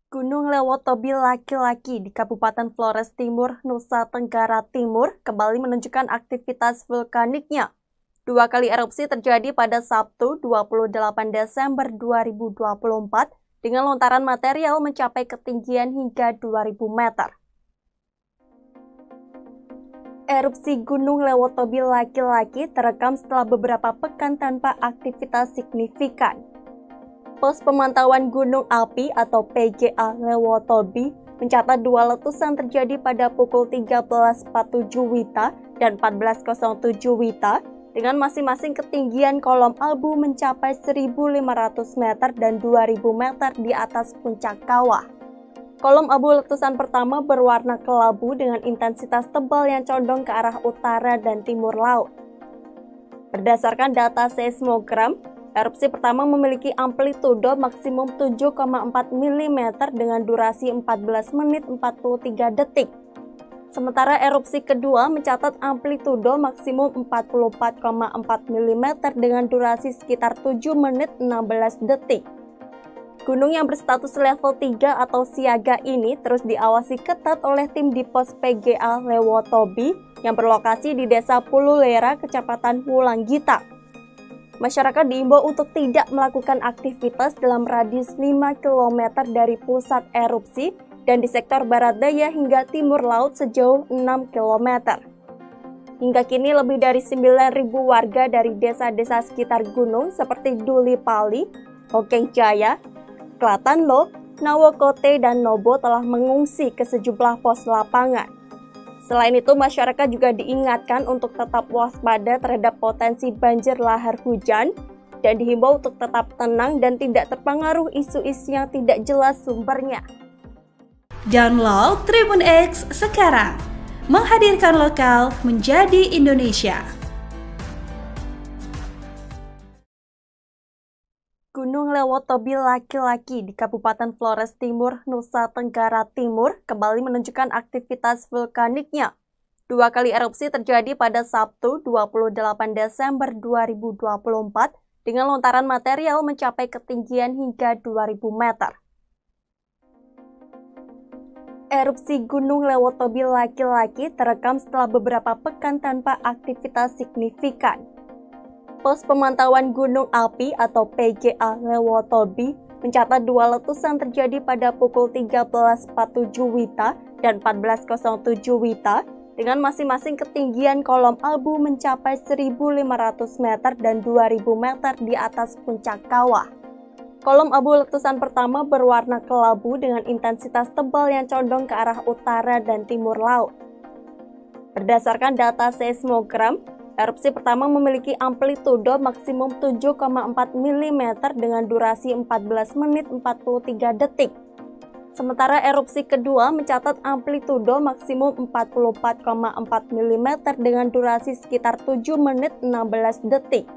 A: Gunung Lewotobi laki-laki di Kabupaten Flores Timur, Nusa Tenggara Timur kembali menunjukkan aktivitas vulkaniknya. 2 kali erupsi terjadi pada Sabtu 28 Desember 2024 dengan lontaran material mencapai ketinggian hingga 2.000 meter. Erupsi Gunung Lewotobi laki-laki terekam setelah beberapa pekan tanpa aktivitas signifikan. Pos Pemantauan Gunung Api atau PGA Lewotobi mencatat 2 letusan terjadi pada pukul 13.47 WITA dan 14.07 WITA dengan masing-masing ketinggian kolom abu mencapai 1.500 meter dan 2.000 meter di atas puncak kawah. Kolom abu letusan pertama berwarna kelabu dengan intensitas tebal yang condong ke arah utara dan timur laut. Berdasarkan data seismogram, erupsi pertama memiliki amplitudo maksimum 7,4 mm dengan durasi 14 menit 43 detik. Sementara erupsi kedua mencatat amplitudo maksimum 44,4 mm dengan durasi sekitar 7 menit 16 detik. Gunung yang berstatus level 3 atau siaga ini terus diawasi ketat oleh tim di pos PGA Lewotobi yang berlokasi di Desa Pululera, Kecamatan Wulanggita. Masyarakat diimbau untuk tidak melakukan aktivitas dalam radius 5 km dari pusat erupsi dan di sektor barat daya hingga timur laut sejauh 6 km. Hingga kini lebih dari 9.000 warga dari desa-desa sekitar gunung seperti Duli Pali, Hokeng Jaya, Klatanlo, Nawokote, dan Nobo telah mengungsi ke sejumlah pos lapangan. Selain itu, masyarakat juga diingatkan untuk tetap waspada terhadap potensi banjir lahar hujan dan dihimbau untuk tetap tenang dan tidak terpengaruh isu-isu yang tidak jelas sumbernya.
B: Download Tribun X sekarang, menghadirkan lokal menjadi Indonesia.
A: Gunung Lewotobi laki-laki di Kabupaten Flores Timur, Nusa Tenggara Timur kembali menunjukkan aktivitas vulkaniknya. 2 kali erupsi terjadi pada Sabtu 28 Desember 2024 dengan lontaran material mencapai ketinggian hingga 2000 meter. Erupsi Gunung Lewotobi laki-laki terekam setelah beberapa pekan tanpa aktivitas signifikan. Pos Pemantauan Gunung Api atau PGA Lewotobi mencatat 2 letusan terjadi pada pukul 13.47 WITA dan 14.07 WITA dengan masing-masing ketinggian kolom abu mencapai 1.500 meter dan 2.000 meter di atas puncak kawah. Kolom abu letusan pertama berwarna kelabu dengan intensitas tebal yang condong ke arah utara dan timur laut. Berdasarkan data seismogram, erupsi pertama memiliki amplitudo maksimum 7,4 mm dengan durasi 14 menit 43 detik. Sementara erupsi kedua mencatat amplitudo maksimum 44,4 mm dengan durasi sekitar 7 menit 16 detik.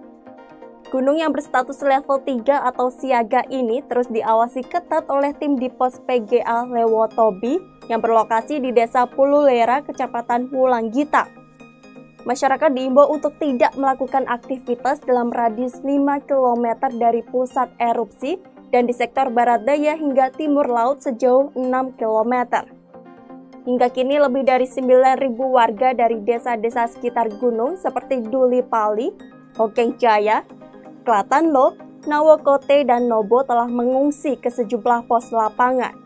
A: Gunung yang berstatus level 3 atau siaga ini terus diawasi ketat oleh tim di pos PGA Lewotobi yang berlokasi di Desa Pululera, Kecamatan Wulanggita. Masyarakat diimbau untuk tidak melakukan aktivitas dalam radius 5 km dari pusat erupsi dan di sektor barat daya hingga timur laut sejauh 6 km. Hingga kini lebih dari 9.000 warga dari desa-desa sekitar gunung seperti Duli Pali, Hokeng Jaya, Klatanlo, Nawokote, dan Nobo telah mengungsi ke sejumlah pos lapangan.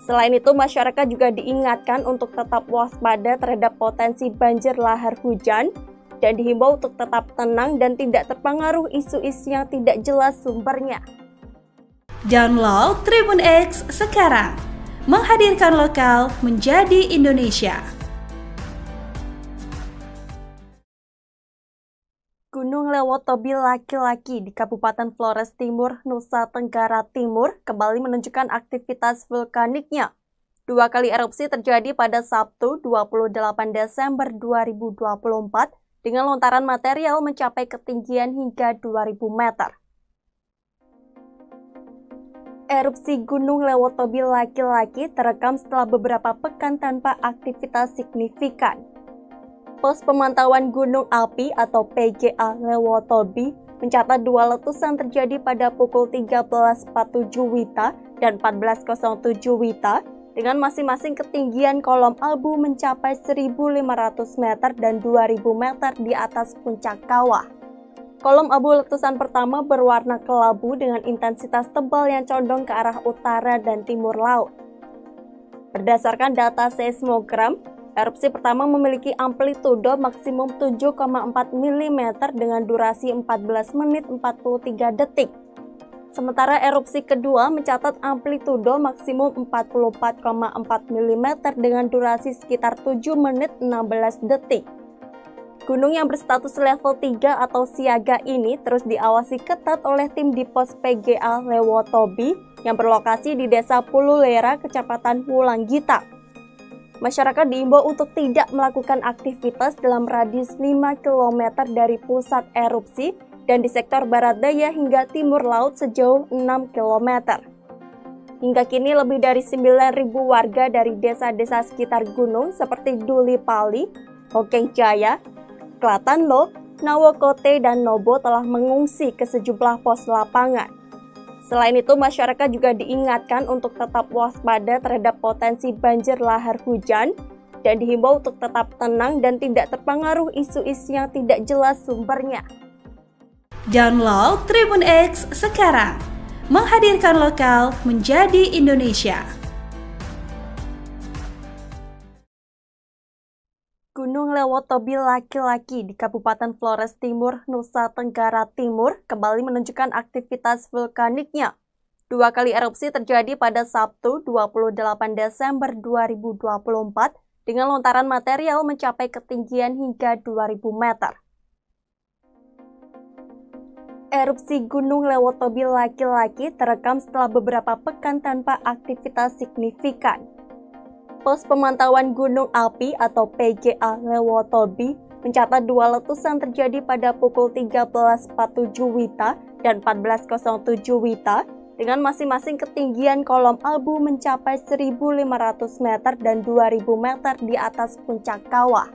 A: Selain itu, masyarakat juga diingatkan untuk tetap waspada terhadap potensi banjir lahar hujan dan dihimbau untuk tetap tenang dan tidak terpengaruh isu-isu yang tidak jelas sumbernya.
B: Download Tribun X sekarang, menghadirkan lokal menjadi Indonesia.
A: Gunung Lewotobi laki-laki di Kabupaten Flores Timur, Nusa Tenggara Timur kembali menunjukkan aktivitas vulkaniknya. 2 kali erupsi terjadi pada Sabtu 28 Desember 2024 dengan lontaran material mencapai ketinggian hingga 2000 meter. Erupsi Gunung Lewotobi laki-laki terekam setelah beberapa pekan tanpa aktivitas signifikan. Pos Pemantauan Gunung Api atau PGA Lewotobi mencatat 2 letusan terjadi pada pukul 13.47 WITA dan 14.07 WITA dengan masing-masing ketinggian kolom abu mencapai 1.500 meter dan 2.000 meter di atas puncak kawah. Kolom abu letusan pertama berwarna kelabu dengan intensitas tebal yang condong ke arah utara dan timur laut. Berdasarkan data seismogram, erupsi pertama memiliki amplitudo maksimum 7,4 mm dengan durasi 14 menit 43 detik. Sementara erupsi kedua mencatat amplitudo maksimum 44,4 mm dengan durasi sekitar 7 menit 16 detik. Gunung yang berstatus level 3 atau siaga ini terus diawasi ketat oleh tim di pos PGA Lewotobi yang berlokasi di Desa Pululera, Kecamatan Wulanggita. Masyarakat diimbau untuk tidak melakukan aktivitas dalam radius 5 km dari pusat erupsi dan di sektor barat daya hingga timur laut sejauh 6 km. Hingga kini lebih dari 9.000 warga dari desa-desa sekitar gunung seperti Duli Pali, Hokeng Jaya, Klatanlo, Nawokote, dan Nobo telah mengungsi ke sejumlah pos lapangan. Selain itu, masyarakat juga diingatkan untuk tetap waspada terhadap potensi banjir lahar hujan dan dihimbau untuk tetap tenang dan tidak terpengaruh isu-isu yang tidak jelas sumbernya.
B: Download Tribun X sekarang, menghadirkan lokal menjadi Indonesia.
A: Gunung Lewotobi laki-laki di Kabupaten Flores Timur, Nusa Tenggara Timur kembali menunjukkan aktivitas vulkaniknya. 2 kali erupsi terjadi pada Sabtu 28 Desember 2024 dengan lontaran material mencapai ketinggian hingga 2000 meter. Erupsi Gunung Lewotobi laki-laki terekam setelah beberapa pekan tanpa aktivitas signifikan. Pos Pemantauan Gunung Api atau PGA Lewotobi mencatat dua letusan terjadi pada pukul 13.47 WITA dan 14.07 WITA dengan masing-masing ketinggian kolom abu mencapai 1.500 meter dan 2.000 meter di atas puncak kawah.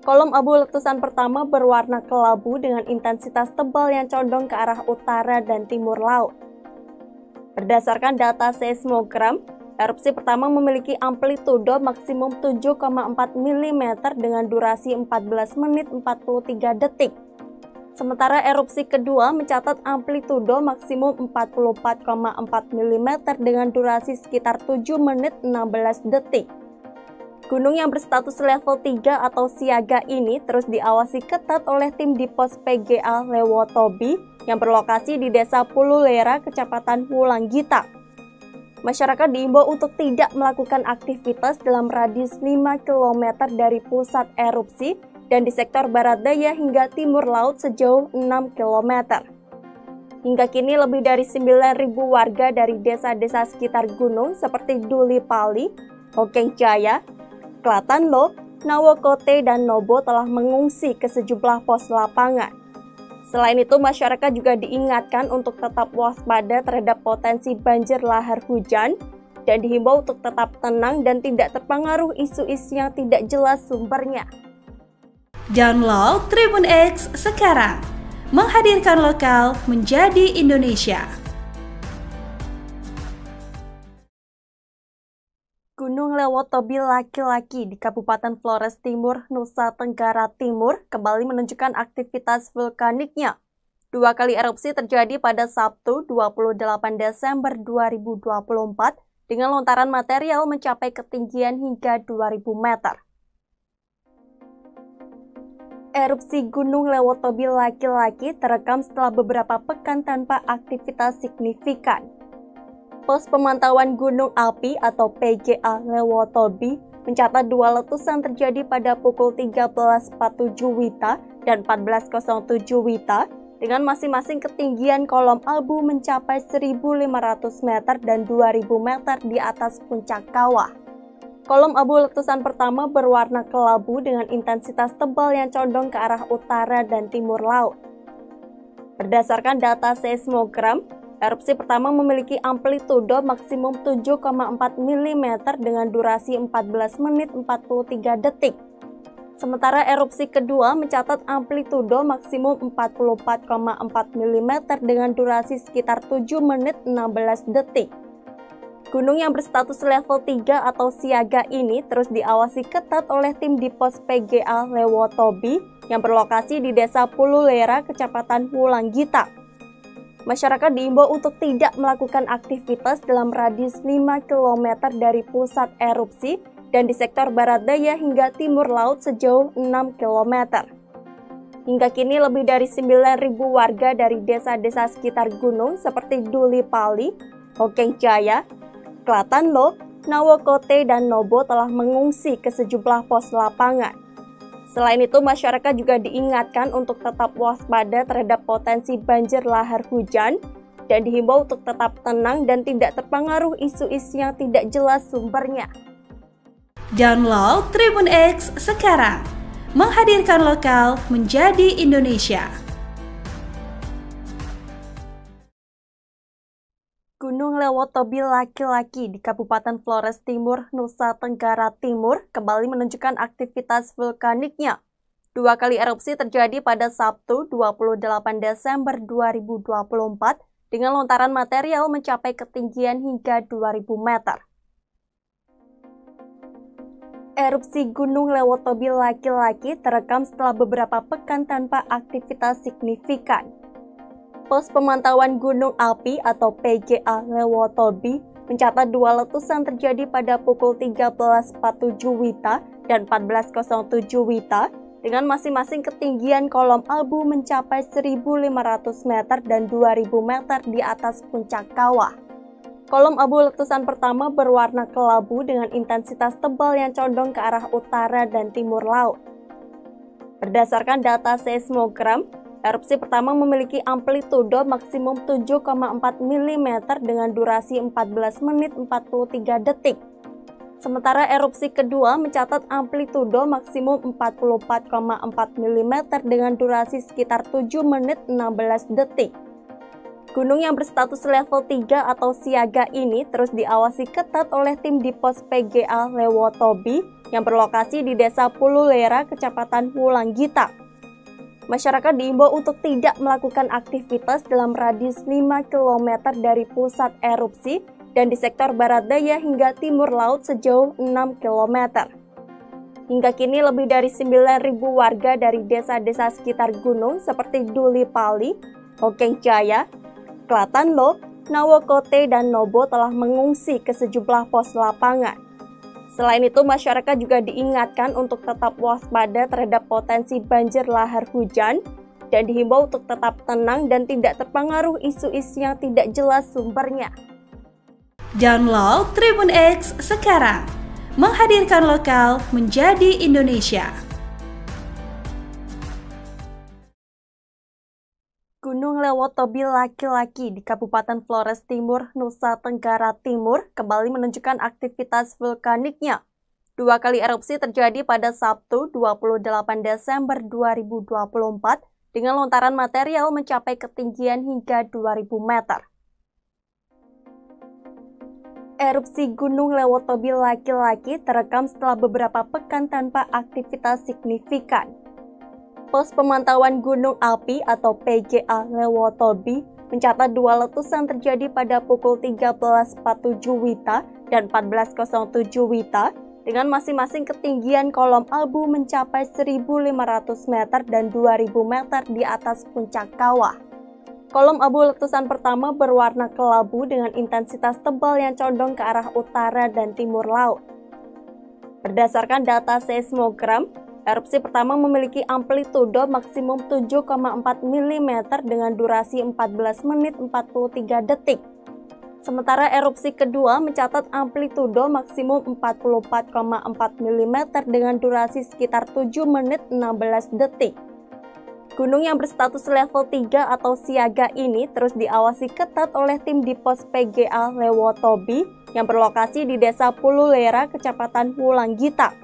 A: Kolom abu letusan pertama berwarna kelabu dengan intensitas tebal yang condong ke arah utara dan timur laut. Berdasarkan data seismogram, erupsi pertama memiliki amplitudo maksimum 7,4 mm dengan durasi 14 menit 43 detik. Sementara erupsi kedua mencatat amplitudo maksimum 44,4 mm dengan durasi sekitar 7 menit 16 detik. Gunung yang berstatus level 3 atau siaga ini terus diawasi ketat oleh tim di pos PGA Lewotobi yang berlokasi di Desa Pululera, Kecamatan Wulanggita. Masyarakat diimbau untuk tidak melakukan aktivitas dalam radius 5 km dari pusat erupsi dan di sektor barat daya hingga timur laut sejauh 6 km. Hingga kini lebih dari 9.000 warga dari desa-desa sekitar gunung seperti Duli Pali, Hokeng Jaya, Klatanlo, Nawokote, dan Nobo telah mengungsi ke sejumlah pos lapangan. Selain itu, masyarakat juga diingatkan untuk tetap waspada terhadap potensi banjir lahar hujan dan dihimbau untuk tetap tenang dan tidak terpengaruh isu-isu yang tidak jelas sumbernya.
B: Download Tribun X sekarang, menghadirkan lokal menjadi Indonesia.
A: Gunung Lewotobi laki-laki di Kabupaten Flores Timur, Nusa Tenggara Timur kembali menunjukkan aktivitas vulkaniknya. Dua kali erupsi terjadi pada Sabtu 28 Desember 2024 dengan lontaran material mencapai ketinggian hingga 2000 meter. Erupsi Gunung Lewotobi laki-laki terekam setelah beberapa pekan tanpa aktivitas signifikan. Pos Pemantauan Gunung Api atau PGA Lewotobi mencatat dua letusan terjadi pada pukul 13.47 WITA dan 14.07 WITA dengan masing-masing ketinggian kolom abu mencapai 1.500 meter dan 2.000 meter di atas puncak kawah. Kolom abu letusan pertama berwarna kelabu dengan intensitas tebal yang condong ke arah utara dan timur laut. Berdasarkan data seismogram, erupsi pertama memiliki amplitudo maksimum 7,4 mm dengan durasi 14 menit 43 detik. Sementara erupsi kedua mencatat amplitudo maksimum 44,4 mm dengan durasi sekitar 7 menit 16 detik. Gunung yang berstatus level 3 atau siaga ini terus diawasi ketat oleh tim di pos PGA Lewotobi yang berlokasi di Desa Pululera, Kecamatan Wulanggita. Masyarakat diimbau untuk tidak melakukan aktivitas dalam radius 5 km dari pusat erupsi dan di sektor barat daya hingga timur laut sejauh 6 km. Hingga kini lebih dari 9.000 warga dari desa-desa sekitar gunung seperti Duli Pali, Hokeng Jaya, Klatanlo, Nawokote, dan Nobo telah mengungsi ke sejumlah pos lapangan. Selain itu, masyarakat juga diingatkan untuk tetap waspada terhadap potensi banjir lahar hujan dan dihimbau untuk tetap tenang dan tidak terpengaruh isu-isu yang tidak jelas sumbernya.
B: Download Tribun X sekarang, menghadirkan lokal menjadi Indonesia.
A: Gunung Lewotobi laki-laki di Kabupaten Flores Timur, Nusa Tenggara Timur kembali menunjukkan aktivitas vulkaniknya. Dua kali erupsi terjadi pada Sabtu 28 Desember 2024 dengan lontaran material mencapai ketinggian hingga 2000 meter. Erupsi Gunung Lewotobi laki-laki terekam setelah beberapa pekan tanpa aktivitas signifikan. Pos Pemantauan Gunung Api atau PGA Lewotobi mencatat dua letusan terjadi pada pukul 13.47 WITA dan 14.07 WITA dengan masing-masing ketinggian kolom abu mencapai 1.500 meter dan 2.000 meter di atas puncak kawah. Kolom abu letusan pertama berwarna kelabu dengan intensitas tebal yang condong ke arah utara dan timur laut. Berdasarkan data seismogram, erupsi pertama memiliki amplitudo maksimum 7,4 mm dengan durasi 14 menit 43 detik. Sementara erupsi kedua mencatat amplitudo maksimum 44,4 mm dengan durasi sekitar 7 menit 16 detik. Gunung yang berstatus level 3 atau siaga ini terus diawasi ketat oleh tim di pos PGA Lewotobi yang berlokasi di Desa Pululera, Kecamatan Wulanggita. Masyarakat diimbau untuk tidak melakukan aktivitas dalam radius 5 km dari pusat erupsi dan di sektor barat daya hingga timur laut sejauh 6 km. Hingga kini lebih dari 9.000 warga dari desa-desa sekitar gunung seperti Duli Pali, Hokeng Jaya, Klatanlo, Nawokote, dan Nobo telah mengungsi ke sejumlah pos lapangan. Selain itu, masyarakat juga diingatkan untuk tetap waspada terhadap potensi banjir lahar hujan dan dihimbau untuk tetap tenang dan tidak terpengaruh isu-isu yang tidak jelas sumbernya.
B: Download Tribun X sekarang, menghadirkan lokal menjadi Indonesia.
A: Gunung Lewotobi laki-laki di Kabupaten Flores Timur, Nusa Tenggara Timur kembali menunjukkan aktivitas vulkaniknya. 2 kali erupsi terjadi pada Sabtu 28 Desember 2024 dengan lontaran material mencapai ketinggian hingga 2000 meter. Erupsi Gunung Lewotobi laki-laki terekam setelah beberapa pekan tanpa aktivitas signifikan. Pos Pemantauan Gunung Api atau PGA Lewotobi mencatat 2 letusan terjadi pada pukul 13.47 WITA dan 14.07 WITA dengan masing-masing ketinggian kolom abu mencapai 1.500 meter dan 2.000 meter di atas puncak kawah. Kolom abu letusan pertama berwarna kelabu dengan intensitas tebal yang condong ke arah utara dan timur laut. Berdasarkan data seismogram, erupsi pertama memiliki amplitudo maksimum 7,4 mm dengan durasi 14 menit 43 detik. Sementara erupsi kedua mencatat amplitudo maksimum 44,4 mm dengan durasi sekitar 7 menit 16 detik. Gunung yang berstatus level 3 atau siaga ini terus diawasi ketat oleh tim di pos PGA Lewotobi yang berlokasi di Desa Pululera, Kecamatan Wulanggita.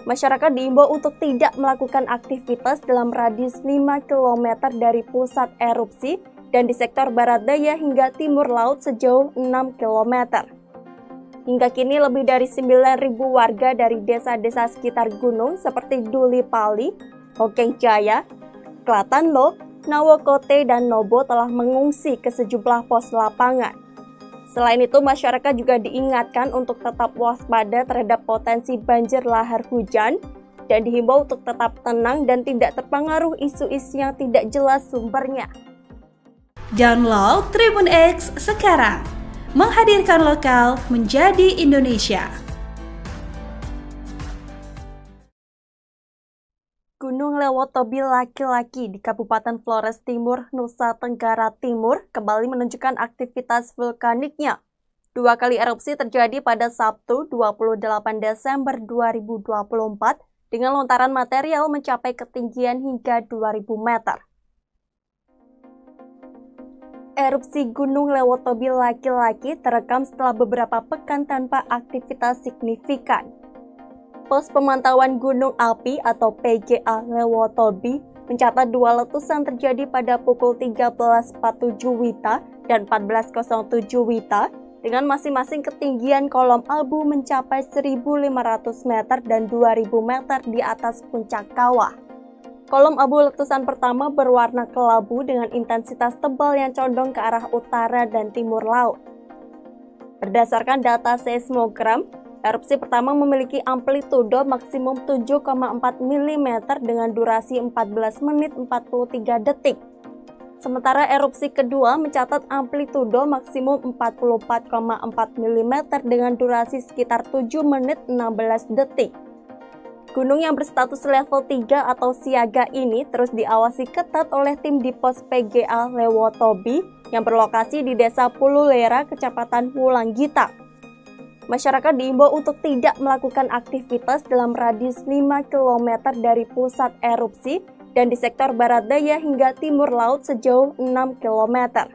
A: Masyarakat diimbau untuk tidak melakukan aktivitas dalam radius 5 km dari pusat erupsi dan di sektor barat daya hingga timur laut sejauh 6 km. Hingga kini lebih dari 9.000 warga dari desa-desa sekitar gunung seperti Duli Pali, Hokeng Jaya, Klatanlo, Nawokote, dan Nobo telah mengungsi ke sejumlah pos lapangan. Selain itu, masyarakat juga diingatkan untuk tetap waspada terhadap potensi banjir lahar hujan dan dihimbau untuk tetap tenang dan tidak terpengaruh isu-isu yang tidak jelas sumbernya.
B: Download Tribun X sekarang, menghadirkan lokal menjadi Indonesia.
A: Gunung Lewotobi laki-laki di Kabupaten Flores Timur, Nusa Tenggara Timur kembali menunjukkan aktivitas vulkaniknya. 2 kali erupsi terjadi pada Sabtu 28 Desember 2024 dengan lontaran material mencapai ketinggian hingga 2000 meter. Erupsi Gunung Lewotobi laki-laki terekam setelah beberapa pekan tanpa aktivitas signifikan. Pos Pemantauan Gunung Api atau PGA Lewotobi mencatat 2 letusan terjadi pada pukul 13.47 WITA dan 14.07 WITA dengan masing-masing ketinggian kolom abu mencapai 1.500 meter dan 2.000 meter di atas puncak kawah. Kolom abu letusan pertama berwarna kelabu dengan intensitas tebal yang condong ke arah utara dan timur laut. Berdasarkan data seismogram, erupsi pertama memiliki amplitudo maksimum 7,4 mm dengan durasi 14 menit 43 detik. Sementara erupsi kedua mencatat amplitudo maksimum 44,4 mm dengan durasi sekitar 7 menit 16 detik. Gunung yang berstatus level 3 atau siaga ini terus diawasi ketat oleh tim di pos PGA Lewotobi yang berlokasi di Desa Pululera, Kecamatan Wulanggita. Masyarakat diimbau untuk tidak melakukan aktivitas dalam radius 5 km dari pusat erupsi dan di sektor barat daya hingga timur laut sejauh 6 km.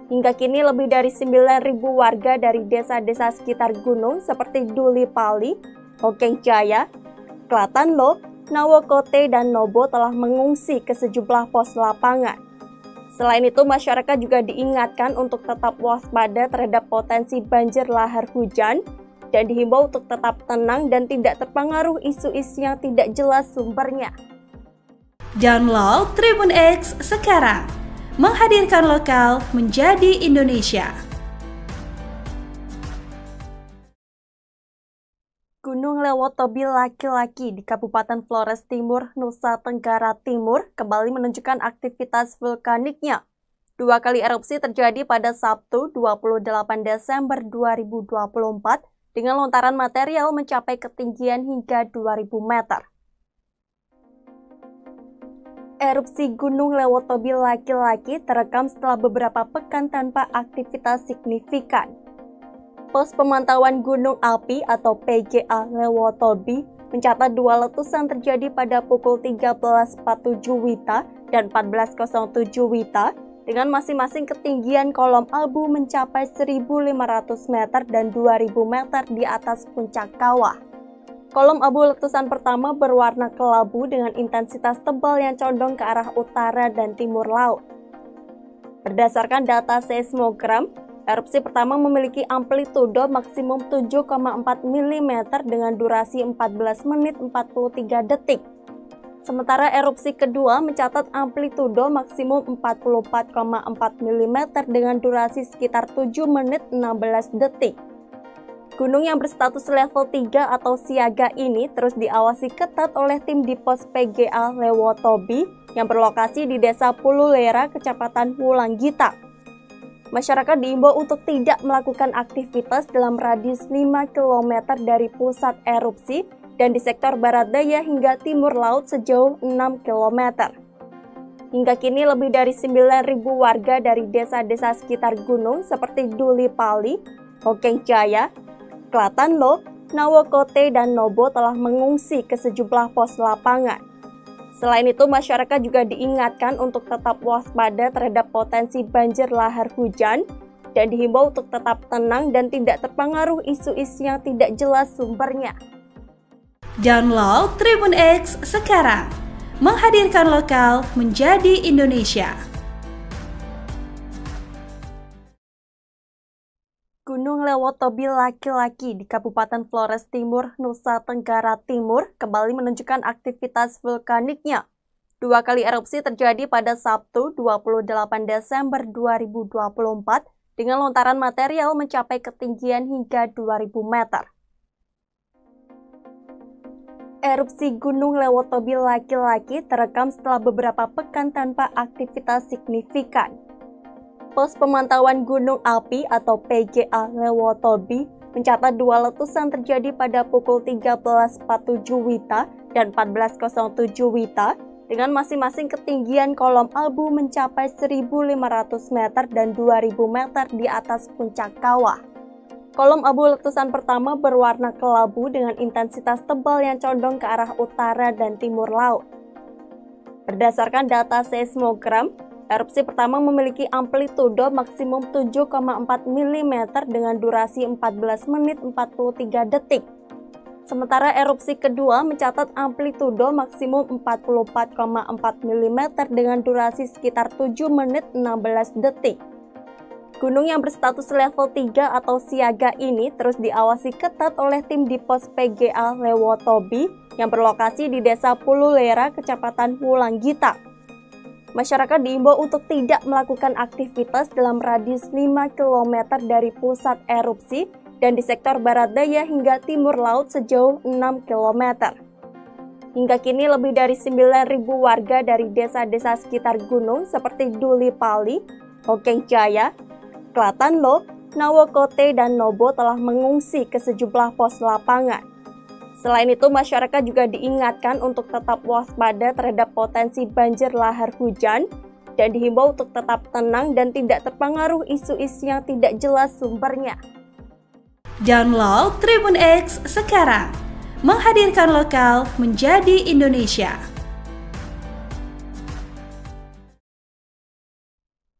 A: Hingga kini lebih dari 9.000 warga dari desa-desa sekitar gunung seperti Duli Pali, Hokeng Jaya, Klatanlo, Nawokote, dan Nobo telah mengungsi ke sejumlah pos lapangan. Selain itu, masyarakat juga diingatkan untuk tetap waspada terhadap potensi banjir lahar hujan dan dihimbau untuk tetap tenang dan tidak terpengaruh isu-isu yang tidak jelas sumbernya.
B: Download Tribun X sekarang, menghadirkan lokal menjadi Indonesia.
A: Gunung Lewotobi laki-laki di Kabupaten Flores Timur, Nusa Tenggara Timur kembali menunjukkan aktivitas vulkaniknya. 2 kali erupsi terjadi pada Sabtu 28 Desember 2024 dengan lontaran material mencapai ketinggian hingga 2.000 meter. Erupsi Gunung Lewotobi laki-laki terekam setelah beberapa pekan tanpa aktivitas signifikan. Pos pemantauan gunung api atau PGA Lewotobi mencatat 2 letusan terjadi pada pukul 13.47 WITA dan 14.07 WITA dengan masing-masing ketinggian kolom abu mencapai 1.500 meter dan 2.000 meter di atas puncak kawah. Kolom abu letusan pertama berwarna kelabu dengan intensitas tebal yang condong ke arah utara dan timur laut. Berdasarkan data seismogram, erupsi pertama memiliki amplitudo maksimum 7,4 mm dengan durasi 14 menit 43 detik. Sementara erupsi kedua mencatat amplitudo maksimum 44,4 mm dengan durasi sekitar 7 menit 16 detik. Gunung yang berstatus level 3 atau siaga ini terus diawasi ketat oleh tim di pos PGA Lewotobi yang berlokasi di Desa Pululera, Kecamatan Wulanggita. Masyarakat diimbau untuk tidak melakukan aktivitas dalam radius 5 km dari pusat erupsi dan di sektor barat daya hingga timur laut sejauh 6 km. Hingga kini lebih dari 9.000 warga dari desa-desa sekitar gunung seperti Duli Pali, Hokeng Jaya, Klatanlo, Nawokote, dan Nobo telah mengungsi ke sejumlah pos lapangan. Selain itu, masyarakat juga diingatkan untuk tetap waspada terhadap potensi banjir lahar hujan dan dihimbau untuk tetap tenang dan tidak terpengaruh isu-isu yang tidak jelas sumbernya.
B: Download Tribun X sekarang, menghadirkan lokal menjadi Indonesia.
A: Gunung Lewotobi laki-laki di Kabupaten Flores Timur, Nusa Tenggara Timur kembali menunjukkan aktivitas vulkaniknya. 2 kali erupsi terjadi pada Sabtu 28 Desember 2024 dengan lontaran material mencapai ketinggian hingga 2.000 meter. Erupsi Gunung Lewotobi laki-laki terekam setelah beberapa pekan tanpa aktivitas signifikan. Pos pemantauan gunung api atau PGA Lewotobi mencatat 2 letusan terjadi pada pukul 13.47 WITA dan 14.07 WITA dengan masing-masing ketinggian kolom abu mencapai 1.500 meter dan 2.000 meter di atas puncak kawah. Kolom abu letusan pertama berwarna kelabu dengan intensitas tebal yang condong ke arah utara dan timur laut. Berdasarkan data seismogram, erupsi pertama memiliki amplitudo maksimum 7,4 mm dengan durasi 14 menit 43 detik. Sementara erupsi kedua mencatat amplitudo maksimum 44,4 mm dengan durasi sekitar 7 menit 16 detik. Gunung yang berstatus level 3 atau siaga ini terus diawasi ketat oleh tim di pos PGA Lewotobi yang berlokasi di Desa Pululera, Kecamatan Wulanggita. Masyarakat diimbau untuk tidak melakukan aktivitas dalam radius 5 km dari pusat erupsi dan di sektor barat daya hingga timur laut sejauh 6 km. Hingga kini lebih dari 9.000 warga dari desa-desa sekitar gunung seperti Duli Pali, Hokeng Jaya, Klatanlo, Nawokote, dan Nobo telah mengungsi ke sejumlah pos lapangan. Selain itu, masyarakat juga diingatkan untuk tetap waspada terhadap potensi banjir lahar hujan dan dihimbau untuk tetap tenang dan tidak terpengaruh isu-isu yang tidak jelas sumbernya.
B: Download Tribun X sekarang, menghadirkan lokal menjadi Indonesia.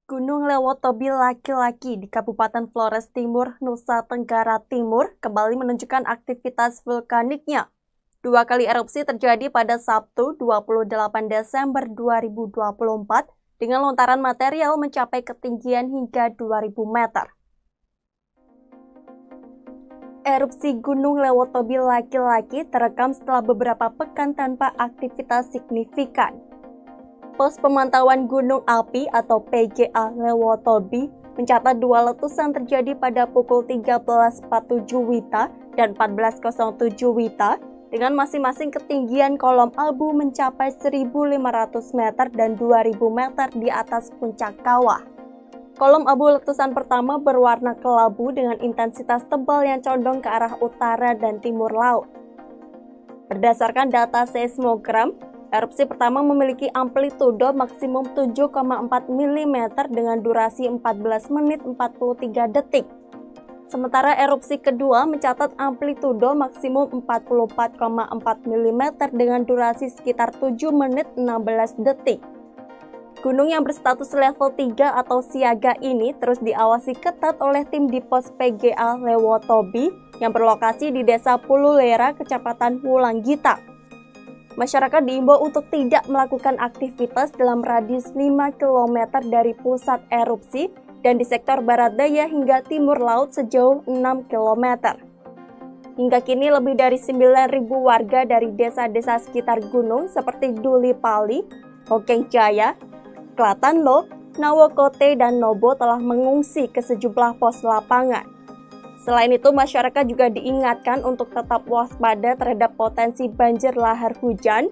A: Gunung Lewotobi laki-laki di Kabupaten Flores Timur, Nusa Tenggara Timur kembali menunjukkan aktivitas vulkaniknya. 2 kali erupsi terjadi pada Sabtu 28 Desember 2024 dengan lontaran material mencapai ketinggian hingga 2000 meter. Erupsi Gunung Lewotobi laki-laki terekam setelah beberapa pekan tanpa aktivitas signifikan. Pos Pemantauan Gunung Api atau PGA Lewotobi mencatat 2 letusan terjadi pada pukul 13.47 WITA dan 14.07 WITA dengan masing-masing ketinggian kolom abu mencapai 1.500 meter dan 2.000 meter di atas puncak kawah. Kolom abu letusan pertama berwarna kelabu dengan intensitas tebal yang condong ke arah utara dan timur laut. Berdasarkan data seismogram, erupsi pertama memiliki amplitudo maksimum 7,4 mm dengan durasi 14 menit 43 detik. Sementara erupsi kedua mencatat amplitudo maksimum 44,4 mm dengan durasi sekitar 7 menit 16 detik. Gunung yang berstatus level 3 atau siaga ini terus diawasi ketat oleh tim di pos PGA Lewotobi yang berlokasi di Desa Pululera, Kecamatan Wulanggita. Masyarakat diimbau untuk tidak melakukan aktivitas dalam radius 5 km dari pusat erupsi dan di sektor barat daya hingga timur laut sejauh 6 km. Hingga kini lebih dari 9.000 warga dari desa-desa sekitar gunung seperti Duli Pali, Hokeng Jaya, Klatanlo, Nawokote, dan Nobo telah mengungsi ke sejumlah pos lapangan. Selain itu, masyarakat juga diingatkan untuk tetap waspada terhadap potensi banjir lahar hujan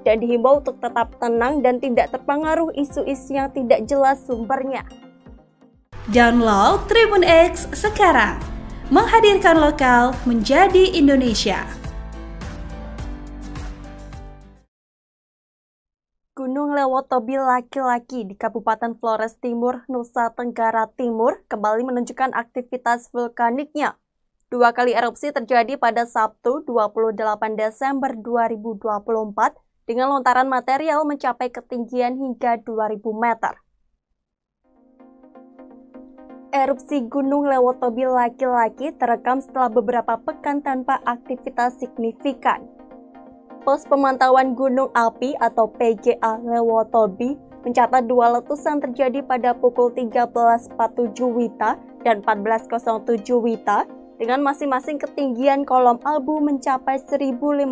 A: dan dihimbau untuk tetap tenang dan tidak terpengaruh isu-isu yang tidak jelas sumbernya.
B: Download Tribun X sekarang, menghadirkan lokal menjadi Indonesia.
A: Gunung Lewotobi laki-laki di Kabupaten Flores Timur, Nusa Tenggara Timur kembali menunjukkan aktivitas vulkaniknya. 2 kali erupsi terjadi pada Sabtu 28 Desember 2024 dengan lontaran material mencapai ketinggian hingga 2000 meter. Erupsi Gunung Lewotobi laki-laki terekam setelah beberapa pekan tanpa aktivitas signifikan. Pos Pemantauan Gunung Api atau PGA Lewotobi mencatat 2 letusan terjadi pada pukul 13.47 WITA dan 14.07 WITA dengan masing-masing ketinggian kolom abu mencapai 1.500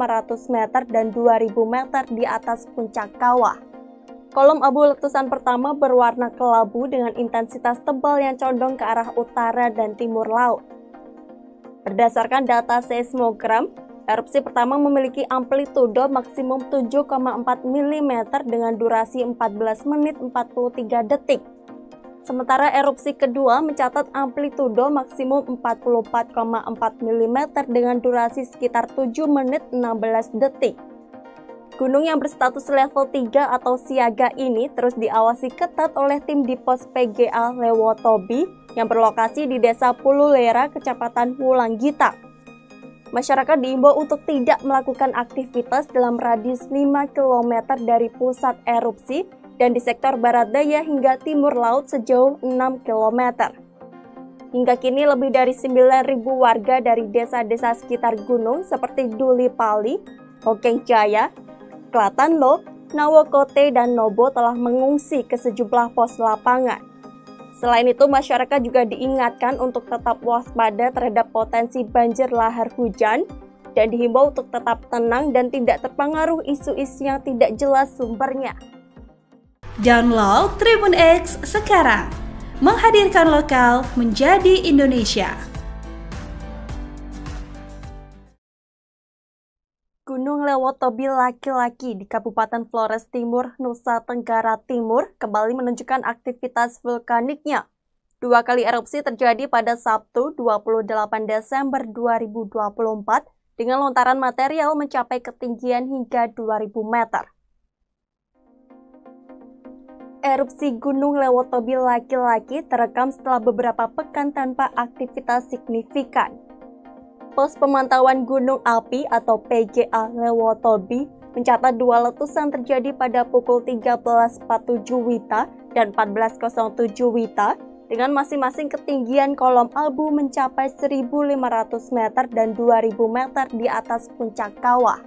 A: meter dan 2.000 meter di atas puncak kawah. Kolom abu letusan pertama berwarna kelabu dengan intensitas tebal yang condong ke arah utara dan timur laut. Berdasarkan data seismogram, erupsi pertama memiliki amplitudo maksimum 7,4 mm dengan durasi 14 menit 43 detik. Sementara erupsi kedua mencatat amplitudo maksimum 44,4 mm dengan durasi sekitar 7 menit 16 detik. Gunung yang berstatus level 3 atau siaga ini terus diawasi ketat oleh tim di pos PGA Lewotobi yang berlokasi di Desa Pululera, Kecamatan Wulanggita. Masyarakat diimbau untuk tidak melakukan aktivitas dalam radius 5 km dari pusat erupsi dan di sektor barat daya hingga timur laut sejauh 6 km. Hingga kini lebih dari 9.000 warga dari desa-desa sekitar gunung seperti Duli Pali, Hokeng Jaya, Klatanlo, Nawokote, dan Nobo telah mengungsi ke sejumlah pos lapangan. Selain itu, masyarakat juga diingatkan untuk tetap waspada terhadap potensi banjir lahar hujan dan dihimbau untuk tetap tenang dan tidak terpengaruh isu-isu yang tidak jelas sumbernya.
B: Download Tribun X sekarang, menghadirkan lokal menjadi Indonesia.
A: Gunung Lewotobi laki-laki di Kabupaten Flores Timur, Nusa Tenggara Timur kembali menunjukkan aktivitas vulkaniknya. 2 kali erupsi terjadi pada Sabtu 28 Desember 2024 dengan lontaran material mencapai ketinggian hingga 2000 meter. Erupsi Gunung Lewotobi laki-laki terekam setelah beberapa pekan tanpa aktivitas signifikan. Pos Pemantauan Gunung Api atau PGA Lewotobi mencatat dua letusan terjadi pada pukul 13.47 WITA dan 14.07 WITA dengan masing-masing ketinggian kolom abu mencapai 1.500 meter dan 2.000 meter di atas puncak kawah.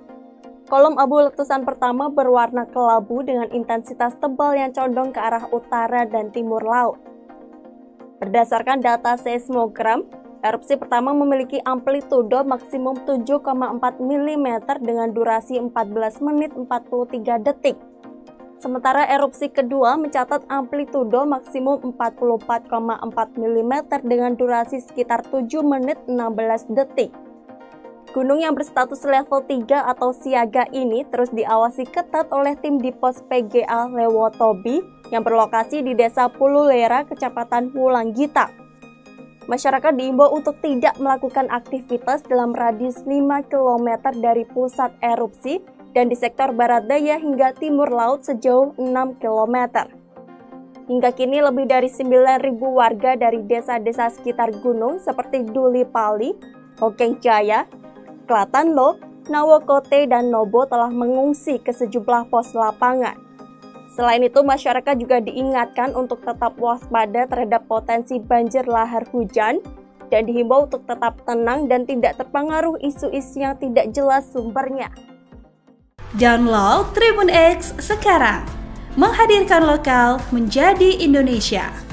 A: Kolom abu letusan pertama berwarna kelabu dengan intensitas tebal yang condong ke arah utara dan timur laut. Berdasarkan data seismogram, erupsi pertama memiliki amplitudo maksimum 7,4 mm dengan durasi 14 menit 43 detik. Sementara erupsi kedua mencatat amplitudo maksimum 44,4 mm dengan durasi sekitar 7 menit 16 detik. Gunung yang berstatus level 3 atau siaga ini terus diawasi ketat oleh tim di pos PGA Lewotobi yang berlokasi di Desa Pululera, Kecamatan Wulanggita. Masyarakat diimbau untuk tidak melakukan aktivitas dalam radius 5 km dari pusat erupsi dan di sektor barat daya hingga timur laut sejauh 6 km. Hingga kini lebih dari 9.000 warga dari desa-desa sekitar gunung seperti Duli Pali, Hokeng Jaya, Klatanlo, Nawokote, dan Nobo telah mengungsi ke sejumlah pos lapangan. Selain itu, masyarakat juga diingatkan untuk tetap waspada terhadap potensi banjir lahar hujan dan dihimbau untuk tetap tenang dan tidak terpengaruh isu-isu yang tidak jelas sumbernya.
B: Download Tribun X sekarang, menghadirkan lokal menjadi Indonesia.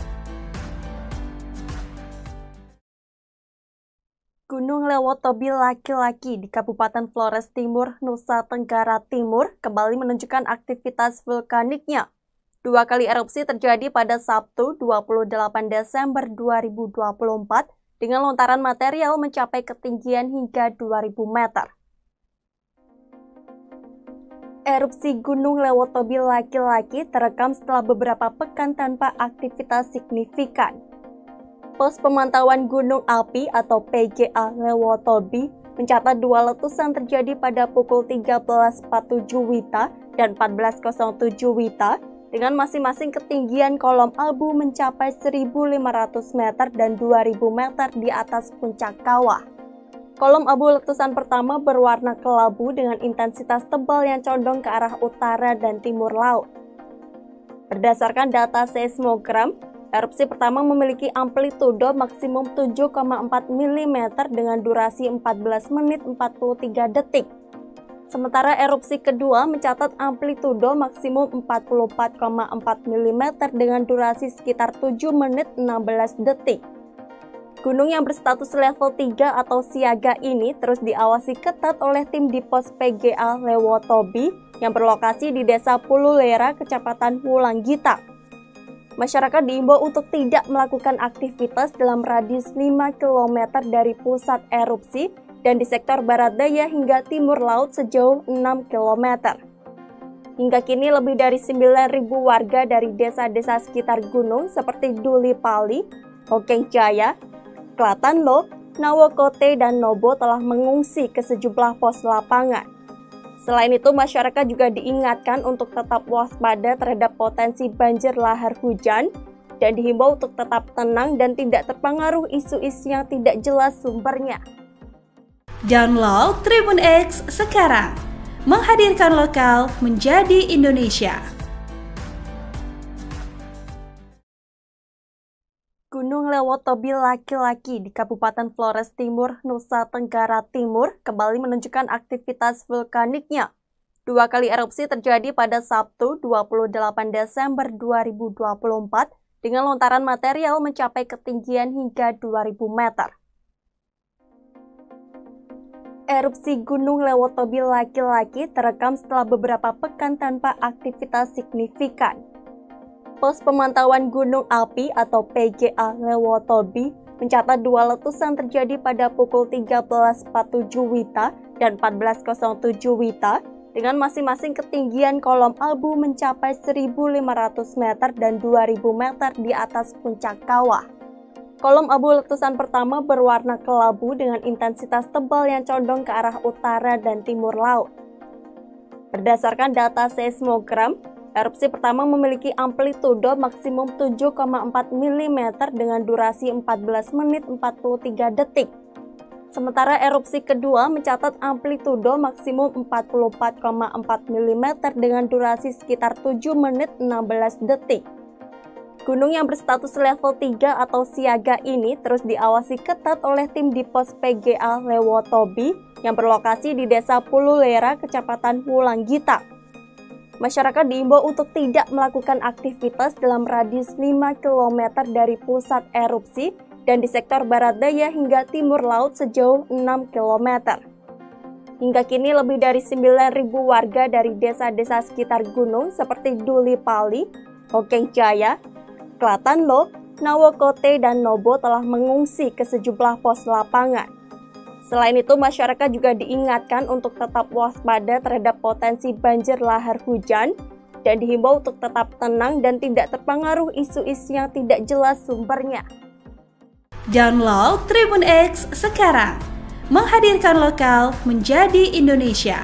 A: Gunung Lewotobi laki-laki di Kabupaten Flores Timur, Nusa Tenggara Timur kembali menunjukkan aktivitas vulkaniknya. Dua kali erupsi terjadi pada Sabtu 28 Desember 2024 dengan lontaran material mencapai ketinggian hingga 2.000 meter. Erupsi Gunung Lewotobi laki-laki terekam setelah beberapa pekan tanpa aktivitas signifikan. Pos Pemantauan Gunung Api atau PGA Lewotobi mencatat dua letusan terjadi pada pukul 13.47 WITA dan 14.07 WITA dengan masing-masing ketinggian kolom abu mencapai 1.500 meter dan 2.000 meter di atas puncak kawah. Kolom abu letusan pertama berwarna kelabu dengan intensitas tebal yang condong ke arah utara dan timur laut. Berdasarkan data seismogram, erupsi pertama memiliki amplitudo maksimum 7,4 mm dengan durasi 14 menit 43 detik. Sementara erupsi kedua mencatat amplitudo maksimum 44,4 mm dengan durasi sekitar 7 menit 16 detik. Gunung yang berstatus level 3 atau siaga ini terus diawasi ketat oleh tim di pos PGA Lewotobi yang berlokasi di Desa Pululera, Kecamatan Wulanggita. Masyarakat diimbau untuk tidak melakukan aktivitas dalam radius 5 km dari pusat erupsi dan di sektor barat daya hingga timur laut sejauh 6 km. Hingga kini lebih dari 9.000 warga dari desa-desa sekitar gunung seperti Duli Pali, Hokeng Jaya, Klatanlo, Nawokote, dan Nobo telah mengungsi ke sejumlah pos lapangan. Selain itu, masyarakat juga diingatkan untuk tetap waspada terhadap potensi banjir lahar hujan dan dihimbau untuk tetap tenang dan tidak terpengaruh isu-isu yang tidak jelas sumbernya.
B: Download Tribun X sekarang, menghadirkan lokal menjadi Indonesia.
A: Gunung Lewotobi laki-laki di Kabupaten Flores Timur, Nusa Tenggara Timur kembali menunjukkan aktivitas vulkaniknya. Dua kali erupsi terjadi pada Sabtu 28 Desember 2024 dengan lontaran material mencapai ketinggian hingga 2.000 meter. Erupsi Gunung Lewotobi laki-laki terekam setelah beberapa pekan tanpa aktivitas signifikan. Pos Pemantauan Gunung Api atau PGA Lewotobi mencatat dua letusan terjadi pada pukul 13.47 WITA dan 14.07 WITA dengan masing-masing ketinggian kolom abu mencapai 1.500 meter dan 2.000 meter di atas puncak kawah. Kolom abu letusan pertama berwarna kelabu dengan intensitas tebal yang condong ke arah utara dan timur laut. Berdasarkan data seismogram, Erupsi pertama memiliki amplitudo maksimum 7,4 mm dengan durasi 14 menit 43 detik. Sementara erupsi kedua mencatat amplitudo maksimum 44,4 mm dengan durasi sekitar 7 menit 16 detik. Gunung yang berstatus level 3 atau siaga ini terus diawasi ketat oleh tim di pos PGA Lewotobi yang berlokasi di Desa Pululera, Kecamatan Wulanggita. Masyarakat diimbau untuk tidak melakukan aktivitas dalam radius 5 km dari pusat erupsi dan di sektor barat daya hingga timur laut sejauh 6 km. Hingga kini lebih dari 9.000 warga dari desa-desa sekitar gunung seperti Duli Pali, Hokeng Jaya, Klatanlo, Nawokote, dan Nobo telah mengungsi ke sejumlah pos lapangan. Selain itu, masyarakat juga diingatkan untuk tetap waspada terhadap potensi banjir lahar hujan dan dihimbau untuk tetap tenang dan tidak terpengaruh isu-isu yang tidak jelas sumbernya.
B: Download Tribun X sekarang, menghadirkan lokal menjadi Indonesia.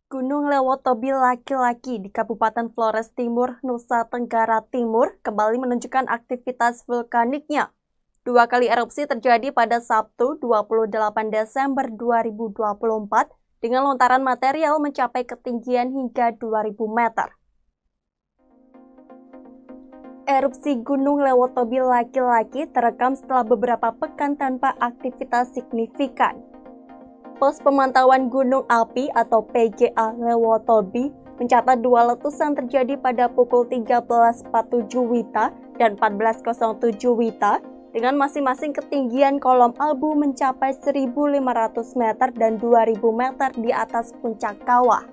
A: Gunung Lewotobi laki-laki di Kabupaten Flores Timur, Nusa Tenggara Timur kembali menunjukkan aktivitas vulkaniknya. 2 kali erupsi terjadi pada Sabtu 28 Desember 2024 dengan lontaran material mencapai ketinggian hingga 2.000 meter. Erupsi Gunung Lewotobi laki-laki terekam setelah beberapa pekan tanpa aktivitas signifikan. Pos Pemantauan Gunung Api atau PGA Lewotobi mencatat 2 letusan terjadi pada pukul 13.47 WITA dan 14.07 WITA dengan masing-masing ketinggian kolom abu mencapai 1.500 meter dan 2.000 meter di atas puncak kawah.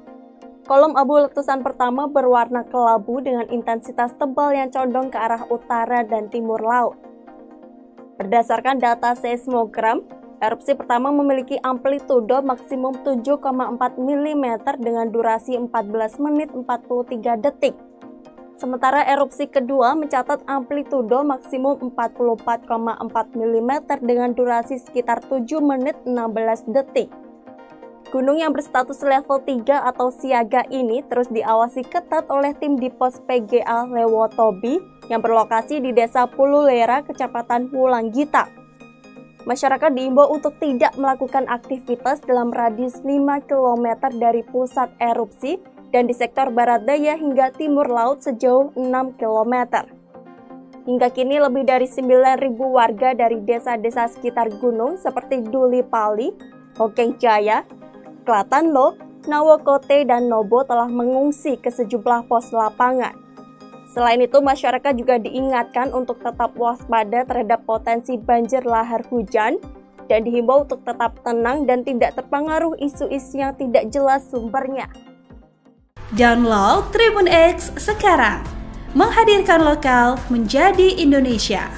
A: Kolom abu letusan pertama berwarna kelabu dengan intensitas tebal yang condong ke arah utara dan timur laut. Berdasarkan data seismogram, erupsi pertama memiliki amplitudo maksimum 7,4 mm dengan durasi 14 menit 43 detik. Sementara erupsi kedua mencatat amplitudo maksimum 44,4 mm dengan durasi sekitar 7 menit 16 detik. Gunung yang berstatus level 3 atau siaga ini terus diawasi ketat oleh tim di pos PGA Lewotobi yang berlokasi di Desa Pululera, Kecamatan Wulanggita. Masyarakat diimbau untuk tidak melakukan aktivitas dalam radius 5 km dari pusat erupsi dan di sektor barat daya hingga timur laut sejauh 6 km. Hingga kini lebih dari 9.000 warga dari desa-desa sekitar gunung seperti Duli Pali, Hokeng Jaya, Klatanlo, Nawokote, dan Nobo telah mengungsi ke sejumlah pos lapangan. Selain itu, masyarakat juga diingatkan untuk tetap waspada terhadap potensi banjir lahar hujan dan dihimbau untuk tetap tenang dan tidak terpengaruh isu-isu yang tidak jelas sumbernya.
B: Download Tribun X sekarang, menghadirkan lokal menjadi Indonesia.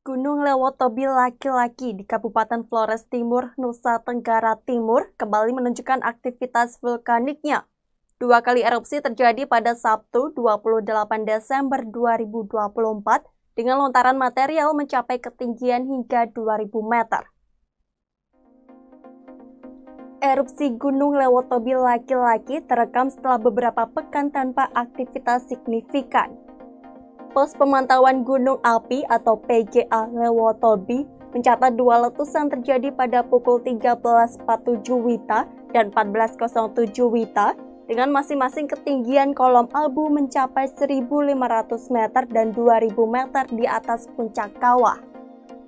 A: Gunung Lewotobi laki-laki di Kabupaten Flores Timur, Nusa Tenggara Timur kembali menunjukkan aktivitas vulkaniknya. 2 kali erupsi terjadi pada Sabtu 28 Desember 2024 dengan lontaran material mencapai ketinggian hingga 2.000 meter. Erupsi Gunung Lewotobi laki-laki terekam setelah beberapa pekan tanpa aktivitas signifikan. Pos Pemantauan Gunung Api atau PGA Lewotobi mencatat 2 letusan terjadi pada pukul 13.47 WITA dan 14.07 WITA dengan masing-masing ketinggian kolom abu mencapai 1.500 meter dan 2.000 meter di atas puncak kawah.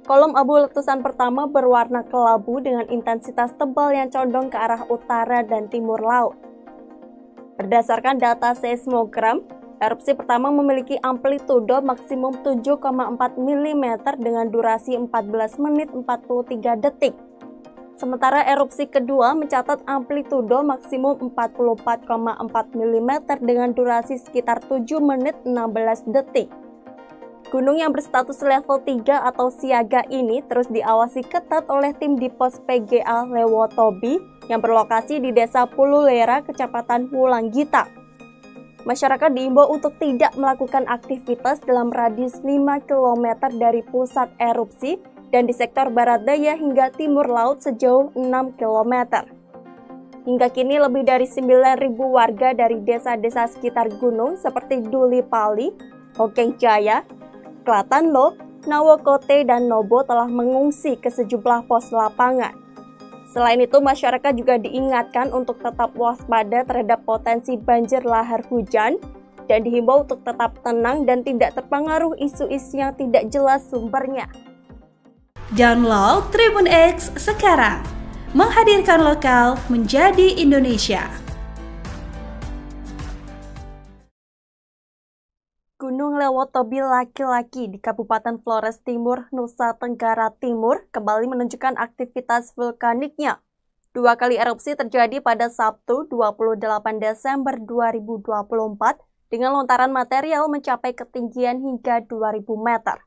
A: Kolom abu letusan pertama berwarna kelabu dengan intensitas tebal yang condong ke arah utara dan timur laut. Berdasarkan data seismogram, erupsi pertama memiliki amplitudo maksimum 7,4 mm dengan durasi 14 menit 43 detik. Sementara erupsi kedua mencatat amplitudo maksimum 44,4 mm dengan durasi sekitar 7 menit 16 detik. Gunung yang berstatus level 3 atau siaga ini terus diawasi ketat oleh tim di pos PGA Lewotobi yang berlokasi di Desa Pululera, Kecamatan Wulanggita. Masyarakat diimbau untuk tidak melakukan aktivitas dalam radius 5 km dari pusat erupsi dan di sektor barat daya hingga timur laut sejauh 6 km. Hingga kini lebih dari 9.000 warga dari desa-desa sekitar gunung seperti Duli Pali, Hokeng Jaya, Klatanlo, Nawokote, dan Nobo telah mengungsi ke sejumlah pos lapangan. Selain itu, masyarakat juga diingatkan untuk tetap waspada terhadap potensi banjir lahar hujan dan dihimbau untuk tetap tenang dan tidak terpengaruh isu-isu yang tidak jelas sumbernya.
B: Download Tribun X sekarang, menghadirkan lokal menjadi Indonesia.
A: Gunung Lewotobi laki-laki di Kabupaten Flores Timur, Nusa Tenggara Timur kembali menunjukkan aktivitas vulkaniknya. 2 kali erupsi terjadi pada Sabtu 28 Desember 2024 dengan lontaran material mencapai ketinggian hingga 2.000 meter.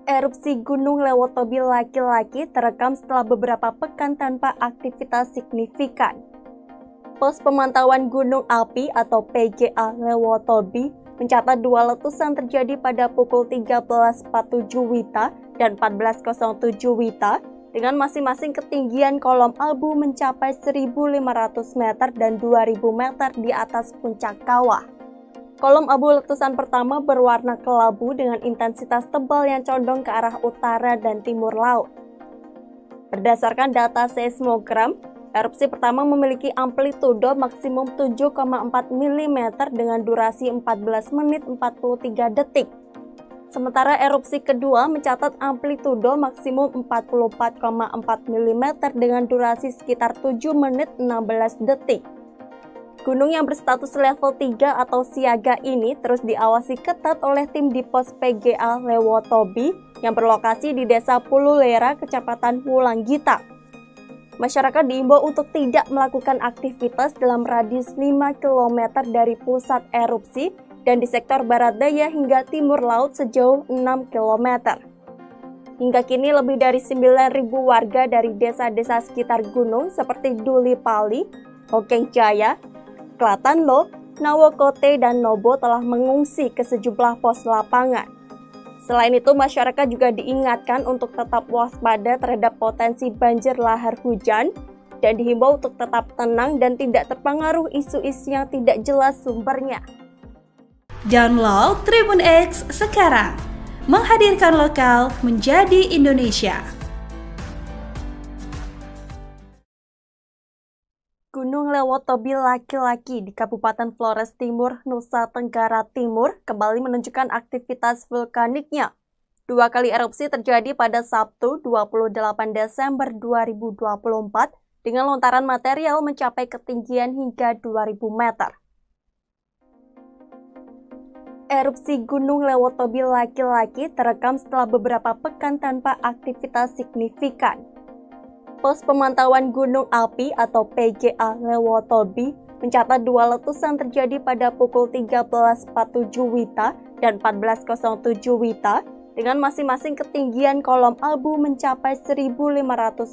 A: Erupsi Gunung Lewotobi laki-laki terekam setelah beberapa pekan tanpa aktivitas signifikan. Pos pemantauan gunung api atau PGA Lewotobi mencatat 2 letusan terjadi pada pukul 13.47 WITA dan 14.07 WITA dengan masing-masing ketinggian kolom abu mencapai 1.500 meter dan 2.000 meter di atas puncak kawah. Kolom abu letusan pertama berwarna kelabu dengan intensitas tebal yang condong ke arah utara dan timur laut. Berdasarkan data seismogram, erupsi pertama memiliki amplitudo maksimum 7,4 mm dengan durasi 14 menit 43 detik. Sementara erupsi kedua mencatat amplitudo maksimum 44,4 mm dengan durasi sekitar 7 menit 16 detik. Gunung yang berstatus level 3 atau siaga ini terus diawasi ketat oleh tim di pos PGA Lewotobi yang berlokasi di Desa Pululera, Kecamatan Wulanggita. Masyarakat diimbau untuk tidak melakukan aktivitas dalam radius 5 km dari pusat erupsi dan di sektor barat daya hingga timur laut sejauh 6 km. Hingga kini lebih dari 9.000 warga dari desa-desa sekitar gunung seperti Duli Pali, Hokeng Jaya, Klatanlo, Nawokote, dan Nobo telah mengungsi ke sejumlah pos lapangan. Selain itu, masyarakat juga diingatkan untuk tetap waspada terhadap potensi banjir lahar hujan dan dihimbau untuk tetap tenang dan tidak terpengaruh isu-isu yang tidak jelas sumbernya.
B: Download Tribun X sekarang, menghadirkan lokal menjadi Indonesia.
A: Gunung Lewotobi laki-laki di Kabupaten Flores Timur, Nusa Tenggara Timur kembali menunjukkan aktivitas vulkaniknya. 2 kali erupsi terjadi pada Sabtu 28 Desember 2024 dengan lontaran material mencapai ketinggian hingga 2.000 meter. Erupsi Gunung Lewotobi laki-laki terekam setelah beberapa pekan tanpa aktivitas signifikan. Pos pemantauan gunung api atau PGA Lewotobi mencatat 2 letusan terjadi pada pukul 13.47 WITA dan 14.07 WITA dengan masing-masing ketinggian kolom abu mencapai 1.500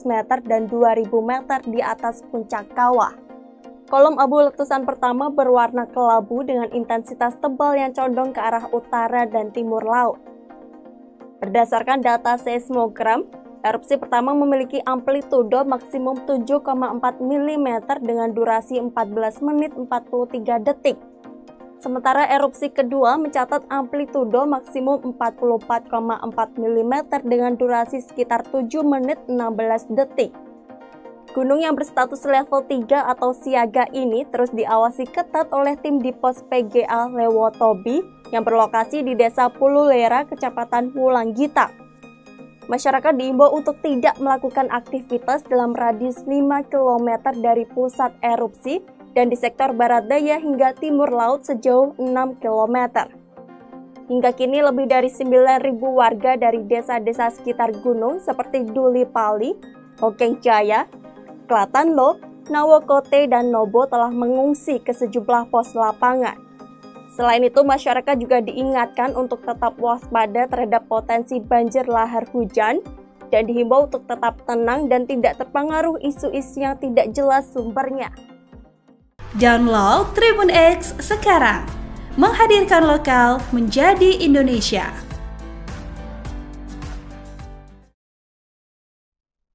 A: meter dan 2.000 meter di atas puncak kawah. Kolom abu letusan pertama berwarna kelabu dengan intensitas tebal yang condong ke arah utara dan timur laut. Berdasarkan data seismogram, erupsi pertama memiliki amplitudo maksimum 7,4 mm dengan durasi 14 menit 43 detik. Sementara erupsi kedua mencatat amplitudo maksimum 44,4 mm dengan durasi sekitar 7 menit 16 detik. Gunung yang berstatus level 3 atau siaga ini terus diawasi ketat oleh tim di pos PGA Lewotobi yang berlokasi di Desa Pululera, Kecamatan Wulanggita. Masyarakat diimbau untuk tidak melakukan aktivitas dalam radius 5 km dari pusat erupsi dan di sektor barat daya hingga timur laut sejauh 6 km. Hingga kini lebih dari 9.000 warga dari desa-desa sekitar gunung seperti Duli Pali, Hokeng Jaya, Klatanlo, Nawokote, dan Nobo telah mengungsi ke sejumlah pos lapangan. Selain itu, masyarakat juga diingatkan untuk tetap waspada terhadap potensi banjir lahar hujan dan dihimbau untuk tetap tenang dan tidak terpengaruh isu-isu yang tidak jelas sumbernya.
B: Download Tribun X sekarang, menghadirkan lokal menjadi Indonesia.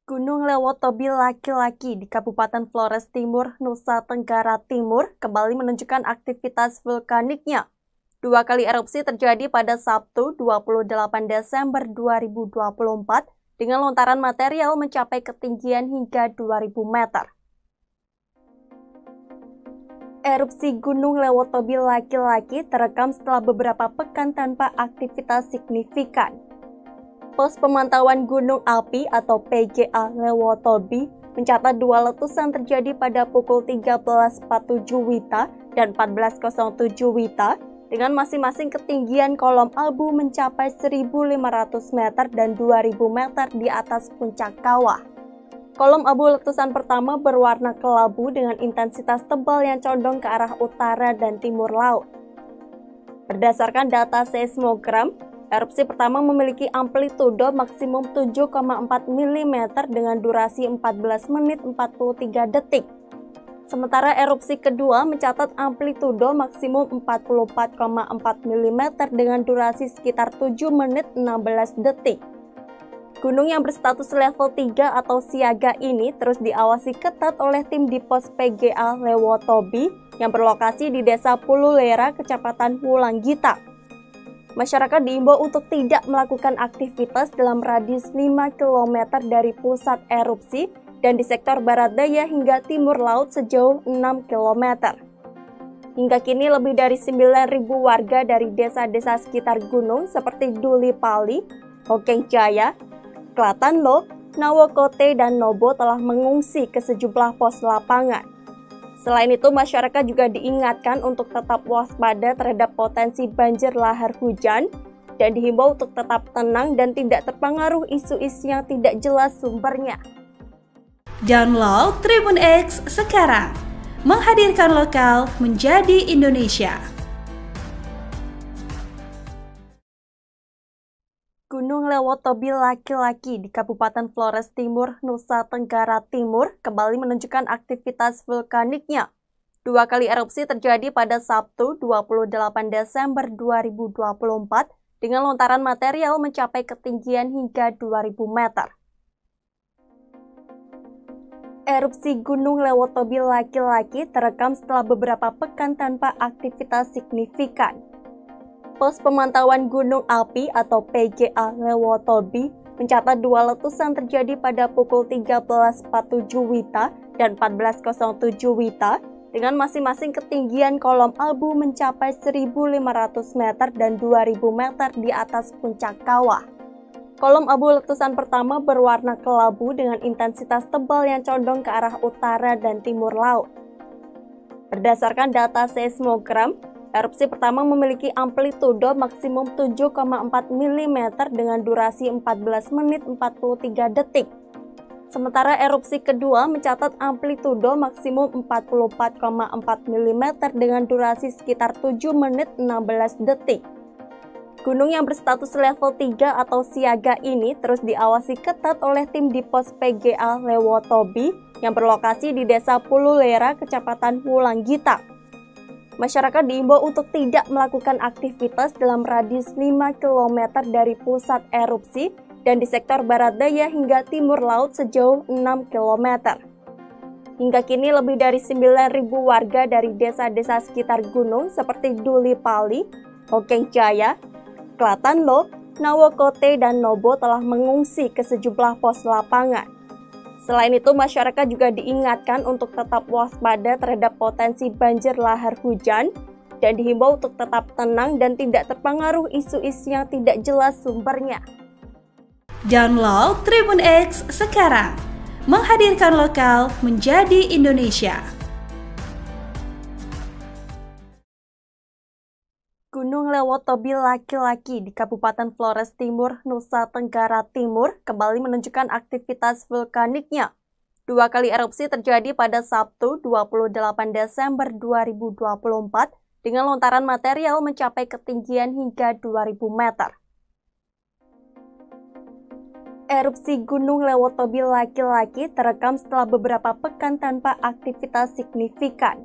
A: Gunung Lewotobi laki-laki di Kabupaten Flores Timur, Nusa Tenggara Timur kembali menunjukkan aktivitas vulkaniknya. 2 kali erupsi terjadi pada Sabtu 28 Desember 2024 dengan lontaran material mencapai ketinggian hingga 2000 meter. Erupsi Gunung Lewotobi laki-laki terekam setelah beberapa pekan tanpa aktivitas signifikan. Pos Pemantauan Gunung Api atau PGA Lewotobi mencatat 2 letusan terjadi pada pukul 13.47 WITA dan 14.07 WITA dengan masing-masing ketinggian kolom abu mencapai 1.500 meter dan 2.000 meter di atas puncak kawah. Kolom abu letusan pertama berwarna kelabu dengan intensitas tebal yang condong ke arah utara dan timur laut. Berdasarkan data seismogram, erupsi pertama memiliki amplitudo maksimum 7,4 mm dengan durasi 14 menit 43 detik. Sementara erupsi kedua mencatat amplitudo maksimum 44,4 mm dengan durasi sekitar 7 menit 16 detik. Gunung yang berstatus level 3 atau siaga ini terus diawasi ketat oleh tim di pos PGA Lewotobi yang berlokasi di Desa Pululera, Kecamatan Wulanggita. Masyarakat diimbau untuk tidak melakukan aktivitas dalam radius 5 km dari pusat erupsi dan di sektor barat daya hingga timur laut sejauh 6 km. Hingga kini lebih dari 9.000 warga dari desa-desa sekitar gunung seperti Duli Pali, Hokeng Jaya, Klatanlo, Nawokote, dan Nobo telah mengungsi ke sejumlah pos lapangan. Selain itu, masyarakat juga diingatkan untuk tetap waspada terhadap potensi banjir lahar hujan dan dihimbau untuk tetap tenang dan tidak terpengaruh isu-isu yang tidak jelas sumbernya.
B: Download Tribun X sekarang, menghadirkan lokal menjadi Indonesia.
A: Gunung Lewotobi laki-laki di Kabupaten Flores Timur, Nusa Tenggara Timur kembali menunjukkan aktivitas vulkaniknya. 2 kali erupsi terjadi pada Sabtu 28 Desember 2024 dengan lontaran material mencapai ketinggian hingga 2000 meter. Erupsi Gunung Lewotobi laki-laki terekam setelah beberapa pekan tanpa aktivitas signifikan. Pos Pemantauan Gunung Api atau PGA Lewotobi mencatat 2 letusan terjadi pada pukul 13.47 WITA dan 14.07 WITA dengan masing-masing ketinggian kolom abu mencapai 1.500 meter dan 2.000 meter di atas puncak kawah. Kolom abu letusan pertama berwarna kelabu dengan intensitas tebal yang condong ke arah utara dan timur laut. Berdasarkan data seismogram, erupsi pertama memiliki amplitudo maksimum 7,4 mm dengan durasi 14 menit 43 detik. Sementara erupsi kedua mencatat amplitudo maksimum 44,4 mm dengan durasi sekitar 7 menit 16 detik. Gunung yang berstatus level 3 atau siaga ini terus diawasi ketat oleh tim di pos PGA Lewotobi yang berlokasi di Desa Pululera, Kecamatan Wulanggita. Masyarakat diimbau untuk tidak melakukan aktivitas dalam radius 5 km dari pusat erupsi dan di sektor barat daya hingga timur laut sejauh 6 km. Hingga kini lebih dari 9.000 warga dari desa-desa sekitar gunung seperti Duli Pali, Hokeng Jaya, Klatanlo, Nawokote, dan Nobo telah mengungsi ke sejumlah pos lapangan. Selain itu, masyarakat juga diingatkan untuk tetap waspada terhadap potensi banjir lahar hujan dan dihimbau untuk tetap tenang dan tidak terpengaruh isu-isu yang tidak jelas sumbernya.
B: Download Tribun X sekarang, menghadirkan lokal menjadi Indonesia.
A: Gunung Lewotobi laki-laki di Kabupaten Flores Timur, Nusa Tenggara Timur kembali menunjukkan aktivitas vulkaniknya. 2 kali erupsi terjadi pada Sabtu 28 Desember 2024 dengan lontaran material mencapai ketinggian hingga 2000 meter. Erupsi Gunung Lewotobi laki-laki terekam setelah beberapa pekan tanpa aktivitas signifikan.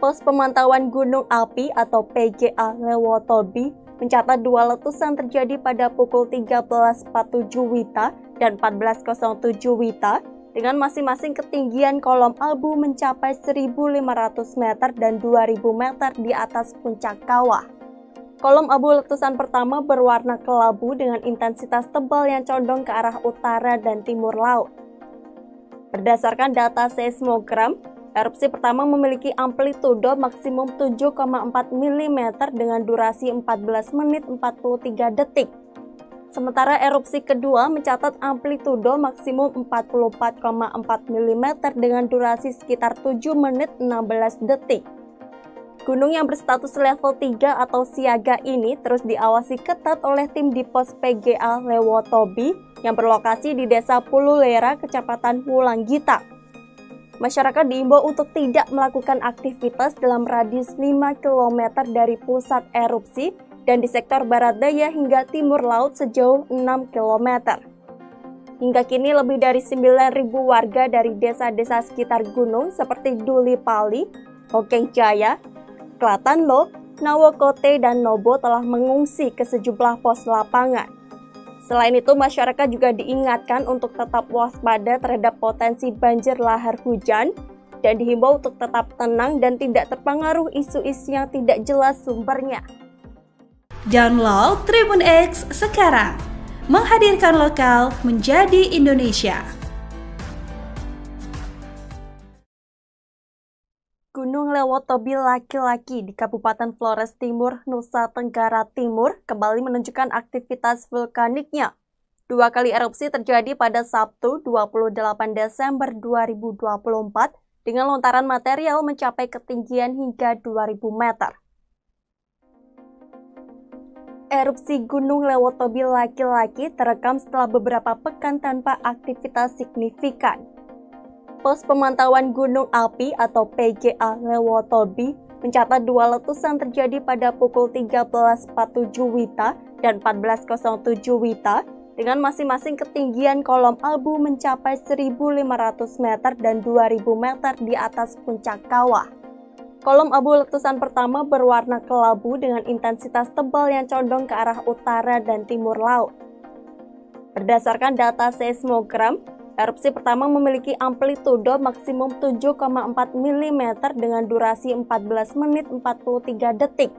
A: Pos Pemantauan Gunung Api atau PGA Lewotobi mencatat dua letusan terjadi pada pukul 13.47 WITA dan 14.07 WITA dengan masing-masing ketinggian kolom abu mencapai 1.500 meter dan 2.000 meter di atas puncak kawah. Kolom abu letusan pertama berwarna kelabu dengan intensitas tebal yang condong ke arah utara dan timur laut. Berdasarkan data seismogram, erupsi pertama memiliki amplitudo maksimum 7,4 mm dengan durasi 14 menit 43 detik. Sementara erupsi kedua mencatat amplitudo maksimum 44,4 mm dengan durasi sekitar 7 menit 16 detik. Gunung yang berstatus level 3 atau siaga ini terus diawasi ketat oleh tim di pos PGA Lewotobi yang berlokasi di Desa Pululera, Kecamatan Wulanggita. Masyarakat diimbau untuk tidak melakukan aktivitas dalam radius 5 km dari pusat erupsi dan di sektor barat daya hingga timur laut sejauh 6 km. Hingga kini lebih dari 9.000 warga dari desa-desa sekitar gunung seperti Duli Pali, Hokeng Jaya, Klatanlo, Nawokote, dan Nobo telah mengungsi ke sejumlah pos lapangan. Selain itu, masyarakat juga diingatkan untuk tetap waspada terhadap potensi banjir lahar hujan dan dihimbau untuk tetap tenang dan tidak terpengaruh isu-isu yang tidak jelas sumbernya.
B: Download Tribun X sekarang, menghadirkan lokal menjadi Indonesia.
A: Gunung Lewotobi laki-laki di Kabupaten Flores Timur, Nusa Tenggara Timur kembali menunjukkan aktivitas vulkaniknya. Dua kali erupsi terjadi pada Sabtu 28 Desember 2024 dengan lontaran material mencapai ketinggian hingga 2.000 meter. Erupsi Gunung Lewotobi laki-laki terekam setelah beberapa pekan tanpa aktivitas signifikan. Pos Pemantauan Gunung Api atau PGA Lewotobi mencatat dua letusan terjadi pada pukul 13.47 WITA dan 14.07 WITA dengan masing-masing ketinggian kolom abu mencapai 1.500 meter dan 2.000 meter di atas puncak kawah. Kolom abu letusan pertama berwarna kelabu dengan intensitas tebal yang condong ke arah utara dan timur laut. Berdasarkan data seismogram, erupsi pertama memiliki amplitudo maksimum 7,4 mm dengan durasi 14 menit 43 detik.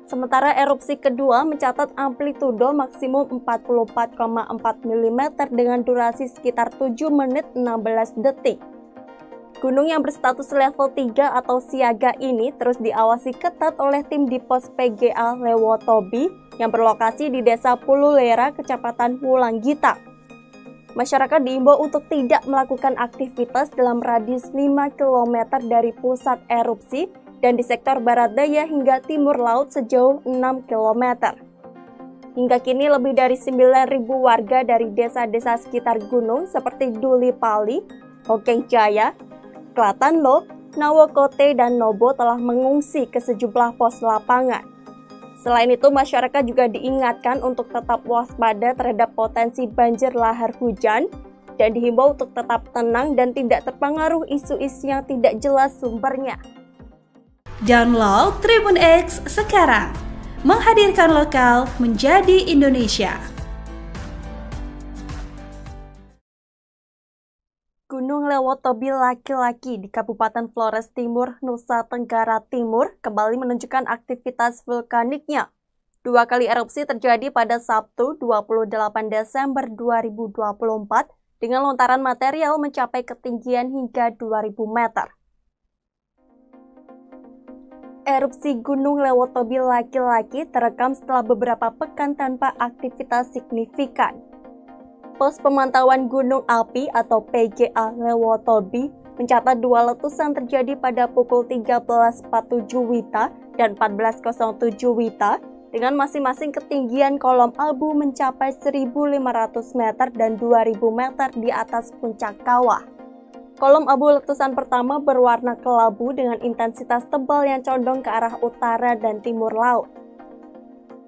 A: Sementara erupsi kedua mencatat amplitudo maksimum 44,4 mm dengan durasi sekitar 7 menit 16 detik. Gunung yang berstatus level 3 atau siaga ini terus diawasi ketat oleh tim di pos PGA Lewotobi yang berlokasi di Desa Pululera, Kecamatan Wulanggita. Masyarakat diimbau untuk tidak melakukan aktivitas dalam radius 5 km dari pusat erupsi dan di sektor barat daya hingga timur laut sejauh 6 km. Hingga kini lebih dari 9.000 warga dari desa-desa sekitar gunung seperti Duli Pali, Hokeng Jaya, Klatanlo, Nawokote, dan Nobo telah mengungsi ke sejumlah pos lapangan. Selain itu, masyarakat juga diingatkan untuk tetap waspada terhadap potensi banjir lahar hujan dan dihimbau untuk tetap tenang dan tidak terpengaruh isu-isu yang tidak jelas sumbernya.
B: Download Tribun X sekarang, menghadirkan lokal menjadi Indonesia.
A: Gunung Lewotobi laki-laki di Kabupaten Flores Timur, Nusa Tenggara Timur kembali menunjukkan aktivitas vulkaniknya. Dua kali erupsi terjadi pada Sabtu 28 Desember 2024 dengan lontaran material mencapai ketinggian hingga 2.000 meter. Erupsi Gunung Lewotobi laki-laki terekam setelah beberapa pekan tanpa aktivitas signifikan. Pos Pemantauan Gunung Api atau PGA Lewotobi mencatat dua letusan terjadi pada pukul 13.47 WITA dan 14.07 WITA dengan masing-masing ketinggian kolom abu mencapai 1.500 meter dan 2.000 meter di atas puncak kawah. Kolom abu letusan pertama berwarna kelabu dengan intensitas tebal yang condong ke arah utara dan timur laut.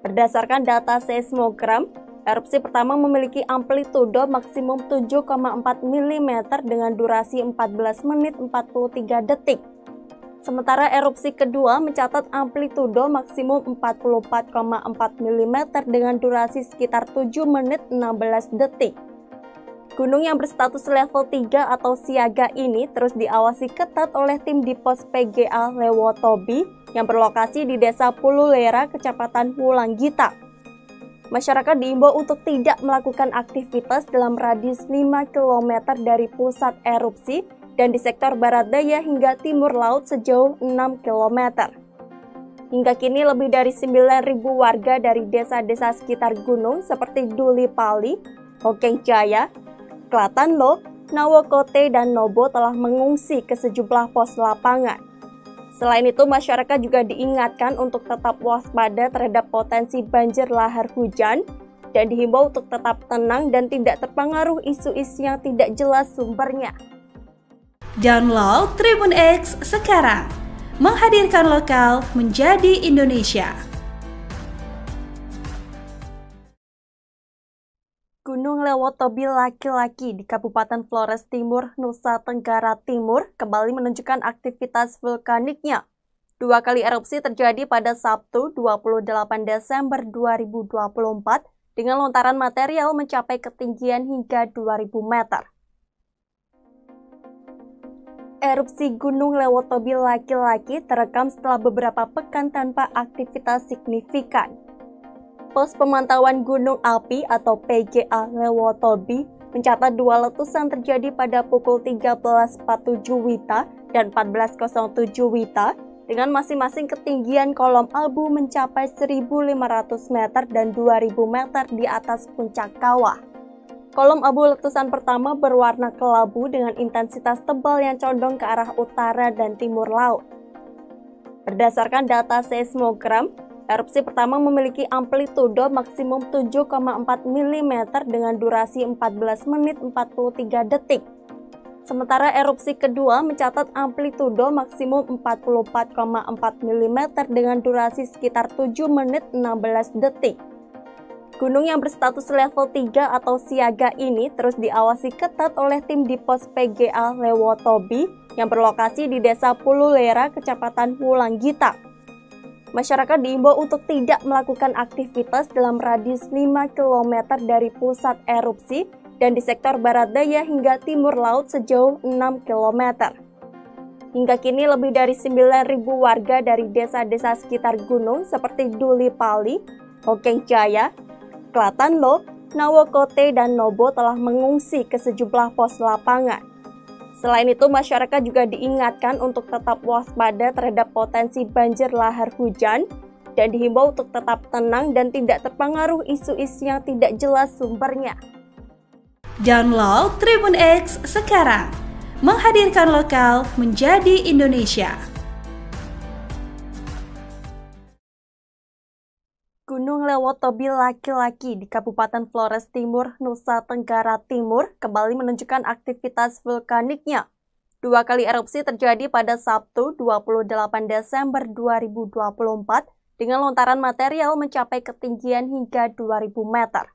A: Berdasarkan data seismogram, erupsi pertama memiliki amplitudo maksimum 7,4 mm dengan durasi 14 menit 43 detik. Sementara erupsi kedua mencatat amplitudo maksimum 44,4 mm dengan durasi sekitar 7 menit 16 detik. Gunung yang berstatus level 3 atau siaga ini terus diawasi ketat oleh tim di pos PGA Lewotobi yang berlokasi di Desa Pululera, Kecamatan Wulanggita. Masyarakat diimbau untuk tidak melakukan aktivitas dalam radius 5 km dari pusat erupsi dan di sektor barat daya hingga timur laut sejauh 6 km. Hingga kini lebih dari 9.000 warga dari desa-desa sekitar gunung seperti Duli Pali, Hokeng Jaya, Klatanlo, Nawokote, dan Nobo telah mengungsi ke sejumlah pos lapangan. Selain itu, masyarakat juga diingatkan untuk tetap waspada terhadap potensi banjir lahar hujan dan dihimbau untuk tetap tenang dan tidak terpengaruh isu-isu yang tidak jelas sumbernya.
B: Download Tribun X sekarang, menghadirkan lokal menjadi Indonesia.
A: Gunung Lewotobi laki-laki di Kabupaten Flores Timur, Nusa Tenggara Timur kembali menunjukkan aktivitas vulkaniknya. 2 kali erupsi terjadi pada Sabtu 28 Desember 2024 dengan lontaran material mencapai ketinggian hingga 2.000 meter. Erupsi Gunung Lewotobi laki-laki terekam setelah beberapa pekan tanpa aktivitas signifikan. Pos Pemantauan Gunung Api atau PGA Lewotobi mencatat 2 letusan terjadi pada pukul 13.47 WITA dan 14.07 WITA dengan masing-masing ketinggian kolom abu mencapai 1.500 meter dan 2.000 meter di atas puncak kawah. Kolom abu letusan pertama berwarna kelabu dengan intensitas tebal yang condong ke arah utara dan timur laut. Berdasarkan data seismogram, erupsi pertama memiliki amplitudo maksimum 7,4 mm dengan durasi 14 menit 43 detik. Sementara erupsi kedua mencatat amplitudo maksimum 44,4 mm dengan durasi sekitar 7 menit 16 detik. Gunung yang berstatus level 3 atau siaga ini terus diawasi ketat oleh tim di pos PGA Lewotobi yang berlokasi di Desa Pululera, Kecamatan Wulanggita. Masyarakat diimbau untuk tidak melakukan aktivitas dalam radius 5 km dari pusat erupsi dan di sektor barat daya hingga timur laut sejauh 6 km. Hingga kini lebih dari 9.000 warga dari desa-desa sekitar gunung seperti Duli Pali, Hokeng Jaya, Klatanlo, Nawokote, dan Nobo telah mengungsi ke sejumlah pos lapangan. Selain itu, masyarakat juga diingatkan untuk tetap waspada terhadap potensi banjir lahar hujan dan dihimbau untuk tetap tenang dan tidak terpengaruh isu-isu yang tidak jelas sumbernya.
B: Download Tribun X sekarang, menghadirkan lokal menjadi Indonesia.
A: Gunung Lewotobi laki-laki di Kabupaten Flores Timur, Nusa Tenggara Timur kembali menunjukkan aktivitas vulkaniknya. 2 kali erupsi terjadi pada Sabtu 28 Desember 2024 dengan lontaran material mencapai ketinggian hingga 2.000 meter.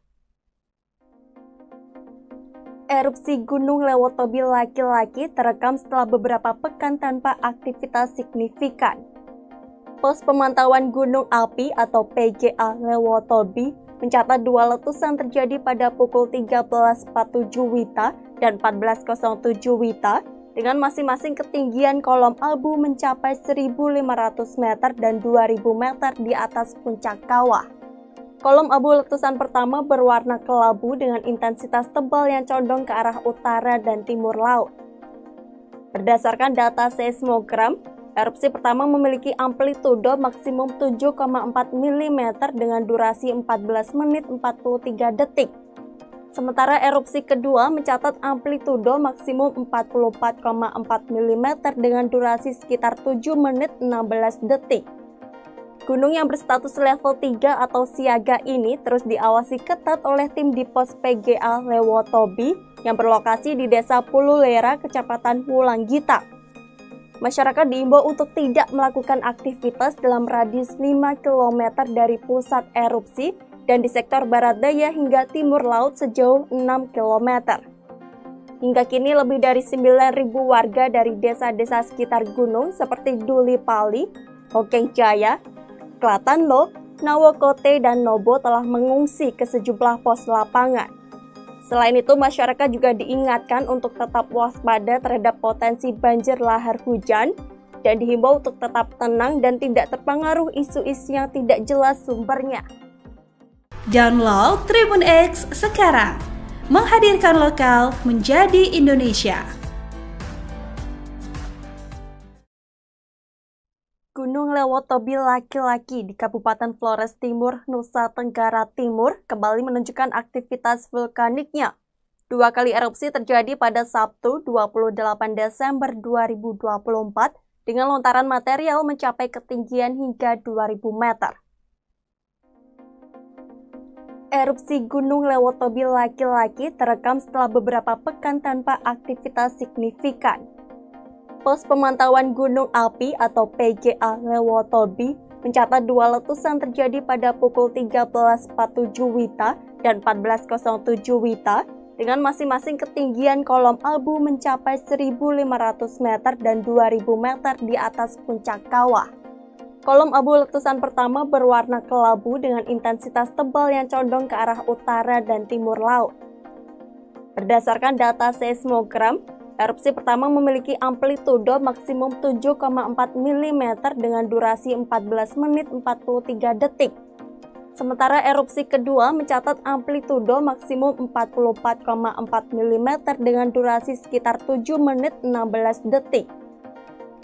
A: Erupsi Gunung Lewotobi laki-laki terekam setelah beberapa pekan tanpa aktivitas signifikan. Pos Pemantauan Gunung Api atau PGA Lewotobi mencatat 2 letusan terjadi pada pukul 13.47 WITA dan 14.07 WITA dengan masing-masing ketinggian kolom abu mencapai 1.500 meter dan 2.000 meter di atas puncak kawah. Kolom abu letusan pertama berwarna kelabu dengan intensitas tebal yang condong ke arah utara dan timur laut. Berdasarkan data seismogram, erupsi pertama memiliki amplitudo maksimum 7,4 mm dengan durasi 14 menit 43 detik. Sementara erupsi kedua mencatat amplitudo maksimum 44,4 mm dengan durasi sekitar 7 menit 16 detik. Gunung yang berstatus level 3 atau siaga ini terus diawasi ketat oleh tim di pos PGA Lewotobi yang berlokasi di Desa Pululera, Kecamatan Wulanggita. Masyarakat diimbau untuk tidak melakukan aktivitas dalam radius 5 km dari pusat erupsi dan di sektor barat daya hingga timur laut sejauh 6 km. Hingga kini lebih dari 9.000 warga dari desa-desa sekitar gunung seperti Duli Pali, Hokeng Jaya, Klatanlo, Nawokote, dan Nobo telah mengungsi ke sejumlah pos lapangan. Selain itu, masyarakat juga diingatkan untuk tetap waspada terhadap potensi banjir lahar hujan dan dihimbau untuk tetap tenang dan tidak terpengaruh isu-isu yang tidak jelas sumbernya.
B: Download Tribun X sekarang, menghadirkan lokal menjadi Indonesia.
A: Gunung Lewotobi laki-laki di Kabupaten Flores Timur, Nusa Tenggara Timur kembali menunjukkan aktivitas vulkaniknya. 2 kali erupsi terjadi pada Sabtu 28 Desember 2024 dengan lontaran material mencapai ketinggian hingga 2.000 meter. Erupsi Gunung Lewotobi laki-laki terekam setelah beberapa pekan tanpa aktivitas signifikan. Pos pemantauan gunung api atau PGA Lewotobi mencatat 2 letusan terjadi pada pukul 13.47 WITA dan 14.07 WITA dengan masing-masing ketinggian kolom abu mencapai 1.500 meter dan 2.000 meter di atas puncak kawah. Kolom abu letusan pertama berwarna kelabu dengan intensitas tebal yang condong ke arah utara dan timur laut. Berdasarkan data seismogram, erupsi pertama memiliki amplitudo maksimum 7,4 mm dengan durasi 14 menit 43 detik. Sementara erupsi kedua mencatat amplitudo maksimum 44,4 mm dengan durasi sekitar 7 menit 16 detik.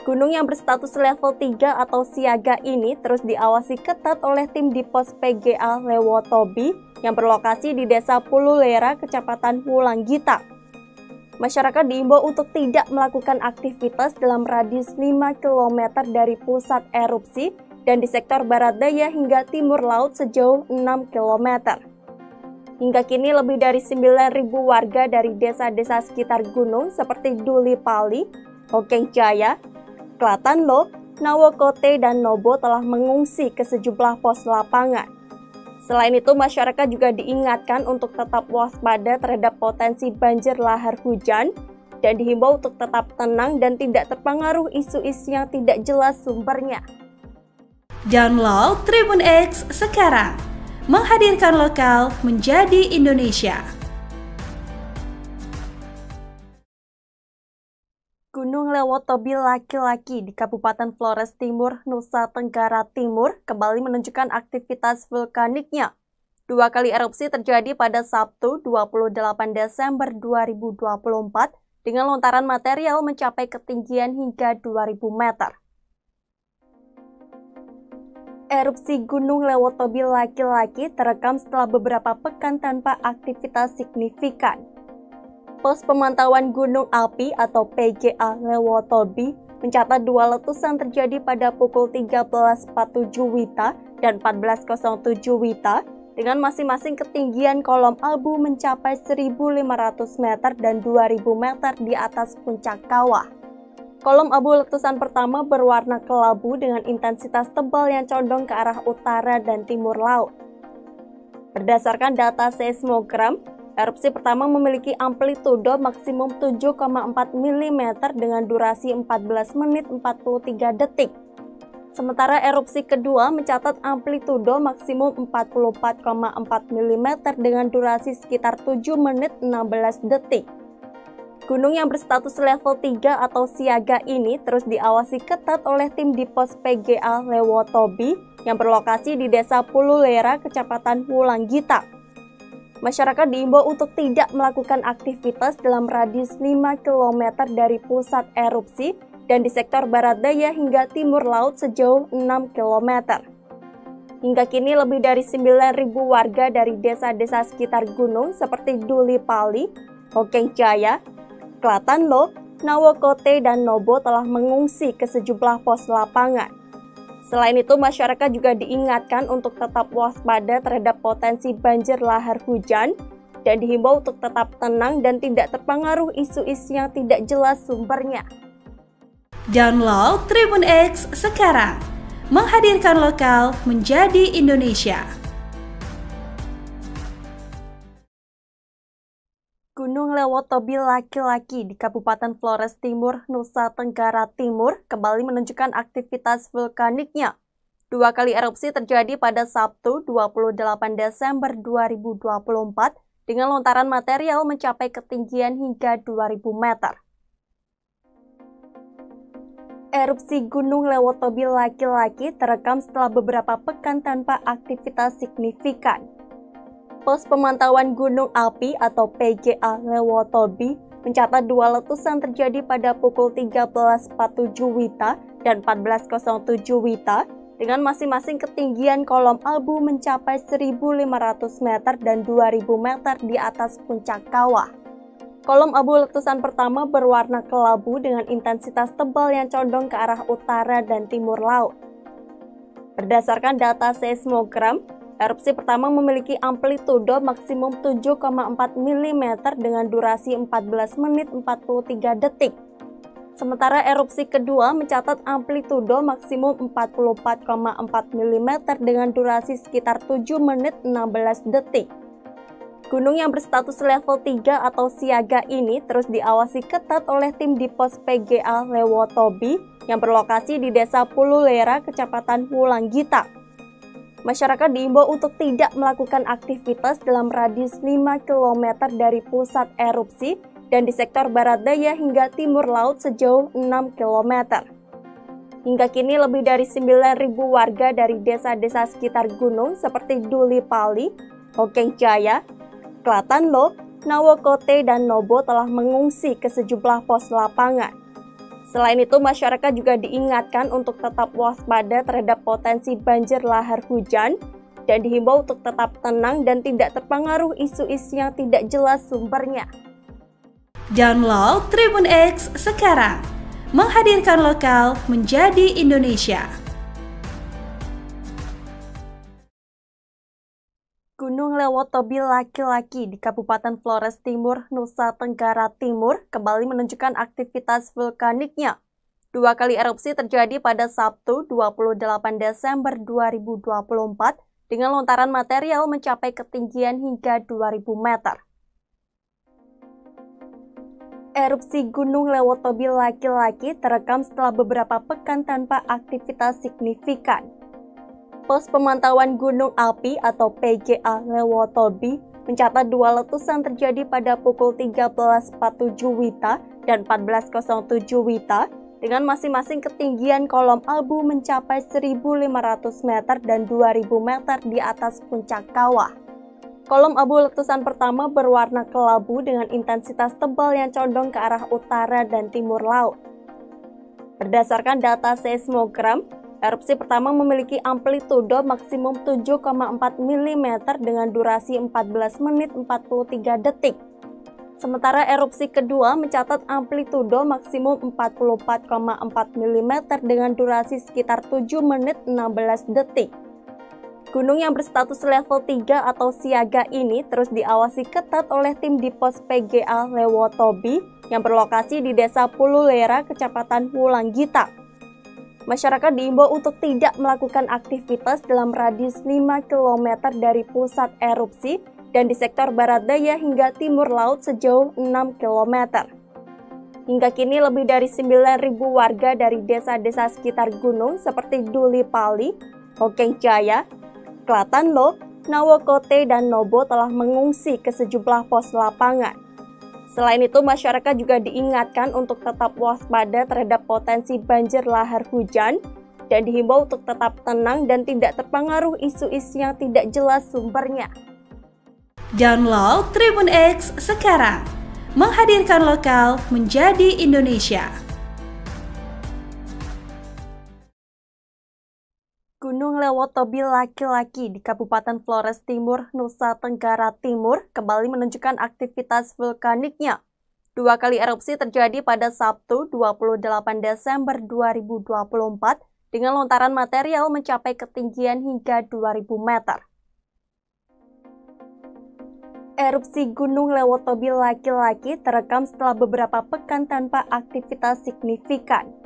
A: Gunung yang berstatus level 3 atau siaga ini terus diawasi ketat oleh tim di pos PGA Lewotobi yang berlokasi di Desa Pululera, Kecamatan Wulanggita. Masyarakat diimbau untuk tidak melakukan aktivitas dalam radius 5 km dari pusat erupsi dan di sektor barat daya hingga timur laut sejauh 6 km. Hingga kini lebih dari 9.000 warga dari desa-desa sekitar gunung seperti Duli Pali, Hokeng Jaya, Klatanlo, Nawokote, dan Nobo telah mengungsi ke sejumlah pos lapangan. Selain itu, masyarakat juga diingatkan untuk tetap waspada terhadap potensi banjir lahar hujan dan dihimbau untuk tetap tenang dan tidak terpengaruh isu-isu yang tidak jelas sumbernya.
B: Download Tribun X sekarang, menghadirkan lokal menjadi Indonesia.
A: Gunung Lewotobi laki-laki di Kabupaten Flores Timur, Nusa Tenggara Timur kembali menunjukkan aktivitas vulkaniknya. 2 kali erupsi terjadi pada Sabtu 28 Desember 2024 dengan lontaran material mencapai ketinggian hingga 2.000 meter. Erupsi Gunung Lewotobi laki-laki terekam setelah beberapa pekan tanpa aktivitas signifikan. Pos pemantauan gunung api atau PGA Lewotobi mencatat 2 letusan terjadi pada pukul 13.47 WITA dan 14.07 WITA dengan masing-masing ketinggian kolom abu mencapai 1.500 meter dan 2.000 meter di atas puncak kawah. Kolom abu letusan pertama berwarna kelabu dengan intensitas tebal yang condong ke arah utara dan timur laut. Berdasarkan data seismogram, erupsi pertama memiliki amplitudo maksimum 7,4 mm dengan durasi 14 menit 43 detik. Sementara erupsi kedua mencatat amplitudo maksimum 44,4 mm dengan durasi sekitar 7 menit 16 detik. Gunung yang berstatus level 3 atau siaga ini terus diawasi ketat oleh tim di pos PGA Lewotobi yang berlokasi di Desa Pululera, Kecamatan Wulanggita. Masyarakat diimbau untuk tidak melakukan aktivitas dalam radius 5 km dari pusat erupsi dan di sektor barat daya hingga timur laut sejauh 6 km. Hingga kini lebih dari 9.000 warga dari desa-desa sekitar gunung seperti Duli Pali, Hokeng Jaya, Klatanlo, Nawokote, dan Nobo telah mengungsi ke sejumlah pos lapangan. Selain itu, masyarakat juga diingatkan untuk tetap waspada terhadap potensi banjir lahar hujan dan dihimbau untuk tetap tenang dan tidak terpengaruh isu-isu yang tidak jelas sumbernya.
B: Download Tribun X sekarang, menghadirkan lokal menjadi Indonesia.
A: Gunung Gunung Lewotobi laki-laki di Kabupaten Flores Timur, Nusa Tenggara Timur kembali menunjukkan aktivitas vulkaniknya. 2 kali erupsi terjadi pada Sabtu 28 Desember 2024 dengan lontaran material mencapai ketinggian hingga 2000 meter. Erupsi Gunung Lewotobi laki-laki terekam setelah beberapa pekan tanpa aktivitas signifikan. Pos Pemantauan Gunung Api atau PGA Lewotobi mencatat 2 letusan terjadi pada pukul 13.47 WITA dan 14.07 WITA dengan masing-masing ketinggian kolom abu mencapai 1.500 meter dan 2.000 meter di atas puncak kawah. Kolom abu letusan pertama berwarna kelabu dengan intensitas tebal yang condong ke arah utara dan timur laut. Berdasarkan data seismogram, erupsi pertama memiliki amplitudo maksimum 7,4 mm dengan durasi 14 menit 43 detik. Sementara erupsi kedua mencatat amplitudo maksimum 44,4 mm dengan durasi sekitar 7 menit 16 detik. Gunung yang berstatus level 3 atau siaga ini terus diawasi ketat oleh tim di pos PGA Lewotobi yang berlokasi di Desa Pululera, Kecamatan Wulanggita. Masyarakat diimbau untuk tidak melakukan aktivitas dalam radius 5 km dari pusat erupsi dan di sektor barat daya hingga timur laut sejauh 6 km. Hingga kini lebih dari 9.000 warga dari desa-desa sekitar gunung seperti Duli Pali, Hokeng Jaya, Klatanlo, Nawokote, dan Nobo telah mengungsi ke sejumlah pos lapangan. Selain itu, masyarakat juga diingatkan untuk tetap waspada terhadap potensi banjir lahar hujan dan dihimbau untuk tetap tenang dan tidak terpengaruh isu-isu yang tidak jelas sumbernya.
B: Download Tribun X sekarang, menghadirkan lokal menjadi Indonesia.
A: Gunung Lewotobi laki-laki di Kabupaten Flores Timur, Nusa Tenggara Timur kembali menunjukkan aktivitas vulkaniknya. 2 kali erupsi terjadi pada Sabtu 28 Desember 2024 dengan lontaran material mencapai ketinggian hingga 2000 meter. Erupsi Gunung Lewotobi laki-laki terekam setelah beberapa pekan tanpa aktivitas signifikan. Pos Pemantauan Gunung Api atau PGA Lewotobi mencatat 2 letusan terjadi pada pukul 13.47 WITA dan 14.07 WITA dengan masing-masing ketinggian kolom abu mencapai 1.500 meter dan 2.000 meter di atas puncak kawah. Kolom abu letusan pertama berwarna kelabu dengan intensitas tebal yang condong ke arah utara dan timur laut. Berdasarkan data seismogram, erupsi pertama memiliki amplitudo maksimum 7,4 mm dengan durasi 14 menit 43 detik. Sementara erupsi kedua mencatat amplitudo maksimum 44,4 mm dengan durasi sekitar 7 menit 16 detik. Gunung yang berstatus level 3 atau siaga ini terus diawasi ketat oleh tim di pos PGA Lewotobi yang berlokasi di Desa Pululera, Kecamatan Wulanggita. Masyarakat diimbau untuk tidak melakukan aktivitas dalam radius 5 km dari pusat erupsi dan di sektor barat daya hingga timur laut sejauh 6 km. Hingga kini lebih dari 9.000 warga dari desa-desa sekitar gunung seperti Duli Pali, Hokeng Jaya, Klatanlo, Nawokote, dan Nobo telah mengungsi ke sejumlah pos lapangan. Selain itu, masyarakat juga diingatkan untuk tetap waspada terhadap potensi banjir lahar hujan dan dihimbau untuk tetap tenang dan tidak terpengaruh isu-isu yang tidak jelas sumbernya.
B: Download Tribun X sekarang, menghadirkan lokal menjadi Indonesia.
A: Gunung Lewotobi laki-laki di Kabupaten Flores Timur, Nusa Tenggara Timur kembali menunjukkan aktivitas vulkaniknya. 2 kali erupsi terjadi pada Sabtu 28 Desember 2024 dengan lontaran material mencapai ketinggian hingga 2000 meter. Erupsi Gunung Lewotobi laki-laki terekam setelah beberapa pekan tanpa aktivitas signifikan.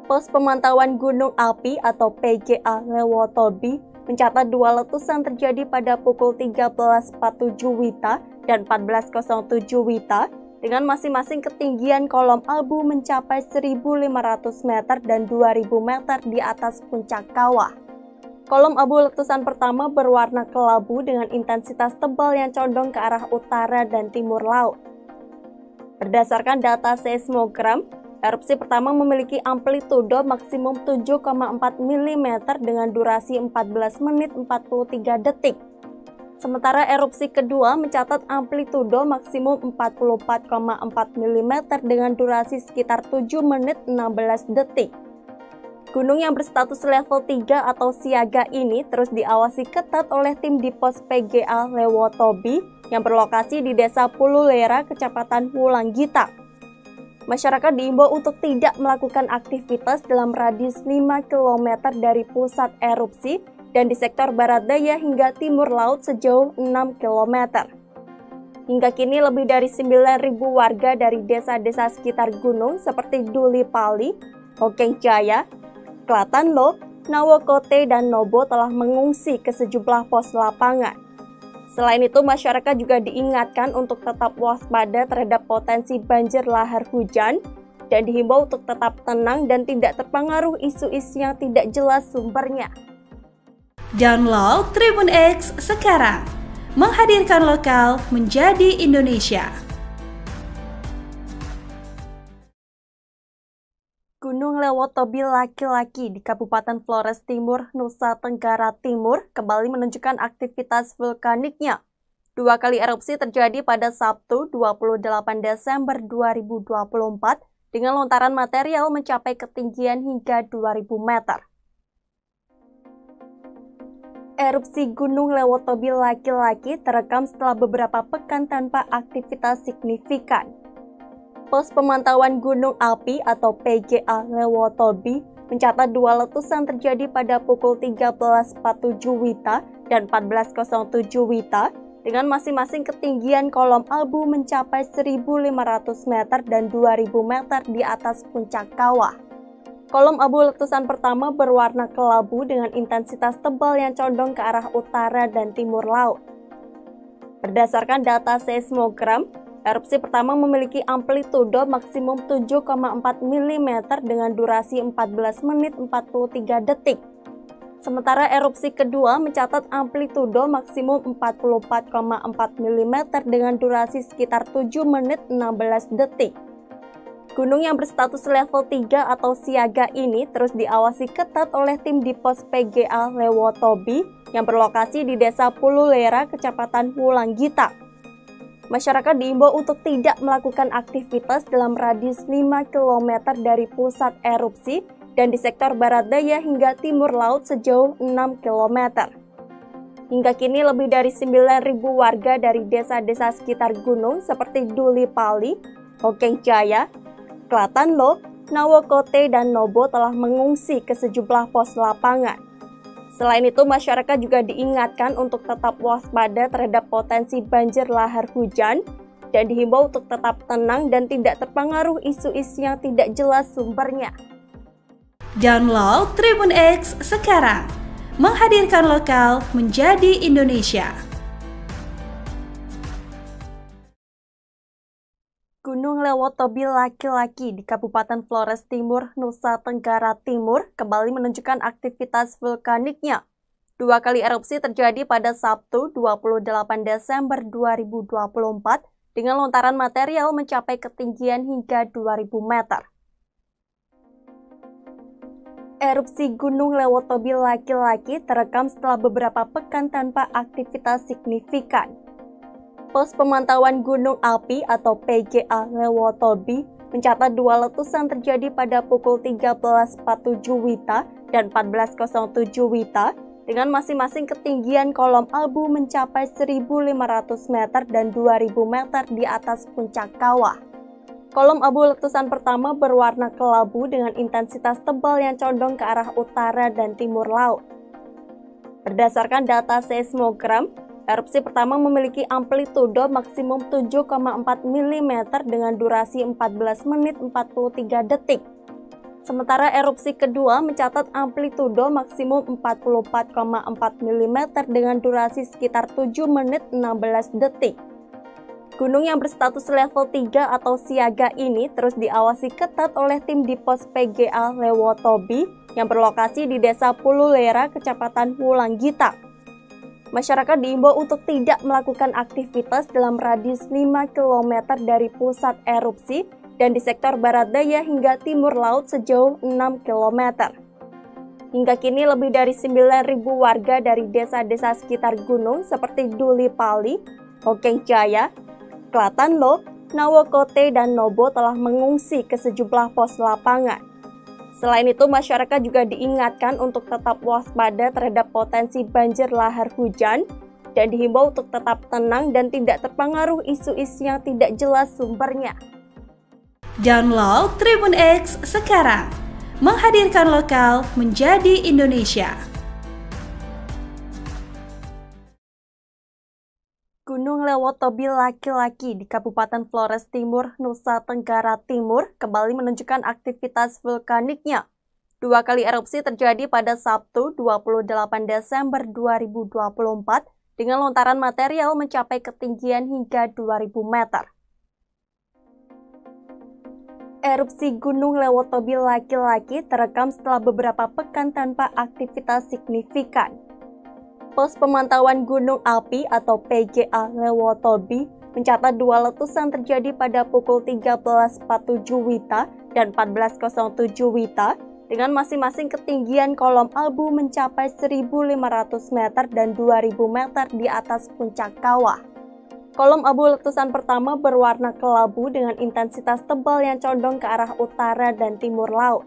A: Pos Pemantauan Gunung Api atau PGA Lewotobi mencatat dua letusan terjadi pada pukul 13.47 WITA dan 14.07 WITA dengan masing-masing ketinggian kolom abu mencapai 1.500 meter dan 2.000 meter di atas puncak kawah. Kolom abu letusan pertama berwarna kelabu dengan intensitas tebal yang condong ke arah utara dan timur laut. Berdasarkan data seismogram, erupsi pertama memiliki amplitudo maksimum 7,4 mm dengan durasi 14 menit 43 detik. Sementara erupsi kedua mencatat amplitudo maksimum 44,4 mm dengan durasi sekitar 7 menit 16 detik. Gunung yang berstatus level 3 atau siaga ini terus diawasi ketat oleh tim di pos PGA Lewotobi yang berlokasi di Desa Pululera, Kecamatan Wulanggita. Masyarakat diimbau untuk tidak melakukan aktivitas dalam radius 5 km dari pusat erupsi dan di sektor barat daya hingga timur laut sejauh 6 km. Hingga kini lebih dari 9.000 warga dari desa-desa sekitar gunung seperti Duli Pali, Hokeng Jaya, Klatanlo, Nawokote, dan Nobo telah mengungsi ke sejumlah pos lapangan. Selain itu, masyarakat juga diingatkan untuk tetap waspada terhadap potensi banjir lahar hujan dan dihimbau untuk tetap tenang dan tidak terpengaruh isu-isu yang tidak jelas sumbernya.
B: Download Tribun X sekarang, menghadirkan lokal menjadi Indonesia.
A: Gunung Lewotobi laki-laki di Kabupaten Flores Timur, Nusa Tenggara Timur kembali menunjukkan aktivitas vulkaniknya. 2 kali erupsi terjadi pada Sabtu 28 Desember 2024 dengan lontaran material mencapai ketinggian hingga 2.000 meter. Erupsi Gunung Lewotobi laki-laki terekam setelah beberapa pekan tanpa aktivitas signifikan. Pos pemantauan gunung api atau PGA Lewotobi mencatat 2 letusan terjadi pada pukul 13.47 WITA dan 14.07 WITA dengan masing-masing ketinggian kolom abu mencapai 1.500 meter dan 2.000 meter di atas puncak kawah. Kolom abu letusan pertama berwarna kelabu dengan intensitas tebal yang condong ke arah utara dan timur laut. Berdasarkan data seismogram, erupsi pertama memiliki amplitudo maksimum 7,4 mm dengan durasi 14 menit 43 detik. Sementara erupsi kedua mencatat amplitudo maksimum 44,4 mm dengan durasi sekitar 7 menit 16 detik. Gunung yang berstatus level 3 atau siaga ini terus diawasi ketat oleh tim di pos PGA Lewotobi yang berlokasi di Desa Pululera, Kecamatan Wulanggita. Masyarakat diimbau untuk tidak melakukan aktivitas dalam radius 5 km dari pusat erupsi dan di sektor barat daya hingga timur laut sejauh 6 km. Hingga kini lebih dari 9.000 warga dari desa-desa sekitar gunung seperti Duli Pali, Hokeng Jaya, Klatanlo, Nawokote, dan Nobo telah mengungsi ke sejumlah pos lapangan. Selain itu, masyarakat juga diingatkan untuk tetap waspada terhadap potensi banjir lahar hujan dan dihimbau untuk tetap tenang dan tidak terpengaruh isu-isu yang tidak jelas sumbernya.
B: Download Tribun X sekarang, menghadirkan lokal menjadi Indonesia.
A: Gunung Lewotobi laki-laki di Kabupaten Flores Timur, Nusa Tenggara Timur kembali menunjukkan aktivitas vulkaniknya. 2 kali erupsi terjadi pada Sabtu 28 Desember 2024 dengan lontaran material mencapai ketinggian hingga 2.000 meter. Erupsi Gunung Lewotobi laki-laki terekam setelah beberapa pekan tanpa aktivitas signifikan. Pos pemantauan gunung api atau PGA Lewotobi mencatat 2 letusan terjadi pada pukul 13.47 WITA dan 14.07 WITA dengan masing-masing ketinggian kolom abu mencapai 1.500 meter dan 2.000 meter di atas puncak kawah. Kolom abu letusan pertama berwarna kelabu dengan intensitas tebal yang condong ke arah utara dan timur laut. Berdasarkan data seismogram, erupsi pertama memiliki amplitudo maksimum 7,4 mm dengan durasi 14 menit 43 detik. Sementara erupsi kedua mencatat amplitudo maksimum 44,4 mm dengan durasi sekitar 7 menit 16 detik. Gunung yang berstatus level 3 atau siaga ini terus diawasi ketat oleh tim di pos PGA Lewotobi yang berlokasi di Desa Pululera, Kecamatan Wulanggita. Masyarakat diimbau untuk tidak melakukan aktivitas dalam radius 5 km dari pusat erupsi dan di sektor barat daya hingga timur laut sejauh 6 km. Hingga kini lebih dari 9.000 warga dari desa-desa sekitar gunung seperti Duli Pali, Hokeng Jaya, Klatanlo, Nawokote, dan Nobo telah mengungsi ke sejumlah pos lapangan. Selain itu, masyarakat juga diingatkan untuk tetap waspada terhadap potensi banjir lahar hujan dan dihimbau untuk tetap tenang dan tidak terpengaruh isu-isu yang tidak jelas sumbernya.
B: Download Tribun X sekarang, menghadirkan lokal menjadi Indonesia.
A: Gunung Lewotobi laki-laki di Kabupaten Flores Timur, Nusa Tenggara Timur kembali menunjukkan aktivitas vulkaniknya. 2 kali erupsi terjadi pada Sabtu 28 Desember 2024 dengan lontaran material mencapai ketinggian hingga 2.000 meter. Erupsi Gunung Lewotobi laki-laki terekam setelah beberapa pekan tanpa aktivitas signifikan. Pos pemantauan gunung api atau PGA Lewotobi mencatat 2 letusan terjadi pada pukul 13.47 WITA dan 14.07 WITA dengan masing-masing ketinggian kolom abu mencapai 1.500 meter dan 2.000 meter di atas puncak kawah. Kolom abu letusan pertama berwarna kelabu dengan intensitas tebal yang condong ke arah utara dan timur laut.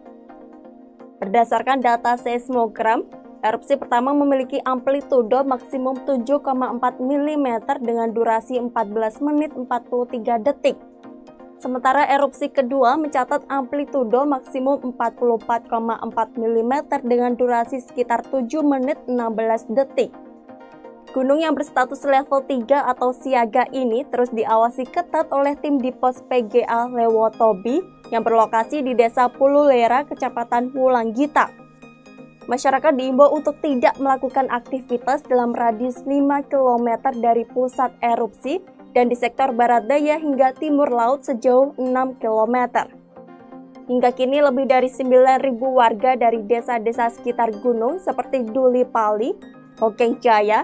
A: Berdasarkan data seismogram, erupsi pertama memiliki amplitudo maksimum 7,4 mm dengan durasi 14 menit 43 detik. Sementara erupsi kedua mencatat amplitudo maksimum 44,4 mm dengan durasi sekitar 7 menit 16 detik. Gunung yang berstatus level 3 atau siaga ini terus diawasi ketat oleh tim di pos PGA Lewotobi yang berlokasi di Desa Pululera, Kecamatan Wulanggita. Masyarakat diimbau untuk tidak melakukan aktivitas dalam radius 5 km dari pusat erupsi dan di sektor barat daya hingga timur laut sejauh 6 km. Hingga kini lebih dari 9.000 warga dari desa-desa sekitar gunung seperti Duli Pali, Hokeng Jaya,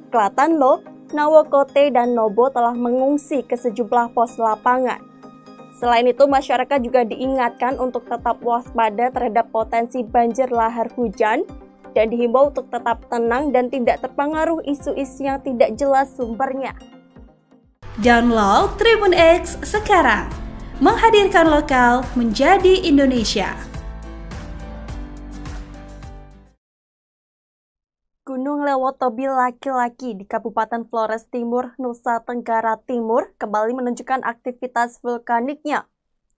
A: Klatanlo, Nawokote, dan Nobo telah mengungsi ke sejumlah pos lapangan. Selain itu, masyarakat juga diingatkan untuk tetap waspada terhadap potensi banjir lahar hujan dan dihimbau untuk tetap tenang dan tidak terpengaruh isu-isu yang tidak jelas sumbernya.
B: Download Tribun X sekarang, menghadirkan lokal menjadi Indonesia.
A: Gunung Lewotobi laki-laki di Kabupaten Flores Timur, Nusa Tenggara Timur kembali menunjukkan aktivitas vulkaniknya.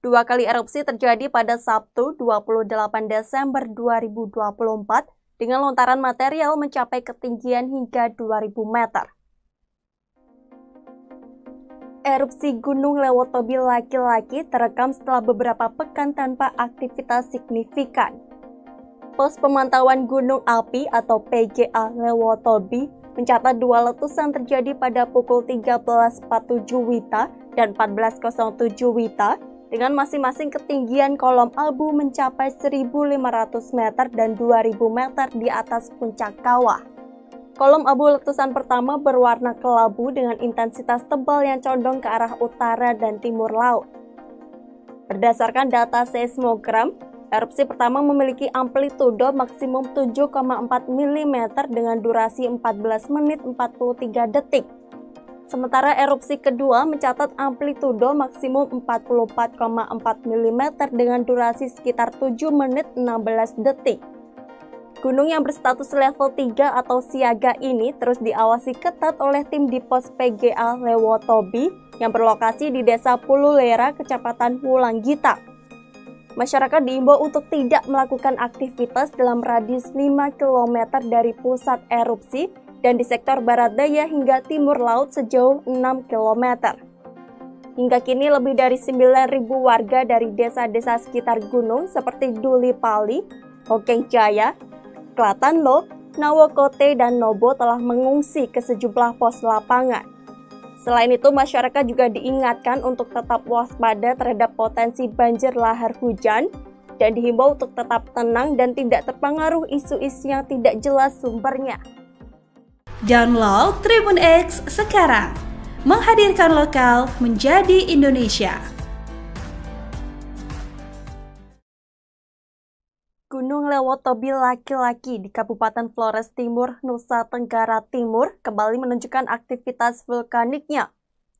A: 2 kali erupsi terjadi pada Sabtu 28 Desember 2024 dengan lontaran material mencapai ketinggian hingga 2.000 meter. Erupsi Gunung Lewotobi laki-laki terekam setelah beberapa pekan tanpa aktivitas signifikan. Pos pemantauan gunung api atau PGA Lewotobi mencatat 2 letusan terjadi pada pukul 13.47 WITA dan 14.07 WITA dengan masing-masing ketinggian kolom abu mencapai 1.500 meter dan 2.000 meter di atas puncak kawah. Kolom abu letusan pertama berwarna kelabu dengan intensitas tebal yang condong ke arah utara dan timur laut. Berdasarkan data seismogram, erupsi pertama memiliki amplitudo maksimum 7,4 mm dengan durasi 14 menit 43 detik. Sementara erupsi kedua mencatat amplitudo maksimum 44,4 mm dengan durasi sekitar 7 menit 16 detik. Gunung yang berstatus level 3 atau siaga ini terus diawasi ketat oleh tim di pos PGA Lewotobi yang berlokasi di Desa Pululera, Kecamatan Wulanggita. Masyarakat diimbau untuk tidak melakukan aktivitas dalam radius 5 km dari pusat erupsi dan di sektor barat daya hingga timur laut sejauh 6 km. Hingga kini lebih dari 9.000 warga dari desa-desa sekitar gunung seperti Duli Pali, Hokeng Jaya, Klatanlo, Nawokote, dan Nobo telah mengungsi ke sejumlah pos lapangan. Selain itu, masyarakat juga diingatkan untuk tetap waspada terhadap potensi banjir lahar hujan dan dihimbau untuk tetap tenang dan tidak terpengaruh isu-isu yang tidak jelas sumbernya.
B: Download Tribun X sekarang, menghadirkan lokal menjadi Indonesia.
A: Gunung Lewotobi laki-laki di Kabupaten Flores Timur, Nusa Tenggara Timur kembali menunjukkan aktivitas vulkaniknya.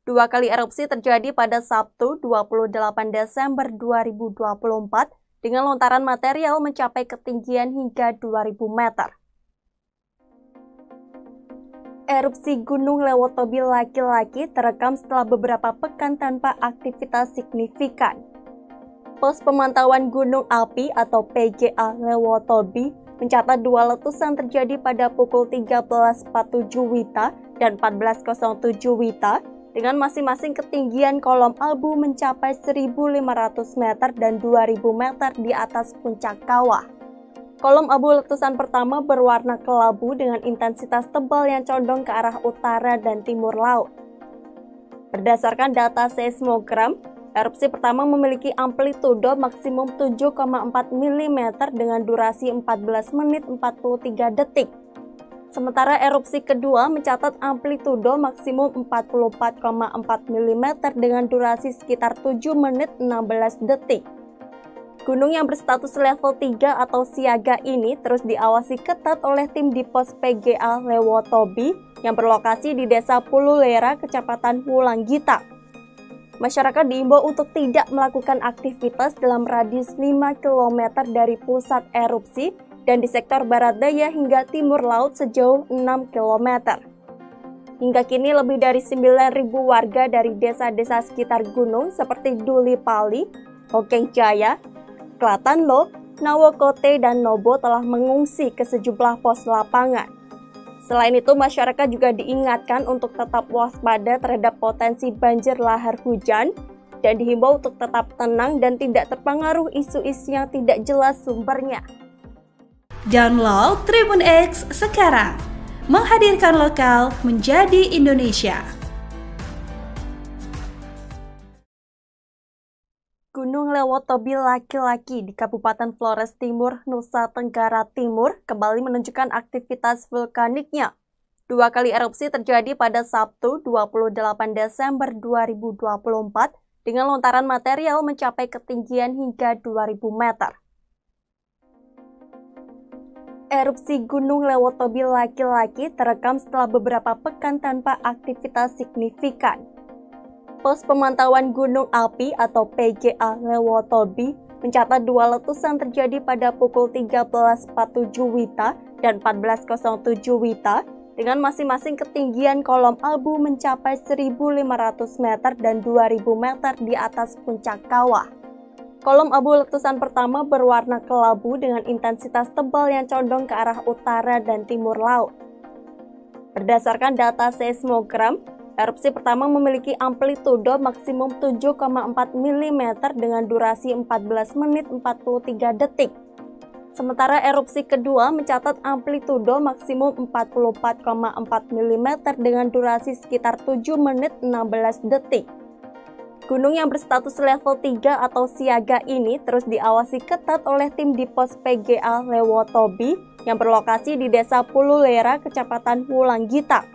A: 2 kali erupsi terjadi pada Sabtu 28 Desember 2024 dengan lontaran material mencapai ketinggian hingga 2.000 meter. Erupsi Gunung Lewotobi laki-laki terekam setelah beberapa pekan tanpa aktivitas signifikan. Pos Pemantauan Gunung Api atau PGA Lewotobi mencatat 2 letusan terjadi pada pukul 13.47 WITA dan 14.07 WITA dengan masing-masing ketinggian kolom abu mencapai 1.500 meter dan 2.000 meter di atas puncak kawah. Kolom abu letusan pertama berwarna kelabu dengan intensitas tebal yang condong ke arah utara dan timur laut. Berdasarkan data seismogram, erupsi pertama memiliki amplitudo maksimum 7,4 mm dengan durasi 14 menit 43 detik. Sementara erupsi kedua mencatat amplitudo maksimum 44,4 mm dengan durasi sekitar 7 menit 16 detik. Gunung yang berstatus level 3 atau siaga ini terus diawasi ketat oleh tim di pos PGA Lewotobi yang berlokasi di Desa Pululera, Kecamatan Wulanggita. Masyarakat diimbau untuk tidak melakukan aktivitas dalam radius 5 km dari pusat erupsi dan di sektor barat daya hingga timur laut sejauh 6 km. Hingga kini lebih dari 9.000 warga dari desa-desa sekitar gunung seperti Duli Pali, Hokeng Jaya, Klatanlo, Nawokote, dan Nobo telah mengungsi ke sejumlah pos lapangan. Selain itu, masyarakat juga diingatkan untuk tetap waspada terhadap potensi banjir lahar hujan dan dihimbau untuk tetap tenang dan tidak terpengaruh isu-isu yang tidak jelas sumbernya.
B: Download Tribun X sekarang, menghadirkan lokal menjadi Indonesia.
A: Gunung Lewotobi laki-laki di Kabupaten Flores Timur, Nusa Tenggara Timur kembali menunjukkan aktivitas vulkaniknya. 2 kali erupsi terjadi pada Sabtu 28 Desember 2024 dengan lontaran material mencapai ketinggian hingga 2.000 meter. Erupsi Gunung Lewotobi laki-laki terekam setelah beberapa pekan tanpa aktivitas signifikan. Pos Pemantauan Gunung Api atau PGA Lewotobi mencatat 2 letusan terjadi pada pukul 13.47 WITA dan 14.07 WITA dengan masing-masing ketinggian kolom abu mencapai 1.500 meter dan 2.000 meter di atas puncak kawah. Kolom abu letusan pertama berwarna kelabu dengan intensitas tebal yang condong ke arah utara dan timur laut. Berdasarkan data seismogram, erupsi pertama memiliki amplitudo maksimum 7,4 mm dengan durasi 14 menit 43 detik. Sementara erupsi kedua mencatat amplitudo maksimum 44,4 mm dengan durasi sekitar 7 menit 16 detik. Gunung yang berstatus level 3 atau siaga ini terus diawasi ketat oleh tim di pos PGA Lewotobi yang berlokasi di Desa Pululera, Kecamatan Wulanggita.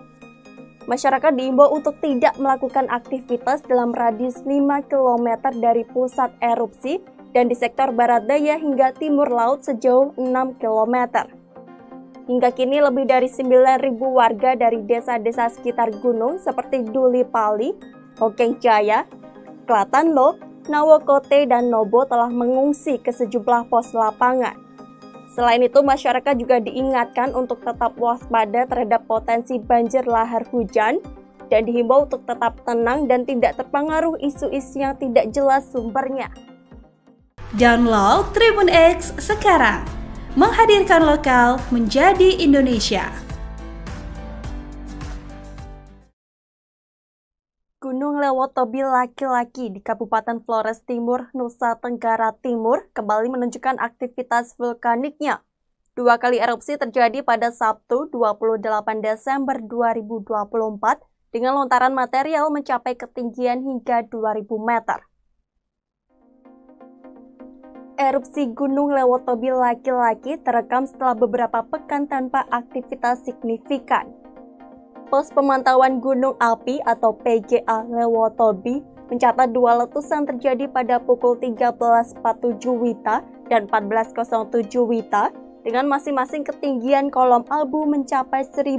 A: Masyarakat diimbau untuk tidak melakukan aktivitas dalam radius 5 km dari pusat erupsi dan di sektor barat daya hingga timur laut sejauh 6 km. Hingga kini lebih dari 9.000 warga dari desa-desa sekitar gunung seperti Duli Pali, Hokeng Jaya, Klatanlo, Nawokote, dan Nobo telah mengungsi ke sejumlah pos lapangan. Selain itu, masyarakat juga diingatkan untuk tetap waspada terhadap potensi banjir lahar hujan dan dihimbau untuk tetap tenang dan tidak terpengaruh isu-isu yang tidak jelas sumbernya.
B: Download Tribun X sekarang, menghadirkan lokal menjadi Indonesia.
A: Gunung Lewotobi laki-laki di Kabupaten Flores Timur, Nusa Tenggara Timur kembali menunjukkan aktivitas vulkaniknya. 2 kali erupsi terjadi pada Sabtu 28 Desember 2024 dengan lontaran material mencapai ketinggian hingga 2000 meter. Erupsi Gunung Lewotobi laki-laki terekam setelah beberapa pekan tanpa aktivitas signifikan. Pos Pemantauan Gunung Api atau PGA Lewotobi mencatat 2 letusan terjadi pada pukul 13.47 WITA dan 14.07 WITA dengan masing-masing ketinggian kolom abu mencapai 1.500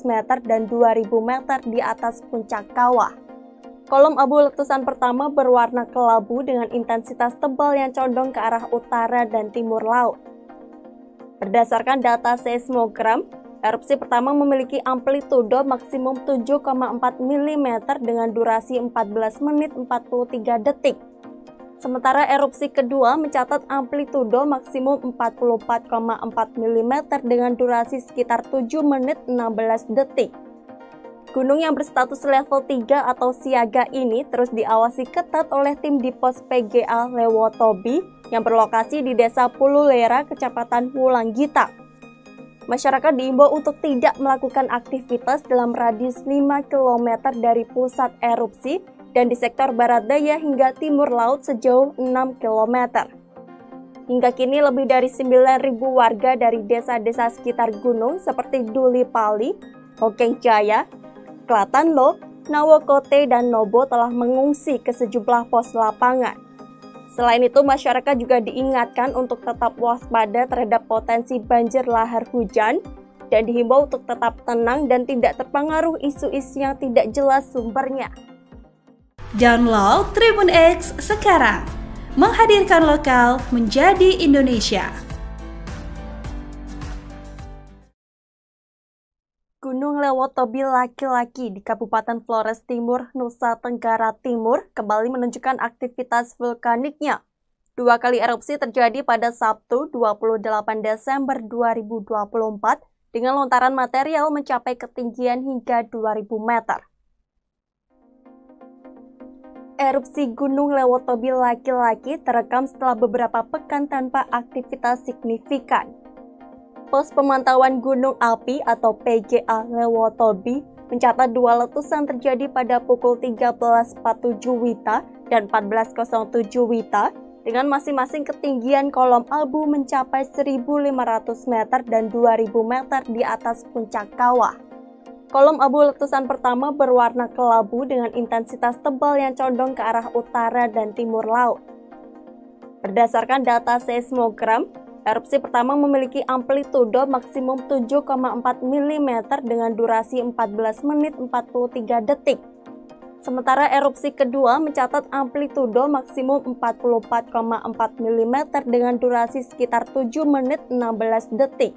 A: meter dan 2.000 meter di atas puncak kawah. Kolom abu letusan pertama berwarna kelabu dengan intensitas tebal yang condong ke arah utara dan timur laut. Berdasarkan data seismogram, erupsi pertama memiliki amplitudo maksimum 7,4 mm dengan durasi 14 menit 43 detik. Sementara erupsi kedua mencatat amplitudo maksimum 44,4 mm dengan durasi sekitar 7 menit 16 detik. Gunung yang berstatus level 3 atau siaga ini terus diawasi ketat oleh tim di pos PGA Lewotobi yang berlokasi di Desa Pululera, Kecamatan Wulanggita. Masyarakat diimbau untuk tidak melakukan aktivitas dalam radius 5 km dari pusat erupsi dan di sektor barat daya hingga timur laut sejauh 6 km. Hingga kini lebih dari 9.000 warga dari desa-desa sekitar gunung seperti Duli Pali, Hokeng Jaya, Klatanlo, Nawokote, dan Nobo telah mengungsi ke sejumlah pos lapangan. Selain itu, masyarakat juga diingatkan untuk tetap waspada terhadap potensi banjir lahar hujan dan dihimbau untuk tetap tenang dan tidak terpengaruh isu-isu yang tidak jelas sumbernya.
B: Download Tribun X sekarang, menghadirkan lokal menjadi Indonesia.
A: Gunung Lewotobi laki-laki di Kabupaten Flores Timur, Nusa Tenggara Timur kembali menunjukkan aktivitas vulkaniknya. 2 kali erupsi terjadi pada Sabtu 28 Desember 2024 dengan lontaran material mencapai ketinggian hingga 2000 meter. Erupsi Gunung Lewotobi laki-laki terekam setelah beberapa pekan tanpa aktivitas signifikan. Pos Pemantauan Gunung Api atau PGA Lewotobi mencatat 2 letusan terjadi pada pukul 13.47 WITA dan 14.07 WITA dengan masing-masing ketinggian kolom abu mencapai 1.500 meter dan 2.000 meter di atas puncak kawah. Kolom abu letusan pertama berwarna kelabu dengan intensitas tebal yang condong ke arah utara dan timur laut. Berdasarkan data seismogram, erupsi pertama memiliki amplitudo maksimum 7,4 mm dengan durasi 14 menit 43 detik. Sementara erupsi kedua mencatat amplitudo maksimum 44,4 mm dengan durasi sekitar 7 menit 16 detik.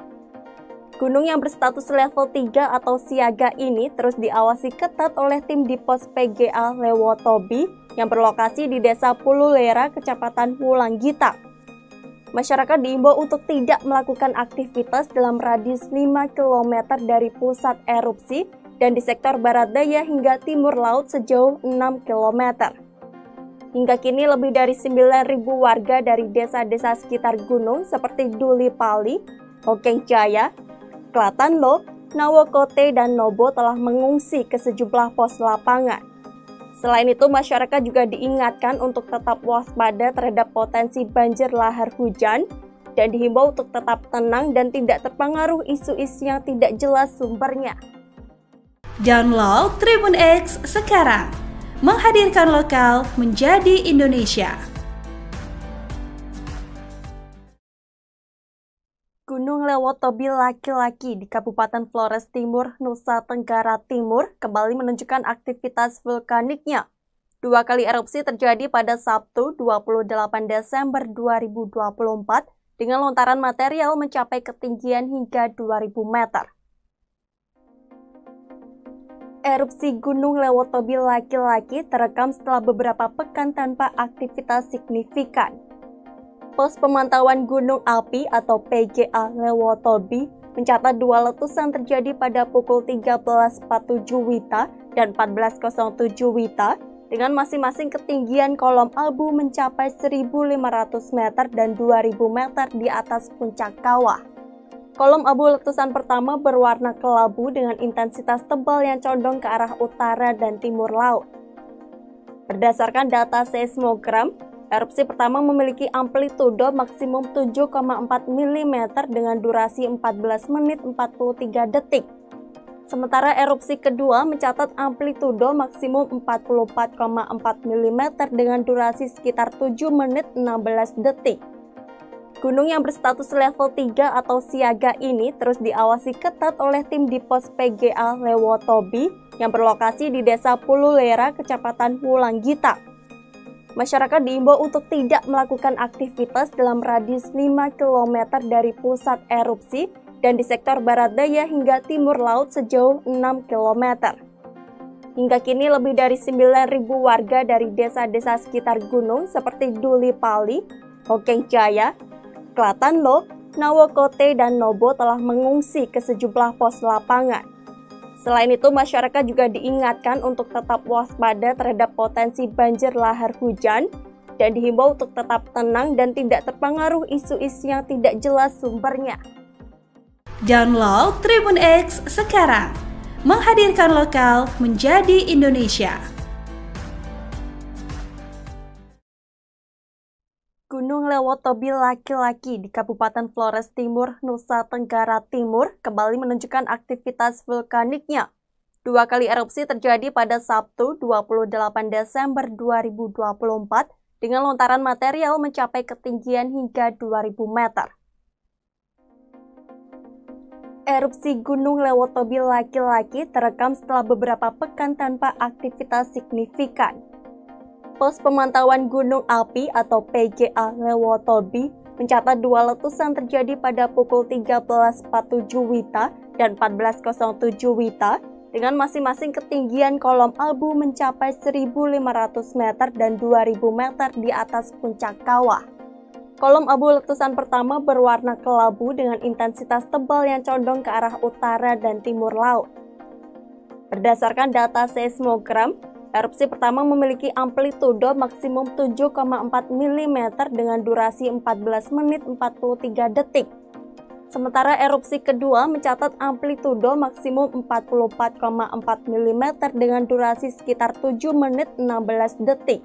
A: Gunung yang berstatus level 3 atau siaga ini terus diawasi ketat oleh tim di pos PGA Lewotobi yang berlokasi di Desa Pululera, Kecamatan Wulanggita. Masyarakat diimbau untuk tidak melakukan aktivitas dalam radius 5 km dari pusat erupsi dan di sektor barat daya hingga timur laut sejauh 6 km. Hingga kini lebih dari 9.000 warga dari desa-desa sekitar gunung seperti Duli Pali, Hokeng Jaya, Klatanlo, Nawokote, dan Nobo telah mengungsi ke sejumlah pos lapangan. Selain itu, masyarakat juga diingatkan untuk tetap waspada terhadap potensi banjir lahar hujan dan dihimbau untuk tetap tenang dan tidak terpengaruh isu-isu yang tidak jelas sumbernya.
B: Download Tribun X sekarang, menghadirkan lokal menjadi Indonesia.
A: Gunung Lewotobi laki-laki di Kabupaten Flores Timur, Nusa Tenggara Timur kembali menunjukkan aktivitas vulkaniknya. 2 kali erupsi terjadi pada Sabtu 28 Desember 2024 dengan lontaran material mencapai ketinggian hingga 2000 meter. Erupsi Gunung Lewotobi laki-laki terekam setelah beberapa pekan tanpa aktivitas signifikan. Pos Pemantauan Gunung Api atau PGA Lewotobi mencatat 2 letusan terjadi pada pukul 13.47 WITA dan 1407 Wita dengan masing-masing ketinggian kolom abu mencapai 1.500 meter dan 2.000 meter di atas puncak kawah. Kolom abu letusan pertama berwarna kelabu dengan intensitas tebal yang condong ke arah utara dan timur laut. Berdasarkan data seismogram, erupsi pertama memiliki amplitudo maksimum 7,4 mm dengan durasi 14 menit 43 detik. Sementara erupsi kedua mencatat amplitudo maksimum 44,4 mm dengan durasi sekitar 7 menit 16 detik. Gunung yang berstatus level 3 atau siaga ini terus diawasi ketat oleh tim di pos PGA Lewotobi yang berlokasi di Desa Pululera, Kecamatan Wulanggita. Masyarakat diimbau untuk tidak melakukan aktivitas dalam radius 5 km dari pusat erupsi dan di sektor barat daya hingga timur laut sejauh 6 km. Hingga kini lebih dari 9.000 warga dari desa-desa sekitar gunung seperti Duli Pali, Hokeng Jaya, Klatanlo, Nawokote, dan Nobo telah mengungsi ke sejumlah pos lapangan. Selain itu, masyarakat juga diingatkan untuk tetap waspada terhadap potensi banjir lahar hujan dan dihimbau untuk tetap tenang dan tidak terpengaruh isu-isu yang tidak jelas sumbernya.
B: Download Tribun X sekarang, menghadirkan lokal menjadi Indonesia.
A: Gunung Lewotobi laki-laki di Kabupaten Flores Timur, Nusa Tenggara Timur kembali menunjukkan aktivitas vulkaniknya. 2 kali erupsi terjadi pada Sabtu 28 Desember 2024 dengan lontaran material mencapai ketinggian hingga 2.000 meter. Erupsi Gunung Lewotobi laki-laki terekam setelah beberapa pekan tanpa aktivitas signifikan. Pos Pemantauan Gunung Api atau PGA Lewotobi mencatat 2 letusan terjadi pada pukul 13.47 Wita dan 14.07 Wita dengan masing-masing ketinggian kolom abu mencapai 1.500 meter dan 2.000 meter di atas puncak kawah. Kolom abu letusan pertama berwarna kelabu dengan intensitas tebal yang condong ke arah utara dan timur laut. Berdasarkan data seismogram, erupsi pertama memiliki amplitudo maksimum 7,4 mm dengan durasi 14 menit 43 detik. Sementara erupsi kedua mencatat amplitudo maksimum 44,4 mm dengan durasi sekitar 7 menit 16 detik.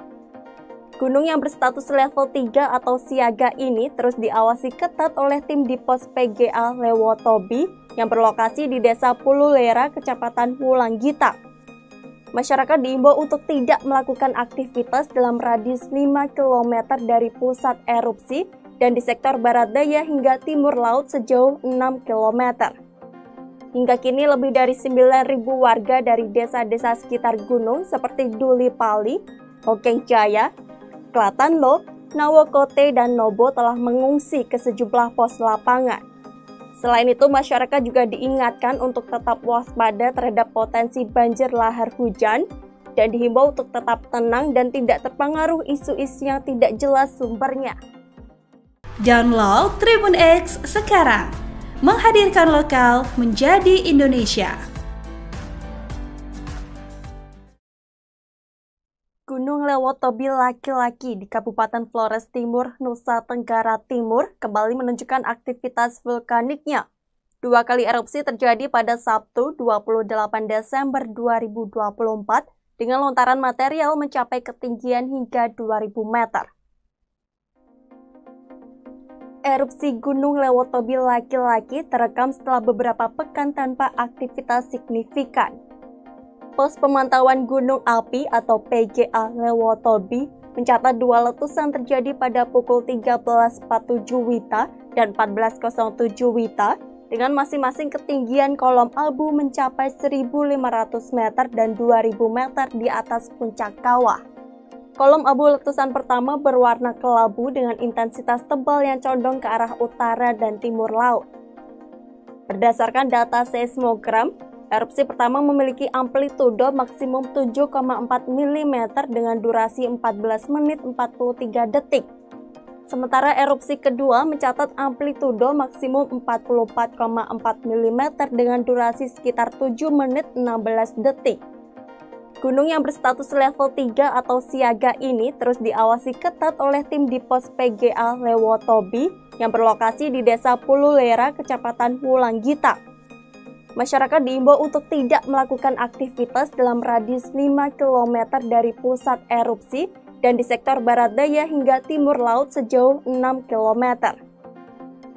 A: Gunung yang berstatus level 3 atau siaga ini terus diawasi ketat oleh tim di pos PGA Lewotobi yang berlokasi di Desa Pululera, Kecamatan Wulanggita. Masyarakat diimbau untuk tidak melakukan aktivitas dalam radius 5 km dari pusat erupsi dan di sektor barat daya hingga timur laut sejauh 6 km. Hingga kini lebih dari 9.000 warga dari desa-desa sekitar gunung seperti Duli Pali, Hokeng Jaya, Klatanlo, Nawokote, dan Nobo telah mengungsi ke sejumlah pos lapangan. Selain itu, masyarakat juga diingatkan untuk tetap waspada terhadap potensi banjir lahar hujan dan dihimbau untuk tetap tenang dan tidak terpengaruh isu-isu yang tidak jelas sumbernya.
B: Download Tribun X sekarang, menghadirkan lokal menjadi Indonesia.
A: Gunung Lewotobi laki-laki di Kabupaten Flores Timur, Nusa Tenggara Timur kembali menunjukkan aktivitas vulkaniknya. 2 kali erupsi terjadi pada Sabtu 28 Desember 2024 dengan lontaran material mencapai ketinggian hingga 2.000 meter. Erupsi Gunung Lewotobi laki-laki terekam setelah beberapa pekan tanpa aktivitas signifikan. Pos Pemantauan Gunung Api atau PGA Lewotobi mencatat 2 letusan terjadi pada pukul 13.47 Wita dan 14.07 Wita dengan masing-masing ketinggian kolom abu mencapai 1.500 meter dan 2.000 meter di atas puncak kawah. Kolom abu letusan pertama berwarna kelabu dengan intensitas tebal yang condong ke arah utara dan timur laut. Berdasarkan data seismogram, erupsi pertama memiliki amplitudo maksimum 7,4 mm dengan durasi 14 menit 43 detik. Sementara erupsi kedua mencatat amplitudo maksimum 44,4 mm dengan durasi sekitar 7 menit 16 detik. Gunung yang berstatus level 3 atau siaga ini terus diawasi ketat oleh tim di pos PGA Lewotobi yang berlokasi di Desa Pululera, Kecamatan Wulanggita. Masyarakat diimbau untuk tidak melakukan aktivitas dalam radius 5 km dari pusat erupsi dan di sektor barat daya hingga timur laut sejauh 6 km.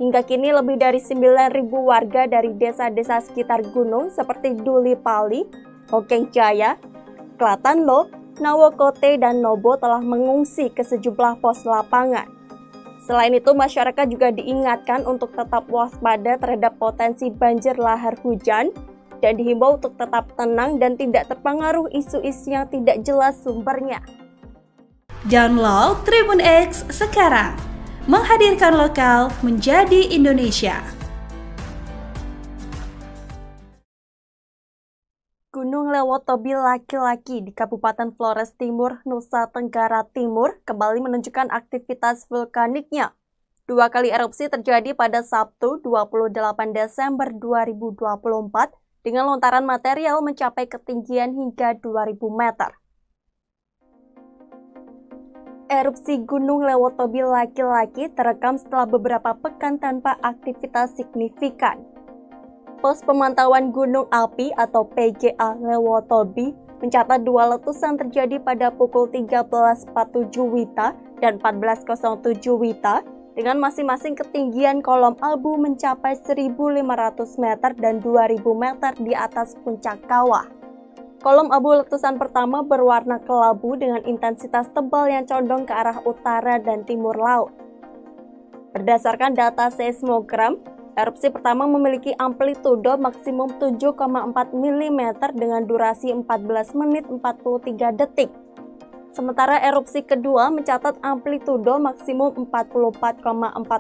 A: Hingga kini lebih dari 9.000 warga dari desa-desa sekitar gunung seperti Duli Pali, Hokeng Jaya, Klatanlo, Nawokote, dan Nobo telah mengungsi ke sejumlah pos lapangan. Selain itu, masyarakat juga diingatkan untuk tetap waspada terhadap potensi banjir lahar hujan dan dihimbau untuk tetap tenang dan tidak terpengaruh isu-isu yang tidak jelas sumbernya.
B: Download Tribun X sekarang, menghadirkan lokal menjadi Indonesia.
A: Gunung Lewotobi laki-laki di Kabupaten Flores Timur, Nusa Tenggara Timur kembali menunjukkan aktivitas vulkaniknya. 2 kali erupsi terjadi pada Sabtu 28 Desember 2024 dengan lontaran material mencapai ketinggian hingga 2.000 meter. Erupsi Gunung Lewotobi laki-laki terekam setelah beberapa pekan tanpa aktivitas signifikan. Pos Pemantauan Gunung Api atau PGA Lewotobi mencatat 2 letusan terjadi pada pukul 13.47 WITA dan 14.07 WITA dengan masing-masing ketinggian kolom abu mencapai 1.500 meter dan 2.000 meter di atas puncak kawah. Kolom abu letusan pertama berwarna kelabu dengan intensitas tebal yang condong ke arah utara dan timur laut. Berdasarkan data seismogram, erupsi pertama memiliki amplitudo maksimum 7,4 mm dengan durasi 14 menit 43 detik. Sementara erupsi kedua mencatat amplitudo maksimum 44,4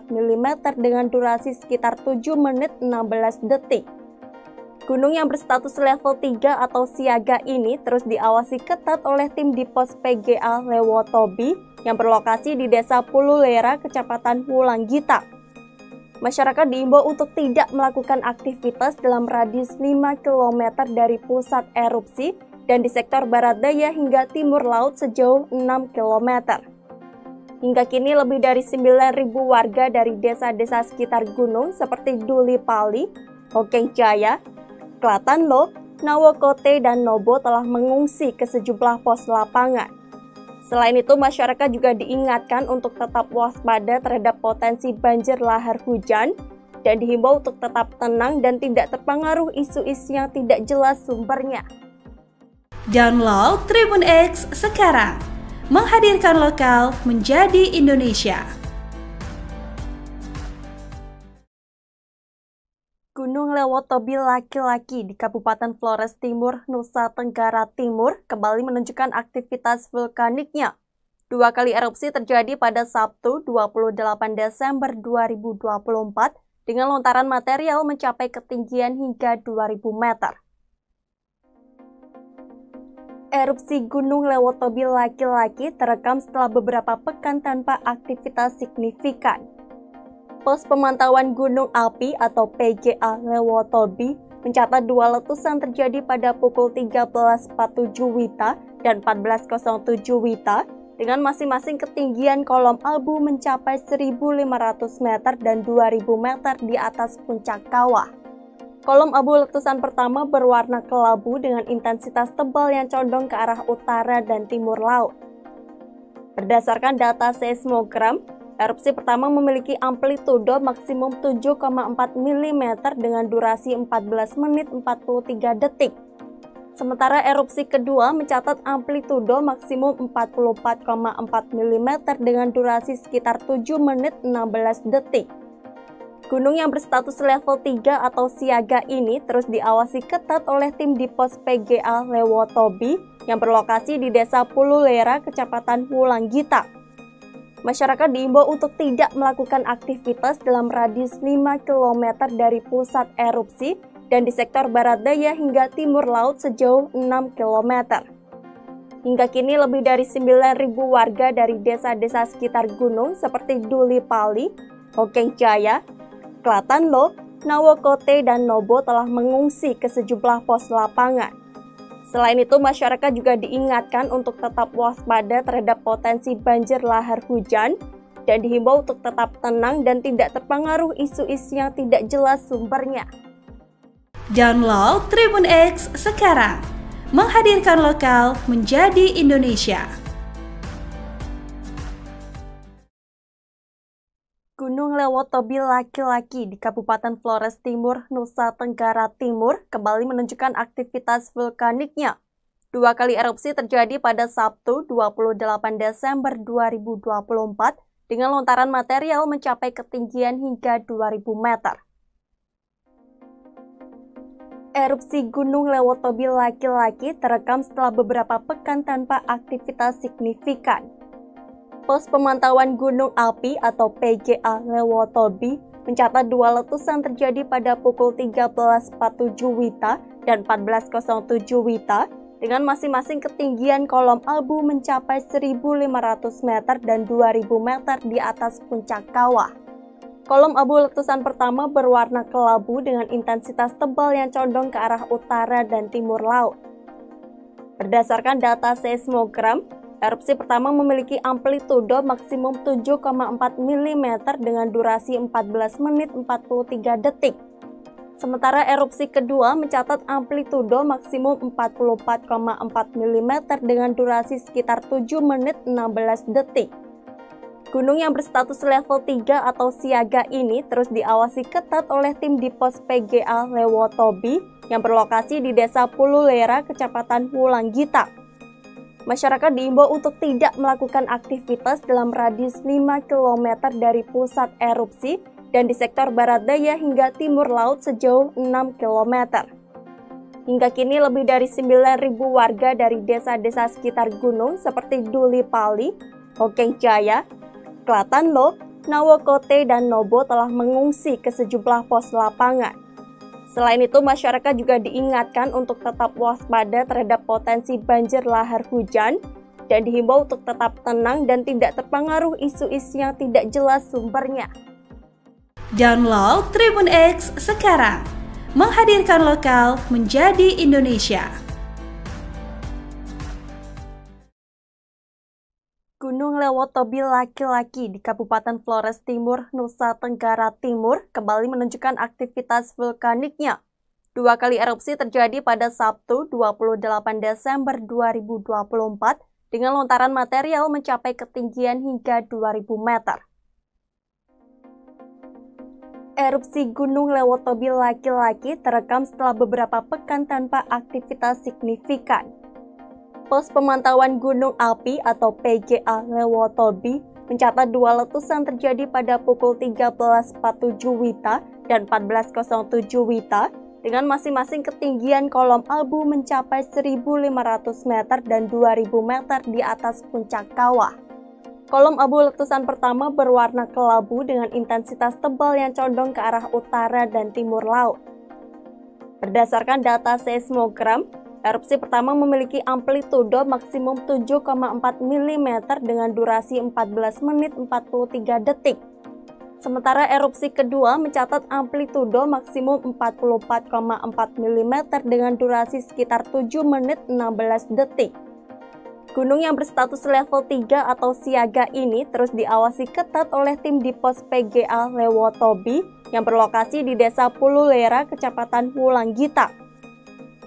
A: mm dengan durasi sekitar 7 menit 16 detik. Gunung yang berstatus level 3 atau siaga ini terus diawasi ketat oleh tim di pos PGA Lewotobi yang berlokasi di Desa Pululera, Kecamatan Wulanggita. Masyarakat diimbau untuk tidak melakukan aktivitas dalam radius 5 km dari pusat erupsi dan di sektor barat daya hingga timur laut sejauh 6 km. Hingga kini lebih dari 9.000 warga dari desa-desa sekitar gunung seperti Duli Pali, Hokeng Jaya, Klatanlo, Nawokote, dan Nobo telah mengungsi ke sejumlah pos lapangan. Selain itu, masyarakat juga diingatkan untuk tetap waspada terhadap potensi banjir lahar hujan dan dihimbau untuk tetap tenang dan tidak terpengaruh isu-isu yang tidak jelas sumbernya.
B: Download Tribun X sekarang, menghadirkan lokal menjadi Indonesia.
A: Gunung Lewotobi laki-laki di Kabupaten Flores Timur, Nusa Tenggara Timur kembali menunjukkan aktivitas vulkaniknya. 2 kali erupsi terjadi pada Sabtu 28 Desember 2024 dengan lontaran material mencapai ketinggian hingga 2.000 meter. Erupsi Gunung Lewotobi laki-laki terekam setelah beberapa pekan tanpa aktivitas signifikan. Pos Pemantauan Gunung Api atau PGA Lewotobi mencatat 2 letusan terjadi pada pukul 13.47 WITA dan 14.07 WITA dengan masing-masing ketinggian kolom abu mencapai 1.500 meter dan 2.000 meter di atas puncak kawah. Kolom abu letusan pertama berwarna kelabu dengan intensitas tebal yang condong ke arah utara dan timur laut. Berdasarkan data seismogram, erupsi pertama memiliki amplitudo maksimum 7,4 mm dengan durasi 14 menit 43 detik. Sementara erupsi kedua mencatat amplitudo maksimum 44,4 mm dengan durasi sekitar 7 menit 16 detik. Gunung yang berstatus level 3 atau siaga ini terus diawasi ketat oleh tim di pos PGA Lewotobi yang berlokasi di Desa Pululera, Kecamatan Wulanggita. Masyarakat diimbau untuk tidak melakukan aktivitas dalam radius 5 km dari pusat erupsi dan di sektor barat daya hingga timur laut sejauh 6 km. Hingga kini lebih dari 9.000 warga dari desa-desa sekitar gunung seperti Duli Pali, Hokeng Jaya, Klatanlo, Nawokote, dan Nobo telah mengungsi ke sejumlah pos lapangan. Selain itu, masyarakat juga diingatkan untuk tetap waspada terhadap potensi banjir lahar hujan dan dihimbau untuk tetap tenang dan tidak terpengaruh isu-isu yang tidak jelas sumbernya.
B: Download Tribun X sekarang, menghadirkan lokal menjadi Indonesia.
A: Gunung Lewotobi laki-laki di Kabupaten Flores Timur, Nusa Tenggara Timur kembali menunjukkan aktivitas vulkaniknya. 2 kali erupsi terjadi pada Sabtu 28 Desember 2024 dengan lontaran material mencapai ketinggian hingga 2000 meter. Erupsi Gunung Lewotobi laki-laki terekam setelah beberapa pekan tanpa aktivitas signifikan. Pos Pemantauan Gunung Api atau PGA Lewotobi mencatat 2 letusan terjadi pada pukul 13.47 WITA dan 14.07 WITA dengan masing-masing ketinggian kolom abu mencapai 1.500 meter dan 2.000 meter di atas puncak kawah. Kolom abu letusan pertama berwarna kelabu dengan intensitas tebal yang condong ke arah utara dan timur laut. Berdasarkan data seismogram, erupsi pertama memiliki amplitudo maksimum 7,4 mm dengan durasi 14 menit 43 detik. Sementara erupsi kedua mencatat amplitudo maksimum 44,4 mm dengan durasi sekitar 7 menit 16 detik. Gunung yang berstatus level 3 atau siaga ini terus diawasi ketat oleh tim di pos PGA Lewotobi yang berlokasi di Desa Pululera, Kecamatan Wulanggita. Masyarakat diimbau untuk tidak melakukan aktivitas dalam radius 5 km dari pusat erupsi dan di sektor barat daya hingga timur laut sejauh 6 km. Hingga kini lebih dari 9.000 warga dari desa-desa sekitar gunung seperti Duli Pali, Hokeng Jaya, Klatanlo, Nawokote, dan Nobo telah mengungsi ke sejumlah pos lapangan. Selain itu, masyarakat juga diingatkan untuk tetap waspada terhadap potensi banjir lahar hujan dan dihimbau untuk tetap tenang dan tidak terpengaruh isu-isu yang tidak jelas sumbernya.
B: Download Tribun X sekarang, menghadirkan lokal menjadi Indonesia.
A: Gunung Lewotobi laki-laki di Kabupaten Flores Timur, Nusa Tenggara Timur kembali menunjukkan aktivitas vulkaniknya. 2 kali erupsi terjadi pada Sabtu 28 Desember 2024 dengan lontaran material mencapai ketinggian hingga 2000 meter. Erupsi Gunung Lewotobi laki-laki terekam setelah beberapa pekan tanpa aktivitas signifikan. Pos Pemantauan Gunung Api atau PGA Lewotobi mencatat 2 letusan terjadi pada pukul 13.47 WITA dan 14.07 WITA dengan masing-masing ketinggian kolom abu mencapai 1.500 meter dan 2.000 meter di atas puncak kawah. Kolom abu letusan pertama berwarna kelabu dengan intensitas tebal yang condong ke arah utara dan timur laut. Berdasarkan data seismogram, erupsi pertama memiliki amplitudo maksimum 7,4 mm dengan durasi 14 menit 43 detik. Sementara erupsi kedua mencatat amplitudo maksimum 44,4 mm dengan durasi sekitar 7 menit 16 detik. Gunung yang berstatus level 3 atau siaga ini terus diawasi ketat oleh tim di pos PGA Lewotobi yang berlokasi di Desa Pululera, Kecamatan Wulanggita.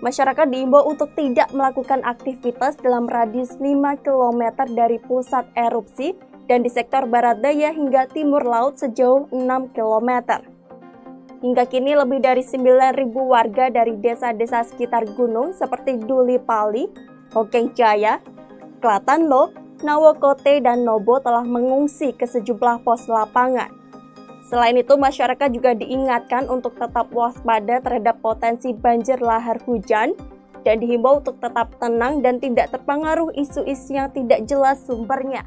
A: Masyarakat diimbau untuk tidak melakukan aktivitas dalam radius 5 km dari pusat erupsi dan di sektor barat daya hingga timur laut sejauh 6 km. Hingga kini lebih dari 9.000 warga dari desa-desa sekitar gunung seperti Duli Pali, Hokeng Jaya, Klatanlo, Nawokote, dan Nobo telah mengungsi ke sejumlah pos lapangan. Selain itu, masyarakat juga diingatkan untuk tetap waspada terhadap potensi banjir lahar hujan dan dihimbau untuk tetap tenang dan tidak terpengaruh isu-isu yang tidak jelas sumbernya.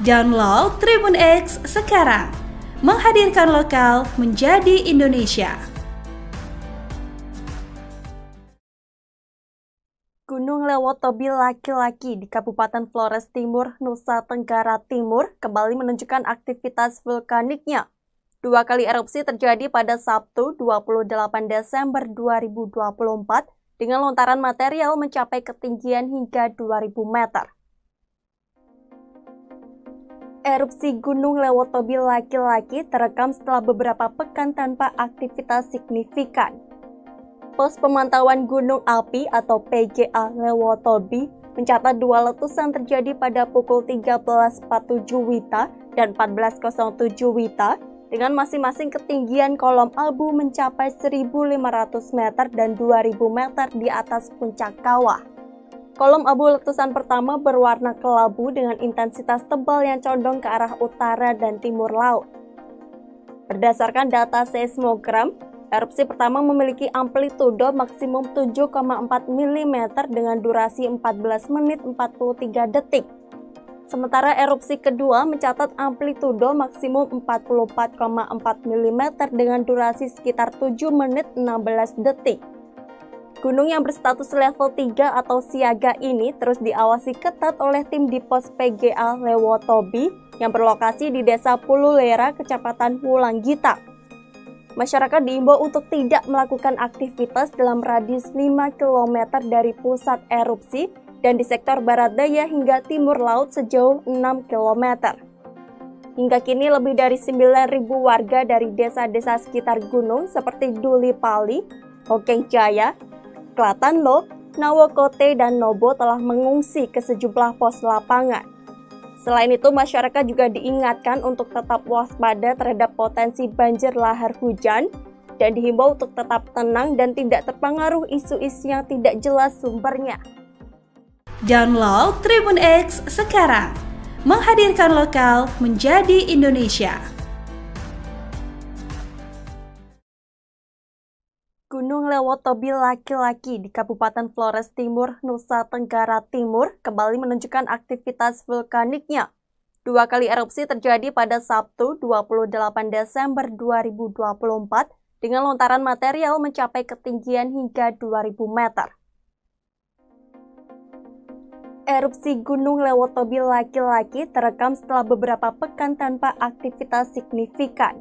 B: Download Tribun X sekarang, menghadirkan lokal menjadi Indonesia.
A: Gunung Lewotobi laki-laki di Kabupaten Flores Timur, Nusa Tenggara Timur kembali menunjukkan aktivitas vulkaniknya. 2 kali erupsi terjadi pada Sabtu 28 Desember 2024 dengan lontaran material mencapai ketinggian hingga 2000 meter. Erupsi Gunung Lewotobi laki-laki terekam setelah beberapa pekan tanpa aktivitas signifikan. Pos Pemantauan Gunung Api atau PGA Lewotobi mencatat dua letusan terjadi pada pukul 13.47 WITA dan 14.07 WITA dengan masing-masing ketinggian kolom abu mencapai 1.500 meter dan 2.000 meter di atas puncak kawah. Kolom abu letusan pertama berwarna kelabu dengan intensitas tebal yang condong ke arah utara dan timur laut. Berdasarkan data seismogram, erupsi pertama memiliki amplitudo maksimum 7,4 mm dengan durasi 14 menit 43 detik. Sementara erupsi kedua mencatat amplitudo maksimum 44,4 mm dengan durasi sekitar 7 menit 16 detik. Gunung yang berstatus level 3 atau siaga ini terus diawasi ketat oleh tim di pos PGA Lewotobi yang berlokasi di Desa Pululera, Kecamatan Wulanggita. Masyarakat diimbau untuk tidak melakukan aktivitas dalam radius 5 km dari pusat erupsi dan di sektor barat daya hingga timur laut sejauh 6 km. Hingga kini lebih dari 9.000 warga dari desa-desa sekitar gunung seperti Duli Pali, Hokeng Jaya, Klatanlo, Nawokote, dan Nobo telah mengungsi ke sejumlah pos lapangan. Selain itu, masyarakat juga diingatkan untuk tetap waspada terhadap potensi banjir lahar hujan dan dihimbau untuk tetap tenang dan tidak terpengaruh isu-isu yang tidak jelas sumbernya.
B: Download Tribun X sekarang, menghadirkan lokal menjadi Indonesia.
A: Gunung Lewotobi laki-laki di Kabupaten Flores Timur, Nusa Tenggara Timur kembali menunjukkan aktivitas vulkaniknya. Dua kali erupsi terjadi pada Sabtu 28 Desember 2024 dengan lontaran material mencapai ketinggian hingga 2000 meter. Erupsi Gunung Lewotobi laki-laki terekam setelah beberapa pekan tanpa aktivitas signifikan.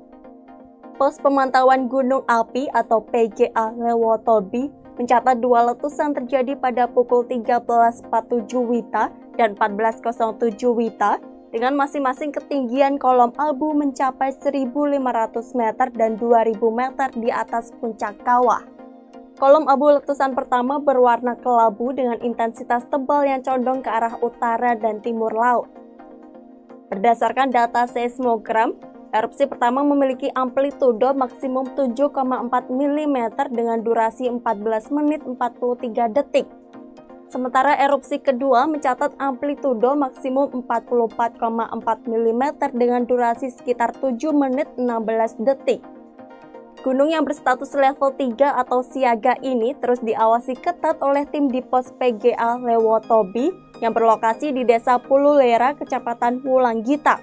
A: Pos Pemantauan Gunung Api atau PGA Lewotobi mencatat dua letusan terjadi pada pukul 13.47 WITA dan 14.07 WITA dengan masing-masing ketinggian kolom abu mencapai 1.500 meter dan 2.000 meter di atas puncak kawah. Kolom abu letusan pertama berwarna kelabu dengan intensitas tebal yang condong ke arah utara dan timur laut. Berdasarkan data seismogram, erupsi pertama memiliki amplitudo maksimum 7,4 mm dengan durasi 14 menit 43 detik. Sementara erupsi kedua mencatat amplitudo maksimum 44,4 mm dengan durasi sekitar 7 menit 16 detik. Gunung yang berstatus level 3 atau siaga ini terus diawasi ketat oleh tim di pos PGA Lewotobi yang berlokasi di Desa Pululera, Kecamatan Wulanggita.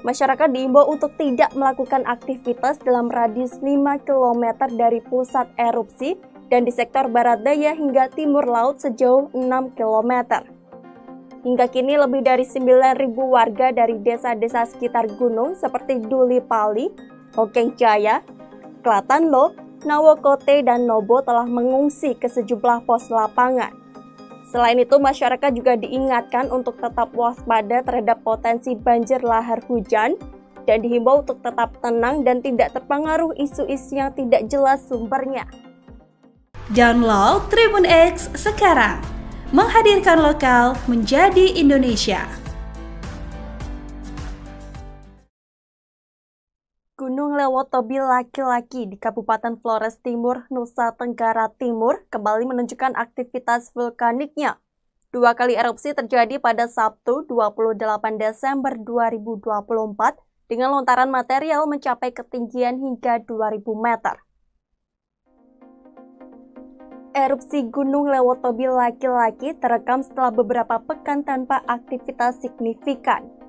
A: Masyarakat diimbau untuk tidak melakukan aktivitas dalam radius 5 km dari pusat erupsi dan di sektor barat daya hingga timur laut sejauh 6 km. Hingga kini lebih dari 9.000 warga dari desa-desa sekitar gunung seperti Duli Pali, Hokeng Jaya, Klatanlo, Nawokote, dan Nobo telah mengungsi ke sejumlah pos lapangan. Selain itu, masyarakat juga diingatkan untuk tetap waspada terhadap potensi banjir lahar hujan dan dihimbau untuk tetap tenang dan tidak terpengaruh isu-isu yang tidak jelas sumbernya.
B: Download Tribun X sekarang, menghadirkan lokal menjadi Indonesia.
A: Gunung Lewotobi laki-laki di Kabupaten Flores Timur, Nusa Tenggara Timur kembali menunjukkan aktivitas vulkaniknya. Dua kali erupsi terjadi pada Sabtu 28 Desember 2024 dengan lontaran material mencapai ketinggian hingga 2000 meter. Erupsi Gunung Lewotobi laki-laki terekam setelah beberapa pekan tanpa aktivitas signifikan.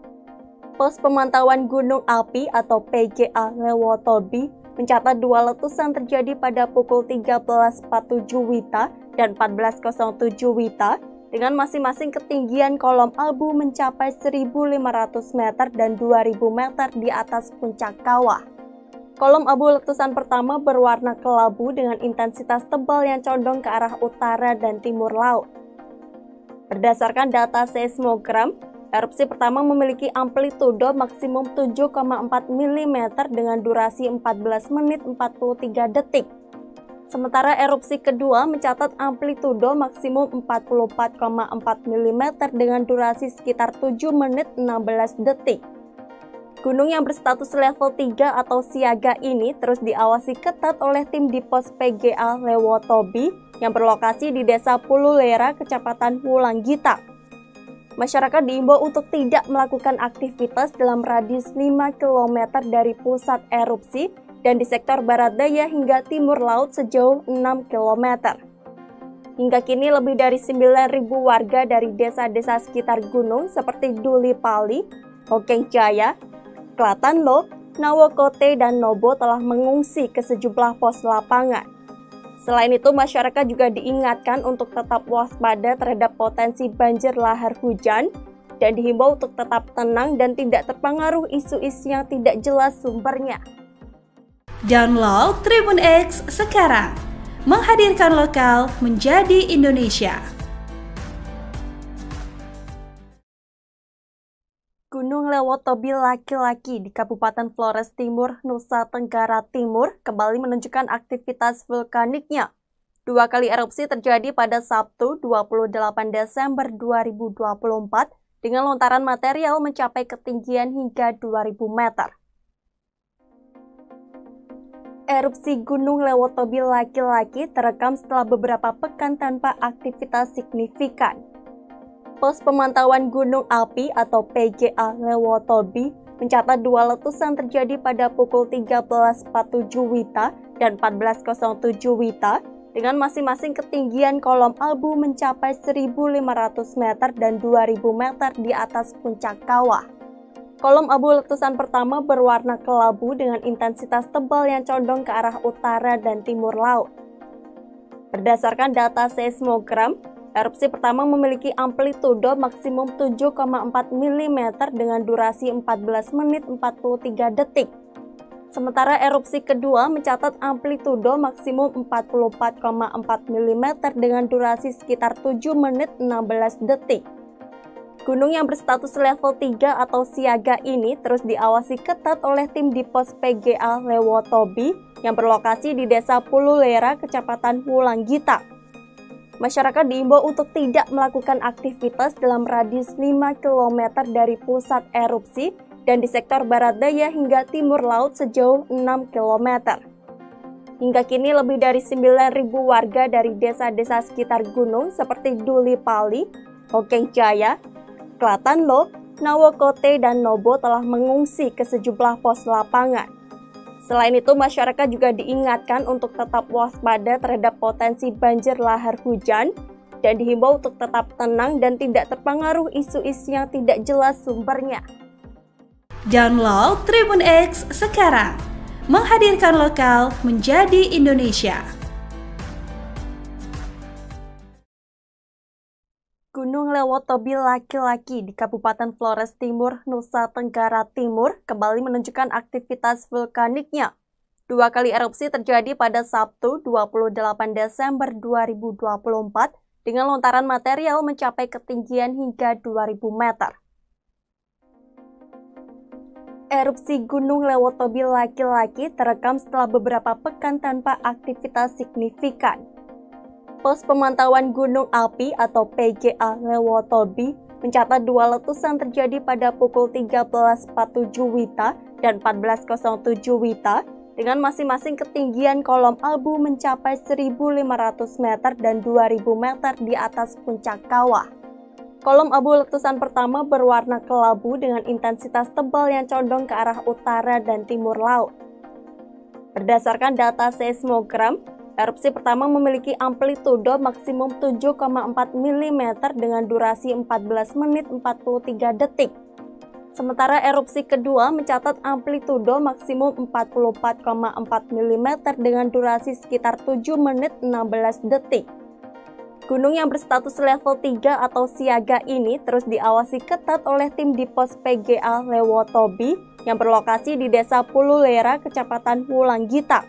A: Pos Pemantauan Gunung Api atau PGA Lewotobi mencatat dua letusan terjadi pada pukul 13.47 WITA dan 14.07 WITA dengan masing-masing ketinggian kolom abu mencapai 1.500 meter dan 2.000 meter di atas puncak kawah. Kolom abu letusan pertama berwarna kelabu dengan intensitas tebal yang condong ke arah utara dan timur laut. Berdasarkan data seismogram, erupsi pertama memiliki amplitudo maksimum 7,4 mm dengan durasi 14 menit 43 detik. Sementara erupsi kedua mencatat amplitudo maksimum 44,4 mm dengan durasi sekitar 7 menit 16 detik. Gunung yang berstatus level 3 atau siaga ini terus diawasi ketat oleh tim di pos PGA Lewotobi yang berlokasi di Desa Pululera, Kecamatan Wulanggita. Masyarakat diimbau untuk tidak melakukan aktivitas dalam radius 5 km dari pusat erupsi dan di sektor barat daya hingga timur laut sejauh 6 km. Hingga kini lebih dari 9.000 warga dari desa-desa sekitar gunung seperti Duli Pali, Hokeng Jaya, Klatanlo, Nawokote, dan Nobo telah mengungsi ke sejumlah pos lapangan. Selain itu, masyarakat juga diingatkan untuk tetap waspada terhadap potensi banjir lahar hujan dan dihimbau untuk tetap tenang dan tidak terpengaruh isu-isu yang tidak jelas sumbernya.
B: Download Tribun X sekarang, menghadirkan lokal menjadi Indonesia.
A: Gunung Lewotobi laki-laki di Kabupaten Flores Timur, Nusa Tenggara Timur kembali menunjukkan aktivitas vulkaniknya. 2 kali erupsi terjadi pada Sabtu 28 Desember 2024 dengan lontaran material mencapai ketinggian hingga 2.000 meter. Erupsi Gunung Lewotobi laki-laki terekam setelah beberapa pekan tanpa aktivitas signifikan. Pos Pemantauan Gunung Api atau PGA Lewotobi mencatat 2 letusan terjadi pada pukul 13.47 WITA dan 14.07 WITA dengan masing-masing ketinggian kolom abu mencapai 1.500 meter dan 2.000 meter di atas puncak kawah. Kolom abu letusan pertama berwarna kelabu dengan intensitas tebal yang condong ke arah utara dan timur laut. Berdasarkan data seismogram, erupsi pertama memiliki amplitudo maksimum 7,4 mm dengan durasi 14 menit 43 detik. Sementara erupsi kedua mencatat amplitudo maksimum 44,4 mm dengan durasi sekitar 7 menit 16 detik. Gunung yang berstatus level 3 atau siaga ini terus diawasi ketat oleh tim di pos PGA Lewotobi yang berlokasi di Desa Pululera, Kecamatan Wulanggita. Masyarakat diimbau untuk tidak melakukan aktivitas dalam radius 5 km dari pusat erupsi dan di sektor barat daya hingga timur laut sejauh 6 km. Hingga kini lebih dari 9.000 warga dari desa-desa sekitar gunung seperti Duli Pali, Hokeng Jaya, Klatanlo, Nawokote, dan Nobo telah mengungsi ke sejumlah pos lapangan. Selain itu, masyarakat juga diingatkan untuk tetap waspada terhadap potensi banjir lahar hujan dan dihimbau untuk tetap tenang dan tidak terpengaruh isu-isu yang tidak jelas sumbernya.
B: Download Tribun X sekarang, menghadirkan lokal menjadi Indonesia.
A: Gunung Lewotobi laki-laki di Kabupaten Flores Timur, Nusa Tenggara Timur kembali menunjukkan aktivitas vulkaniknya. 2 kali erupsi terjadi pada Sabtu 28 Desember 2024 dengan lontaran material mencapai ketinggian hingga 2.000 meter. Erupsi Gunung Lewotobi laki-laki terekam setelah beberapa pekan tanpa aktivitas signifikan. Pos Pemantauan Gunung Api atau PGA Lewotobi mencatat 2 letusan terjadi pada pukul 13.47 WITA dan 14.07 WITA dengan masing-masing ketinggian kolom abu mencapai 1.500 meter dan 2.000 meter di atas puncak kawah. Kolom abu letusan pertama berwarna kelabu dengan intensitas tebal yang condong ke arah utara dan timur laut. Berdasarkan data seismogram, erupsi pertama memiliki amplitudo maksimum 7,4 mm dengan durasi 14 menit 43 detik. Sementara erupsi kedua mencatat amplitudo maksimum 44,4 mm dengan durasi sekitar 7 menit 16 detik. Gunung yang berstatus level 3 atau siaga ini terus diawasi ketat oleh tim di pos PGA Lewotobi yang berlokasi di Desa Pululera, Kecamatan Wulanggita.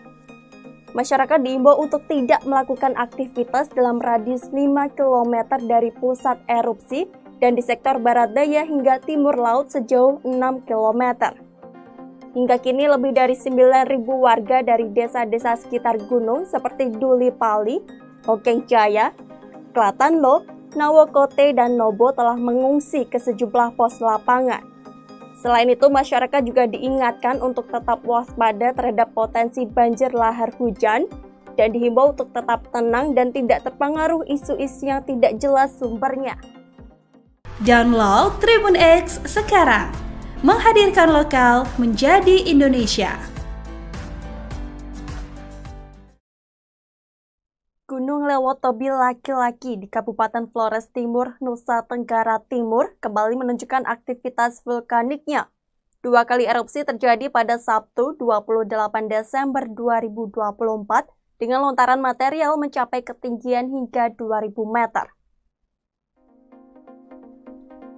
A: Masyarakat diimbau untuk tidak melakukan aktivitas dalam radius 5 km dari pusat erupsi dan di sektor barat daya hingga timur laut sejauh 6 km. Hingga kini lebih dari 9.000 warga dari desa-desa sekitar gunung seperti Duli Pali, Hokeng Jaya, Klatanlo, Nawokote, dan Nobo telah mengungsi ke sejumlah pos lapangan. Selain itu, masyarakat juga diingatkan untuk tetap waspada terhadap potensi banjir lahar hujan dan dihimbau untuk tetap tenang dan tidak terpengaruh isu-isu yang tidak jelas sumbernya.
B: Download Tribun X sekarang, menghadirkan lokal menjadi Indonesia.
A: Gunung Lewotobi laki-laki di Kabupaten Flores Timur, Nusa Tenggara Timur kembali menunjukkan aktivitas vulkaniknya. 2 kali erupsi terjadi pada Sabtu 28 Desember 2024 dengan lontaran material mencapai ketinggian hingga 2.000 meter.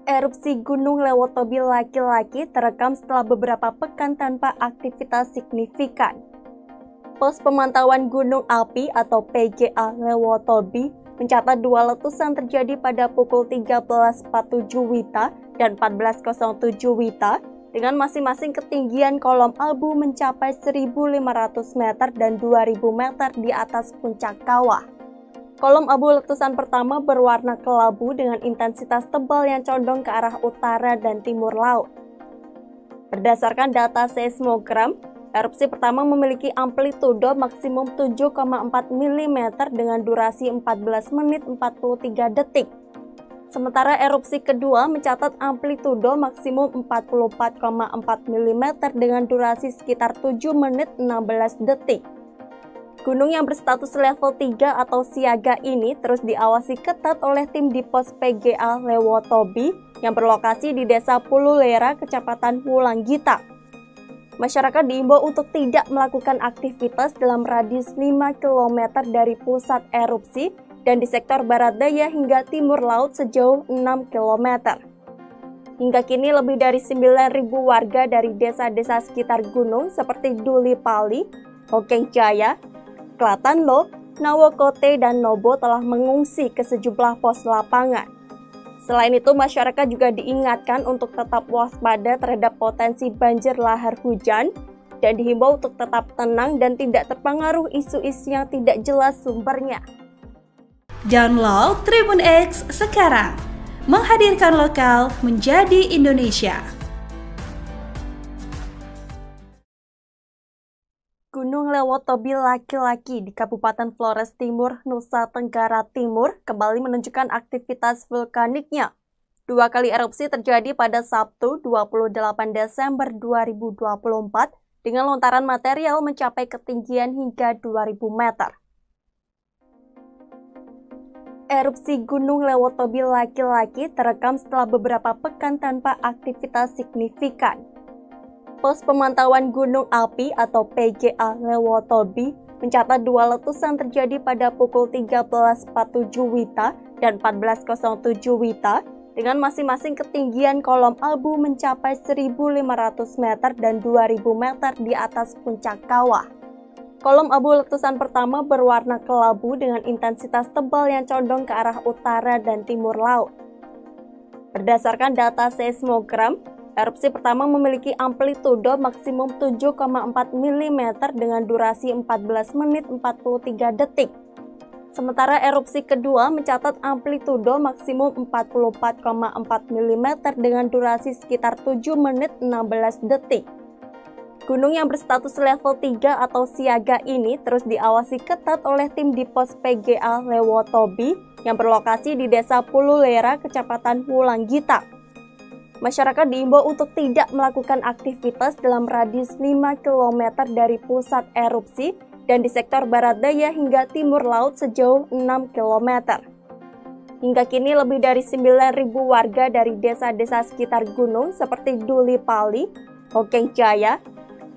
A: Erupsi Gunung Lewotobi laki-laki terekam setelah beberapa pekan tanpa aktivitas signifikan. Pos Pemantauan Gunung Api atau PGA Lewotobi mencatat 2 letusan terjadi pada pukul 13.47 WITA dan 14.07 WITA dengan masing-masing ketinggian kolom abu mencapai 1.500 meter dan 2.000 meter di atas puncak kawah. Kolom abu letusan pertama berwarna kelabu dengan intensitas tebal yang condong ke arah utara dan timur laut. Berdasarkan data seismogram, erupsi pertama memiliki amplitudo maksimum 7,4 mm dengan durasi 14 menit 43 detik. Sementara erupsi kedua mencatat amplitudo maksimum 44,4 mm dengan durasi sekitar 7 menit 16 detik. Gunung yang berstatus level 3 atau siaga ini terus diawasi ketat oleh tim di pos PGA Lewotobi yang berlokasi di Desa Pululera, Kecamatan Wulanggita. Masyarakat diimbau untuk tidak melakukan aktivitas dalam radius 5 km dari pusat erupsi dan di sektor barat daya hingga timur laut sejauh 6 km. Hingga kini lebih dari 9.000 warga dari desa-desa sekitar gunung seperti Duli Pali, Hokeng Jaya, Klatanlo, Nawokote, dan Nobo telah mengungsi ke sejumlah pos lapangan. Selain itu, masyarakat juga diingatkan untuk tetap waspada terhadap potensi banjir lahar hujan dan dihimbau untuk tetap tenang dan tidak terpengaruh isu-isu yang tidak jelas sumbernya.
B: Download Tribun X sekarang, menghadirkan lokal menjadi Indonesia.
A: Gunung Lewotobi laki-laki di Kabupaten Flores Timur, Nusa Tenggara Timur kembali menunjukkan aktivitas vulkaniknya. 2 kali erupsi terjadi pada Sabtu 28 Desember 2024 dengan lontaran material mencapai ketinggian hingga 2.000 meter. Erupsi Gunung Lewotobi laki-laki terekam setelah beberapa pekan tanpa aktivitas signifikan. Pos Pemantauan Gunung Api atau PGA Lewotobi mencatat 2 letusan terjadi pada pukul 13.47 WITA dan 14.07 WITA dengan masing-masing ketinggian kolom abu mencapai 1.500 meter dan 2.000 meter di atas puncak kawah. Kolom abu letusan pertama berwarna kelabu dengan intensitas tebal yang condong ke arah utara dan timur laut. Berdasarkan data seismogram, erupsi pertama memiliki amplitudo maksimum 7,4 mm dengan durasi 14 menit 43 detik. Sementara erupsi kedua mencatat amplitudo maksimum 44,4 mm dengan durasi sekitar 7 menit 16 detik. Gunung yang berstatus level 3 atau siaga ini terus diawasi ketat oleh tim di pos PGA Lewotobi yang berlokasi di Desa Pululera, Kecamatan Wulanggita. Masyarakat diimbau untuk tidak melakukan aktivitas dalam radius 5 km dari pusat erupsi dan di sektor barat daya hingga timur laut sejauh 6 km. Hingga kini lebih dari 9.000 warga dari desa-desa sekitar gunung seperti Duli Pali, Hokeng Jaya,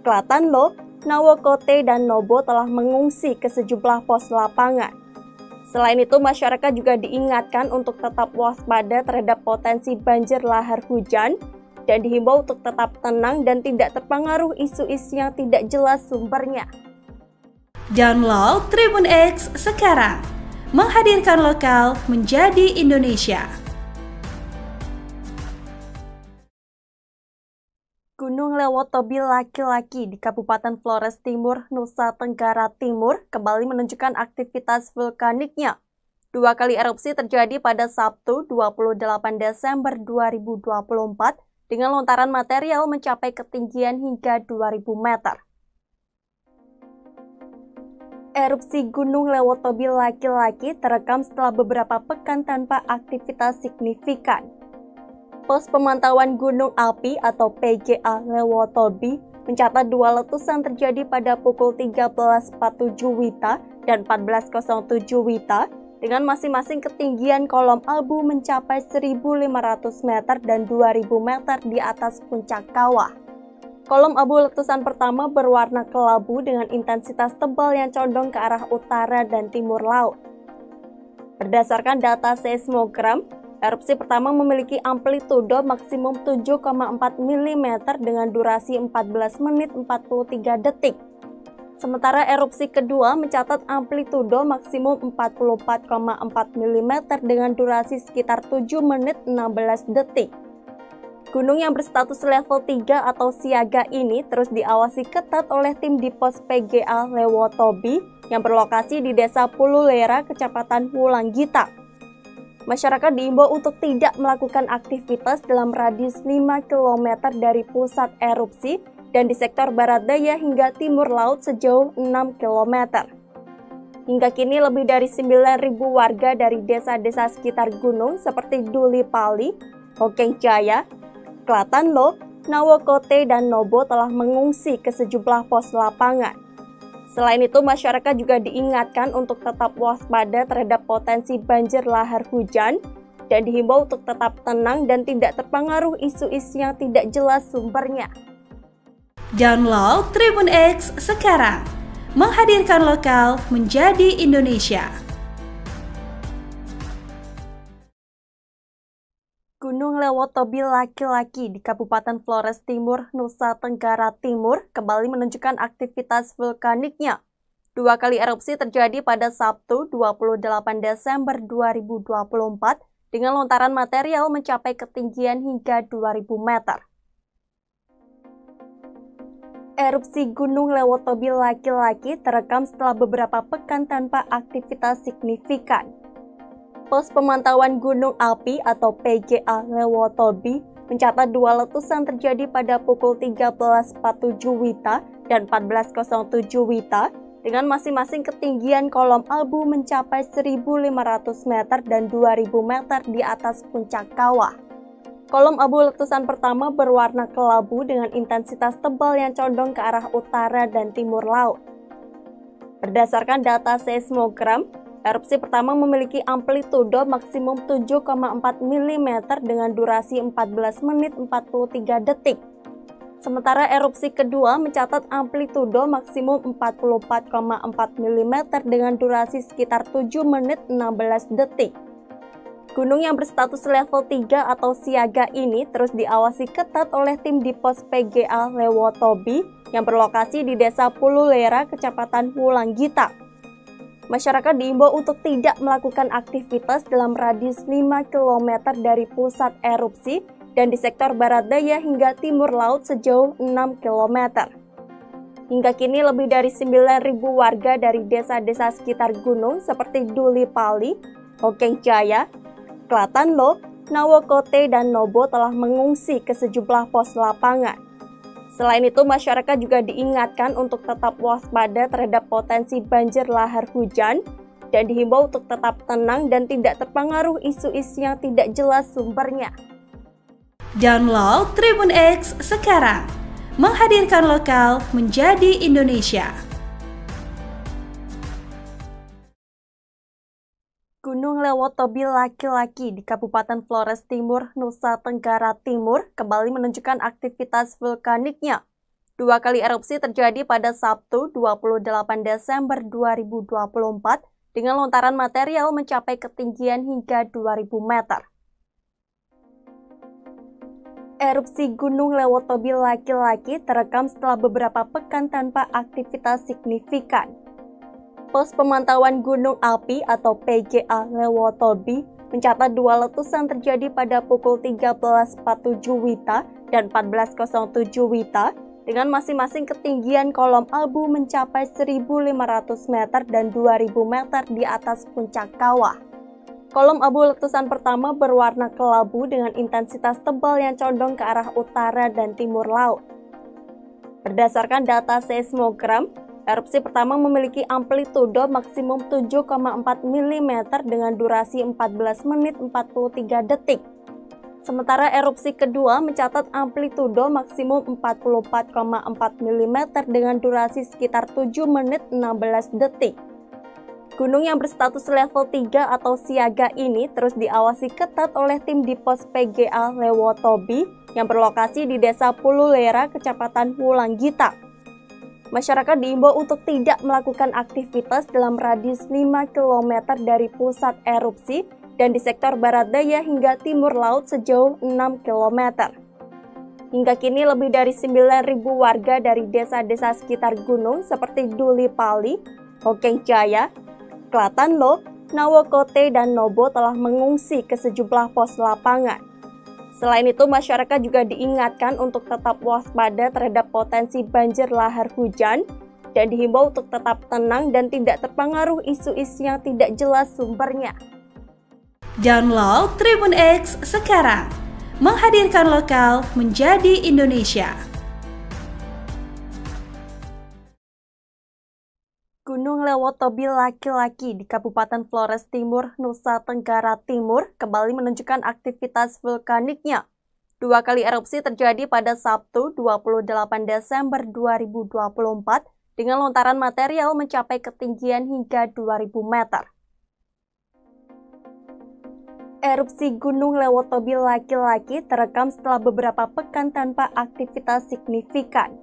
A: Klatanlo, Nawokote, dan Nobo telah mengungsi ke sejumlah pos lapangan. Selain itu, masyarakat juga diingatkan untuk tetap waspada terhadap potensi banjir lahar hujan dan dihimbau untuk tetap tenang dan tidak terpengaruh isu-isu yang tidak jelas sumbernya.
B: Download Tribun X sekarang, menghadirkan lokal menjadi Indonesia.
A: Gunung Lewotobi laki-laki di Kabupaten Flores Timur, Nusa Tenggara Timur kembali menunjukkan aktivitas vulkaniknya. 2 kali erupsi terjadi pada Sabtu 28 Desember 2024 dengan lontaran material mencapai ketinggian hingga 2000 meter. Erupsi Gunung Lewotobi laki-laki terekam setelah beberapa pekan tanpa aktivitas signifikan. Pos Pemantauan Gunung Api atau PGA Lewotobi mencatat 2 letusan terjadi pada pukul 13.47 WITA dan 14.07 WITA dengan masing-masing ketinggian kolom abu mencapai 1.500 meter dan 2.000 meter di atas puncak kawah. Kolom abu letusan pertama berwarna kelabu dengan intensitas tebal yang condong ke arah utara dan timur laut. Berdasarkan data seismogram, erupsi pertama memiliki amplitudo maksimum 7,4 mm dengan durasi 14 menit 43 detik. Sementara erupsi kedua mencatat amplitudo maksimum 44,4 mm dengan durasi sekitar 7 menit 16 detik. Gunung yang berstatus level 3 atau siaga ini terus diawasi ketat oleh tim di pos PGA Lewotobi yang berlokasi di Desa Pululera, Kecamatan Wulanggita. Masyarakat diimbau untuk tidak melakukan aktivitas dalam radius 5 km dari pusat erupsi dan di sektor barat daya hingga timur laut sejauh 6 km. Hingga kini lebih dari 9.000 warga dari desa-desa sekitar gunung seperti Duli Pali, Hokeng Jaya, Klatanlo, Nawokote, dan Nobo telah mengungsi ke sejumlah pos lapangan. Selain itu, masyarakat juga diingatkan untuk tetap waspada terhadap potensi banjir lahar hujan dan dihimbau untuk tetap tenang dan tidak terpengaruh isu-isu yang tidak jelas sumbernya.
B: Download Tribun X sekarang, menghadirkan lokal menjadi Indonesia.
A: Gunung Lewotobi laki-laki di Kabupaten Flores Timur, Nusa Tenggara Timur kembali menunjukkan aktivitas vulkaniknya. 2 kali erupsi terjadi pada Sabtu 28 Desember 2024 dengan lontaran material mencapai ketinggian hingga 2000 meter. Erupsi Gunung Lewotobi laki-laki terekam setelah beberapa pekan tanpa aktivitas signifikan. Pos Pemantauan Gunung Api atau PGA Lewotobi mencatat 2 letusan terjadi pada pukul 13.47 WITA dan 14.07 WITA dengan masing-masing ketinggian kolom abu mencapai 1.500 meter dan 2.000 meter di atas puncak kawah. Kolom abu letusan pertama berwarna kelabu dengan intensitas tebal yang condong ke arah utara dan timur laut. Berdasarkan data seismogram, erupsi pertama memiliki amplitudo maksimum 7,4 mm dengan durasi 14 menit 43 detik. Sementara erupsi kedua mencatat amplitudo maksimum 44,4 mm dengan durasi sekitar 7 menit 16 detik. Gunung yang berstatus level 3 atau siaga ini terus diawasi ketat oleh tim di pos PGA Lewotobi yang berlokasi di Desa Pululera, Kecamatan Wulanggita. Masyarakat diimbau untuk tidak melakukan aktivitas dalam radius 5 km dari pusat erupsi dan di sektor barat daya hingga timur laut sejauh 6 km. Hingga kini lebih dari 9.000 warga dari desa-desa sekitar gunung seperti Duli Pali, Hokeng Jaya, Klatanlo, Nawokote, dan Nobo telah mengungsi ke sejumlah pos lapangan. Selain itu, masyarakat juga diingatkan untuk tetap waspada terhadap potensi banjir lahar hujan dan dihimbau untuk tetap tenang dan tidak terpengaruh isu-isu yang tidak jelas sumbernya.
B: Download Tribun X sekarang, menghadirkan lokal menjadi Indonesia.
A: Gunung Lewotobi laki-laki di Kabupaten Flores Timur, Nusa Tenggara Timur kembali menunjukkan aktivitas vulkaniknya. 2 kali erupsi terjadi pada Sabtu 28 Desember 2024 dengan lontaran material mencapai ketinggian hingga 2000 meter. Erupsi Gunung Lewotobi laki-laki terekam setelah beberapa pekan tanpa aktivitas signifikan. Pos Pemantauan Gunung Api atau PGA Lewotobi mencatat dua letusan terjadi pada pukul 13.47 WITA dan 14.07 WITA dengan masing-masing ketinggian kolom abu mencapai 1.500 meter dan 2.000 meter di atas puncak kawah. Kolom abu letusan pertama berwarna kelabu dengan intensitas tebal yang condong ke arah utara dan timur laut. Berdasarkan data seismogram, erupsi pertama memiliki amplitudo maksimum 7,4 mm dengan durasi 14 menit 43 detik. Sementara erupsi kedua mencatat amplitudo maksimum 44,4 mm dengan durasi sekitar 7 menit 16 detik. Gunung yang berstatus level 3 atau siaga ini terus diawasi ketat oleh tim di pos PGA Lewotobi yang berlokasi di Desa Pululera, Kecamatan Wulanggita. Masyarakat diimbau untuk tidak melakukan aktivitas dalam radius 5 km dari pusat erupsi dan di sektor barat daya hingga timur laut sejauh 6 km. Hingga kini lebih dari 9.000 warga dari desa-desa sekitar gunung seperti Duli Pali, Hokeng Jaya, Klatanlo, Nawokote, dan Nobo telah mengungsi ke sejumlah pos lapangan. Selain itu, masyarakat juga diingatkan untuk tetap waspada terhadap potensi banjir lahar hujan dan dihimbau untuk tetap tenang dan tidak terpengaruh isu-isu yang tidak jelas sumbernya.
B: Download Tribun X sekarang, menghadirkan lokal menjadi Indonesia.
A: Gunung Lewotobi laki-laki di Kabupaten Flores Timur, Nusa Tenggara Timur kembali menunjukkan aktivitas vulkaniknya. Dua kali erupsi terjadi pada Sabtu 28 Desember 2024 dengan lontaran material mencapai ketinggian hingga 2000 meter. Erupsi Gunung Lewotobi laki-laki terekam setelah beberapa pekan tanpa aktivitas signifikan.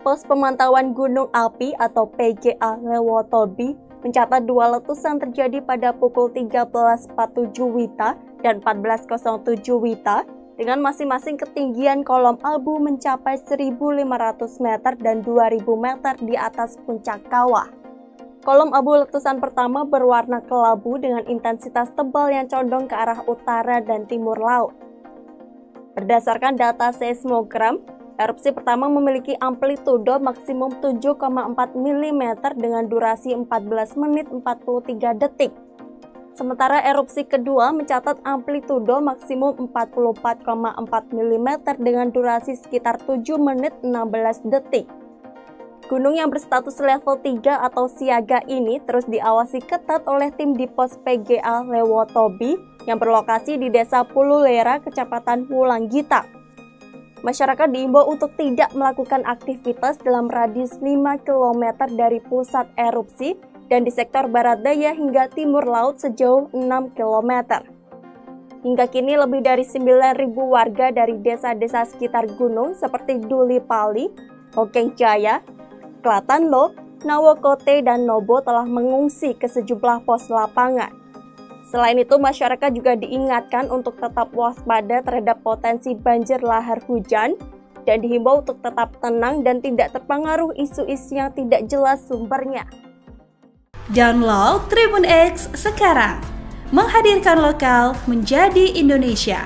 A: Pos Pemantauan Gunung Api atau PGA Lewotobi mencatat dua letusan terjadi pada pukul 13.47 WITA dan 14.07 WITA dengan masing-masing ketinggian kolom abu mencapai 1.500 meter dan 2.000 meter di atas puncak kawah. Kolom abu letusan pertama berwarna kelabu dengan intensitas tebal yang condong ke arah utara dan timur laut. Berdasarkan data seismogram, erupsi pertama memiliki amplitudo maksimum 7,4 mm dengan durasi 14 menit 43 detik. Sementara erupsi kedua mencatat amplitudo maksimum 44,4 mm dengan durasi sekitar 7 menit 16 detik. Gunung yang berstatus level 3 atau siaga ini terus diawasi ketat oleh tim di pos PGA Lewotobi yang berlokasi di Desa Pululera, Kecamatan Wulanggita. Masyarakat diimbau untuk tidak melakukan aktivitas dalam radius 5 km dari pusat erupsi dan di sektor barat daya hingga timur laut sejauh 6 km. Hingga kini lebih dari 9.000 warga dari desa-desa sekitar gunung seperti Duli Pali, Hokeng Jaya, Klatanlo, Nawokote, dan Nobo telah mengungsi ke sejumlah pos lapangan. Selain itu, masyarakat juga diingatkan untuk tetap waspada terhadap potensi banjir lahar hujan dan dihimbau untuk tetap tenang dan tidak terpengaruh isu-isu yang tidak jelas sumbernya.
B: Download Tribun X sekarang, menghadirkan lokal menjadi Indonesia.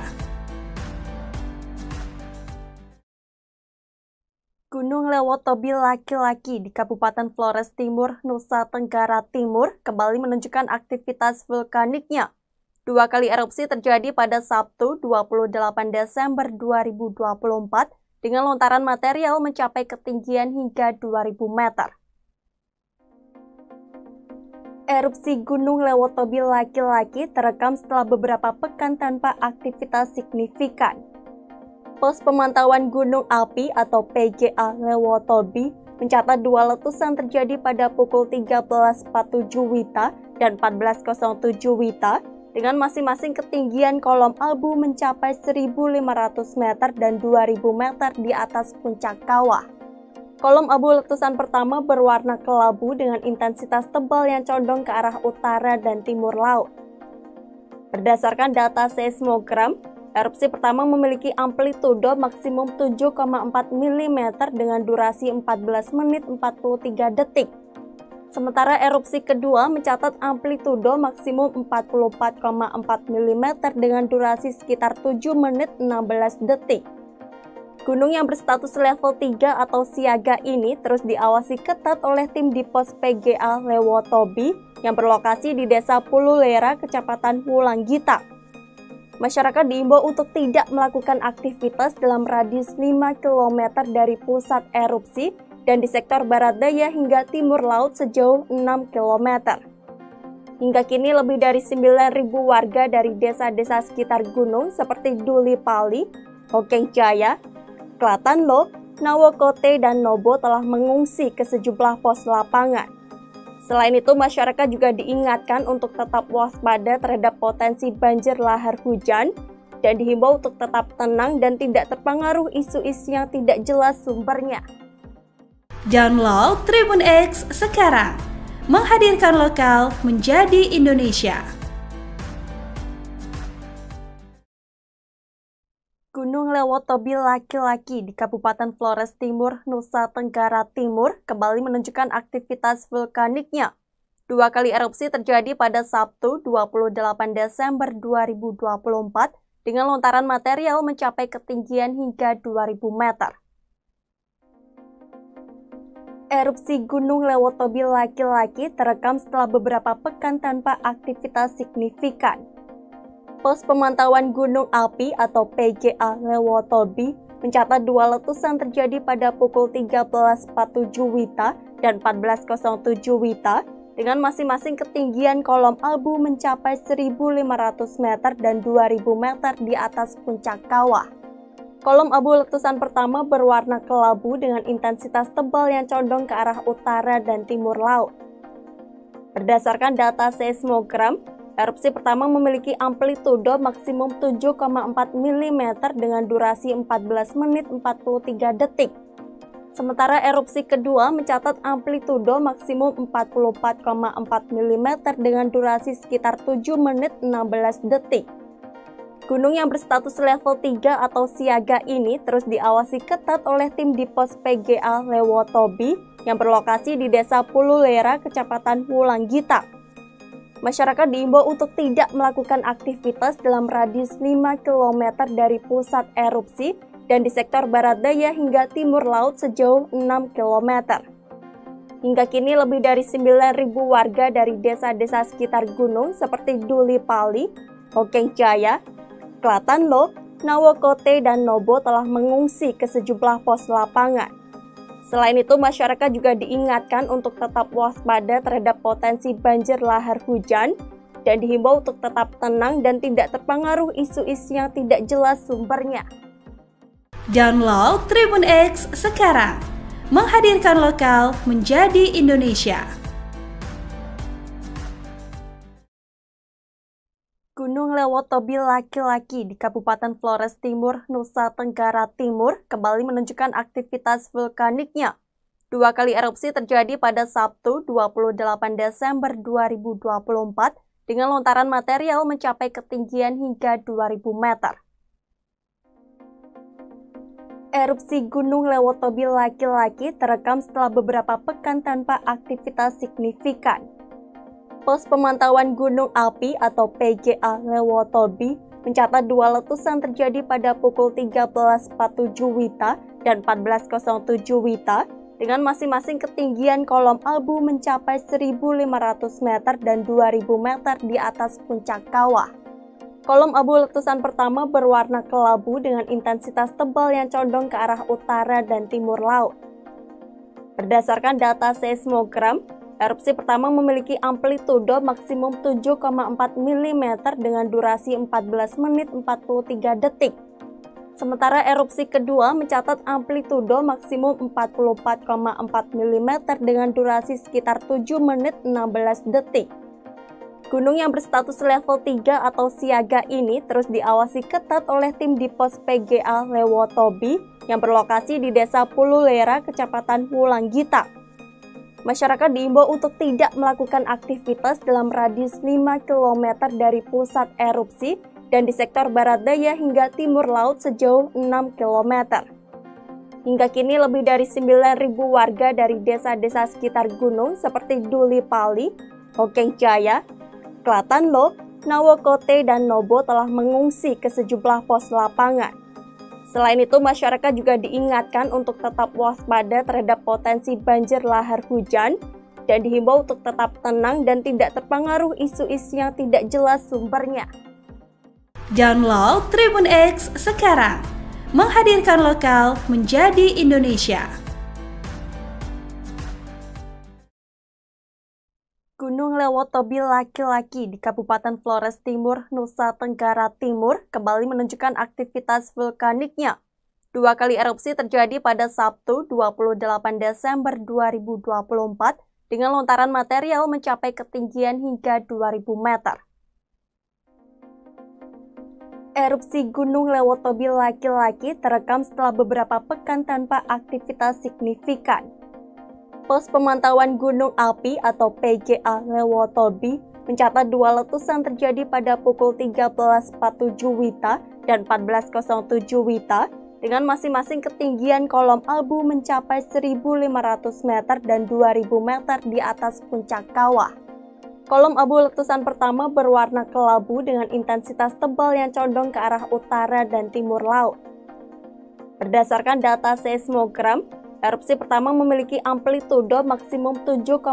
A: Gunung Lewotobi laki-laki di Kabupaten Flores Timur, Nusa Tenggara Timur kembali menunjukkan aktivitas vulkaniknya. Dua kali erupsi terjadi pada Sabtu 28 Desember 2024 dengan lontaran material mencapai ketinggian hingga 2000 meter. Erupsi Gunung Lewotobi laki-laki terekam setelah beberapa pekan tanpa aktivitas signifikan. Pos Pemantauan Gunung Api atau PGA Lewotobi mencatat dua letusan terjadi pada pukul 13.47 WITA dan 14.07 WITA dengan masing-masing ketinggian kolom abu mencapai 1.500 meter dan 2.000 meter di atas puncak kawah. Kolom abu letusan pertama berwarna kelabu dengan intensitas tebal yang condong ke arah utara dan timur laut. Berdasarkan data seismogram, erupsi pertama memiliki amplitudo maksimum 7,4 mm dengan durasi 14 menit 43 detik. Sementara erupsi kedua mencatat amplitudo maksimum 44,4 mm dengan durasi sekitar 7 menit 16 detik. Gunung yang berstatus level 3 atau siaga ini terus diawasi ketat oleh tim di pos PGA Lewotobi yang berlokasi di Desa Pululera, Kecamatan Wulanggita. Masyarakat diimbau untuk tidak melakukan aktivitas dalam radius 5 km dari pusat erupsi dan di sektor barat daya hingga timur laut sejauh 6 km. Hingga kini lebih dari 9.000 warga dari desa-desa sekitar gunung seperti Duli Pali, Hokeng Jaya, Klatanlo, Nawokote, dan Nobo telah mengungsi ke sejumlah pos lapangan. Selain itu, masyarakat juga diingatkan untuk tetap waspada terhadap potensi banjir lahar hujan dan dihimbau untuk tetap tenang dan tidak terpengaruh isu-isu yang tidak jelas sumbernya.
B: Download Tribun X sekarang, menghadirkan lokal menjadi Indonesia.
A: Gunung Lewotobi laki-laki di Kabupaten Flores Timur, Nusa Tenggara Timur kembali menunjukkan aktivitas vulkaniknya. 2 kali erupsi terjadi pada Sabtu 28 Desember 2024 dengan lontaran material mencapai ketinggian hingga 2000 meter. Erupsi Gunung Lewotobi laki-laki terekam setelah beberapa pekan tanpa aktivitas signifikan. Pos Pemantauan Gunung Api atau PGA Lewotobi mencatat 2 letusan terjadi pada pukul 13.47 WITA dan 14.07 WITA dengan masing-masing ketinggian kolom abu mencapai 1.500 meter dan 2.000 meter di atas puncak kawah. Kolom abu letusan pertama berwarna kelabu dengan intensitas tebal yang condong ke arah utara dan timur laut. Berdasarkan data seismogram, erupsi pertama memiliki amplitudo maksimum 7,4 mm dengan durasi 14 menit 43 detik. Sementara erupsi kedua mencatat amplitudo maksimum 44,4 mm dengan durasi sekitar 7 menit 16 detik. Gunung yang berstatus level 3 atau siaga ini terus diawasi ketat oleh tim di pos PGA Lewotobi yang berlokasi di Desa Pululera, Kecamatan Wulanggita. Masyarakat diimbau untuk tidak melakukan aktivitas dalam radius 5 km dari pusat erupsi dan di sektor barat daya hingga timur laut sejauh 6 km. Hingga kini lebih dari 9.000 warga dari desa-desa sekitar gunung seperti Duli Pali, Hokeng Jaya, Klatanlo, Nawokote, dan Nobo telah mengungsi ke sejumlah pos lapangan. Selain itu, masyarakat juga diingatkan untuk tetap waspada terhadap potensi banjir lahar hujan dan dihimbau untuk tetap tenang dan tidak terpengaruh isu-isu yang tidak jelas sumbernya.
B: Download Tribun X sekarang, menghadirkan lokal menjadi Indonesia.
A: Gunung Lewotobi laki-laki di Kabupaten Flores Timur, Nusa Tenggara Timur kembali menunjukkan aktivitas vulkaniknya. 2 kali erupsi terjadi pada Sabtu 28 Desember 2024 dengan lontaran material mencapai ketinggian hingga 2000 meter. Erupsi Gunung Lewotobi laki-laki terekam setelah beberapa pekan tanpa aktivitas signifikan. Pos Pemantauan Gunung Api atau PGA Lewotobi mencatat 2 letusan terjadi pada pukul 13.47 WITA dan 14.07 WITA dengan masing-masing ketinggian kolom abu mencapai 1.500 meter dan 2.000 meter di atas puncak kawah. Kolom abu letusan pertama berwarna kelabu dengan intensitas tebal yang condong ke arah utara dan timur laut. Berdasarkan data seismogram, erupsi pertama memiliki amplitudo maksimum 7,4 mm dengan durasi 14 menit 43 detik. Sementara erupsi kedua mencatat amplitudo maksimum 44,4 mm dengan durasi sekitar 7 menit 16 detik. Gunung yang berstatus level 3 atau siaga ini terus diawasi ketat oleh tim di pos PGA Lewotobi yang berlokasi di Desa Pululera, Kecamatan Wulanggita. Masyarakat diimbau untuk tidak melakukan aktivitas dalam radius 5 km dari pusat erupsi dan di sektor barat daya hingga timur laut sejauh 6 km. Hingga kini lebih dari 9.000 warga dari desa-desa sekitar gunung seperti Duli Pali, Hokeng Jaya, Klatanlo, Nawokote, dan Nobo telah mengungsi ke sejumlah pos lapangan. Selain itu, masyarakat juga diingatkan untuk tetap waspada terhadap potensi banjir lahar hujan dan dihimbau untuk tetap tenang dan tidak terpengaruh isu-isu yang tidak jelas sumbernya.
B: Download Tribun X sekarang, menghadirkan lokal menjadi Indonesia.
A: Gunung Lewotobi laki-laki di Kabupaten Flores Timur, Nusa Tenggara Timur kembali menunjukkan aktivitas vulkaniknya. 2 kali erupsi terjadi pada Sabtu 28 Desember 2024 dengan lontaran material mencapai ketinggian hingga 2.000 meter. Erupsi Gunung Lewotobi laki-laki terekam setelah beberapa pekan tanpa aktivitas signifikan. Pos Pemantauan Gunung Api atau PGA Lewotobi mencatat 2 letusan terjadi pada pukul 13.47 WITA dan 14.07 WITA dengan masing-masing ketinggian kolom abu mencapai 1.500 meter dan 2.000 meter di atas puncak kawah. Kolom abu letusan pertama berwarna kelabu dengan intensitas tebal yang condong ke arah utara dan timur laut. Berdasarkan data seismogram, erupsi pertama memiliki amplitudo maksimum 7,4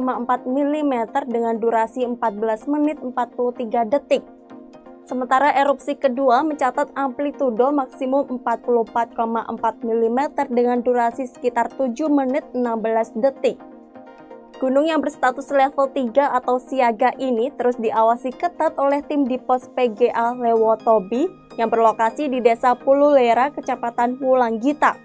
A: mm dengan durasi 14 menit 43 detik. Sementara erupsi kedua mencatat amplitudo maksimum 44,4 mm dengan durasi sekitar 7 menit 16 detik. Gunung yang berstatus level 3 atau siaga ini terus diawasi ketat oleh tim di pos PGA Lewotobi yang berlokasi di Desa Pululera, Kecamatan Wulanggita.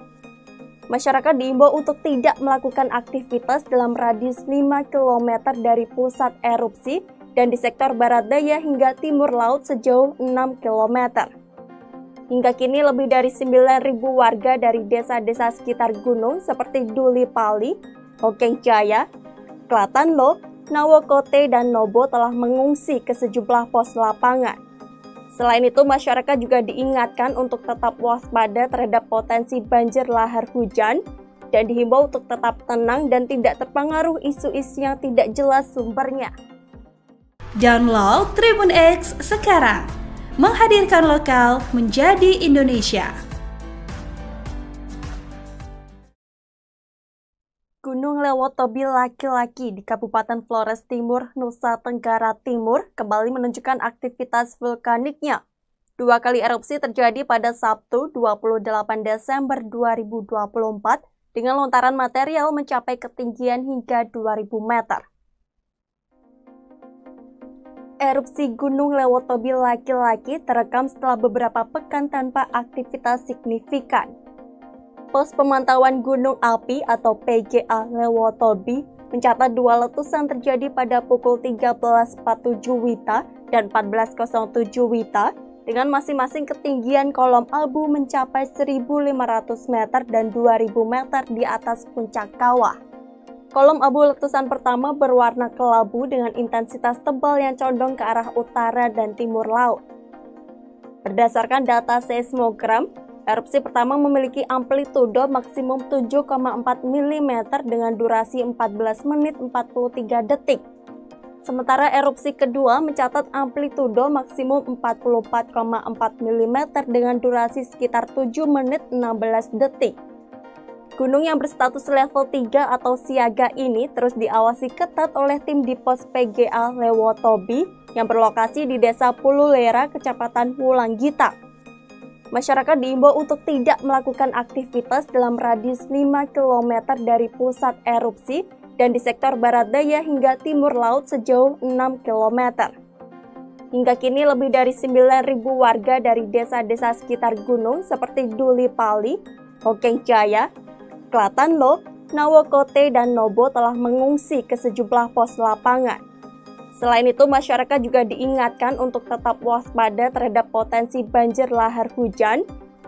A: Masyarakat diimbau untuk tidak melakukan aktivitas dalam radius 5 km dari pusat erupsi dan di sektor barat daya hingga timur laut sejauh 6 km. Hingga kini lebih dari 9.000 warga dari desa-desa sekitar gunung seperti Duli Pali, Hokeng Jaya, Klatanlo, Nawokote, dan Nobo telah mengungsi ke sejumlah pos lapangan. Selain itu, masyarakat juga diingatkan untuk tetap waspada terhadap potensi banjir lahar hujan dan dihimbau untuk tetap tenang dan tidak terpengaruh isu-isu yang tidak jelas sumbernya.
B: Download Tribun X sekarang, menghadirkan lokal menjadi Indonesia.
A: Gunung Lewotobi laki-laki di Kabupaten Flores Timur, Nusa Tenggara Timur kembali menunjukkan aktivitas vulkaniknya. 2 kali erupsi terjadi pada Sabtu 28 Desember 2024 dengan lontaran material mencapai ketinggian hingga 2.000 meter. Erupsi Gunung Lewotobi laki-laki terekam setelah beberapa pekan tanpa aktivitas signifikan. Pos Pemantauan Gunung Api atau PGA Lewotobi mencatat 2 letusan terjadi pada pukul 13.47 WITA dan 14.07 WITA dengan masing-masing ketinggian kolom abu mencapai 1.500 meter dan 2.000 meter di atas puncak kawah. Kolom abu letusan pertama berwarna kelabu dengan intensitas tebal yang condong ke arah utara dan timur laut. Berdasarkan data seismogram, erupsi pertama memiliki amplitudo maksimum 7,4 mm dengan durasi 14 menit 43 detik. Sementara erupsi kedua mencatat amplitudo maksimum 44,4 mm dengan durasi sekitar 7 menit 16 detik. Gunung yang berstatus level 3 atau siaga ini terus diawasi ketat oleh tim di pos PGA Lewotobi yang berlokasi di Desa Pululera, Kecamatan Wulanggita. Masyarakat diimbau untuk tidak melakukan aktivitas dalam radius 5 km dari pusat erupsi dan di sektor barat daya hingga timur laut sejauh 6 km. Hingga kini lebih dari 9.000 warga dari desa-desa sekitar gunung seperti Duli Pali, Hokeng Jaya, Klatanlo, Nawokote, dan Nobo telah mengungsi ke sejumlah pos lapangan. Selain itu, masyarakat juga diingatkan untuk tetap waspada terhadap potensi banjir lahar hujan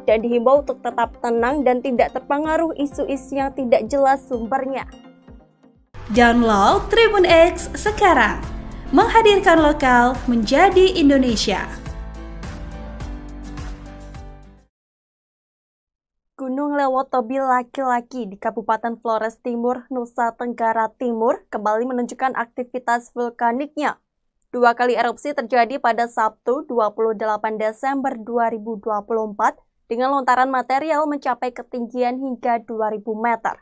A: dan dihimbau untuk tetap tenang dan tidak terpengaruh isu-isu yang tidak jelas sumbernya.
B: Download Tribun X sekarang, menghadirkan lokal menjadi Indonesia.
A: Gunung Lewotobi laki-laki di Kabupaten Flores Timur, Nusa Tenggara Timur kembali menunjukkan aktivitas vulkaniknya. 2 kali erupsi terjadi pada Sabtu 28 Desember 2024 dengan lontaran material mencapai ketinggian hingga 2000 meter.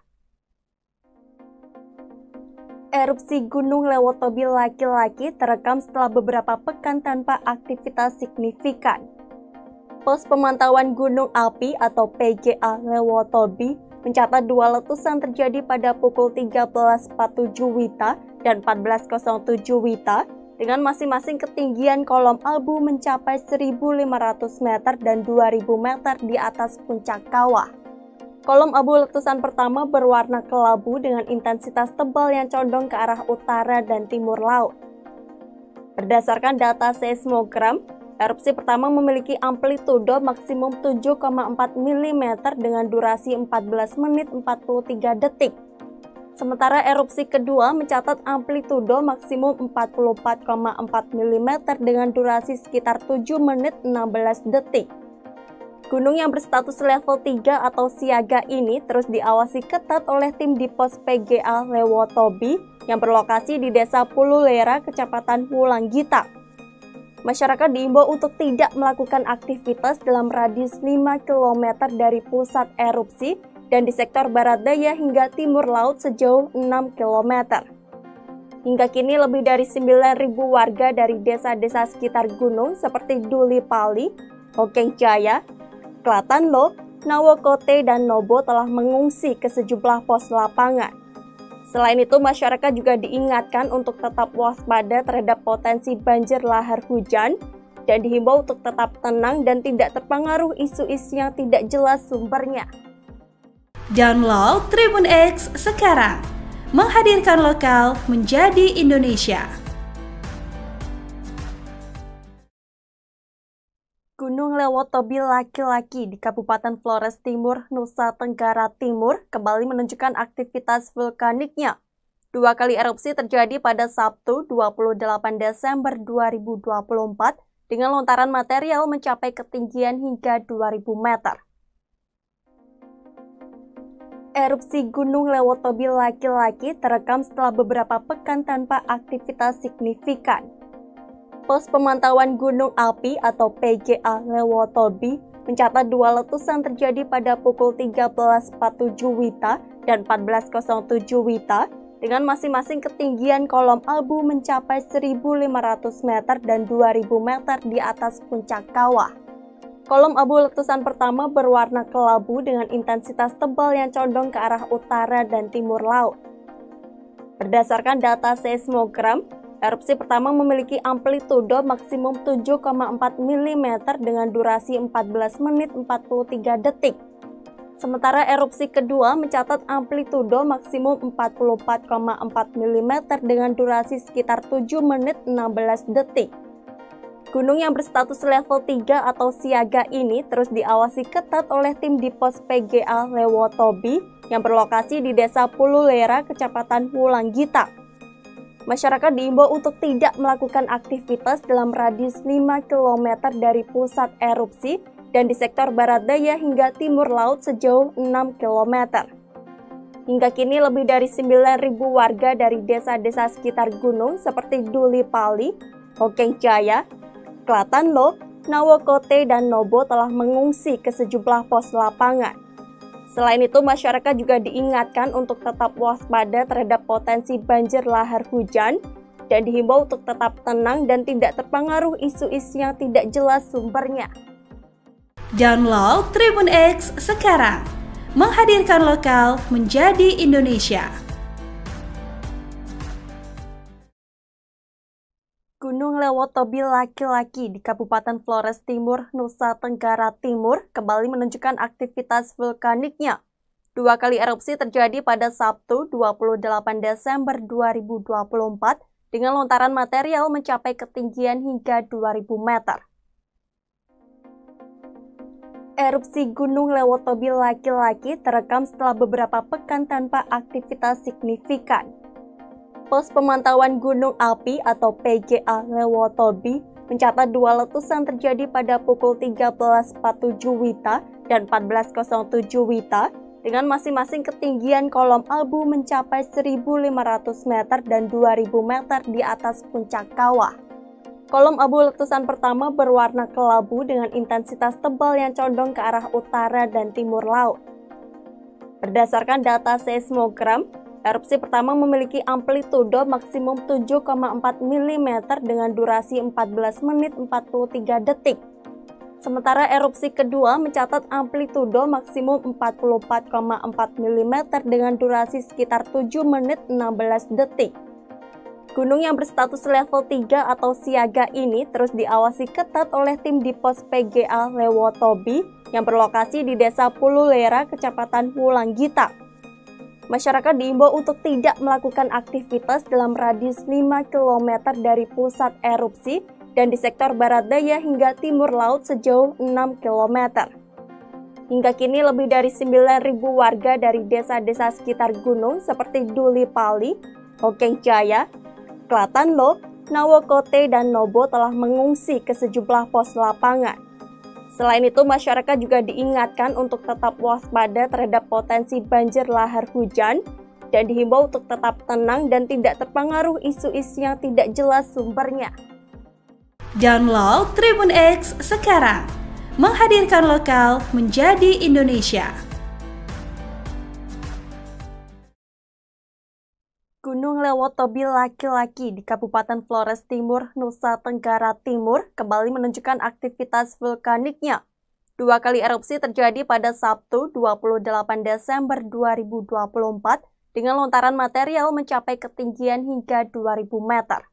A: Erupsi Gunung Lewotobi laki-laki terekam setelah beberapa pekan tanpa aktivitas signifikan. Pos Pemantauan Gunung Api atau PGA Lewotobi mencatat 2 letusan terjadi pada pukul 13.47 WITA dan 14.07 WITA dengan masing-masing ketinggian kolom abu mencapai 1.500 meter dan 2.000 meter di atas puncak kawah. Kolom abu letusan pertama berwarna kelabu dengan intensitas tebal yang condong ke arah utara dan timur laut. Berdasarkan data seismogram, erupsi pertama memiliki amplitudo maksimum 7,4 mm dengan durasi 14 menit 43 detik. Sementara erupsi kedua mencatat amplitudo maksimum 44,4 mm dengan durasi sekitar 7 menit 16 detik. Gunung yang berstatus level 3 atau siaga ini terus diawasi ketat oleh tim di pos PGA Lewotobi yang berlokasi di Desa Pululera, Kecamatan Wulanggita. Masyarakat diimbau untuk tidak melakukan aktivitas dalam radius 5 km dari pusat erupsi dan di sektor barat daya hingga timur laut sejauh 6 km. Hingga kini lebih dari 9.000 warga dari desa-desa sekitar gunung seperti Duli Pali, Hokeng Jaya, Klatanlo, Nawokote, dan Nobo telah mengungsi ke sejumlah pos lapangan. Selain itu, masyarakat juga diingatkan untuk tetap waspada terhadap potensi banjir lahar hujan dan dihimbau untuk tetap tenang dan tidak terpengaruh isu-isu yang tidak jelas sumbernya.
B: Download Tribun X sekarang, menghadirkan lokal menjadi Indonesia.
A: Gunung Lewotobi laki-laki di Kabupaten Flores Timur, Nusa Tenggara Timur kembali menunjukkan aktivitas vulkaniknya. 2 kali erupsi terjadi pada Sabtu 28 Desember 2024 dengan lontaran material mencapai ketinggian hingga 2000 meter. Erupsi Gunung Lewotobi laki-laki terekam setelah beberapa pekan tanpa aktivitas signifikan. Pos Pemantauan Gunung Api atau PGA Lewotobi mencatat 2 letusan terjadi pada pukul 13.47 WITA dan 14.07 WITA dengan masing-masing ketinggian kolom abu mencapai 1.500 meter dan 2.000 meter di atas puncak kawah. Kolom abu letusan pertama berwarna kelabu dengan intensitas tebal yang condong ke arah utara dan timur laut. Berdasarkan data seismogram, erupsi pertama memiliki amplitudo maksimum 7,4 mm dengan durasi 14 menit 43 detik. Sementara erupsi kedua mencatat amplitudo maksimum 44,4 mm dengan durasi sekitar 7 menit 16 detik. Gunung yang berstatus level 3 atau siaga ini terus diawasi ketat oleh tim di pos PGA Lewotobi yang berlokasi di Desa Pululera, Kecamatan Wulanggita. Masyarakat diimbau untuk tidak melakukan aktivitas dalam radius 5 km dari pusat erupsi dan di sektor barat daya hingga timur laut sejauh 6 km. Hingga kini lebih dari 9.000 warga dari desa-desa sekitar gunung seperti Duli Pali, Hokeng Jaya, Klatanlo, Nawokote, dan Nobo telah mengungsi ke sejumlah pos lapangan. Selain itu, masyarakat juga diingatkan untuk tetap waspada terhadap potensi banjir lahar hujan dan dihimbau untuk tetap tenang dan tidak terpengaruh isu-isu yang tidak jelas sumbernya.
B: Download Tribun X sekarang, menghadirkan lokal menjadi Indonesia.
A: Gunung Lewotobi laki-laki di Kabupaten Flores Timur, Nusa Tenggara Timur kembali menunjukkan aktivitas vulkaniknya. 2 kali erupsi terjadi pada Sabtu 28 Desember 2024 dengan lontaran material mencapai ketinggian hingga 2000 meter. Erupsi Gunung Lewotobi laki-laki terekam setelah beberapa pekan tanpa aktivitas signifikan. Pos Pemantauan Gunung Api atau PGA Lewotobi mencatat dua letusan terjadi pada pukul 13.47 WITA dan 14.07 WITA dengan masing-masing ketinggian kolom abu mencapai 1.500 meter dan 2.000 meter di atas puncak kawah. Kolom abu letusan pertama berwarna kelabu dengan intensitas tebal yang condong ke arah utara dan timur laut. Berdasarkan data seismogram, erupsi pertama memiliki amplitudo maksimum 7,4 mm dengan durasi 14 menit 43 detik. Sementara erupsi kedua mencatat amplitudo maksimum 44,4 mm dengan durasi sekitar 7 menit 16 detik. Gunung yang berstatus level 3 atau siaga ini terus diawasi ketat oleh tim di pos PGA Lewotobi yang berlokasi di Desa Pululera, Kecamatan Wulanggita. Masyarakat diimbau untuk tidak melakukan aktivitas dalam radius 5 km dari pusat erupsi dan di sektor barat daya hingga timur laut sejauh 6 km. Hingga kini lebih dari 9.000 warga dari desa-desa sekitar gunung seperti Duli Pali, Hokeng Jaya, Klatanlo, Nawokote, dan Nobo telah mengungsi ke sejumlah pos lapangan. Selain itu, masyarakat juga diingatkan untuk tetap waspada terhadap potensi banjir lahar hujan dan dihimbau untuk tetap tenang dan tidak terpengaruh isu-isu yang tidak jelas sumbernya.
B: Download Tribun X sekarang, menghadirkan lokal menjadi Indonesia.
A: Gunung Lewotobi laki-laki di Kabupaten Flores Timur, Nusa Tenggara Timur kembali menunjukkan aktivitas vulkaniknya. Dua kali erupsi terjadi pada Sabtu 28 Desember 2024 dengan lontaran material mencapai ketinggian hingga 2.000 meter.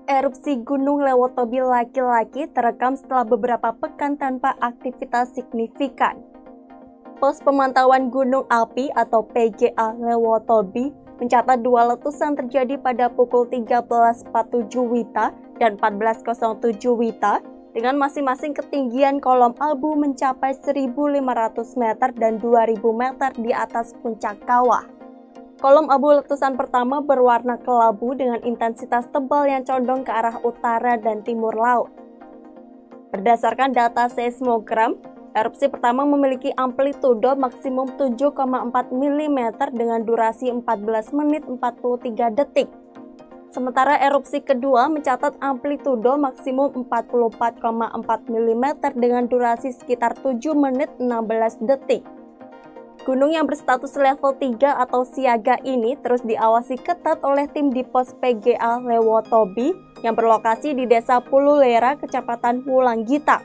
A: Erupsi Gunung Lewotobi laki-laki terekam setelah beberapa pekan tanpa aktivitas signifikan. Pos Pemantauan Gunung Api atau PGA Lewotobi mencatat dua letusan terjadi pada pukul 13.47 WITA dan 14.07 WITA dengan masing-masing ketinggian kolom abu mencapai 1.500 meter dan 2.000 meter di atas puncak kawah. Kolom abu letusan pertama berwarna kelabu dengan intensitas tebal yang condong ke arah utara dan timur laut. Berdasarkan data seismogram, erupsi pertama memiliki amplitudo maksimum 7,4 mm dengan durasi 14 menit 43 detik. Sementara erupsi kedua mencatat amplitudo maksimum 44,4 mm dengan durasi sekitar 7 menit 16 detik. Gunung yang berstatus level 3 atau siaga ini terus diawasi ketat oleh tim di pos PGA Lewotobi yang berlokasi di Desa Pululera, Kecamatan Wulanggita.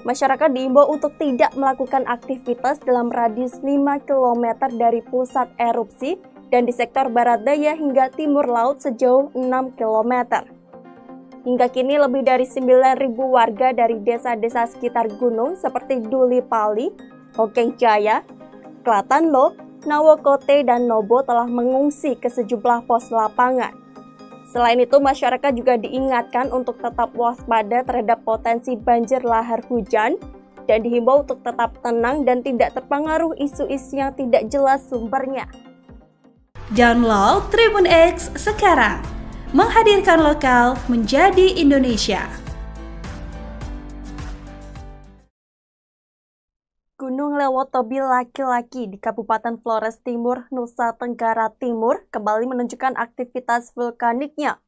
A: Masyarakat diimbau untuk tidak melakukan aktivitas dalam radius 5 km dari pusat erupsi dan di sektor barat daya hingga timur laut sejauh 6 km. Hingga kini lebih dari 9.000 warga dari desa-desa sekitar gunung seperti Duli Pali, Hokeng Jaya, Klatanlo, Nawokote, dan Nobo telah mengungsi ke sejumlah pos lapangan. Selain itu, masyarakat juga diingatkan untuk tetap waspada terhadap potensi banjir lahar hujan dan dihimbau untuk tetap tenang dan tidak terpengaruh isu-isu yang tidak jelas sumbernya.
B: Download Tribun X sekarang, menghadirkan lokal menjadi Indonesia.
A: Gunung Lewotobi laki-laki di Kabupaten Flores Timur, Nusa Tenggara Timur kembali menunjukkan aktivitas vulkaniknya.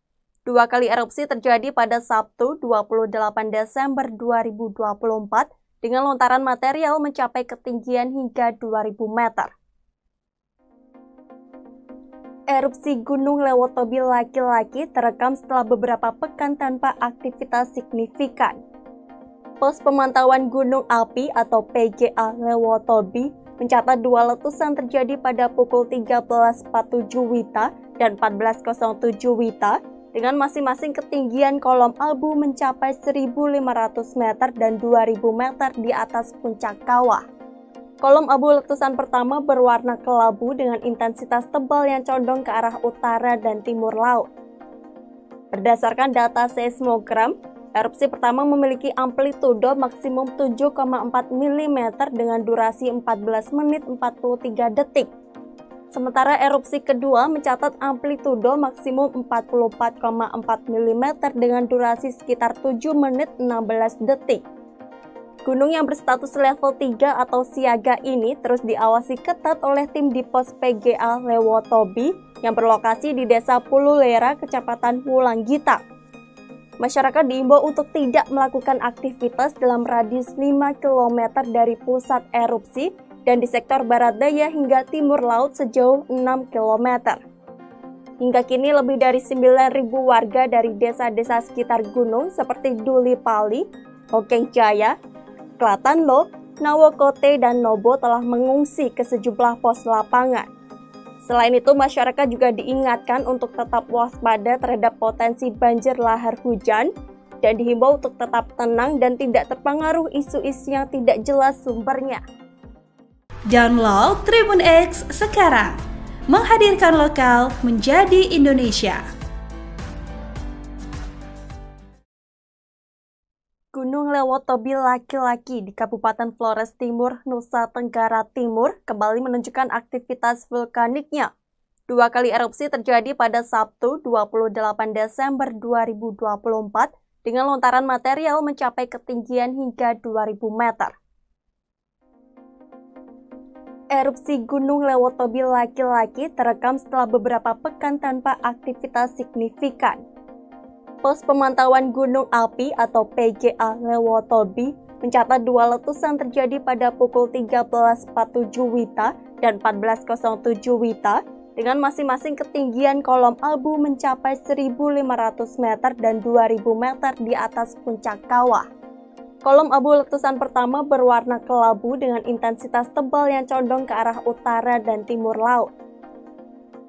A: Dua kali erupsi terjadi pada Sabtu 28 Desember 2024 dengan lontaran material mencapai ketinggian hingga 2.000 meter. Erupsi Gunung Lewotobi laki-laki terekam setelah beberapa pekan tanpa aktivitas signifikan. Pos Pemantauan Gunung Api atau PGA Lewotobi mencatat dua letusan terjadi pada pukul 13.47 WITA dan 14.07 WITA dengan masing-masing ketinggian kolom abu mencapai 1.500 meter dan 2.000 meter di atas puncak kawah. Kolom abu letusan pertama berwarna kelabu dengan intensitas tebal yang condong ke arah utara dan timur laut. Berdasarkan data seismogram, Erupsi pertama memiliki amplitudo maksimum 7,4 mm dengan durasi 14 menit 43 detik. Sementara erupsi kedua mencatat amplitudo maksimum 44,4 mm dengan durasi sekitar 7 menit 16 detik. Gunung yang berstatus level 3 atau siaga ini terus diawasi ketat oleh tim di pos PGA Lewotobi yang berlokasi di Desa Pululera, Kecamatan Wulanggita. Masyarakat diimbau untuk tidak melakukan aktivitas dalam radius 5 km dari pusat erupsi dan di sektor barat daya hingga timur laut sejauh 6 km. Hingga kini lebih dari 9.000 warga dari desa-desa sekitar gunung seperti Duli Pali, Hokeng Jaya, Klatanlo, Nawokote, dan Nobo telah mengungsi ke sejumlah pos lapangan. Selain itu, masyarakat juga diingatkan untuk tetap waspada terhadap potensi banjir lahar hujan dan dihimbau untuk tetap tenang dan tidak terpengaruh isu-isu yang tidak jelas sumbernya.
B: Download Tribun X sekarang, menghadirkan lokal menjadi Indonesia.
A: Gunung Lewotobi laki-laki di Kabupaten Flores Timur, Nusa Tenggara Timur kembali menunjukkan aktivitas vulkaniknya. 2 kali erupsi terjadi pada Sabtu 28 Desember 2024 dengan lontaran material mencapai ketinggian hingga 2000 meter. Erupsi Gunung Lewotobi laki-laki terekam setelah beberapa pekan tanpa aktivitas signifikan. Pos Pemantauan Gunung Api atau PGA Lewotobi mencatat 2 letusan terjadi pada pukul 13.47 WITA dan 14.07 WITA dengan masing-masing ketinggian kolom abu mencapai 1.500 meter dan 2.000 meter di atas puncak kawah. Kolom abu letusan pertama berwarna kelabu dengan intensitas tebal yang condong ke arah utara dan timur laut.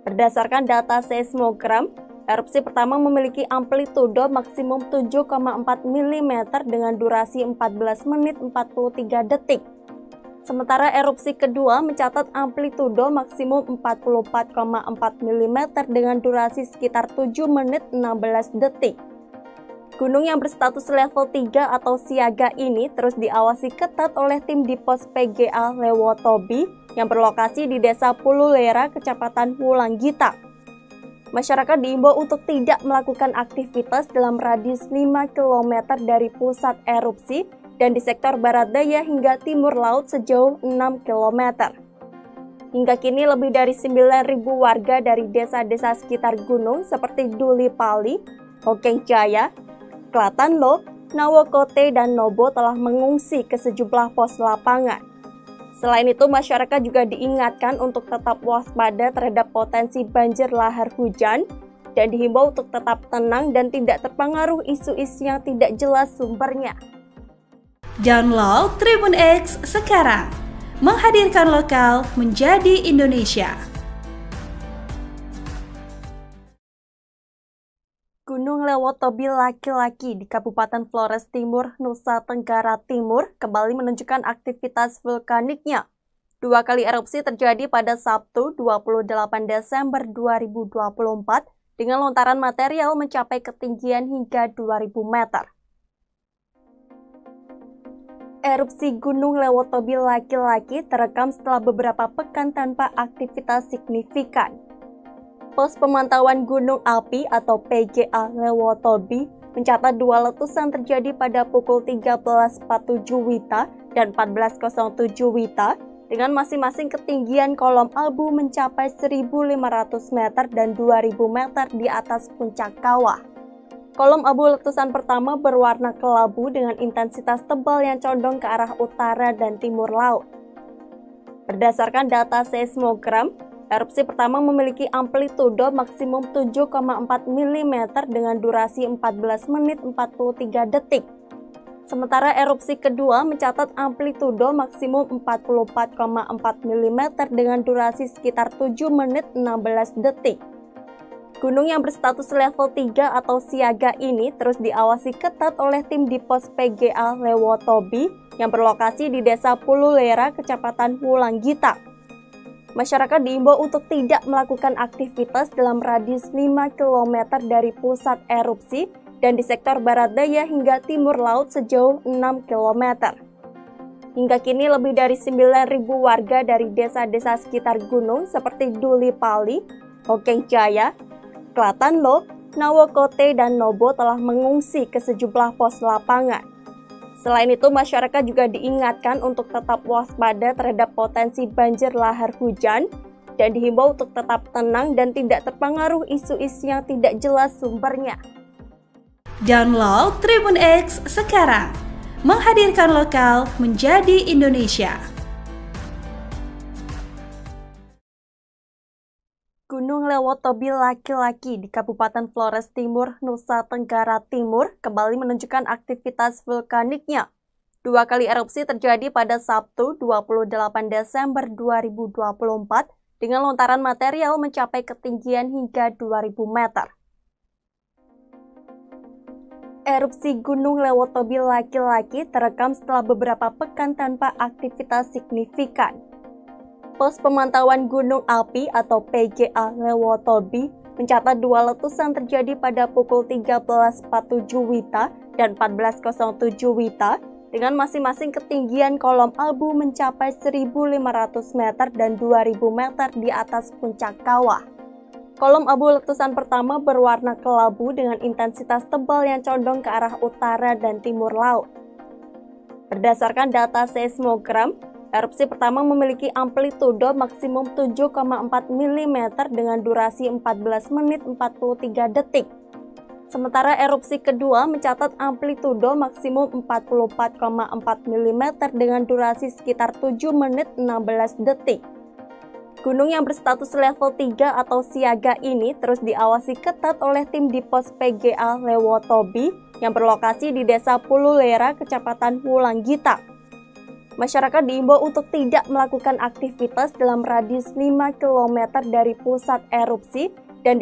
A: Berdasarkan data seismogram, erupsi pertama memiliki amplitudo maksimum 7,4 mm dengan durasi 14 menit 43 detik. Sementara erupsi kedua mencatat amplitudo maksimum 44,4 mm dengan durasi sekitar 7 menit 16 detik. Gunung yang berstatus level 3 atau siaga ini terus diawasi ketat oleh tim di pos PGA Lewotobi yang berlokasi di Desa Pululera, Kecamatan Wulanggita. Masyarakat diimbau untuk tidak melakukan aktivitas dalam radius 5 km dari pusat erupsi dan di sektor barat daya hingga timur laut sejauh 6 km. Hingga kini lebih dari 9.000 warga dari desa-desa sekitar gunung seperti Duli Pali, Hokeng Jaya, Klatanlo, Nawokote, dan Nobo telah mengungsi ke sejumlah pos lapangan. Selain itu, masyarakat juga diingatkan untuk tetap waspada terhadap potensi banjir lahar hujan dan dihimbau untuk tetap tenang dan tidak terpengaruh isu-isu yang tidak jelas sumbernya.
B: Download Tribun X sekarang, menghadirkan lokal menjadi Indonesia.
A: Gunung Lewotobi laki-laki di Kabupaten Flores Timur, Nusa Tenggara Timur kembali menunjukkan aktivitas vulkaniknya. 2 kali erupsi terjadi pada Sabtu 28 Desember 2024 dengan lontaran material mencapai ketinggian hingga 2000 meter. Erupsi Gunung Lewotobi laki-laki terekam setelah beberapa pekan tanpa aktivitas signifikan. Pos Pemantauan Gunung Api atau PGA Lewotobi mencatat 2 letusan terjadi pada pukul 13.47 WITA dan 14.07 WITA dengan masing-masing ketinggian kolom abu mencapai 1.500 meter dan 2.000 meter di atas puncak kawah. Kolom abu letusan pertama berwarna kelabu dengan intensitas tebal yang condong ke arah utara dan timur laut. Berdasarkan data seismogram, erupsi pertama memiliki amplitudo maksimum 7,4 mm dengan durasi 14 menit 43 detik. Sementara erupsi kedua mencatat amplitudo maksimum 44,4 mm dengan durasi sekitar 7 menit 16 detik. Gunung yang berstatus level 3 atau siaga ini terus diawasi ketat oleh tim di pos PGA Lewotobi yang berlokasi di Desa Pululera, Kecamatan Wulanggita. Masyarakat diimbau untuk tidak melakukan aktivitas dalam radius 5 km dari pusat erupsi dan di sektor barat daya hingga timur laut sejauh 6 km. Hingga kini lebih dari 9.000 warga dari desa-desa sekitar gunung seperti Duli Pali, Hokeng Jaya, Klatanlo, Nawokote, dan Nobo telah mengungsi ke sejumlah pos lapangan. Selain itu, masyarakat juga diingatkan untuk tetap waspada terhadap potensi banjir lahar hujan dan dihimbau untuk tetap tenang dan tidak terpengaruh isu-isu yang tidak jelas sumbernya.
B: Download Tribun X sekarang, menghadirkan lokal menjadi Indonesia.
A: Gunung Lewotobi laki-laki di Kabupaten Flores Timur, Nusa Tenggara Timur kembali menunjukkan aktivitas vulkaniknya. 2 kali erupsi terjadi pada Sabtu 28 Desember 2024 dengan lontaran material mencapai ketinggian hingga 2.000 meter. Erupsi Gunung Lewotobi laki-laki terekam setelah beberapa pekan tanpa aktivitas signifikan. Pos Pemantauan Gunung Api atau PGA Lewotobi mencatat 2 letusan terjadi pada pukul 13.47 WITA dan 14.07 WITA dengan masing-masing ketinggian kolom abu mencapai 1.500 meter dan 2.000 meter di atas puncak kawah. Kolom abu letusan pertama berwarna kelabu dengan intensitas tebal yang condong ke arah utara dan timur laut. Berdasarkan data seismogram, erupsi pertama memiliki amplitudo maksimum 7,4 mm dengan durasi 14 menit 43 detik. Sementara erupsi kedua mencatat amplitudo maksimum 44,4 mm dengan durasi sekitar 7 menit 16 detik. Gunung yang berstatus level 3 atau siaga ini terus diawasi ketat oleh tim di pos PGA Lewotobi yang berlokasi di Desa Pululera, Kecamatan Wulanggita. Masyarakat diimbau untuk tidak melakukan aktivitas dalam radius 5 km dari pusat erupsi